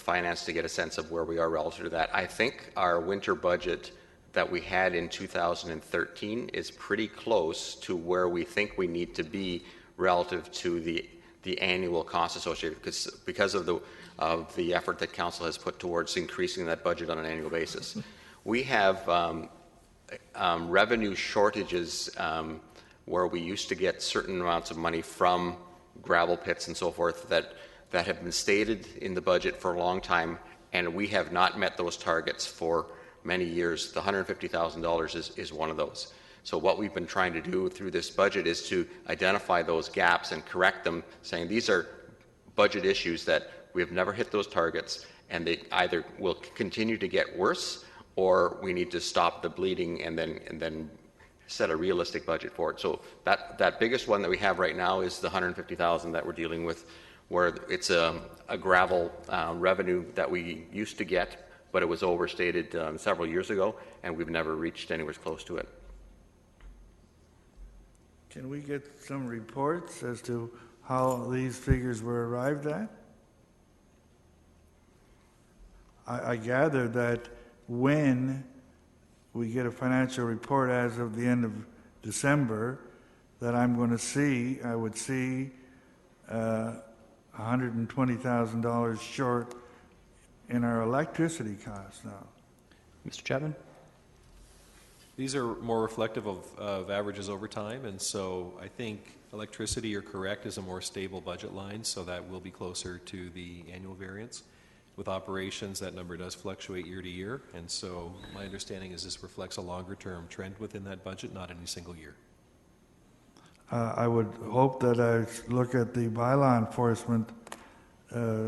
finance to get a sense of where we are relative to that. I think our winter budget that we had in 2013 is pretty close to where we think we need to be relative to the annual costs associated, because of the effort that council has put towards increasing that budget on an annual basis. We have revenue shortages where we used to get certain amounts of money from gravel pits and so forth that have been stated in the budget for a long time, and we have not met those targets for many years. The $150,000 is one of those. So what we've been trying to do through this budget is to identify those gaps and correct them, saying these are budget issues that we have never hit those targets, and they either will continue to get worse, or we need to stop the bleeding and then set a realistic budget for it. So that biggest one that we have right now is the $150,000 that we're dealing with, where it's a gravel revenue that we used to get, but it was overstated several years ago, and we've never reached anywhere close to it. Can we get some reports as to how these figures were arrived at? I gather that when we get a financial report as of the end of December, that I would see $120,000 short in our electricity costs now. Mr. Chapman? These are more reflective of averages over time, and so I think electricity, you're correct, is a more stable budget line, so that will be closer to the annual variance. With operations, that number does fluctuate year to year, and so my understanding is this reflects a longer-term trend within that budget, not any single year. I would hope that I look at the bylaw enforcement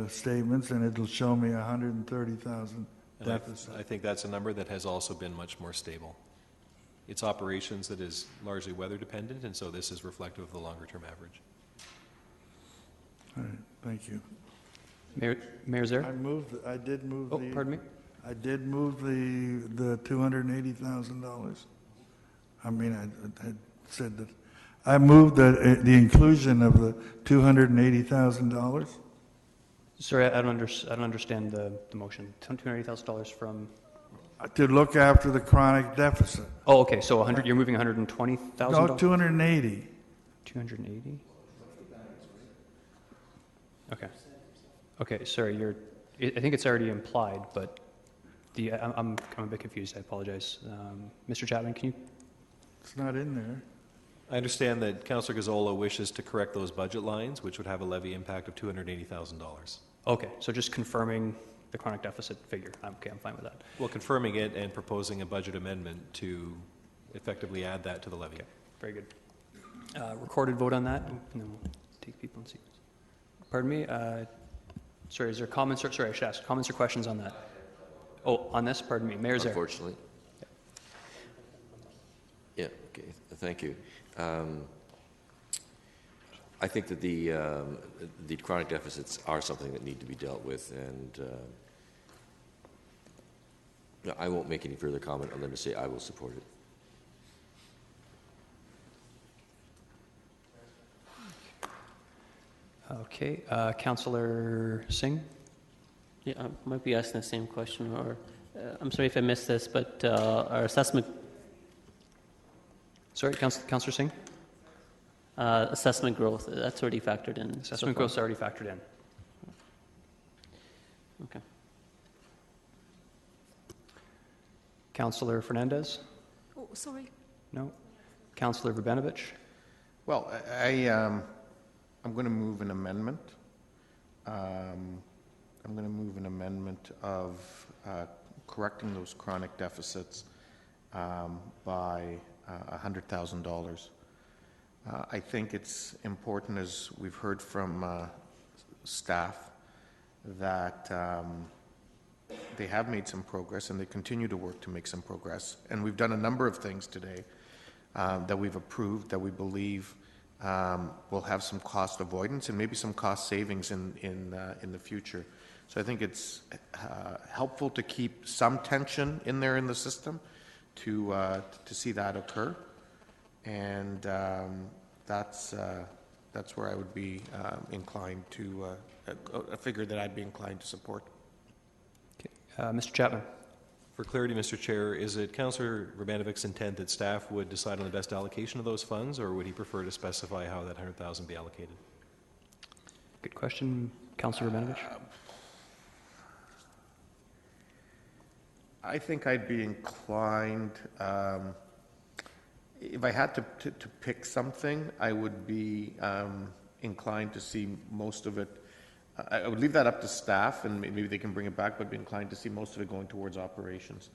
statements, and it'll show me 130,000 deficit. I think that's a number that has also been much more stable. It's operations that is largely weather dependent, and so this is reflective of the longer-term average. All right, thank you. Mayor Zer? I did move pardon me? I did move the $280,000. I mean, I said that I moved the inclusion of the $280,000. Sorry, I don't understand the motion. $280,000 from? To look after the chronic deficit. Oh, okay. So you're moving $120,000? No, 280. 280? Okay. Okay, sorry, I think it's already implied, but I'm a bit confused. I apologize. Mr. Chapman, can you? It's not in there. I understand that Councillor Gazzola wishes to correct those budget lines, which would have a levy impact of $280,000. Okay, so just confirming the chronic deficit figure. Okay, I'm fine with that. Well, confirming it and proposing a budget amendment to effectively add that to the levy. Okay, very good. Recorded vote on that, and then we'll take people in sequence. Pardon me? Sorry, is there comments? Sorry, I should ask. Comments or questions on that? Oh, on this? Pardon me. Mayor Zer. Unfortunately. Yeah, okay. Thank you. I think that the chronic deficits are something that need to be dealt with, and I won't make any further comment other than to say I will support it. Okay, Councillor Singh? Yeah, I might be asking the same question, or I'm sorry if I missed this, but our assessment... Sorry, Councillor Singh? Assessment growth, that's already factored in. Assessment growth is already factored in. Okay. Councillor Fernandez? Oh, sorry. No. Councillor Verbenovich? Well, I'm going to move an amendment. I'm going to move an amendment of correcting those chronic deficits by $100,000. I think it's important, as we've heard from staff, that they have made some progress and they continue to work to make some progress. And we've done a number of things today that we've approved that we believe will have some cost avoidance and maybe some cost savings in the future. So I think it's helpful to keep some tension in there in the system to see that occur, and that's where I would be inclined to a figure that I'd be inclined to support. Mr. Chapman. For clarity, Mr. Chair, is it Councillor Vrbanovic's intent that staff would decide on the best allocation of those funds, or would he prefer to specify how that $100,000 be allocated? Good question, Councillor Vrbanovic. I think I'd be inclined, if I had to pick something, I would be inclined to see most of it. I would leave that up to staff, and maybe they can bring it back, but be inclined to see most of it going towards operations.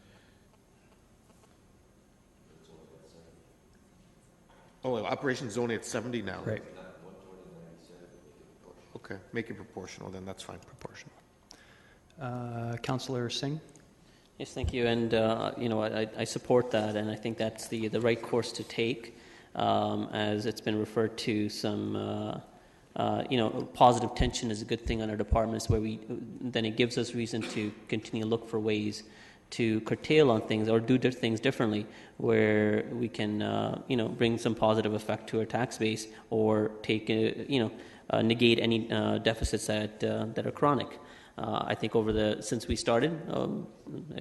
Oh, operations is only at 70 now. Right. Okay, make it proportional, then that's fine. Proportional. Councillor Singh. Yes, thank you. And I support that, and I think that's the right course to take. As it's been referred to, some positive tension is a good thing on our departments, where then it gives us reason to continue to look for ways to curtail on things or do things differently, where we can bring some positive effect to our tax base or take negate any deficits that are chronic. I think since we started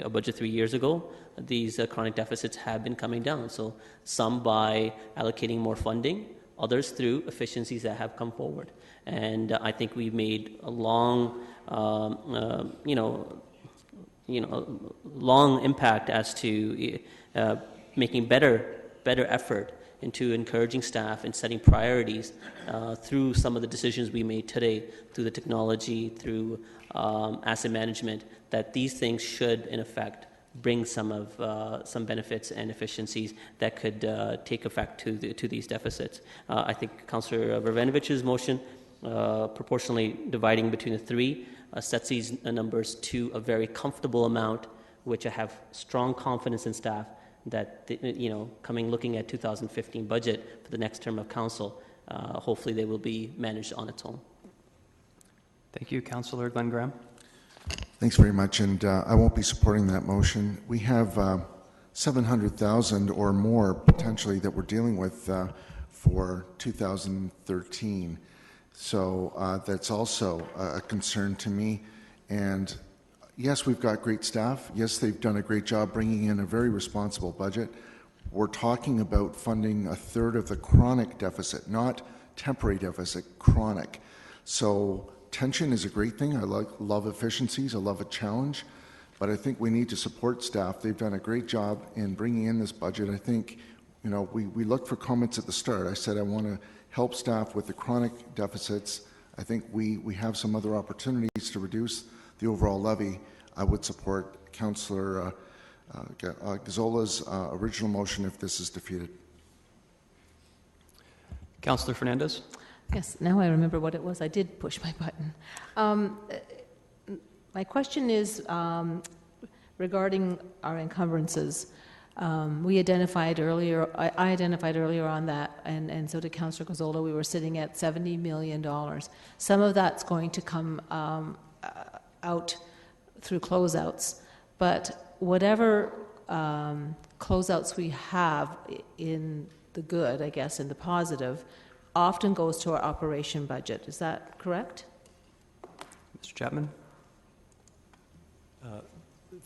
a budget 3 years ago, these chronic deficits have been coming down. So some by allocating more funding, others through efficiencies that have come forward. And I think we've made a long impact as to making better effort into encouraging staff and setting priorities through some of the decisions we made today, through the technology, through asset management, that these things should, in effect, bring some benefits and efficiencies that could take effect to these deficits. I think Councillor Vrbanovic's motion, proportionally dividing between the three, sets these numbers to a very comfortable amount, which I have strong confidence in staff that looking at 2015 budget for the next term of council, hopefully they will be managed on its own. Thank you, Councillor Glenn Graham. Thanks very much, and I won't be supporting that motion. We have 700,000 or more potentially that we're dealing with for 2013. So that's also a concern to me. And yes, we've got great staff. Yes, they've done a great job bringing in a very responsible budget. We're talking about funding a third of the chronic deficit, not temporary deficit, chronic. So tension is a great thing. I love efficiencies. I love a challenge. But I think we need to support staff. They've done a great job in bringing in this budget. I think, we looked for comments at the start. I said I want to help staff with the chronic deficits. I think we have some other opportunities to reduce the overall levy. I would support Councillor Gazzola's original motion if this is defeated. Councillor Fernandez. Yes, now I remember what it was. I did push my button. My question is regarding our encumbrances. We identified earlier, I identified earlier on that, and so did Councillor Gazzola, we were sitting at $70 million. Some of that's going to come out through closeouts, but whatever closeouts we have in the good, I guess, in the positive, often goes to our operation budget. Is that correct? Mr. Chapman?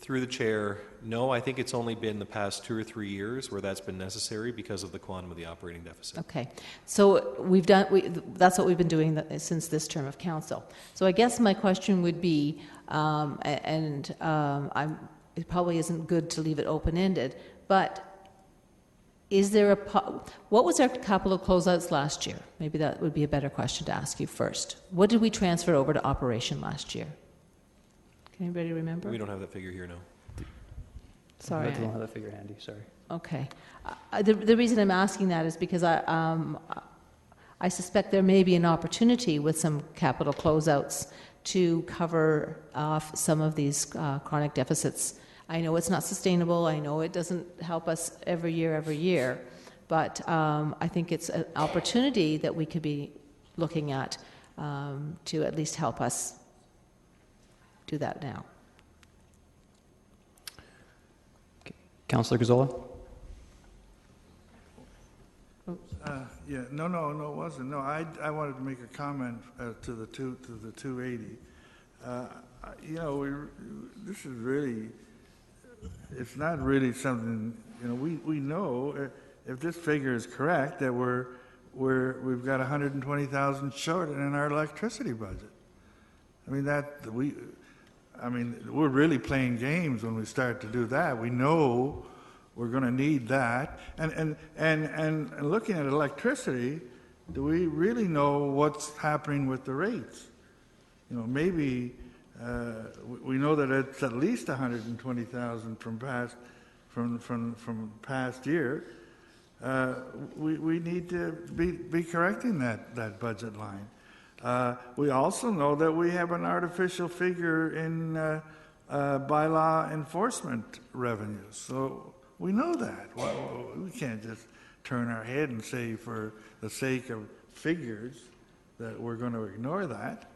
Through the chair, no, I think it's only been the past 2 or 3 years where that's been necessary because of the quantum of the operating deficit. Okay, so that's what we've been doing since this term of council. So I guess my question would be, it probably isn't good to leave it open-ended, but is there what was our capital closeouts last year? Maybe that would be a better question to ask you first. What did we transfer over to operation last year? Can anybody remember? We don't have that figure here, no. Sorry. I don't have that figure handy, sorry. Okay. The reason I'm asking that is because I suspect there may be an opportunity with some capital closeouts to cover off some of these chronic deficits. I know it's not sustainable. I know it doesn't help us every year, but I think it's an opportunity that we could be looking at to at least help us do that now. Councillor Gazzola? Yeah, no, it wasn't. No, I wanted to make a comment to the 280. You know, this is really, it's not really something. You know, we know if this figure is correct that we've got 120,000 short in our electricity budget. I mean we're really playing games when we start to do that. We know we're going to need that. And looking at electricity, do we really know what's happening with the rates? You know, maybe we know that it's at least 120,000 from past year. We need to be correcting that budget line. We also know that we have an artificial figure in bylaw enforcement revenues. So we know that. We can't just turn our head and say for the sake of figures that we're going to ignore that.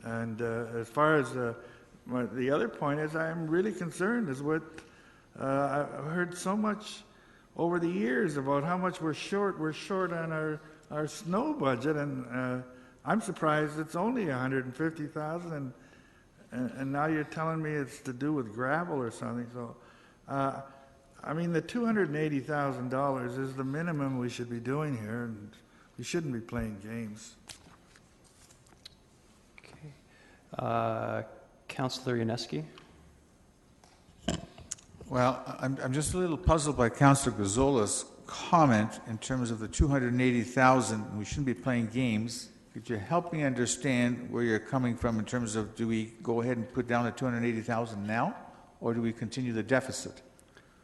And as far as the other point is, I'm really concerned is what I've heard so much over the years about how much we're short. We're short on our snow budget, and I'm surprised it's only 150,000, and now you're telling me it's to do with gravel or something. So, I mean, the $280,000 is the minimum we should be doing here, and we shouldn't be playing games. Okay. Councillor Yaneski? Well, I'm just a little puzzled by Councillor Gazzola's comment in terms of the 280,000. We shouldn't be playing games. Could you help me understand where you're coming from in terms of, do we go ahead and put down the 280,000 now, or do we continue the deficit?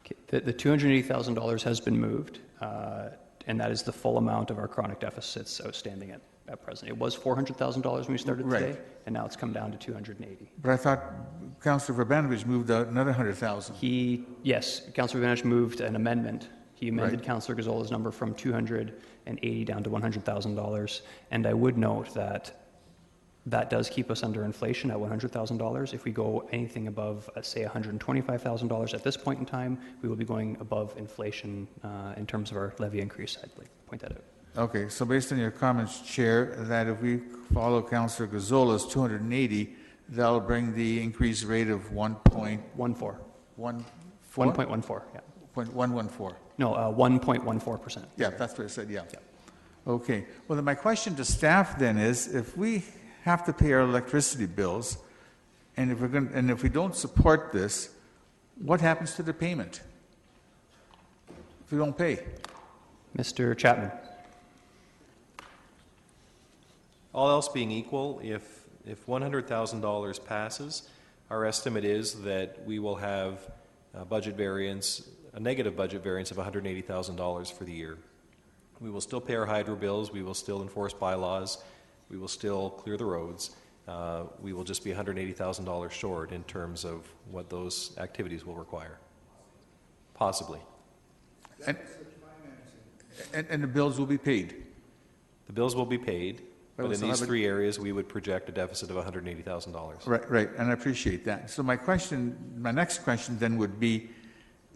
Okay. The $280,000 has been moved, and that is the full amount of our chronic deficits outstanding at present. It was $400,000 when we started today, and now it's come down to 280. But I thought Councillor Verbanovich moved out another 100,000. Yes, Councillor Verbanovich moved an amendment. He amended Councillor Gazzola's number from 280 down to $100,000, and I would note that that does keep us under inflation at $100,000. If we go anything above, say, $125,000 at this point in time, we will be going above inflation in terms of our levy increase. I'd like to point that out. Okay, so based on your comments, Chair, that if we follow Councillor Gazzola's 280, that'll bring the increased rate of 1.14. 1.14, yeah. 0.114. No, 1.14%. Yeah, that's what I said, yeah. Okay, well, then my question to staff then is, if we have to pay our electricity bills, and if we don't support this, what happens to the payment if we don't pay? Mr. Chapman. All else being equal, if $100,000 passes, our estimate is that we will have a negative budget variance of $180,000 for the year. We will still pay our hydro bills, we will still enforce bylaws, we will still clear the roads. We will just be $180,000 short in terms of what those activities will require. Possibly. And the bills will be paid? The bills will be paid. But in these three areas, we would project a deficit of $180,000. Right, and I appreciate that. So my next question then would be,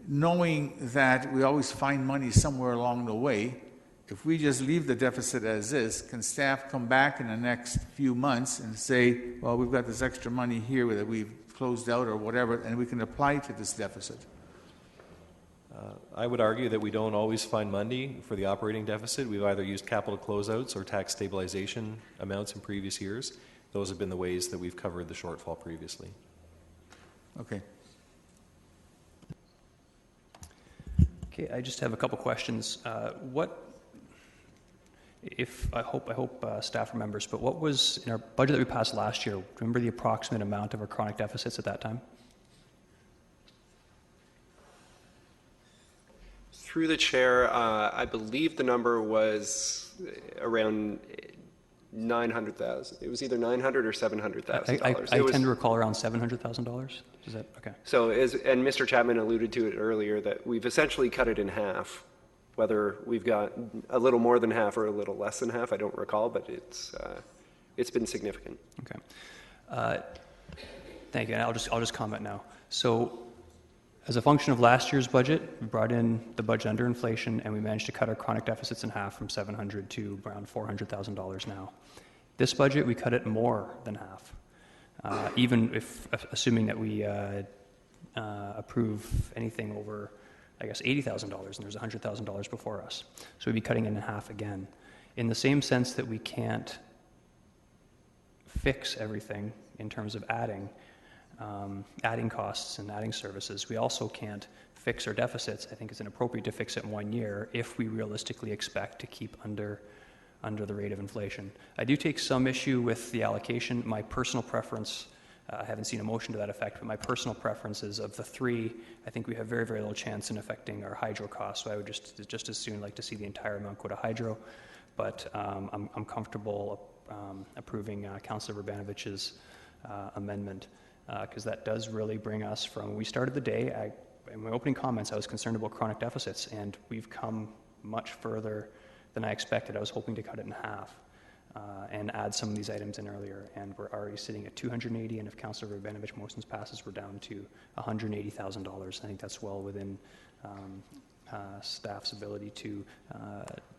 knowing that we always find money somewhere along the way, if we just leave the deficit as is, can staff come back in the next few months and say, well, we've got this extra money here that we've closed out or whatever, and we can apply to this deficit? I would argue that we don't always find money for the operating deficit. We've either used capital closeouts or tax stabilization amounts in previous years. Those have been the ways that we've covered the shortfall previously. Okay. Okay, I just have a couple questions. I hope staff remembers, but what was, in our budget that we passed last year, remember the approximate amount of our chronic deficits at that time? Through the chair, I believe the number was around 900,000. It was either 900 or 700,000 dollars. I tend to recall around $700,000. Is that okay? So, and Mr. Chapman alluded to it earlier, that we've essentially cut it in half. Whether we've got a little more than half or a little less than half, I don't recall, but it's been significant. Okay. Thank you. And I'll just comment now. So, as a function of last year's budget, we brought in the budget under inflation, and we managed to cut our chronic deficits in half from $700,000 to around $400,000 now. This budget, we cut it more than half, even if assuming that we approve anything over, I guess, $80,000, and there's $100,000 before us. So we'd be cutting it in half again. In the same sense that we can't fix everything in terms of adding costs and adding services, we also can't fix our deficits. I think it's inappropriate to fix it in 1 year if we realistically expect to keep under the rate of inflation. I do take some issue with the allocation. My personal preference, I haven't seen a motion to that effect, but my personal preference is of the three, I think we have very, very little chance in affecting our hydro costs, so I would just as soon like to see the entire amount go to hydro. But I'm comfortable approving Councillor Urbanovich's amendment, because that does really bring us from, when we started the day, in my opening comments, I was concerned about chronic deficits, and we've come much further than I expected. I was hoping to cut it in half and add some of these items in earlier, and we're already sitting at $280, and if Councillor Urbanovich motions passes, we're down to $180,000. I think that's well within staff's ability to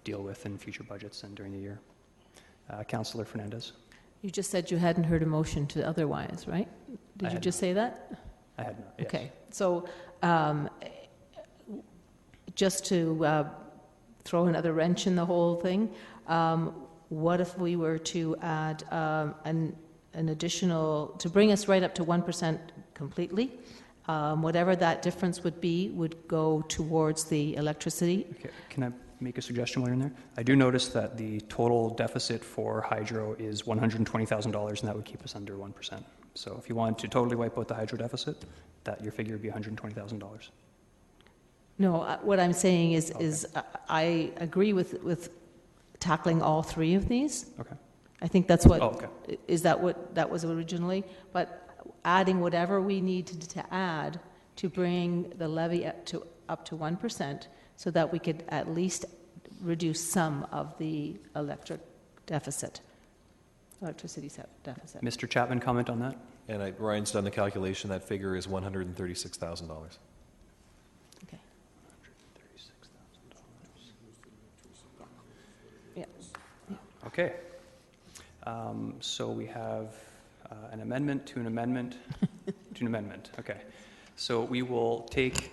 deal with in future budgets and during the year. Councillor Fernandez. You just said you hadn't heard a motion to otherwise, right? Did you just say that? I had not, yes. Okay. So just to throw another wrench in the whole thing, what if we were to add an additional, to bring us right up to 1% completely? Whatever that difference would be would go towards the electricity. Okay. Can I make a suggestion while you're in there? I do notice that the total deficit for hydro is $120,000, and that would keep us under 1%. So if you wanted to totally wipe out the hydro deficit, that your figure would be $120,000. No, what I'm saying is I agree with tackling all three of these. Okay. I think that's what, okay. Is that what that was originally? But adding whatever we needed to add to bring the levy up to 1%, so that we could at least reduce some of the electricity deficit. Mr. Chapman, comment on that? And Ryan's done the calculation. That figure is $136,000. Okay. Yeah. Okay. So we have an amendment to an amendment to an amendment. Okay. So we will take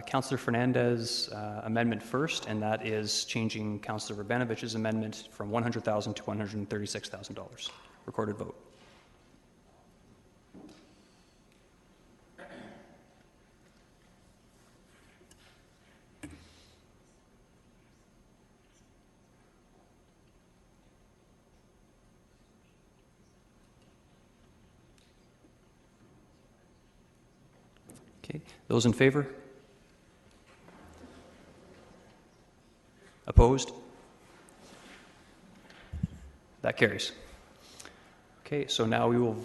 Councillor Fernandez's amendment first, and that is changing Councillor Urbanovich's amendment from $100,000 to $136,000. Recorded vote. Okay. Those in favor? Opposed? That carries. Okay, so now we will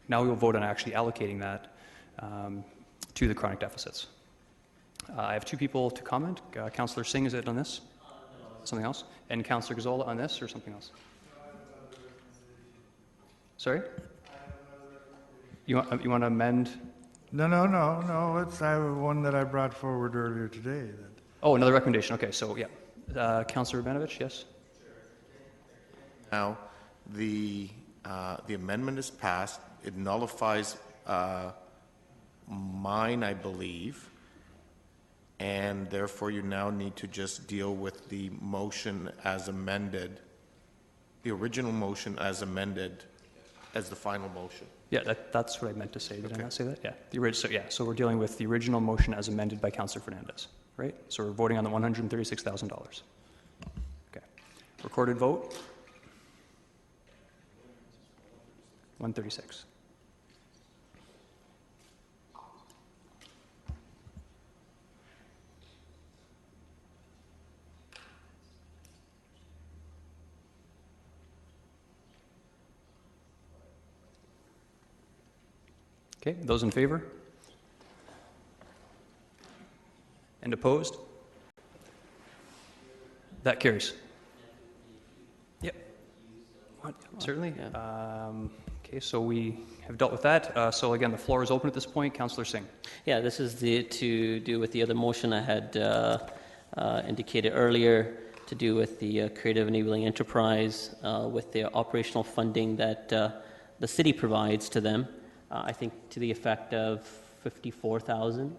vote on actually allocating that to the chronic deficits. I have two people to comment. Councillor Singh, is it on this? Something else? And Councillor Gazzola on this or something else? Sorry? You want to amend? No. It's one that I brought forward earlier today. Oh, another recommendation. Okay, so yeah. Councillor Urbanovich, yes? Now, the amendment is passed. It nullifies mine, I believe, and therefore you now need to just deal with the motion as amended, the original motion as amended, as the final motion. Yeah, that's what I meant to say. Did I not say that? Yeah. So we're dealing with the original motion as amended by Councillor Fernandez, right? So we're voting on the $136,000. Okay. Recorded vote. 136. Okay, those in favor? And opposed? That carries. Yep. Certainly. Okay, so we have dealt with that. So again, the floor is open at this point. Councillor Singh. Yeah, this is to do with the other motion I had indicated earlier, to do with the Creative Enabling Enterprise, with the operational funding that the city provides to them. I think to the effect of 54,000.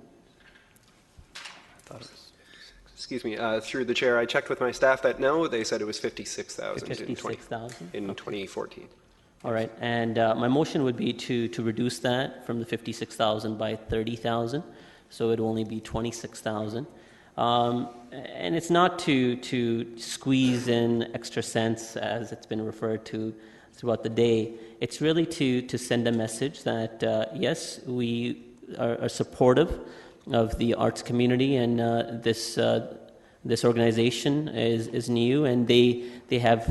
Excuse me, through the chair, I checked with my staff that no, they said it was 56,000 in 2014. All right, and my motion would be to reduce that from the 56,000 by 30,000, so it would only be 26,000. And it's not to squeeze in extra cents, as it's been referred to throughout the day. It's really to send a message that yes, we are supportive of the arts community, and this organization is new, and they have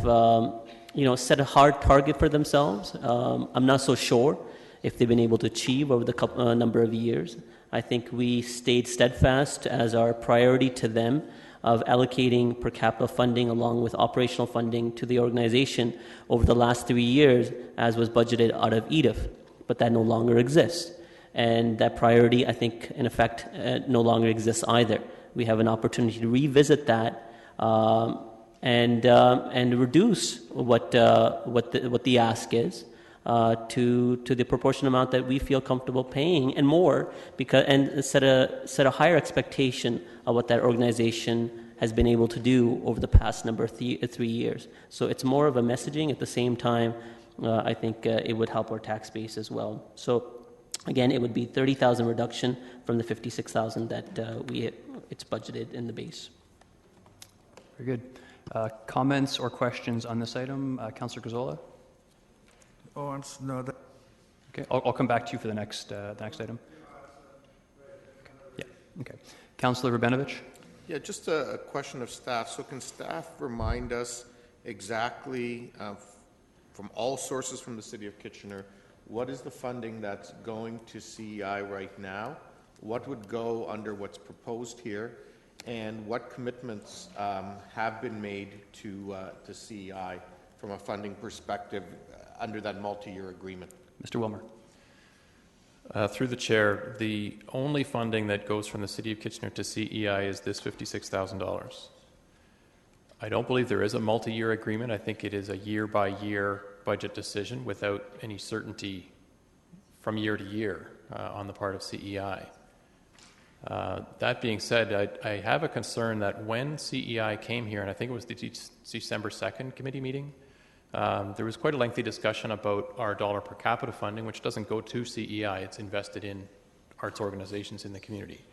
set a hard target for themselves. I'm not so sure if they've been able to achieve over the number of years. I think we stayed steadfast as our priority to them of allocating per capita funding along with operational funding to the organization over the last 3 years, as was budgeted out of EDIF, but that no longer exists. And that priority, I think, in effect, no longer exists either. We have an opportunity to revisit that and reduce what the ask is to the proportion amount that we feel comfortable paying, and more, and set a higher expectation of what that organization has been able to do over the past number of 3 years. So it's more of a messaging. At the same time, I think it would help our tax base as well. So again, it would be 30,000 reduction from the 56,000 that it's budgeted in the base. Very good. Comments or questions on this item? Councillor Gazzola? Oh, no. Okay, I'll come back to you for the next item. Yeah, okay. Councillor Rubenovich? Yeah, just a question of staff. So can staff remind us exactly, from all sources from the City of Kitchener, what is the funding that's going to CEI right now? What would go under what's proposed here? And what commitments have been made to CEI from a funding perspective under that multi-year agreement? Mr. Wilmer. Through the chair, the only funding that goes from the City of Kitchener to CEI is this $56,000. I don't believe there is a multi-year agreement. I think it is a year-by-year budget decision without any certainty from year to year on the part of CEI. That being said, I have a concern that when CEI came here, and I think it was the December 2nd committee meeting, there was quite a lengthy discussion about our dollar per capita funding, which doesn't go to CEI. It's invested in arts organizations in the community.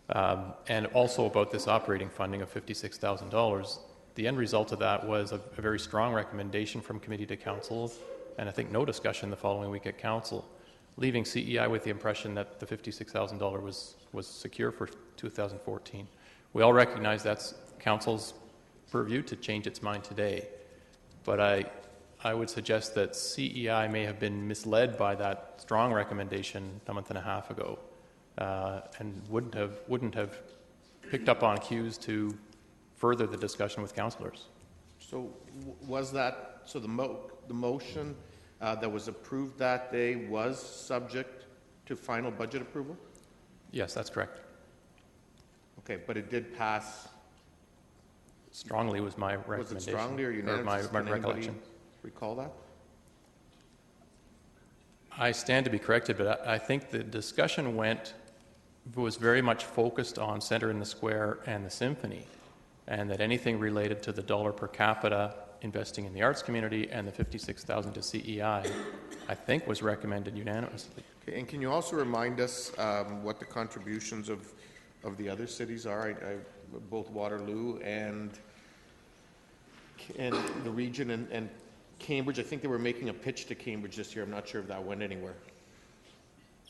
And also about this operating funding of $56,000. The end result of that was a very strong recommendation from committee to council, and I think no discussion the following week at council, leaving CEI with the impression that the $56,000 was secure for 2014. We all recognize that's council's purview to change its mind today, but I would suggest that CEI may have been misled by that strong recommendation a month and a half ago, and wouldn't have picked up on cues to further the discussion with councillors. So was that, so the motion that was approved that day was subject to final budget approval? Yes, that's correct. Okay, but it did pass. Strongly was my recommendation. Was it strongly or unanimous? My recollection. Recall that? I stand to be corrected, but I think the discussion was very much focused on Centre in the Square and the Symphony, and that anything related to the dollar per capita investing in the arts community, and the 56,000 to CEI, I think was recommended unanimously. Okay, and can you also remind us what the contributions of the other cities are? Both Waterloo and the region and Cambridge. I think they were making a pitch to Cambridge this year. I'm not sure if that went anywhere.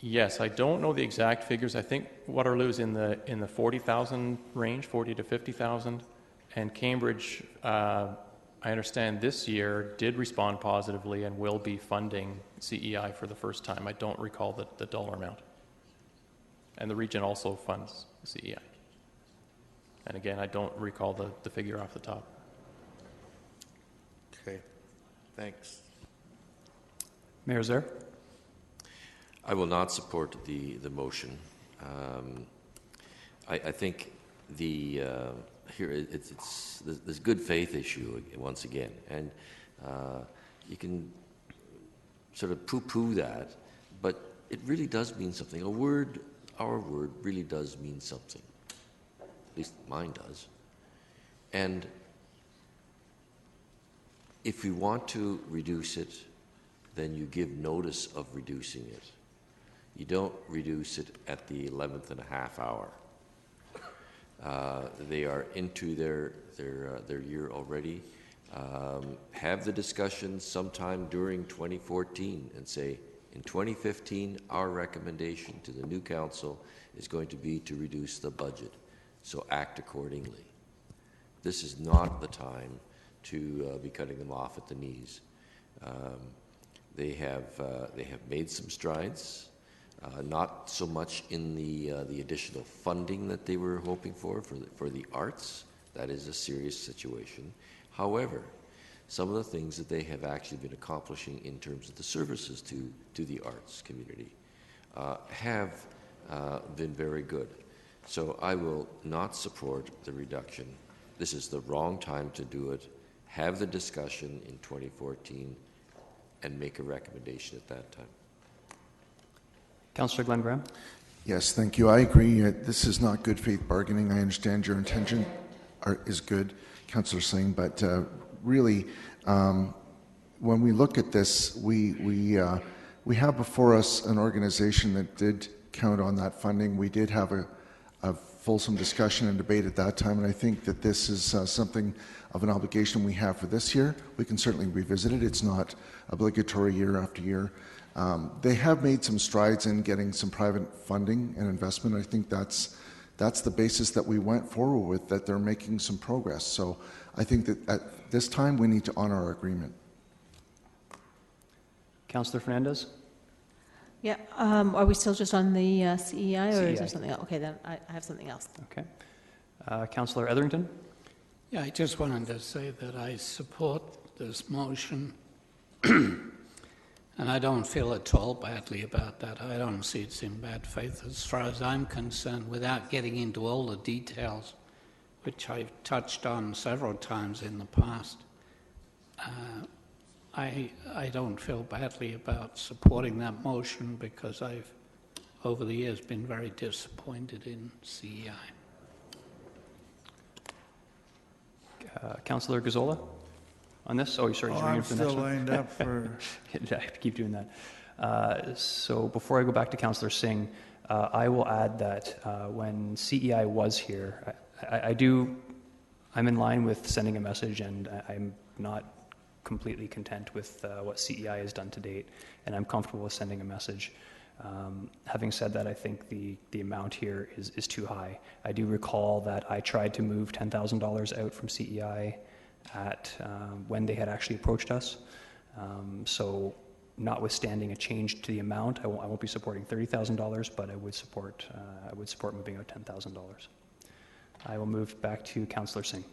Yes, I don't know the exact figures. I think Waterloo is in the 40,000 range, 40 to 50,000, and Cambridge, I understand this year did respond positively and will be funding CEI for the first time. I don't recall the dollar amount. And the region also funds CEI. And again, I don't recall the figure off the top. Okay, thanks. Mayor Zer? I will not support the motion. I think here it's this good faith issue once again, and you can sort of poo-poo that, but it really does mean something. Our word really does mean something. At least mine does. And if you want to reduce it, then you give notice of reducing it. You don't reduce it at the 11th and a half hour. They are into their year already. Have the discussion sometime during 2014 and say, in 2015, our recommendation to the new council is going to be to reduce the budget. So act accordingly. This is not the time to be cutting them off at the knees. They have made some strides. Not so much in the additional funding that they were hoping for the arts. That is a serious situation. However, some of the things that they have actually been accomplishing in terms of the services to the arts community have been very good. So I will not support the reduction. This is the wrong time to do it. Have the discussion in 2014 and make a recommendation at that time. Councillor Glenn Graham? Yes, thank you. I agree. This is not good faith bargaining. I understand your intention is good, Councillor Singh, but really, when we look at this, we have before us an organization that did count on that funding. We did have a fulsome discussion and debate at that time, and I think that this is something of an obligation we have for this year. We can certainly revisit it. It's not obligatory year after year. They have made some strides in getting some private funding and investment. I think that's the basis that we went forward with, that they're making some progress. So I think that at this time we need to honor our agreement. Councillor Fernandez? Yeah, are we still just on the CEI, or CEI. is there something else? Okay, then I have something else. Okay. Councillor Etherington? Yeah, I just wanted to say that I support this motion. And I don't feel at all badly about that. I don't see it's in bad faith as far as I'm concerned, without getting into all the details, which I've touched on several times in the past. I don't feel badly about supporting that motion because I've, over the years, been very disappointed in CEI. Councillor Gazzola? On this? Oh, sorry. I'm still lined up for... I keep doing that. So before I go back to Councillor Singh, I will add that when CEI was here, I'm in line with sending a message, and I'm not completely content with what CEI has done to date, and I'm comfortable with sending a message. Having said that, I think the amount here is too high. I do recall that I tried to move $10,000 out from CEI when they had actually approached us. So notwithstanding a change to the amount, I won't be supporting $30,000, but I would support moving out $10,000. I will move back to Councillor Singh.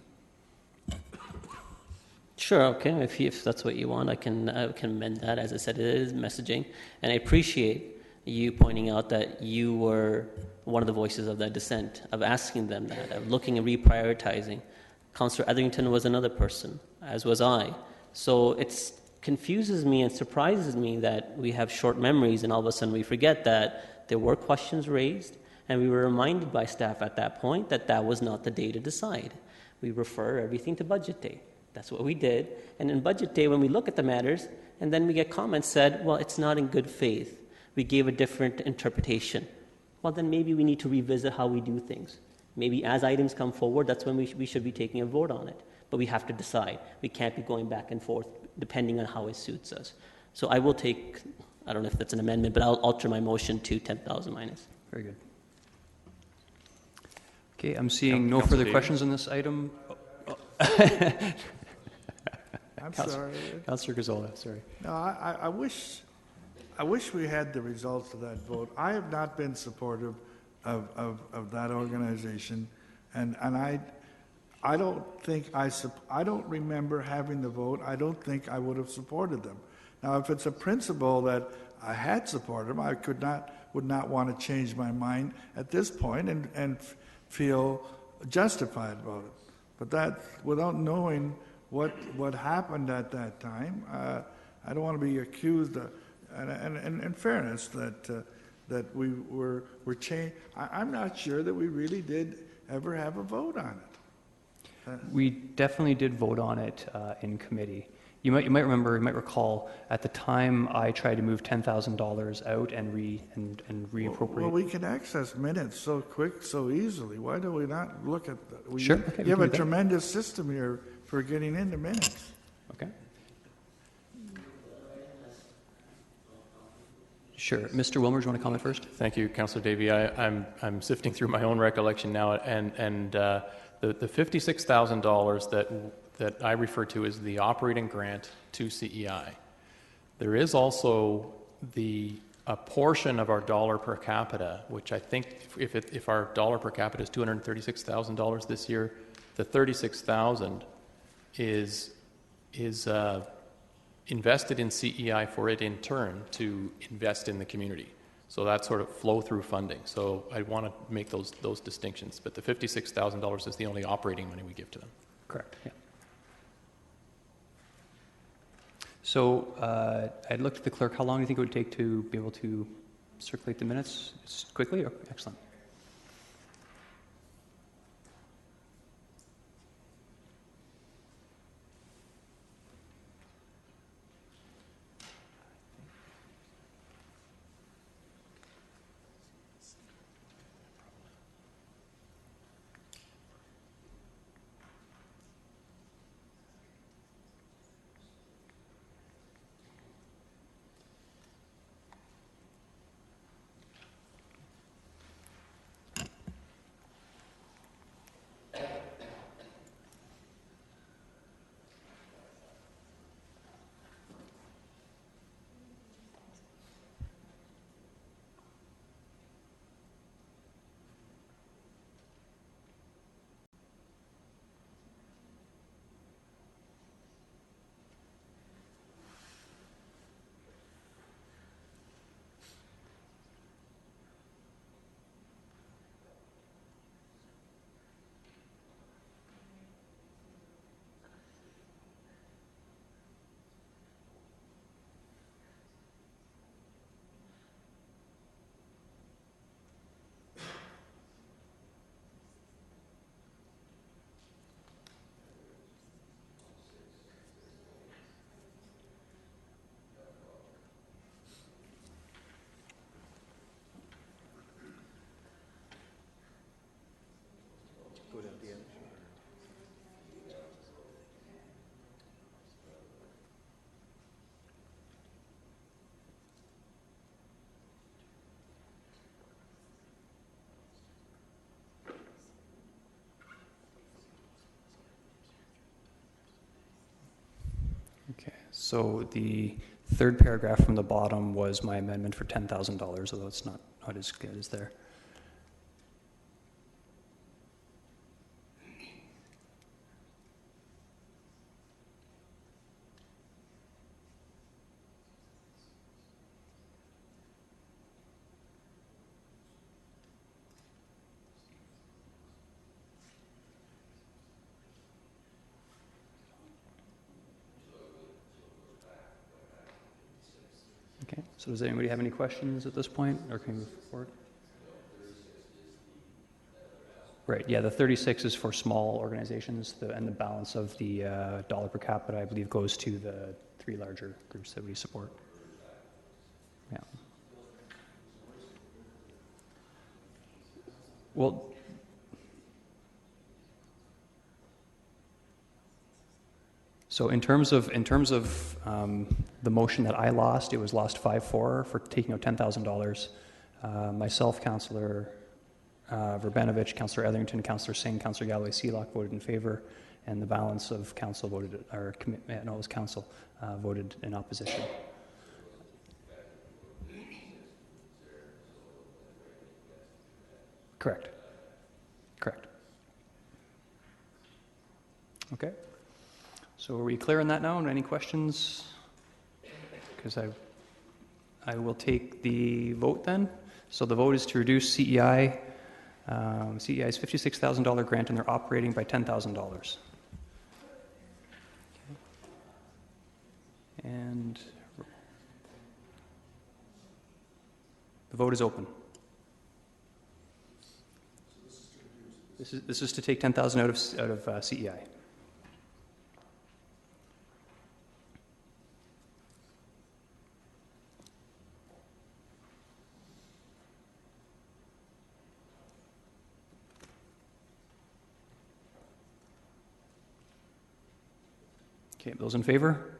Sure, okay. If that's what you want, I can amend that. As I said, it is messaging, and I appreciate you pointing out that you were one of the voices of that dissent, of asking them that, of looking and reprioritizing. Councillor Etherington was another person, as was I. So it confuses me and surprises me that we have short memories and all of a sudden we forget that there were questions raised, and we were reminded by staff at that point that that was not the day to decide. We refer everything to budget day. That's what we did. And in budget day, when we look at the matters, and then we get comments said, well, it's not in good faith. We gave a different interpretation. Well, then maybe we need to revisit how we do things. Maybe as items come forward, that's when we should be taking a vote on it. But we have to decide. We can't be going back and forth depending on how it suits us. So I will take, I don't know if that's an amendment, but I'll alter my motion to 10,000 minus. Very good. Okay, I'm seeing no further questions on this item. I'm sorry. Councillor Gazzola, sorry. No, I wish we had the results of that vote. I have not been supportive of that organization, and I don't think I don't remember having the vote. I don't think I would have supported them. Now, if it's a principle that I had supported them, I would not want to change my mind at this point and feel justified about it. But that, without knowing what happened at that time, I don't want to be accused, and in fairness, that we were changed. I'm not sure that we really did ever have a vote on it. We definitely did vote on it in committee. You might recall, at the time I tried to move $10,000 out and reappropriate. Well, we can access minutes so quick, so easily. Why do we not look at that? Sure. Okay, you have a tremendous system here for getting into minutes. Okay. Sure. Mr. Wilmer, do you want to comment first? Thank you, Councillor Davey. I'm sifting through my own recollection now, and the $56,000 that I refer to as the operating grant to CEI. There is also a portion of our dollar per capita, which I think if our dollar per capita is $236,000 this year, the $36,000 is invested in CEI for it in turn to invest in the community. So that's sort of flow-through funding. So I want to make those distinctions. But the $56,000 is the only operating money we give to them. Correct. Yeah. So I'd looked at the clerk. How long do you think it would take to be able to circulate the minutes? Quickly? Or? Excellent. Okay, so the third paragraph from the bottom was my amendment for $10,000, although it's not as good as there. Okay, so does anybody have any questions at this point, or can we move forward? Right, yeah, the 36 is for small organizations, and the balance of the dollar per capita, I believe, goes to the 3 larger groups that we support. Yeah. Well, so in terms of the motion that I lost, it was lost 5-4 for taking out $10,000. Myself, Councillor Verbanovich, Councillor Etherington, Councillor Singh, Councillor Galloway-Seelock voted in favor, and the balance of council voted, or no, it was council voted in opposition. Correct. Correct. Okay. So are we clear on that now? Any questions? Because I will take the vote then. So the vote is to reduce CEI. CEI's $56,000 grant, and they're operating by $10,000. Okay. And the vote is open. This is to take 10,000 out of CEI. Okay, those in favor?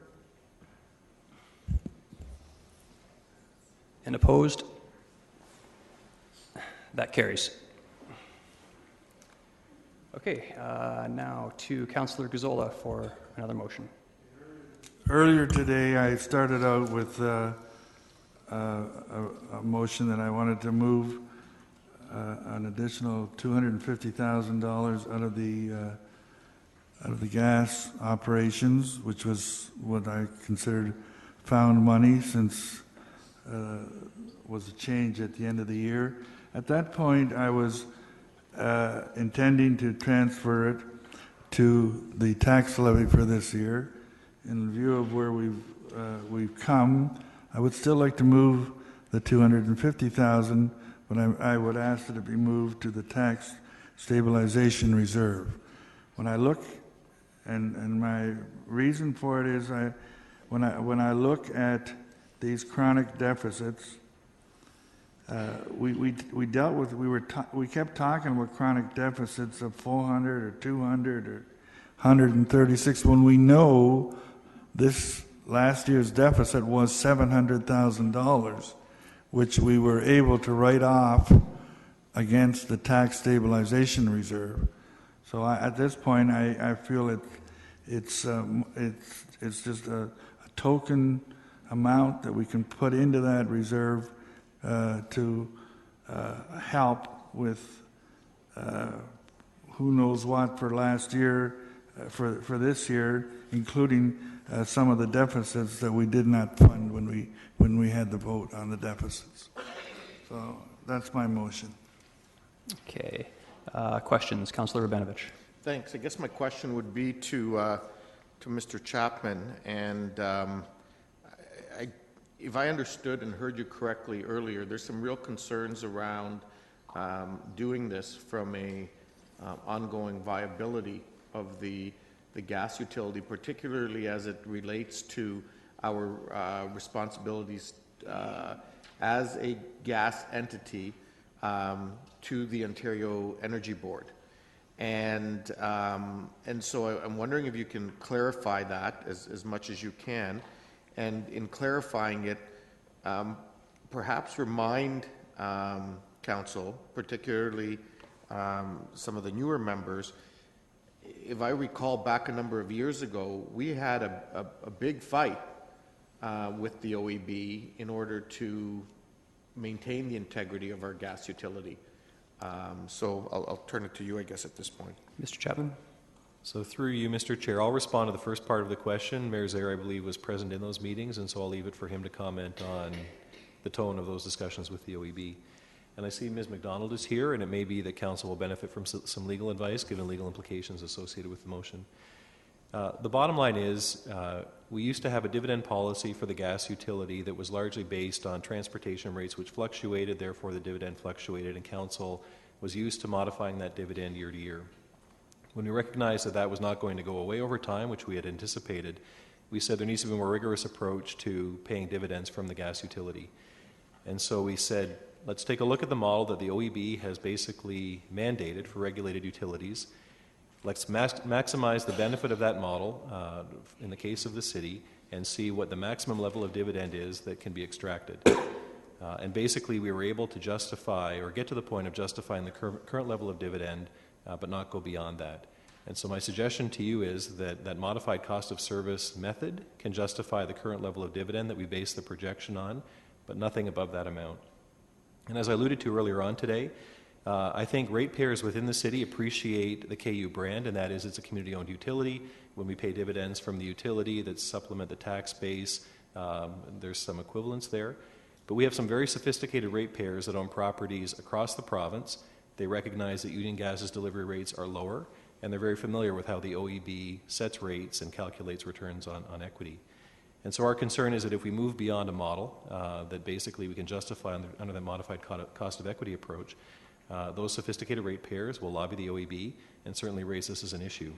And opposed? That carries. Okay, now to Councillor Gazzola for another motion. Earlier today, I started out with a motion that I wanted to move an additional $250,000 out of the gas operations, which was what I considered found money since was a change at the end of the year. At that point, I was intending to transfer it to the tax levy for this year. In view of where we've come, I would still like to move the $250,000, but I would ask that it be moved to the tax stabilization reserve. When I look, and my reason for it is, when I look at these chronic deficits, we kept talking about chronic deficits of 400 or 200 or 136 when we know this last year's deficit was $700,000, which we were able to write off against the tax stabilization reserve. So at this point, I feel it's just a token amount that we can put into that reserve to help with who knows what for last year, for this year, including some of the deficits that we did not fund when we had the vote on the deficits. So that's my motion. Okay. Questions? Councillor Rabinovich. Thanks. I guess my question would be to Mr. Chapman, and if I understood and heard you correctly earlier, there's some real concerns around doing this from a ongoing viability of the gas utility, particularly as it relates to our responsibilities as a gas entity to the Ontario Energy Board. And so I'm wondering if you can clarify that as much as you can. And in clarifying it, perhaps remind Council, particularly some of the newer members, if I recall back a number of years ago, we had a big fight with the OEB in order to maintain the integrity of our gas utility. So I'll turn it to you, I guess, at this point. Mr. Chapman? So through you, Mr. Chair, I'll respond to the first part of the question. Mayor Zaire, I believe, was present in those meetings, and so I'll leave it for him to comment on the tone of those discussions with the OEB. And I see Ms. McDonald is here, and it may be that Council will benefit from some legal advice, given legal implications associated with the motion. The bottom line is, we used to have a dividend policy for the gas utility that was largely based on transportation rates, which fluctuated, therefore the dividend fluctuated, and Council was used to modifying that dividend year to year. When we recognized that that was not going to go away over time, which we had anticipated, we said there needs to be a more rigorous approach to paying dividends from the gas utility. And so we said, let's take a look at the model that the OEB has basically mandated for regulated utilities. Let's maximize the benefit of that model in the case of the city and see what the maximum level of dividend is that can be extracted. And basically we were able to justify or get to the point of justifying the current level of dividend but not go beyond that. And so my suggestion to you is that that modified cost of service method can justify the current level of dividend that we base the projection on, but nothing above that amount. And as I alluded to earlier on today, I think ratepayers within the city appreciate the KU brand, and that is it's a community-owned utility. When we pay dividends from the utility that supplement the tax base, there's some equivalence there. But we have some very sophisticated ratepayers that own properties across the province. They recognize that Union Gas's delivery rates are lower, and they're very familiar with how the OEB sets rates and calculates returns on equity. And so our concern is that if we move beyond a model that basically we can justify under the modified cost of equity approach, those sophisticated ratepayers will lobby the OEB and certainly raise this as an issue.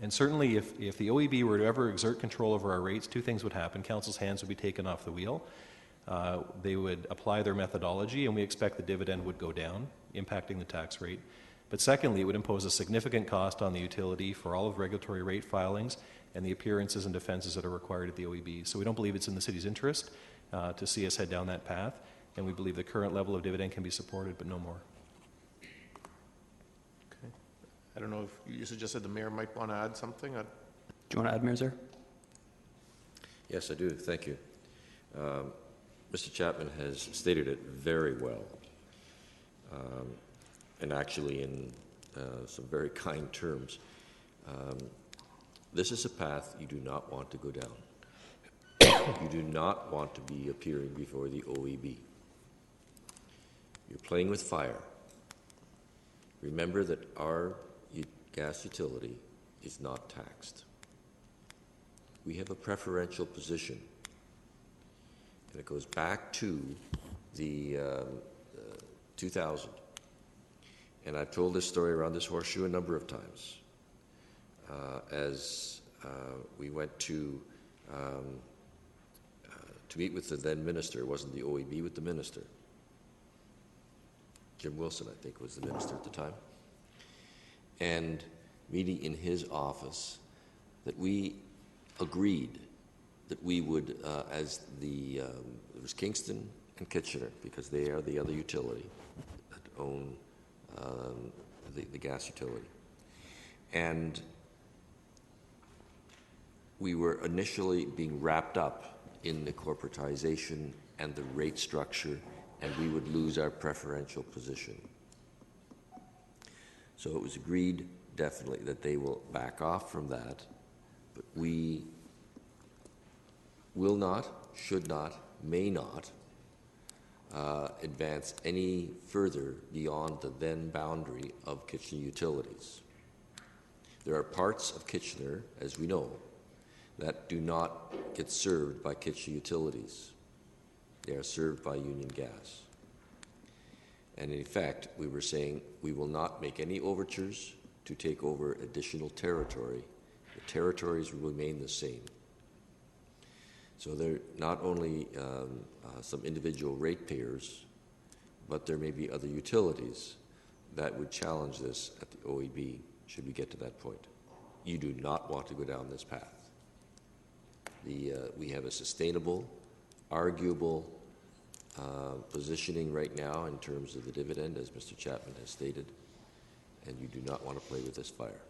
And certainly if the OEB were to ever exert control over our rates, two things would happen. Council's hands would be taken off the wheel. They would apply their methodology, and we expect the dividend would go down, impacting the tax rate. But secondly, it would impose a significant cost on the utility for all of regulatory rate filings and the appearances and defenses that are required at the OEB. So we don't believe it's in the city's interest to see us head down that path, and we believe the current level of dividend can be supported, but no more. Okay. I don't know if you suggested the mayor might want to add something. Do you want to add, Mayor Zer? Yes, I do. Thank you. Mr. Chapman has stated it very well, and actually in some very kind terms. This is a path you do not want to go down. You do not want to be appearing before the OEB. You're playing with fire. Remember that our gas utility is not taxed. We have a preferential position. And it goes back to the 2000. And I've told this story around this horseshoe a number of times. As we went to meet with the then minister, it wasn't the OEB, with the minister. Jim Wilson, I think, was the minister at the time. And meeting in his office, that we agreed that we would, as it was Kingston and Kitchener, because they are the other utility that own the gas utility. And we were initially being wrapped up in the corporatization and the rate structure, and we would lose our preferential position. So it was agreed definitely that they will back off from that, but we will not, should not, may not advance any further beyond the then boundary of Kitchener Utilities. There are parts of Kitchener, as we know, that do not get served by Kitchener Utilities. They are served by Union Gas. And in effect, we were saying we will not make any overtures to take over additional territory. The territories will remain the same. So there are not only some individual ratepayers, but there may be other utilities that would challenge this at the OEB should we get to that point. You do not want to go down this path. We have a sustainable, arguable positioning right now in terms of the dividend, as Mr. Chapman has stated, and you do not want to play with this fire.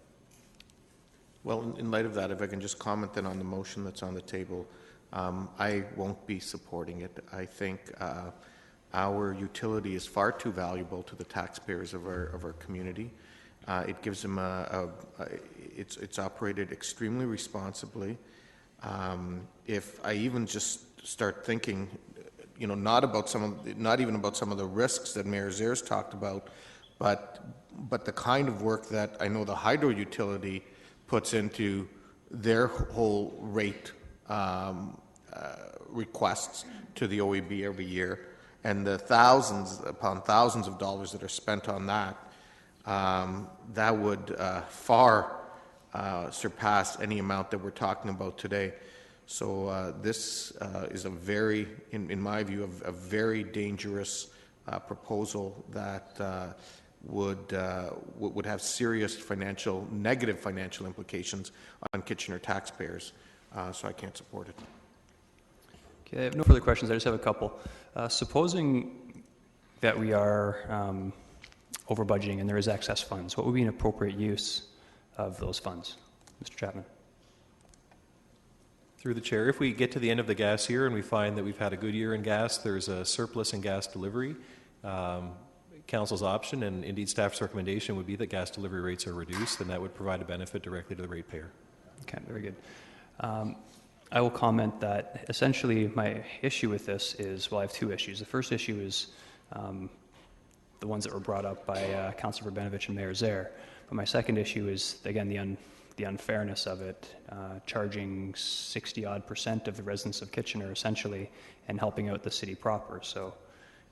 Well, in light of that, if I can just comment then on the motion that's on the table, I won't be supporting it. I think our utility is far too valuable to the taxpayers of our community. It gives them it's operated extremely responsibly. If I even just start thinking, not even about some of the risks that Mayor Zer's talked about, but the kind of work that I know the hydro utility puts into their whole rate requests to the OEB every year, and the thousands upon thousands of dollars that are spent on that, that would far surpass any amount that we're talking about today. So this is a very, in my view, a very dangerous proposal that would have serious negative financial implications on Kitchener taxpayers. So I can't support it. Okay, I have no further questions. I just have a couple. Supposing that we are over budgeting and there is excess funds, what would be an appropriate use of those funds? Mr. Chapman. Through the chair, if we get to the end of the gas year and we find that we've had a good year in gas, there's a surplus in gas delivery, Council's option and indeed staff's recommendation would be that gas delivery rates are reduced, and that would provide a benefit directly to the ratepayer. Okay, very good. I will comment that essentially my issue with this is, well, I have two issues. The first issue is the ones that were brought up by Councillor Verbenovich and Mayor Zare. But my second issue is, again, the unfairness of it, charging 60-odd% of the residents of Kitchener essentially and helping out the city proper. So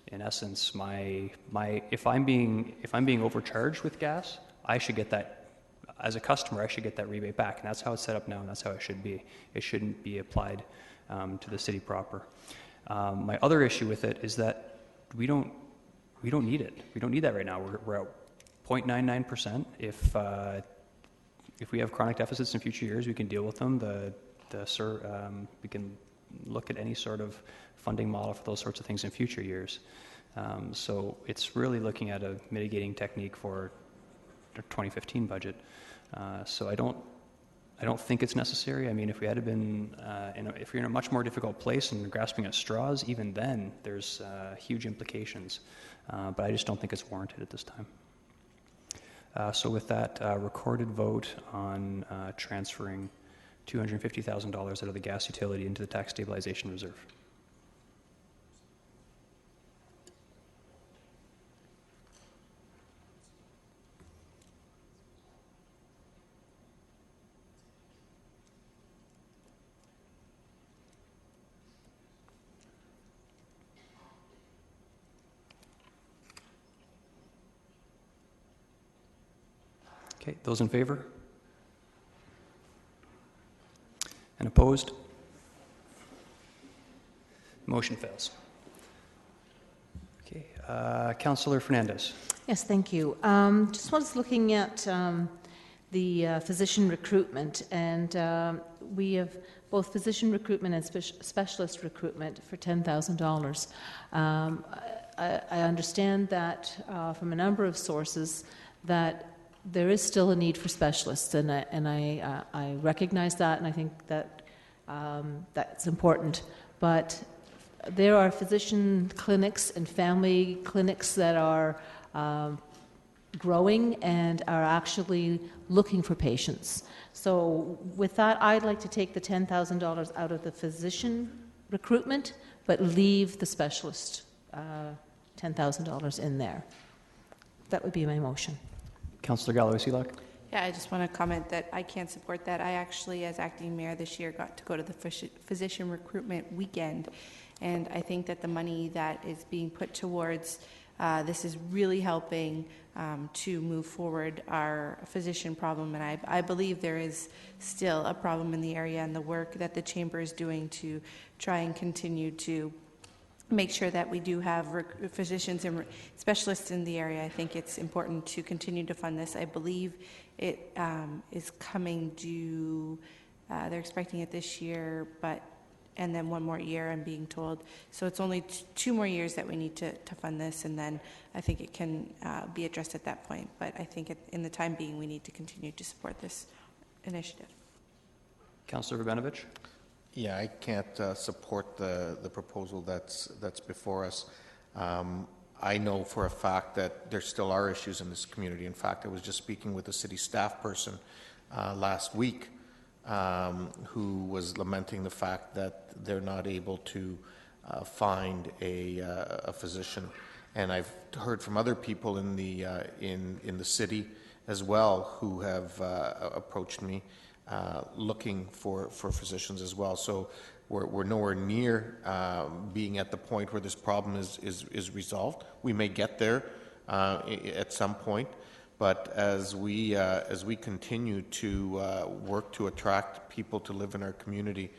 in essence, if I'm being overcharged with gas, I should get that. As a customer, I should get that rebate back, and that's how it's set up now, and that's how it should be. It shouldn't be applied to the city proper. My other issue with it is that we don't need it. We don't need that right now. We're at 0.99%. If we have chronic deficits in future years, we can deal with them. We can look at any sort of funding model for those sorts of things in future years. So it's really looking at a mitigating technique for the 2015 budget. So I don't think it's necessary. I mean, if we had been, if you're in a much more difficult place and grasping at straws, even then there's huge implications. But I just don't think it's warranted at this time. So with that, recorded vote on transferring $250,000 out of the gas utility into the tax stabilization reserve. Okay, those in favor? And opposed? Motion fails. Okay, Councillor Fernandez. Yes, thank you. Just was looking at the physician recruitment, and we have both physician recruitment and specialist recruitment for $10,000. I understand that from a number of sources that there is still a need for specialists, and I recognize that, and I think that that's important. But there are physician clinics and family clinics that are growing and are actually looking for patients. So with that, I'd like to take the $10,000 out of the physician recruitment, but leave the specialist $10,000 in there. That would be my motion. Councillor Galloway-Seelock. Yeah, I just want to comment that I can't support that. I actually, as acting mayor this year, got to go to the physician recruitment weekend, and I think that the money that is being put towards this is really helping to move forward our physician problem, and I believe there is still a problem in the area, and the work that the chamber is doing to try and continue to make sure that we do have physicians and specialists in the area. I think it's important to continue to fund this. I believe it is coming due, they're expecting it this year, and then one more year, I'm being told. So it's only 2 more years that we need to fund this, and then I think it can be addressed at that point. But I think in the time being, we need to continue to support this initiative. Councillor Verbenovich. Yeah, I can't support the proposal that's before us. I know for a fact that there still are issues in this community. In fact, I was just speaking with a city staff person last week who was lamenting the fact that they're not able to find a physician. And I've heard from other people in the city as well who have approached me looking for physicians as well. So we're nowhere near being at the point where this problem is resolved. We may get there at some point, but as we continue to work to attract people to live in our community,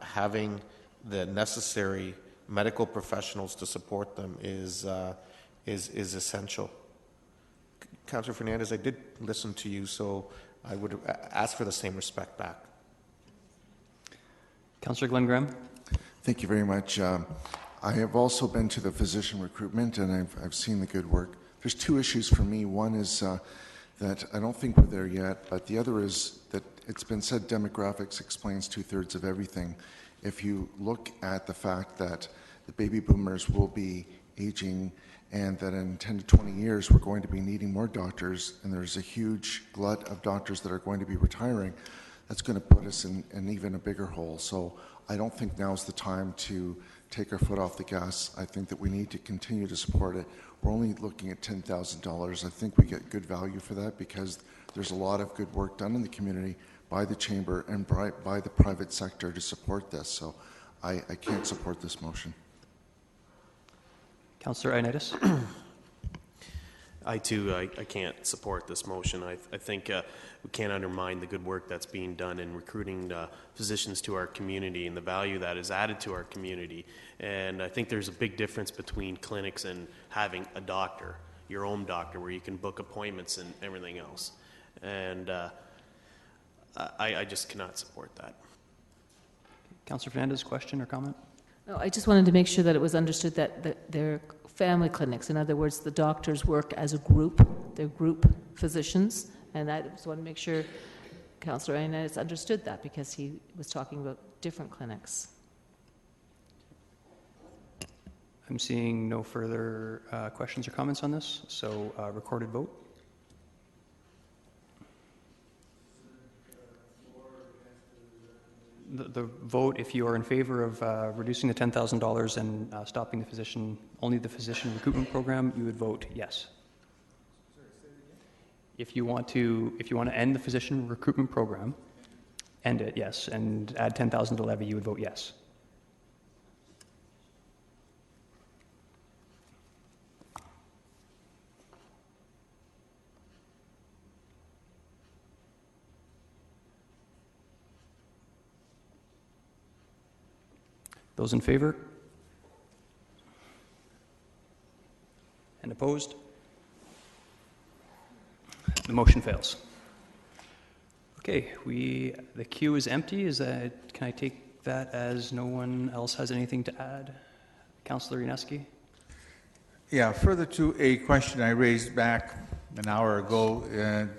having the necessary medical professionals to support them is essential. Councillor Fernandez, I did listen to you, so I would ask for the same respect back. Councillor Glenn Graham. Thank you very much. I have also been to the physician recruitment, and I've seen the good work. There's two issues for me. One is that I don't think we're there yet, but the other is that it's been said demographics explains 2/3 of everything. If you look at the fact that the baby boomers will be aging and that in 10 to 20 years we're going to be needing more doctors, and there's a huge glut of doctors that are going to be retiring, that's going to put us in an even a bigger hole. So I don't think now's the time to take our foot off the gas. I think that we need to continue to support it. We're only looking at $10,000. I think we get good value for that because there's a lot of good work done in the community by the Chamber and by the private sector to support this. So I can't support this motion. Councillor Ioannidis. I can't support this motion. I think we can't undermine the good work that's being done in recruiting physicians to our community and the value that is added to our community. And I think there's a big difference between clinics and having a doctor, your own doctor, where you can book appointments and everything else. And I just cannot support that. Councillor Fernandez, question or comment? No, I just wanted to make sure that it was understood that they're family clinics. In other words, the doctors work as a group. They're group physicians. And I just want to make sure Councillor Ioannidis understood that because he was talking about different clinics. I'm seeing no further questions or comments on this, so recorded vote. The vote, if you are in favor of reducing the $10,000 and stopping only the physician recruitment program, you would vote yes. If you want to end the physician recruitment program, end it, yes, and add 10,000 to levy, you would vote yes. Those in favor? And opposed? The motion fails. Okay, the queue is empty. Can I take that as no one else has anything to add? Councillor Yaneski? Yeah, further to a question I raised back an hour ago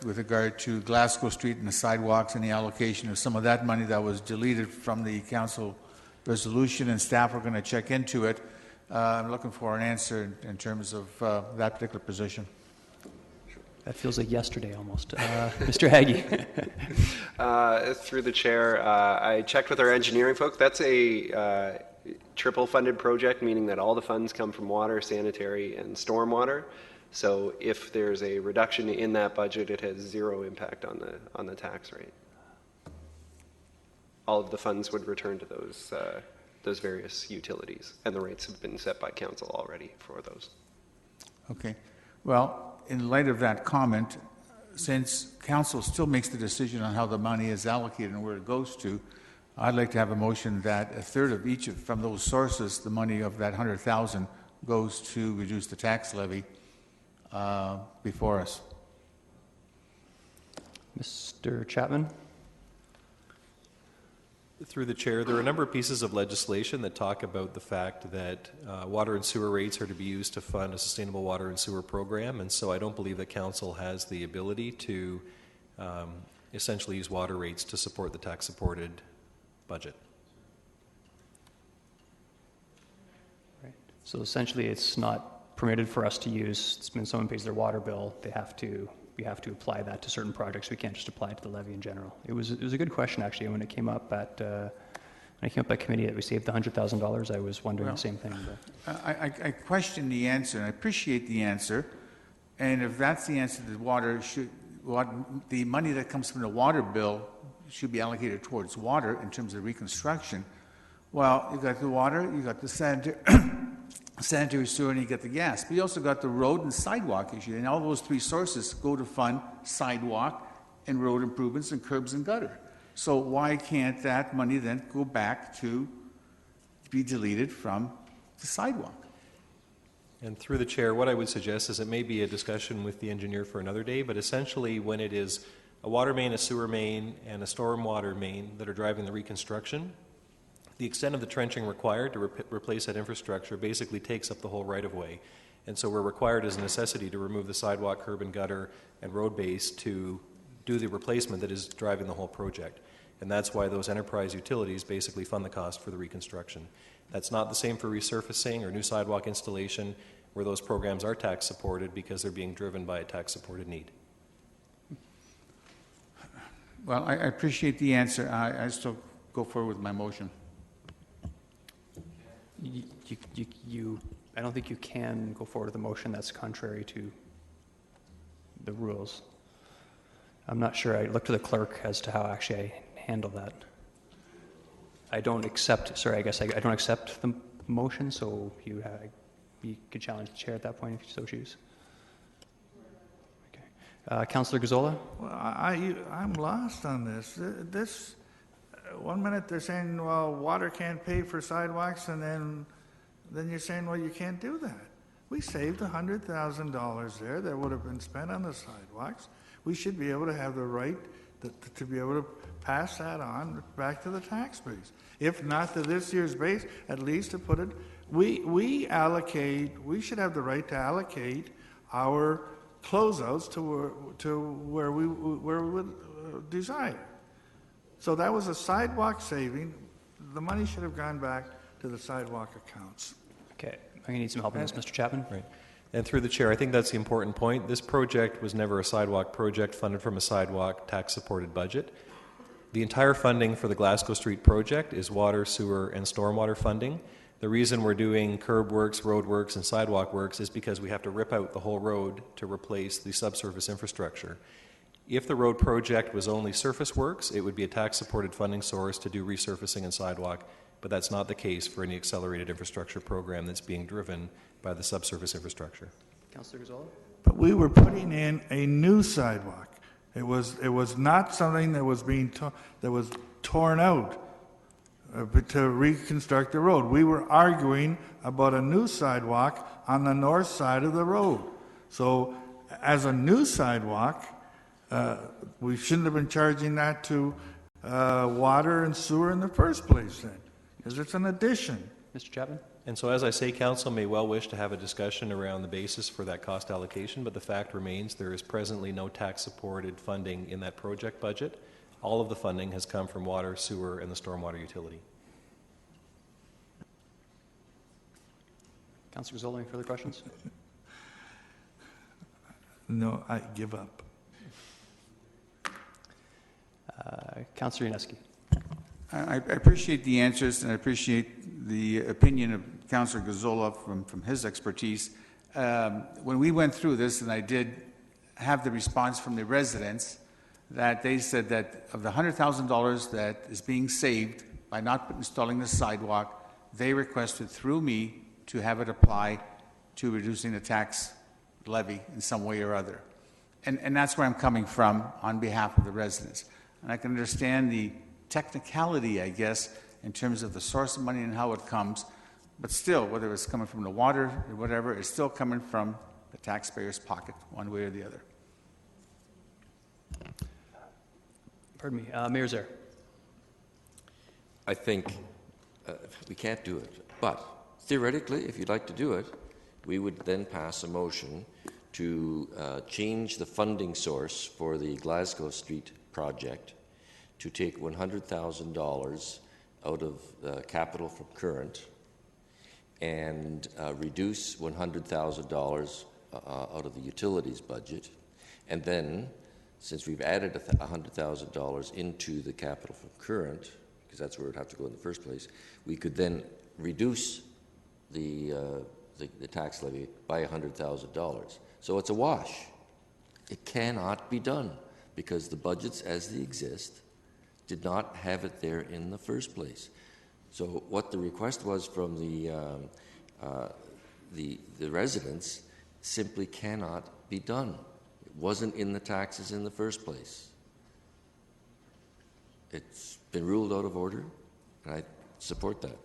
with regard to Glasgow Street and the sidewalks and the allocation of some of that money that was deleted from the council resolution, and staff are going to check into it. I'm looking for an answer in terms of that particular position. That feels like yesterday almost. Mr. Haggie. Through the chair, I checked with our engineering folk. That's a triple funded project, meaning that all the funds come from water, sanitary, and stormwater. So if there's a reduction in that budget, it has zero impact on the tax rate. All of the funds would return to those various utilities, and the rates have been set by council already for those. Okay. Well, in light of that comment, since council still makes the decision on how the money is allocated and where it goes to, I'd like to have a motion that a third of each from those sources, the money of that $100,000, goes to reduce the tax levy before us. Mr. Chapman? Through the chair, there are a number of pieces of legislation that talk about the fact that water and sewer rates are to be used to fund a sustainable water and sewer program, and so I don't believe that council has the ability to essentially use water rates to support the tax-supported budget. Right. So essentially it's not permitted for us to use, when someone pays their water bill, we have to apply that to certain projects. We can't just apply it to the levy in general. It was a good question actually when it came up at committee that we saved the $100,000. I was wondering the same thing. But. I question the answer, and I appreciate the answer, And if that's the answer, the the money that comes from the water bill should be allocated towards water in terms of reconstruction. Well, you got the water, you got the sanitary sewer, and you got the gas. But you also got the road and sidewalk issue, and all those three sources go to fund sidewalk and road improvements and curbs and gutter. So why can't that money then go back to be deleted from the sidewalk? And through the chair, what I would suggest is it may be a discussion with the engineer for another day, but essentially when it is a water main, a sewer main, and a stormwater main that are driving the reconstruction, the extent of the trenching required to replace that infrastructure basically takes up the whole right-of-way. And so we're required as a necessity to remove the sidewalk, curb and gutter, and road base to do the replacement that is driving the whole project. And that's why those enterprise utilities basically fund the cost for the reconstruction. That's not the same for resurfacing or new sidewalk installation, where those programs are tax supported because they're being driven by a tax supported need. Well, I appreciate the answer. I still go forward with my motion. I don't think you can go forward with a motion that's contrary to the rules. I'm not sure. I look to the clerk as to how actually I handle that. I don't accept the motion, so you could challenge the chair at that point if you so choose. Okay. Councillor Gazzola? Well, I'm lost on this. This 1 minute they're saying, well, water can't pay for sidewalks, and then you're saying, well, you can't do that. We saved $100,000 there that would have been spent on the sidewalks. We should be able to have the right to be able to pass that on back to the tax base. If not to this year's base, at least to put it, we should have the right to allocate our closeouts to where we would desire. So that was a sidewalk saving. The money should have gone back to the sidewalk accounts. Okay, I'm going to need some help on this, Mr. Chapman. Right. And through the chair, I think that's the important point. This project was never a sidewalk project funded from a sidewalk tax-supported budget. The entire funding for the Glasgow Street project is water, sewer, and stormwater funding. The reason we're doing curb works, road works, and sidewalk works is because we have to rip out the whole road to replace the subsurface infrastructure. If the road project was only surface works, it would be a tax-supported funding source to do resurfacing and sidewalk, but that's not the case for any accelerated infrastructure program that's being driven by the subsurface infrastructure. Councillor Gazzola? But we were putting in a new sidewalk. It was not something that was being torn out to reconstruct the road. We were arguing about a new sidewalk on the north side of the road. So as a new sidewalk, we shouldn't have been charging that to water and sewer in the first place then, because it's an addition. Mr. Chapman? And so, as I say, Council may well wish to have a discussion around the basis for that cost allocation, but the fact remains there is presently no tax-supported funding in that project budget. All of the funding has come from water, sewer, and the stormwater utility. Councillor Gazzola, any further questions? No, I give up. Councillor Yaneski. I appreciate the answers, and I appreciate the opinion of Councillor Gazzola from his expertise. When we went through this, and I did have the response from the residents, that they said that of the $100,000 that is being saved by not installing the sidewalk, they requested through me to have it apply to reducing the tax levy in some way or other. And that's where I'm coming from on behalf of the residents. And I can understand the technicality, I guess, in terms of the source of money and how it comes, but still, whether it's coming from the water or whatever, it's still coming from the taxpayer's pocket, one way or the other. Pardon me, Mayor Zaire. I think we can't do it, but theoretically, if you'd like to do it, we would then pass a motion to change the funding source for the Glasgow Street project to take $100,000 out of capital from current and reduce $100,000 out of the utilities budget. And then, since we've added $100,000 into the capital from current, because that's where it would have to go in the first place, we could then reduce the tax levy by $100,000. So it's a wash. It cannot be done because the budgets as they exist did not have it there in the first place. So what the request was from the residents simply cannot be done. It wasn't in the taxes in the first place. It's been ruled out of order, and I support that.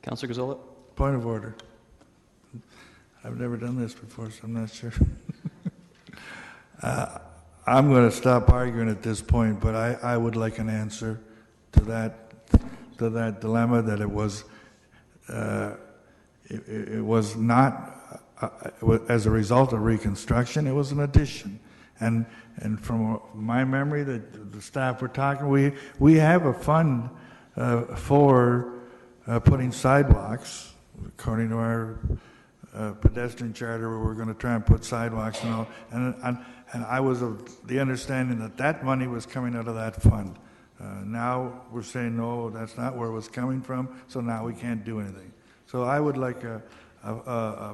Councillor Gazzola? Point of order. I've never done this before, so I'm not sure. I'm going to stop arguing at this point, but I would like an answer to that dilemma that it was not as a result of reconstruction. It was an addition, and from my memory, that the staff were talking, we have a fund for putting sidewalks, according to our pedestrian charter, where we're going to try and put sidewalks and all. And I was of the understanding that money was coming out of that fund. Now we're saying, no, that's not where it was coming from, so now we can't do anything. So I would like a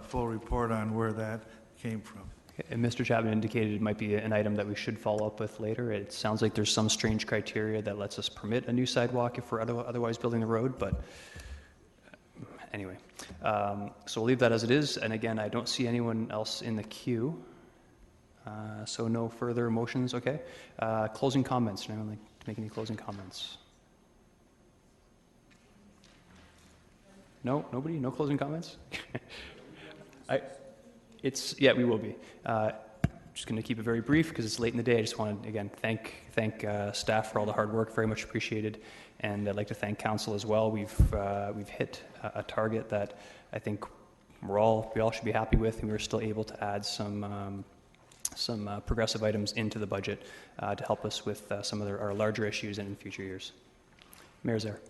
full report on where that came from. And Mr. Chapman indicated it might be an item that we should follow up with later. It sounds like there's some strange criteria that lets us permit a new sidewalk if we're otherwise building the road, but anyway. So we'll leave that as it is. And again, I don't see anyone else in the queue. So no further motions, okay. Closing comments. Does anyone like to make any closing comments? No? Nobody? No closing comments? We will be. Just going to keep it very brief because it's late in the day. I just want to, again, thank staff for all the hard work. Very much appreciated. And I'd like to thank council as well. We've hit a target that I think we all should be happy with, and we were still able to add some progressive items into the budget to help us with some of our larger issues and in future years. Mayor Zaire.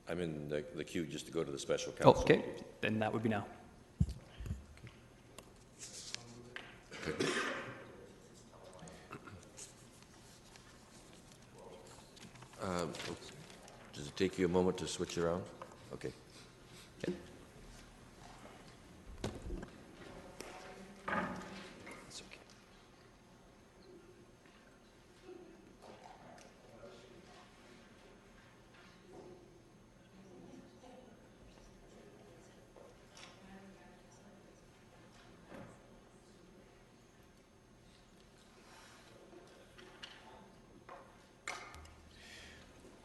I'm in the queue just to go to the special council. Okay, then that would be now. Okay. Does it take you a moment to switch around? Okay. Okay.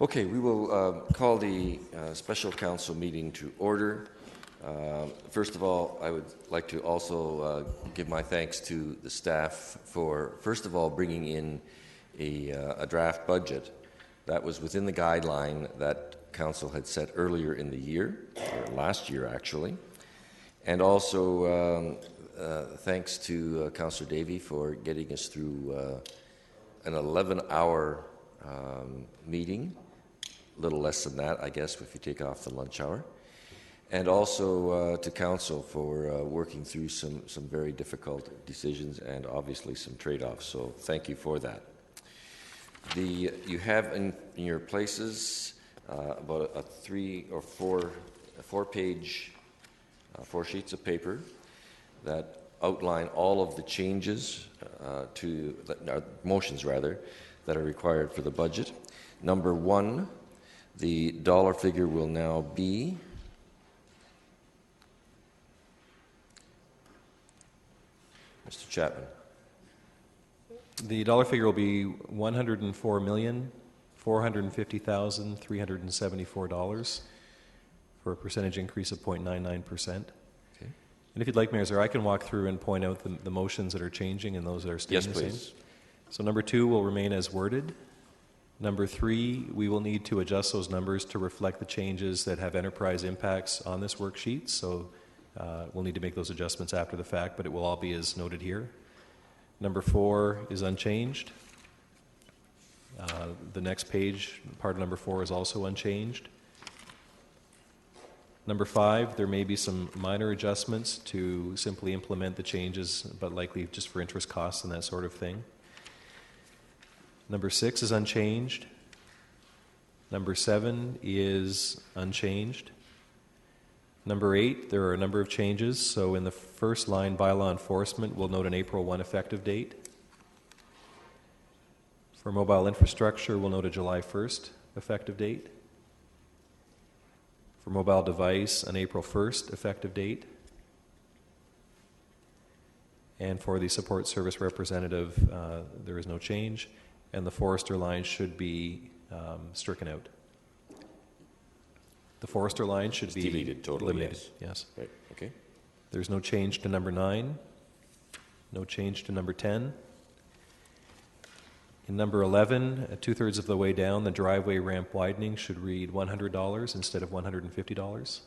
Okay, we will call the special council meeting to order. First of all, I would like to also give my thanks to the staff for, first of all, bringing in a draft budget that was within the guideline that council had set earlier in the year, or last year actually. And also thanks to Councillor Davey for getting us through an 11-hour meeting. A little less than that, I guess, if you take off the lunch hour. And also to council for working through some very difficult decisions and obviously some trade-offs. So thank you for that. You have in your places about a 3 or 4 page, 4 sheets of paper that outline all of the changes motions rather, that are required for the budget. Number 1, the dollar figure will now be Mr. Chapman. The dollar figure will be $104,450,374 for a percentage increase of 0.99%. Okay. And if you'd like, Mayor Zaire, I can walk through and point out the motions that are changing and those that are staying the same. Yes, please. So number 2 will remain as worded. Number 3, we will need to adjust those numbers to reflect the changes that have enterprise impacts on this worksheet. So we'll need to make those adjustments after the fact, but it will all be as noted here. Number 4 is unchanged. The next page, part of number 4, is also unchanged. Number 5, there may be some minor adjustments to simply implement the changes, but likely just for interest costs and that sort of thing. Number 6 is unchanged. Number 7 is unchanged. Number 8, there are a number of changes. So in the first line, bylaw enforcement, we'll note an April 1 effective date. For mobile infrastructure, we'll note a July 1st effective date. For mobile device, an April 1st effective date. And for the support service representative, there is no change. And the forester line should be stricken out. The forester line should be deleted totally, eliminated. Yes. Right, okay. There's no change to number 9. No change to number 10. In number 11, 2/3 of the way down, the driveway ramp widening should read $100 instead of $150.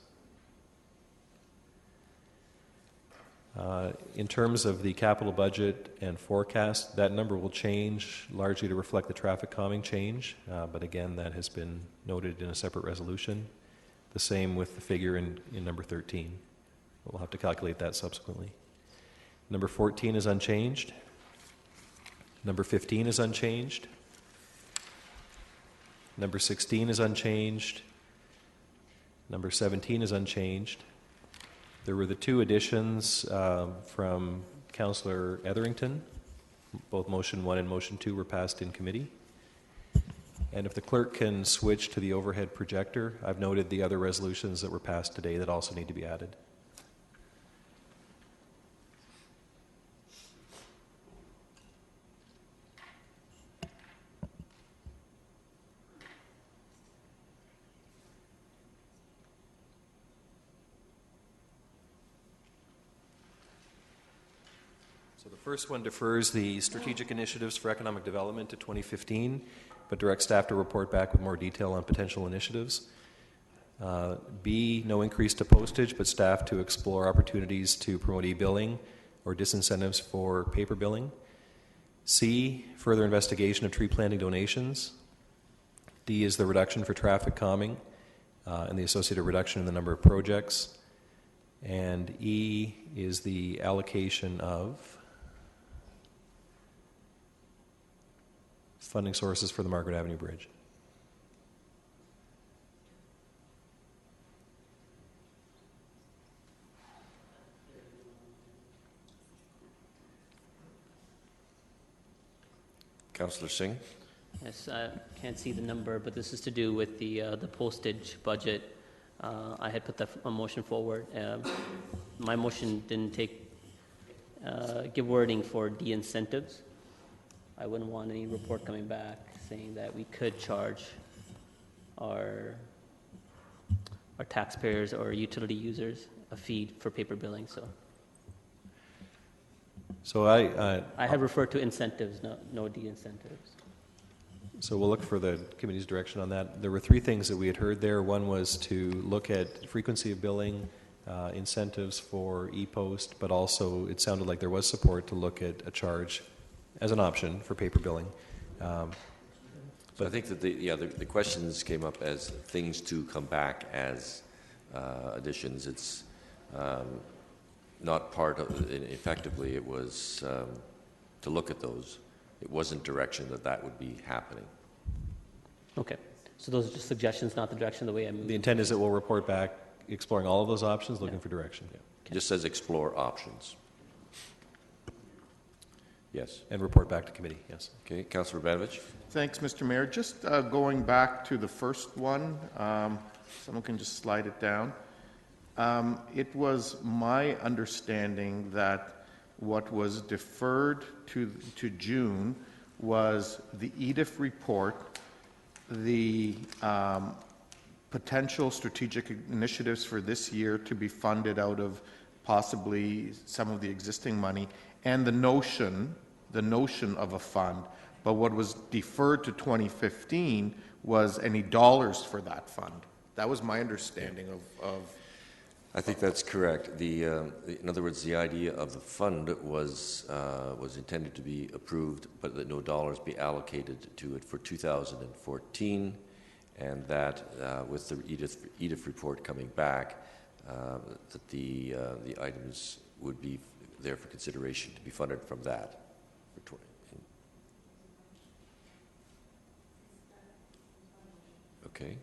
In terms of the capital budget and forecast, that number will change largely to reflect the traffic calming change, but again, that has been noted in a separate resolution. The same with the figure in number 13. We'll have to calculate that subsequently. Number 14 is unchanged. Number 15 is unchanged. Number 16 is unchanged. Number 17 is unchanged. There were the 2 additions from Councillor Etherington. Both motion 1 and motion 2 were passed in committee. And if the clerk can switch to the overhead projector, I've noted the other resolutions that were passed today that also need to be added. So the first one defers the strategic initiatives for economic development to 2015, but directs staff to report back with more detail on potential initiatives. B, no increase to postage, but staff to explore opportunities to promote e-billing or disincentives for paper billing. C, further investigation of tree planting donations. D is the reduction for traffic calming and the associated reduction in the number of projects. And E is the allocation of funding sources for the Margaret Avenue Bridge. Councillor Singh? Yes, I can't see the number, but this is to do with the postage budget. I had put a motion forward. My motion didn't give wording for de-incentives. I wouldn't want any report coming back saying that we could charge our taxpayers or utility users a fee for paper billing. So I had referred to incentives, no de-incentives. So we'll look for the committee's direction on that. There were 3 things that we had heard there. One was to look at frequency of billing, incentives for e-post, but also it sounded like there was support to look at a charge as an option for paper billing. So I think that the questions came up as things to come back as additions. It's not part of it. Effectively, it was to look at those. It wasn't direction that would be happening. Okay. So those are just suggestions, not the direction the way I moved. The intent is that we'll report back exploring all of those options, looking for direction. Yeah. Okay. Just says explore options. Yes. And report back to committee, yes. Okay, Councillor Urbanovich. Thanks, Mr. Mayor. Just going back to the first one, someone can just slide it down. It was my understanding that what was deferred to June was the EDIF report, the potential strategic initiatives for this year to be funded out of possibly some of the existing money, and the notion of a fund. But what was deferred to 2015 was any dollars for that fund. That was my understanding of I think that's correct. In other words, the idea of the fund was intended to be approved, but that no dollars be allocated to it for 2014, and that with the EDIF report coming back, that the items would be there for consideration to be funded from that. Okay.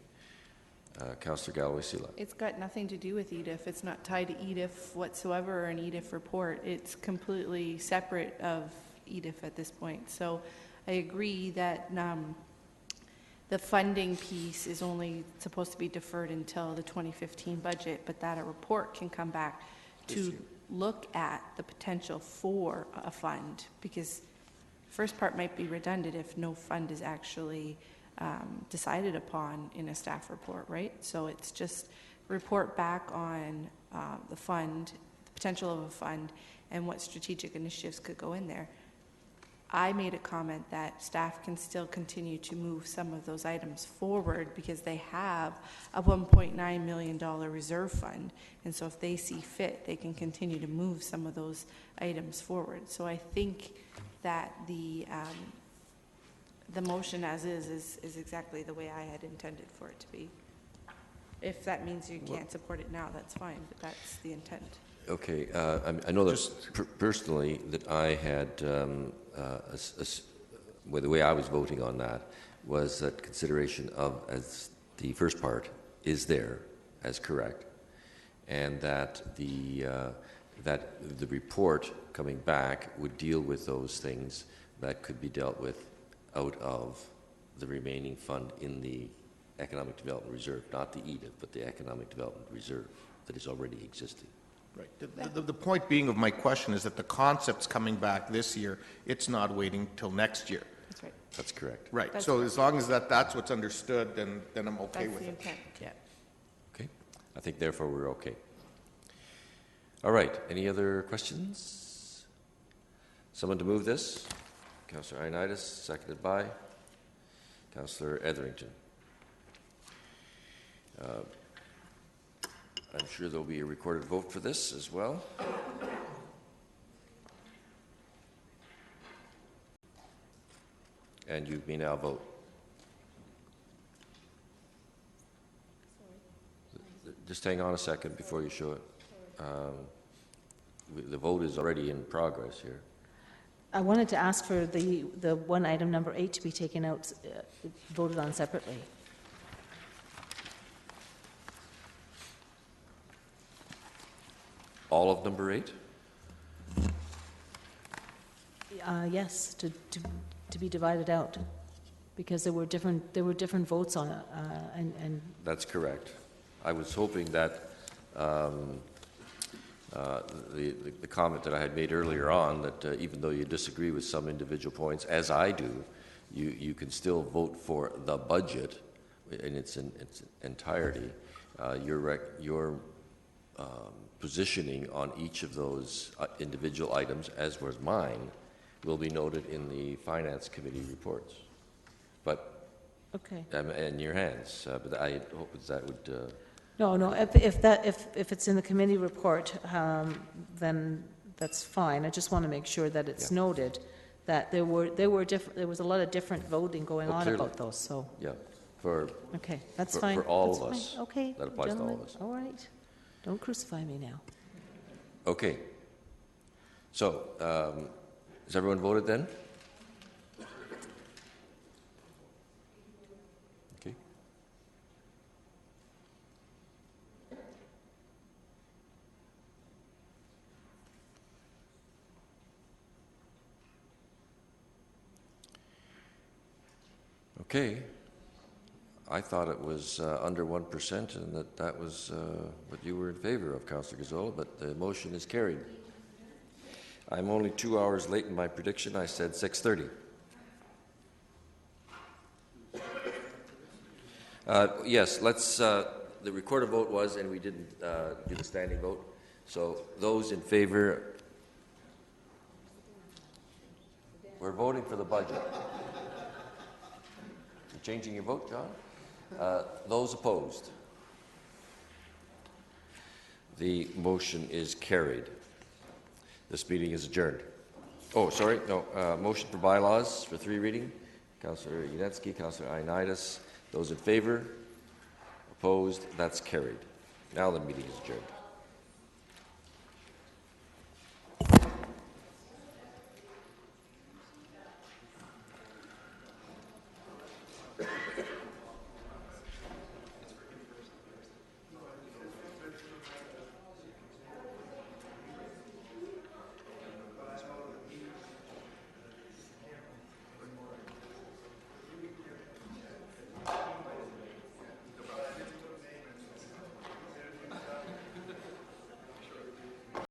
Councillor Galloway-Sila. It's got nothing to do with EDIF. It's not tied to EDIF whatsoever or an EDIF report. It's completely separate of EDIF at this point. So I agree that the funding piece is only supposed to be deferred until the 2015 budget, but that a report can come back to look at the potential for a fund, because the first part might be redundant if no fund is actually decided upon in a staff report, right? So it's just report back on the fund, the potential of a fund, and what strategic initiatives could go in there. I made a comment that staff can still continue to move some of those items forward because they have a $1.9 million reserve fund. And so if they see fit, they can continue to move some of those items forward. So I think that the motion as is exactly the way I had intended for it to be. If that means you can't support it now, that's fine, but that's the intent. Okay, I know that personally that I had, well, the way I was voting on that was that consideration of, as the first part is there as correct, and that the report coming back would deal with those things that could be dealt with out of the remaining fund in the Economic Development Reserve, not the EDIF, but the Economic Development Reserve that is already existing. Right. The point being of my question is that the concept's coming back this year. It's not waiting till next year. That's right. That's correct. Right. That's so correct. as long as that's what's understood, then I'm okay That's with the it. intent, yeah. Okay. I think therefore we're okay. All right. Any other questions? Someone to move this? Councillor Ioannidis, seconded by Councillor Etherington. I'm sure there'll be a recorded vote for this as well. And you may now vote. Just hang on a second before you show it. The vote is already in progress here. I wanted to ask for the one item number 8 to be taken out, voted on separately. All of number 8? Yes, to be divided out, because there were different votes on it, and That's correct. I was hoping that the comment that I had made earlier on, that even though you disagree with some individual points, as I do, you can still vote for the budget in its entirety. Your positioning on each of those individual items, as was mine, will be noted in the Finance Committee reports. But okay. In your hands. But I hope that would. No. If it's in the committee report, then that's fine. I just want to make sure that it's noted that there was a lot of different voting going on clearly. about those. So okay, that's fine. For all That's of fine. us. Okay, That applies gentlemen. to all of us. All right, don't crucify me now. Okay. So, has everyone voted then? Okay. Okay. I thought it was under 1% and that was what you were in favor of, Councillor Gazzola, but the motion is carried. I'm only 2 hours late in my prediction. I said 6:30. Yes, let's. The recorded vote was, and we didn't do the standing vote. So those in favor, we're voting for the budget. You changing your vote, John? Those opposed? The motion is carried. This meeting is adjourned. Oh, sorry, no. Motion for bylaws for 3 reading. Councillor Yanetsky, Councillor Ioannidis. Those in favor? Opposed? That's carried. Now the meeting is adjourned.